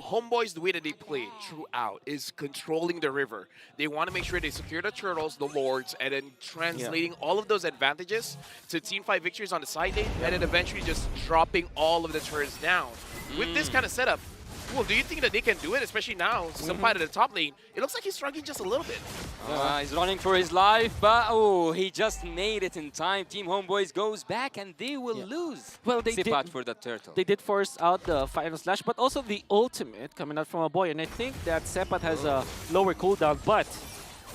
[SPEAKER 14] Homeboys, the way that they play throughout is controlling the river. They want to make sure they secure the turtles, the lords, and then translating all of those advantages to team fight victories on the side lane, and then eventually just dropping all of the turrets down. With this kind of setup, well, do you think that they can do it, especially now, Senpai at the top lane? It looks like he's struggling just a little bit.
[SPEAKER 11] He's running for his life, but he just made it in time. Team Homeboys goes back and they will lose.
[SPEAKER 9] Well, they
[SPEAKER 11] Sip
[SPEAKER 9] did
[SPEAKER 11] out for the turtle.
[SPEAKER 9] They did force out the final slash, but also the ultimate coming out from a boy. And I think that Sepat has a lower cooldown, but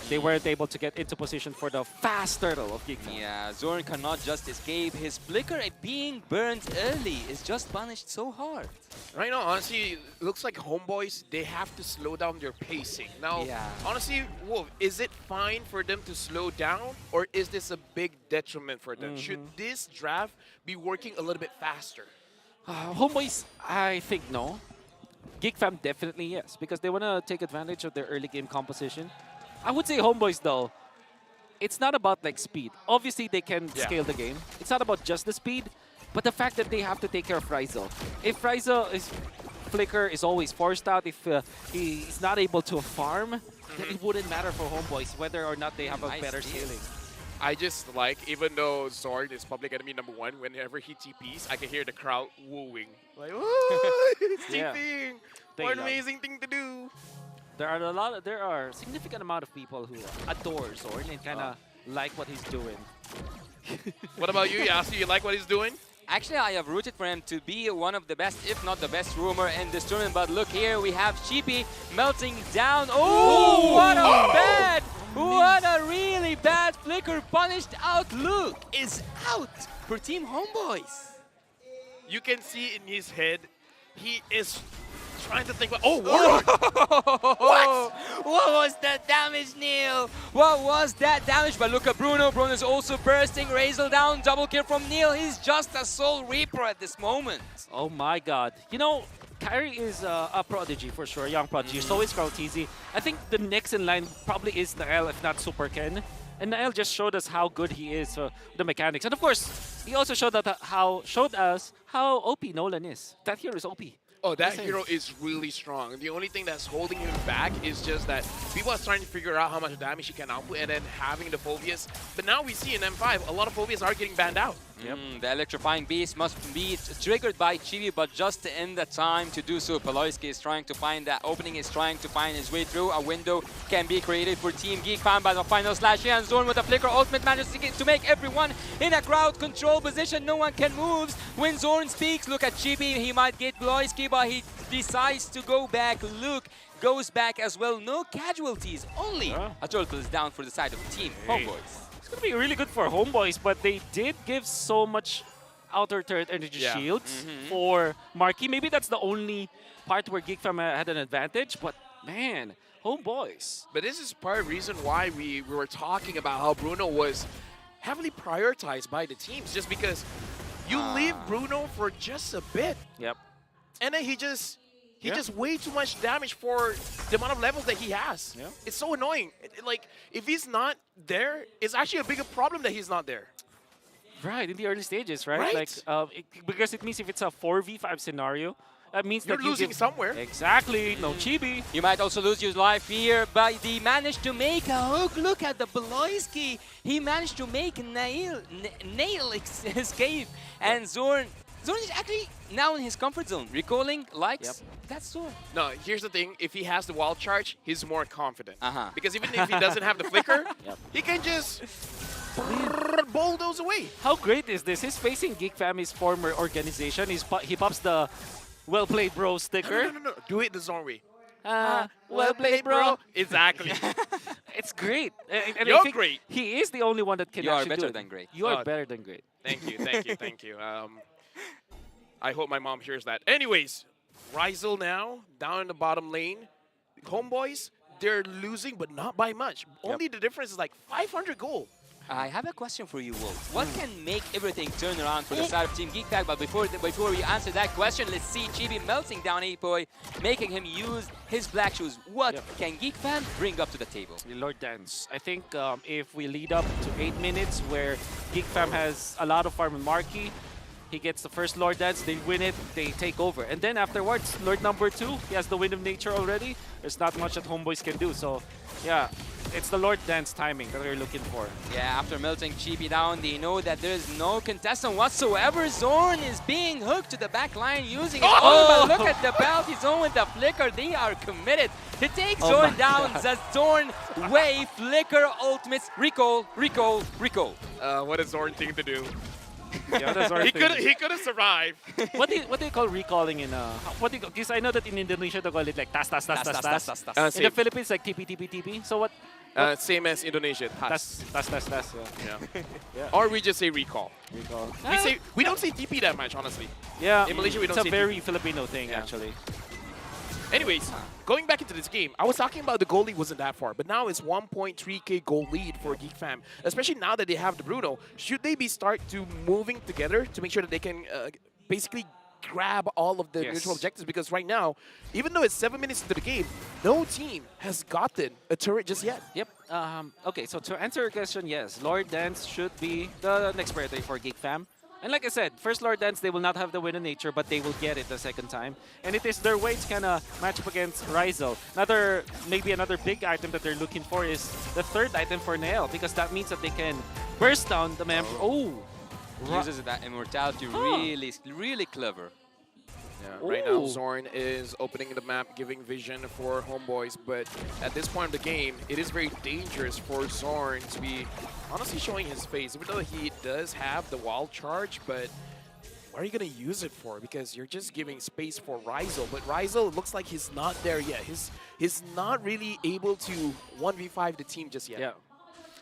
[SPEAKER 9] they weren't able to get into position for the fast turtle of Geek.
[SPEAKER 11] Yeah, Zorn cannot just escape. His flicker being burned early is just punished so hard.
[SPEAKER 14] Right now, honestly, it looks like Homeboys, they have to slow down their pacing. Now, honestly, Wolf, is it fine for them to slow down, or is this a big detriment for them? Should this draft be working a little bit faster?
[SPEAKER 9] Homeboys, I think no. Geek Fam definitely yes, because they want to take advantage of their early game composition. I would say Homeboys though, it's not about like speed. Obviously they can scale the game. It's not about just the speed, but the fact that they have to take care of Ryzel. If Ryzel's flicker is always forced out, if he's not able to farm, then it wouldn't matter for Homeboys whether or not they have a better scaling.
[SPEAKER 14] I just like, even though Zorn is public enemy #1, whenever he TPs, I can hear the crowd wooing. Like, oh, it's TPing! What an amazing thing to do!
[SPEAKER 9] There are a significant amount of people who adore Zorn and kind of like what he's doing.
[SPEAKER 14] What about you, Yasu? You like what he's doing?
[SPEAKER 11] Actually, I have rooted for him to be one of the best, if not the best roamer in this tournament. But look here, we have Chibi melting down. Oh, what a really bad flicker. Punished out. Luke is out for Team Homeboys.
[SPEAKER 14] You can see in his head, he is trying to think, oh, Warlock!
[SPEAKER 11] What was that damage, Neil? What was that damage? But look at Bruno. Bruno is also bursting. Razel down. Double kill from Neil. He's just a Soul Reaper at this moment.
[SPEAKER 9] Oh my god. You know, Kyrie is a prodigy for sure, a young prodigy. So is Krautizi. I think the next in line probably is Nael, if not Super Ken. And Nael just showed us how good he is, the mechanics. And of course, he also showed us how OP Nolan is. That hero is OP.
[SPEAKER 14] Oh, that hero is really strong. The only thing that's holding him back is just that people are starting to figure out how much damage he can output and then having the phobias. But now we see in M5, a lot of phobias are getting banned out.
[SPEAKER 11] The electrifying beast must be triggered by Chibi, but just in the time to do so. Peloyski is trying to find that opening, is trying to find his way through. A window can be created for Team Geek Fam by the final slash here, and Zorn with a flicker ultimate manages to make everyone in a crowd control position. No one can move. When Zorn speaks, look at Chibi. He might get Peloyski, but he decides to go back. Luke goes back as well. No casualties, only a turtle is down for the side of Team Homeboys.
[SPEAKER 9] It's going to be really good for Homeboys, but they did give so much outer turret energy shields for Marquee. Maybe that's the only part where Geek Fam had an advantage, but man, Homeboys.
[SPEAKER 14] But this is part of the reason why we were talking about how Bruno was heavily prioritized by the teams, just because you leave Bruno for just a bit. And then he just way too much damage for the amount of levels that he has. It's so annoying. Like, if he's not there, it's actually a bigger problem that he's not there.
[SPEAKER 9] Right, in the early stages, right? Like, because it means if it's a 4v5 scenario, that means
[SPEAKER 14] you're
[SPEAKER 9] that
[SPEAKER 14] losing somewhere.
[SPEAKER 9] Exactly, no Chibi.
[SPEAKER 11] You might also lose your life here, but he managed to make a hook. Look at the Beloyski. He managed to make Nail escape. And Zorn is actually now in his comfort zone. Recalling likes, that's Zorn.
[SPEAKER 14] No, here's the thing. If he has the wild charge, he's more confident. Because even if he doesn't have the flicker, he can just bulldoze away.
[SPEAKER 9] How great is this? He's facing Geek Family's former organization. He pops the well played bro sticker.
[SPEAKER 14] No. Do it the Zorn way.
[SPEAKER 9] Well played, bro.
[SPEAKER 14] Exactly.
[SPEAKER 9] It's great. And
[SPEAKER 14] You're
[SPEAKER 9] I think
[SPEAKER 14] great.
[SPEAKER 9] He is the only one that can
[SPEAKER 11] You are
[SPEAKER 9] actually do
[SPEAKER 11] better
[SPEAKER 9] it.
[SPEAKER 11] than great.
[SPEAKER 9] You are better than great.
[SPEAKER 14] Thank you. I hope my mom hears that. Anyways, Ryzel now, down in the bottom lane. Homeboys, they're losing, but not by much. Only the difference is like 500 gold.
[SPEAKER 11] I have a question for you, Wolf. What can make everything turn around for the side of Team Geek Pack? But before we answer that question, let's see Chibi melting down Apoy, making him use his black shoes. What can Geek Fam bring up to the table?
[SPEAKER 9] Lord Dance. I think if we lead up to 8 minutes where Geek Fam has a lot of farm and Marquee, He gets the first Lord Dance, they win it, they take over. And then afterwards, Lord number 2, he has the Wind of Nature already. There's not much that Homeboys can do. So, yeah, it's the Lord Dance timing that we're looking for.
[SPEAKER 11] Yeah, after melting Chibi down, they know that there's no contestant whatsoever. Zorn is being hooked to the back line using his ultimate. Look at the bounty zone with the flicker. They are committed to take Zorn down. The Zorn way flicker ultimates. Recall, recall, recall.
[SPEAKER 14] What is Zorn thing to do?
[SPEAKER 9] Yeah, that's our
[SPEAKER 14] he
[SPEAKER 9] thing.
[SPEAKER 14] could have survived.
[SPEAKER 9] What do you call recalling in what do you, because I know that in Indonesia they call it like tas tas tas tas tas. In the Philippines like TP TP TP. So what?
[SPEAKER 14] Same as Indonesia. Tas
[SPEAKER 9] tas tas tas.
[SPEAKER 14] Yeah.
[SPEAKER 9] Yeah.
[SPEAKER 14] Or we just say recall.
[SPEAKER 9] Recall.
[SPEAKER 14] We don't say TP that much, honestly.
[SPEAKER 9] Yeah.
[SPEAKER 14] In Malaysia we don't
[SPEAKER 9] it's
[SPEAKER 14] say
[SPEAKER 9] a very
[SPEAKER 14] TP.
[SPEAKER 9] Filipino thing actually.
[SPEAKER 14] Anyways, going back into this game, I was talking about the goal lead wasn't that far, but now it's 1.3k goal lead for Geek Fam. Especially now that they have the Bruno, should they be start to moving together to make sure that they can basically grab all of the neutral objectives? Because right now, even though it's 7 minutes into the game, no team has gotten a turret just yet.
[SPEAKER 9] Yep. Okay, so to answer your question, yes, Lord Dance should be the next priority for Geek Fam. And like I said, first Lord Dance, they will not have the Wind of Nature, but they will get it the second time. And it is their way to kind of match up against Rizal. Maybe another big item that they're looking for is the third item for Nael, because that means that they can burst down the member. Oh!
[SPEAKER 11] Uses that immortality really, really clever.
[SPEAKER 14] Yeah, right now Zorn is opening the map, giving vision for Homeboys, but at this point of the game, it is very dangerous for Zorn to be honestly showing his face, even though he does have the wall charge, but what are you going to use it for? Because you're just giving space for Rizal, but Rizal looks like he's not there yet. He's not really able to 1v5 the team just yet.
[SPEAKER 9] Yeah.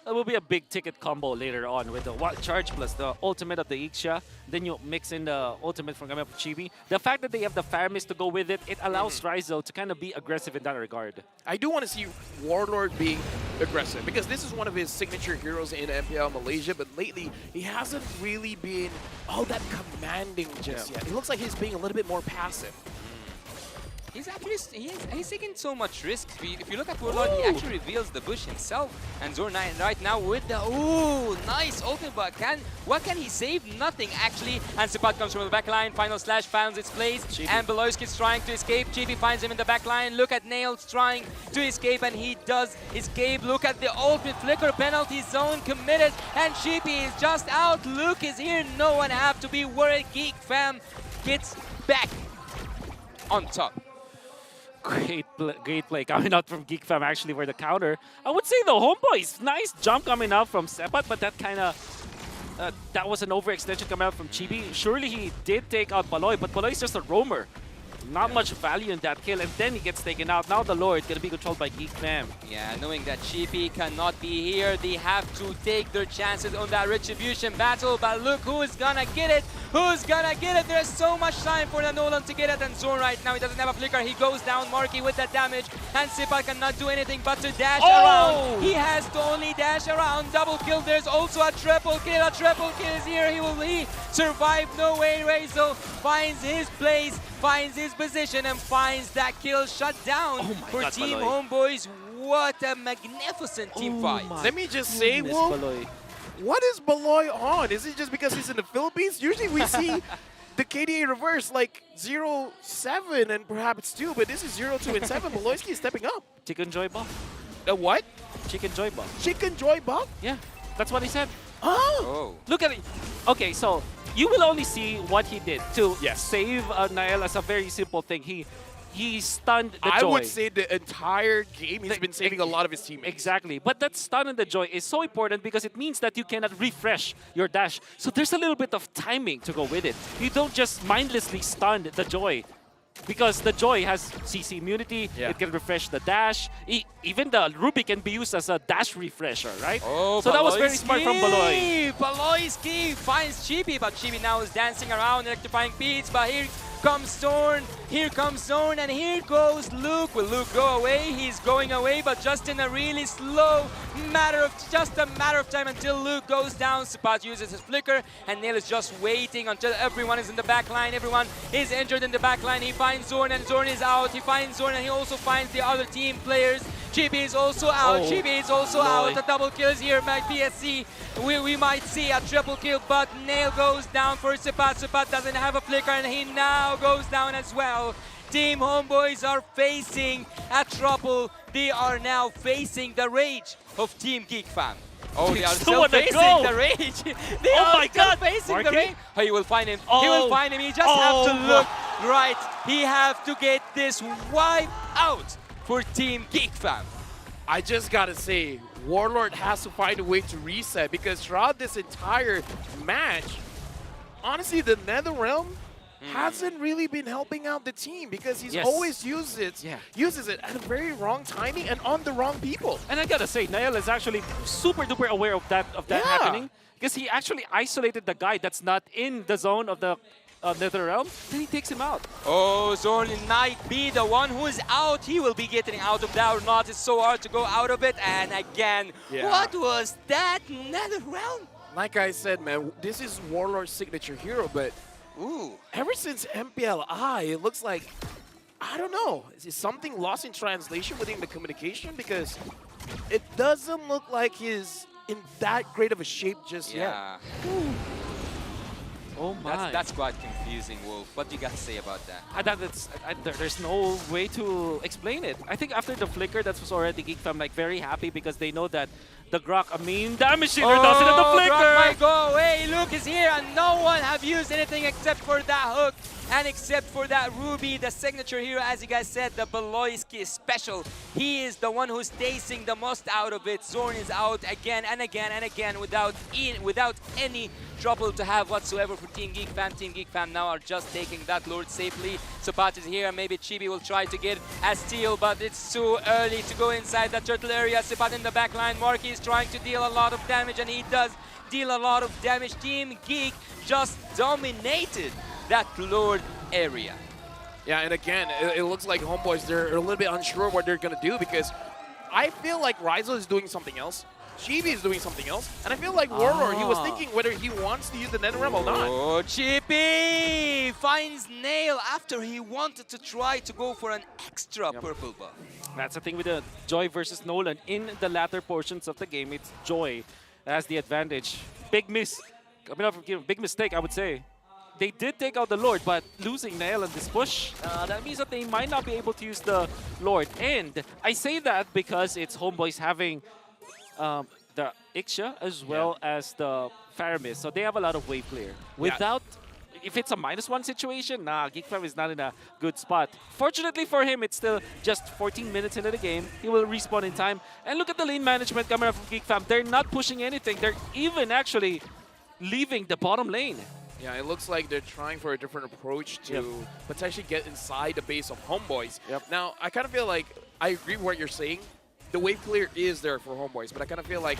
[SPEAKER 9] That will be a big ticket combo later on with the Wild Charge plus the ultimate of the Ixia. Then you mix in the ultimate from Chibi. The fact that they have the Fire Mist to go with it, it allows Rizal to kind of be aggressive in that regard.
[SPEAKER 14] I do want to see Warlord being aggressive because this is one of his signature heroes in MPL Malaysia, but lately he hasn't really been all that commanding just yet. It looks like he's being a little bit more passive.
[SPEAKER 11] He's actually he's taking so much risks. If you look at Warlord, he actually reveals the bush himself. And Zorn right now with the nice ultimate, but what can he save? Nothing actually. And Sipat comes from the back line. Final slash finds its place. Chibi. And Beloyski's trying to escape. Chibi finds him in the back line. Look at Nails trying to escape, and he does escape. Look at the ultimate flicker penalty zone committed, and Chibi is just out. Luke is here. No one have to be worried. Geek Fam gets back on top.
[SPEAKER 9] Great play coming out from Geek Fam actually for the counter. I would say the Homeboys, nice jump coming out from Sepat, but that kind of, that was an overextension coming out from Chibi. Surely he did take out Paloy, but Paloy is just a roamer. Not much value in that kill, and then he gets taken out. Now the Lord going to be controlled by Geek Fam.
[SPEAKER 11] Yeah, knowing that Chibi cannot be here, they have to take their chances on that retribution battle. But look who's gonna get it. Who's gonna get it? There's so much time for the Nolan to get it. And Zorn right now, he doesn't have a flicker. He goes down, Marky with that damage. And Sipa cannot do anything but to dash around. He has to only dash around. Double kill. There's also a triple kill. A triple kill is here. He will survive. No way. Rizal finds his place, finds his position, and finds that kill shut down for
[SPEAKER 14] God,
[SPEAKER 11] Team
[SPEAKER 14] Paloy.
[SPEAKER 11] Homeboys. What a magnificent team fight.
[SPEAKER 14] Let me just say, Wolf, what is Beloy on? Is it just because he's in the Philippines? Usually we see the KDA reverse like 0-7 and perhaps 2, but this is 0-2 and 7. Beloyski is stepping up.
[SPEAKER 9] Chicken Joy buff.
[SPEAKER 14] What?
[SPEAKER 9] Chicken Joy buff.
[SPEAKER 14] Chicken Joy buff?
[SPEAKER 9] Yeah, that's what he said.
[SPEAKER 14] Oh.
[SPEAKER 9] Look at it. Okay, so you will only see what he did to save Nael as a very simple thing. He stunned the Joy.
[SPEAKER 14] I would say the entire game he's been saving a lot of his teammates.
[SPEAKER 9] Exactly. But that stun and the Joy is so important because it means that you cannot refresh your dash. So there's a little bit of timing to go with it. You don't just mindlessly stun the Joy. Because the Joy has CC immunity, it can refresh the dash. Even the Ruby can be used as a dash refresher, right?
[SPEAKER 11] Oh,
[SPEAKER 9] so that was very smart from Beloy.
[SPEAKER 11] Beloyski finds Chibi, but Chibi now is dancing around, electrifying beats. But here comes Zorn, and here goes Luke. Will Luke go away? He's going away, but just in a really slow matter of time until Luke goes down. Sipat uses his flicker, and Nail is just waiting until everyone is in the back line. Everyone is injured in the back line. He finds Zorn, and Zorn is out. He finds Zorn, and he also finds the other team players. Chibi is also out.
[SPEAKER 9] Oh,
[SPEAKER 11] Chibi is also
[SPEAKER 9] Lord.
[SPEAKER 11] out. The double kills here. PSC. We might see a triple kill, but Nail goes down for Sepat. Sepat doesn't have a flicker, and he now goes down as well. Team Homeboys are facing a trouble. They are now facing the rage of Team Geek Fam. Oh, they are still facing the rage. They are still facing the rage. Oh, he will find him. He will find him. He just have to look right. He have to get this wipe out for Team Geek Fam.
[SPEAKER 14] I just gotta say, Warlord has to find a way to reset because throughout this entire match, honestly, the NetherRealm hasn't really been helping out the team because he's always uses it at a very wrong timing and on the wrong people.
[SPEAKER 9] And I gotta say, Nael is actually super duper aware of that happening because he actually isolated the guy that's not in the zone of the NetherRealm, then he takes him out.
[SPEAKER 11] Oh, Zorn might be the one who is out. He will be getting out of that or not. It's so hard to go out of it. And again, what was that NetherRealm?
[SPEAKER 14] Like I said, man, this is Warlord's signature hero, but ever since MPLI, it looks like, I don't know, is something lost in translation within the communication? Because it doesn't look like he's in that great of a shape just yet.
[SPEAKER 9] Oh my.
[SPEAKER 11] That's quite confusing, Wolf. What do you got to say about that?
[SPEAKER 9] There's no way to explain it. I think after the flicker, that was already Geek Fam like very happy because they know that the Grok, damage shader doesn't have the flicker.
[SPEAKER 11] Grok might go away. Luke is here, and no one have used anything except for that hook. And except for that Ruby, the signature hero, as you guys said, the Beloyski special. He is the one who's tasting the most out of it. Zorn is out again and again and again without any trouble to have whatsoever for Team Geek Fam. Team Geek Fam now are just taking that Lord safely. Sapat is here, and maybe Chibi will try to get a steal, but it's too early to go inside the turtle area. Sapat in the back line. Marky is trying to deal a lot of damage, and he does deal a lot of damage. Team Geek just dominated that Lord area.
[SPEAKER 14] Yeah, and again, it looks like Homeboys, they're a little bit unsure what they're going to do because I feel like Ryzel is doing something else. Chibi is doing something else. And I feel like Warlord, he was thinking whether he wants to use the NetherRealm or not.
[SPEAKER 11] Oh, Chibi finds Nail after he wanted to try to go for an extra purple buff.
[SPEAKER 9] That's the thing with the Joy versus Nolan. In the latter portions of the game, it's Joy that has the advantage. Big miss. Big mistake, I would say. They did take out the Lord, but losing Nail in this push, that means that they might not be able to use the Lord. And I say that because it's Homeboys having the Iksha as well as the Faramis. So they have a lot of wave clear. Without, if it's a -1 situation, Geek Fam is not in a good spot. Fortunately for him, it's still just 14 minutes into the game. He will respawn in time. And look at the lane management coming up from Geek Fam. They're not pushing anything. They're even actually leaving the bottom lane.
[SPEAKER 14] Yeah, it looks like they're trying for a different approach to potentially get inside the base of Homeboys. Now, I kind of feel like I agree with what you're saying. The wave clear is there for Homeboys, but I kind of feel like,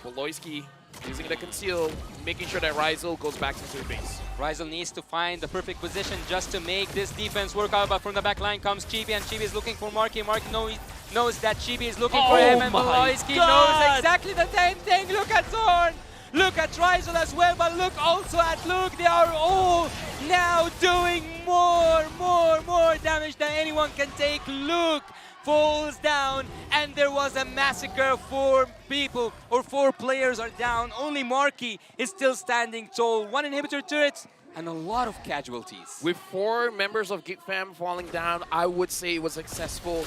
[SPEAKER 14] Beloyski using the conceal, making sure that Ryzel goes back into the base.
[SPEAKER 11] Ryzel needs to find the perfect position just to make this defense work out, but from the back line comes Chibi, and Chibi is looking for Marky. Marky knows that Chibi is looking for him, and Beloyski knows exactly the same thing. Look at Zorn! Look at Ryzel as well, but look also at Luke. They are all now doing more damage than anyone can take. Luke falls down, and there was a massacre. 4 people or 4 players are down. Only Marky is still standing tall. 1 inhibitor turret and a lot of casualties.
[SPEAKER 14] With 4 members of Geek Fam falling down, I would say it was successful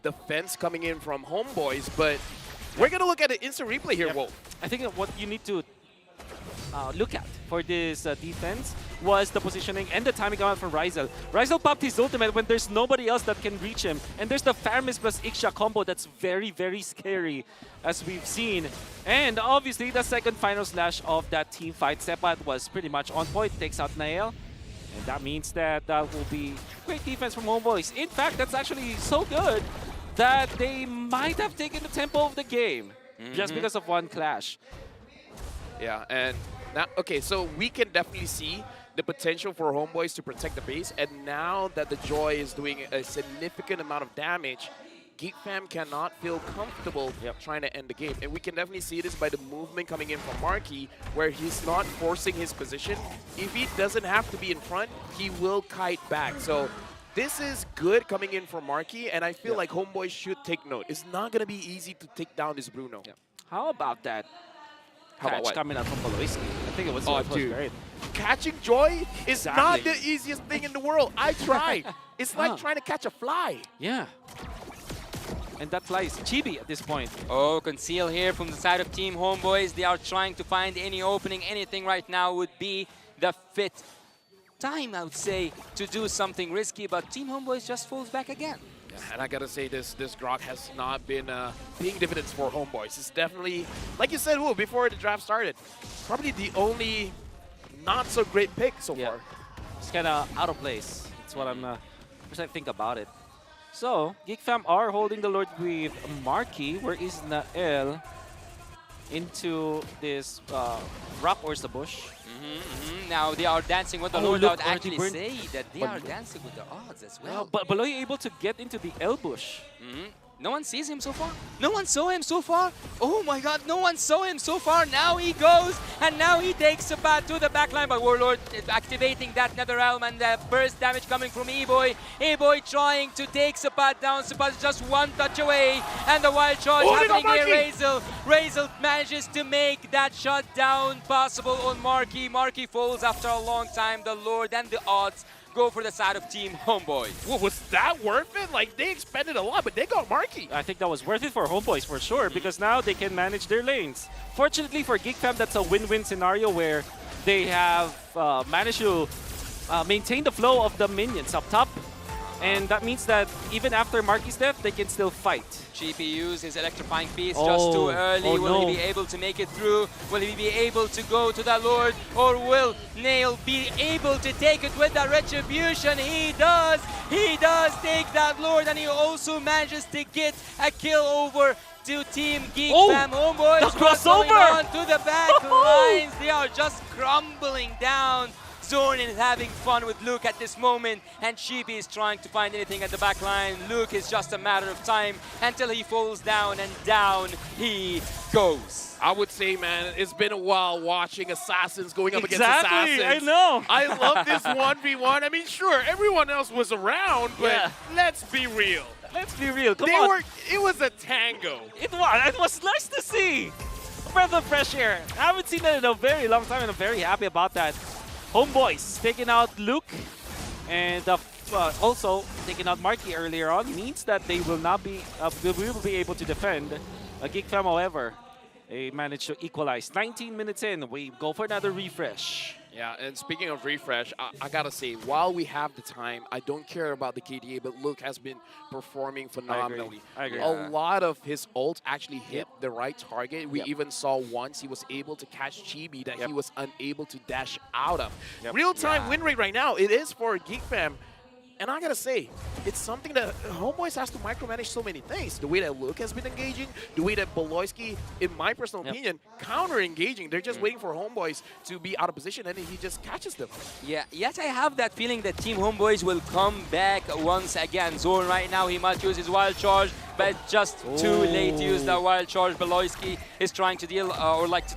[SPEAKER 14] defense coming in from Homeboys, but we're going to look at an instant replay here, Wolf.
[SPEAKER 9] I think what you need to look at for this defense was the positioning and the timing out from Ryzel. Ryzel popped his ultimate when there's nobody else that can reach him. And there's the Faramis plus Iksha combo that's very, very scary, as we've seen. And obviously, the second final slash of that team fight, Sepat was pretty much on point, takes out Nael. And that means that that will be great defense from Homeboys. In fact, that's actually so good that they might have taken the tempo of the game just because of one clash.
[SPEAKER 14] Yeah, and now, okay, so we can definitely see the potential for Homeboys to protect the base, and now that the Joy is doing a significant amount of damage, Geek Fam cannot feel comfortable trying to end the game. And we can definitely see this by the movement coming in from Marky, where he's not forcing his position. If he doesn't have to be in front, he will kite back. So This is good coming in from Marky, and I feel like Homeboy should take note. It's not going to be easy to take down this Bruno.
[SPEAKER 9] How about that?
[SPEAKER 14] How about
[SPEAKER 9] Catch
[SPEAKER 14] what?
[SPEAKER 9] coming out from Baloyski. I think it was,
[SPEAKER 14] Oh,
[SPEAKER 9] it was
[SPEAKER 14] dude.
[SPEAKER 9] great.
[SPEAKER 14] Catching Joy is not
[SPEAKER 9] Exactly.
[SPEAKER 14] the easiest thing in the world. I tried. It's like trying to catch a fly.
[SPEAKER 9] Yeah. And that fly is Chibi at this point.
[SPEAKER 11] Oh, conceal here from the side of Team Homeboys. They are trying to find any opening. Anything right now would be the fit time, I would say, to do something risky. But Team Homeboys just falls back again.
[SPEAKER 14] Yeah, and I gotta say, this grok has not been paying dividends for Homeboys. It's definitely, like you said, Wu, before the draft started, probably the only not so great pick so far.
[SPEAKER 9] It's kind of out of place. That's what I think about it. So, Geek Fam are holding the Lord with Marky. Where is Nael? Into this rock or the bush.
[SPEAKER 11] Now they are dancing with the
[SPEAKER 9] Oh,
[SPEAKER 11] Lord.
[SPEAKER 9] look,
[SPEAKER 11] I would actually
[SPEAKER 9] already
[SPEAKER 11] say that they
[SPEAKER 9] But
[SPEAKER 11] are
[SPEAKER 9] look.
[SPEAKER 11] dancing with the odds as well.
[SPEAKER 9] But Baloy able to get into the L bush.
[SPEAKER 11] No one sees him so far. No one saw him so far. Oh my god, no one saw him so far. Now he goes, and now he takes a path to the backline. But Warlord is activating that Nether Realm, and the burst damage coming from E-Boy. E-Boy trying to take Sapat down. Sapat is just one touch away, and the wild charge happening here. Razel. Razel manages to make that shot down possible on Marky. Marky falls after a long time. The Lord and the odds go for the side of Team Homeboys.
[SPEAKER 14] Well, was that worth it? Like, they expended a lot, but they got Marky.
[SPEAKER 9] I think that was worth it for Homeboys for sure, because now they can manage their lanes. Fortunately for Geek Fam, that's a win-win scenario where they have managed to maintain the flow of the minions up top. And that means that even after Marky's death, they can still fight.
[SPEAKER 11] GP used his electrifying piece just too early. Will he be able to make it through? Will he be able to go to the Lord? Or will Nail be able to take it with the retribution? He does! He does take that Lord, and he also manages to get a kill over to Team Geek Fam. Homeboys,
[SPEAKER 9] the
[SPEAKER 11] what's going
[SPEAKER 9] crossover!
[SPEAKER 11] on to the back lines? They are just crumbling down. Zorn is having fun with Luke at this moment, and Sheepy is trying to find anything at the back line. Luke is just a matter of time until he falls down, and down he goes.
[SPEAKER 14] I would say, man, it's been a while watching Assassins going up against
[SPEAKER 9] Exactly,
[SPEAKER 14] Assassins.
[SPEAKER 9] I know.
[SPEAKER 14] I love this 1v1. I mean, sure, everyone else was around, but let's be real.
[SPEAKER 9] Let's be real. Come on.
[SPEAKER 14] It was a tango.
[SPEAKER 9] It was nice to see. A breath of fresh air. I haven't seen that in a very long time, and I'm very happy about that. Homeboys taking out Luke, and also taking out Marky earlier on means that they will not be will be able to defend. Geek Fam, however, they managed to equalize. 19 minutes in, we go for another refresh.
[SPEAKER 14] Yeah, and speaking of refresh, I gotta say, while we have the time, I don't care about the KDA, but Luke has been performing phenomenally.
[SPEAKER 9] I agree.
[SPEAKER 14] A lot of his ults actually hit the right target. We even saw once he was able to catch Chibi that he was unable to dash out of. Real-time win rate right now, it is for Geek Fam. And I gotta say, it's something that Homeboys has to micromanage so many things. The way that Luke has been engaging, the way that Baloyski, in my personal opinion, counter-engaging. They're just waiting for Homeboys to be out of position, and he just catches them.
[SPEAKER 11] Yeah, yet I have that feeling that Team Homeboys will come back once again. Zorn right now, he might use his wild charge, but just too late to use that wild charge. Baloyski is trying to deal,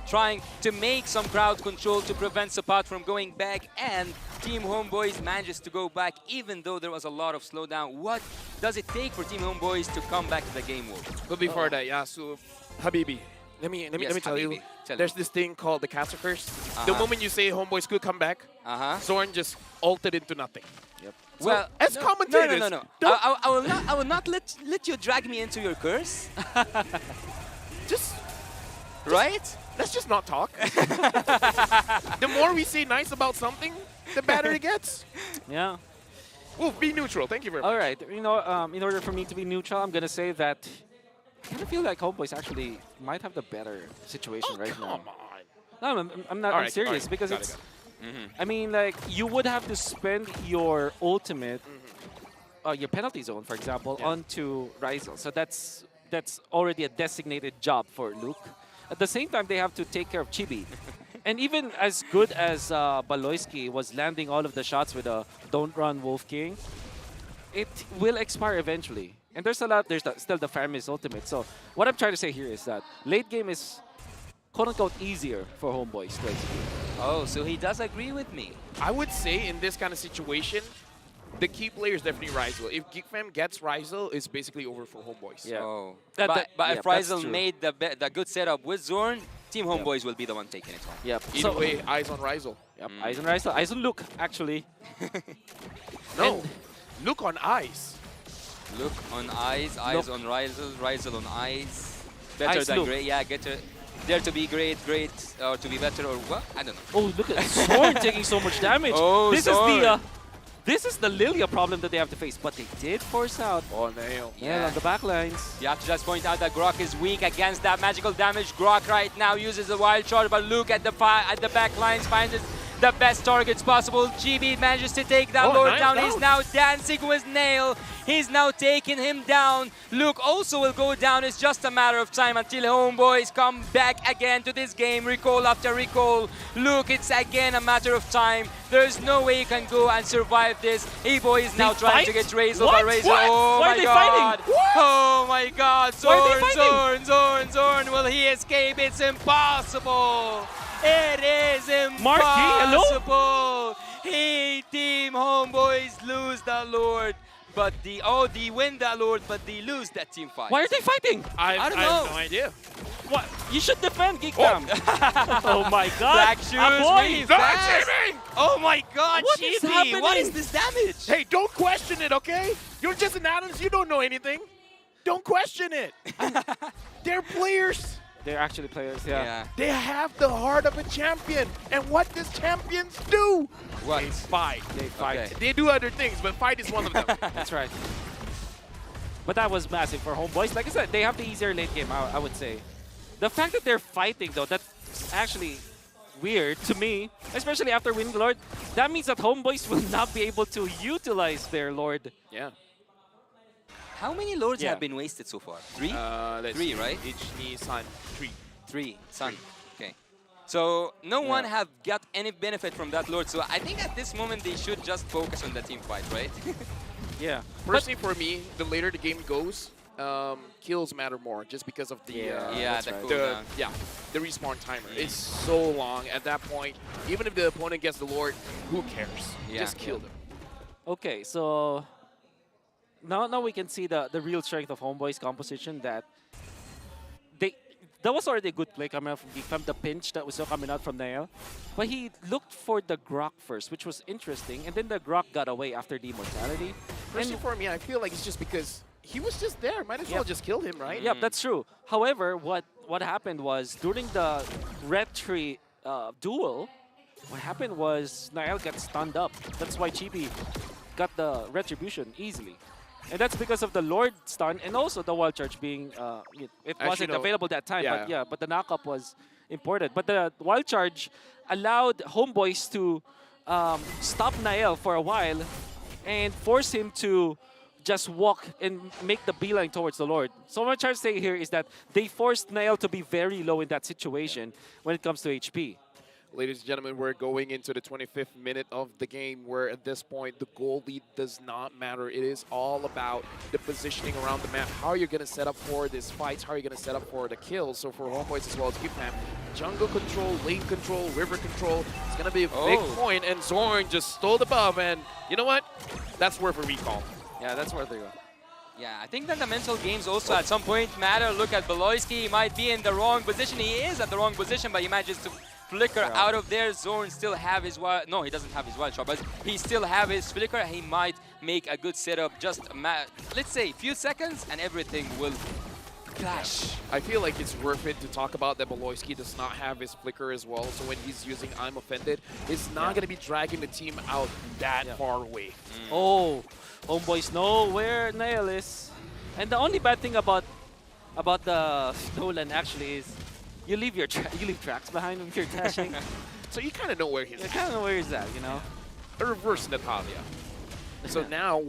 [SPEAKER 11] trying to make some crowd control to prevent Sapat from going back, and Team Homeboys manages to go back even though there was a lot of slowdown. What does it take for Team Homeboys to come back to the game, Wolf?
[SPEAKER 14] But before that, yeah, so Habibi, let me tell you, there's this thing called the Cancer Curse. The moment you say Homeboys could come back, Zorn just ulted into nothing. So,
[SPEAKER 11] Well,
[SPEAKER 14] as commentators,
[SPEAKER 11] no. I will not let you drag me into your curse. Right?
[SPEAKER 14] Let's just not talk. The more we say nice about something, the better it gets.
[SPEAKER 9] Yeah.
[SPEAKER 14] Well, be neutral. Thank you very much.
[SPEAKER 9] All right. You know, in order for me to be neutral, I'm gonna say that I kind of feel like Homeboys actually might have the better situation right now.
[SPEAKER 14] Come
[SPEAKER 9] No, I'm not. I'm serious because it's. I mean, like you would have to spend your ultimate, your penalty zone, for example, onto Ryzel. So that's already a designated job for Luke. At the same time, they have to take care of Chibi. And even as good as Baloyski was landing all of the shots with a Don't Run Wolf King, it will expire eventually. And there's still the Faramis ultimate. So what I'm trying to say here is that late game is quote-unquote easier for Homeboys to execute.
[SPEAKER 11] Oh, so he does agree with me.
[SPEAKER 14] I would say in this kind of situation, the key player is definitely Rizal. If Geek Fam gets Rizal, it's basically over for Homeboys.
[SPEAKER 9] Yeah.
[SPEAKER 11] Oh.
[SPEAKER 9] That-
[SPEAKER 11] but
[SPEAKER 9] that-
[SPEAKER 11] but
[SPEAKER 9] yeah,
[SPEAKER 11] if
[SPEAKER 9] that's
[SPEAKER 11] Rizal
[SPEAKER 9] true.
[SPEAKER 11] made the good setup with Zorn, Team Homeboys will be the one taking it home.
[SPEAKER 9] Yep.
[SPEAKER 14] Either way, eyes on Rizal.
[SPEAKER 9] Yep. Eyes on Rizal. Eyes on Luke, actually.
[SPEAKER 14] No, look on eyes.
[SPEAKER 11] Look on eyes, eyes on Rizal, Rizal on eyes. Better
[SPEAKER 9] Eyes
[SPEAKER 11] than
[SPEAKER 9] look.
[SPEAKER 11] great. Yeah, dare to be great, or to be better, or what? I don't know.
[SPEAKER 9] Oh, look at Zorn taking so much damage.
[SPEAKER 11] Oh,
[SPEAKER 9] this
[SPEAKER 11] Zorn.
[SPEAKER 9] is the this is the Lilia problem that they have to face, but they did force out.
[SPEAKER 14] Oh, nail.
[SPEAKER 9] Yeah, on the back lines.
[SPEAKER 11] You have to just point out that Grok is weak against that magical damage. Grok right now uses the wild shot, but look at the back lines, finds the best targets possible. GB manages to take that Lord
[SPEAKER 14] nice
[SPEAKER 11] down.
[SPEAKER 14] down.
[SPEAKER 11] He's now dancing with Nail. He's now taking him down. Luke also will go down. It's just a matter of time until Homeboys come back again to this game. Recall after recall. Luke, it's again a matter of time. There's no way you can go and survive this. E-Boy is now
[SPEAKER 9] They
[SPEAKER 11] trying
[SPEAKER 9] fight?
[SPEAKER 11] to get Razor,
[SPEAKER 9] What?
[SPEAKER 11] but Razor,
[SPEAKER 9] What?
[SPEAKER 11] oh
[SPEAKER 9] Why
[SPEAKER 11] my
[SPEAKER 9] are they
[SPEAKER 11] god.
[SPEAKER 9] fighting? What?
[SPEAKER 11] Oh my god.
[SPEAKER 9] Why are they
[SPEAKER 11] Zorn, Zorn. Will he escape? It's impossible. It is impossible. Hey, Team Homeboys lose the Lord. But they win the Lord, but they lose that team fight.
[SPEAKER 9] Why are they fighting?
[SPEAKER 11] I don't know.
[SPEAKER 14] have no idea.
[SPEAKER 9] What? You should defend Geek Fam. Oh my god.
[SPEAKER 11] Black shoes,
[SPEAKER 9] Aboy.
[SPEAKER 11] really fast. Oh my god,
[SPEAKER 9] What is
[SPEAKER 11] Chibi,
[SPEAKER 9] happening?
[SPEAKER 11] what is this damage?
[SPEAKER 14] Hey, don't question it, okay? You're just an analyst. You don't know anything. Don't question it. They're players.
[SPEAKER 9] They're actually players, yeah.
[SPEAKER 14] They have the heart of a champion. And what does champions do?
[SPEAKER 11] What?
[SPEAKER 14] They fight.
[SPEAKER 9] They fight.
[SPEAKER 11] Okay.
[SPEAKER 14] They do other things, but fight is one of them.
[SPEAKER 9] That's right. But that was massive for Homeboys. Like I said, they have the easier late game, I would say. The fact that they're fighting, though, that's actually weird to me, especially after winning the Lord. That means that Homeboys will not be able to utilize their Lord.
[SPEAKER 14] Yeah.
[SPEAKER 11] How many Lords
[SPEAKER 9] Yeah.
[SPEAKER 11] have been wasted so far? Three?
[SPEAKER 14] Let's
[SPEAKER 11] Three,
[SPEAKER 14] see.
[SPEAKER 11] right?
[SPEAKER 14] Ichni, San, 3.
[SPEAKER 11] Three, Sun. Okay. So no one have got any benefit from that Lord. So I think at this moment they should just focus on the team fight, right?
[SPEAKER 9] Yeah.
[SPEAKER 14] Personally, for me, the later the game goes, kills matter more just because of the the respawn timer. It's so long at that point. Even if the opponent gets the Lord, who cares?
[SPEAKER 11] Yeah.
[SPEAKER 14] Just kill them.
[SPEAKER 9] Okay, so now we can see the real strength of Homeboy's composition, that that was already a good play coming out from Geek Fam, the pinch that was coming out from Nail. But he looked for the Grok first, which was interesting, and then the Grok got away after the immortality.
[SPEAKER 14] Personally, for me, I feel like it's just because he was just there. Might as well just kill him, right?
[SPEAKER 9] Yep, that's true. However, what happened was during the Red Tree duel, what happened was Nael got stunned up. That's why Chibi got the Retribution easily. And that's because of the Lord stun and also the Wild Charge being, it wasn't available that time, but the knockup was important. But the Wild Charge allowed Homeboys to stop Nael for a while and force him to just walk and make the beeline towards the Lord. So what I'm trying to say here is that they forced Nael to be very low in that situation when it comes to HP.
[SPEAKER 14] Ladies and gentlemen, we're going into the 25th minute of the game where at this point the goal lead does not matter. It is all about the positioning around the map. How you're going to set up for these fights, how you're going to set up for the kills. So for Homeboys as well as Geek Fam, jungle control, lane control, river control, it's going to be a big point. And Zorn just stole the buff, and you know what? That's worth a recall.
[SPEAKER 9] Yeah, that's worth a recall.
[SPEAKER 11] Yeah, I think that the mental games also at some point matter. Look at Beloyski, he might be in the wrong position. He is at the wrong position, but he manages to flicker out of there. Zorn still have his wild... No, he doesn't have his wild shot, but he still have his flicker. He might make a good setup. Just, let's say, a few seconds, and everything will clash.
[SPEAKER 14] I feel like it's worth it to talk about that Beloyski does not have his flicker as well. So when he's using I'm Offended, it's not going to be dragging the team out that far away.
[SPEAKER 9] Oh, Homeboys know where Nail is. And the only bad thing about the Nolan actually is you leave tracks behind when you're dashing.
[SPEAKER 14] So you kind of know where he's at.
[SPEAKER 9] You kind of know where he's at, you know?
[SPEAKER 14] A reverse Natalia. So now,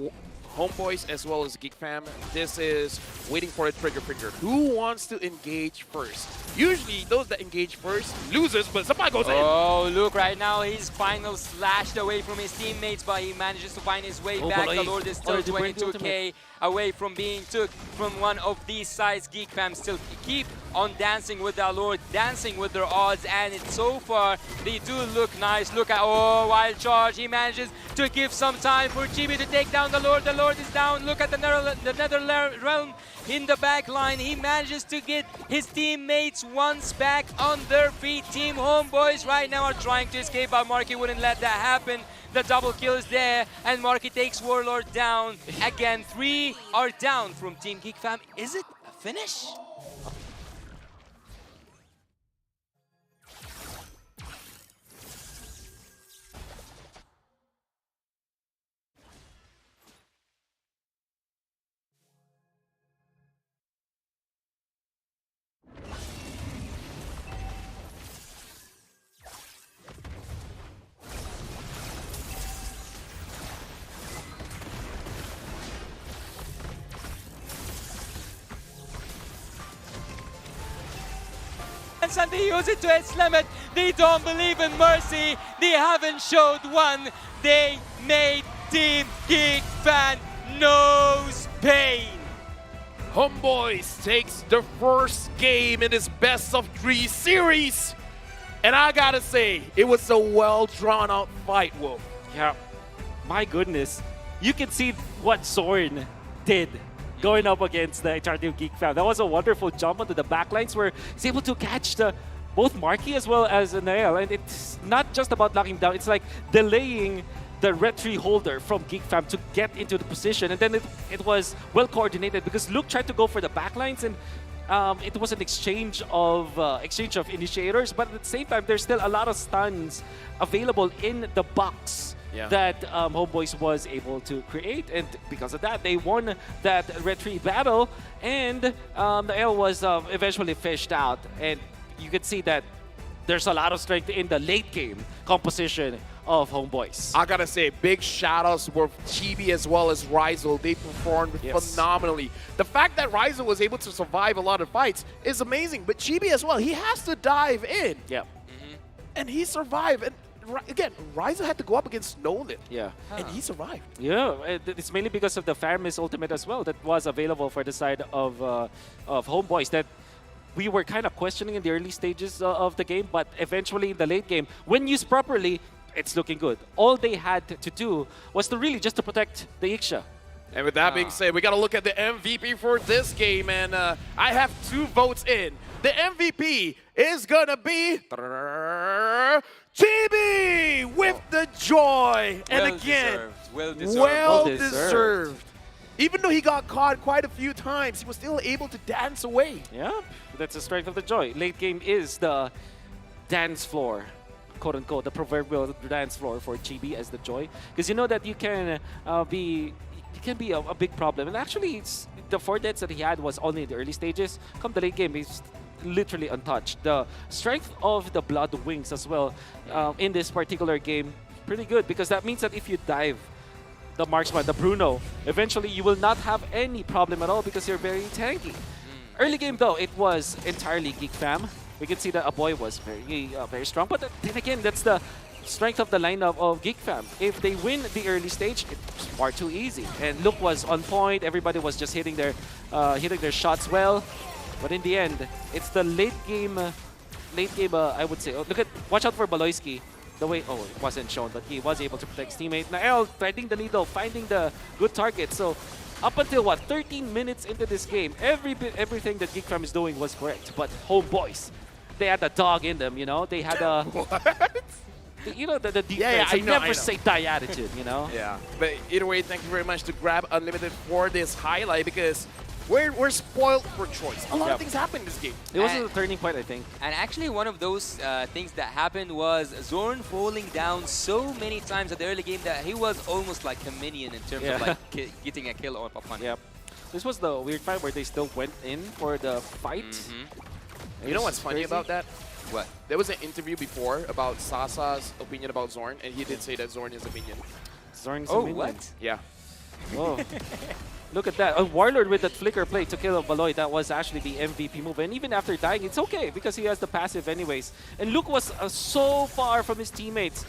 [SPEAKER 14] Homeboys as well as Geek Fam, this is waiting for a trigger finger. Who wants to engage first? Usually, those that engage first loses, but somebody goes in.
[SPEAKER 11] Oh, look, right now he's final slashed away from his teammates, but he manages to find his way back. The Lord is still 22k away from being took from one of these sides. Geek Fam still keep on dancing with the Lord, dancing with their odds, and so far they do look nice. Look at, oh, wild charge. He manages to give some time for Chibi to take down the Lord. The Lord is down. Look at the Nether Realm in the back line. He manages to get his teammates once back on their feet. Team Homeboys right now are trying to escape, but Marky wouldn't let that happen. The double kill is there, and Marky takes Warlord down. Again, 3 are down from Team Geek Fam. Is it a finish? And they use it to its limit. They don't believe in mercy. They haven't showed one. They made Team Geek Fan nose pain.
[SPEAKER 14] Homeboys takes the first game in this best of 3 series. And I gotta say, it was a well drawn out fight, Wolf.
[SPEAKER 9] Yeah, my goodness. You can see what Zorn did going up against the entire Geek Fam. That was a wonderful jump onto the backlines where he's able to catch both Marky as well as Nael. And it's not just about knocking down, it's like delaying the red tree holder from Geek Fam to get into the position. And then it was well coordinated because Luke tried to go for the backlines, and it was an exchange of initiators, but at the same time, there's still a lot of stuns available in the box that Homeboys was able to create, and because of that, they won that red tree battle, and the L was eventually fished out, and you could see that there's a lot of strength in the late game composition of Homeboys.
[SPEAKER 14] I gotta say, big shout-outs for Chibi as well as Rizel. They performed phenomenally. The fact that Rizel was able to survive a lot of fights is amazing, but Chibi as well, he has to dive in.
[SPEAKER 9] Yeah.
[SPEAKER 14] And he survived. And again, Rizel had to go up against Nolan.
[SPEAKER 9] Yeah.
[SPEAKER 14] And he survived.
[SPEAKER 9] Yeah, it's mainly because of the Faramis ultimate as well that was available for the side of Homeboys that we were kind of questioning in the early stages of the game, but eventually in the late game, when used properly, it's looking good. All they had to do was to really just to protect the Ixia.
[SPEAKER 14] And with that being said, we got to look at the MVP for this game, and I have 2 votes in. The MVP is going to be Chibi with the joy. And again, well deserved. Even though he got caught quite a few times, he was still able to dance away.
[SPEAKER 9] Yeah, that's the strength of the joy. Late game is the dance floor, quote unquote, the proverbial dance floor for Chibi as the joy. Because you know that you can be a big problem. And actually, the 4 deaths that he had was only in the early stages. Come the late game, he's literally untouched. The strength of the Blood Wings as well in this particular game, pretty good. Because that means that if you dive the marksman, the Bruno, eventually you will not have any problem at all because you're very tanky. Early game though, it was entirely Geek Fam. We can see that Aboy was very strong, but then again, that's the strength of the lineup of Geek Fam. If they win the early stage, it's far too easy. And Luke was on point. Everybody was just hitting their shots well. But in the end, it's the late game. I would say. Oh, watch out for Baloyski. The way, it wasn't shown, but he was able to protect his teammate. Nael threading the needle, finding the good target. So up until 13 minutes into this game, everything that Geek Fam is doing was correct. But Homeboys, they had a dog in them, you know. They had a the defense. I never say die attitude, you know.
[SPEAKER 14] Yeah, but either way, thank you very much to Grab Unlimited for this highlight because we're spoiled for choice. A lot of things happen in this game.
[SPEAKER 9] It was a turning point, I think.
[SPEAKER 11] And actually, one of those things that happened was Zorn falling down so many times at the early game that he was almost like a minion in terms of like getting a kill or a pun.
[SPEAKER 9] Yep. This was the weird fight where they still went in for the fight.
[SPEAKER 14] You know what's funny about that?
[SPEAKER 11] What?
[SPEAKER 14] There was an interview before about Sasa's opinion about Zorn, and he did say that Zorn is a minion.
[SPEAKER 9] Zorn's a minion?
[SPEAKER 11] What?
[SPEAKER 14] Yeah.
[SPEAKER 9] Oh. Look at that. A Warlord with that flicker play to kill Valoy. That was actually the MVP move. And even after dying, it's okay because he has the passive anyways. And Luke was so far from his teammates.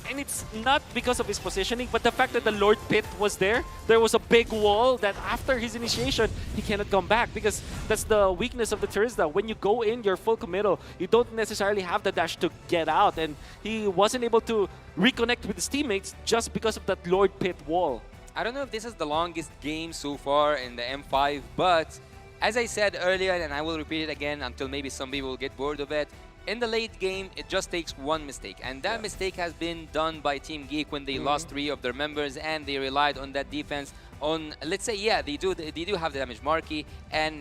[SPEAKER 9] And it's not because of his positioning, but the fact that the Lord Pit was there. There was a big wall that after his initiation, he cannot come back because that's the weakness of the Terizla. When you go in, you're full committal. You don't necessarily have the dash to get out. And he wasn't able to reconnect with his teammates just because of that Lord Pit wall.
[SPEAKER 11] I don't know if this is the longest game so far in the M5, but as I said earlier, and I will repeat it again until maybe some people will get bored of it, in the late game, it just takes one mistake. And that mistake has been done by Team Geek when they lost 3 of their members and they relied on that defense on, let's say, yeah, they do have the damage marquee and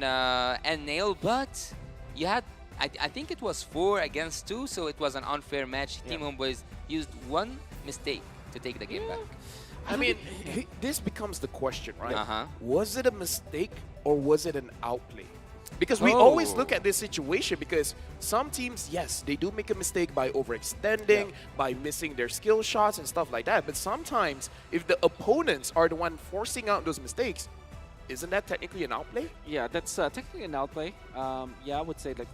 [SPEAKER 11] Nail, but you had, I think it was 4 against 2, so it was an unfair match. Team Homeboys used one mistake to take the game back.
[SPEAKER 17] I mean, this becomes the question, right? Was it a mistake or was it an outplay? Because we always look at this situation because some teams, yes, they do make a mistake by overextending, by missing their skill shots and stuff like that. But sometimes, if the opponents are the one forcing out those mistakes, isn't that technically an outplay?
[SPEAKER 9] Yeah, that's technically an outplay. Yeah, I would say like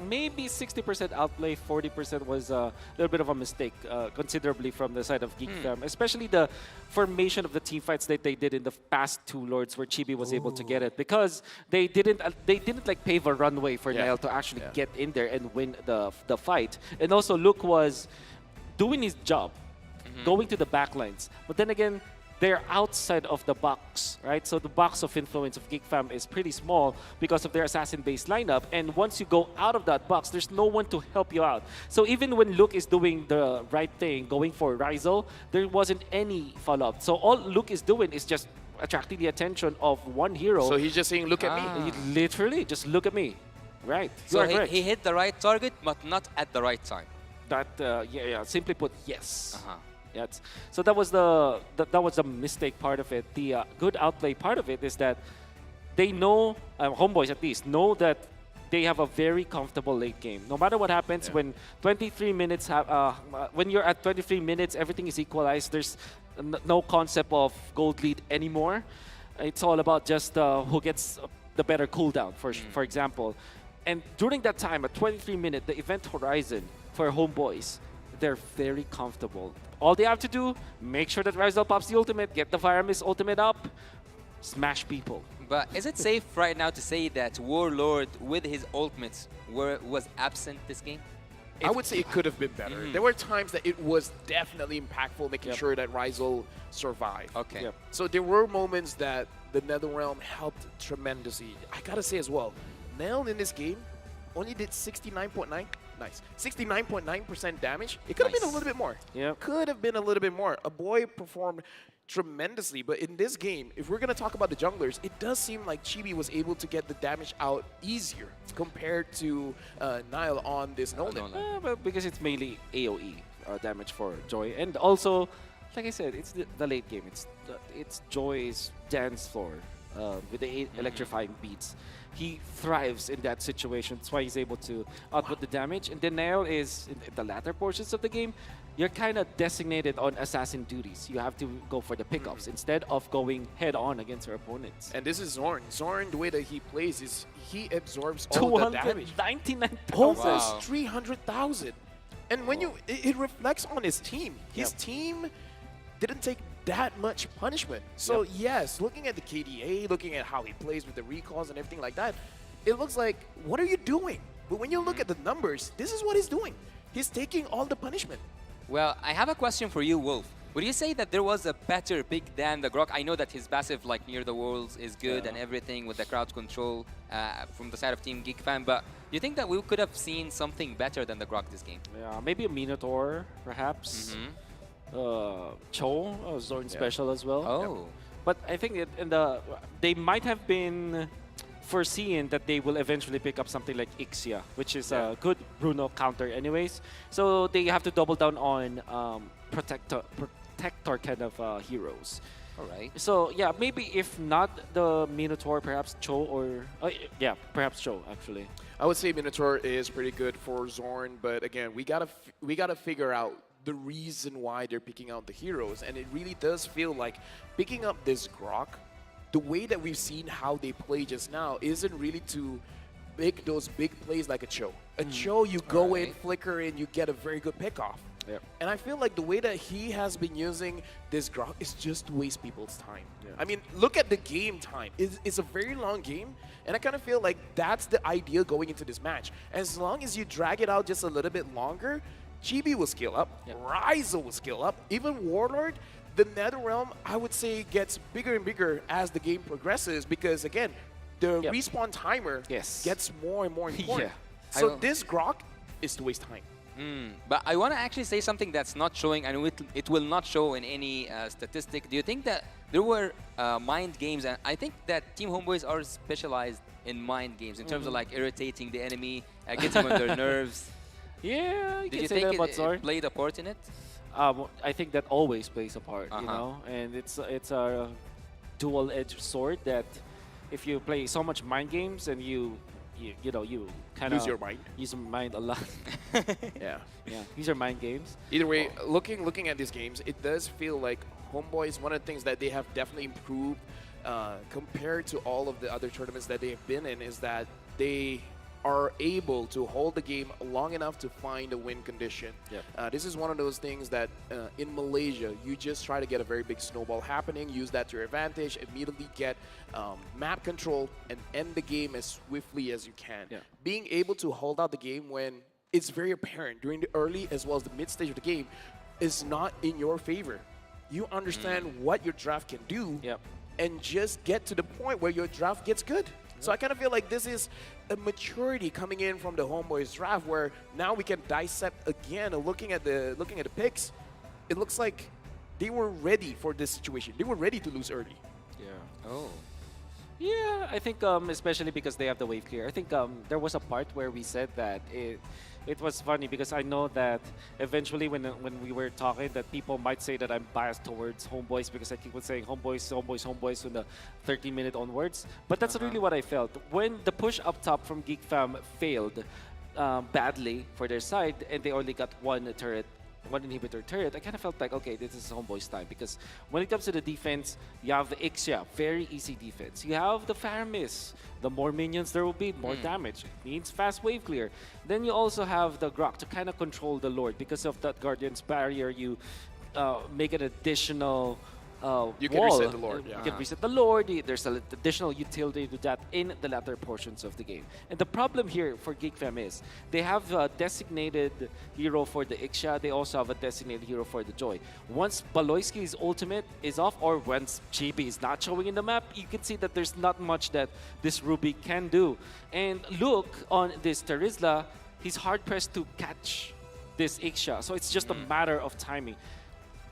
[SPEAKER 9] maybe 60% outplay, 40% was a little bit of a mistake, considerably from the side of Geek Fam, especially the formation of the team fights that they did in the past 2 Lords where Chibi was able to get it because they didn't like pave a runway for Niall to actually get in there and win the fight. And also Luke was doing his job, going to the backlines, but then again, they're outside of the box, right? So the box of influence of Geek Fam is pretty small because of their assassin-based lineup. And once you go out of that box, there's no one to help you out. So even when Luke is doing the right thing, going for Rizal, there wasn't any follow-up. So all Luke is doing is just attracting the attention of one hero.
[SPEAKER 17] So he's just saying, look at me.
[SPEAKER 9] Literally, just look at me. Right.
[SPEAKER 11] So he hit the right target, but not at the right time.
[SPEAKER 9] That, simply put, yes. Yes. So that was the mistake part of it. The good outplay part of it is that they know, Homeboys at least, know that they have a very comfortable late game. No matter what happens, when 23 minutes, when you're at 23 minutes, everything is equalized. There's no concept of gold lead anymore. It's all about just who gets the better cooldown, for example. And during that time, at 23 minutes, the event horizon for Homeboys, they're very comfortable. All they have to do, make sure that Rizal pops the ultimate, get the Fire Mist ultimate up, smash people.
[SPEAKER 11] But is it safe right now to say that Warlord with his ultimates was absent this game?
[SPEAKER 17] I would say it could have been better. There were times that it was definitely impactful, making sure that Rizal survived.
[SPEAKER 11] Okay.
[SPEAKER 17] So there were moments that the Netherrealm helped tremendously. I gotta say as well, Nell in this game only did 69.9% damage. It could have been a little bit more. Could have been a little bit more. A boy performed tremendously, but in this game, if we're going to talk about the junglers, it does seem like Chibi was able to get the damage out easier compared to Niall on this Nolan.
[SPEAKER 9] But because it's mainly AoE damage for Joy. And also, like I said, it's the late game. It's Joy's dance floor with the electrifying beats. He thrives in that situation. That's why he's able to output the damage. And then Nail is, in the latter portions of the game, you're kind of designated on assassin duties. You have to go for the pickups instead of going head-on against your opponents.
[SPEAKER 17] And this is Zorn. Zorn, the way that he plays is he absorbs all the damage.
[SPEAKER 9] 299,000.
[SPEAKER 17] Almost 300,000. And when it reflects on his team. His team didn't take that much punishment. So yes, looking at the KDA, looking at how he plays with the recalls and everything like that, it looks like, what are you doing? But when you look at the numbers, this is what he's doing. He's taking all the punishment.
[SPEAKER 11] Well, I have a question for you, Wolf. Would you say that there was a better pick than the Grok? I know that his passive, like near the walls, is good and everything with the crowd control from the side of Team Geek Fan, but do you think that we could have seen something better than the Grok this game?
[SPEAKER 9] Yeah, maybe a Minotaur, perhaps. Cho, Zorn special as well.
[SPEAKER 11] Oh.
[SPEAKER 9] But I think they might have been foreseeing that they will eventually pick up something like Ixia, which is a good Bruno counter anyways. So they have to double down on protector kind of heroes.
[SPEAKER 11] All right.
[SPEAKER 9] So yeah, maybe if not the Minotaur, perhaps Cho or perhaps Cho actually.
[SPEAKER 17] I would say Minotaur is pretty good for Zorn, but again, we gotta figure out the reason why they're picking out the heroes, and it really does feel like picking up this Grok the way that we've seen how they play just now isn't really to make those big plays like a Cho. A Cho, you go in, flicker in, you get a very good pickoff.
[SPEAKER 9] Yep.
[SPEAKER 17] And I feel like the way that he has been using this Grok is just to waste people's time. I mean, look at the game time. It's a very long game, and I kind of feel like that's the idea going into this match. As long as you drag it out just a little bit longer, Chibi will scale up, Ryza will scale up, even Warlord, the NetherRealm, I would say, gets bigger and bigger as the game progresses because, again, the respawn timer gets more and more important. So this Grok is to waste time.
[SPEAKER 11] But I want to actually say something that's not showing, and it will not show in any statistic. Do you think that there were mind games? And I think that Team Homeboys are specialized in mind games in terms of like irritating the enemy, getting on their nerves.
[SPEAKER 9] Yeah,
[SPEAKER 11] Did you think it played a part in it?
[SPEAKER 9] I think that always plays a part, you know, and it's a dual-edged sword that if you play so much mind games and you kind of
[SPEAKER 17] Lose your mind.
[SPEAKER 9] Use your mind a lot.
[SPEAKER 17] Yeah.
[SPEAKER 9] These are mind games.
[SPEAKER 17] Either way, looking at these games, it does feel like Homeboys, one of the things that they have definitely improved compared to all of the other tournaments that they have been in is that they are able to hold the game long enough to find a win condition. This is one of those things that in Malaysia, you just try to get a very big snowball happening, use that to your advantage, immediately get map control, and end the game as swiftly as you can. Being able to hold out the game when it's very apparent during the early as well as the mid stage of the game is not in your favor. You understand what your draft can do and just get to the point where your draft gets good. So I kind of feel like this is a maturity coming in from the Homeboys draft where now we can dissect again. Looking at the picks, it looks like they were ready for this situation. They were ready to lose early.
[SPEAKER 9] Yeah, I think especially because they have the wave clear. I think there was a part where we said that it was funny because I know that eventually when we were talking that people might say that I'm biased towards Homeboys because I keep on saying Homeboys from the 30-minute onwards. But that's really what I felt. When the push up top from Geek Fam failed badly for their side and they only got one inhibitor turret, I kind of felt like, okay, this is Homeboys time because when it comes to the defense, you have the Ixia, very easy defense. You have the Faramis, the more minions there will be, more damage. It means fast wave clear. Then you also have the Grok to kind of control the Lord because of that Guardian's barrier. You make an additional
[SPEAKER 17] you can reset the Lord.
[SPEAKER 9] You can reset the Lord. There's an additional utility to that in the latter portions of the game. And the problem here for Geek Fam is they have a designated hero for the Ixia. They also have a designated hero for the Joy. Once Baloyski's ultimate is off or once Chibi is not showing in the map, you can see that there's not much that this Ruby can do. And look on this Terizla, he's hard-pressed to catch this Ixia. So it's just a matter of timing.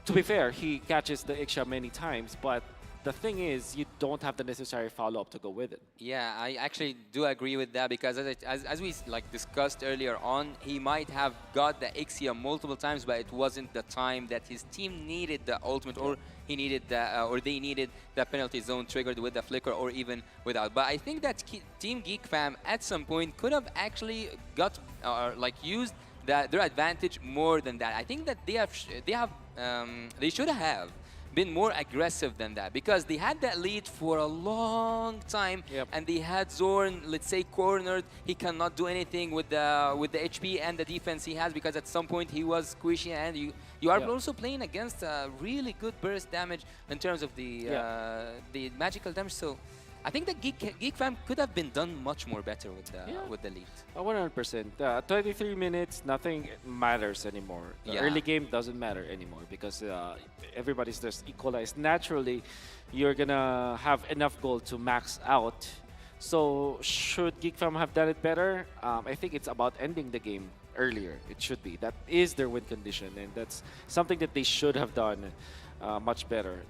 [SPEAKER 9] To be fair, he catches the Ixia many times, but the thing is, you don't have the necessary follow-up to go with it.
[SPEAKER 11] Yeah, I actually do agree with that because as we like discussed earlier on, he might have got the Ixia multiple times, but it wasn't the time that his team needed the ultimate, or he needed the, or they needed the penalty zone triggered with the flicker, or even without. But I think that Team Geek Fam at some point could have actually got used their advantage more than that. I think that they should have been more aggressive than that because they had that lead for a long time and they had Zorn, let's say, cornered. He cannot do anything with the HP and the defense he has because at some point he was squishy, and you are also playing against a really good burst damage in terms of the magical damage. So I think that Geek Fam could have been done much more better with the lead.
[SPEAKER 9] 100%. 23 minutes, nothing matters anymore. The early game doesn't matter anymore because everybody's just equalized. Naturally, you're gonna have enough gold to max out. So should Geek Fam have done it better? I think it's about ending the game earlier. It should be. That is their win condition, and that's something that they should have done much better.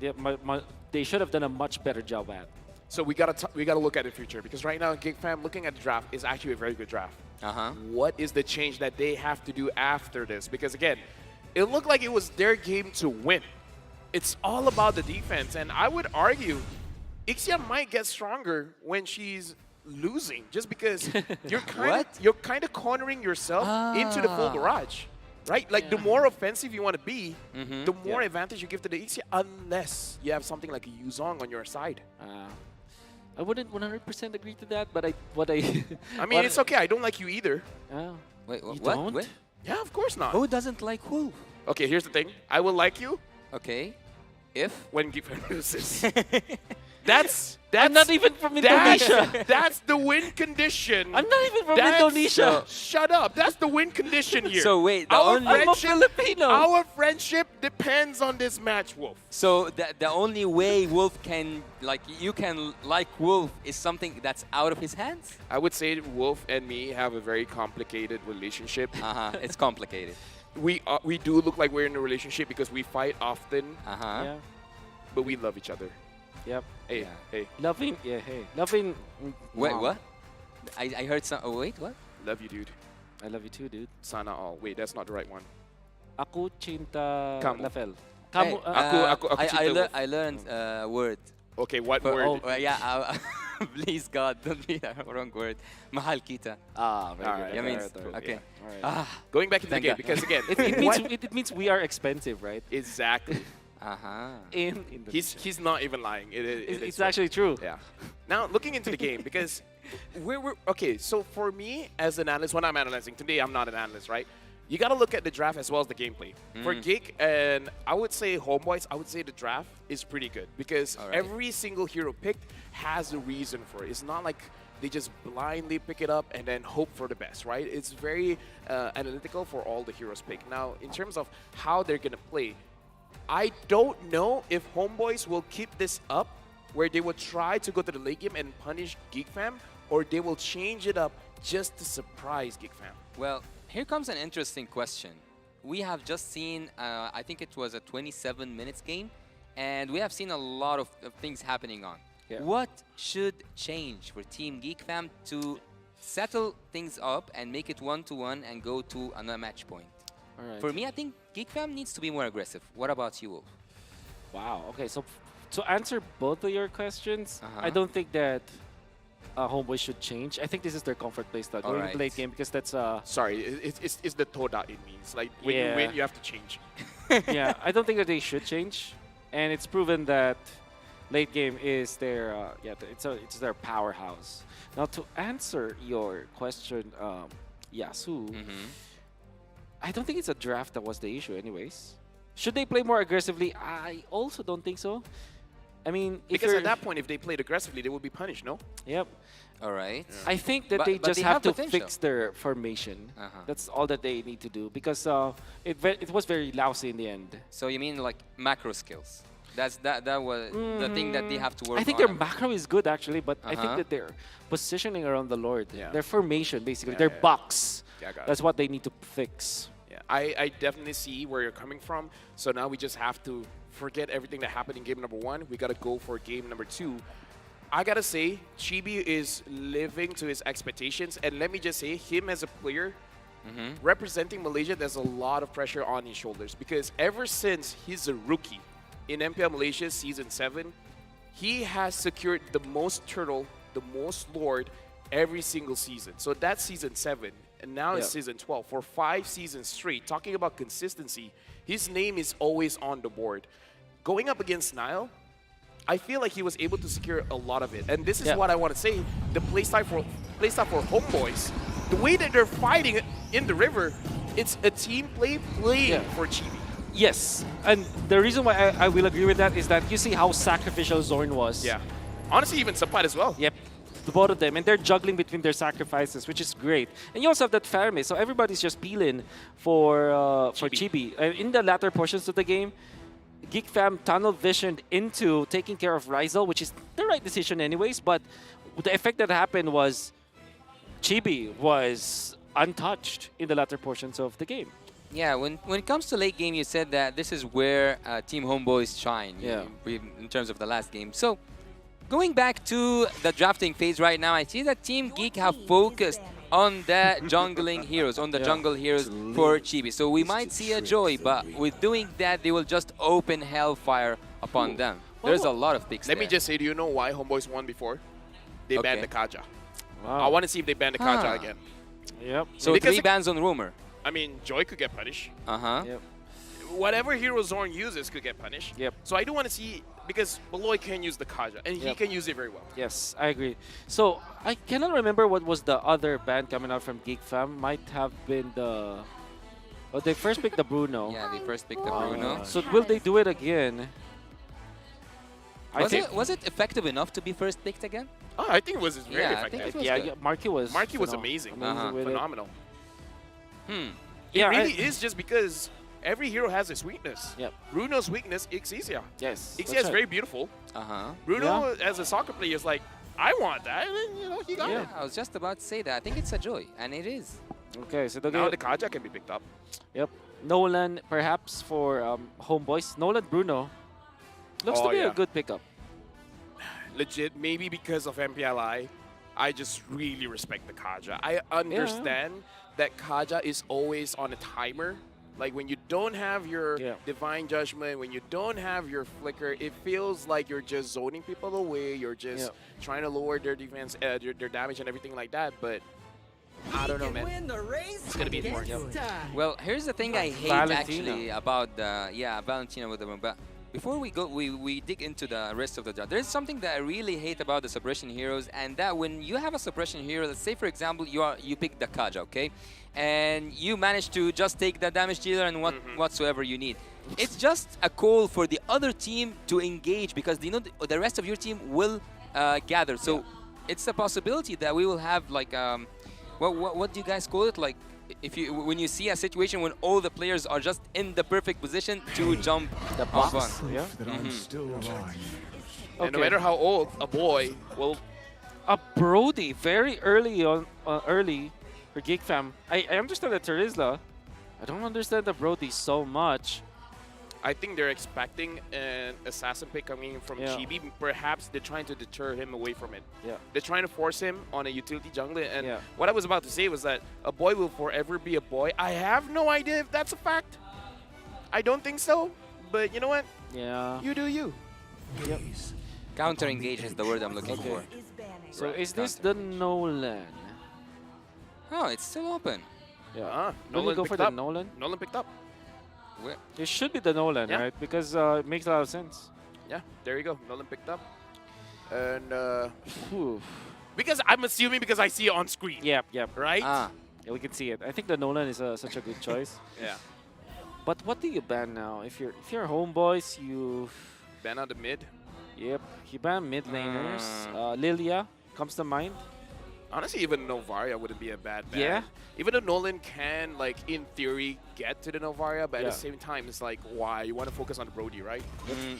[SPEAKER 9] They should have done a much better job at.
[SPEAKER 17] So we gotta look at the future because right now, Geek Fam looking at the draft is actually a very good draft. What is the change that they have to do after this? Because again, it looked like it was their game to win. It's all about the defense, and I would argue Ixia might get stronger when she's losing, just because you're kind of cornering yourself into the full barrage. right? Like the more offensive you want to be, the more
[SPEAKER 9] Yeah.
[SPEAKER 17] advantage you give to the EXE, unless you have something like a Yuzong on your side.
[SPEAKER 9] I wouldn't 100% agree to that, but I
[SPEAKER 17] I mean, it's okay. I don't like you either.
[SPEAKER 11] Wait,
[SPEAKER 9] You
[SPEAKER 11] what?
[SPEAKER 9] don't?
[SPEAKER 11] Wait.
[SPEAKER 17] Yeah, of course not.
[SPEAKER 11] Who doesn't like Wolf?
[SPEAKER 17] Okay, here's the thing. I will like you
[SPEAKER 11] Okay. If?
[SPEAKER 17] when Geek Fam loses. That's
[SPEAKER 9] I'm not even from
[SPEAKER 17] that's-
[SPEAKER 9] Indonesia.
[SPEAKER 17] That's the win condition.
[SPEAKER 9] I'm not even from
[SPEAKER 17] That's-
[SPEAKER 9] Indonesia.
[SPEAKER 17] Shut up. That's the win condition here.
[SPEAKER 11] So wait, the
[SPEAKER 17] our
[SPEAKER 11] only-
[SPEAKER 9] I'm a
[SPEAKER 17] friendship,
[SPEAKER 9] Filipino.
[SPEAKER 17] Our friendship depends on this match, Wolf.
[SPEAKER 11] So the only way Wolf can, like, you can like Wolf is something that's out of his hands?
[SPEAKER 17] I would say Wolf and me have a very complicated relationship.
[SPEAKER 11] It's complicated.
[SPEAKER 17] We do look like we're in a relationship because we fight often,
[SPEAKER 9] Yeah.
[SPEAKER 17] but we love each other.
[SPEAKER 9] Yep.
[SPEAKER 17] Hey, hey.
[SPEAKER 9] Loving. Yeah. Hey. Loving.
[SPEAKER 11] Wait,
[SPEAKER 9] wow.
[SPEAKER 11] what? I heard some. Oh, wait, what?
[SPEAKER 17] Love you, dude.
[SPEAKER 9] I love you too, dude.
[SPEAKER 17] Sana all. Wait, that's not the right one.
[SPEAKER 9] Aku cinta
[SPEAKER 17] Kamu.
[SPEAKER 9] Lafel.
[SPEAKER 11] Hey,
[SPEAKER 9] Kamu.
[SPEAKER 17] Aku cinta Wolf.
[SPEAKER 11] I learned word.
[SPEAKER 17] Okay, what
[SPEAKER 11] For-
[SPEAKER 17] word?
[SPEAKER 11] Oh, yeah, please God, don't be the wrong word. Mahal kita.
[SPEAKER 9] Very
[SPEAKER 17] Alright,
[SPEAKER 9] good.
[SPEAKER 11] Yeah, means,
[SPEAKER 17] alright,
[SPEAKER 11] okay.
[SPEAKER 9] Alright.
[SPEAKER 17] Going back into the
[SPEAKER 11] Thank
[SPEAKER 17] game,
[SPEAKER 11] God.
[SPEAKER 17] because again,
[SPEAKER 9] It means we are expensive, right?
[SPEAKER 17] exactly.
[SPEAKER 9] In the
[SPEAKER 17] He's not even lying.
[SPEAKER 9] it's actually true.
[SPEAKER 17] Yeah. Now looking into the game, because we're okay. So for me as an analyst, when I'm analyzing today, I'm not an analyst, right? You got to look at the draft as well as the gameplay. For Geek and I would say Homeboys, I would say the draft is pretty good because every single hero picked has a reason for it. It's not like they just blindly pick it up and then hope for the best, right? It's very analytical for all the heroes picked. Now, in terms of how they're going to play, I don't know if Homeboys will keep this up where they will try to go to the late game and punish Geek Fam, or they will change it up just to surprise Geek Fam.
[SPEAKER 11] Well, here comes an interesting question. We have just seen, I think it was a 27 minutes game, and we have seen a lot of things happening on.
[SPEAKER 9] Yeah.
[SPEAKER 11] What should change for Team Geek Fam to settle things up and make it 1-1 and go to another match point?
[SPEAKER 9] All right.
[SPEAKER 11] For me, I think Geek Fam needs to be more aggressive. What about you, Wolf?
[SPEAKER 9] Wow. Okay. So to answer both of your questions, I don't think that Homeboy should change. I think this is their comfort play style. Going to late game because that's
[SPEAKER 17] Sorry, it's the Toda it means. Like when you win, you have to change.
[SPEAKER 9] yeah. I don't think that they should change, and it's proven that late game is their it's their powerhouse. Now to answer your question, Yasu, I don't think it's a draft that was the issue, anyways. Should they play more aggressively? I also don't think so. I mean,
[SPEAKER 17] Because at that point, if they played aggressively, they would be punished, no?
[SPEAKER 9] Yep.
[SPEAKER 11] All right.
[SPEAKER 9] I think that
[SPEAKER 11] But-
[SPEAKER 9] they
[SPEAKER 11] but
[SPEAKER 9] just
[SPEAKER 11] they
[SPEAKER 9] have
[SPEAKER 11] have
[SPEAKER 9] to
[SPEAKER 11] potential.
[SPEAKER 9] fix their formation. That's all that they need to do because it was very lousy in the end.
[SPEAKER 11] So you mean like macro skills? That was the thing that they have to work on.
[SPEAKER 9] I think their macro is good actually, but I think
[SPEAKER 11] Uh-huh.
[SPEAKER 9] that their positioning around the Lord,
[SPEAKER 17] Yeah.
[SPEAKER 9] their formation basically,
[SPEAKER 17] Yeah,
[SPEAKER 9] their
[SPEAKER 17] yeah.
[SPEAKER 9] box,
[SPEAKER 17] Yeah, I got
[SPEAKER 9] that's
[SPEAKER 17] it.
[SPEAKER 9] what they need to fix.
[SPEAKER 17] Yeah, I definitely see where you're coming from. So now we just have to forget everything that happened in game number 1. We got to go for game number 2. I got to say, Chibi is living to his expectations. And let me just say, him as a player, representing Malaysia, there's a lot of pressure on his shoulders. Because ever since he's a rookie in MPL Malaysia Season 7, he has secured the most turtle, the most lord every single season. So that's Season 7. And now it's Season 12. For 5 seasons straight, talking about consistency, his name is always on the board. Going up against Nile, I feel like he was able to secure a lot of it. And this is what I want to say. The playstyle for Homeboys, the way that they're fighting in the river, it's a team play playing for Chibi.
[SPEAKER 9] Yes, and the reason why I will agree with that is that you see how sacrificial Zorn was.
[SPEAKER 17] Yeah. Honestly, even Sapat as well.
[SPEAKER 9] Yep. The both of them, and they're juggling between their sacrifices, which is great. And you also have that Fermi, so everybody's just peeling for Chibi. In the latter portions of the game, Geek Fam tunnel visioned into taking care of Rizal, which is the right decision anyways, but the effect that happened was Chibi was untouched in the latter portions of the game.
[SPEAKER 11] Yeah, when it comes to late game, you said that this is where Team Homeboys shine in terms of the last game. So, going back to the drafting phase right now, I see that Team Geek have focused on the jungling heroes, on the jungle heroes for Chibi. So we might see a Joy, but with doing that, they will just open hellfire upon them. There's a lot of picks
[SPEAKER 17] Let me just say, do you know why Homeboys won before? They banned
[SPEAKER 11] Okay.
[SPEAKER 17] the Kaja.
[SPEAKER 9] Wow.
[SPEAKER 17] I want to see if they ban the Kaja
[SPEAKER 11] Huh.
[SPEAKER 17] again.
[SPEAKER 9] Yep.
[SPEAKER 11] So
[SPEAKER 17] Because
[SPEAKER 11] 3 bans on Rumor.
[SPEAKER 17] I mean, Joy could get punished.
[SPEAKER 9] Yep.
[SPEAKER 17] Whatever hero Zorn uses could get punished.
[SPEAKER 9] Yep.
[SPEAKER 17] So I do want to see, because Beloy can use the Kaja, and he
[SPEAKER 9] Yep.
[SPEAKER 17] can use it very well.
[SPEAKER 9] Yes, I agree. So I cannot remember what was the other band coming out from Geek Fam. Might have been the. Oh, they first picked the Bruno.
[SPEAKER 11] Yeah, they first picked the Bruno.
[SPEAKER 9] So will they do it again?
[SPEAKER 11] Was it effective enough to be first picked again?
[SPEAKER 17] Oh, I think it was very
[SPEAKER 11] Yeah, I
[SPEAKER 17] effective.
[SPEAKER 11] think it was
[SPEAKER 9] Yeah,
[SPEAKER 11] good.
[SPEAKER 9] yeah, Marky was.
[SPEAKER 17] Marky was amazing.
[SPEAKER 9] with it.
[SPEAKER 17] Phenomenal.
[SPEAKER 11] Hmm.
[SPEAKER 17] It really is just because every hero has its weakness.
[SPEAKER 9] Yep.
[SPEAKER 17] Bruno's weakness, Ixia.
[SPEAKER 9] Yes.
[SPEAKER 17] Ixia
[SPEAKER 9] that's
[SPEAKER 17] is
[SPEAKER 9] right.
[SPEAKER 17] very beautiful.
[SPEAKER 11] Uh-huh.
[SPEAKER 17] Bruno, as a soccer player, is like, I want that. And then, he got
[SPEAKER 11] Yeah,
[SPEAKER 17] it.
[SPEAKER 11] I was just about to say that. I think it's a joy, and it is.
[SPEAKER 9] Okay, so
[SPEAKER 17] Now the Kaja can be picked up.
[SPEAKER 9] Yep. Nolan, perhaps for Homeboys. Nolan Bruno looks to be a good pickup.
[SPEAKER 17] Legit, maybe because of MPLI, I just really respect the Kaja. I understand that Kaja is always on a timer. Like when you don't have your Divine Judgment, when you don't have your Flicker, it feels like you're just zoning people away. You're just trying to lower their defense, their damage and everything like that. But I don't know, man. It's gonna be important.
[SPEAKER 11] Well, here's the thing I hate actually about the Valentina with the but before we go, we dig into the rest of the job. There's something that I really hate about the suppression heroes, and that when you have a suppression hero, let's say for example you pick the Kaja, okay, and you manage to just take the damage dealer and whatsoever you need. It's just a call for the other team to engage because they know the rest of your team will gather. So it's a possibility that we will have like what do you guys call it? Like when you see a situation when all the players are just in the perfect position to jump
[SPEAKER 9] the
[SPEAKER 11] off
[SPEAKER 9] box.
[SPEAKER 11] one.
[SPEAKER 9] Yeah.
[SPEAKER 17] And no matter how old, a boy will.
[SPEAKER 9] A Brody very early on, early for Geek Fam. I understand the Terizla. I don't understand the Brody so much.
[SPEAKER 17] I think they're expecting an assassin pick coming from Chibi. Perhaps they're trying to deter him away from it.
[SPEAKER 9] Yeah.
[SPEAKER 17] They're trying to force him on a utility jungler. And what I was about to say was that a boy will forever be a boy. I have no idea if that's a fact. I don't think so. But you know what?
[SPEAKER 9] Yeah.
[SPEAKER 17] You do you.
[SPEAKER 9] Yep.
[SPEAKER 11] Counter engage is the word I'm looking for.
[SPEAKER 9] So is this the Nolan?
[SPEAKER 11] Oh, it's still open.
[SPEAKER 9] Yeah.
[SPEAKER 17] Nolan
[SPEAKER 9] Will you go for
[SPEAKER 17] picked
[SPEAKER 9] the
[SPEAKER 17] up.
[SPEAKER 9] Nolan?
[SPEAKER 17] Nolan picked up.
[SPEAKER 9] It should be the Nolan, right? Because it makes a lot of sense.
[SPEAKER 17] Yeah, there you go. Nolan picked up. And
[SPEAKER 9] Whew.
[SPEAKER 17] because I'm assuming because I see it on screen.
[SPEAKER 9] Yep.
[SPEAKER 17] Right?
[SPEAKER 9] Yeah, we can see it. I think the Nolan is such a good choice.
[SPEAKER 17] Yeah.
[SPEAKER 9] But what do you ban now? If you're Homeboys, you
[SPEAKER 17] ban on the mid.
[SPEAKER 9] Yep. You ban mid laners. Lilia comes to mind.
[SPEAKER 17] Honestly, even Novaria wouldn't be a bad ban.
[SPEAKER 9] Yeah.
[SPEAKER 17] Even though Nolan can, like, in theory, get to the Novaria, but at the same time, it's like, why? You want to focus on the Brody, right?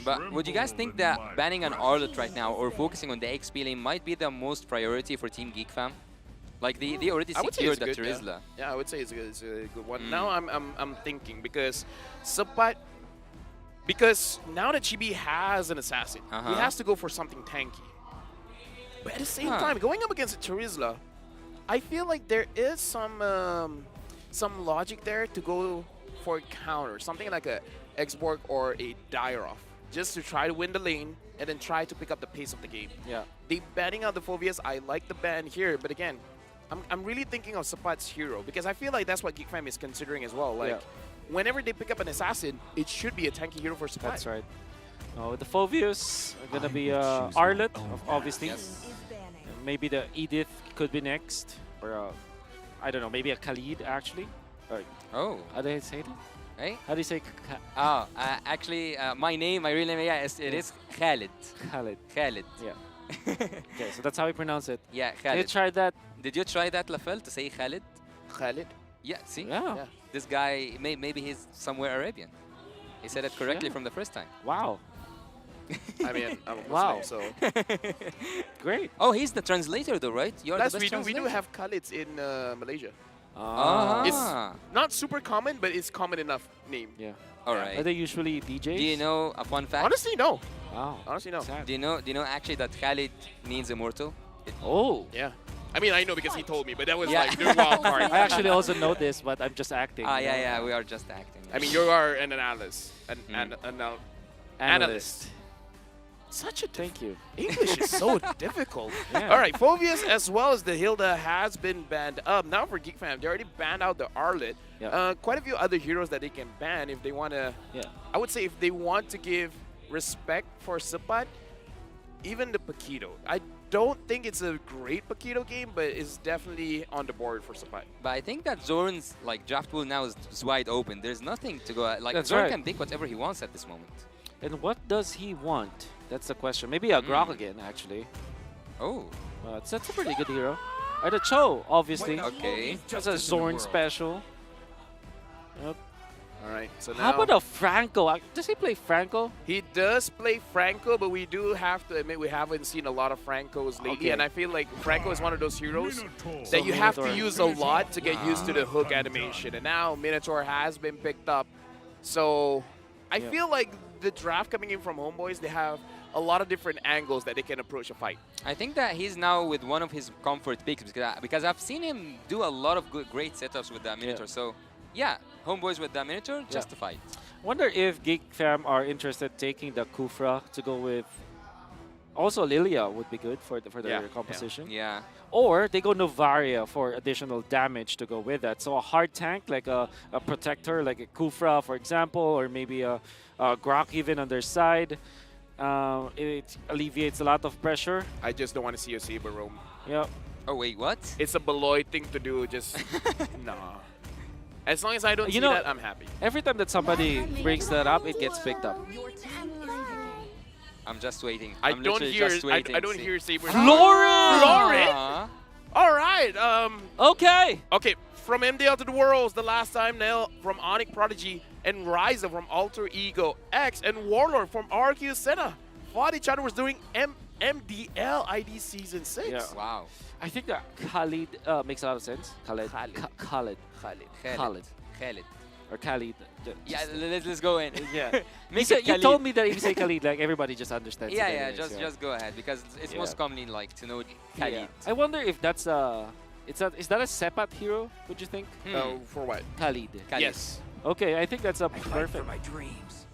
[SPEAKER 11] But would you guys think that banning an Arlet right now or focusing on the XP lane might be the most priority for Team Geek Fam? Like they already secured the Terizla.
[SPEAKER 17] Yeah, I would say it's a good one. Now I'm thinking because Sapat, because now that Chibi has an assassin, he has to go for something tanky. But at the same time, going up against a Terizla, I feel like there is some logic there to go for a counter, something like a Xborg or a Dairoff, just to try to win the lane and then try to pick up the pace of the game.
[SPEAKER 9] Yeah.
[SPEAKER 17] They banning out the Phobias. I like the ban here, but again, I'm really thinking of Sapat's hero because I feel like that's what Geek Fam is considering as well. Like, whenever they pick up an assassin, it should be a tanky hero for Sapat.
[SPEAKER 9] That's right. The Phobius are gonna be Arlet, obviously. Maybe the Edith could be next, or I don't know, maybe a Khalid actually.
[SPEAKER 11] Oh,
[SPEAKER 9] how do you say it?
[SPEAKER 11] Hey?
[SPEAKER 9] How do you say?
[SPEAKER 11] Actually, my real name, it is Khalid.
[SPEAKER 9] Khalid. Yeah. Okay, so that's how we pronounce it.
[SPEAKER 11] Yeah,
[SPEAKER 9] Did
[SPEAKER 11] Khalid.
[SPEAKER 9] you try that?
[SPEAKER 11] Did you try that, Lafel, to say Khalid?
[SPEAKER 17] Khalid?
[SPEAKER 11] Yeah, see?
[SPEAKER 9] Yeah.
[SPEAKER 11] This guy, maybe he's somewhere Arabian. He said it correctly from the first time.
[SPEAKER 9] Wow.
[SPEAKER 17] I mean, I'm a Muslim,
[SPEAKER 9] Wow.
[SPEAKER 17] so.
[SPEAKER 9] Great.
[SPEAKER 11] Oh, he's the translator though, right? You're
[SPEAKER 17] Plus,
[SPEAKER 11] the best
[SPEAKER 17] we do
[SPEAKER 11] translator.
[SPEAKER 17] have Khalids in Malaysia.
[SPEAKER 11] Ah.
[SPEAKER 17] It's not super common, but it's common enough name.
[SPEAKER 9] Yeah.
[SPEAKER 11] All right.
[SPEAKER 9] Are they usually DJs?
[SPEAKER 11] Do you know a fun fact?
[SPEAKER 17] Honestly, no.
[SPEAKER 9] Wow.
[SPEAKER 17] Honestly, no.
[SPEAKER 11] Do you know actually that Khalid means immortal?
[SPEAKER 9] Oh.
[SPEAKER 17] Yeah. I mean, I know because he told me, but that was like the wild card.
[SPEAKER 9] I actually also know this, but I'm just acting.
[SPEAKER 11] Yeah, we are just acting.
[SPEAKER 17] I mean, you are an analyst. Analyst. Such a
[SPEAKER 9] Thank you.
[SPEAKER 17] English is so difficult.
[SPEAKER 9] Yeah.
[SPEAKER 17] All right, Phobius as well as the Hilda has been banned up. Now for Geek Fam, they already banned out the Arlet.
[SPEAKER 9] Yeah.
[SPEAKER 17] Quite a few other heroes that they can ban if they want to.
[SPEAKER 9] Yeah.
[SPEAKER 17] I would say if they want to give respect for Sapat, even the Paquito. I don't think it's a great Paquito game, but it's definitely on the board for Sapat.
[SPEAKER 11] But I think that Zorn's like draft pool now is wide open. There's nothing to go at. Like
[SPEAKER 9] That's
[SPEAKER 11] Zorn
[SPEAKER 9] right.
[SPEAKER 11] can pick whatever he wants at this moment.
[SPEAKER 9] And what does he want? That's the question. Maybe a Grok again, actually.
[SPEAKER 11] Oh.
[SPEAKER 9] That's a pretty good hero. Or the Cho, obviously.
[SPEAKER 11] Okay.
[SPEAKER 9] That's a Zorn special. Yep.
[SPEAKER 17] All right, so now...
[SPEAKER 9] How about a Franco? Does he play Franco?
[SPEAKER 17] He does play Franco, but we do have to admit we haven't seen a lot of Francos lately,
[SPEAKER 9] Okay.
[SPEAKER 17] and I feel like Franco is one of those heroes that you have to use a lot to get used to the hook animation, and now Minotaur has been picked up, so I feel like the draft coming in from Homeboys, they have a lot of different angles that they can approach a fight.
[SPEAKER 11] I think that he's now with one of his comfort picks because I've seen him do a lot of great setups with that Minotaur. So, yeah, Homeboys with that Minotaur, justified.
[SPEAKER 9] Wonder if Geek Fam are interested taking the Kufra to go with. Also, Lilia would be good for their composition.
[SPEAKER 11] Yeah.
[SPEAKER 9] Or they go Novaria for additional damage to go with that. So a hard tank, like a protector, like a Kufra, for example, or maybe a Grok even on their side. It alleviates a lot of pressure.
[SPEAKER 17] I just don't want to see a Saber roam.
[SPEAKER 9] Yep.
[SPEAKER 11] Oh, wait, what?
[SPEAKER 17] It's a Beloy thing to do, just nah. As long as I don't see that, I'm happy.
[SPEAKER 9] Every time that somebody brings that up, it gets picked up.
[SPEAKER 11] I'm just waiting.
[SPEAKER 17] I
[SPEAKER 11] I'm
[SPEAKER 17] don't
[SPEAKER 11] literally
[SPEAKER 17] hear.
[SPEAKER 11] just
[SPEAKER 17] I
[SPEAKER 11] waiting
[SPEAKER 17] don't
[SPEAKER 11] to
[SPEAKER 17] hear
[SPEAKER 11] see.
[SPEAKER 17] Saber.
[SPEAKER 9] Florin!
[SPEAKER 17] All right.
[SPEAKER 9] Okay.
[SPEAKER 17] Okay. From MDL to the Worlds, the last time Nell from Onyx Prodigy and Ryza from Alter Ego X and Warlord from RQ Senna fought each other was doing MDL ID Season 6.
[SPEAKER 9] Yeah.
[SPEAKER 11] Wow.
[SPEAKER 9] I think that Khalid makes a lot of sense. Khalid. Or Khalid.
[SPEAKER 11] Yeah, let's go in.
[SPEAKER 9] Yeah.
[SPEAKER 11] Make
[SPEAKER 9] you
[SPEAKER 11] it
[SPEAKER 9] you
[SPEAKER 11] Khalid.
[SPEAKER 9] told me that if you say Khalid, like everybody just understands.
[SPEAKER 11] Yeah,
[SPEAKER 9] it
[SPEAKER 11] yeah,
[SPEAKER 9] anyways,
[SPEAKER 11] just go ahead because it's most commonly like to know Khalid.
[SPEAKER 9] Yeah. I wonder if that's is that a Sepat hero? Would you think?
[SPEAKER 17] For what?
[SPEAKER 9] Khalid.
[SPEAKER 17] Yes.
[SPEAKER 9] Okay, I think that's a
[SPEAKER 17] fight
[SPEAKER 9] perfect.
[SPEAKER 17] for my dreams.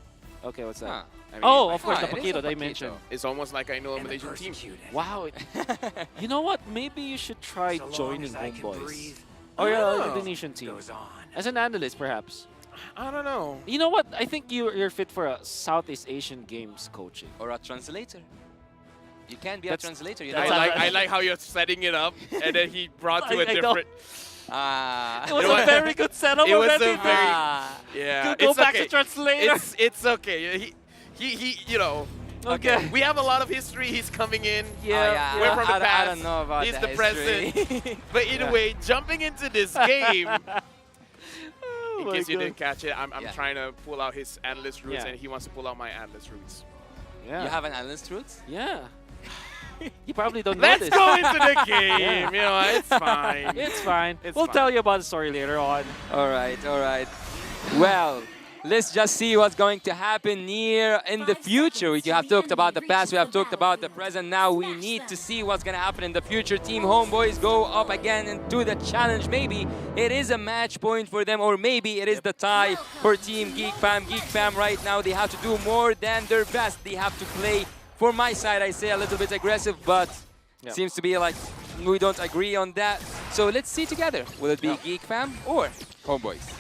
[SPEAKER 9] Okay, what's that?
[SPEAKER 11] Huh.
[SPEAKER 17] I mean,
[SPEAKER 9] Oh, of course, the
[SPEAKER 11] it is
[SPEAKER 9] Paquito
[SPEAKER 11] a
[SPEAKER 9] they
[SPEAKER 11] Paquito.
[SPEAKER 9] mentioned.
[SPEAKER 17] It's almost like I know a Malaysian team.
[SPEAKER 9] Wow. You know what? Maybe you should try joining Homeboys. Or
[SPEAKER 17] Oh.
[SPEAKER 9] Indonesian team. As an analyst, perhaps.
[SPEAKER 17] I don't know.
[SPEAKER 9] You know what? I think you're fit for a Southeast Asian Games coaching.
[SPEAKER 11] Or a translator. You can be a
[SPEAKER 9] That's-
[SPEAKER 11] translator. You
[SPEAKER 9] that's
[SPEAKER 11] know.
[SPEAKER 17] I like how you're setting it up, and then he brought to a
[SPEAKER 9] I know.
[SPEAKER 17] different.
[SPEAKER 11] Ah.
[SPEAKER 9] It was a very good setup
[SPEAKER 17] It
[SPEAKER 9] of
[SPEAKER 17] was a
[SPEAKER 9] everything.
[SPEAKER 17] very yeah.
[SPEAKER 9] Go
[SPEAKER 17] it's
[SPEAKER 9] back
[SPEAKER 17] okay.
[SPEAKER 9] to translator.
[SPEAKER 17] It's okay. He you know.
[SPEAKER 9] Okay.
[SPEAKER 17] We have a lot of history. He's coming in.
[SPEAKER 9] Yeah.
[SPEAKER 17] We're from the past.
[SPEAKER 11] I don't know about
[SPEAKER 17] He's
[SPEAKER 11] that
[SPEAKER 17] the present.
[SPEAKER 11] history.
[SPEAKER 17] But anyway, jumping into this game.
[SPEAKER 9] Oh
[SPEAKER 17] In
[SPEAKER 9] my
[SPEAKER 17] case you
[SPEAKER 9] God.
[SPEAKER 17] didn't catch it, I'm
[SPEAKER 11] Yeah.
[SPEAKER 17] trying to pull out his analyst roots,
[SPEAKER 9] Yeah.
[SPEAKER 17] and he wants to pull out my analyst roots.
[SPEAKER 9] Yeah.
[SPEAKER 11] You have an analyst roots?
[SPEAKER 9] Yeah. You probably don't know
[SPEAKER 17] Let's
[SPEAKER 9] this.
[SPEAKER 17] go into the game.
[SPEAKER 9] Yeah.
[SPEAKER 17] You know, it's fine.
[SPEAKER 9] It's fine.
[SPEAKER 17] It's
[SPEAKER 9] we'll
[SPEAKER 17] fine.
[SPEAKER 9] tell you about the story later on.
[SPEAKER 11] All right, all right. Well, let's just see what's going to happen near in the future. We have talked about the past, we have talked about the present. Now we need to see what's going to happen in the future. Team Homeboys go up again into the challenge. Maybe it is a match point for them, or maybe it is the tie for Team Geek Fam. Geek Fam right now, they have to do more than their best. They have to play, for my side, I say a little bit aggressive, but seems to be like we don't agree on that. So let's see together. Will it be Geek Fam or Homeboys?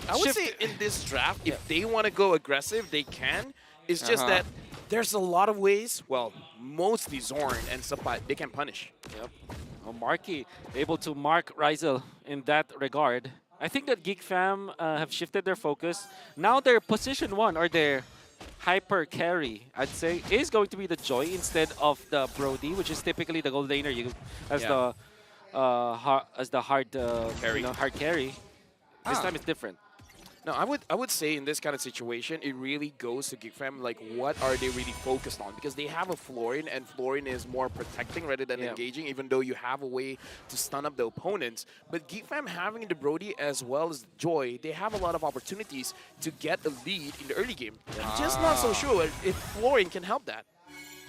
[SPEAKER 17] I would say in this draft, if they want to go aggressive, they can. It's just that there's a lot of ways, well, mostly Zorn and Sapat, they can punish.
[SPEAKER 9] Yep. Well, Marky able to mark Rizel in that regard. I think that Geek Fam have shifted their focus. Now their position 1 or their hyper carry, I'd say, is going to be the Joy instead of the Brody, which is typically the gold laner as the hard
[SPEAKER 17] Carry.
[SPEAKER 9] hard carry. This time it's different.
[SPEAKER 17] No, I would say in this kind of situation, it really goes to Geek Fam, like what are they really focused on? Because they have a Florin, and Florin is more protecting rather than engaging, even though you have a way to stun up the opponents. But Geek Fam having the Brody as well as Joy, they have a lot of opportunities to get a lead in the early game. I'm just not so sure if Florin can help that.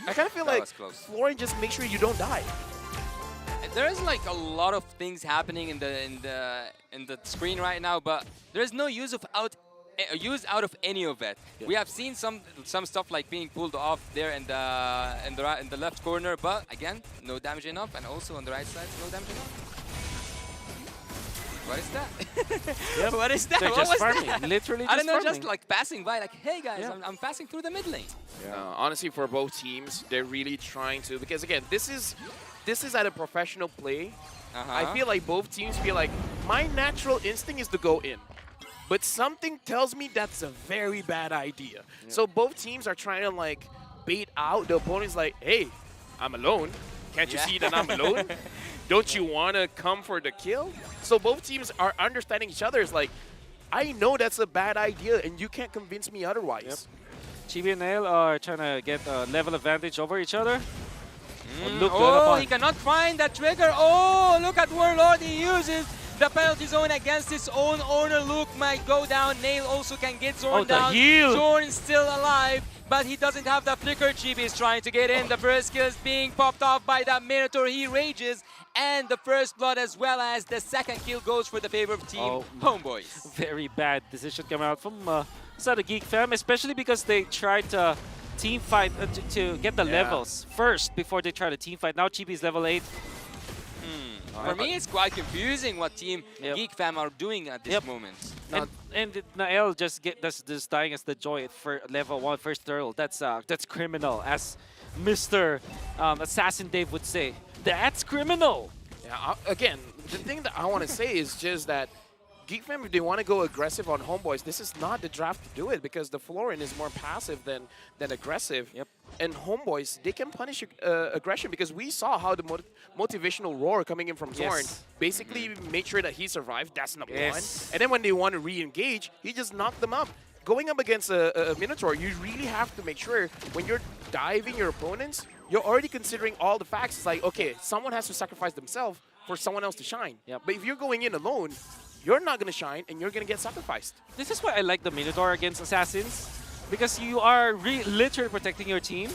[SPEAKER 17] I kind of feel like Florin just make sure you don't die.
[SPEAKER 11] There is like a lot of things happening in the screen right now, but there is no use of use out of any of it. We have seen some stuff like being pulled off there in the left corner, but again, no damage enough, and also on the right side, no damage enough. What is that? What is that?
[SPEAKER 9] They're
[SPEAKER 11] What
[SPEAKER 9] just
[SPEAKER 11] was
[SPEAKER 9] farming.
[SPEAKER 11] that?
[SPEAKER 9] Literally
[SPEAKER 11] I don't know,
[SPEAKER 9] just
[SPEAKER 11] just
[SPEAKER 9] farming.
[SPEAKER 11] like passing by, like, hey guys, I'm passing through the mid lane.
[SPEAKER 17] Honestly, for both teams, they're really trying to, because again, this is at a professional play. I feel like both teams feel like my natural instinct is to go in, but something tells me that's a very bad idea. So both teams are trying to like bait out the opponents. Like, hey, I'm alone. Can't you see that I'm alone? Don't you want to come for the kill? So both teams are understanding each other. It's like, I know that's a bad idea, and you can't convince me otherwise.
[SPEAKER 9] Chibi and Nail are trying to get a level advantage over each other.
[SPEAKER 11] Oh, he cannot find that trigger. Oh, look at Warlord. He uses the penalty zone against his own owner. Luke might go down. Nail also can get Zorn down.
[SPEAKER 9] Heal.
[SPEAKER 11] Zorn is still alive, but he doesn't have the flicker. Chibi is trying to get in. The first kill is being popped off by that Minotaur. He rages. And the first blood as well as the second kill goes for the favor of Team Homeboys.
[SPEAKER 9] Very bad decision coming out from side of Geek Fam, especially because they tried to team fight to get the levels first before they try to team fight. Now Chibi's level 8.
[SPEAKER 11] For me, it's quite confusing what Team Geek Fam are doing at this moment.
[SPEAKER 9] And Nael just dying as the Joy for level 1 first turtle. That's criminal, as Mr. Assassin Dave would say. That's criminal.
[SPEAKER 17] Yeah, again, the thing that I want to say is just that Geek Fam, if they want to go aggressive on Homeboys, this is not the draft to do it, because the Florin is more passive than aggressive. And Homeboys, they can punish aggression, because we saw how the motivational roar coming in from Zorn basically made sure that he survived. That's number one. And then when they want to re-engage, he just knocked them up. Going up against a Minotaur, you really have to make sure when you're diving your opponents, you're already considering all the facts. It's like, okay, someone has to sacrifice themselves for someone else to shine. But if you're going in alone, you're not going to shine and you're going to get sacrificed.
[SPEAKER 9] This is why I like the Minotaur against Assassins, because you are literally protecting your team,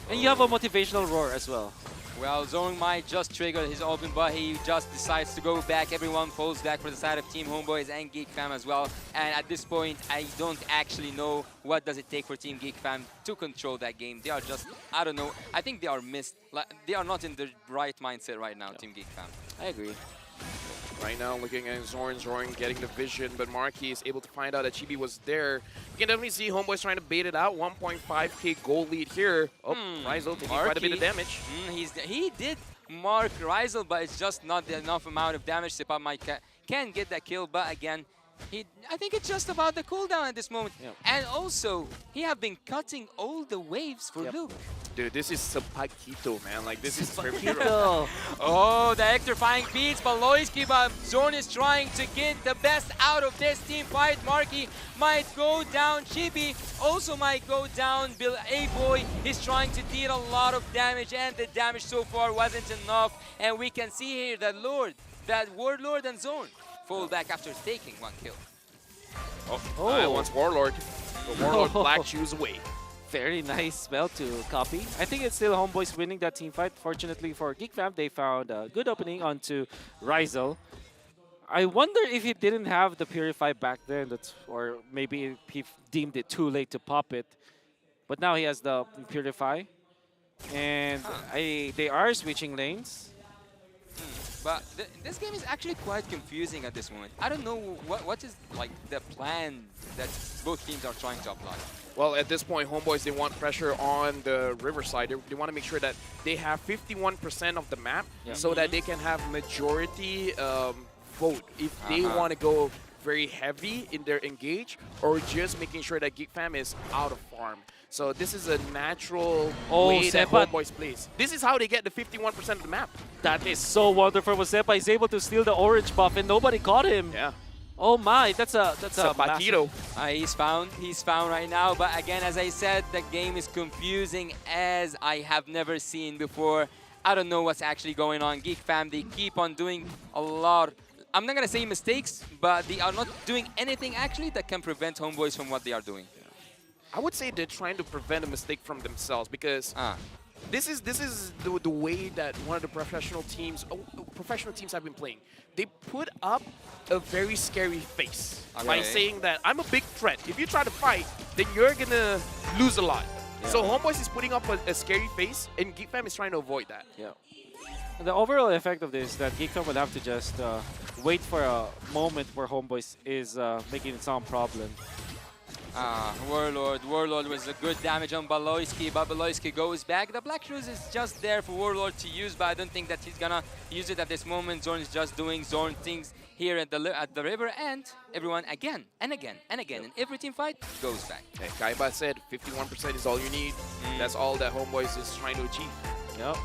[SPEAKER 9] and you have a motivational roar as well.
[SPEAKER 11] Well, Zorn might just trigger his open, but he just decides to go back. Everyone falls back for the side of Team Homeboys and Geek Fam as well. And at this point, I don't actually know what does it take for Team Geek Fam to control that game. They are just, I don't know. I think they are missed. Like, they are not in the right mindset right now, Team Geek Fam.
[SPEAKER 9] I agree.
[SPEAKER 17] Right now, looking at Zorn getting the vision, but Marky is able to find out that Chibi was there. You can definitely see Homeboys trying to bait it out. 1.5k goal lead here. Oh, Rizal taking quite a bit of damage.
[SPEAKER 11] He did mark Rizal, but it's just not enough amount of damage. Sepa might can get that kill, but again, I think it's just about the cooldown at this moment. And also, he have been cutting all the waves for Luke.
[SPEAKER 17] Dude, this is Sapakito, man. Like, this is
[SPEAKER 11] Sapakito. Oh, the electrifying beats, but Loiski, but Zorn is trying to get the best out of this team fight. Marky might go down. Chibi also might go down. Bill A-Boy is trying to deal a lot of damage, and the damage so far wasn't enough. And we can see here that Warlord and Zorn fall back after taking one kill.
[SPEAKER 17] Once Warlord. The Warlord Black Shoes away.
[SPEAKER 9] Very nice spell to copy. I think it's still Homeboys winning that team fight. Fortunately for Geek Fam, they found a good opening onto Rizal. I wonder if he didn't have the Purify back then, or maybe he deemed it too late to pop it. But now he has the Purify. And they are switching lanes.
[SPEAKER 11] But this game is actually quite confusing at this moment. I don't know what is like the plan that both teams are trying to apply.
[SPEAKER 17] Well, at this point, Homeboys, they want pressure on the Riverside. They want to make sure that they have 51% of the map so that they can have majority vote if they want to go very heavy in their engage or just making sure that Geek Fam is out of farm. So this is a natural way that Homeboys plays. This is how they get the 51% of the map.
[SPEAKER 9] That is so wonderful. Sepa is able to steal the orange buff and nobody caught him.
[SPEAKER 17] Yeah.
[SPEAKER 9] Oh my, that's a
[SPEAKER 17] Paquito.
[SPEAKER 11] He's found right now. But again, as I said, the game is confusing as I have never seen before. I don't know what's actually going on. Geek Fam, they keep on doing a lot. I'm not gonna say mistakes, but they are not doing anything actually that can prevent Homeboys from what they are doing.
[SPEAKER 17] I would say they're trying to prevent a mistake from themselves because this is the way that one of the professional teams have been playing. They put up a very scary face by
[SPEAKER 11] Okay.
[SPEAKER 17] saying that I'm a big threat. If you try to fight, then you're gonna lose a lot. So Homeboys is putting up a scary face, and Geek Fam is trying to avoid that.
[SPEAKER 9] Yeah. The overall effect of this is that Geek Fam will have to just wait for a moment where Homeboys is making some problem.
[SPEAKER 11] Warlord was a good damage on Baloyski, but Baloyski goes back. The Black Shoes is just there for Warlord to use, but I don't think that he's gonna use it at this moment. Zorn is just doing Zorn things here at the river, and everyone again and again and again in every team fight goes back.
[SPEAKER 17] Hey, Kaiba said 51% is all you need. That's all that Homeboys is trying to achieve.
[SPEAKER 9] Yep.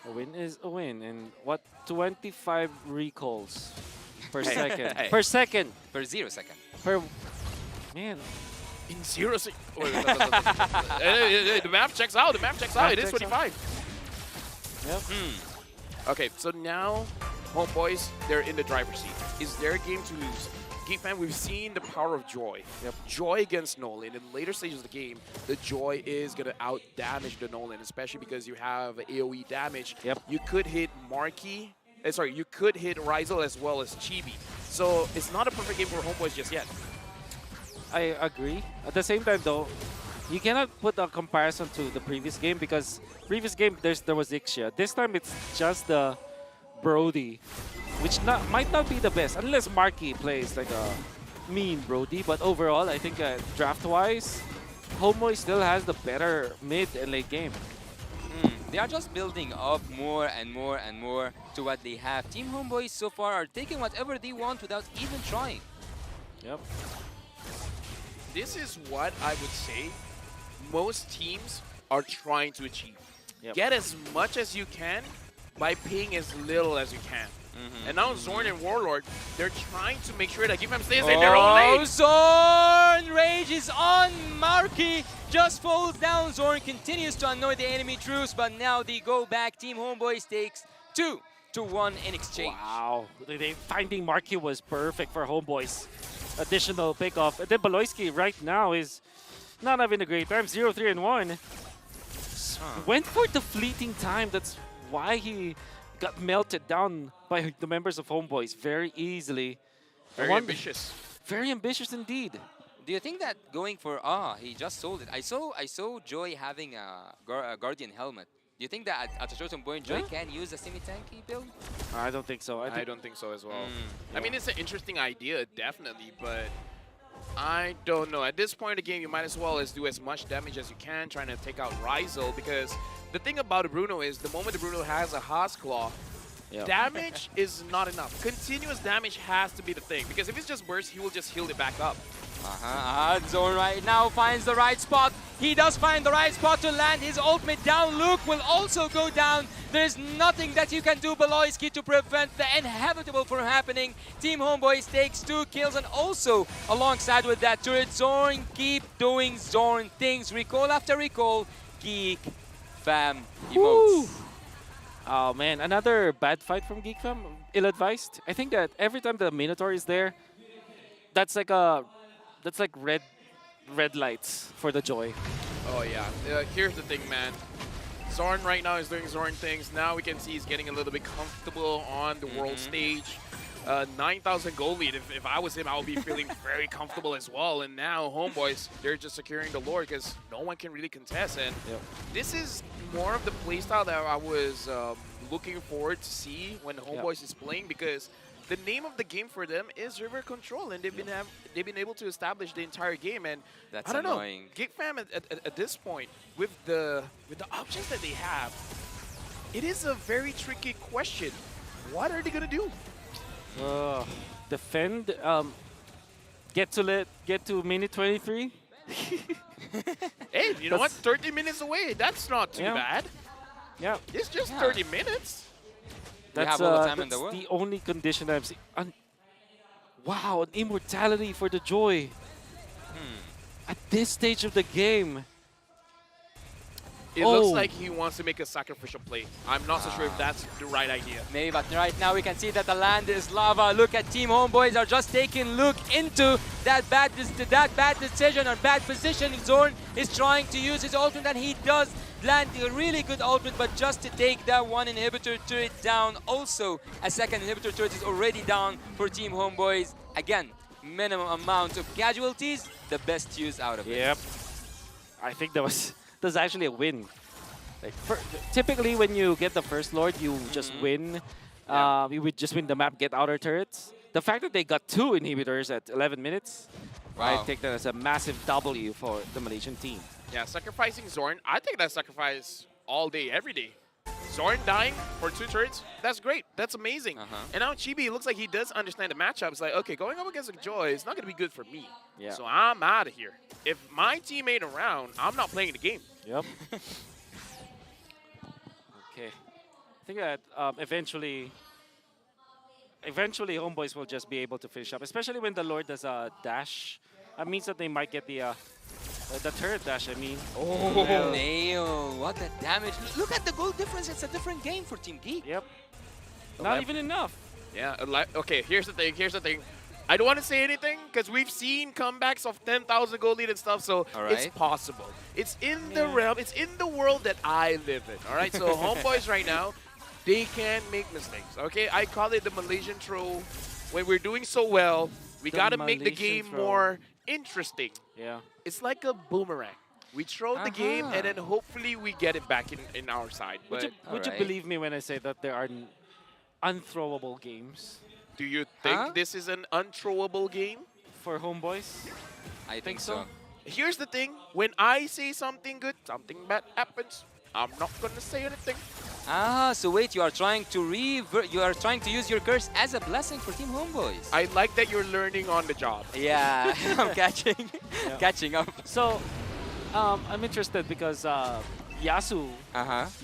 [SPEAKER 9] A win is a win, and what 25 recalls per second?
[SPEAKER 17] Hey.
[SPEAKER 9] Per second.
[SPEAKER 11] Per 0 second.
[SPEAKER 9] Per man.
[SPEAKER 17] In 0 seconds. The map checks out. The map checks out. It is 25.
[SPEAKER 9] Yep.
[SPEAKER 17] Okay, so now Homeboys, they're in the driver's seat. Is their game to lose? Geek Fam, we've seen the power of Joy. Joy against Nolan. In later stages of the game, the Joy is going to out-damage the Nolan, especially because you have AoE damage. You could hit Marky. You could hit Rizel as well as Chibi. So it's not a perfect game for Homeboys just yet.
[SPEAKER 9] I agree. At the same time, though, you cannot put a comparison to the previous game because previous game there was Ixia. This time it's just the Brody, which might not be the best unless Marky plays like a mean Brody. But overall, I think draft-wise, Homeboy still has the better mid and late game.
[SPEAKER 11] They are just building up more and more and more to what they have. Team Homeboys so far are taking whatever they want without even trying.
[SPEAKER 9] Yep.
[SPEAKER 17] This is what I would say most teams are trying to achieve. Get as much as you can by paying as little as you can. And now Zorn and Warlord, they're trying to make sure that Geek Fam stays in their own lane.
[SPEAKER 11] Zorn! Rage is on Marky. Just falls down. Zorn continues to annoy the enemy troops, but now they go back. Team Homeboys takes 2-1 in exchange.
[SPEAKER 9] Wow. Finding Marky was perfect for Homeboys. Additional pickoff. And then Baloyski right now is not having a great time. 0-3-1. Went for the fleeting time. That's why he got melted down by the members of Homeboys very easily.
[SPEAKER 17] Very ambitious.
[SPEAKER 9] Very ambitious indeed.
[SPEAKER 11] Do you think that going for he just sold it? I saw Joy having a Guardian helmet. Do you think that at a certain point Joy can use a semi-tanky build?
[SPEAKER 9] I don't think so.
[SPEAKER 17] I don't think so as well. I mean, it's an interesting idea, definitely, but I don't know. At this point in the game, you might as well do as much damage as you can, trying to take out Rizel, because the thing about Bruno is the moment the Bruno has a Haas Claw, damage is not enough. Continuous damage has to be the thing, because if it's just burst, he will just heal it back up.
[SPEAKER 11] Zorn right now finds the right spot. He does find the right spot to land his ultimate down. Luke will also go down. There's nothing that you can do, Baloyski, to prevent the inevitable from happening. Team Homeboys takes 2 kills, and also alongside with that turret, Zorn keep doing Zorn things. Recall after recall, Geek Fam emotes.
[SPEAKER 9] Oh man, another bad fight from Geek Fam. Ill-advised. I think that every time the Minotaur is there, that's like red lights for the Joy.
[SPEAKER 17] Oh yeah. Here's the thing, man. Zorn right now is doing Zorn things. Now we can see he's getting a little bit comfortable on the world stage. 9,000 gold lead. If I was him, I would be feeling very comfortable as well. And now Homeboys, they're just securing the lore because no one can really contest. And this is more of the playstyle that I was looking forward to see when Homeboys is playing, because the name of the game for them is River Control, and they've been able to establish the entire game. And
[SPEAKER 11] that's
[SPEAKER 17] I don't
[SPEAKER 11] annoying.
[SPEAKER 17] know, Geek Fam at this point with the options that they have, it is a very tricky question. What are they gonna do?
[SPEAKER 9] Defend. Get to minute 23.
[SPEAKER 17] Hey, you know what? 30 minutes away. That's not too bad.
[SPEAKER 9] Yeah.
[SPEAKER 17] It's just 30 minutes.
[SPEAKER 9] That's,
[SPEAKER 11] all the time in the
[SPEAKER 9] that's
[SPEAKER 11] world.
[SPEAKER 9] the only condition I've seen. Wow, an immortality for the Joy. At this stage of the game.
[SPEAKER 17] It looks like he wants to make a sacrificial play. I'm not so sure if that's the right idea.
[SPEAKER 11] Maybe, but right now we can see that the land is lava. Look at Team Homeboys are just taking look into that bad decision or bad position. Zorn is trying to use his ultimate, and he does landing a really good ultimate, but just to take that one inhibitor turret down. Also, a second inhibitor turret is already down for Team Homeboys. Again, minimum amount of casualties, the best use out of it.
[SPEAKER 9] Yep. I think that's actually a win. Like typically, when you get the first Lord, you just win. You would just win the map, get outer turrets. The fact that they got 2 inhibitors at 11 minutes, I take that as a massive W for the Malaysian team.
[SPEAKER 14] Yeah, sacrificing Zorn, I think that's sacrifice all day, every day. Zorn dying for 2 turrets, that's great. That's amazing. And now Chibi, looks like he does understand the matchup. It's like, okay, going up against a Joy is not going to be good for me.
[SPEAKER 9] Yeah.
[SPEAKER 14] So I'm out of here. If my team ain't around, I'm not playing the game.
[SPEAKER 9] Yep. Okay. I think that eventually Homeboys will just be able to finish up, especially when the Lord does a dash. That means that they might get the turret dash, I mean.
[SPEAKER 11] Oh, Nail. What a damage. Look at the goal difference. It's a different game for Team Geek.
[SPEAKER 9] Yep. Not even enough.
[SPEAKER 14] Yeah, okay, here's the thing. I don't want to say anything because we've seen comebacks of 10,000 goal lead and stuff, so it's possible. It's in the realm, it's in the world that I live in, all right? So Homeboys right now, they can make mistakes, okay? I call it the Malaysian throw. When we're doing so well, we got to make the game more interesting.
[SPEAKER 9] Yeah.
[SPEAKER 14] It's like a boomerang. We throw the game, and then hopefully we get it back in our side. But
[SPEAKER 9] Would you believe me when I say that there are unthrowable games?
[SPEAKER 14] Do you think this is an unthrowable game?
[SPEAKER 9] For Homeboys?
[SPEAKER 11] I think so.
[SPEAKER 14] Here's the thing. When I say something good, something bad happens. I'm not going to say anything.
[SPEAKER 11] So wait, you are trying to use your curse as a blessing for Team Homeboys.
[SPEAKER 14] I like that you're learning on the job.
[SPEAKER 11] Yeah, I'm catching up.
[SPEAKER 9] So, I'm interested because Yasu,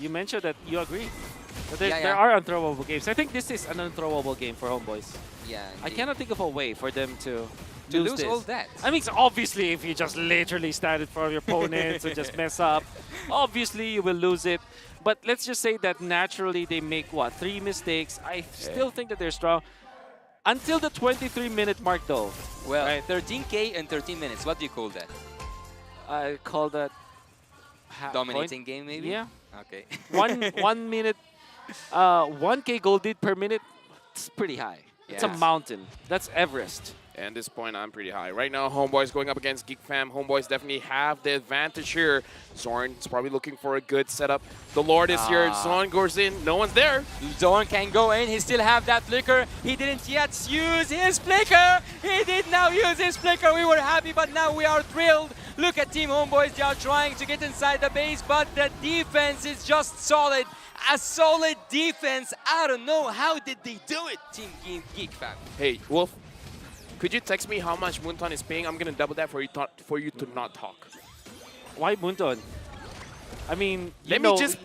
[SPEAKER 9] you mentioned that you agree. But there are unthrowable games. I think this is an unthrowable game for Homeboys.
[SPEAKER 11] Yeah.
[SPEAKER 9] I cannot think of a way for them to
[SPEAKER 11] lose
[SPEAKER 9] this.
[SPEAKER 11] all that.
[SPEAKER 9] I mean, obviously, if you just literally stand in front of your opponents and just mess up, obviously you will lose it. But let's just say that naturally they make, 3 mistakes. I still think that they're strong. Until the 23-minute mark, though.
[SPEAKER 11] Well, 13K and 13 minutes. What do you call that?
[SPEAKER 9] I call that...
[SPEAKER 11] Dominating game, maybe?
[SPEAKER 9] Yeah.
[SPEAKER 11] Okay.
[SPEAKER 9] 1 minute... 1K gold lead per minute, it's pretty high. It's a mountain. That's Everest.
[SPEAKER 14] And at this point, I'm pretty high. Right now, Homeboys going up against Geek Fam. Homeboys definitely have the advantage here. Zorn's probably looking for a good setup. The Lord is here. Zorn goes in. No one's there.
[SPEAKER 11] Zorn can go in. He still have that flicker. He didn't yet use his flicker. He did now use his flicker. We were happy, but now we are thrilled. Look at Team Homeboys. They are trying to get inside the base, but the defense is just solid. A solid defense. I don't know. How did they do it, Team Geek Fam?
[SPEAKER 14] Hey, Wolf, could you text me how much Munton is paying? I'm going to double that for you to not talk.
[SPEAKER 9] Why Munton? I mean,
[SPEAKER 14] let me just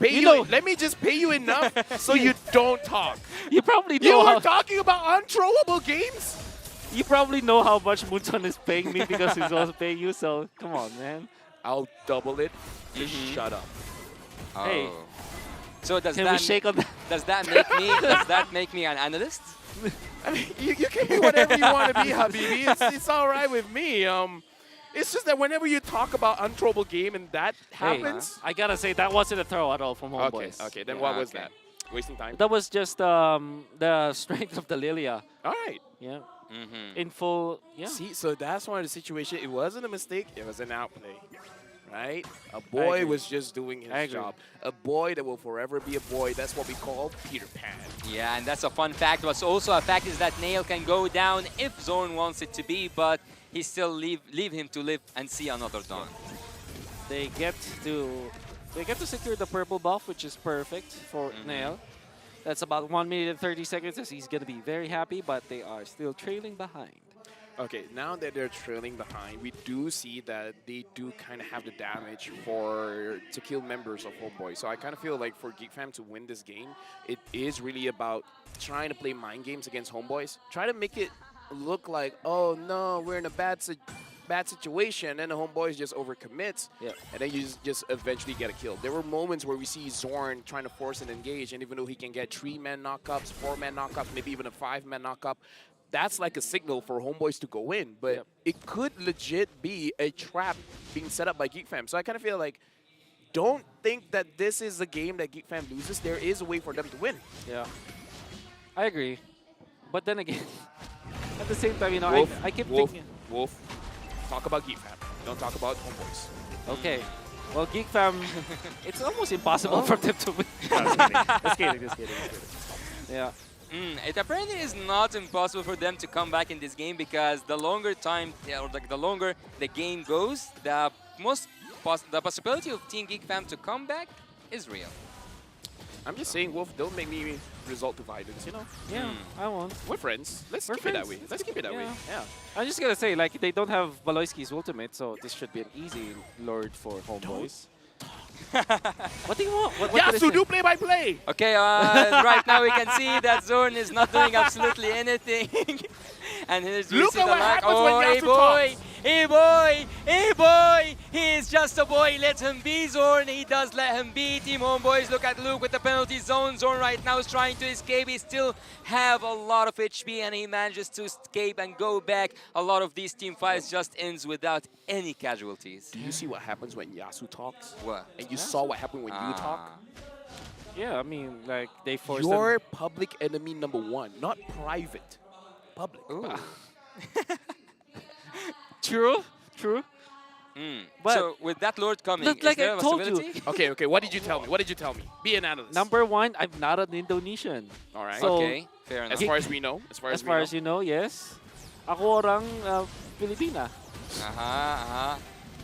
[SPEAKER 14] pay you enough so you don't talk.
[SPEAKER 9] You probably know
[SPEAKER 14] you were talking about unthrowable games.
[SPEAKER 9] You probably know how much Munton is paying me because he's also paying you, so come on, man.
[SPEAKER 14] I'll double it. Just shut up.
[SPEAKER 9] Hey.
[SPEAKER 11] So does
[SPEAKER 9] Can
[SPEAKER 11] that
[SPEAKER 9] we shake on that?
[SPEAKER 11] Does that make me an analyst?
[SPEAKER 14] I mean, you can be whatever you want to be, Habibi. It's all right with me. It's just that whenever you talk about unthrowable game and that happens,
[SPEAKER 9] I gotta say that wasn't a throw at all from Homeboys.
[SPEAKER 14] Okay. Then what was that? Wasting time.
[SPEAKER 9] That was just the strength of the Lilia.
[SPEAKER 14] All right.
[SPEAKER 9] Yeah. In full. Yeah.
[SPEAKER 14] See, so that's one of the situation. It wasn't a mistake. It was an outplay. Right? A boy was just doing his job. A boy that will forever be a boy. That's what we call Peter Pan.
[SPEAKER 11] Yeah, and that's a fun fact. What's also a fact is that Nail can go down if Zorn wants it to be, but he still leave him to live and see another dawn.
[SPEAKER 9] They get to secure the purple buff, which is perfect for Nail. That's about 1 minute and 30 seconds, as he's gonna be very happy, but they are still trailing behind.
[SPEAKER 14] Okay, now that they're trailing behind, we do see that they do kind of have the damage to kill members of Homeboy. So I kind of feel like for Geek Fam to win this game, it is really about trying to play mind games against Homeboys. Try to make it look like, oh no, we're in a bad situation, and the Homeboys just overcommits, and then you just eventually get a kill. There were moments where we see Zorn trying to force an engage, and even though he can get 3-man knockups, 4-man knockups, maybe even a 5-man knockup, that's like a signal for Homeboys to go in, but it could legit be a trap being set up by Geek Fam. So I kind of feel like
[SPEAKER 17] don't think that this is a game that Geek Fam loses. There is a way for them to win.
[SPEAKER 9] Yeah, I agree. But then again, at the same time, you know,
[SPEAKER 17] Wolf,
[SPEAKER 9] I keep
[SPEAKER 17] Wolf,
[SPEAKER 9] thinking.
[SPEAKER 17] Wolf, talk about Geek Fam. Don't talk about Homeboys.
[SPEAKER 9] Okay. Well, Geek Fam, it's almost impossible for them to win. Just kidding, just kidding. Yeah.
[SPEAKER 11] It apparently is not impossible for them to come back in this game because the longer time, or the longer the game goes, the possibility of Team Geek Fam to come back is real.
[SPEAKER 17] I'm just saying, Wolf, don't make me resort to violence, you know?
[SPEAKER 9] Yeah, I won't.
[SPEAKER 17] We're friends. Let's
[SPEAKER 9] We're
[SPEAKER 17] keep it that
[SPEAKER 9] friends.
[SPEAKER 17] way. Let's keep it that way. Yeah.
[SPEAKER 9] I'm just gonna say, like, they don't have Valoisky's ultimate, so this should be an easy lord for Homeboys. What do you want? What
[SPEAKER 17] Yasu, do play-by-play!
[SPEAKER 11] Okay, right now we can see that Zorn is not doing absolutely anything. And here's
[SPEAKER 17] Look at what happens
[SPEAKER 11] oh,
[SPEAKER 17] when
[SPEAKER 11] hey
[SPEAKER 17] Yasu
[SPEAKER 11] boy,
[SPEAKER 17] talks.
[SPEAKER 11] hey boy, hey boy, he is just a boy, let him be Zorn, he does let him be. Team Homeboys, look at Luke with the penalty zone. Zorn right now is trying to escape, he still have a lot of HP and he manages to escape and go back. A lot of these team fights just ends without any casualties.
[SPEAKER 17] Do you see what happens when Yasu talks?
[SPEAKER 11] What?
[SPEAKER 17] And you saw what happened when you talk?
[SPEAKER 9] Yeah, I mean, like, they forced
[SPEAKER 17] You're
[SPEAKER 9] them.
[SPEAKER 17] public enemy #1, not private. Public.
[SPEAKER 9] True, true. But
[SPEAKER 11] so with that Lord coming,
[SPEAKER 9] Look,
[SPEAKER 11] is
[SPEAKER 9] like
[SPEAKER 11] there
[SPEAKER 9] I
[SPEAKER 11] a
[SPEAKER 9] told
[SPEAKER 11] possibility?
[SPEAKER 17] Okay, okay, what did you tell me? What did you tell me? Be an analyst.
[SPEAKER 9] Number one, I'm not an Indonesian.
[SPEAKER 17] All right.
[SPEAKER 9] So,
[SPEAKER 11] Okay, fair enough.
[SPEAKER 17] As far as we know.
[SPEAKER 9] As far as you know, yes. Ako orang Pilipina.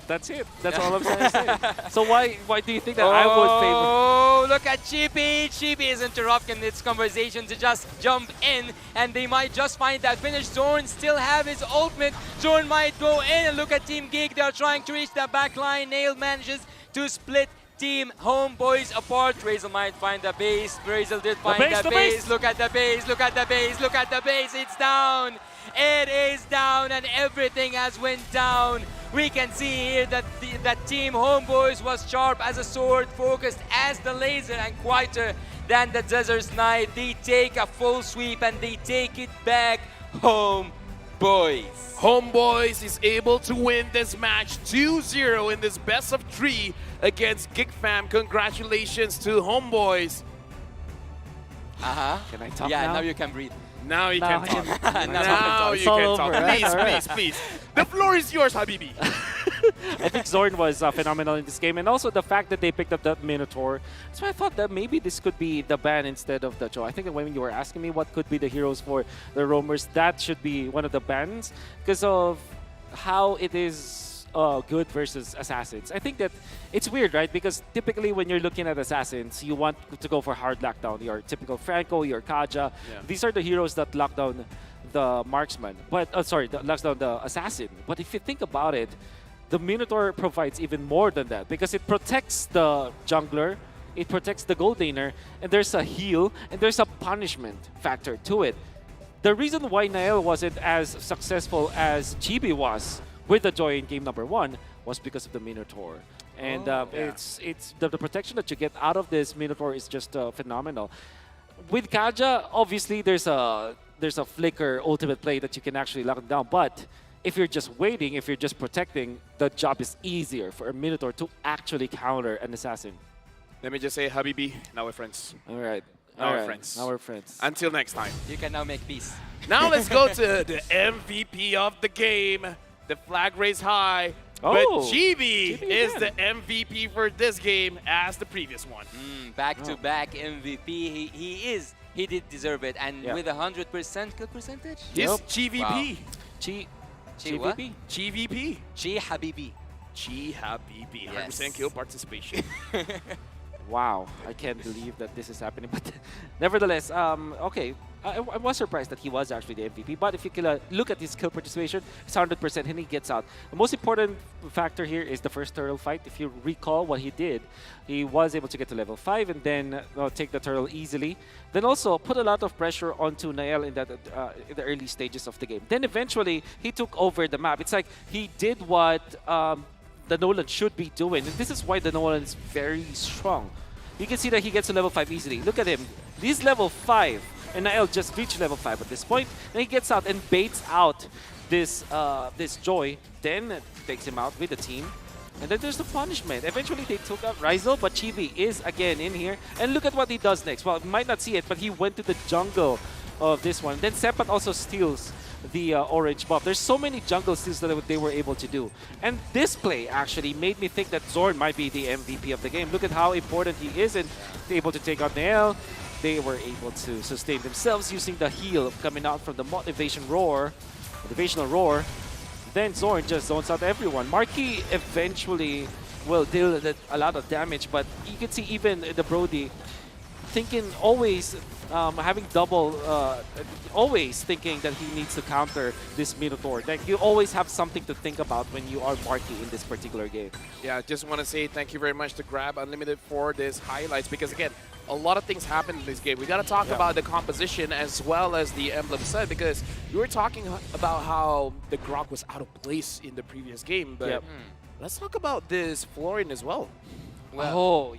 [SPEAKER 9] That's it. That's all I'm trying to say. So why do you think that I would favor?
[SPEAKER 11] Oh, look at Chippy. Chippy is interrupting this conversation to just jump in, and they might just find that finish. Zorn still have his ultimate. Zorn might go in, and look at Team Geek. They are trying to reach that back line. Nail manages to split Team Homeboys apart. Razel might find the base. Razel did find the base. Look at the base. Look at the base. Look at the base. It's down. It is down, and everything has went down. We can see here that that Team Homeboys was sharp as a sword, focused as the laser, and quieter than the Desert Knight. They take a full sweep and they take it back home, boys.
[SPEAKER 17] Homeboys is able to win this match 2-0 in this best of 3 against Geek Fam. Congratulations to Homeboys.
[SPEAKER 9] Can I talk
[SPEAKER 11] Yeah,
[SPEAKER 9] now?
[SPEAKER 11] now you can breathe.
[SPEAKER 17] Now you can talk.
[SPEAKER 11] Now
[SPEAKER 17] you can talk.
[SPEAKER 9] right?
[SPEAKER 17] Please,
[SPEAKER 9] All right.
[SPEAKER 17] please. The floor is yours, Habibi.
[SPEAKER 9] I think Zorn was phenomenal in this game, and also the fact that they picked up that Minotaur. So I thought that maybe this could be the ban instead of the Joe. I think that when you were asking me what could be the heroes for the roamers, that should be one of the bans because of how it is good versus assassins. I think that it's weird, right? Because typically when you're looking at assassins, you want to go for hard lockdown. Your typical Franco, your Kaja.
[SPEAKER 17] Yeah.
[SPEAKER 9] These are the heroes that lock down the marksman. But that locks down the assassin. But if you think about it, the Minotaur provides even more than that because it protects the jungler, it protects the gold laner, and there's a heal, and there's a punishment factor to it. The reason why Nael wasn't as successful as Chibi was with the Joy in game #1 was because of the Minotaur. And it's the protection that you get out of this Minotaur is just phenomenal. With Kaja, obviously there's a flicker ultimate play that you can actually lock it down, but if you're just waiting, if you're just protecting, the job is easier for a Minotaur to actually counter an assassin.
[SPEAKER 17] Let me just say, Habibi, now we're friends.
[SPEAKER 9] All right.
[SPEAKER 17] Now we're friends.
[SPEAKER 9] Now we're friends.
[SPEAKER 17] Until next time.
[SPEAKER 11] You can now make peace.
[SPEAKER 17] Now let's go to the MVP of the game. The flag raised high.
[SPEAKER 9] Oh,
[SPEAKER 17] but Chibi is
[SPEAKER 11] again.
[SPEAKER 17] the MVP for this game as the previous one.
[SPEAKER 11] Back-to-back MVP. He did deserve it. And with 100% kill percentage?
[SPEAKER 17] This GVP.
[SPEAKER 11] What?
[SPEAKER 17] GVP.
[SPEAKER 11] Chi Habibi.
[SPEAKER 17] Chi Habibi. 100%
[SPEAKER 11] Yes.
[SPEAKER 17] kill participation.
[SPEAKER 9] Wow, I can't believe that this is happening. But nevertheless, okay, I was surprised that he was actually the MVP. But if you look at his kill participation, it's 100% and he gets out. The most important factor here is the first turtle fight. If you recall what he did, he was able to get to level 5 and then take the turtle easily. Then also put a lot of pressure onto Nael in that in the early stages of the game. Then eventually he took over the map. It's like he did what the Nolan should be doing. And this is why the Nolan is very strong. You can see that he gets to level 5 easily. Look at him. He's level 5. And Nael just reached level 5 at this point. Then he gets out and baits out this Joy. Then takes him out with the team. And then there's the punishment. Eventually, they took out Rizal, but Chibi is again in here. And look at what he does next. Well, you might not see it, but he went to the jungle of this one. Then Sepat also steals the orange buff. There's so many jungle steals that they were able to do. And this play actually made me think that Zorn might be the MVP of the game. Look at how important he is and able to take out Nael. They were able to sustain themselves using the heal coming out from the motivational roar. Then Zorn just zones out everyone. Marquis eventually will deal a lot of damage, but you can see even the Brody thinking always, having double, always thinking that he needs to counter this Minotaur. Like, you always have something to think about when you are Marquis in this particular game.
[SPEAKER 17] Yeah, just want to say thank you very much to Grab Unlimited for this highlights, because again, a lot of things happen in this game. We got to talk about the composition as well as the emblem set, because you were talking about how the Grok was out of place in the previous game, but let's talk about this Florian as well.
[SPEAKER 11] Well,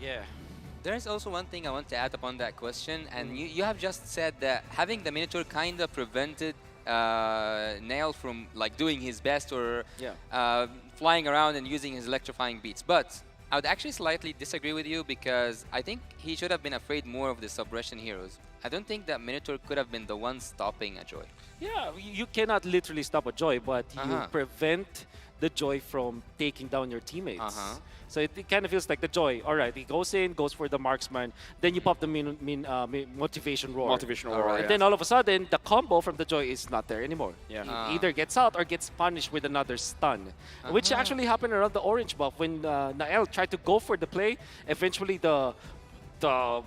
[SPEAKER 11] there's also one thing I want to add upon that question, and you have just said that having the Minotaur kind of prevented Nael from like doing his best or flying around and using his electrifying beats. But I would actually slightly disagree with you, because I think he should have been afraid more of the Sub-Russian heroes. I don't think that Minotaur could have been the one stopping a Joy.
[SPEAKER 9] Yeah, you cannot literally stop a Joy, but you prevent the Joy from taking down your teammates. So it kind of feels like the Joy. All right, he goes in, goes for the marksman. Then you pop the motivation roar.
[SPEAKER 17] Motivational roar,
[SPEAKER 9] And then all of a sudden, the combo from the Joy is not there anymore.
[SPEAKER 17] Yeah.
[SPEAKER 9] He either gets out or gets punished with another stun, which actually happened around the orange buff when Nael tried to go for the play. Eventually, the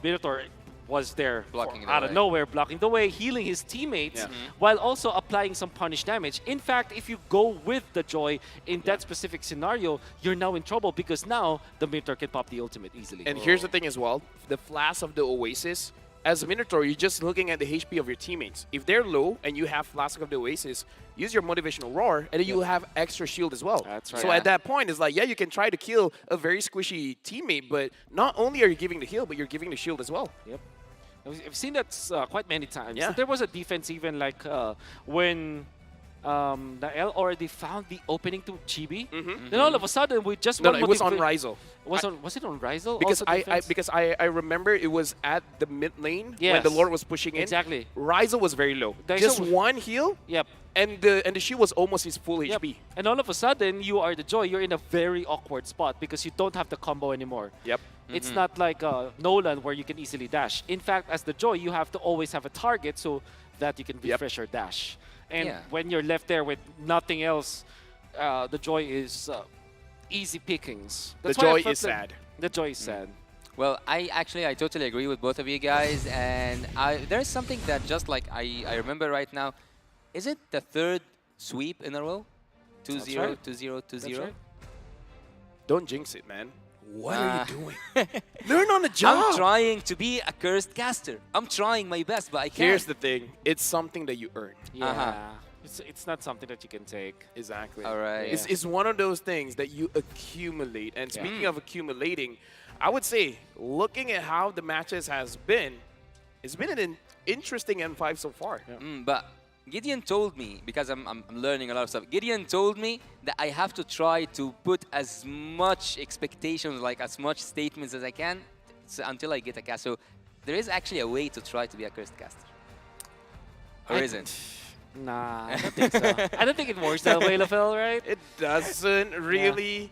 [SPEAKER 9] Minotaur was there out of nowhere, blocking the way, healing his teammates, while also applying some punish damage. In fact, if you go with the Joy in that specific scenario, you're now in trouble, because now the Minotaur can pop the ultimate easily.
[SPEAKER 17] And here's the thing as well, the Flash of the Oasis, as a Minotaur, you're just looking at the HP of your teammates. If they're low and you have Flask of the Oasis, use your motivational roar, and then you have extra shield as well.
[SPEAKER 9] That's right.
[SPEAKER 17] So at that point, it's like, yeah, you can try to kill a very squishy teammate, but not only are you giving the heal, but you're giving the shield as well.
[SPEAKER 9] Yep. I've seen that quite many times. Yeah. So there was a defense even like when Nael already found the opening to Chibi. Then all of a sudden, we just
[SPEAKER 17] it was on Rizal.
[SPEAKER 9] Was it on Rizal?
[SPEAKER 17] Because I remember it was at the mid lane when the Lord was pushing in.
[SPEAKER 9] Exactly.
[SPEAKER 17] Rizal was very low. Just one heal.
[SPEAKER 9] Yep.
[SPEAKER 17] And the shield was almost his full HP.
[SPEAKER 9] And all of a sudden, you are the Joy. You're in a very awkward spot because you don't have the combo anymore.
[SPEAKER 17] Yep.
[SPEAKER 9] It's not like Nolan where you can easily dash. In fact, as the Joy, you have to always have a target so that you can refresh your dash. And when you're left there with nothing else, the Joy is easy pickings.
[SPEAKER 17] That's the Joy is sad.
[SPEAKER 9] The Joy is sad.
[SPEAKER 11] Well, I totally agree with both of you guys, and there's something that just like I remember right now. Is it the third sweep in a row? 2-0, 2-0, 2-0.
[SPEAKER 17] Don't jinx it, man. What are you doing? Learn on the job.
[SPEAKER 11] I'm trying to be a cursed caster. I'm trying my best, but I can't.
[SPEAKER 17] Here's the thing. It's something that you earn.
[SPEAKER 9] Yeah. It's not something that you can take.
[SPEAKER 17] Exactly.
[SPEAKER 11] All right.
[SPEAKER 17] It's one of those things that you accumulate. And speaking of accumulating, I would say, looking at how the matches has been, it's been an interesting M5 so far.
[SPEAKER 11] But Gideon told me, because I'm learning a lot of stuff, Gideon told me that I have to try to put as much expectations, like as much statements as I can until I get a cast. So there is actually a way to try to be a cursed caster. Or isn't?
[SPEAKER 9] Nah, I don't think so. I don't think it works that way, LaFell, right?
[SPEAKER 17] It doesn't really.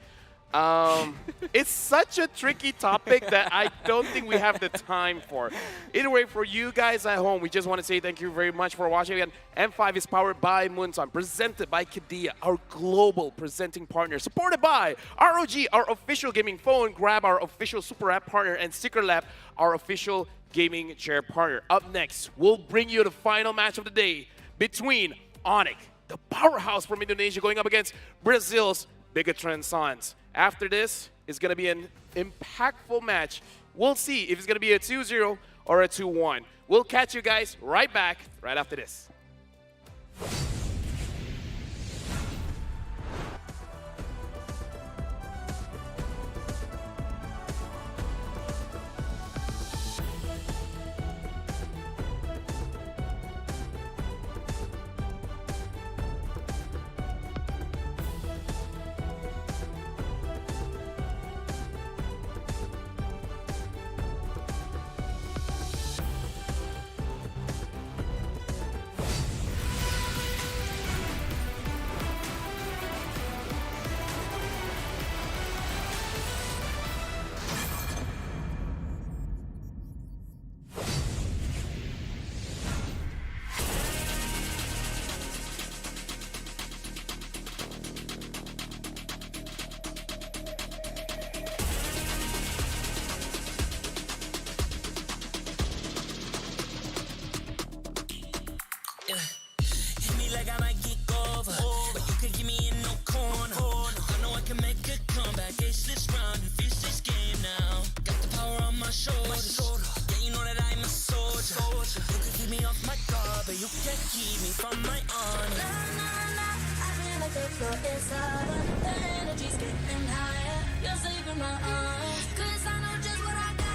[SPEAKER 17] It's such a tricky topic that I don't think we have the time for. Either way, for you guys at home, we just want to say thank you very much for watching. Again, M5 is powered by Moonsun, presented by Kidia, our global presenting partner, supported by ROG, our official gaming phone, Grab, our official Super App partner, and Sticker Lab, our official gaming chair partner. Up next, we'll bring you the final match of the day between Onyx, the powerhouse from Indonesia, going up against Brazil's Bigatron Sons. After this, it's going to be an impactful match. We'll see if it's going to be a 2-0 or a 2-1. We'll catch you guys right back right after this.
[SPEAKER 2] you can't keep me from my honor.
[SPEAKER 3] Nah, nah, nah, I feel like the floor is lava. The energy's getting higher. You're saving my arms. 'Cause I know just what I got.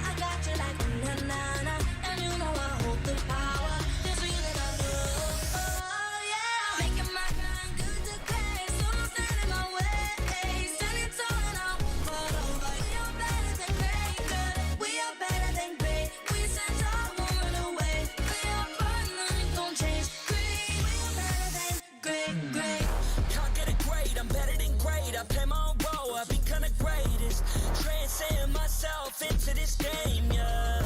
[SPEAKER 3] I got you like na na na, and you know I hold the power. This feeling I love, oh yeah. Making my grind good to crash, so don't stand in my way. Standing tall and I won't fall over. We are better than great, girl. We are better than great. We stand tall, won't run away. We are fun, nothing gon' change. Great, we are better than great.
[SPEAKER 2] Can't get it great, I'm better than great. I play my own role, I become the greatest. Transcend myself into this game, yeah.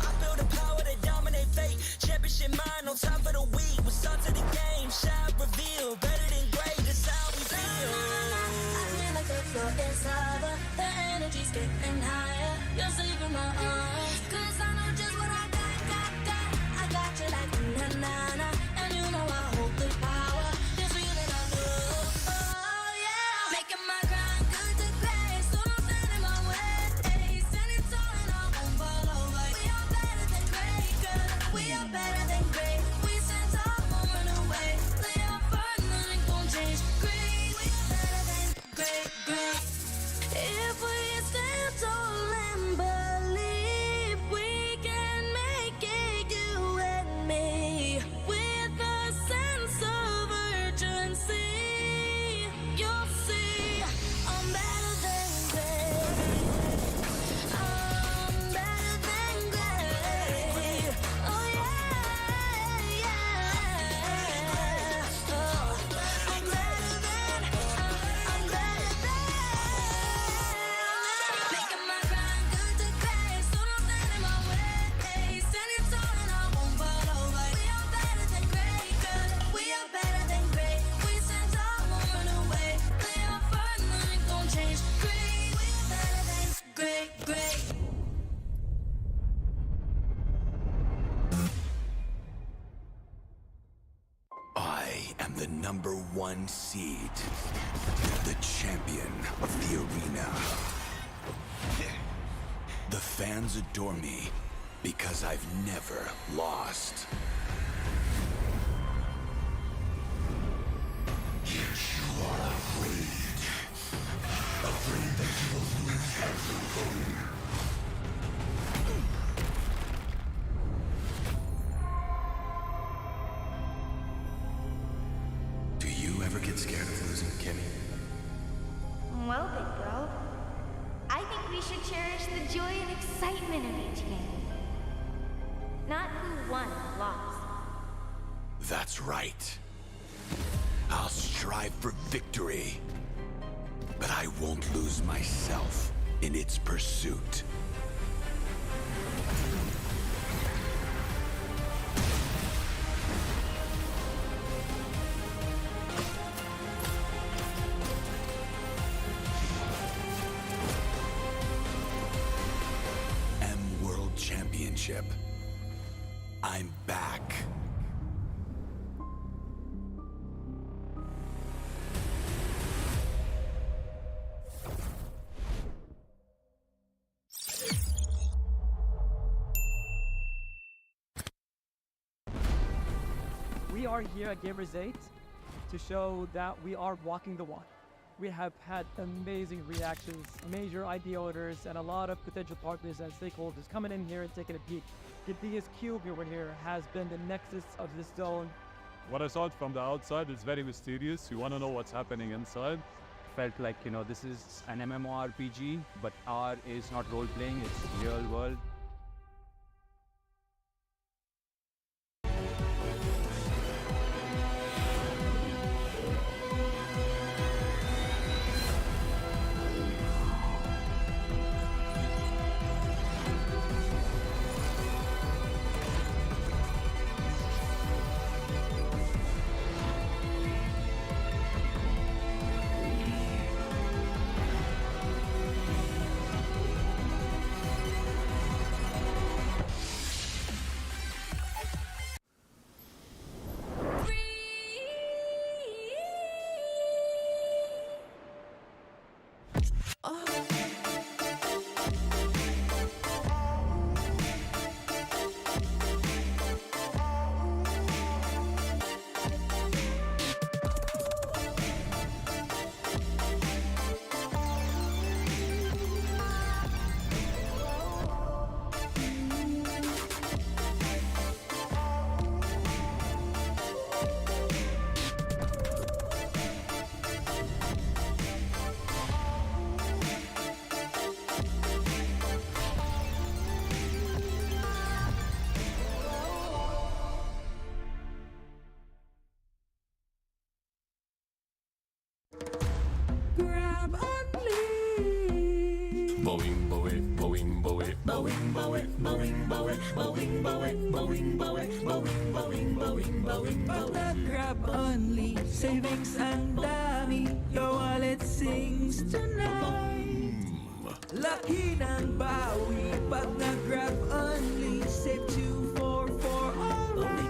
[SPEAKER 2] I feel the power to dominate fate. Championship mind, no time for the weak. We start to the game, shine, reveal. Better than great, that's how we feel.
[SPEAKER 3] I feel like the floor is lava. The energy's getting higher. You're saving my arms. 'Cause I know just what I got. I got you like na na na, and you know I hold the power. This feeling I love, oh yeah. Making my grind good to crash, so don't stand in my way. Standing tall and I won't fall over. We are better than great, girl. We are better than great. We stand tall, won't run away. Play our part, nothing gon' change. Great, we are better than great. If we stand tall and believe we can make it, you and me, with a sense of urgency, you'll see I'm better than great. I'm better than great. Oh yeah. Oh, I'm better than. Making my grind good to crash, so don't stand in my way. Standing tall and I won't fall over. We are better than great, girl. We are better than great. We stand tall, won't run away. Play our part, nothing gon' change. Great, we are better than great.
[SPEAKER 22] I am the #1 seed, the champion of the arena. The fans adore me because I've never lost. Yet you are afraid. Afraid that you will lose everything. Do you ever get scared of losing, Kimmy?
[SPEAKER 5] Well, big bro, I think we should cherish the joy and excitement of each game. Not who won or lost.
[SPEAKER 22] That's right. I'll strive for victory, but I won't lose myself in its pursuit. World Championship. I'm back.
[SPEAKER 20] We are here at Gamers 8 to show that we are walking the walk. We have had amazing reactions, major idea owners, and a lot of potential partners and stakeholders coming in here and taking a peek. Gidea's Cube over here has been the nexus of this zone.
[SPEAKER 6] What I saw it from the outside is very mysterious. You want to know what's happening inside.
[SPEAKER 8] Felt like, this is an MMORPG, but R is not role-playing, it's real world.
[SPEAKER 1] Pag nag-grab only, savings ang dami, your wallet sings tonight. Laki ng bawi, pag nag-grab only, save 244 alright.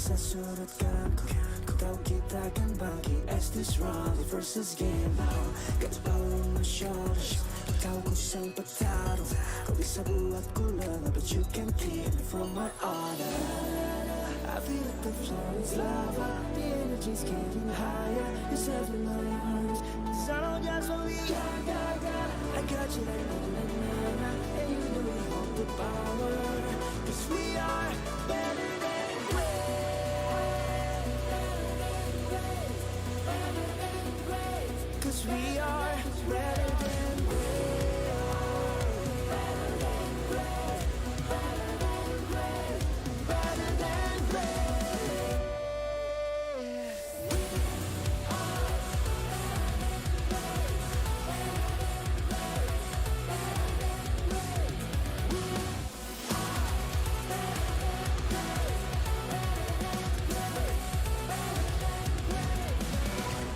[SPEAKER 4] Sa surutkan ko Kung tahu kita akan bangkit as this rally versus game now. Got the power on my shoulders. Tahu ku sang petarung. Kau bisa buat ku lengah, but you can keep me from my honor. I feel like the floor is lava. The energy's getting higher. Yourself in my arms. Cause I know just what we got. I got you like na-na-na-na. And you know we hold the power. Cause we are better than great. Cause we are better than great. Better than great. Better than great. Better than great.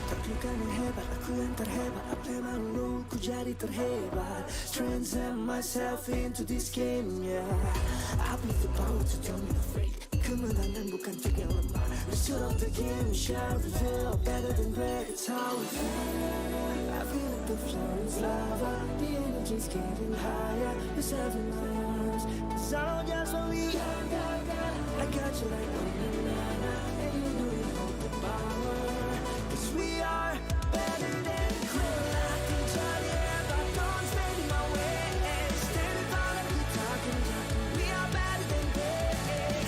[SPEAKER 4] Taklukan yang hebat, aku yang terhebat. Apa yang malu, ku jadi terhebat. Transcend myself into this game, yeah. I believe the power to don't be afraid. Kemenangan bukan trik yang lemah. The soul of the game shall reveal. Better than great, it's how we feel. I feel like the floor is lava. The energy's getting higher. Yourself in my arms. Cause I know just what we got. I got you like na-na-na-na. And you know you hold the power. Cause we are better than great. I can tell you if I don't stand in my way. Stand in front of you talking. We are better than great.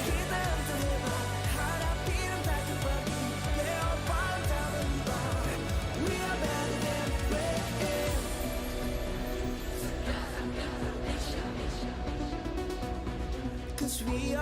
[SPEAKER 4] Kita yang terhebat. Hadapi dan tak terbagi. Leopard tak berubah. We are better than great. Cause we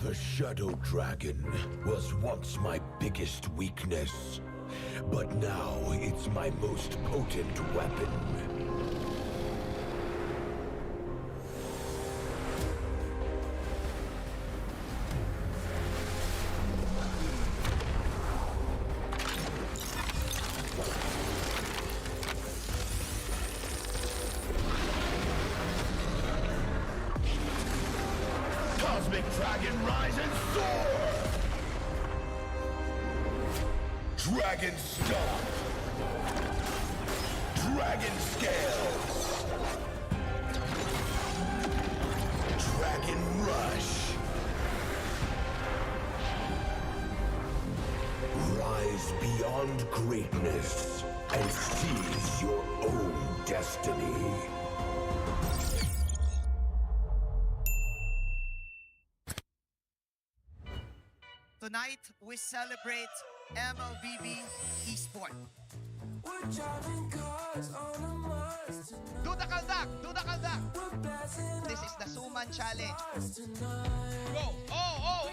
[SPEAKER 22] The Shadow Dragon was once my biggest weakness, but now it's my most potent weapon. Cosmic Dragon, rise and soar! Dragon Stomp! Dragon Scales! Dragon Rush! Rise beyond greatness and seize your own destiny.
[SPEAKER 18] Tonight, we celebrate MLBB Esport.
[SPEAKER 7] Do the kaldak! Do the kaldak! This is the Suman Challenge. Go! Oh!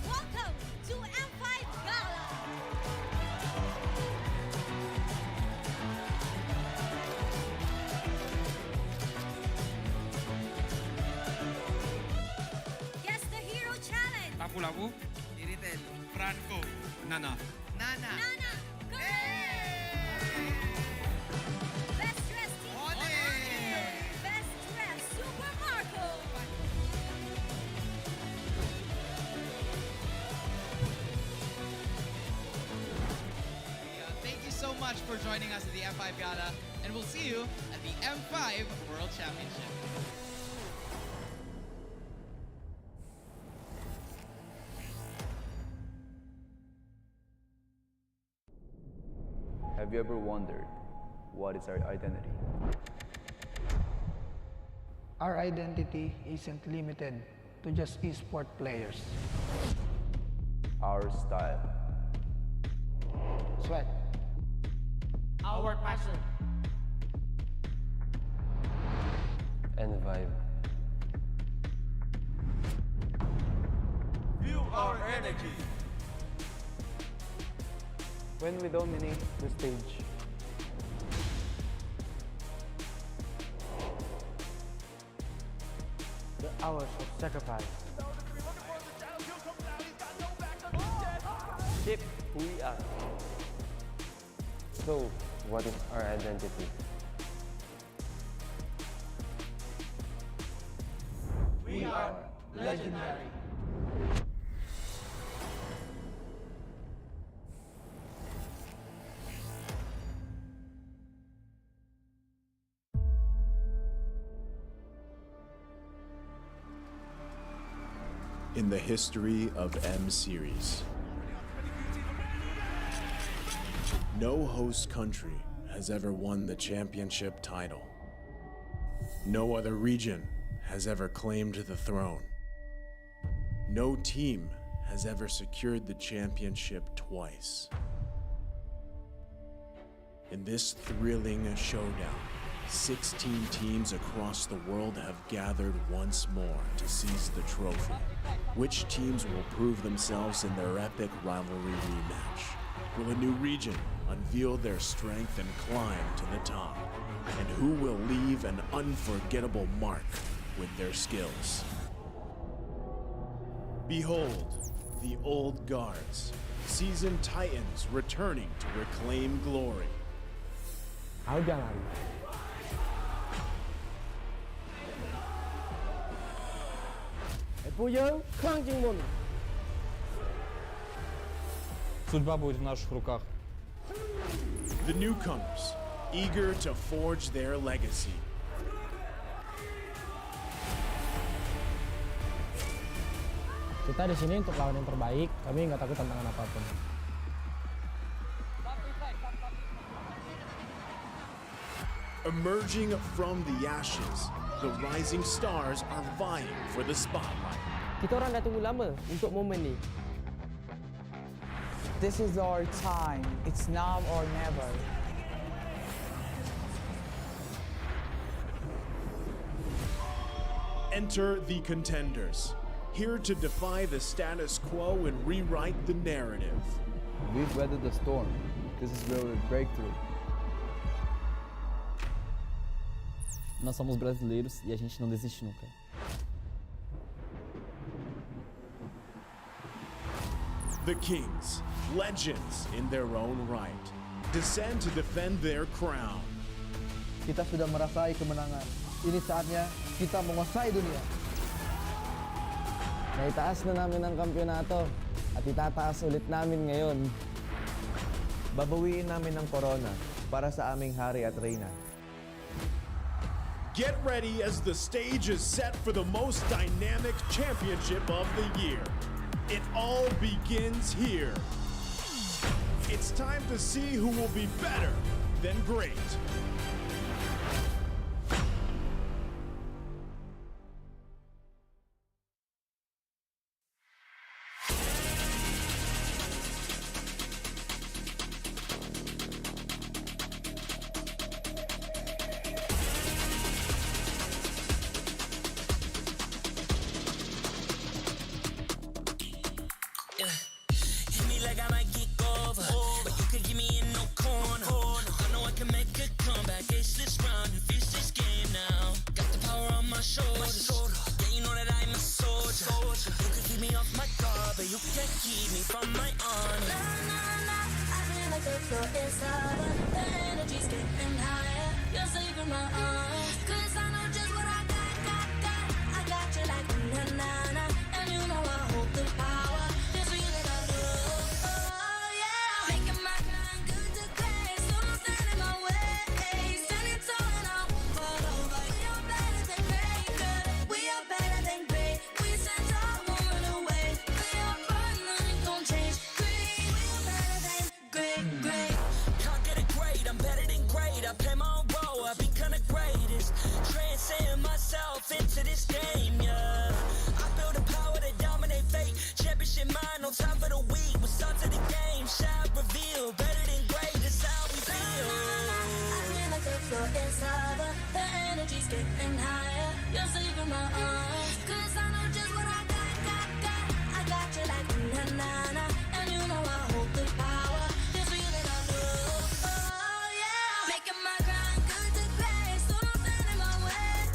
[SPEAKER 16] Welcome to M5 Gala. Guess the Hero Challenge.
[SPEAKER 24] Lapu-lapu. Iritel. Franco. Nana.
[SPEAKER 18] Nana.
[SPEAKER 16] Best dressed team. Best dressed Super Marco.
[SPEAKER 19] Thank you so much for joining us at the M5 Gala, and we'll see you at the M5 World Championship.
[SPEAKER 21] Have you ever wondered what is our identity?
[SPEAKER 23] Our identity isn't limited to just esport players.
[SPEAKER 21] Our style.
[SPEAKER 23] Sweat.
[SPEAKER 19] Our passion.
[SPEAKER 21] And vibe.
[SPEAKER 19] Feel our energy.
[SPEAKER 21] When we dominate the stage.
[SPEAKER 23] The hours of sacrifice.
[SPEAKER 21] Shape who we are. So, what is our identity?
[SPEAKER 23] We are legendary.
[SPEAKER 25] In the history of M Series, no host country has ever won the championship title. No other region has ever claimed the throne. No team has ever secured the championship twice. In this thrilling showdown, 16 teams across the world have gathered once more to seize the trophy. Which teams will prove themselves in their epic rivalry rematch? Will a new region unveil their strength and climb to the top? And who will leave an unforgettable mark with their skills? Behold, the old guards, seasoned titans returning to reclaim glory.
[SPEAKER 26] Судьба будет в наших руках.
[SPEAKER 25] The newcomers, eager to forge their legacy.
[SPEAKER 27] Kita di sini untuk lawan yang terbaik, kami nggak takut tantangan apapun.
[SPEAKER 25] Emerging from the ashes, the rising stars are vying for the spotlight.
[SPEAKER 27] Kita orang dah tunggu lama untuk momen ni.
[SPEAKER 10] This is our time. It's now or never.
[SPEAKER 25] Enter the contenders, here to defy the status quo and rewrite the narrative.
[SPEAKER 21] We've weathered the storm. This is where we break through.
[SPEAKER 27] Nós somos brasileiros e a gente não desiste nunca.
[SPEAKER 25] The Kings, legends in their own right, descend to defend their crown.
[SPEAKER 10] Kita sudah merasai kemenangan. Ini saatnya kita menguasai dunia.
[SPEAKER 27] Naitaas na namin ang kampyonato at itataas ulit namin ngayon.
[SPEAKER 21] Babawiin namin ang corona para sa aming hari at reyna.
[SPEAKER 25] Get ready as the stage is set for the most dynamic championship of the year. It all begins here. It's time to see who will be better than great.
[SPEAKER 2] Hit me like I might get over, but you could give me in no corner. I know I can make a comeback, ace this round and finish this game now. Got the power on my shoulders, yeah, you know that I'm a soldier. You could keep me off my guard, but you can't keep me from my honor.
[SPEAKER 3] I feel like a floor inside, the energy's getting higher. You're saving my arms, 'cause I know just what I got. I got you like na-na-na, and you know I hold the power. This feeling I love, oh yeah. Making my grind good to great, so don't stand in my way. Standing tall and I won't fall over. We are better than great, good. We are better than great. We stand tall, won't run away. We are fun, nothing gon' change. Great, we are better than great.
[SPEAKER 2] Can't get it great, I'm better than great. I play my own role, I become the greatest. Transcend myself into this game, yeah. I build a power to dominate fate. Championship mind, no time for the weak. We start to the game, shout, reveal. Better than great, that's how we feel.
[SPEAKER 3] I feel like a floor inside, the energy's getting higher. You're saving my arms, 'cause I know just what I got. I got you like na-na-na, and you know I hold the power. This feeling I love, oh yeah. Making my grind good to great, so don't stand in my way.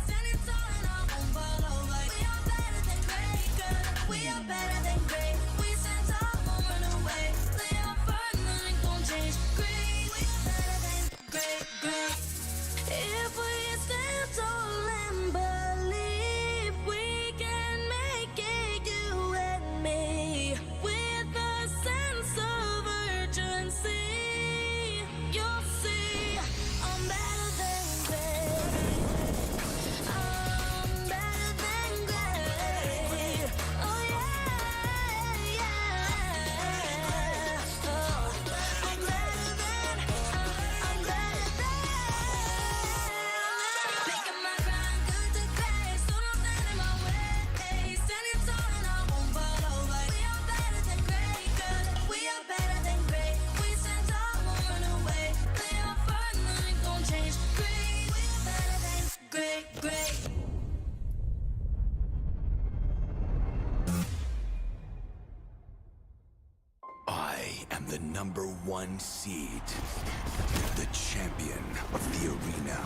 [SPEAKER 3] Standing tall and I won't fall over. We are better than great, good. We are better than great. We stand tall, won't run away. We are firm, nothing gon' change. Great, we are better than great. If we stand tall and believe we can make it, you and me, with a sense of urgency, you'll see I'm better than great. I'm better than great. Oh yeah. Oh, I'm better than. Making my grind good to great, so don't stand in my way. Standing tall and I won't fall over. We are better than great, good. We are better than great. We stand tall, won't run away. We are firm, nothing gon' change. Great, we are better than great.
[SPEAKER 22] I am the #1 seed, the champion of the arena.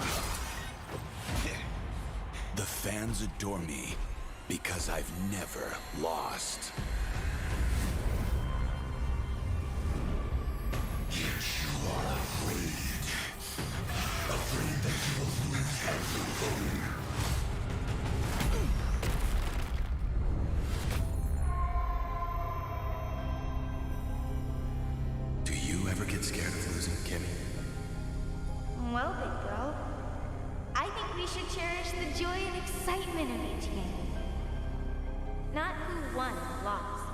[SPEAKER 22] The fans adore me because I've never lost. Yet you are afraid that you will lose everything. Do you ever get scared of losing, Kimmy?
[SPEAKER 5] Well, big girl, I think we should cherish the joy and excitement of each game. Not who won or lost.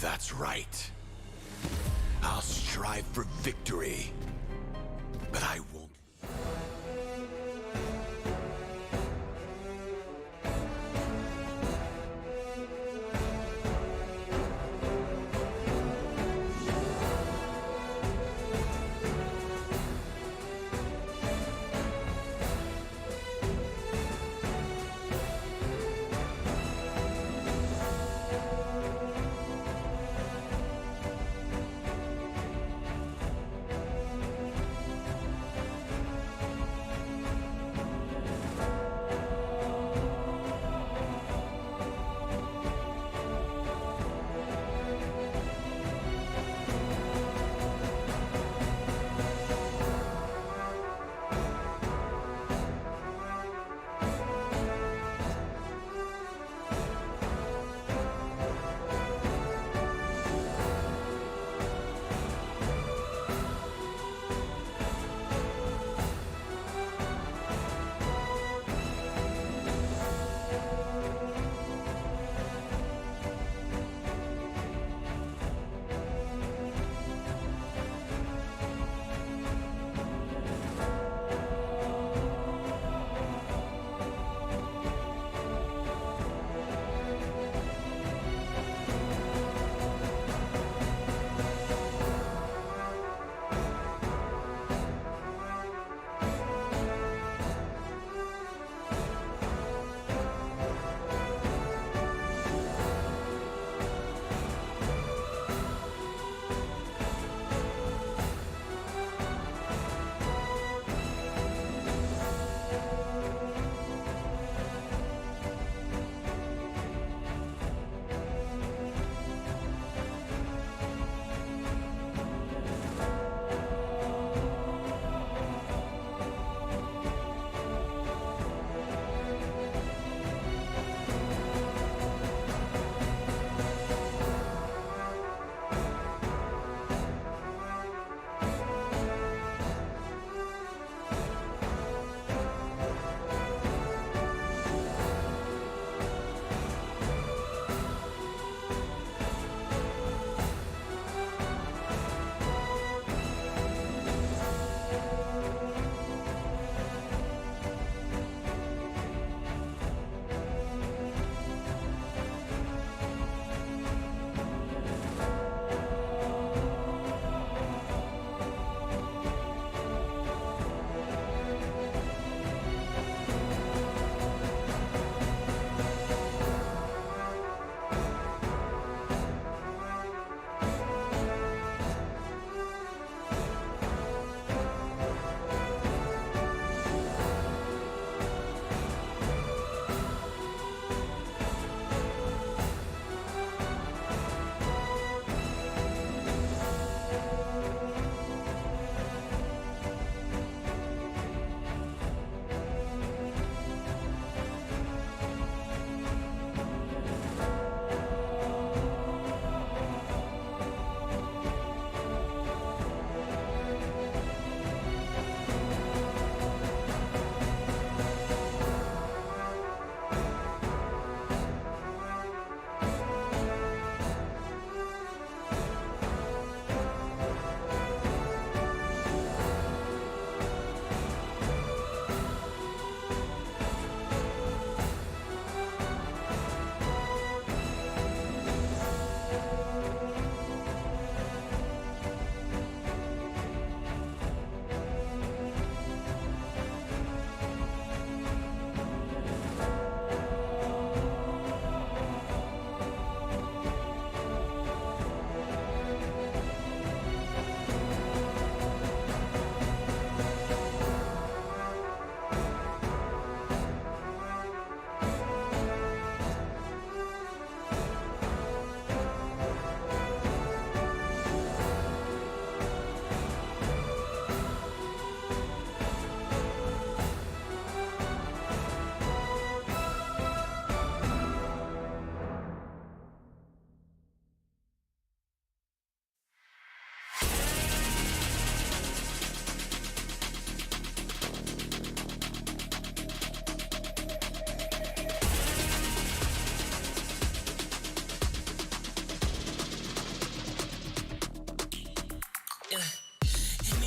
[SPEAKER 22] That's right. I'll strive for victory, but I won't.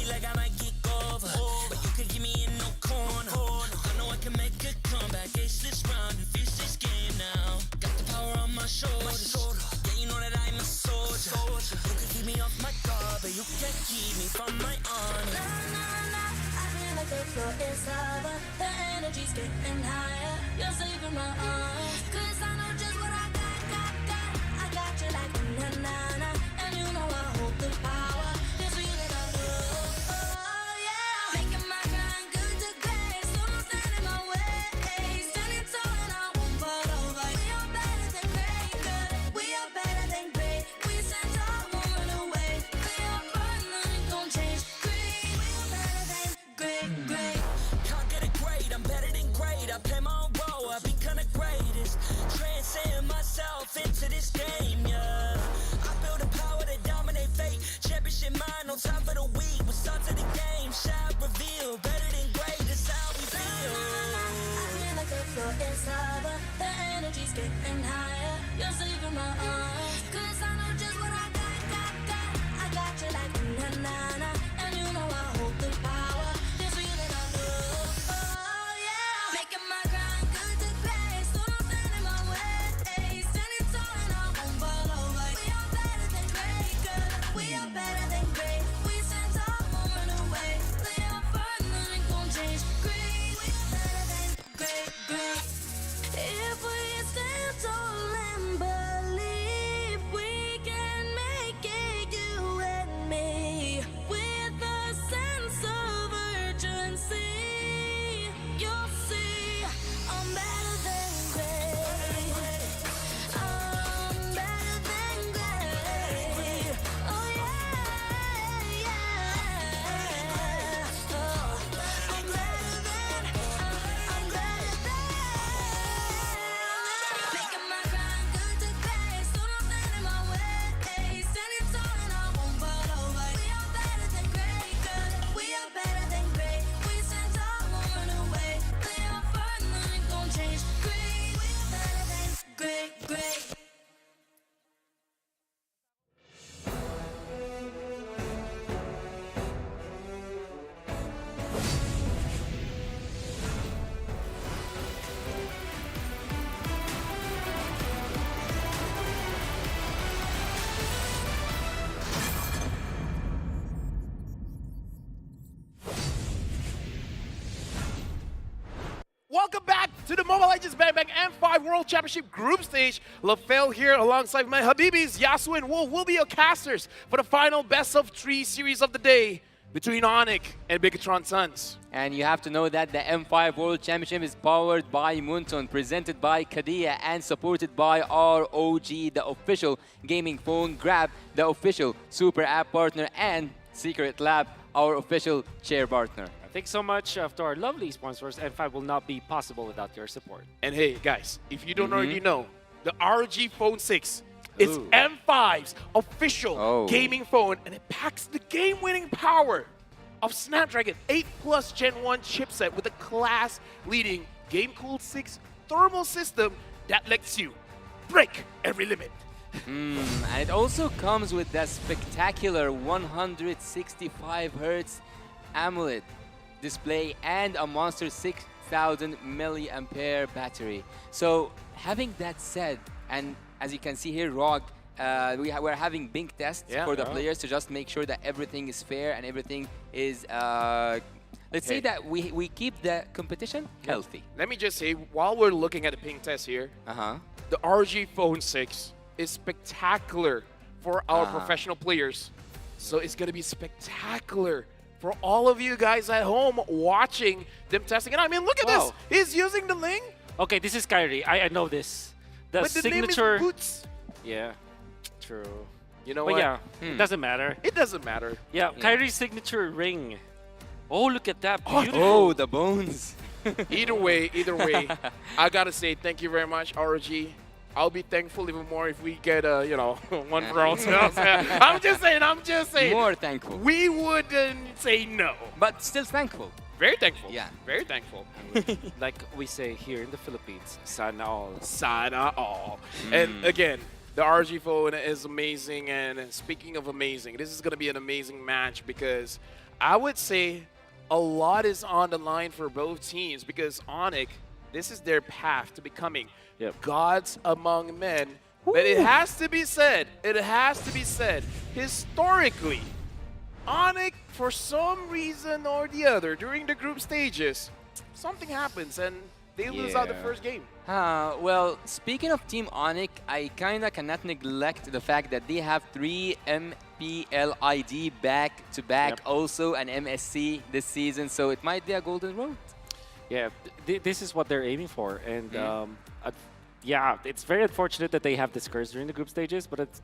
[SPEAKER 2] like I might get over. But you could give me in no corner. I know I can make a comeback. Ace this round and finish this game now. Got the power on my shoulders. Yeah, you know that I'm a soldier. You could keep me off my guard, but you can't keep me from my honor.
[SPEAKER 3] I feel like the floor is lava. The energy's getting higher. You're saving my arms. 'Cause I know just what I got. I got you like na-na-na. And you know I hold the power. This feeling I love. Oh yeah. Making my grind good to great. So don't stand in my way. Standing tall and I won't fall over. We are better than great, good. We are better than great. We stand tall, won't run away. We are fun, nothing gon' change. Great. We are better than great.
[SPEAKER 2] Can't get it great, I'm better than great. I play my own role, I become the greatest. Transcend myself into this game, yeah. I build a power to dominate fate. Championship mind on top of the week. We start to the game, shall reveal. Better than great, that's how we feel.
[SPEAKER 3] I feel like the floor is lava. The energy's getting higher. You're saving my arms. 'Cause I know just what I got. I got you like na-na-na. And you know I hold the power. This feeling I love. Oh yeah. Making my grind good to great. So don't stand in my way. Standing tall and I won't fall over. We are better than great, good. We are better than great. We stand tall, won't run away. We are fun, nothing gon' change. Great. We are better than great. If we stand tall and believe we can make it, you and me, with a sense of urgency, you'll see I'm better than great. I'm better than great. Oh yeah. Oh, I'm better than. Making my grind good to great. So don't stand in my way. Standing tall and I won't fall over. We are better than great, good. We are better than great. We stand tall, won't run away. We are fun, nothing gon' change. Great. We are better than great.
[SPEAKER 17] Welcome back to the Mobile Legends Bang Bang M5 World Championship Group Stage. LaFell here alongside my Habibis, Yasu and Wolf will be your casters for the final best of 3 series of the day between Onyx and Bigatron Suns.
[SPEAKER 9] And you have to know that the M5 World Championship is powered by Moonton, presented by Kadia, and supported by ROG, the official gaming phone grab, the official super app partner, and Secret Lab, our official chair partner.
[SPEAKER 11] Thanks so much to our lovely sponsors. M5 will not be possible without your support.
[SPEAKER 17] And hey, guys, if you don't already know, the ROG Phone 6 is M5's official gaming phone, and it packs the game-winning power of Snapdragon 8 Plus Gen 1 chipset with a class-leading game-cooled 6 thermal system that lets you break every limit.
[SPEAKER 9] And it also comes with that spectacular 165 Hz AMOLED display and a monster 6,000 milliampere battery. So having that said, and as you can see here, ROG, we're having Bing tests for the players to just make sure that everything is fair and everything is, let's say that we keep the competition healthy.
[SPEAKER 17] Let me just say, while we're looking at the ping test here, the ROG Phone 6 is spectacular for our professional players. So it's going to be spectacular for all of you guys at home watching them testing it. I mean, look at this. He's using the Ling.
[SPEAKER 11] Okay, this is Kyrie. I know this. The
[SPEAKER 17] but the
[SPEAKER 11] signature.
[SPEAKER 17] name is Boots.
[SPEAKER 11] Yeah, true.
[SPEAKER 17] You know
[SPEAKER 11] but
[SPEAKER 17] what?
[SPEAKER 11] yeah, it doesn't matter.
[SPEAKER 17] It doesn't matter.
[SPEAKER 11] Yeah, Kyrie's signature ring. Oh, look at that. Beautiful.
[SPEAKER 9] Oh, the bones.
[SPEAKER 17] Either way, I gotta say thank you very much, ROG. I'll be thankful even more if we get one for all. I'm just saying.
[SPEAKER 9] More thankful.
[SPEAKER 17] We wouldn't say no.
[SPEAKER 9] But still thankful.
[SPEAKER 17] Very thankful.
[SPEAKER 9] Yeah.
[SPEAKER 17] Very thankful.
[SPEAKER 11] Like we say here in the Philippines, sana all.
[SPEAKER 17] Sana all. And again, the RG phone is amazing. And speaking of amazing, this is going to be an amazing match because I would say a lot is on the line for both teams because Onyx, this is their path to becoming gods among men. But it has to be said, historically, Onyx, for some reason or the other, during the group stages, something happens and they lose out the first game.
[SPEAKER 9] Well, speaking of Team Onyx, I kinda cannot neglect the fact that they have 3 MPLID back-to-back, also an MSC this season, so it might be a golden road.
[SPEAKER 11] Yeah, this is what they're aiming for, and yeah, it's very unfortunate that they have this curse during the group stages, but it's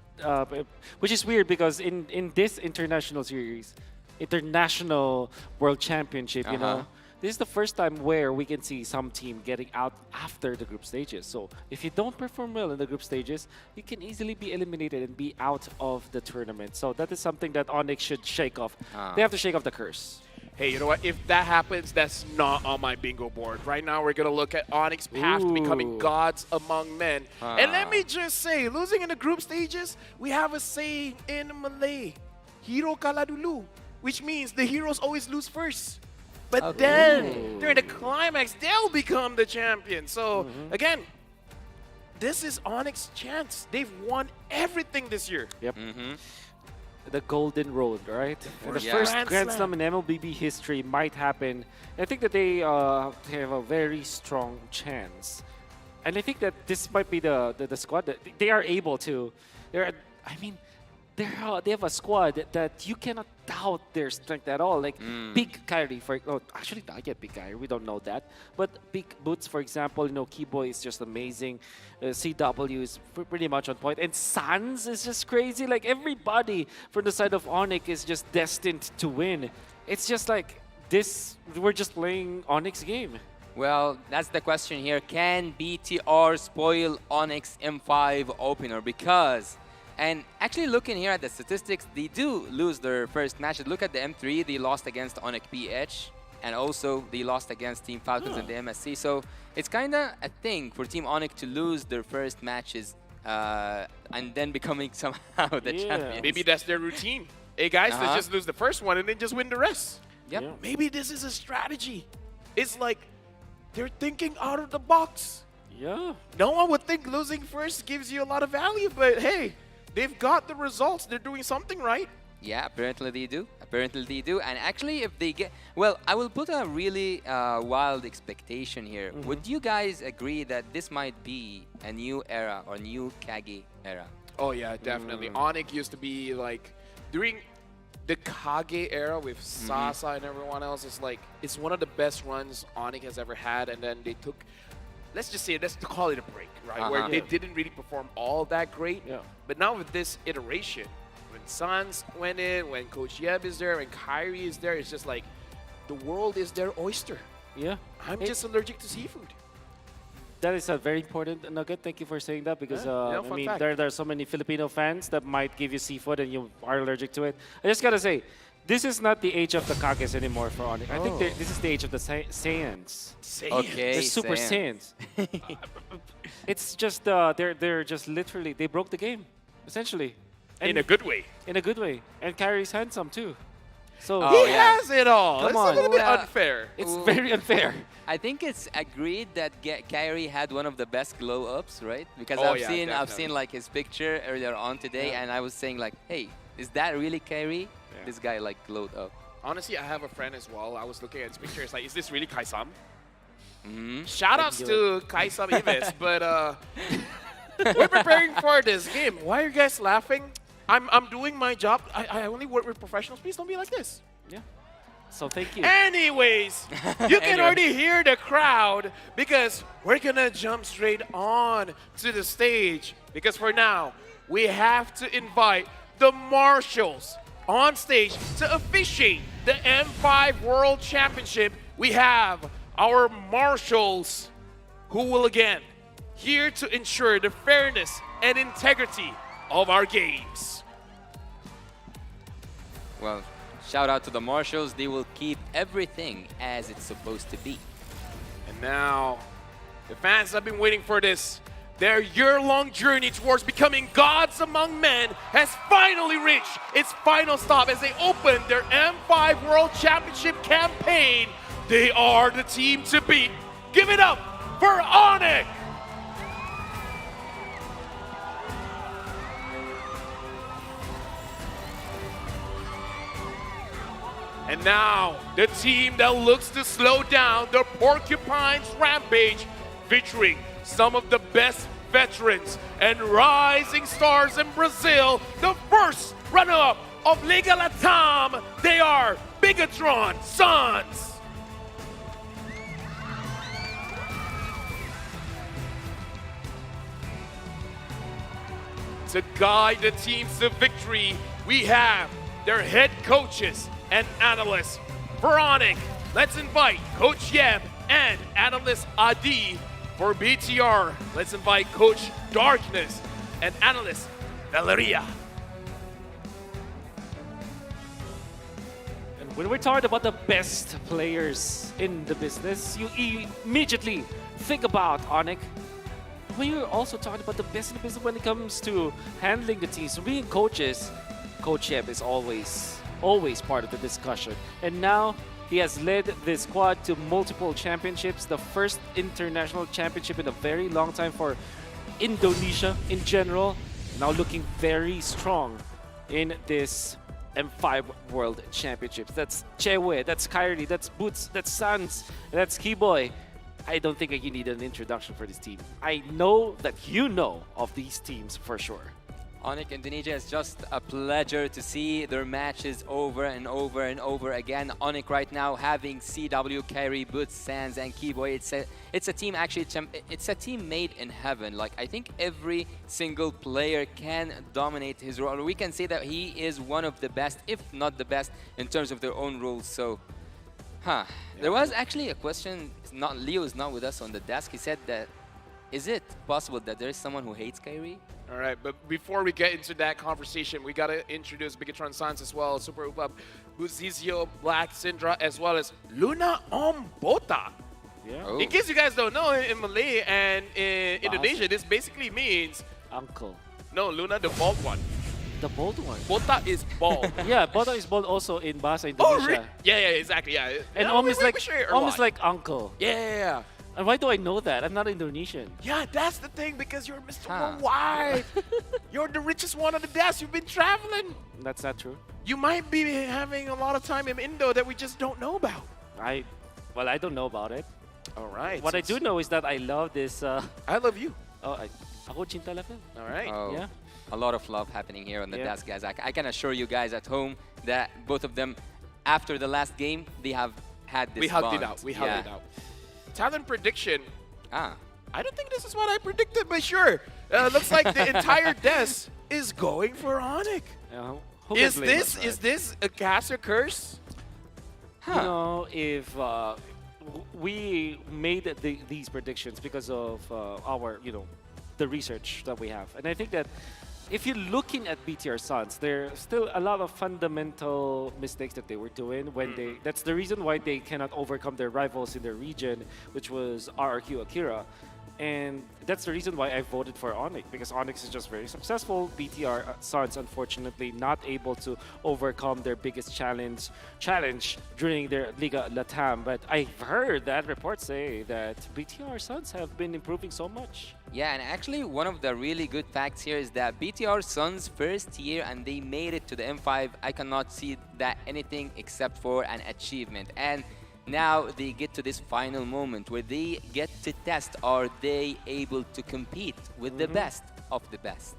[SPEAKER 11] which is weird because in this international series, international world championship, you know, this is the first time where we can see some team getting out after the group stages. So if you don't perform well in the group stages, you can easily be eliminated and be out of the tournament. So that is something that Onyx should shake off. They have to shake off the curse.
[SPEAKER 17] Hey, you know what? If that happens, that's not on my bingo board. Right now, we're going to look at Onyx's path to becoming gods among men. And let me just say, losing in the group stages, we have a saying in Malay, Hero Kaladulu, which means the heroes always lose first. But then, during the climax, they'll become the champion. So, again, this is Onyx's chance. They've won everything this year.
[SPEAKER 11] Yep. The golden road, right? The first Grand Slam in MLBB history might happen. I think that they have a very strong chance. And I think that this might be the squad that they are able to. They have a squad that you cannot doubt their strength at all. Like Big Kyrie, actually I get Big Kyrie, we don't know that. But Big Boots, for example, you know, Keyboy is just amazing. CW is pretty much on point. And Sans is just crazy. Like everybody from the side of Onyx is just destined to win. It's just like this, we're just playing Onyx game.
[SPEAKER 9] Well, that's the question here. Can BTR spoil Onyx M5 opener? Because and actually looking here at the statistics, they do lose their first match. Look at the M3, they lost against Onyx PH, and also they lost against Team Falcons in the MSC. So it's kind of a thing for Team Onyx to lose their first matches and then becoming somehow the champions.
[SPEAKER 17] Maybe that's their routine. Hey guys, let's just lose the first one and then just win the rest.
[SPEAKER 9] Yep.
[SPEAKER 17] Maybe this is a strategy. It's like they're thinking out of the box.
[SPEAKER 11] Yeah.
[SPEAKER 17] No one would think losing first gives you a lot of value, but hey, they've got the results. They're doing something right.
[SPEAKER 9] Yeah, apparently they do. Apparently they do. And actually, if they get... Well, I will put a really wild expectation here. Would you guys agree that this might be a new era or new Kage era?
[SPEAKER 17] Oh, yeah, definitely. Onyx used to be like... During the Kage era with Sasa and everyone else, it's one of the best runs Onyx has ever had. And then they took... Let's just say, let's call it a break, right? Where they didn't really perform all that great. But now with this iteration, when Sans went in, when Coach Yeb is there, when Kyrie is there, it's just like the world is their oyster.
[SPEAKER 11] Yeah.
[SPEAKER 17] I'm just allergic to seafood.
[SPEAKER 11] That is a very important nugget. Thank you for saying that because I mean, there are so many Filipino fans that might give you seafood and you are allergic to it. I just gotta say, this is not the age of the Kages anymore for Onyx. I think this is the age of the Saiyans.
[SPEAKER 9] Okay,
[SPEAKER 11] they're Super Saiyans. It's just they're just literally they broke the game, essentially. And
[SPEAKER 17] in a good way.
[SPEAKER 11] In a good way, and Kyrie's handsome too. So
[SPEAKER 17] he has it all.
[SPEAKER 11] Come
[SPEAKER 17] It's
[SPEAKER 11] on.
[SPEAKER 17] a little bit unfair.
[SPEAKER 11] It's very unfair.
[SPEAKER 9] I think it's agreed that Kyrie had one of the best glow ups, right? Because I've seen like his picture earlier on today, and I was saying like, hey, is that really Kyrie? This guy like glowed up.
[SPEAKER 17] Honestly, I have a friend as well. I was looking at his picture. It's like, is this really Kaisam? Shoutouts to Kaisam Ives, but we're preparing for this game. Why are you guys laughing? I'm doing my job. I only work with professionals. Please don't be like this.
[SPEAKER 11] Yeah. So thank you.
[SPEAKER 17] Anyways, you can already hear the crowd because we're gonna jump straight on to the stage. Because for now, we have to invite the marshals on stage to officiate the M5 World Championship. We have our marshals who will again here to ensure the fairness and integrity of our games.
[SPEAKER 9] Well, shout out to the marshals. They will keep everything as it's supposed to be.
[SPEAKER 17] And now, the fans have been waiting for this. Their year-long journey towards becoming gods among men has finally reached its final stop as they open their M5 World Championship campaign. They are the team to beat. Give it up for Onyx! And now, the team that looks to slow down the Porcupine's rampage, featuring some of the best veterans and rising stars in Brazil, the first runner-up of Liga Latam, they are Bigatron Sons. To guide the teams to victory, we have their head coaches and analysts. For Onyx, let's invite Coach Yeb and analyst Adi. For BTR, let's invite Coach Darkness and analyst Valeria.
[SPEAKER 11] And when we're talking about the best players in the business, you immediately think about Onyx. We're also talking about the best in the business when it comes to handling the teams. So being coaches, Coach Yeb is always part of the discussion. And now he has led this squad to multiple championships, the first international championship in a very long time for Indonesia in general. Now looking very strong in this M5 World Championships. That's Chewe, that's Kyrie, that's Boots, that's Sans, that's Keyboy. I don't think you need an introduction for this team. I know that you know of these teams for sure.
[SPEAKER 9] Onyx Indonesia is just a pleasure to see their matches over and over and over again. Onyx right now having CW, Kyrie, Boots, Sans, and Keyboy. It's a team actually. It's a team made in heaven. Like I think every single player can dominate his role. We can say that he is one of the best, if not the best, in terms of their own roles. So, there was actually a question. Leo is not with us on the desk. He said that, is it possible that there is someone who hates Kyrie?
[SPEAKER 17] All right, but before we get into that conversation, we got to introduce Bigatron Sons as well, Super Upab, Buzizio, Black Syndra, as well as Luna Ombota.
[SPEAKER 11] Yeah.
[SPEAKER 17] Oh. In case you guys don't know, in Malay and in Indonesia, this basically means...
[SPEAKER 11] Uncle.
[SPEAKER 17] No, Luna, the bald one.
[SPEAKER 11] The bald one?
[SPEAKER 17] Bota is bald.
[SPEAKER 11] Yeah, Bota is bald also in Bahasa Indonesia.
[SPEAKER 17] Oh, yeah, exactly, yeah.
[SPEAKER 11] And
[SPEAKER 17] No,
[SPEAKER 11] almost
[SPEAKER 17] we
[SPEAKER 11] like uncle.
[SPEAKER 17] Yeah.
[SPEAKER 11] And why do I know that? I'm not Indonesian.
[SPEAKER 17] Yeah, that's the thing, because you're Mr. Worldwide. You're the richest one on the desk. You've been traveling.
[SPEAKER 11] That's not true.
[SPEAKER 17] You might be having a lot of time in Indo that we just don't know about.
[SPEAKER 11] I don't know about it.
[SPEAKER 17] All right.
[SPEAKER 11] What I do know is that I love this.
[SPEAKER 17] I love you.
[SPEAKER 11] Oh, ako cinta level.
[SPEAKER 17] All right.
[SPEAKER 9] Oh,
[SPEAKER 11] yeah.
[SPEAKER 9] A lot of love happening here on the desk, guys. I can assure you guys at home that both of them, after the last game, they have had this
[SPEAKER 17] We hugged
[SPEAKER 9] bond.
[SPEAKER 17] it out. We hugged it out. Talent prediction.
[SPEAKER 9] I
[SPEAKER 17] don't think this is what I predicted, but sure. Looks like the entire desk is going for Onyx. Is this a cast or curse?
[SPEAKER 11] You know, if we made these predictions because of our, the research that we have. And I think that if you're looking at BTR Sons, there are still a lot of fundamental mistakes that they were doing when that's the reason why they cannot overcome their rivals in their region, which was RRQ Akira. And that's the reason why I voted for Onyx, because Onyx is just very successful. BTR Sons, unfortunately, not able to overcome their biggest challenge during their Liga Latam. But I've heard that reports say that BTR Sons have been improving so much.
[SPEAKER 9] Yeah, and actually one of the really good facts here is that BTR Sons' first year and they made it to the M5. I cannot see that anything except for an achievement. And now they get to this final moment where they get to test, are they able to compete with the best of the best?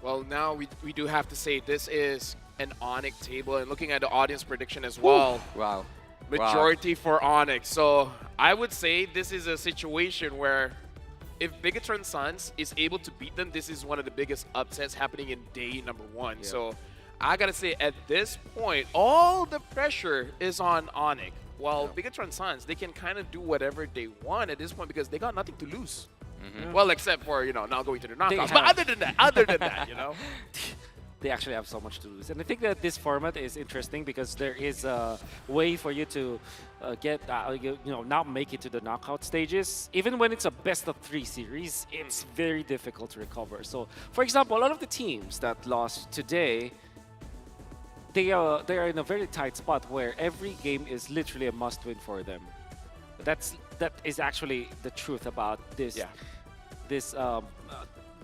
[SPEAKER 17] Well, now we do have to say this is an Onyx table, and looking at the audience prediction as well.
[SPEAKER 9] Wow.
[SPEAKER 17] Majority for Onyx. So I would say this is a situation where if Bigatron Sons is able to beat them, this is one of the biggest upsets happening in day number 1.
[SPEAKER 9] Yeah.
[SPEAKER 17] So I gotta say, at this point, all the pressure is on Onyx. Well, Bigatron Sons, they can kind of do whatever they want at this point because they got nothing to lose. Well, except for, not going to the knockouts. But other than that,
[SPEAKER 11] they actually have so much to lose. And I think that this format is interesting because there is a way for you to not make it to the knockout stages. Even when it's a best of 3 series, it's very difficult to recover. So, for example, a lot of the teams that lost today, they are in a very tight spot where every game is literally a must-win for them. That is actually the truth about this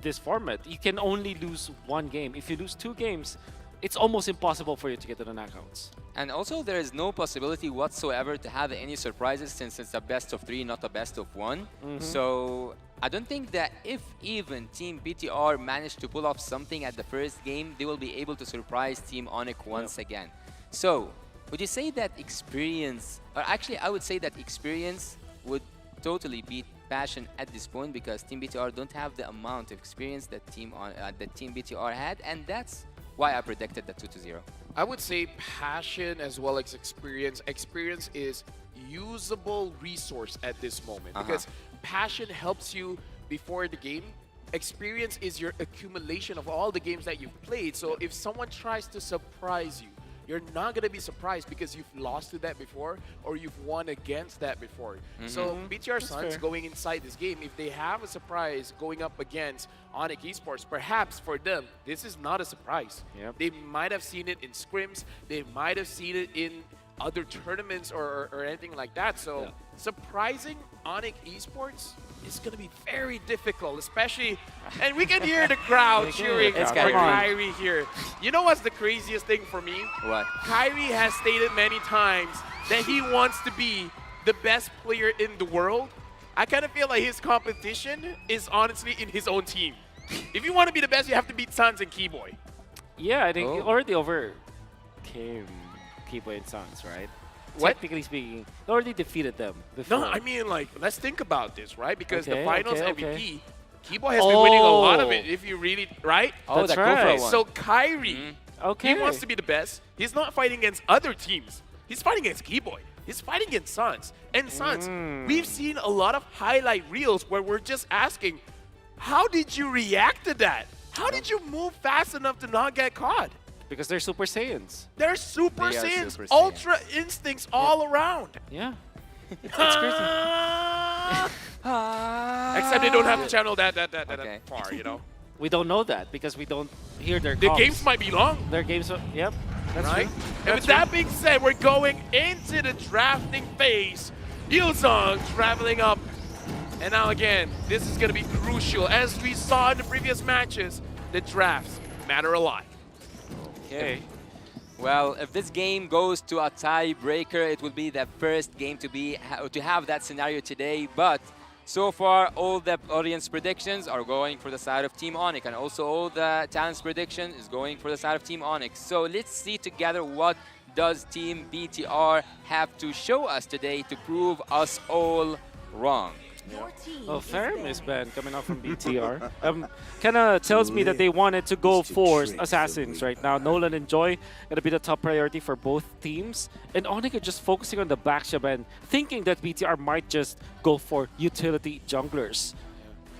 [SPEAKER 11] this format. You can only lose 1 game. If you lose 2 games, it's almost impossible for you to get to the knockouts.
[SPEAKER 9] And also, there is no possibility whatsoever to have any surprises since it's a best of 3, not a best of 1. So I don't think that if even Team BTR managed to pull off something at the first game, they will be able to surprise Team Onyx once again. So would you say that experience, or actually I would say that experience would totally beat passion at this point, because Team BTR don't have the amount of experience that Team BTR had, and that's why I predicted the 2-0.
[SPEAKER 17] I would say passion as well as experience. Experience is usable resource at this moment because passion helps you before the game. Experience is your accumulation of all the games that you've played. So if someone tries to surprise you, you're not going to be surprised because you've lost to that before or you've won against that before. So BTR Suns going inside this game, if they have a surprise going up against Onyx Esports, perhaps for them, this is not a surprise. They might have seen it in scrims. They might have seen it in other tournaments or anything like that. So surprising Onyx Esports is going to be very difficult, especially, and we can hear the crowd cheering for Kyrie here. You know what's the craziest thing for me?
[SPEAKER 9] What?
[SPEAKER 17] Kyrie has stated many times that he wants to be the best player in the world. I kind of feel like his competition is honestly in his own team. If you want to be the best, you have to beat Suns and Keyboy.
[SPEAKER 11] Yeah, I think he already overcame Keyboy and Suns, right?
[SPEAKER 17] What?
[SPEAKER 11] Technically speaking, they already defeated them before.
[SPEAKER 17] No, I mean, like, let's think about this, right? Because the finals MVP, Keyboy has been winning a lot of it, if you really, right?
[SPEAKER 11] Oh, that's right.
[SPEAKER 17] So Kyrie, he wants to be the best. He's not fighting against other teams. He's fighting against Keyboy. He's fighting against Suns. And Suns, we've seen a lot of highlight reels where we're just asking, how did you react to that? How did you move fast enough to not get caught?
[SPEAKER 11] Because they're Super Saiyans.
[SPEAKER 17] They're Super Saiyans, Ultra Instincts all around.
[SPEAKER 11] Yeah. It's crazy.
[SPEAKER 17] Except they don't have to channel that far, you know?
[SPEAKER 11] We don't know that because we don't hear their
[SPEAKER 17] The
[SPEAKER 11] comms.
[SPEAKER 17] games might be long.
[SPEAKER 11] Their games are, yep. That's
[SPEAKER 17] right?
[SPEAKER 11] true.
[SPEAKER 17] And with that being said, we're going into the drafting phase. Yulsong traveling up. And now again, this is going to be crucial. As we saw in the previous matches, the drafts matter a lot.
[SPEAKER 9] Okay. Well, if this game goes to a tiebreaker, it will be the first game to have that scenario today. But so far, all the audience predictions are going for the side of Team Onyx, and also all the talents prediction is going for the side of Team Onyx. So let's see together what does Team BTR have to show us today to prove us all wrong.
[SPEAKER 11] Oh, Fermis ban coming out from BTR. Kind of tells me that they wanted to go for Assassins right now. Nolan and Joy going to be the top priority for both teams. And Onyx are just focusing on the backshot and thinking that BTR might just go for utility junglers.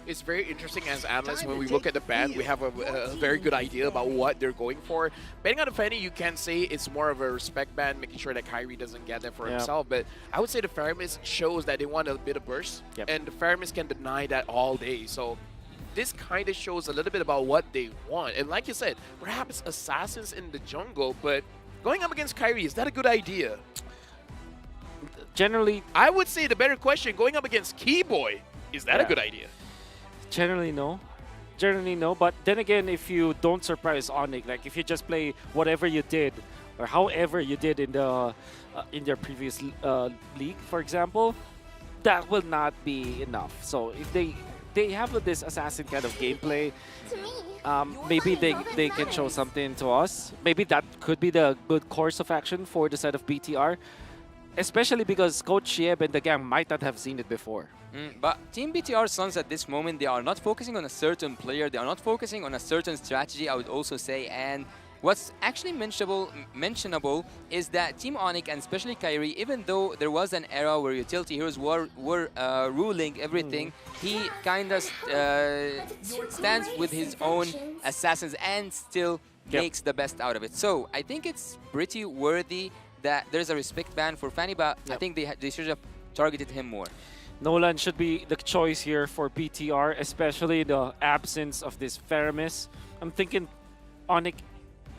[SPEAKER 17] It's very interesting as analysts when we look at the ban, we have a very good idea about what they're going for. Betting on the Fanny, you can say it's more of a respect ban, making sure that Kyrie doesn't get that for himself. But I would say the Fermis shows that they want a bit of burst, and the Fermis can deny that all day. So this kind of shows a little bit about what they want. And like you said, perhaps Assassins in the jungle, but going up against Kyrie, is that a good idea?
[SPEAKER 11] Generally,
[SPEAKER 17] I would say the better question, going up against Keyboy, is that a good idea?
[SPEAKER 11] Generally, no. Generally, no. But then again, if you don't surprise Onyx, like if you just play whatever you did or however you did in the in their previous league, for example, that will not be enough. So if they have this assassin kind of gameplay, maybe they can show something to us. Maybe that could be the good course of action for the side of BTR. Especially because Coach Shieb and the gang might not have seen it before.
[SPEAKER 9] But Team BTR Suns at this moment, they are not focusing on a certain player. They are not focusing on a certain strategy, I would also say. And what's actually mentionable is that Team Onyx, and especially Kyrie, even though there was an era where utility heroes were ruling everything, he kind of stands with his own assassins and still makes the best out of it. So I think it's pretty worthy that there's a respect ban for Fanny, but I think they should have targeted him more.
[SPEAKER 11] Nolan should be the choice here for BTR, especially in the absence of this Faramis. I'm thinking Onyx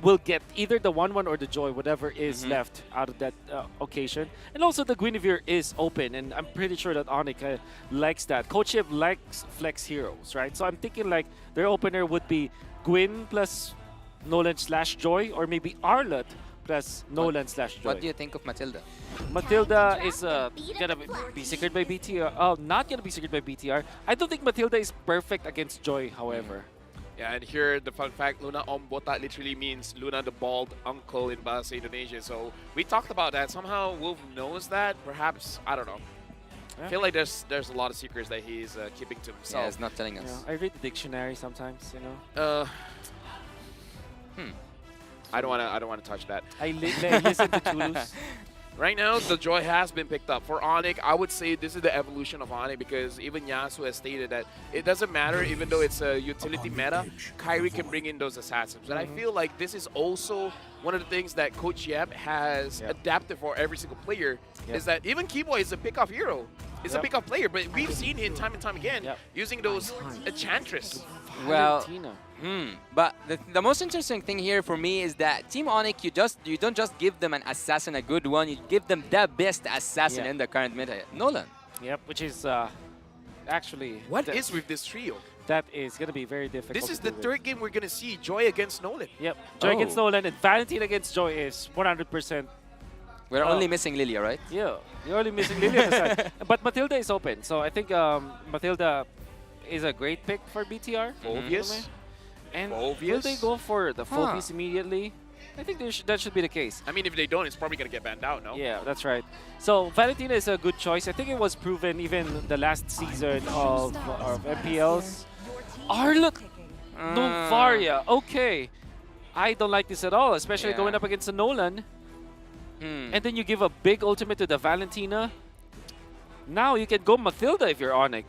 [SPEAKER 11] will get either the 1-1 or the Joy, whatever is left out of that occasion. And also the Guinevere is open, and I'm pretty sure that Onyx likes that. Coach Shiv likes flex heroes, right? So I'm thinking like their opener would be Gwyn plus Nolan/Joy, or maybe Arlott plus Nolan/Joy.
[SPEAKER 9] What do you think of Matilda?
[SPEAKER 11] Matilda is gonna be secured by BTR. Not gonna be secured by BTR. I don't think Matilda is perfect against Joy, however.
[SPEAKER 17] Yeah, and here the fun fact, Luna Ombota literally means Luna the bald uncle in Bahasa Indonesia. So we talked about that. Somehow Wolf knows that. Perhaps, I don't know. I feel like there's a lot of secrets that he's keeping to himself.
[SPEAKER 9] Yeah, he's not telling us.
[SPEAKER 11] Yeah, I read the dictionary sometimes, you know.
[SPEAKER 17] I don't wanna touch that.
[SPEAKER 11] I listen to Toulouse.
[SPEAKER 17] Right now, the Joy has been picked up. For Onyx, I would say this is the evolution of Onyx, because even Yasu has stated that it doesn't matter, even though it's a utility meta, Kyrie can bring in those assassins. But I feel like this is also one of the things that Coach Yep has adapted for every single player, is that even Keyboy is a pick-off hero. He's a pick-off player, but we've seen him time and time again using those Enchantress.
[SPEAKER 9] Well, but the most interesting thing here for me is that Team Onyx, you don't just give them an assassin, a good one, you give them the best assassin in the current meta, Nolan.
[SPEAKER 11] Yep, which is actually...
[SPEAKER 17] What is with this trio?
[SPEAKER 11] That is going to be very difficult.
[SPEAKER 17] This is the third game we're going to see Joy against Nolan.
[SPEAKER 11] Yep, Joy against Nolan, and Valentine against Joy is 100%.
[SPEAKER 9] We're only missing Lilia, right?
[SPEAKER 11] Yeah, you're only missing Lilia on the side. But Matilda is open, so I think Matilda is a great pick for BTR.
[SPEAKER 17] Obvious.
[SPEAKER 11] And will they go for the Phobius immediately? I think that should be the case.
[SPEAKER 17] I mean, if they don't, it's probably going to get banned out, no?
[SPEAKER 11] Yeah, that's right. So Valentina is a good choice. I think it was proven even the last season of MPLs. Arlott Novaria. Okay. I don't like this at all, especially going up against a Nolan. And then you give a big ultimate to the Valentina. Now you can go Matilda if you're Onyx.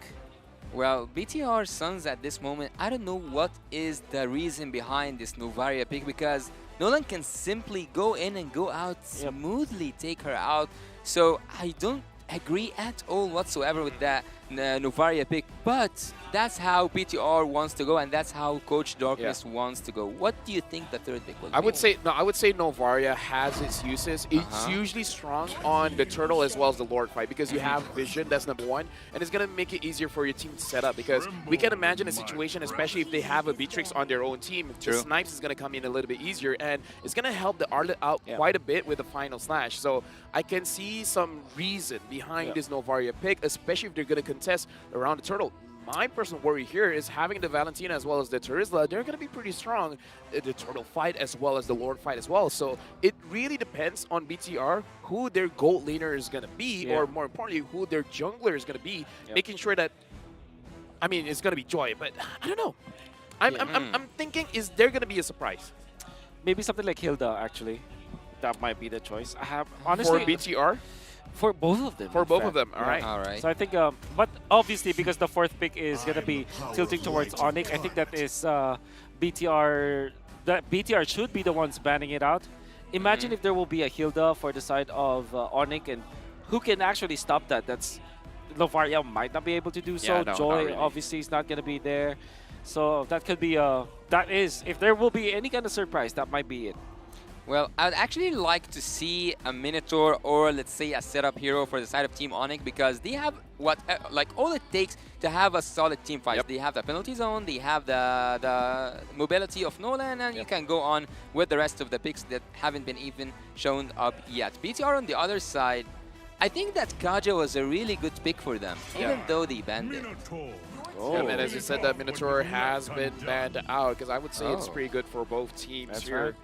[SPEAKER 9] Well, BTR Suns at this moment, I don't know what is the reason behind this Novaria pick, because Nolan can simply go in and go out smoothly, take her out. So I don't agree at all whatsoever with that Novaria pick, but that's how BTR wants to go, and that's how Coach Darkness wants to go. What do you think the third pick will be?
[SPEAKER 17] I would say Novaria has its uses. It's usually strong on the turtle as well as the Lord fight, because you have vision, that's number one, and it's going to make it easier for your team to set up, because we can imagine a situation, especially if they have a Beatrix on their own team, the snipes is going to come in a little bit easier, and it's going to help the Arlott out quite a bit with the final slash. So I can see some reason behind this Novaria pick, especially if they're going to contest around the turtle. My personal worry here is having the Valentina as well as the Terizla, they're going to be pretty strong. The turtle fight as well as the Lord fight as well. So it really depends on BTR who their gold laner is going to be, or more importantly, who their jungler is going to be, making sure that, I mean, it's going to be Joy, but I don't know. I'm thinking, is there going to be a surprise?
[SPEAKER 11] Maybe something like Hilda, actually. That might be the choice. I have, honestly...
[SPEAKER 17] For BTR?
[SPEAKER 11] For both of them.
[SPEAKER 17] For both of them, all right.
[SPEAKER 9] All right.
[SPEAKER 11] So I think, but obviously because the fourth pick is going to be tilting towards Onyx, I think that is BTR, that BTR should be the ones banning it out. Imagine if there will be a Hilda for the side of Onyx, and who can actually stop that? That's Novaria might not be able to do so.
[SPEAKER 17] No,
[SPEAKER 11] Joy
[SPEAKER 17] really.
[SPEAKER 11] obviously is not going to be there. So that could be, that is, if there will be any kind of surprise, that might be it.
[SPEAKER 9] Well, I'd actually like to see a Minotaur, or let's say a setup hero for the side of Team Onyx, because they have what like all it takes to have a solid team fight. They have the penalty zone, they have the mobility of Nolan, and you can go on with the rest of the picks that haven't been even shown up yet. BTR on the other side, I think that Kaja was a really good pick for them, even though they banned it.
[SPEAKER 17] Yeah, man, as you said, that Minotaur has been banned out, because I would say it's pretty good for both teams here.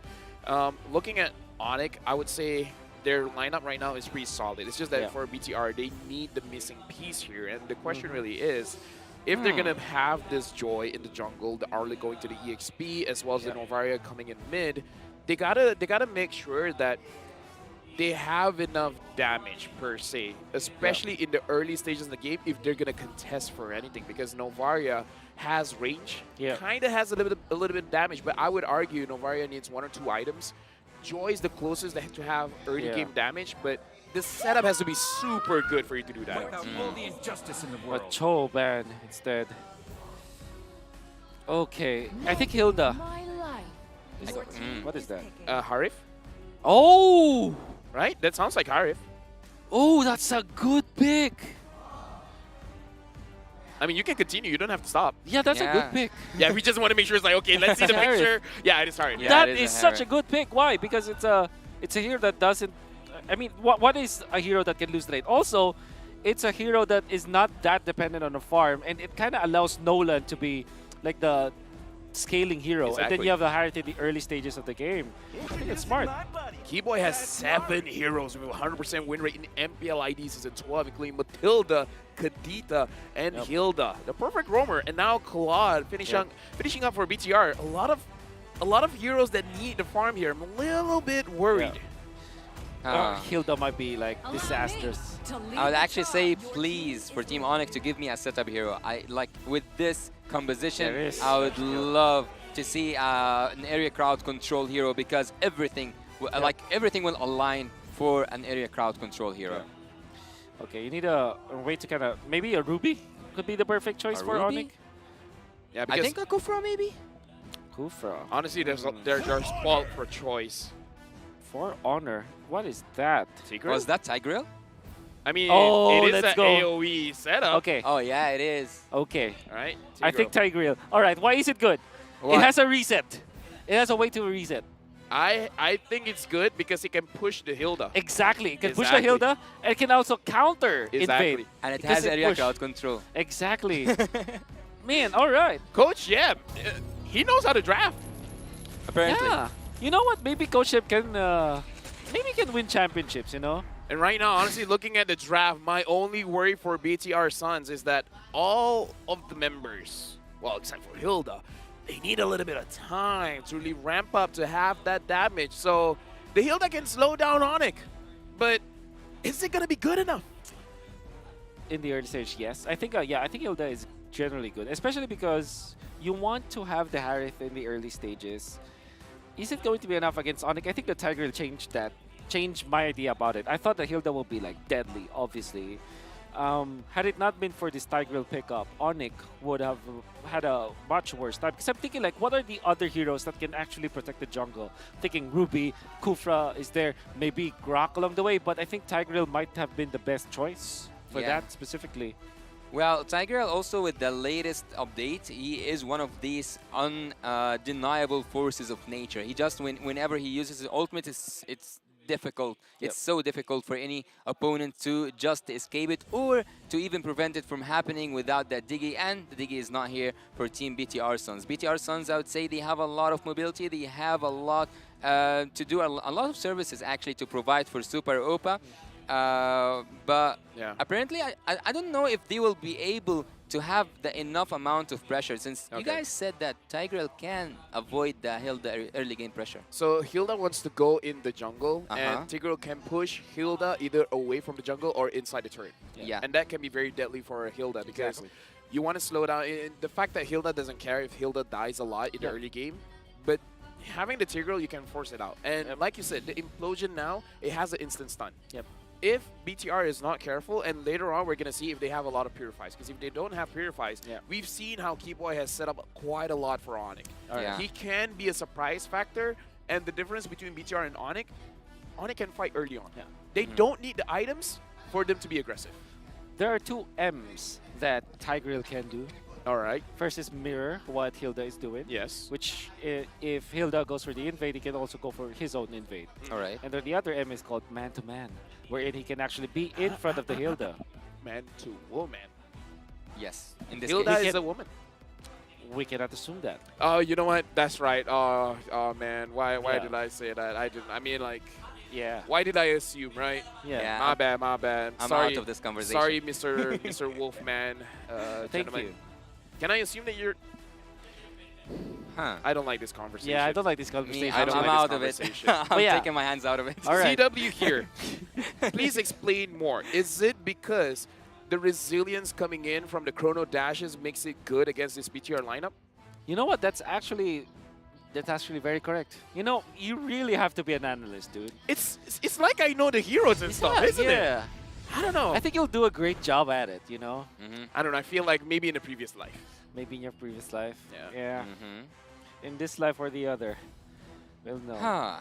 [SPEAKER 17] Looking at Onyx, I would say their lineup right now is pretty solid. It's just that for BTR, they need the missing piece here. And the question really is, if they're going to have this Joy in the jungle, the Arlott going to the EXP, as well as the Novaria coming in mid, they gotta make sure that they have enough damage per se, especially in the early stages of the game if they're gonna contest for anything, because Novaria has range, kind of has a little bit of damage, but I would argue Novaria needs 1 or 2 items. Joy is the closest they have to have early game damage, but the setup has to be super good for you to do that.
[SPEAKER 6] All the injustice in the world.
[SPEAKER 11] A Cho ban instead. Okay, I think Hilda. What is that?
[SPEAKER 17] Harif?
[SPEAKER 11] Oh!
[SPEAKER 17] Right? That sounds like Harif.
[SPEAKER 11] Oh, that's a good pick.
[SPEAKER 17] I mean, you can continue. You don't have to stop.
[SPEAKER 11] Yeah, that's a good pick.
[SPEAKER 17] Yeah, we just want to make sure it's like, okay, let's see the
[SPEAKER 11] Harif.
[SPEAKER 17] picture. Yeah, it is Harif.
[SPEAKER 11] Yeah, that is such a good pick. Why? Because it's a hero that doesn't. I mean, what is a hero that can lose late? Also, it's a hero that is not that dependent on a farm, and it kind of allows Nolan to be like the scaling hero, and then you have the Harith in the early stages of the game. I think it's smart.
[SPEAKER 17] Keyboy has 7 heroes with 100% win rate in MPL ID Season 12, including Matilda, Kadita, and Hilda. The perfect roamer, and now Claude finishing up for BTR. A lot of heroes that need the farm here. I'm a little bit worried.
[SPEAKER 11] Hilda might be like disastrous.
[SPEAKER 9] I would actually say please for Team Onyx to give me a setup hero. I like with this composition, I would love to see an area crowd control hero, because everything everything will align for an area crowd control hero.
[SPEAKER 11] Okay, you need a way to kind of, maybe a Ruby could be the perfect choice for Onyx.
[SPEAKER 17] Yeah, because
[SPEAKER 9] I think a Kufra maybe.
[SPEAKER 11] Kufra.
[SPEAKER 17] Honestly, there's fault for choice.
[SPEAKER 11] For Honor, what is that?
[SPEAKER 9] Was that Tigreal?
[SPEAKER 17] I mean,
[SPEAKER 11] oh,
[SPEAKER 17] it is
[SPEAKER 11] let's
[SPEAKER 17] an
[SPEAKER 11] go.
[SPEAKER 17] AoE setup.
[SPEAKER 11] Okay.
[SPEAKER 9] Oh yeah, it is.
[SPEAKER 11] Okay.
[SPEAKER 17] All right.
[SPEAKER 11] I think Tigreal. All right. Why is it good?
[SPEAKER 9] What?
[SPEAKER 11] It has a reset. It has a way to reset.
[SPEAKER 17] I think it's good because it can push the Hilda.
[SPEAKER 11] Exactly. It can push the Hilda, and it can also counter invade.
[SPEAKER 9] And it has area crowd control.
[SPEAKER 11] Exactly. Man, all right.
[SPEAKER 17] Coach, he knows how to draft.
[SPEAKER 9] Apparently.
[SPEAKER 11] Yeah. You know what? Maybe Coach Shep can win championships, you know?
[SPEAKER 17] And right now, honestly, looking at the draft, my only worry for BTR Suns is that all of the members, well, except for Hilda, they need a little bit of time to really ramp up to have that damage. So the Hilda can slow down Onyx, but is it going to be good enough?
[SPEAKER 11] In the early stage, yes. I think, I think Hilda is generally good, especially because you want to have the Harith in the early stages. Is it going to be enough against Onyx? I think the Tiger will change my idea about it. I thought the Hilda will be like deadly, obviously. Had it not been for this Tigreal pickup, Onyx would have had a much worse time. Because I'm thinking, like, what are the other heroes that can actually protect the jungle? Thinking Ruby, Kufra is there, maybe Grok along the way, but I think Tigreal might have been the best choice for that specifically.
[SPEAKER 9] Well, Tigreal also with the latest update, he is one of these undeniable forces of nature. He just, whenever he uses his ultimate, it's difficult. It's so difficult for any opponent to just escape it or to even prevent it from happening without that Diggy. And the Diggy is not here for Team BTR Suns. BTR Suns, I would say they have a lot of mobility. They have a lot to do, a lot of services actually to provide for Super Opa. But apparently, I don't know if they will be able to have the enough amount of pressure, since you guys said that Tigreal can avoid the Hilda early game pressure.
[SPEAKER 17] So Hilda wants to go in the jungle, and Tigreal can push Hilda either away from the jungle or inside the turret.
[SPEAKER 9] Yeah.
[SPEAKER 17] And that can be very deadly for Hilda because you want to slow down. The fact that Hilda doesn't care if Hilda dies a lot in the early game, but having the Tigreal, you can force it out. And like you said, the implosion now, it has an instant stun. If BTR is not careful, and later on we're going to see if they have a lot of Purifies. Because if they don't have Purifies, we've seen how Keyboy has set up quite a lot for Onyx. He can be a surprise factor, and the difference between BTR and Onyx can fight early on. They don't need the items for them to be aggressive.
[SPEAKER 11] There are 2 M's that Tigreal can do. First is mirror what Hilda is doing. Which, if Hilda goes for the invade, he can also go for his own invade. And then the other M is called man-to-man, wherein he can actually be in front of the Hilda.
[SPEAKER 17] Man-to-woman.
[SPEAKER 9] Yes. In this
[SPEAKER 17] Hilda
[SPEAKER 9] case.
[SPEAKER 17] is a woman.
[SPEAKER 11] We cannot assume that.
[SPEAKER 17] Oh, you know what? That's right. Oh man. Why did I say that? I didn't. I mean, like... Why did I assume, right? My bad.
[SPEAKER 9] I'm
[SPEAKER 17] sorry,
[SPEAKER 9] out of this conversation.
[SPEAKER 17] Sorry, Mr. Wolfman.
[SPEAKER 11] Thank
[SPEAKER 17] gentlemen.
[SPEAKER 11] you.
[SPEAKER 17] Can I assume that you're... I don't like this conversation.
[SPEAKER 11] Yeah, I don't like this conversation.
[SPEAKER 9] I'm out of it. I'm taking my hands out of it.
[SPEAKER 11] All right.
[SPEAKER 17] CW here. Please explain more. Is it because the resilience coming in from the chrono dashes makes it good against this BTR lineup?
[SPEAKER 11] You know what? That's actually very correct. You know, you really have to be an analyst, dude.
[SPEAKER 17] It's like I know the heroes and stuff, isn't it? I don't know.
[SPEAKER 11] I think you'll do a great job at it, you know?
[SPEAKER 17] I don't know. I feel like maybe in a previous life.
[SPEAKER 11] Maybe in your previous life.
[SPEAKER 17] Yeah.
[SPEAKER 11] In this life or the other. We'll know.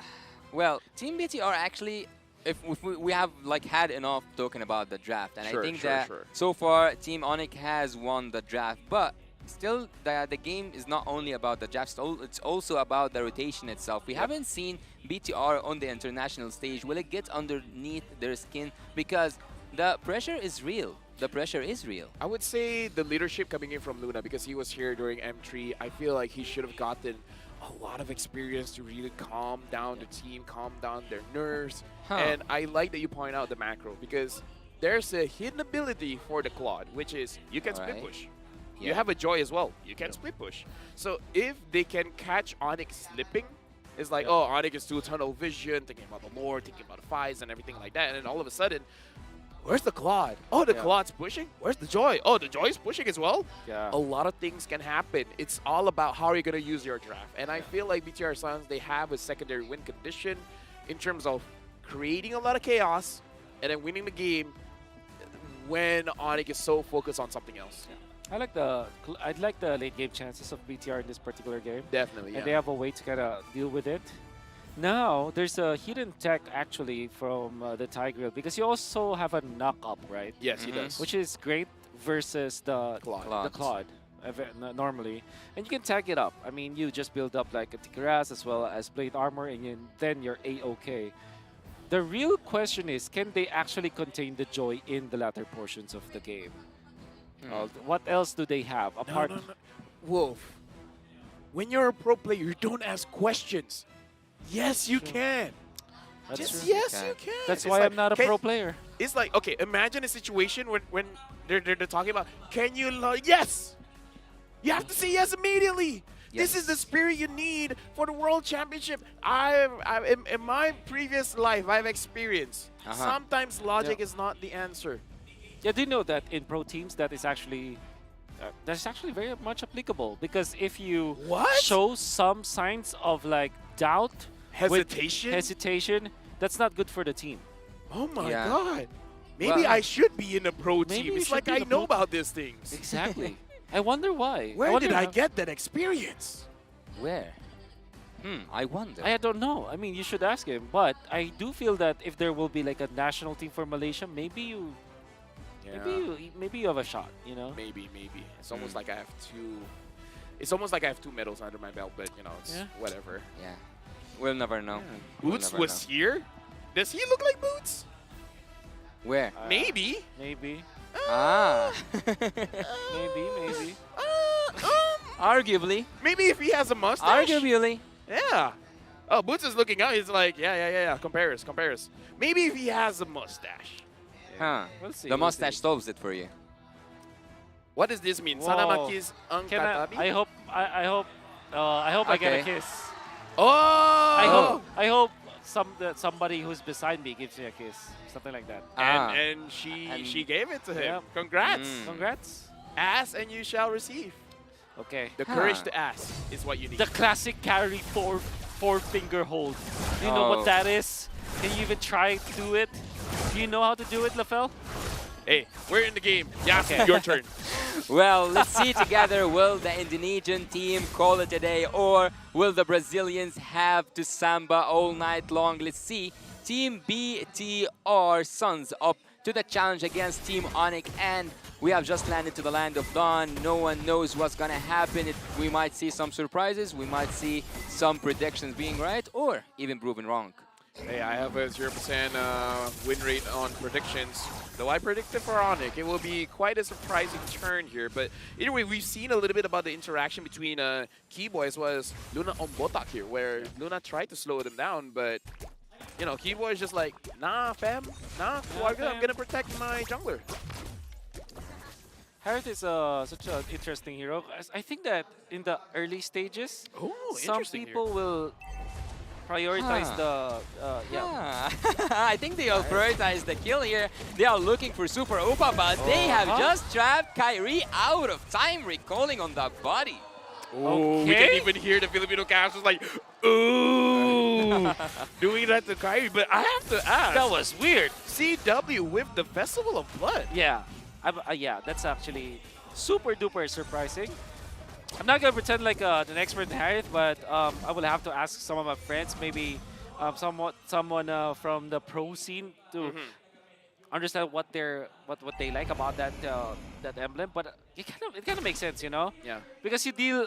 [SPEAKER 9] Well, Team BTR actually, if we have like had enough talking about the draft, and I think that so far Team Onyx has won the draft, but still the game is not only about the draft, it's also about the rotation itself. We haven't seen BTR on the international stage. Will it get underneath their skin? Because the pressure is real. The pressure is real.
[SPEAKER 17] I would say the leadership coming in from Luna, because he was here during M3, I feel like he should have gotten a lot of experience to really calm down the team, calm down their nerves. And I like that you point out the macro, because there's a hidden ability for the Claude, which is you can split push. You have a Joy as well. You can split push. So if they can catch Onyx slipping, it's like, oh, Onyx is too tunnel vision, thinking about the lore, thinking about the fights and everything like that. And then all of a sudden, where's the Claude? Oh, the Claude's pushing? Where's the Joy? Oh, the Joy's pushing as well? A lot of things can happen. It's all about how you're going to use your draft. And I feel like BTR Suns, they have a secondary win condition in terms of creating a lot of chaos and then winning the game when Onyx is so focused on something else.
[SPEAKER 11] I like the late game chances of BTR in this particular game.
[SPEAKER 17] Definitely,
[SPEAKER 11] And they have a way to kind of deal with it. Now, there's a hidden tech actually from the Tigreal, because you also have a knock-up, right?
[SPEAKER 17] Yes, he does.
[SPEAKER 11] Which is great versus the Claude normally. And you can tag it up. I mean, you just build up like a Tigreal as well as plate armor, and then you're A-OK. The real question is, can they actually contain the Joy in the latter portions of the game? What else do they have apart?
[SPEAKER 17] No. Wolf, when you're a pro player, you don't ask questions. Yes, you can. Just yes, you can.
[SPEAKER 11] That's why I'm not a pro player.
[SPEAKER 17] It's like, okay, imagine a situation when they're talking about, can you yes? You have to say yes immediately. This is the spirit you need for the World Championship. In my previous life, I've experienced. Sometimes logic is not the answer.
[SPEAKER 11] Yeah, do you know that in pro teams that is actually that's actually very much applicable, because if you show some signs of like doubt, hesitation, that's not good for the team.
[SPEAKER 17] Oh my God. Maybe I should be in a pro team. It's like I know about these things.
[SPEAKER 11] Exactly. I wonder why.
[SPEAKER 17] Where did I get that experience?
[SPEAKER 9] Where? I wonder.
[SPEAKER 11] I don't know. I mean, you should ask him. But I do feel that if there will be like a national team for Malaysia, maybe you have a shot, you know?
[SPEAKER 17] Maybe. It's almost like I have two. It's almost like I have 2 medals under my belt, but you know, it's whatever.
[SPEAKER 9] Yeah. We'll never know.
[SPEAKER 17] Boots was here? Does he look like Boots?
[SPEAKER 9] Where?
[SPEAKER 17] Maybe.
[SPEAKER 11] Maybe.
[SPEAKER 9] Maybe. Arguably.
[SPEAKER 17] Maybe if he has a mustache.
[SPEAKER 9] Arguably.
[SPEAKER 17] Yeah. Oh, Boots is looking out. He's like, yeah. Compare us. Maybe if he has a mustache.
[SPEAKER 9] We'll see. The mustache solves it for you.
[SPEAKER 17] What does this mean? Sanamaki's Angkatabi?
[SPEAKER 11] I hope I get a kiss.
[SPEAKER 17] Oh!
[SPEAKER 11] I hope somebody who's beside me gives me a kiss. Something like that.
[SPEAKER 17] And she gave it to him.
[SPEAKER 11] Yeah.
[SPEAKER 17] Congrats.
[SPEAKER 11] Congrats.
[SPEAKER 17] Ask and you shall receive.
[SPEAKER 11] Okay.
[SPEAKER 17] The courage to ask is what you need.
[SPEAKER 11] The classic carry four finger hold. Do you know what that is? Can you even try to do it? Do you know how to do it, Lafel?
[SPEAKER 17] Hey, we're in the game. Yeah, okay. Your turn.
[SPEAKER 9] Well, let's see together, will the Indonesian team call it a day, or will the Brazilians have to samba all night long? Let's see. Team BTR Suns up to the challenge against Team Onyx, and we have just landed to the land of dawn. No one knows what's gonna happen. We might see some surprises, we might see some predictions being right, or even proven wrong.
[SPEAKER 17] Hey, I have a 0% win rate on predictions. Though I predicted for Onyx, it will be quite a surprising turn here. But either way, we've seen a little bit about the interaction between Keyboy as well as Luna on Botak here, where Luna tried to slow them down, but you know, Keyboy is just like, nah, fam, nah, I'm gonna protect my jungler.
[SPEAKER 11] Harith is such an interesting hero. I think that in the early stages, some
[SPEAKER 17] interesting
[SPEAKER 11] people will prioritize the
[SPEAKER 9] I think they'll prioritize the kill here. They are looking for Super Upa, but they have just trapped Kyrie out of time, recalling on that body.
[SPEAKER 17] Oh, we can even hear the Filipino cast was like, ooh, doing that to Kyrie. But I have to ask.
[SPEAKER 11] That was weird.
[SPEAKER 17] CW with the Festival of Blood.
[SPEAKER 11] Yeah, yeah, that's actually super duper surprising. I'm not gonna pretend like an expert in Harith, but I will have to ask some of my friends, maybe someone from the pro scene to understand what they like about that that emblem. But it kind of makes sense, you know?
[SPEAKER 17] Yeah.
[SPEAKER 11] Because you deal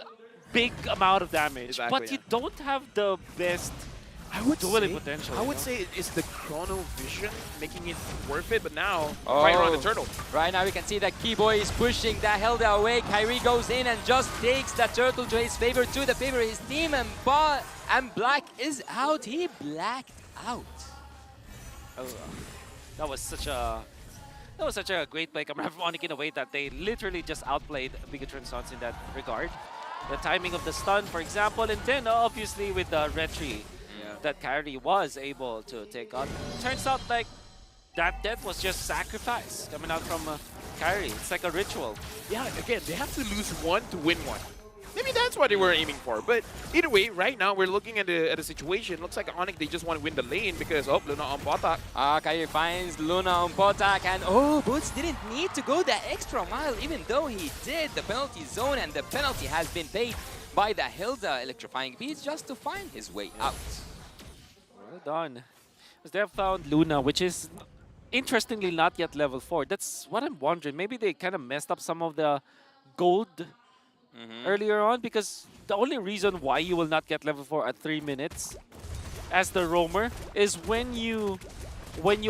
[SPEAKER 11] big amount of damage,
[SPEAKER 17] Exactly,
[SPEAKER 11] but you don't have the best dueling potential.
[SPEAKER 17] I would say it's the chrono vision making it worth it, but now right around the turtle.
[SPEAKER 9] Right now we can see that Keyboy is pushing that Hilda away. Kyrie goes in and just takes that turtle to his favor, to the favor of his team, and Black is out. He blacked out.
[SPEAKER 11] Oh, that was such a great play from Onyx in a way that they literally just outplayed Bigatron Sons in that regard. The timing of the stun, for example, and then obviously with the retry that Kyrie was able to take on. Turns out like that death was just sacrifice coming out from Kyrie. It's like a ritual.
[SPEAKER 17] Yeah, again, they have to lose one to win one. Maybe that's what they were aiming for. But either way, right now we're looking at a situation. Looks like Onyx, they just want to win the lane because Luna on Potak.
[SPEAKER 9] Kyrie finds Luna on Potak, and Boots didn't need to go that extra mile, even though he did the penalty zone, and the penalty has been paid by the Hilda electrifying beats just to find his way out.
[SPEAKER 11] Well done. Because they have found Luna, which is interestingly not yet level 4. That's what I'm wondering. Maybe they kind of messed up some of the gold earlier on, because the only reason why you will not get level 4 at 3 minutes as the roamer is when you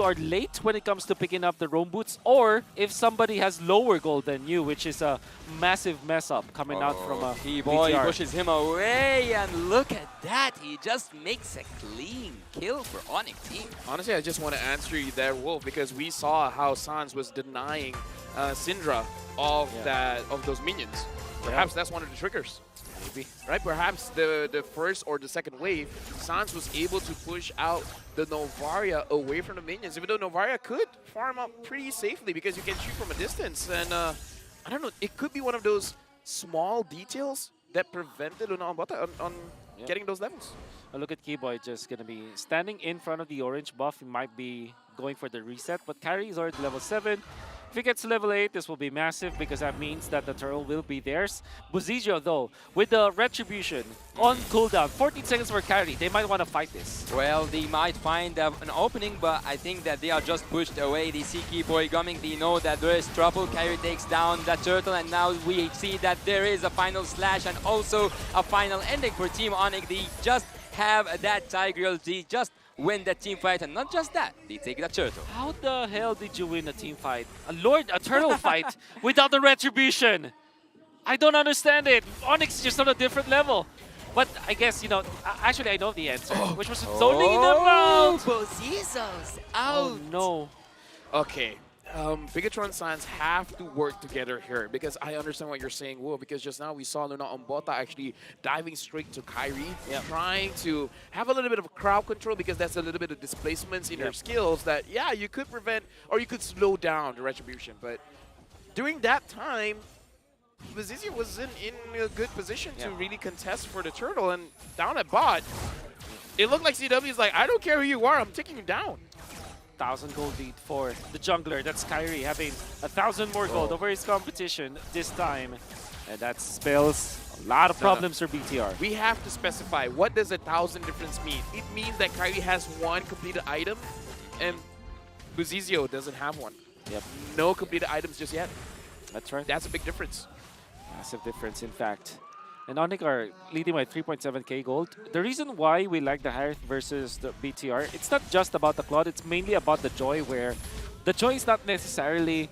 [SPEAKER 11] are late when it comes to picking up the roam boots, or if somebody has lower gold than you, which is a massive mess up coming out from a
[SPEAKER 9] Keyboy
[SPEAKER 11] BTR.
[SPEAKER 9] pushes him away, and look at that. He just makes a clean kill for Onyx team.
[SPEAKER 17] Honestly, I just want to answer you there, Wolf, because we saw how Sans was denying Syndra of those minions. Perhaps that's one of the triggers. Maybe. Right? Perhaps the first or the second wave, Sans was able to push out the Novaria away from the minions, even though Novaria could farm up pretty safely because you can shoot from a distance. And I don't know, it could be one of those small details that prevented Luna on getting those levels.
[SPEAKER 11] Look at Keyboy just going to be standing in front of the orange buff. He might be going for the reset, but Kyrie is already level 7. If he gets to level 8, this will be massive because that means that the turtle will be theirs. Buzizio, though, with the Retribution on cooldown, 14 seconds for Kyrie, they might want to fight this.
[SPEAKER 9] Well, they might find an opening, but I think that they are just pushed away. They see Keyboy coming, they know that there is trouble. Kyrie takes down that turtle, and now we see that there is a final slash and also a final ending for Team Onyx. They just have that Tigreal, they just win the team fight, and not just that, they take the turtle.
[SPEAKER 11] How the hell did you win a team fight? A turtle fight without the Retribution? I don't understand it. Onyx is just on a different level. But I guess, you know, actually I know the answer, which was zoning them out.
[SPEAKER 9] Bozizos out.
[SPEAKER 11] Oh no.
[SPEAKER 17] Okay. Bigatron Sans have to work together here because I understand what you're saying, Will, because just now we saw Luna Ombota actually diving straight to Kyrie, trying to have a little bit of crowd control because that's a little bit of displacements in her skills that, yeah, you could prevent or you could slow down the Retribution. But during that time, Bazizia was in a good position to really contest for the turtle, and down at bot, it looked like CW is like, I don't care who you are, I'm taking you down.
[SPEAKER 11] 1,000 gold lead for the jungler. That's Kyrie having 1,000 more gold over his competition this time. And that spells a lot of problems for BTR.
[SPEAKER 17] We have to specify, what does 1,000 difference mean? It means that Kyrie has one completed item and Buzizio doesn't have one.
[SPEAKER 11] Yep.
[SPEAKER 17] No completed items just yet.
[SPEAKER 11] That's right.
[SPEAKER 17] That's a big difference.
[SPEAKER 11] Massive difference, in fact. And Onyx are leading by 3.7k gold. The reason why we like the Harith versus the BTR, it's not just about the Claude, it's mainly about the Joy, where the Joy is not necessarily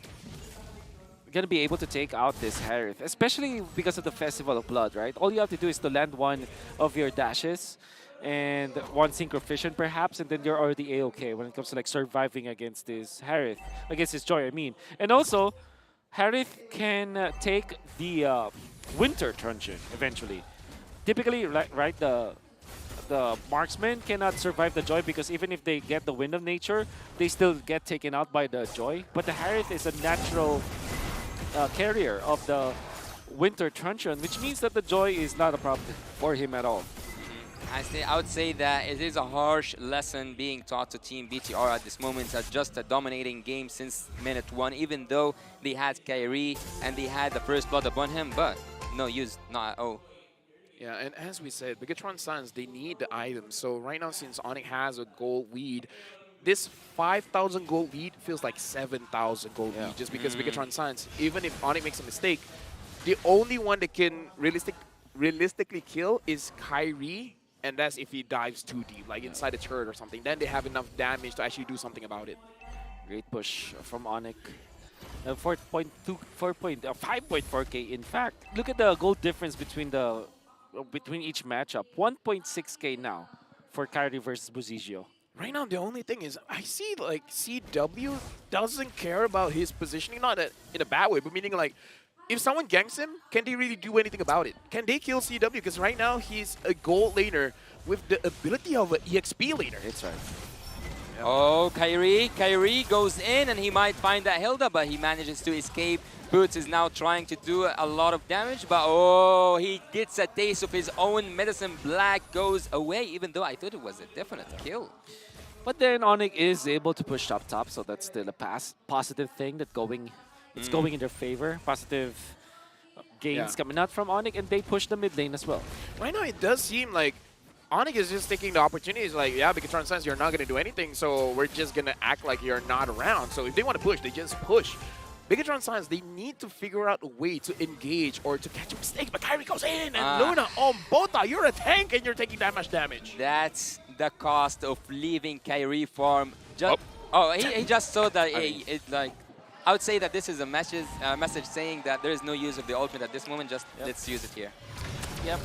[SPEAKER 11] going to be able to take out this Harith, especially because of the Festival of Blood, right? All you have to do is to land one of your dashes and one Synchrovision perhaps, and then you're already A-okay when it comes to like surviving against this Harith, against this Joy, I mean. And also, Harith can take the winter truncheon eventually. Typically, right, the marksman cannot survive the joy because even if they get the wind of nature, they still get taken out by the joy. But the Harith is a natural carrier of the winter truncheon, which means that the joy is not a problem for him at all.
[SPEAKER 9] I would say that it is a harsh lesson being taught to Team BTR at this moment. Just a dominating game since minute 1, even though they had Kyrie and they had the first blood upon him, but no use, not at all.
[SPEAKER 17] Yeah, and as we said, Bigatron Suns, they need the items. So right now, since Onyx has a gold lead, this 5,000 gold lead feels like 7,000 gold lead, just because Bigatron Suns, even if Onyx makes a mistake, the only one that can realistically kill is Kyrie, and that's if he dives too deep, like inside a turret or something. Then they have enough damage to actually do something about it.
[SPEAKER 11] Great push from Onyx. 5.4k in fact. Look at the gold difference between each matchup. 1.6k now for Kyrie versus Buzizio.
[SPEAKER 17] Right now, the only thing is I see like CW doesn't care about his positioning, not that in a bad way, but meaning like if someone ganks him, can they really do anything about it? Can they kill CW? Because right now he's a gold laner with the ability of an EXP laner.
[SPEAKER 11] That's right.
[SPEAKER 9] Yep. Oh, Kyrie goes in and he might find that Hilda, but he manages to escape. Boots is now trying to do a lot of damage, but oh, he gets a taste of his own medicine. Black goes away, even though I thought it was a definite kill.
[SPEAKER 11] But then Onyx is able to push top, so that's still a positive thing that it's going in their favor. Positive gains coming out from Onyx, and they push the mid lane as well.
[SPEAKER 17] Right now, it does seem like Onyx is just taking the opportunity. It's like, yeah, Bigatron Suns, you're not going to do anything, so we're just going to act like you're not around. So if they want to push, they just push. Bigatron Suns, they need to figure out a way to engage or to catch a mistake, but Kyrie goes in, and Luna, Bota, you're a tank and you're taking that much damage.
[SPEAKER 9] That's the cost of leaving Kyrie farm. He just saw that I would say that this is a message saying that there is no use of the ultimate at this moment, just let's use it here.
[SPEAKER 11] Yep.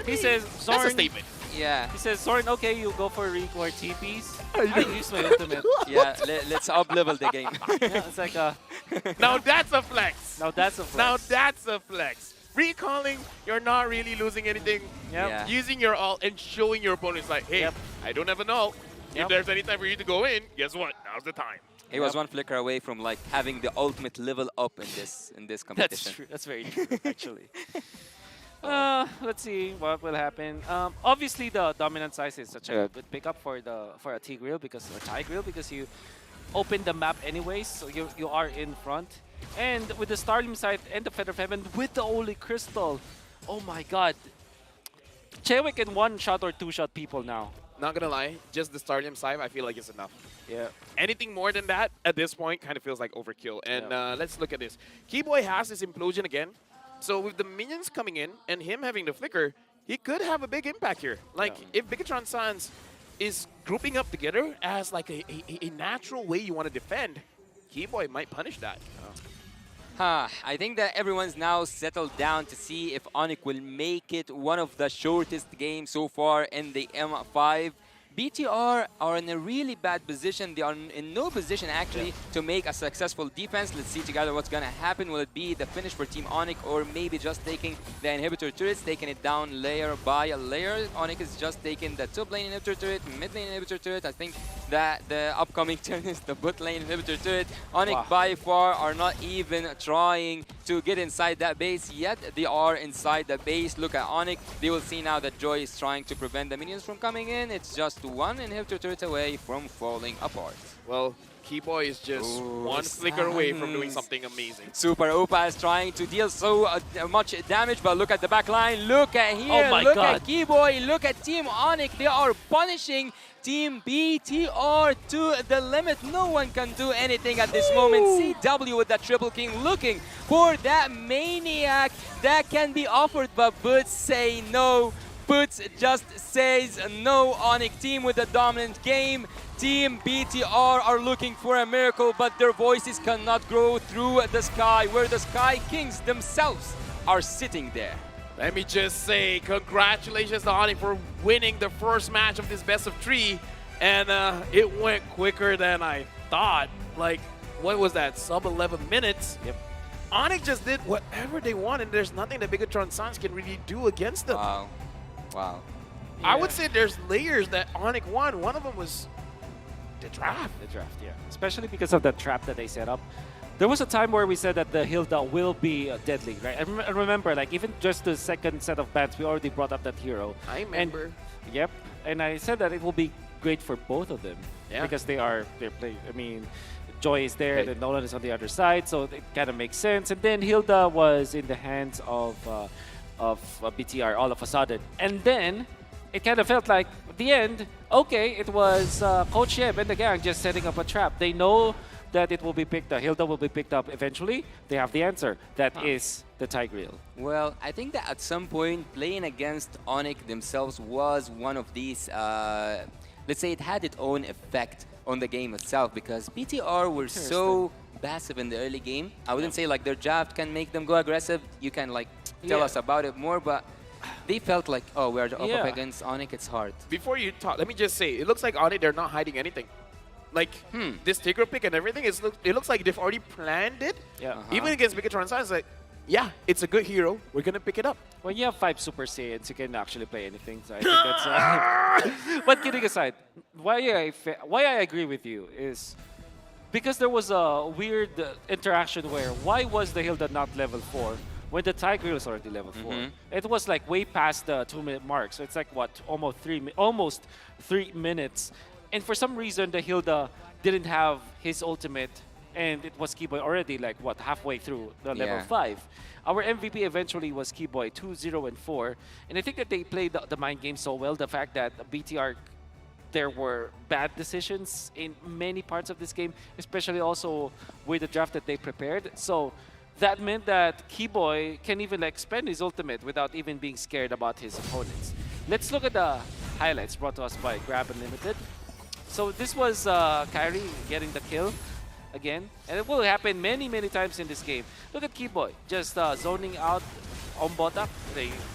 [SPEAKER 11] He says, Zorn,
[SPEAKER 17] that's a statement.
[SPEAKER 9] Yeah.
[SPEAKER 11] He says, Zorn, okay, you go for recore TPs. I use my ultimate.
[SPEAKER 9] Yeah, let's up-level the game.
[SPEAKER 11] Yeah, it's like a...
[SPEAKER 17] Now that's a flex.
[SPEAKER 11] Now that's a flex.
[SPEAKER 17] Now that's a flex. Recalling, you're not really losing anything.
[SPEAKER 11] Yep. Yeah.
[SPEAKER 17] Using your ult and showing your opponents like, hey, I don't have an ult. If there's any time for you to go in, guess what? Now's the time.
[SPEAKER 9] He was one flicker away from like having the ultimate level up in this competition.
[SPEAKER 11] That's true. That's very true, actually. Let's see what will happen. Obviously, the dominant size is such a good pickup for a Tigreal because you open the map anyways, so you are in front. And with the Starlim Scythe and the Feather of Heaven with the Holy Crystal, oh my God, Chewik can one-shot or two-shot people now.
[SPEAKER 17] Not gonna lie, just the Starlim Scythe, I feel like it's enough.
[SPEAKER 11] Yeah.
[SPEAKER 17] Anything more than that at this point kind of feels like overkill. And let's look at this. Keyboy has his implosion again. So with the minions coming in and him having the flicker, he could have a big impact here. Like if Bigatron Suns is grouping up together as like a natural way you want to defend, Keyboy might punish that.
[SPEAKER 9] I think that everyone's now settled down to see if Onyx will make it one of the shortest games so far in the M5. BTR are in a really bad position. They are in no position actually to make a successful defense. Let's see together what's gonna happen. Will it be the finish for Team Onyx or maybe just taking the inhibitor turrets, taking it down layer by a layer? Onyx is just taking the top lane inhibitor turret, mid lane inhibitor turret. I think that the upcoming turn is the bot lane inhibitor turret. Onyx by far are not even trying to get inside that base yet. They are inside the base. Look at Onyx. They will see now that Joy is trying to prevent the minions from coming in. It's just one inhibitor turret away from falling apart.
[SPEAKER 17] Well, Keyboy is just one flicker away from doing something amazing.
[SPEAKER 9] Super Opa is trying to deal so much damage, but look at the back line. Look at here.
[SPEAKER 11] Oh my
[SPEAKER 9] look
[SPEAKER 11] God.
[SPEAKER 9] at Keyboy. Look at Team Onyx. They are punishing Team BTR to the limit. No one can do anything at this moment. CW with the Triple King looking for that Maniac that can be offered, but Boots say no. Boots just says no. Onyx team with a dominant game. Team BTR are looking for a miracle, but their voices cannot grow through the sky, where the Sky Kings themselves are sitting there.
[SPEAKER 17] Let me just say congratulations to Onyx for winning the first match of this best of 3. And it went quicker than I thought. Like, what was that, sub 11 minutes?
[SPEAKER 11] Yep.
[SPEAKER 17] Onyx just did whatever they want, and there's nothing that Bigatron Sans can really do against them.
[SPEAKER 9] Wow. Wow.
[SPEAKER 17] I would say there's layers that Onyx won. One of them was the draft.
[SPEAKER 11] The draft, yeah. Especially because of the trap that they set up. There was a time where we said that the Hilda will be deadly, right? I remember, like, even just the second set of bans, we already brought up that hero.
[SPEAKER 17] I remember.
[SPEAKER 11] And, yep. And I said that it will be great for both of them.
[SPEAKER 17] Yeah.
[SPEAKER 11] Because they're playing, I mean, Joy is there, then Nolan is on the other side, so it kind of makes sense. And then Hilda was in the hands of BTR all of a sudden. And then it kind of felt like, at the end, okay, it was Coach Yeb and the gang just setting up a trap. They know that it will be picked up, Hilda will be picked up eventually. They have the answer. That is the Tigreal.
[SPEAKER 9] Well, I think that at some point, playing against Onyx themselves was one of these, let's say it had its own effect on the game itself, because BTR were so passive in the early game. I wouldn't say like their draft can make them go aggressive. You can like tell us about it more, but they felt like, oh, we're up against Onyx, it's hard.
[SPEAKER 17] Before you talk, let me just say, it looks like Onyx, they're not hiding anything. Like, this Tigreal pick and everything, it looks like they've already planned it.
[SPEAKER 11] Yeah.
[SPEAKER 17] Even against Bigatron Sans, like, yeah, it's a good hero. We're going to pick it up.
[SPEAKER 11] When you have 5 Super Saiyans, you can actually play anything. So I think that's... But kidding aside, why I agree with you is because there was a weird interaction where why was the Hilda not level 4 when the Tigreal is already level 4? It was like way past the 2-minute mark. So it's like, what, almost 3 minutes. And for some reason, the Hilda didn't have his ultimate, and it was Keyboy already, like, what, halfway through the level 5. Our MVP eventually was Keyboy 2, 0, and 4. And I think that they played the mind game so well, the fact that BTR, there were bad decisions in many parts of this game, especially also with the draft that they prepared. So that meant that Keyboy can even like spend his ultimate without even being scared about his opponents. Let's look at the highlights brought to us by Grab Unlimited. So this was Kyrie getting the kill again, and it will happen many times in this game. Look at Keyboy just zoning out on Botak.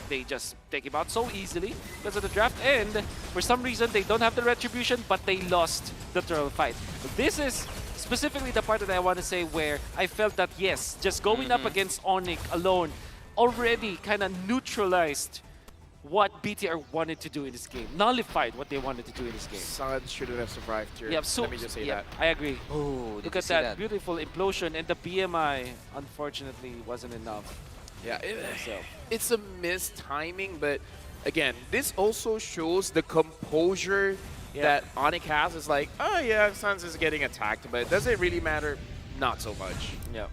[SPEAKER 11] They just take him out so easily because of the draft, and for some reason they don't have the retribution, but they lost the turtle fight. This is specifically the part that I want to say where I felt that yes, just going up against Onyx alone already kind of neutralized what BTR wanted to do in this game, nullified what they wanted to do in this game.
[SPEAKER 17] Suns shouldn't have survived here.
[SPEAKER 11] Yeah, so,
[SPEAKER 17] let me just say that.
[SPEAKER 11] I agree.
[SPEAKER 9] Oh,
[SPEAKER 11] look at that beautiful implosion, and the BMI unfortunately wasn't enough.
[SPEAKER 17] Yeah, it's a missed timing, but again, this also shows the composure that Onyx has. It's like, oh yeah, Suns is getting attacked, but does it really matter? Not so much.
[SPEAKER 11] Yeah.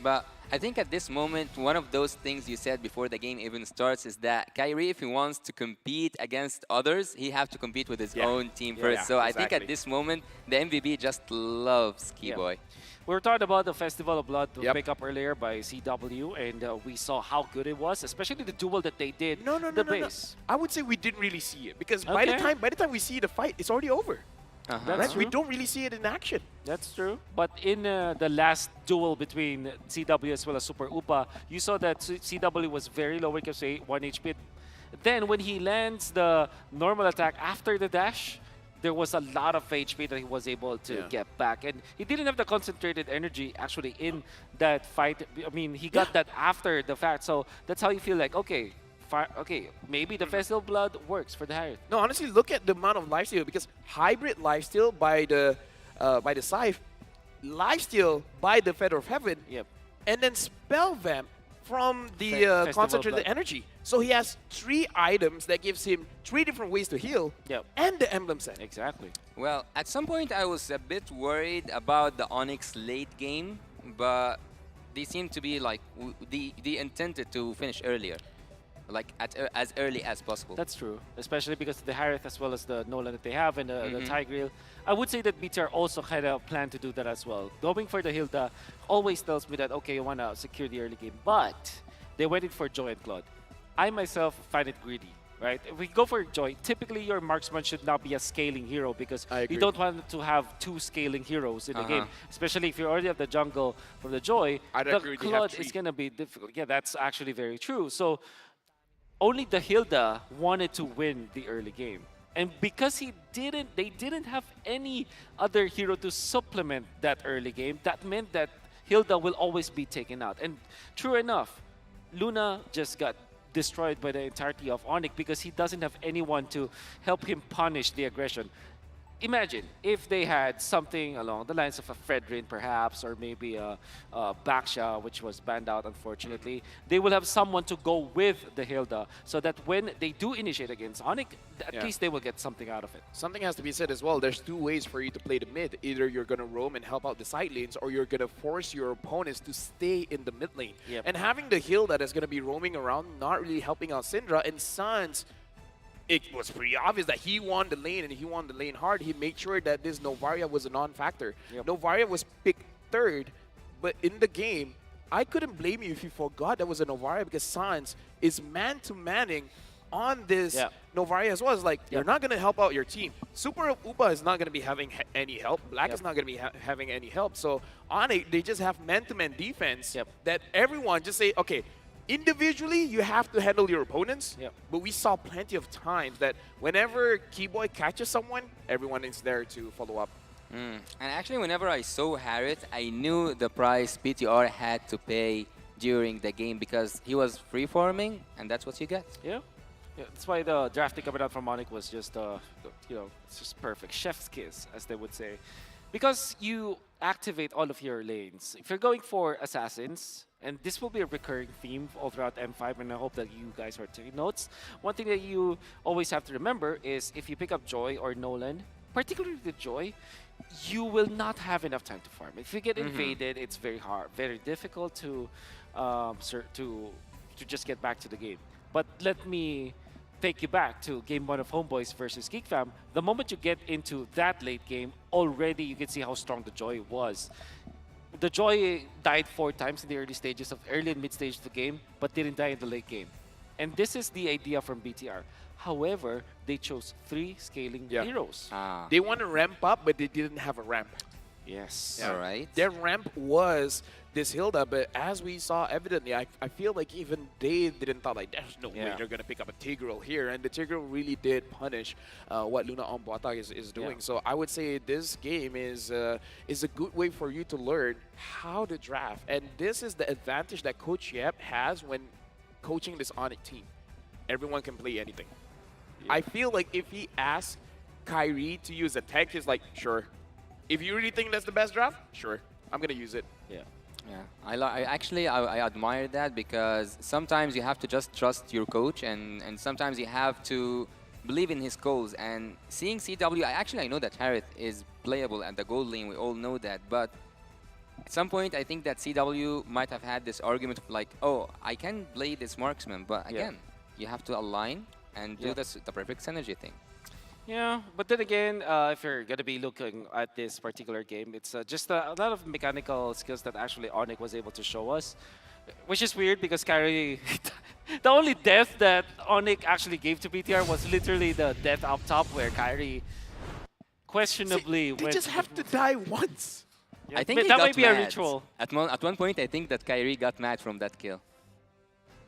[SPEAKER 9] But I think at this moment, one of those things you said before the game even starts is that Kyrie, if he wants to compete against others, he has to compete with his own team first. So I think at this moment, the MVP just loves Keyboy.
[SPEAKER 11] We were talking about the Festival of Blood to pick up earlier by CW, and we saw how good it was, especially the duel that they did.
[SPEAKER 17] No. I would say we didn't really see it because by the time we see the fight, it's already over.
[SPEAKER 11] That's true.
[SPEAKER 17] We don't really see it in action.
[SPEAKER 11] That's true. But in the last duel between CW as well as Super Upa, you saw that CW was very low, we can say 1 HP. Then when he lands the normal attack after the dash, there was a lot of HP that he was able to get back. And he didn't have the concentrated energy actually in that fight. I mean, he got that after the fact. So that's how you feel like, okay, maybe the Festival Blood works for the Hybrid.
[SPEAKER 17] No, honestly, look at the amount of lifesteal because hybrid lifesteal by the Scythe, lifesteal by the Feather of Heaven, and then spell vamp from the concentrated energy. So he has 3 items that gives him 3 different ways to heal, and the emblem set.
[SPEAKER 11] Exactly.
[SPEAKER 9] Well, at some point I was a bit worried about the Onyx late game, but they seem to be like they intended to finish earlier. Like as early as possible.
[SPEAKER 11] That's true, especially because of the Harith as well as the Nolan that they have and the Tigreal. I would say that BTR also kind of plan to do that as well. Going for the Hilda always tells me that, okay, you want to secure the early game, but they went in for Joy and Claude. I myself find it greedy, right? If we go for Joy, typically your marksman should not be a scaling hero because you don't want to have 2 scaling heroes in the game, especially if you already have the jungle from the Joy. The Claude is going to be difficult. Yeah, that's actually very true. So only the Hilda wanted to win the early game. And because they didn't have any other hero to supplement that early game, that meant that Hilda will always be taken out. And true enough, Luna just got destroyed by the entirety of Onyx because he doesn't have anyone to help him punish the aggression. Imagine if they had something along the lines of a Fredrin perhaps, or maybe a Baksha, which was banned out unfortunately. They will have someone to go with the Hilda so that when they do initiate against Onyx, at least they will get something out of it.
[SPEAKER 17] Something has to be said as well. There's two ways for you to play the mid. Either you're going to roam and help out the side lanes, or you're going to force your opponents to stay in the mid lane.
[SPEAKER 11] Yep.
[SPEAKER 17] And having the Hilda that's going to be roaming around, not really helping out Syndra, and Sans, it was pretty obvious that he won the lane, and he won the lane hard. He made sure that this Novaria was a non-factor.
[SPEAKER 11] Yep.
[SPEAKER 17] Novaria was picked third, but in the game, I couldn't blame you if you forgot that was a Novaria, because Sans is man-to-manning on this Novaria as well. It's like, you're not going to help out your team. Super Uba is not going to be having any help. Black is not going to be having any help. So on it, they just have man-to-man defense that everyone just say, okay, individually, you have to handle your opponents, but we saw plenty of times that whenever Keyboy catches someone, everyone is there to follow up.
[SPEAKER 9] And actually, whenever I saw Harriet, I knew the price PTR had to pay during the game because he was free-farming, and that's what you get.
[SPEAKER 11] Yeah, that's why the drafting coming out from Onyx was just, it's just perfect. Chef's kiss, as they would say. Because you activate all of your lanes. If you're going for assassins, and this will be a recurring theme all throughout M5, and I hope that you guys are taking notes. One thing that you always have to remember is if you pick up Joy or Nolan, particularly the Joy, you will not have enough time to farm. If you get invaded, it's very hard, very difficult to just get back to the game. But let me take you back to game 1 of Homeboys versus Geek Fam. The moment you get into that late game, already you can see how strong the Joy was. The Joy died 4 times in the early and mid stage of the game, but didn't die in the late game. And this is the idea from BTR. However, they chose 3 scaling heroes.
[SPEAKER 17] They want to ramp up, but they didn't have a ramp.
[SPEAKER 11] Yes.
[SPEAKER 9] All right.
[SPEAKER 17] Their ramp was this Hilda, but as we saw evidently, I feel like even they didn't thought like, there's no way they're going to pick up a Tigreal here. And the Tigreal really did punish what Luna on Boatag is doing. So I would say this game is a good way for you to learn how to draft. And this is the advantage that Coach Yep has when coaching this Onyx team. Everyone can play anything. I feel like if he asks Kyrie to use a tank, he's like, sure. If you really think that's the best draft, sure, I'm going to use it.
[SPEAKER 9] Yeah. I admire that because sometimes you have to just trust your coach and sometimes you have to believe in his calls. And seeing CW, I know that Harith is playable at the gold lane, we all know that, but at some point I think that CW might have had this argument of like, oh, I can play this marksman, but again, you have to align and do the perfect synergy thing.
[SPEAKER 11] Yeah, but then again, if you're going to be looking at this particular game, it's just a lot of mechanical skills that actually Onyx was able to show us, which is weird because Kyrie, the only death that Onyx actually gave to BTR was literally the death up top where Kyrie questionably
[SPEAKER 17] they just have to die once.
[SPEAKER 9] I think
[SPEAKER 11] that might be a ritual.
[SPEAKER 9] At one point, I think that Kyrie got mad from that kill.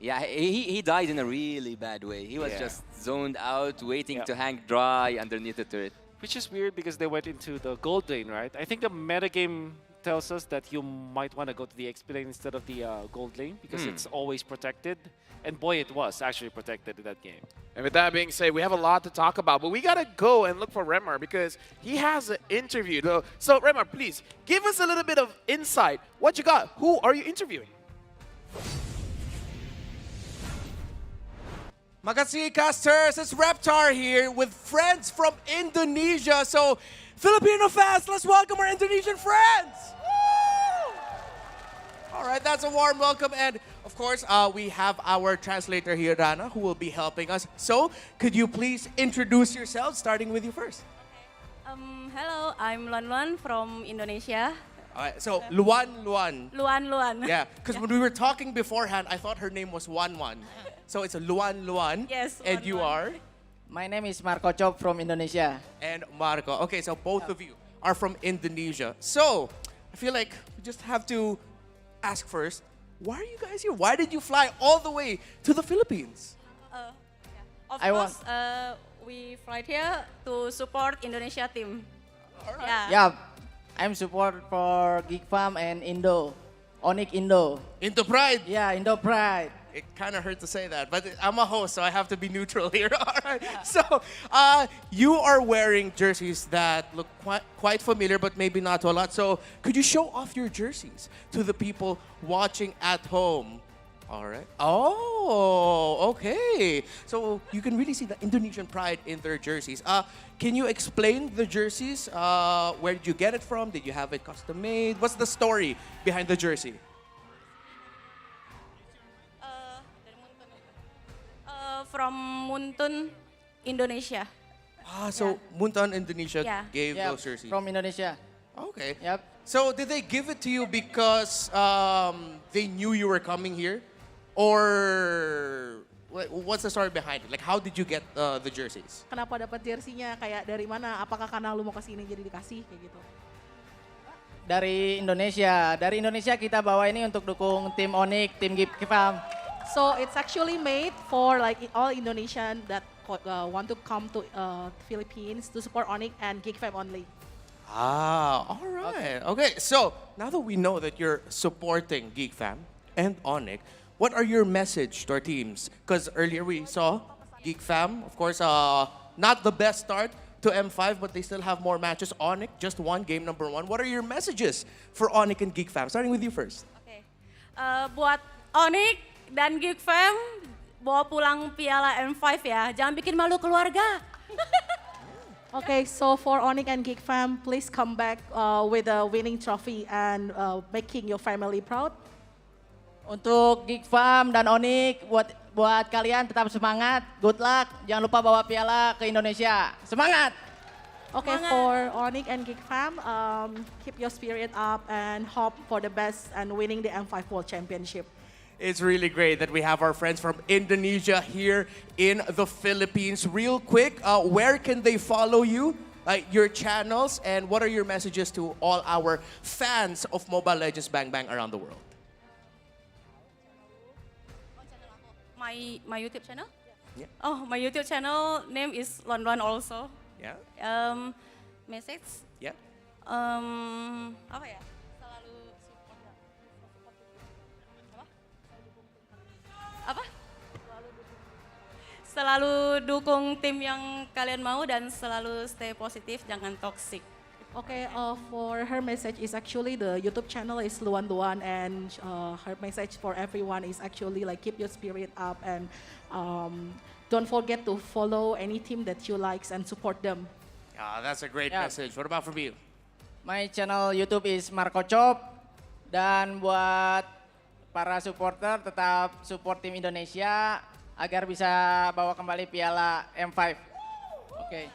[SPEAKER 9] Yeah, he died in a really bad way. He was just zoned out, waiting to hang dry underneath the turret.
[SPEAKER 11] Which is weird because they went into the gold lane, right? I think the metagame tells us that you might want to go to the XP lane instead of the gold lane because it's always protected. And boy, it was actually protected in that game.
[SPEAKER 17] And with that being said, we have a lot to talk about, but we got to go and look for Remar because he has an interview. So Remar, please, give us a little bit of insight. What you got? Who are you interviewing?
[SPEAKER 8] Makasih casters, it's Reptar here with friends from Indonesia. So, Filipino fans, let's welcome our Indonesian friends! Woo! All right, that's a warm welcome. And of course, we have our translator here, Rana, who will be helping us. So, could you please introduce yourself, starting with you first?
[SPEAKER 12] Hello, I'm Luan Luan from Indonesia.
[SPEAKER 8] All right, so Luan Luan.
[SPEAKER 12] Luan Luan.
[SPEAKER 8] Yeah, because when we were talking beforehand, I thought her name was Wan Wan. So it's a Luan Luan.
[SPEAKER 12] Yes.
[SPEAKER 8] And you are?
[SPEAKER 13] My name is Marco Chop from Indonesia.
[SPEAKER 8] And Marco. Okay, so both of you are from Indonesia. So I feel like we just have to ask first, why are you guys here? Why did you fly all the way to the Philippines?
[SPEAKER 12] Of course, we fly here to support Indonesia team.
[SPEAKER 8] All right.
[SPEAKER 13] Yeah, I'm support for Geek Farm and Indo. Onyx Indo.
[SPEAKER 8] Into Pride.
[SPEAKER 13] Yeah, Indo Pride.
[SPEAKER 8] It kind of hurt to say that, but I'm a host, so I have to be neutral here. All right. So you are wearing jerseys that look quite familiar, but maybe not to a lot. So could you show off your jerseys to the people watching at home? All right. Oh, okay. So you can really see the Indonesian pride in their jerseys. Can you explain the jerseys? Where did you get it from? Did you have it custom made? What's the story behind the jersey?
[SPEAKER 12] From Muntun, Indonesia.
[SPEAKER 8] So Muntan, Indonesia
[SPEAKER 12] Yeah.
[SPEAKER 8] gave those jerseys.
[SPEAKER 13] From Indonesia.
[SPEAKER 8] Okay.
[SPEAKER 13] Yep.
[SPEAKER 8] So did they give it to you because they knew you were coming here? Or what's the story behind it? Like, how did you get the jerseys?
[SPEAKER 1] Kenapa dapat jersinya? Kayak dari mana? Apakah karena lu mau kesini jadi dikasih kayak gitu?
[SPEAKER 13] Dari Indonesia. Dari Indonesia kita bawa ini untuk dukung tim Onyx, tim Gifam.
[SPEAKER 1] So it's actually made for like all Indonesian that want to come to Philippines to support Onyx and Geek Fam only.
[SPEAKER 8] All right. Okay, so now that we know that you're supporting Geek Fam and Onyx, what are your message to our teams? Because earlier we saw Geek Fam, of course, not the best start to M5, but they still have more matches. Onyx just won game number 1. What are your messages for Onyx and Geek Fam? Starting with you first.
[SPEAKER 12] Okay. Buat Onyx dan Geek Fam, bawa pulang piala M5 ya. Jangan bikin malu keluarga.
[SPEAKER 1] Okay, so for Onyx and Geek Fam, please come back with a winning trophy and making your family proud.
[SPEAKER 13] Untuk Geek Fam dan Onyx, buat kalian tetap semangat, good luck, jangan lupa bawa piala ke Indonesia. Semangat!
[SPEAKER 1] Okay, for Onyx and Geek Fam, keep your spirit up and hope for the best and winning the M5 World Championship.
[SPEAKER 8] It's really great that we have our friends from Indonesia here in the Philippines. Real quick, where can they follow you? Your channels, and what are your messages to all our fans of Mobile Legends Bang Bang around the world?
[SPEAKER 12] My YouTube channel?
[SPEAKER 8] Yeah.
[SPEAKER 12] Oh, my YouTube channel name is London also.
[SPEAKER 8] Yeah.
[SPEAKER 12] Message?
[SPEAKER 8] Yeah.
[SPEAKER 12] Apa ya? Selalu support. Apa? Selalu dukung tim yang kalian mau dan selalu stay positif, jangan toxic.
[SPEAKER 1] Okay, for her message is actually the YouTube channel is Luan Luan, and her message for everyone is actually like keep your spirit up and don't forget to follow any team that you likes and support them.
[SPEAKER 8] That's a great message. What about from you?
[SPEAKER 13] My channel YouTube is Marco Chop, dan buat para supporter tetap support tim Indonesia agar bisa bawa kembali piala M5. Okay.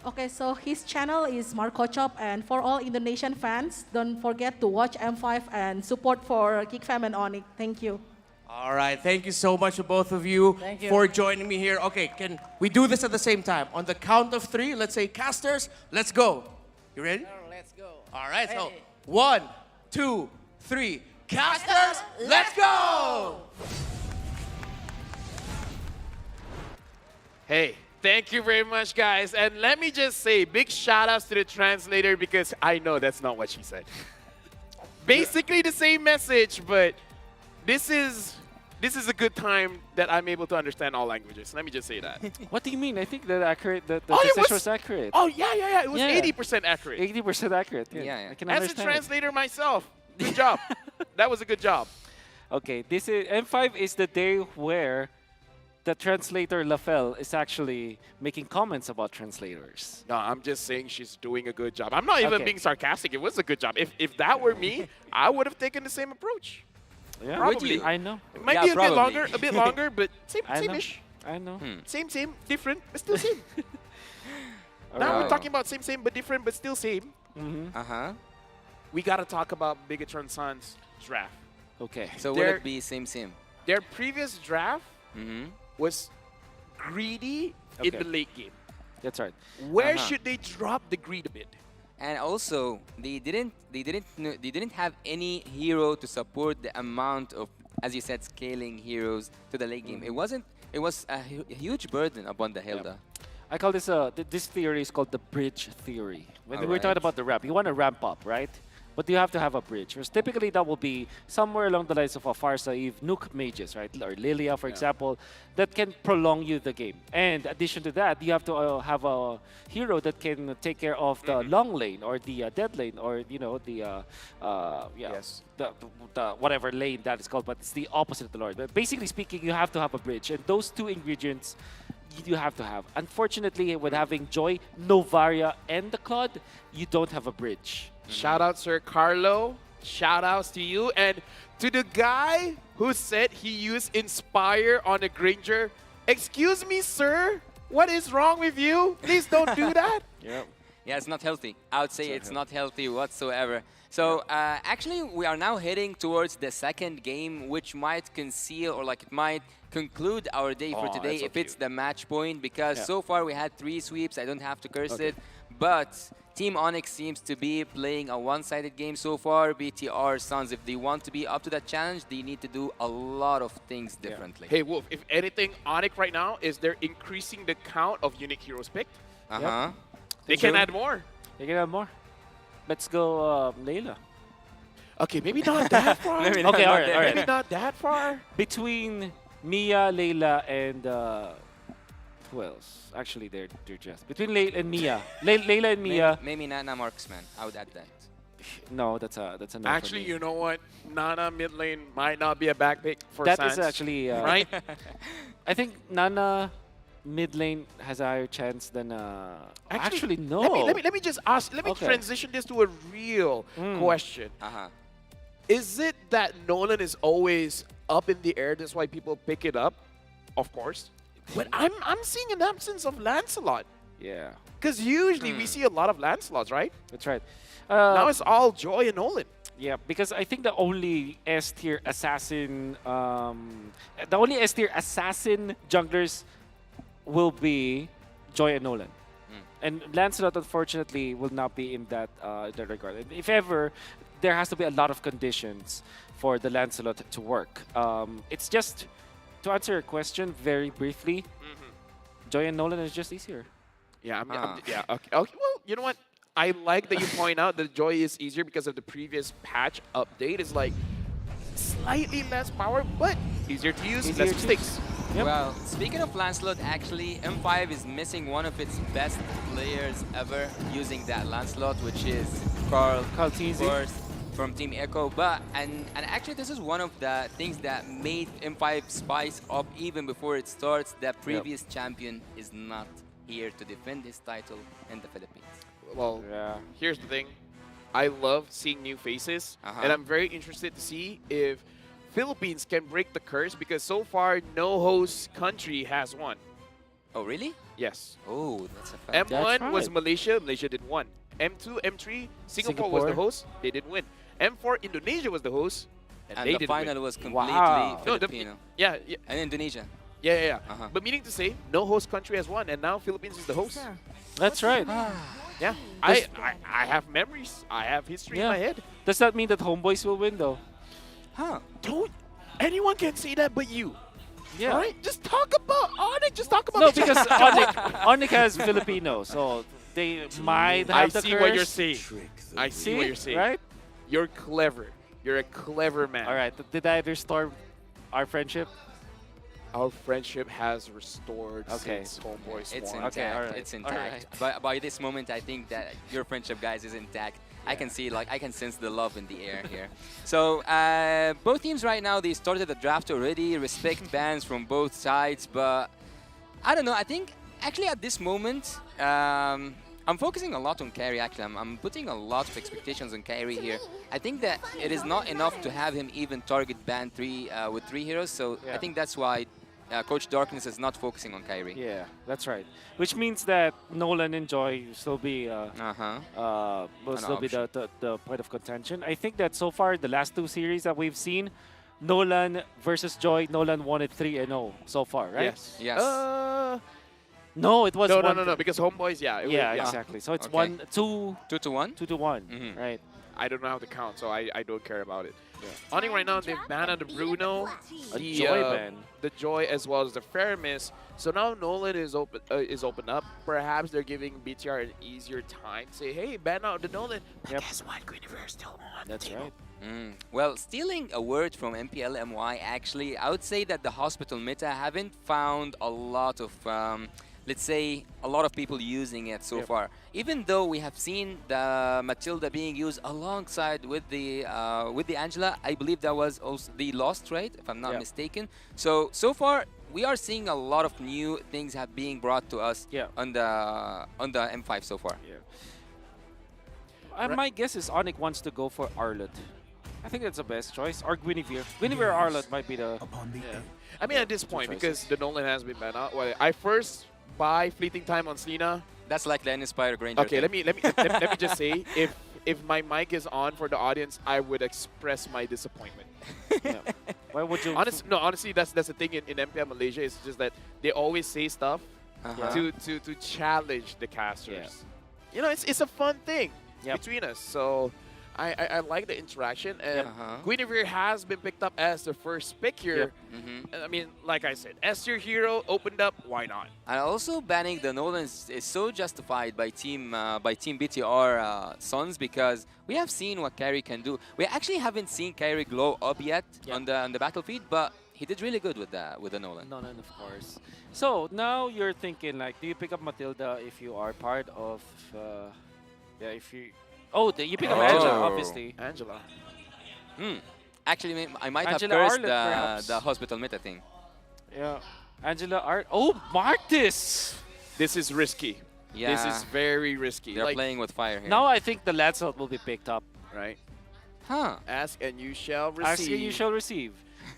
[SPEAKER 1] Okay, so his channel is Marco Chop, and for all Indonesian fans, don't forget to watch M5 and support for Geek Fam and Onyx. Thank you.
[SPEAKER 8] All right, thank you so much to both of you for joining me here. Okay, can we do this at the same time? On the count of 3, let's say casters, let's go. You ready?
[SPEAKER 13] Let's go.
[SPEAKER 8] All right, so 1, 2, 3. Casters, let's go!
[SPEAKER 17] Hey, thank you very much, guys. And let me just say, big shout-outs to the translator because I know that's not what she said. Basically the same message, but this is a good time that I'm able to understand all languages. Let me just say that.
[SPEAKER 11] What do you mean? I think that accurate. The message was accurate.
[SPEAKER 17] Oh, yeah. It was 80% accurate.
[SPEAKER 11] 80% accurate. Yeah. I can
[SPEAKER 17] As
[SPEAKER 11] understand
[SPEAKER 17] a translator myself, good job. That was a good job.
[SPEAKER 11] Okay, this is M5 is the day where the translator Lafel is actually making comments about translators.
[SPEAKER 17] No, I'm just saying she's doing a good job. I'm not even being sarcastic. It was a good job. If that were me, I would have taken the same approach.
[SPEAKER 11] Yeah,
[SPEAKER 17] probably.
[SPEAKER 11] I know.
[SPEAKER 17] It might be a bit longer, but same-ish.
[SPEAKER 11] I know.
[SPEAKER 17] Same, different, but still same. Now we're talking about same, but different, but still same. We gotta talk about Bigatron Sun's draft.
[SPEAKER 9] Okay. So will it be same?
[SPEAKER 17] Their previous draft was greedy in the late game.
[SPEAKER 11] That's right.
[SPEAKER 17] Where should they drop the greed a bit?
[SPEAKER 9] And also, they didn't have any hero to support the amount of, as you said, scaling heroes to the late game. It was a huge burden upon the Hilda.
[SPEAKER 11] I call this this theory is called the bridge theory. When we're talking about the ramp, you want to ramp up, right? but you have to have a bridge. Because typically that will be somewhere along the lines of a Farsa Eve Nuke mages, right? Or Lilia, for example, that can prolong you the game. And addition to that, you have to have a hero that can take care of the long lane or the dead lane or the whatever lane that is called, but it's the opposite of the Lord. But basically speaking, you have to have a bridge, and those two ingredients you have to have. Unfortunately, with having Joy, Novaria, and the Claude, you don't have a bridge.
[SPEAKER 17] Shout out, Sir Carlo. Shout outs to you. And to the guy who said he used Inspire on the Granger. Excuse me, sir. What is wrong with you? Please don't do that.
[SPEAKER 9] Yeah, it's not healthy. I would say it's not healthy whatsoever. So actually, we are now heading towards the second game, which might conceal or it might conclude our day for today if it's the match point, because so far we had 3 sweeps. I don't have to curse it, but Team Onyx seems to be playing a one-sided game so far. BTR Suns, if they want to be up to that challenge, they need to do a lot of things differently.
[SPEAKER 17] Hey, Wolf, if anything, Onyx right now is they're increasing the count of unique heroes picked. They can add more.
[SPEAKER 11] They can add more. Let's go Layla.
[SPEAKER 17] Okay, maybe not that far.
[SPEAKER 11] Okay, all right.
[SPEAKER 17] Maybe not that far.
[SPEAKER 11] Between Mia, Layla, and who else? Actually, they're just between Layla and Mia. Layla and Mia.
[SPEAKER 9] Maybe Nana Marksman. I would add that.
[SPEAKER 11] No, that's a no.
[SPEAKER 17] Actually, you know what? Nana mid lane might not be a back pick for
[SPEAKER 11] That
[SPEAKER 17] Sans.
[SPEAKER 11] is actually
[SPEAKER 17] right.
[SPEAKER 11] I think Nana mid lane has a higher chance than actually no.
[SPEAKER 17] Let me just ask. Let me transition this to a real question. Is it that Nolan is always up in the air? That's why people pick it up. Of course. But I'm seeing an absence of Lancelot.
[SPEAKER 11] Yeah.
[SPEAKER 17] Because usually we see a lot of Lancelots, right?
[SPEAKER 11] That's right.
[SPEAKER 17] Now it's all Joy and Nolan.
[SPEAKER 11] Yeah, because I think the only S-tier assassin, junglers will be Joy and Nolan. And Lancelot, unfortunately, will not be in that regard. And if ever, there has to be a lot of conditions for the Lancelot to work. It's just, to answer your question very briefly, Joy and Nolan is just easier.
[SPEAKER 17] Yeah, yeah. Okay. Well, you know what? I like that you point out that Joy is easier because of the previous patch update. It's like slightly less power, but easier to use, less mistakes.
[SPEAKER 9] Well, speaking of Lancelot, actually, M5 is missing one of its best players ever using that Lancelot, which is Carl
[SPEAKER 11] Teasy,
[SPEAKER 9] of course, from Team Echo. But and actually, this is one of the things that made M5 spice up even before it starts. The previous champion is not here to defend his title in the Philippines.
[SPEAKER 17] Well, here's the thing. I love seeing new faces, and I'm very interested to see if Philippines can break the curse, because so far no host country has won.
[SPEAKER 9] Oh, really?
[SPEAKER 17] Yes.
[SPEAKER 9] Oh, that's a fact.
[SPEAKER 17] M1 was Malaysia. Malaysia did won. M2, M3, Singapore was the host. They didn't win. M4, Indonesia was the host, and they
[SPEAKER 9] the
[SPEAKER 17] didn't
[SPEAKER 9] final
[SPEAKER 17] win.
[SPEAKER 9] was completely Filipino.
[SPEAKER 17] Yeah.
[SPEAKER 9] And Indonesia.
[SPEAKER 17] Yeah. But meaning to say, no host country has won, and now Philippines is the host.
[SPEAKER 11] That's right.
[SPEAKER 17] Yeah, I have memories. I have history in my head.
[SPEAKER 11] Does that mean that Homeboys will win, though?
[SPEAKER 17] Don't anyone can say that but you.
[SPEAKER 11] Yeah.
[SPEAKER 17] All right? Just talk about Onyx. Just talk about
[SPEAKER 11] No, because Onyx has Filipino, so they might have the
[SPEAKER 17] see
[SPEAKER 11] curse.
[SPEAKER 17] what you're saying. I see what you're saying.
[SPEAKER 11] Right?
[SPEAKER 17] You're clever. You're a clever man.
[SPEAKER 11] All right. Did I restore our friendship?
[SPEAKER 17] Our friendship has restored since Homeboys
[SPEAKER 9] It's
[SPEAKER 17] won.
[SPEAKER 9] intact. It's intact. But by this moment, I think that your friendship, guys, is intact. I can see, I can sense the love in the air here. So both teams right now, they started the draft already. Respect bans from both sides, but I don't know. I think actually at this moment, I'm focusing a lot on Carry. Actually, I'm putting a lot of expectations on Carry here. I think that it is not enough to have him even target ban 3 with 3 heroes. So I think that's why Coach Darkness is not focusing on Kyrie.
[SPEAKER 11] Yeah, that's right. Which means that Nolan and Joy will still be the point of contention. I think that so far the last 2 series that we've seen, Nolan versus Joy, Nolan won it 3-0 so far, right?
[SPEAKER 17] Yes.
[SPEAKER 11] No, it was
[SPEAKER 17] no, because Homeboys,
[SPEAKER 11] exactly. So it's 2-1.
[SPEAKER 9] 2-1.
[SPEAKER 11] 2-1, right?
[SPEAKER 17] I don't know how to count, so I don't care about it. Onyx right now, they've banned the Bruno, the Joy, as well as the Fermis. So now Nolan is open up. Perhaps they're giving BTR an easier time. Say, hey, ban out the Nolan. But guess what? Guinevere is still on.
[SPEAKER 11] That's right.
[SPEAKER 9] Well, stealing a word from MPLMY, actually, I would say that the hospital meta haven't found a lot of, let's say, a lot of people using it so far. Even though we have seen the Matilda being used alongside with the Angela, I believe that was also the Lost, right? If I'm not mistaken. So far, we are seeing a lot of new things have being brought to us on the M5 so far.
[SPEAKER 11] My guess is Onyx wants to go for Arlott. I think that's the best choice. Or Guinevere. Guinevere Arlott might be the...
[SPEAKER 17] I mean, at this point, because the Nolan has been banned out, well, I first buy fleeting time on Selena.
[SPEAKER 9] That's like the Inspire Granger.
[SPEAKER 17] Okay, let me just say, if my mic is on for the audience, I would express my disappointment.
[SPEAKER 11] Why would you?
[SPEAKER 17] Honestly, that's the thing in MPL Malaysia. It's just that they always say stuff to challenge the casters. You know, it's a fun thing between us. So I like the interaction. And Guinevere has been picked up as the first pick here. I mean, like I said, S tier hero opened up. Why not?
[SPEAKER 9] And also banning the Nolans is so justified by Team BTR Sons, because we have seen what Kyrie can do. We actually haven't seen Kyrie glow up yet on the battlefield, but he did really good with the Nolan.
[SPEAKER 11] Nolan, of course. So now you're thinking, like, do you pick up Matilda if you are part of? If you. Oh, you pick up Angela, obviously.
[SPEAKER 17] Angela.
[SPEAKER 9] Actually, I might
[SPEAKER 11] Angela
[SPEAKER 9] have cursed
[SPEAKER 11] Arlott,
[SPEAKER 9] the hospital meta thing.
[SPEAKER 11] Yeah. Angela Art. Oh, Martis!
[SPEAKER 17] This is risky.
[SPEAKER 9] Yeah.
[SPEAKER 17] This is very risky.
[SPEAKER 9] They're playing with fire here.
[SPEAKER 11] Now I think the Lancelot will be picked up.
[SPEAKER 17] Right.
[SPEAKER 9] Huh.
[SPEAKER 17] Ask and you shall receive.
[SPEAKER 11] Ask and you shall receive.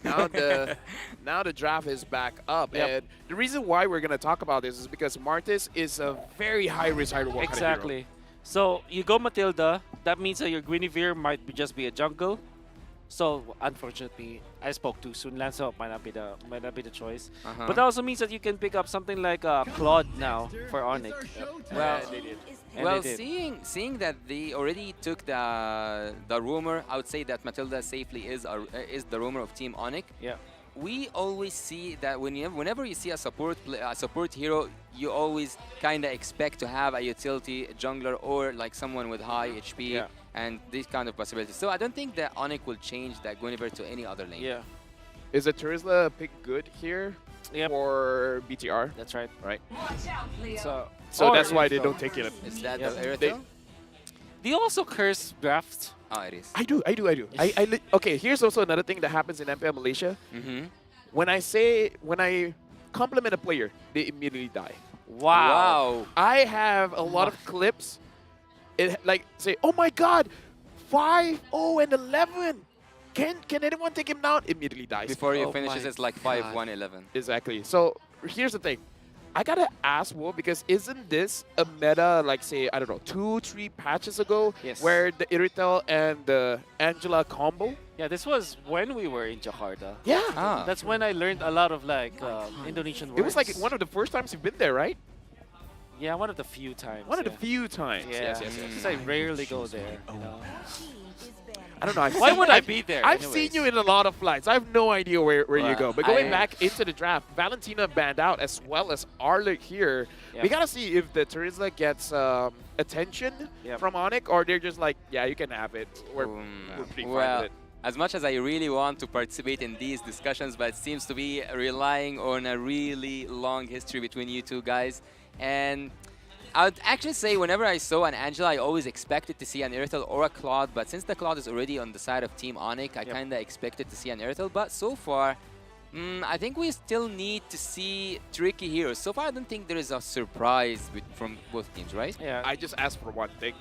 [SPEAKER 17] Now the draft is back up. And the reason why we're going to talk about this is because Martis is a very high risk, high reward kind of hero.
[SPEAKER 11] Exactly. So you go Matilda. That means that your Guinevere might just be a jungle. So unfortunately, I spoke too soon. Lancelot might not be the choice. But that also means that you can pick up something like Claude now for Onyx.
[SPEAKER 9] Well, seeing that they already took the rumor, I would say that Matilda safely is the rumor of Team Onyx.
[SPEAKER 11] Yeah.
[SPEAKER 9] We always see that whenever you see a support hero, you always kind of expect to have a utility jungler or like someone with high HP and these kind of possibilities. So I don't think that Onyx will change that Guinevere to any other lane.
[SPEAKER 11] Yeah.
[SPEAKER 17] Is a Terizla pick good here for BTR?
[SPEAKER 11] That's right.
[SPEAKER 17] Right.
[SPEAKER 11] So
[SPEAKER 17] that's why they don't take it.
[SPEAKER 9] Is that the Erythel?
[SPEAKER 11] Do you also curse drafts?
[SPEAKER 9] Oh, it is.
[SPEAKER 17] I do. Okay, here's also another thing that happens in MPL Malaysia. When I compliment a player, they immediately die.
[SPEAKER 11] Wow.
[SPEAKER 17] I have a lot of clips. It like say, oh my God, 5-0 and 11. Can anyone take him down? Immediately dies.
[SPEAKER 9] Before he finishes, it's like 5-1-11.
[SPEAKER 17] Exactly. So here's the thing. I gotta ask Will, because isn't this a meta, like say, I don't know, 2-3 patches ago, where the Erythel and the Angela combo?
[SPEAKER 11] Yeah, this was when we were in Jakarta.
[SPEAKER 17] Yeah.
[SPEAKER 11] That's when I learned a lot of like Indonesian words.
[SPEAKER 17] It was like one of the first times you've been there, right?
[SPEAKER 11] Yeah, one of the few times.
[SPEAKER 17] One of the few times.
[SPEAKER 11] Yeah. Because I rarely go there. You know?
[SPEAKER 17] I don't know.
[SPEAKER 11] Why would I be there?
[SPEAKER 17] I've seen you in a lot of flights. I have no idea where you go. But going back into the draft, Valentina banned out as well as Arlott here. We gotta see if the Terizla gets attention from Onyx, or they're just like, yeah, you can have it. We're pretty fine with it.
[SPEAKER 9] As much as I really want to participate in these discussions, but it seems to be relying on a really long history between you two guys. And I would actually say whenever I saw an Angela, I always expected to see an Erythel or a Claude, but since the Claude is already on the side of Team Onyx, I kind of expected to see an Erythel, but so far, I think we still need to see tricky heroes. So far, I don't think there is a surprise from both teams, right?
[SPEAKER 17] Yeah. I just asked for one thing.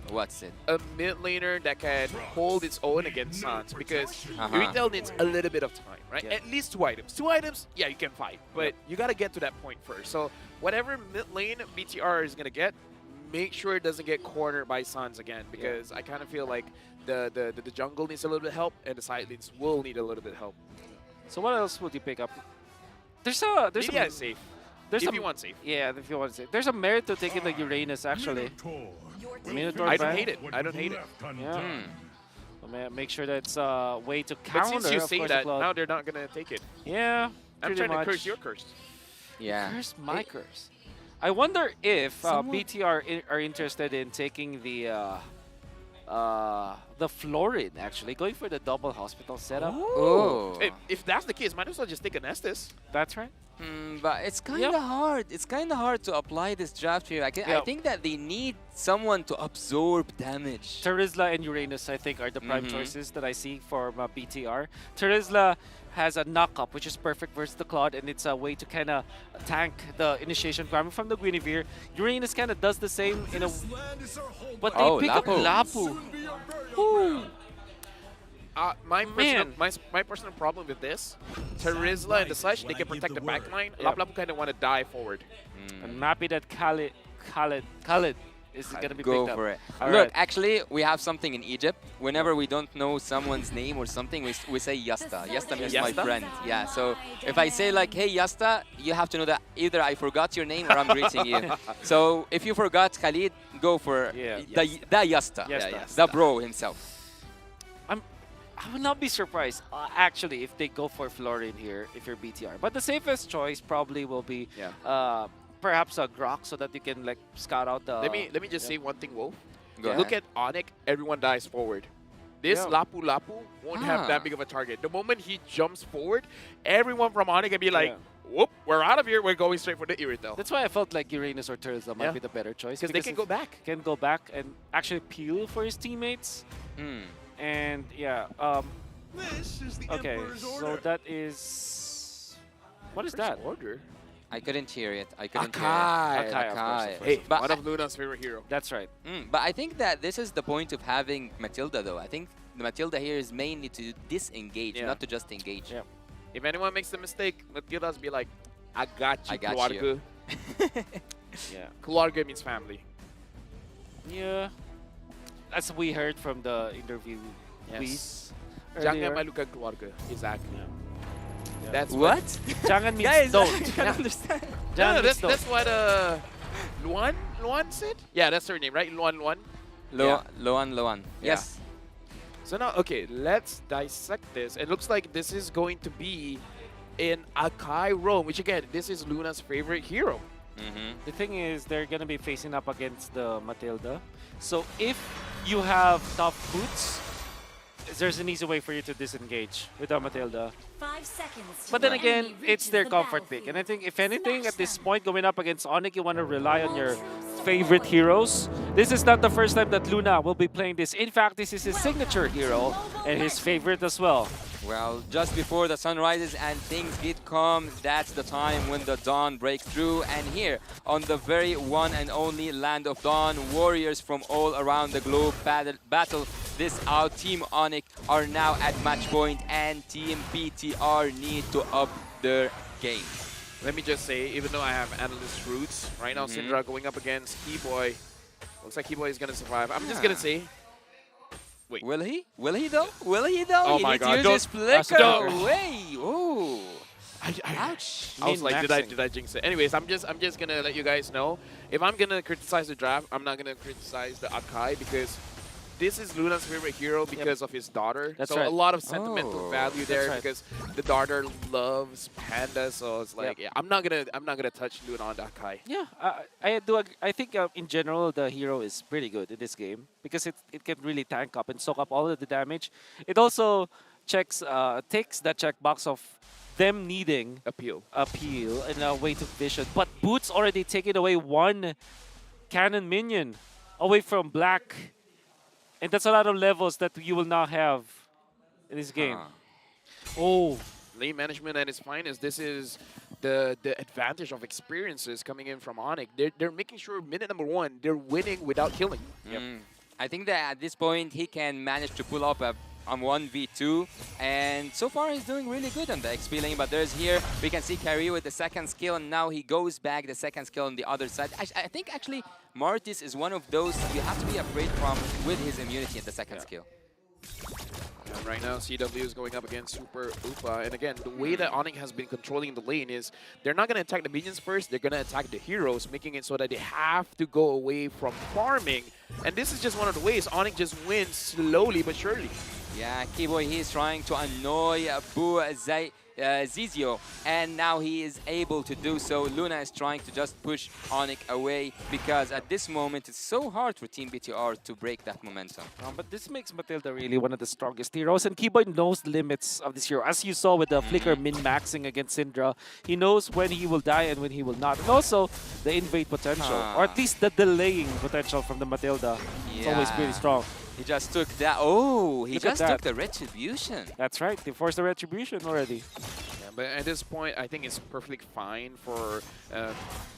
[SPEAKER 9] What's it?
[SPEAKER 17] A mid laner that can hold its own against Sans, because Erythel needs a little bit of time, right? At least 2 items. 2 items, yeah, you can fight, but you got to get to that point first. So whatever mid lane BTR is going to get, make sure it doesn't get cornered by Sans again, because I kind of feel like the jungle needs a little bit of help, and the side lanes will need a little bit of help.
[SPEAKER 11] So what else would you pick up? There's
[SPEAKER 17] safe. If you want safe.
[SPEAKER 11] Yeah, if you want safe. There's a merit to taking the Uranus, actually. Minotaur
[SPEAKER 17] I don't
[SPEAKER 11] ban.
[SPEAKER 17] hate it. I don't hate it.
[SPEAKER 11] Yeah. Make sure that's a way to counter.
[SPEAKER 17] But since you
[SPEAKER 11] of
[SPEAKER 17] say
[SPEAKER 11] course,
[SPEAKER 17] that,
[SPEAKER 11] the Cloud.
[SPEAKER 17] now they're not gonna take it.
[SPEAKER 11] Yeah.
[SPEAKER 17] I'm
[SPEAKER 11] pretty
[SPEAKER 17] trying
[SPEAKER 11] much.
[SPEAKER 17] to curse your curse.
[SPEAKER 9] Yeah.
[SPEAKER 11] Curse my curse. I wonder if BTR are interested in taking the Florid, actually, going for the double hospital setup.
[SPEAKER 9] Oh.
[SPEAKER 17] If that's the case, might as well just take an Estes.
[SPEAKER 11] That's right.
[SPEAKER 9] But it's kind of hard. It's kind of hard to apply this draft here. I think that they need someone to absorb damage.
[SPEAKER 11] Terizla and Uranus, I think, are the prime choices that I see for BTR. Terizla has a knock-up, which is perfect versus the Claude, and it's a way to kind of tank the initiation coming from the Guinevere. Uranus kind of does the same in a... But they pick up Lapu. Ooh.
[SPEAKER 17] My personal problem with this, Terizla and the such, they can protect the backline. Lapu kind of want to die forward.
[SPEAKER 11] I'm happy that Khalid is going to be
[SPEAKER 9] Go
[SPEAKER 11] picked up.
[SPEAKER 9] for it.
[SPEAKER 11] All
[SPEAKER 9] Look,
[SPEAKER 11] right.
[SPEAKER 9] actually, we have something in Egypt. Whenever we don't know someone's name or something, we say Yasta. Yasta means my friend. Yeah, so if I say like, hey, Yasta, you have to know that either I forgot your name or I'm greeting you. So if you forgot Khalid, go for the Yasta, the bro himself.
[SPEAKER 11] I would not be surprised, actually, if they go for Florin here, if you're BTR. But the safest choice probably will be perhaps a Grok, so that you can like scout out the...
[SPEAKER 17] Let me just say one thing, Wolf.
[SPEAKER 9] Go
[SPEAKER 17] Look at Onyx, everyone dies forward. This Lapu won't have that big of a target. The moment he jumps forward, everyone from Onyx can be like, whoop, we're out of here, we're going straight for the Irithel.
[SPEAKER 11] That's why I felt like Uranus or Terizla might be the better choice.
[SPEAKER 17] Because they can go back.
[SPEAKER 11] Can go back and actually peel for his teammates. And yeah, okay, so that is... What is that?
[SPEAKER 17] Order?
[SPEAKER 9] I couldn't hear it. I couldn't
[SPEAKER 17] Akai.
[SPEAKER 9] hear it.
[SPEAKER 17] Akai. Hey,
[SPEAKER 9] but
[SPEAKER 17] one of Luna's favorite hero.
[SPEAKER 11] That's right.
[SPEAKER 9] But I think that this is the point of having Matilda, though. I think the Matilda here is mainly to disengage, not to just engage.
[SPEAKER 11] Yeah.
[SPEAKER 17] If anyone makes a mistake, Matilda's be like, I got you,
[SPEAKER 9] I got
[SPEAKER 17] Keluarga.
[SPEAKER 9] you.
[SPEAKER 11] Yeah.
[SPEAKER 17] Keluarga means family.
[SPEAKER 11] Yeah. As we heard from the interview,
[SPEAKER 17] Yes.
[SPEAKER 11] earlier.
[SPEAKER 17] Jangan malukan keluarga. Exactly.
[SPEAKER 11] Yeah.
[SPEAKER 17] That's
[SPEAKER 9] what?
[SPEAKER 11] Jangan means
[SPEAKER 9] Guys,
[SPEAKER 11] don't.
[SPEAKER 9] I can't understand.
[SPEAKER 17] No, that's what Luan said? Yeah, that's her name, right? Luan.
[SPEAKER 9] Loan. Yes.
[SPEAKER 17] So now, okay, let's dissect this. It looks like this is going to be in Akai Rome, which again, this is Luna's favorite hero.
[SPEAKER 11] The thing is, they're going to be facing up against the Matilda. So if you have tough boots, there's an easy way for you to disengage with the Matilda.
[SPEAKER 3] 5 seconds.
[SPEAKER 11] But then again, it's their comfort pick. And I think, if anything, at this point, going up against Onyx, you want to rely on your favorite heroes. This is not the first time that Luna will be playing this. In fact, this is his signature hero and his favorite as well.
[SPEAKER 9] Well, just before the sun rises and things get calm, that's the time when the dawn breaks through. And here, on the very one and only land of dawn, warriors from all around the globe battle this out. Team Onyx are now at match point, and Team BTR need to up their game.
[SPEAKER 17] Let me just say, even though I have analyst roots, right now Syndra going up against Keyboy. Looks like Keyboy is going to survive. I'm just going to say... Wait.
[SPEAKER 9] Will he? Will he though? Will he though?
[SPEAKER 17] Oh
[SPEAKER 9] he
[SPEAKER 17] my
[SPEAKER 9] needs
[SPEAKER 17] god,
[SPEAKER 9] to use his flicker away. Ooh.
[SPEAKER 17] Ouch. I was like, did I jinx it? Anyways, I'm just gonna let you guys know. If I'm gonna criticize the draft, I'm not gonna criticize the Akai, because this is Luna's favorite hero because of his daughter.
[SPEAKER 11] That's
[SPEAKER 17] so
[SPEAKER 11] right.
[SPEAKER 17] a lot of sentimental value there
[SPEAKER 11] right.
[SPEAKER 17] because the daughter loves Panda. So it's like, yeah, I'm not gonna touch Luna on the Akai.
[SPEAKER 11] Yeah, I think in general the hero is pretty good in this game because it can really tank up and soak up all of the damage. It also takes that checkbox of them needing
[SPEAKER 17] appeal
[SPEAKER 11] and a way to vision. But Boots already taking away one cannon minion away from Black. And that's a lot of levels that you will not have in this game. Oh.
[SPEAKER 17] Lane management at its finest. This is the advantage of experiences coming in from Onyx. They're making sure minute number 1, they're winning without killing.
[SPEAKER 9] I think that at this point, he can manage to pull up a 1v2, and so far he's doing really good on the XP lane. But there's here, we can see Carrie with the second skill, and now he goes back the second skill on the other side. I think actually Martis is one of those you have to be afraid from with his immunity at the second skill.
[SPEAKER 17] And right now, CW is going up against Super Upa. And again, the way that Onyx has been controlling the lane is they're not going to attack the minions first. They're going to attack the heroes, making it so that they have to go away from farming. And this is just one of the ways Onyx just wins slowly but surely.
[SPEAKER 9] Yeah, Keyboy, he's trying to annoy Zizio, and now he is able to do so. Luna is trying to just push Onyx away because at this moment it's so hard for Team BTR to break that momentum.
[SPEAKER 11] But this makes Matilda really one of the strongest heroes, and Keyboy knows the limits of this hero. As you saw with the Flicker min-maxing against Syndra, he knows when he will die and when he will not. And also the invade potential, or at least the delaying potential from the Matilda. It's always pretty strong.
[SPEAKER 9] He just took that. Oh, he
[SPEAKER 11] Look
[SPEAKER 9] just
[SPEAKER 11] at
[SPEAKER 9] took
[SPEAKER 11] that.
[SPEAKER 9] the Retribution.
[SPEAKER 11] That's right. They forced the Retribution already.
[SPEAKER 17] Yeah, but at this point, I think it's perfectly fine for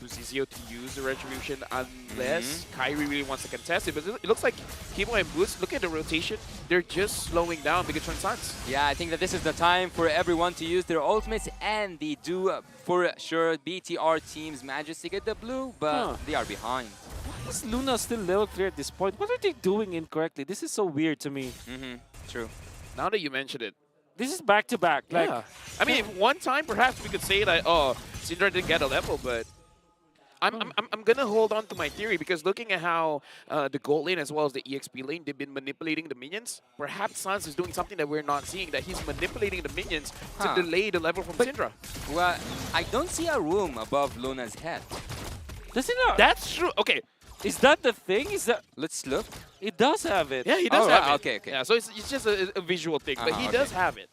[SPEAKER 17] Zizio to use the Retribution unless Kyrie really wants to contest it. But it looks like Kimo and Boots, look at the rotation, they're just slowing down Bigatron Suns.
[SPEAKER 9] Yeah, I think that this is the time for everyone to use their ultimates, and they do for sure. BTR teams manages to get the blue, but they are behind.
[SPEAKER 11] Why is Luna still level 3 at this point? What are they doing incorrectly? This is so weird to me.
[SPEAKER 9] True.
[SPEAKER 17] Now that you mention it.
[SPEAKER 11] This is back-to-back. Like,
[SPEAKER 17] Yeah. I mean, one time perhaps we could say that, oh, Syndra didn't get a level, but I'm going to hold on to my theory because looking at how the gold lane as well as the EXP lane, they've been manipulating the minions. Perhaps Sans is doing something that we're not seeing, that he's manipulating the minions to delay the level from Syndra.
[SPEAKER 9] Well, I don't see a room above Luna's head.
[SPEAKER 11] Does it not?
[SPEAKER 17] That's true. Okay.
[SPEAKER 11] Is that the thing? Is that?
[SPEAKER 9] Let's look.
[SPEAKER 11] It does have it.
[SPEAKER 17] Yeah, he does have it.
[SPEAKER 9] Okay.
[SPEAKER 17] Yeah, so it's just a visual thing, but he does have it.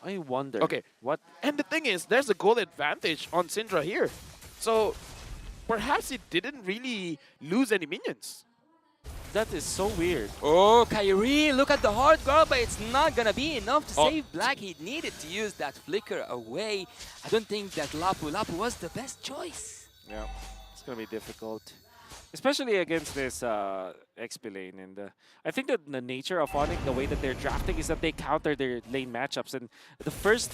[SPEAKER 11] I wonder.
[SPEAKER 17] Okay.
[SPEAKER 11] What?
[SPEAKER 17] And the thing is, there's a goal advantage on Syndra here. So perhaps he didn't really lose any minions.
[SPEAKER 11] That is so weird.
[SPEAKER 9] Oh, Kyrie, look at the hard guard, but it's not gonna be enough to save Black. He needed to use that flicker away. I don't think that Lapu was the best choice.
[SPEAKER 11] Yeah, it's gonna be difficult. Especially against this XP lane. And I think that the nature of Onyx, the way that they're drafting, is that they counter their lane matchups. And the first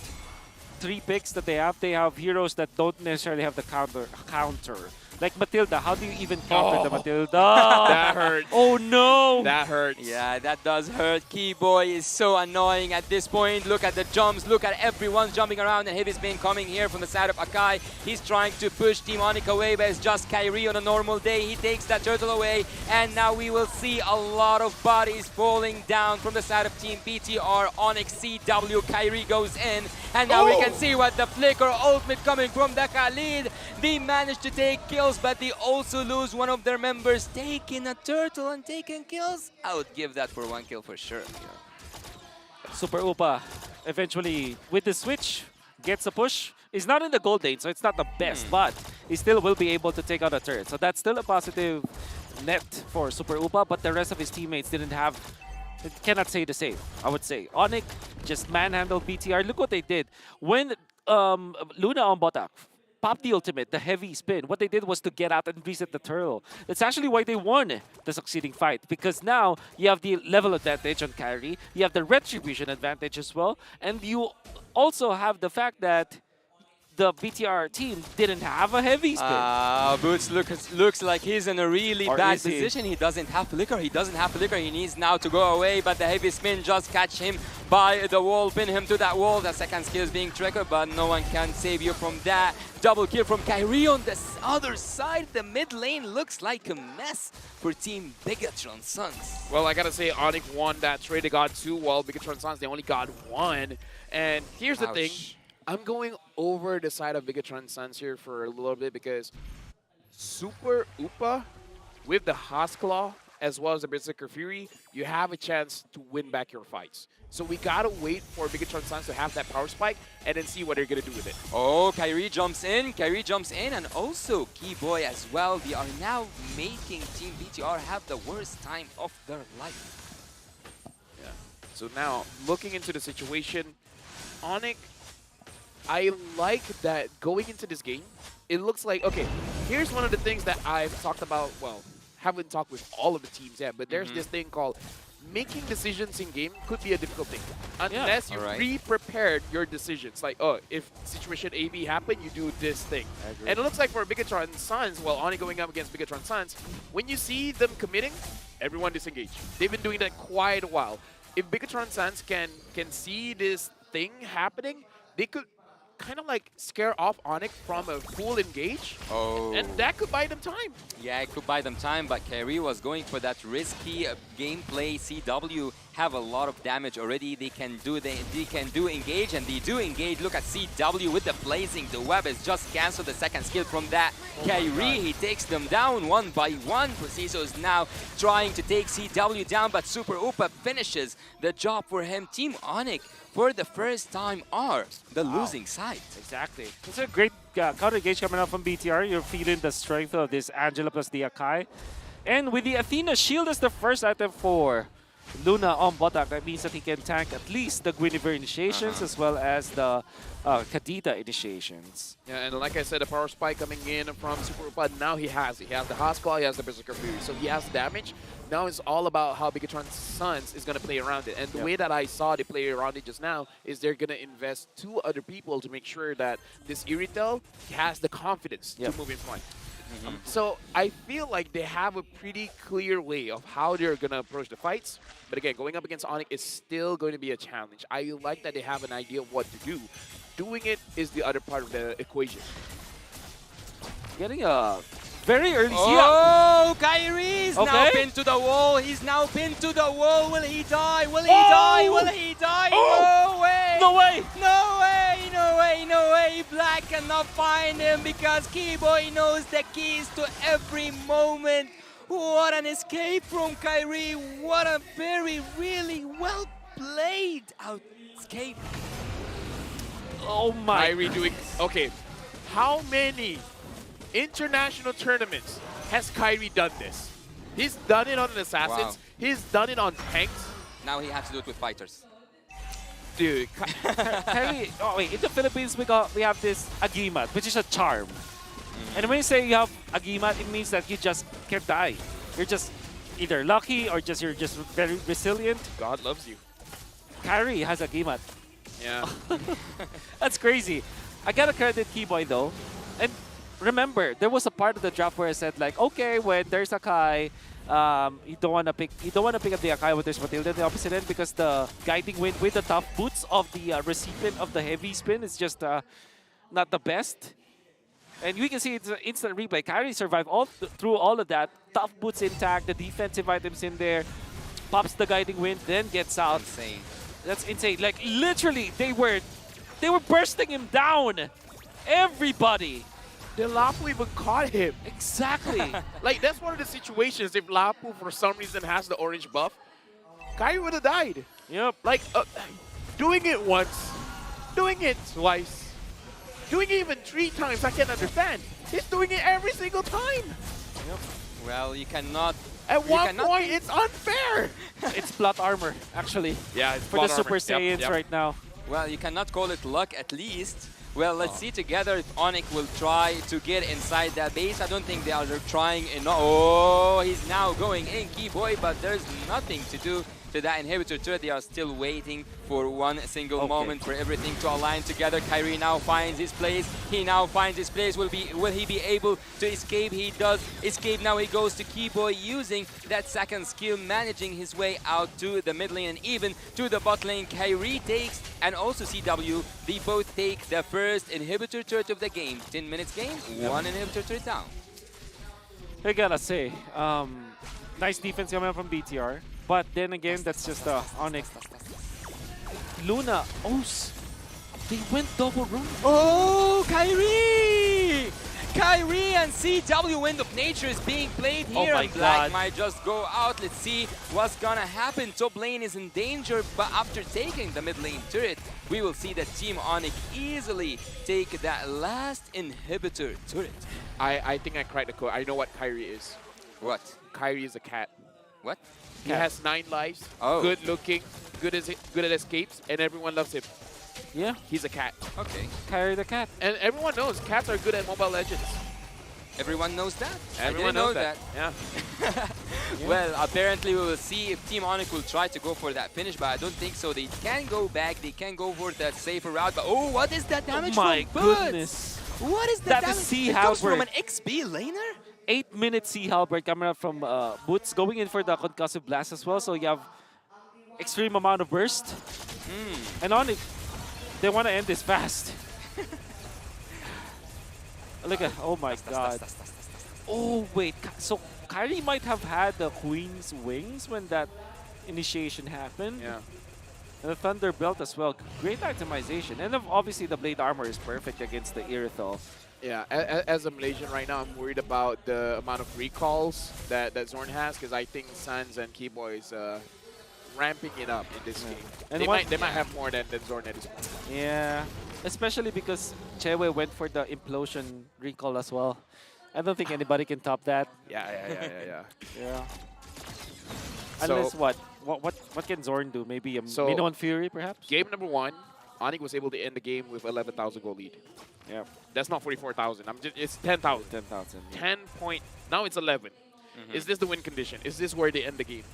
[SPEAKER 11] 3 picks that they have heroes that don't necessarily have the counter. Like Matilda, how do you even counter the Matilda?
[SPEAKER 17] That hurts.
[SPEAKER 11] Oh no!
[SPEAKER 17] That hurts.
[SPEAKER 9] Yeah, that does hurt. Keyboy is so annoying at this point. Look at the jumps. Look at everyone jumping around. And Heavy's been coming here from the side of Akai. He's trying to push Team Onyx away, but it's just Kyrie on a normal day. He takes that turtle away. And now we will see a lot of bodies falling down from the side of Team BTR. Onyx CW. Kyrie goes in. And now we can see what the Flicker ultimate coming from the Khalid. They managed to take kills, but they also lose one of their members, taking a turtle and taking kills. I would give that for 1 kill for sure.
[SPEAKER 11] Super Upa eventually, with the switch, gets a push. He's not in the gold lane, so it's not the best, but he still will be able to take out a turret. So that's still a positive net for Super Upa, but the rest of his teammates didn't have... cannot say the same, I would say. Onyx just manhandled BTR. Look what they did. When Luna on Botak popped the ultimate, the heavy spin, what they did was to get out and reset the turtle. That's actually why they won the succeeding fight, because now you have the level advantage on Kyrie, you have the retribution advantage as well, and you also have the fact that the BTR team didn't have a heavy spin.
[SPEAKER 9] Boots looks like he's in a really bad position. He doesn't have flicker. He needs now to go away, but the heavy spin just catch him by the wall, pin him to that wall. The second skill is being triggered, but no one can save you from that. Double kill from Kyrie on the other side. The mid lane looks like a mess for Team Bigatron Suns.
[SPEAKER 17] Well, I gotta say, Onyx won that trade. They got 2, while Bigatron Suns, they only got 1. And here's the thing. I'm going over the side of Bigatron Suns here for a little bit because Super Upa with the Haskelaw as well as the Berserker Fury, you have a chance to win back your fights. So we gotta wait for Bigatron Suns to have that power spike and then see what they're gonna do with it.
[SPEAKER 9] Oh, Kyrie jumps in, and also Keyboy as well. They are now making Team BTR have the worst time of their life.
[SPEAKER 17] Yeah. So now, looking into the situation, Onyx, I like that going into this game, it looks like, okay, here's one of the things that I've talked about, well, haven't talked with all of the teams yet, but there's this thing called making decisions in game could be a difficult thing. Unless you pre-prepared your decisions. Like, oh, if situation AB happened, you do this thing. And it looks like for Bigatron Suns, well, only going up against Bigatron Suns, when you see them committing, everyone disengage. They've been doing that quite a while. if Bigatron Suns can see this thing happening, they could kind of like scare off Onyx from a full engage.
[SPEAKER 9] Oh.
[SPEAKER 17] And that could buy them time.
[SPEAKER 9] Yeah, it could buy them time, but Kyrie was going for that risky gameplay. CW have a lot of damage already. They can do engage, and they do engage. Look at CW with the blazing. The web is just canceled the second skill from that. Kyrie, he takes them down one by one. Preciso is now trying to take CW down, but Super Upa finishes the job for him. Team Onyx, for the first time, are the losing side.
[SPEAKER 11] Exactly. It's a great counter engage coming out from BTR. You're feeling the strength of this Angela plus the Akai. And with the Athena shield as the first item for Luna on Botak, that means that he can tank at least the Guinevere initiations as well as the Kadita initiations.
[SPEAKER 17] Yeah, and like I said, the power spike coming in from Super Upa, now he has it. He has the Hospital, he has the Berserker Fury, so he has damage. Now it's all about how Bigatron Suns is going to play around it. And the way that I saw they play around it just now is they're going to invest 2 other people to make sure that this Iritel has the confidence to move in front. So I feel like they have a pretty clear way of how they're going to approach the fights. But again, going up against Onyx is still going to be a challenge. I like that they have an idea of what to do. Doing it is the other part of the equation.
[SPEAKER 11] Getting a very early
[SPEAKER 9] Oh, Kyrie's now pinned to the wall. He's now pinned to the wall. Will he die? Will he die? Will he die? No way!
[SPEAKER 11] No way!
[SPEAKER 9] No way! No way! No way! Black cannot find him because Keyboy knows the keys to every moment. What an escape from Kyrie. What a very, really well played out escape.
[SPEAKER 11] Oh my.
[SPEAKER 17] Kyrie doing... Okay, how many international tournaments has Kyrie done this? He's done it on the Assassins.
[SPEAKER 9] Wow.
[SPEAKER 17] He's done it on tanks.
[SPEAKER 9] Now he has to do it with fighters.
[SPEAKER 17] Dude,
[SPEAKER 11] Kyrie, oh wait, in the Philippines we have this agimat, which is a charm. And when you say you have agimat, it means that you just can't die. You're just either lucky or you're just very resilient.
[SPEAKER 17] God loves you.
[SPEAKER 11] Kyrie has agimat.
[SPEAKER 17] Yeah.
[SPEAKER 11] That's crazy. I gotta credit Keyboy though. And remember, there was a part of the draft where I said like, okay, when there's Akai, you don't wanna pick up the Akai when there's Matilda in the opposite end because the guiding wind with the tough boots of the recipient of the heavy spin is just not the best. And we can see it's an instant replay. Kyrie survived through all of that. Tough boots intact, the defensive items in there, pops the guiding wind, then gets out.
[SPEAKER 9] Insane.
[SPEAKER 11] That's insane. Like literally, they were bursting him down. Everybody.
[SPEAKER 17] The Lapu even caught him.
[SPEAKER 11] Exactly.
[SPEAKER 17] Like that's one of the situations. If Lapu for some reason has the orange buff, Kyrie would have died.
[SPEAKER 11] Yep.
[SPEAKER 17] Like doing it once, doing it twice. Doing it even 3 times, I can't understand. He's doing it every single time.
[SPEAKER 11] Yep.
[SPEAKER 9] Well, you cannot...
[SPEAKER 17] At one point, it's unfair.
[SPEAKER 11] It's plot armor, actually.
[SPEAKER 17] Yeah, it's
[SPEAKER 11] for the Super Saiyans right now.
[SPEAKER 9] Well, you cannot call it luck, at least. Well, let's see together if Onyx will try to get inside that base. I don't think they are trying enough. Oh, he's now going in, Keyboy, but there's nothing to do to that inhibitor turret. They are still waiting for one single moment for everything to align together. Kyrie now finds his place. He now finds his place. Will he be able to escape? He does escape. Now he goes to Keyboy using that second skill, managing his way out to the mid lane and even to the bot lane. Kyrie takes, and also CW, they both take the first inhibitor turret of the game. 10 minutes game, one inhibitor turret down.
[SPEAKER 11] I gotta say, nice defense coming from BTR. But then again, that's just Onyx. Luna, they went double run.
[SPEAKER 9] Oh, Kyrie! Kyrie and CW Wind of Nature is being played here, and Black might just go out. Let's see what's gonna happen. Top lane is in danger, but after taking the mid lane turret, we will see that Team Onyx easily take that last inhibitor turret.
[SPEAKER 17] I think I cracked the code. I know what Kyrie is.
[SPEAKER 9] What?
[SPEAKER 17] Kyrie is a cat.
[SPEAKER 9] What?
[SPEAKER 17] He has 9 lives,
[SPEAKER 9] Oh.
[SPEAKER 17] good looking, good at escapes, and everyone loves him.
[SPEAKER 11] Yeah.
[SPEAKER 17] He's a cat.
[SPEAKER 9] Okay.
[SPEAKER 11] Kyrie the cat.
[SPEAKER 17] And everyone knows cats are good at Mobile Legends.
[SPEAKER 9] Everyone knows that?
[SPEAKER 17] Everyone
[SPEAKER 9] I didn't know
[SPEAKER 17] knows that. Yeah.
[SPEAKER 9] Well, apparently we will see if Team Onyx will try to go for that finish, but I don't think so. They can go back, they can go for that safer route, but oh, what is that damage from
[SPEAKER 11] my
[SPEAKER 9] Boots?
[SPEAKER 11] goodness.
[SPEAKER 9] What is that
[SPEAKER 11] That is
[SPEAKER 9] damage?
[SPEAKER 11] C
[SPEAKER 9] It comes from
[SPEAKER 11] Halberd.
[SPEAKER 9] an XP laner?
[SPEAKER 11] 8-minute C Halberd coming up from Boots, going in for the concussive blast as well. So you have extreme amount of burst. And Onyx, they want to end this fast. Look at, oh my god. Oh wait, so Kyrie might have had the Queen's Wings when that initiation happened.
[SPEAKER 17] Yeah.
[SPEAKER 11] And the Thunder Belt as well. Great itemization. And obviously the Blade Armor is perfect against the Irithel.
[SPEAKER 17] Yeah, as a Malaysian right now, I'm worried about the amount of recalls that Zorn has, because I think Sans and Keyboy is ramping it up in this game. And they might have more than Zorn at this point.
[SPEAKER 11] Yeah, especially because Chewe went for the Implosion recall as well. I don't think anybody can top that.
[SPEAKER 17] Yeah.
[SPEAKER 11] Unless what can Zorn do? Maybe a Minnow and Fury, perhaps?
[SPEAKER 17] Game number 1, Onyx was able to end the game with 11,000 gold lead.
[SPEAKER 11] Yeah.
[SPEAKER 17] That's not 44,000. It's 10,000.
[SPEAKER 11] 10,000.
[SPEAKER 17] 10 point. Now it's 11. Is this the win condition? Is this where they end the game?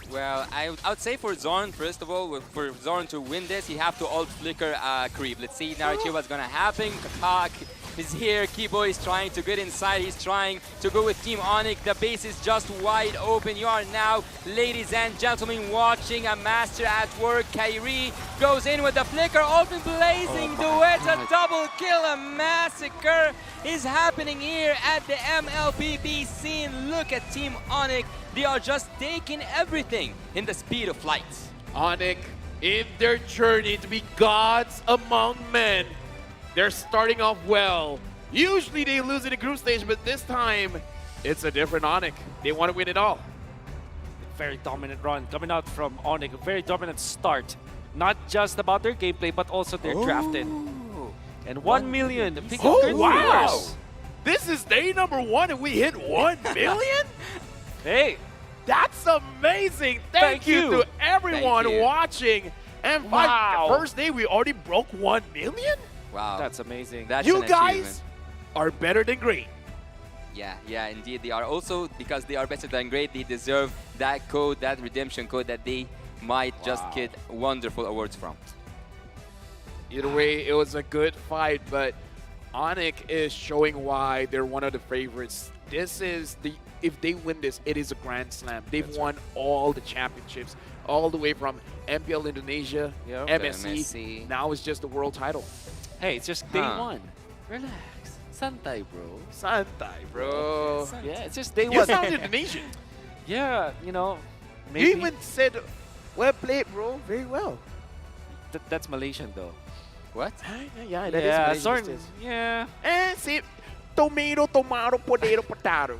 [SPEAKER 9] Well, I would say for Zorn, first of all, for Zorn to win this, you have to ult flicker creep. Let's see narrative what's gonna happen. Kakak is here. Keyboy is trying to get inside. He's trying to go with Team Onyx. The base is just wide open. You are now, ladies and gentlemen, watching a master at work. Kyrie goes in with the flicker, open blazing duet, a double kill, a massacre is happening here at the MLBB scene. Look at Team Onyx. They are just taking everything in the speed of light.
[SPEAKER 17] Onyx, in their journey to be gods among men, they're starting off well. Usually they lose in the group stage, but this time it's a different Onyx. They want to win it all.
[SPEAKER 11] Very dominant run coming out from Onyx. A very dominant start. Not just about their gameplay, but also their drafting. And 1 million.
[SPEAKER 17] Oh, wow! This is day number 1 and we hit 1 million?
[SPEAKER 11] Hey!
[SPEAKER 17] That's amazing! Thank you to everyone watching. And wow. The first day we already broke 1 million?
[SPEAKER 9] Wow.
[SPEAKER 11] That's amazing.
[SPEAKER 9] That's
[SPEAKER 17] you
[SPEAKER 9] an
[SPEAKER 17] guys
[SPEAKER 9] achievement.
[SPEAKER 17] are better than great.
[SPEAKER 9] Yeah, indeed. They are also, because they are better than great, they deserve that code, that redemption code that they might just get wonderful awards from.
[SPEAKER 17] Either way, it was a good fight, but Onyx is showing why they're one of the favorites. This is if they win this, it is a grand slam. They've won all the championships, all the way from MPL Indonesia, MSC. Now it's just the world title.
[SPEAKER 11] Hey, it's just day 1. Relax. Santai, bro.
[SPEAKER 17] Santai, bro.
[SPEAKER 11] Yeah, it's just day 1.
[SPEAKER 17] You sound Indonesian.
[SPEAKER 11] Yeah, you know, maybe.
[SPEAKER 17] You even said, well played, bro. Very well.
[SPEAKER 11] That's Malaysian, though.
[SPEAKER 9] What?
[SPEAKER 17] Yeah, that is Malaysian.
[SPEAKER 11] Yeah.
[SPEAKER 17] See, tomato, potato.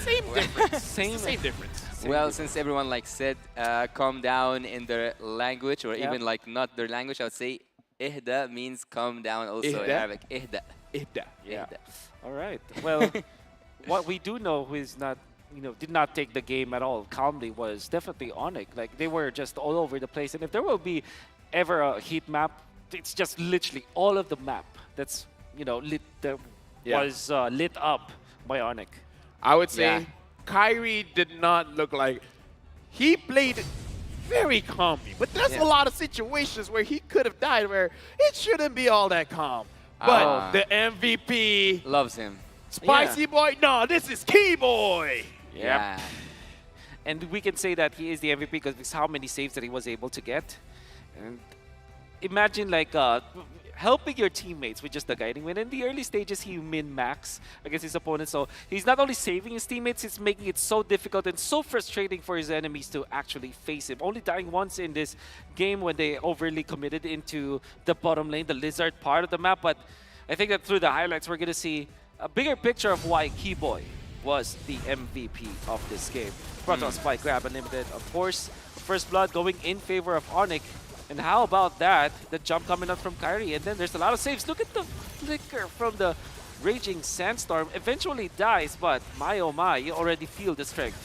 [SPEAKER 17] Same difference. Same difference.
[SPEAKER 9] Well, since everyone said calm down in their language, or even not their language, I would say ihda means calm down also in Arabic. Ihda.
[SPEAKER 11] Yeah. All right. Well, what we do know who is not, did not take the game at all calmly was definitely Onyx. They were just all over the place. And if there will be ever a heat map, it's just literally all of the map that's, was lit up by Onyx.
[SPEAKER 17] I would say Kyrie did not look like he played very calmly, but there's a lot of situations where he could have died where it shouldn't be all that calm. But the MVP
[SPEAKER 9] loves him.
[SPEAKER 17] Spicy boy, no, this is Keyboy.
[SPEAKER 11] Yeah. And we can say that he is the MVP because of how many saves that he was able to get. And imagine helping your teammates with just the guiding win. In the early stages, he min-max against his opponents. So he's not only saving his teammates, he's making it so difficult and so frustrating for his enemies to actually face him. Only dying once in this game when they overly committed into the bottom lane, the lizard part of the map. But I think that through the highlights, we're going to see a bigger picture of why Keyboy was the MVP of this game. Proton Spike Grab Unlimited, of course. First Blood going in favor of Onyx. And how about that? The jump coming up from Kyrie. And then there's a lot of saves. Look at the flicker from the Raging Sandstorm. Eventually dies, but my oh my, you already feel the strength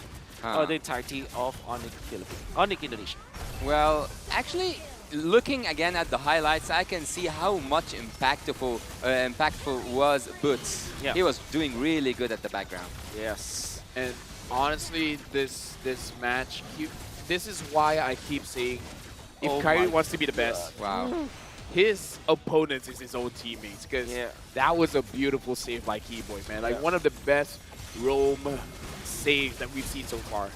[SPEAKER 11] of the entirety of Onyx Indonesia.
[SPEAKER 9] Well, actually, looking again at the highlights, I can see how much impactful was Boots.
[SPEAKER 11] Yeah.
[SPEAKER 9] He was doing really good at the background.
[SPEAKER 11] Yes.
[SPEAKER 17] And honestly, this match, this is why I keep saying, if Kyrie wants to be the best, his opponents is his own teammates, because that was a beautiful save by Keyboy, man. One of the best roam saves that we've seen so far.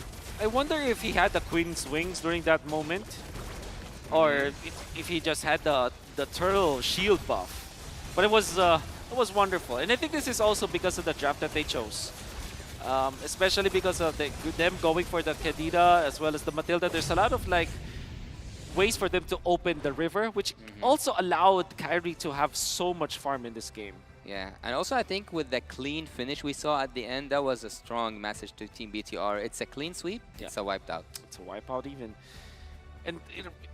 [SPEAKER 11] I wonder if he had the Queen's Wings during that moment, or if he just had the turtle shield buff. But it was wonderful, and I think this is also because of the draft that they chose, especially because of them going for the Khedira as well as the Matilda. There's a lot of like ways for them to open the river, which also allowed Kyrie to have so much farm in this game.
[SPEAKER 9] Yeah, and also I think with the clean finish we saw at the end, that was a strong message to Team BTR. It's a clean sweep, it's a wiped out.
[SPEAKER 11] It's a wipeout even. And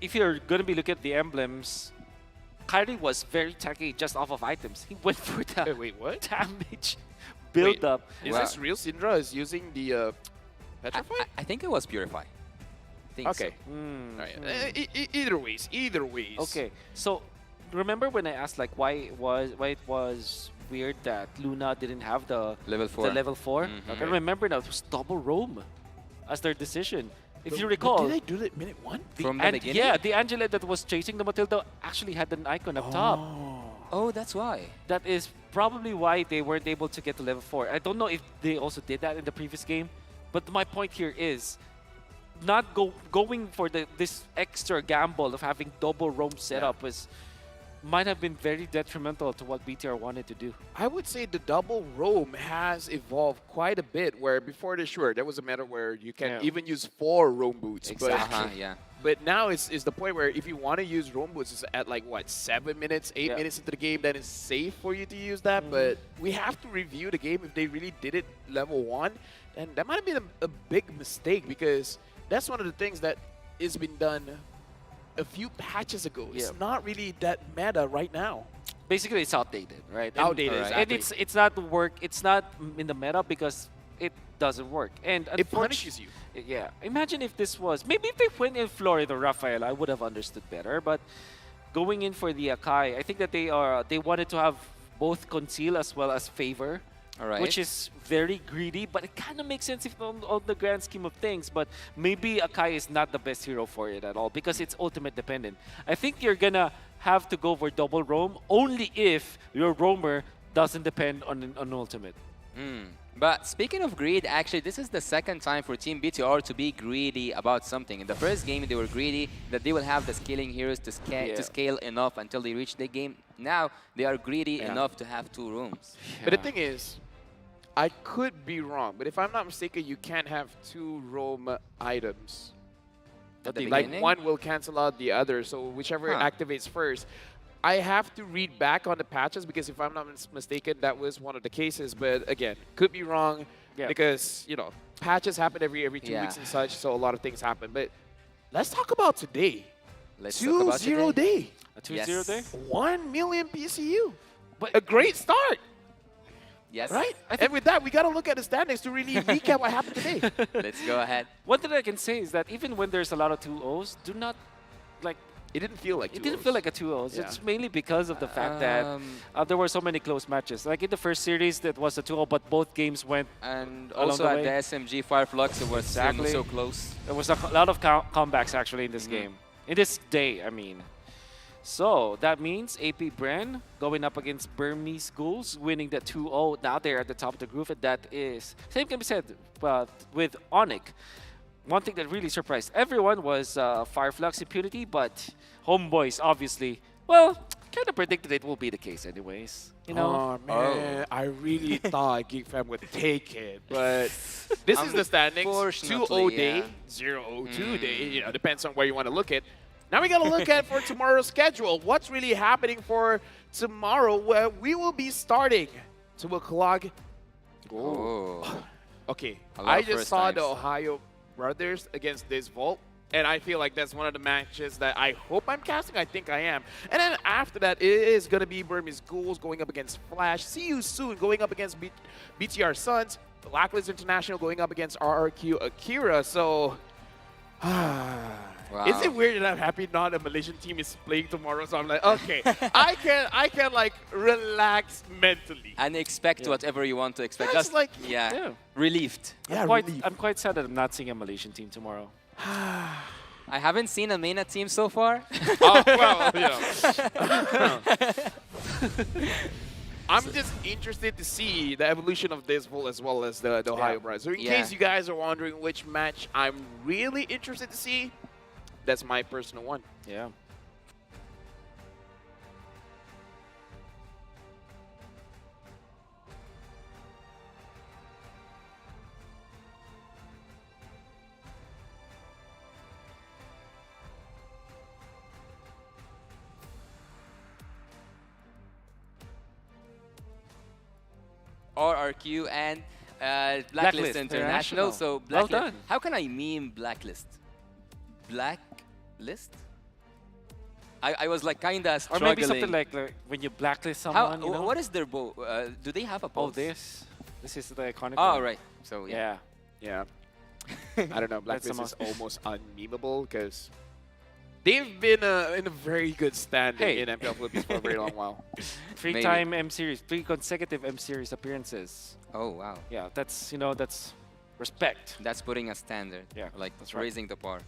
[SPEAKER 11] if you're going to be looking at the emblems, Kyrie was very techy just off of items. He went for the
[SPEAKER 17] wait, what?
[SPEAKER 11] damage build up.
[SPEAKER 17] Is this real? Syndra is using the Petrify?
[SPEAKER 9] I think it was Purify.
[SPEAKER 17] Okay.
[SPEAKER 9] So.
[SPEAKER 17] Right. Either ways.
[SPEAKER 11] Okay, so remember when I asked like why it was weird that Luna didn't have the
[SPEAKER 9] level 4?
[SPEAKER 11] The level 4. I remember now it was double roam as their decision. If you recall,
[SPEAKER 17] did they do it minute 1?
[SPEAKER 9] From the beginning?
[SPEAKER 11] Yeah, the Angela that was chasing the Matilda actually had an icon up top.
[SPEAKER 9] Oh, that's why.
[SPEAKER 11] That is probably why they weren't able to get to level 4. I don't know if they also did that in the previous game, but my point here is not going for this extra gamble of having double roam setup might have been very detrimental to what BTR wanted to do.
[SPEAKER 17] I would say the double roam has evolved quite a bit, where before there was a matter where you can even use 4 roam boots.
[SPEAKER 9] Exactly.
[SPEAKER 17] But now it's the point where if you want to use roam boots, it's at like, what, 7 minutes, 8 minutes into the game, then it's safe for you to use that. But we have to review the game. If they really did it level 1, then that might have been a big mistake, because that's one of the things that has been done a few patches ago. It's not really that meta right now.
[SPEAKER 11] Basically, it's outdated, right?
[SPEAKER 17] Outdated,
[SPEAKER 11] and it's not work. It's not in the meta because it doesn't work, and
[SPEAKER 17] it punishes you.
[SPEAKER 11] Yeah, imagine if this was maybe if they went in Florida, Rafael, I would have understood better. But going in for the Akai, I think that they wanted to have both conceal as well as favor. Which is very greedy, but it kind of makes sense if on the grand scheme of things. But maybe Akai is not the best hero for it at all because it's ultimate dependent. I think you're gonna have to go for double roam only if your roamer doesn't depend on an ultimate.
[SPEAKER 9] But speaking of greed, actually, this is the second time for Team BTR to be greedy about something. In the first game, they were greedy that they will have the scaling heroes to scale enough until they reach the game. Now, they are greedy enough to have 2 rooms.
[SPEAKER 17] But the thing is, I could be wrong, but if I'm not mistaken, you can't have 2 roam items.
[SPEAKER 9] At the
[SPEAKER 17] like
[SPEAKER 9] beginning?
[SPEAKER 17] one will cancel out the other, so whichever activates first. I have to read back on the patches, because if I'm not mistaken, that was one of the cases. But again, could be wrong, because patches happen every 2 weeks and such, so a lot of things happen. But let's talk about today.
[SPEAKER 9] Let's talk about
[SPEAKER 17] 2-0 day.
[SPEAKER 11] A 2-0 day?
[SPEAKER 17] 1 million PCU. But a great start.
[SPEAKER 9] Yes.
[SPEAKER 17] Right? And with that, we got to look at the standings to really recap what happened today.
[SPEAKER 9] Let's go ahead.
[SPEAKER 11] One thing I can say is that even when there's a lot of 2-0s, do not like.
[SPEAKER 17] It didn't feel like 2-0s.
[SPEAKER 11] It didn't feel like a 2-0s. It's mainly because of the fact that there were so many close matches. Like in the first series, that was a 2-0, but both games went.
[SPEAKER 9] And also at the SMG Fireflux, it was so close.
[SPEAKER 11] There was a lot of comebacks actually in this game. In this day, I mean. So that means AP Bren going up against Burmese Ghouls, winning the 2-0. Now they're at the top of the group, and that is same can be said with Onyx. One thing that really surprised everyone was Fireflux Impunity, but Homeboys obviously, well, kind of predicted it will be the case anyways.
[SPEAKER 17] Oh man, I really thought Geek Fam would take it, but this is the standings: 2-0 day, 0-2 day. Depends on where you want to look at. Now we got to look at for tomorrow's schedule. What's really happening for tomorrow? Where we will be starting 2 o'clock. Okay, I just saw the Ohio Brothers against this Volt, and I feel like that's one of the matches that I hope I'm casting. I think I am. And then after that, it is going to be Burmese Ghouls going up against Flash. See You Soon going up against BTR Suns. Blacklist International going up against RRQ Akira. So,
[SPEAKER 9] wow.
[SPEAKER 17] Is it weird that I'm happy not a Malaysian team is playing tomorrow? So I'm like, okay, I can like relax mentally
[SPEAKER 9] and expect whatever you want to expect.
[SPEAKER 17] Just like
[SPEAKER 9] relieved.
[SPEAKER 11] I'm quite sad that I'm not seeing a Malaysian team tomorrow.
[SPEAKER 9] I haven't seen a MENA team so far.
[SPEAKER 17] Oh, well, I'm just interested to see the evolution of this Volt as well as the Ohio Bride. So in case you guys are wondering which match I'm really interested to see, that's my personal one.
[SPEAKER 11] Yeah.
[SPEAKER 9] RRQ and Blacklist International. So Blacklist.
[SPEAKER 11] Well done.
[SPEAKER 9] How can I meme Blacklist? Blacklist? I was like kinda
[SPEAKER 11] Or
[SPEAKER 9] struggling.
[SPEAKER 11] maybe something like when you blacklist someone. You know?
[SPEAKER 9] What is their bow? Do they have a pulse?
[SPEAKER 11] This is the iconic.
[SPEAKER 9] Oh,
[SPEAKER 11] one.
[SPEAKER 9] right. So yeah.
[SPEAKER 17] Yeah. I don't know. Blacklist is almost unmemeable because they've been in a very good standing in MPL Philippines for a very long while.
[SPEAKER 11] Three-time M Series, 3 consecutive M Series appearances.
[SPEAKER 9] Oh wow.
[SPEAKER 11] Yeah, that's that's respect.
[SPEAKER 9] That's putting a standard.
[SPEAKER 11] Yeah,
[SPEAKER 9] like
[SPEAKER 11] that's right.
[SPEAKER 9] raising the bar.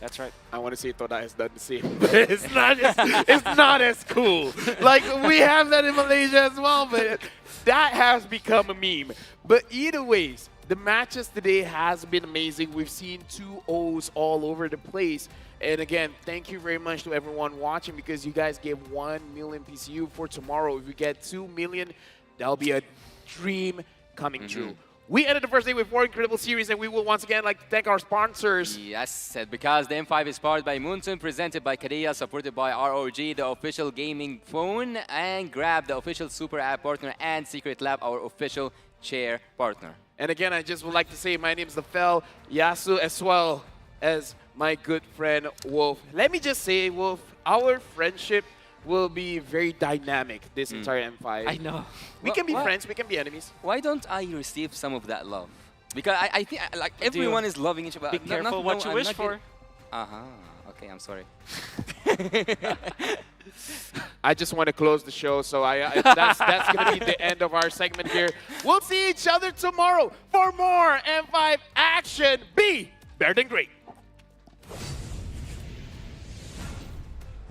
[SPEAKER 11] That's right.
[SPEAKER 17] I want to say Toda has done the same, but it's not as cool. Like we have that in Malaysia as well, but that has become a meme. But either ways, the matches today has been amazing. We've seen 2 O's all over the place. And again, thank you very much to everyone watching because you guys gave 1 million PCU for tomorrow. If we get 2 million, that'll be a dream coming true. We ended the first day with 4 incredible series, and we will once again like to thank our sponsors.
[SPEAKER 9] Yes, because the M5 is powered by Moonsoon, presented by Kadea, supported by ROG, the official gaming phone, and Grab, the official super app partner, and Secret Lab, our official chair partner.
[SPEAKER 17] And again, I just would like to say my name is Lafel Yasu, as well as my good friend Wolf. Let me just say, Wolf, our friendship will be very dynamic this entire M5.
[SPEAKER 9] I know.
[SPEAKER 17] We can be friends, we can be enemies.
[SPEAKER 9] Why don't I receive some of that love? Because I think like everyone is loving each other.
[SPEAKER 11] Be careful what you wish for.
[SPEAKER 9] Okay, I'm sorry.
[SPEAKER 17] I just want to close the show, so that's going to be the end of our segment here. We'll see each other tomorrow for more M5 action. Be better than great.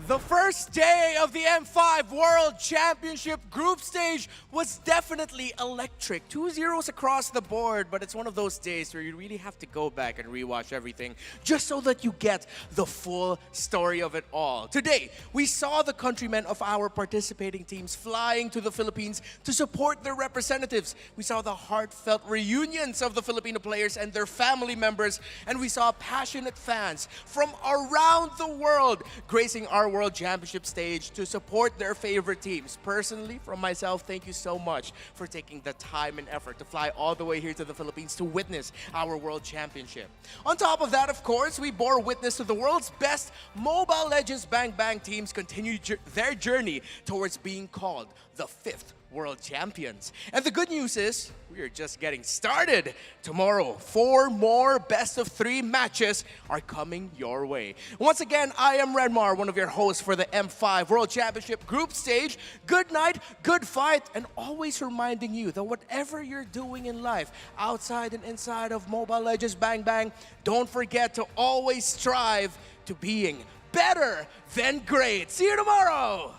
[SPEAKER 8] The first day of the M5 World Championship group stage was definitely electric. 2-0s across the board, but it's one of those days where you really have to go back and rewatch everything just so that you get the full story of it all. Today, we saw the countrymen of our participating teams flying to the Philippines to support their representatives. We saw the heartfelt reunions of the Filipino players and their family members, and we saw passionate fans from around the world gracing our World Championship stage to support their favorite teams. Personally, from myself, thank you so much for taking the time and effort to fly all the way here to the Philippines to witness our World Championship. On top of that, of course, we bore witness to the world's best Mobile Legends Bang Bang teams continue their journey towards being called the 5th World Champions. And the good news is, we are just getting started. Tomorrow, 4 more best-of-3 matches are coming your way. Once again, I am Redmar, one of your hosts for the M5 World Championship group stage. Good night, good fight, and always reminding you that whatever you're doing in life, outside and inside of Mobile Legends Bang Bang, don't forget to always strive to being better than great. See you tomorrow!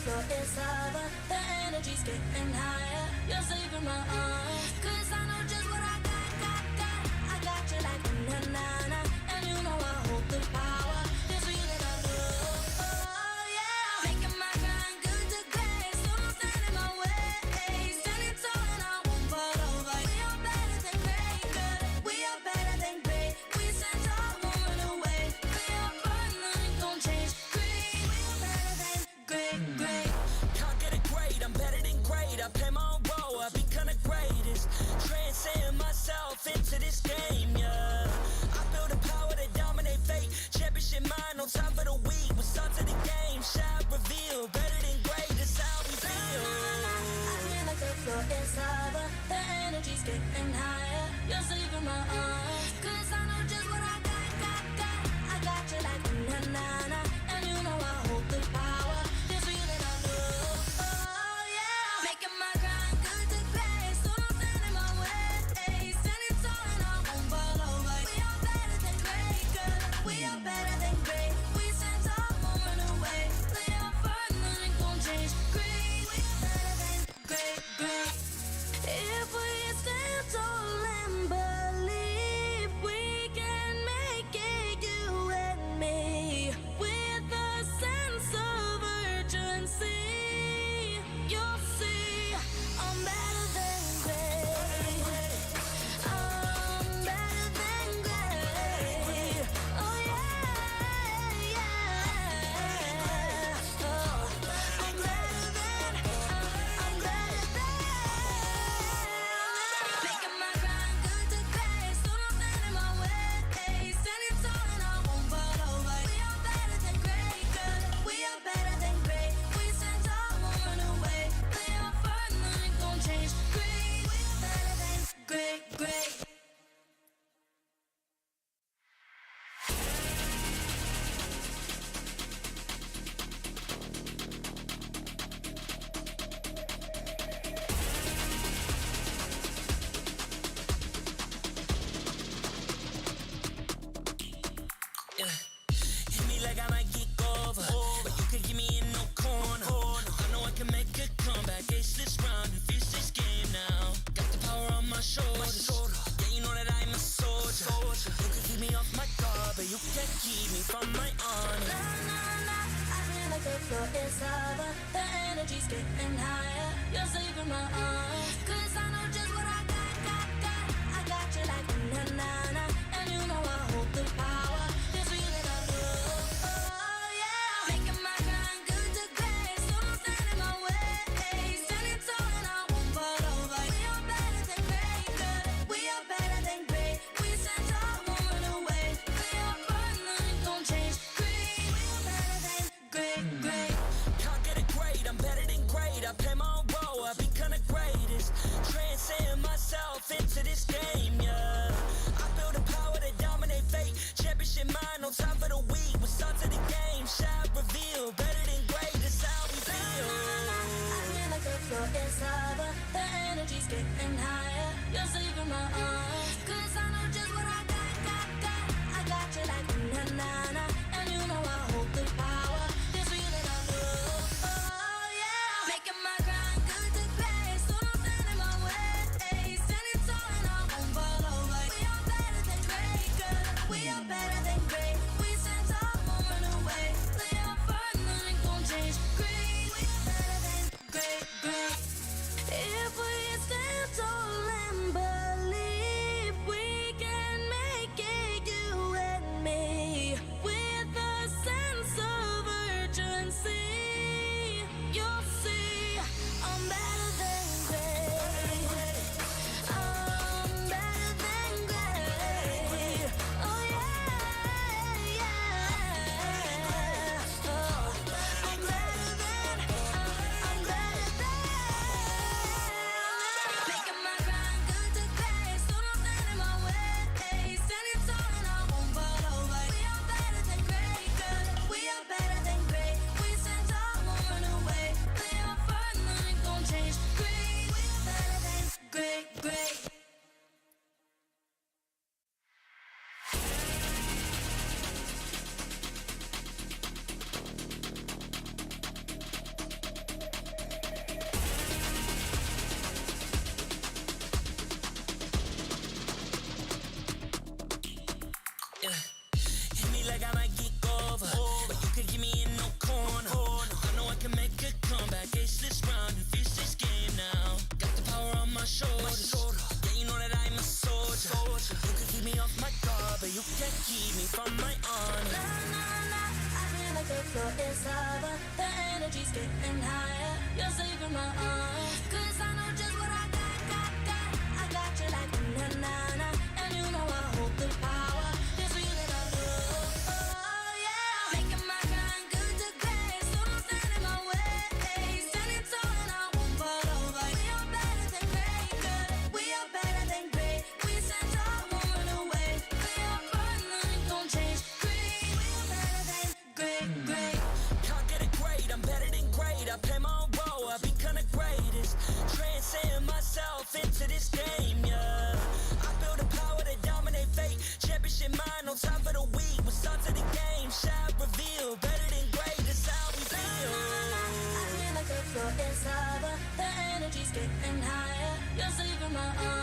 [SPEAKER 3] floor is lava. The energy's getting higher. You're saving my arms. 'Cause I know just what I got. I got you like na-na-na. And you know I hold the power. This feeling I love. Oh yeah. Making my grind good to great. So don't stand in my way. Standing tall and I won't fall over. We are better than great. Good. We are better than great. We stand tall, won't run away. We are fun, nothing gon' change. Great. We are better than great.
[SPEAKER 2] Can't get it great, I'm better than great. I play my own role, I become the greatest. Transcend myself into this game, yeah. I build a power to dominate fate. Championship mind on top of the week. We start to the game, shot reveal. Better than great, that's how we feel.
[SPEAKER 3] I feel like the floor is lava. The energy's getting higher. You're saving my arms. 'Cause I know just what I got. I got you like na-na-na. And you know I hold the power. This feeling I love. Oh yeah. Making my grind good to great. So don't stand in my way. Standing tall and I won't fall over. We are better than great. Good. We are better than great. We stand tall, won't run away. Play our part, nothing gon' change. Great. We are better than great. If we stand tall and believe we can make it, you and me, with a sense of urgency, you'll see I'm better than great. I'm better than great. Oh yeah. Oh, I'm better than. Making my grind good to great. So don't stand in my way. Standing tall and I won't fall over. We are better than great. Good. We are better than great. We stand tall, won't run away. Play our part, nothing gon' change. Great. We are better than great.
[SPEAKER 2] Yeah. Hit me like I might get over, but you can get me in no corner. I know I can make a comeback. Ace this round and finish this game now. Got the power on my shoulders. Yeah, you know that I'm a soldier. You can keep me off my guard, but you can't keep me from my honor.
[SPEAKER 3] I feel like the floor is lava. The energy's getting higher. You're saving my arms. 'Cause I know just what I got. I got you like na-na-na. And you know I hold the power. This feeling I love. Oh yeah. Making my grind good to great. So don't stand in my way. Standing tall and I won't fall over. We are better than great. Good. We are better than great. We stand tall, won't run away. Play our part, nothing gon' change. Great. We are better than great.
[SPEAKER 2] Can't get it great, I'm better than great. I play my own role, I become the greatest. Transcend myself into this game, yeah. I build a power to dominate fate. Championship mind on top of the week. We start to the game, shot reveal. Better than great, that's how we feel.
[SPEAKER 3] I feel like the floor is lava. The energy's getting higher. You're saving my arms. 'Cause I know just what I got. I got you like na-na-na. And you know I hold the power. This feeling I love. Oh yeah. Making my grind good to great. So don't stand in my way. Standing tall and I won't fall over. We are better than great. Good. We are better than great. We stand tall, won't run away. Play our part, nothing gon' change. Great. We are better than great. If we stand tall and believe we
[SPEAKER 2] shoulders. Yeah, you know that I'm a soldier. You can keep me off my guard, but you can't keep me from my honor.
[SPEAKER 3] Nah, nah, nah, I feel like the floor is lava. The energy's getting higher. You're saving my arms. 'Cause I know just what I got. I got you like na na na, and you know I hold the power. This feeling I love. Oh yeah, making my grind good to great. So don't stand in my way. Standing tall and I won't fall over. We are better than great, good. We are better than great. We stand tall, won't run away. We are burning, don't change. Great, we are better than great.
[SPEAKER 2] Can't get it great, I'm better than great. I play my own role, I become the greatest. Transcend myself into this game, yeah. I build a power to dominate fate. Championship mind, no time for the weak. We start to the game, shine, reveal. Better than great, that's how we feel.
[SPEAKER 3] I feel like the floor is lava. The energy's getting higher. You're saving my arms.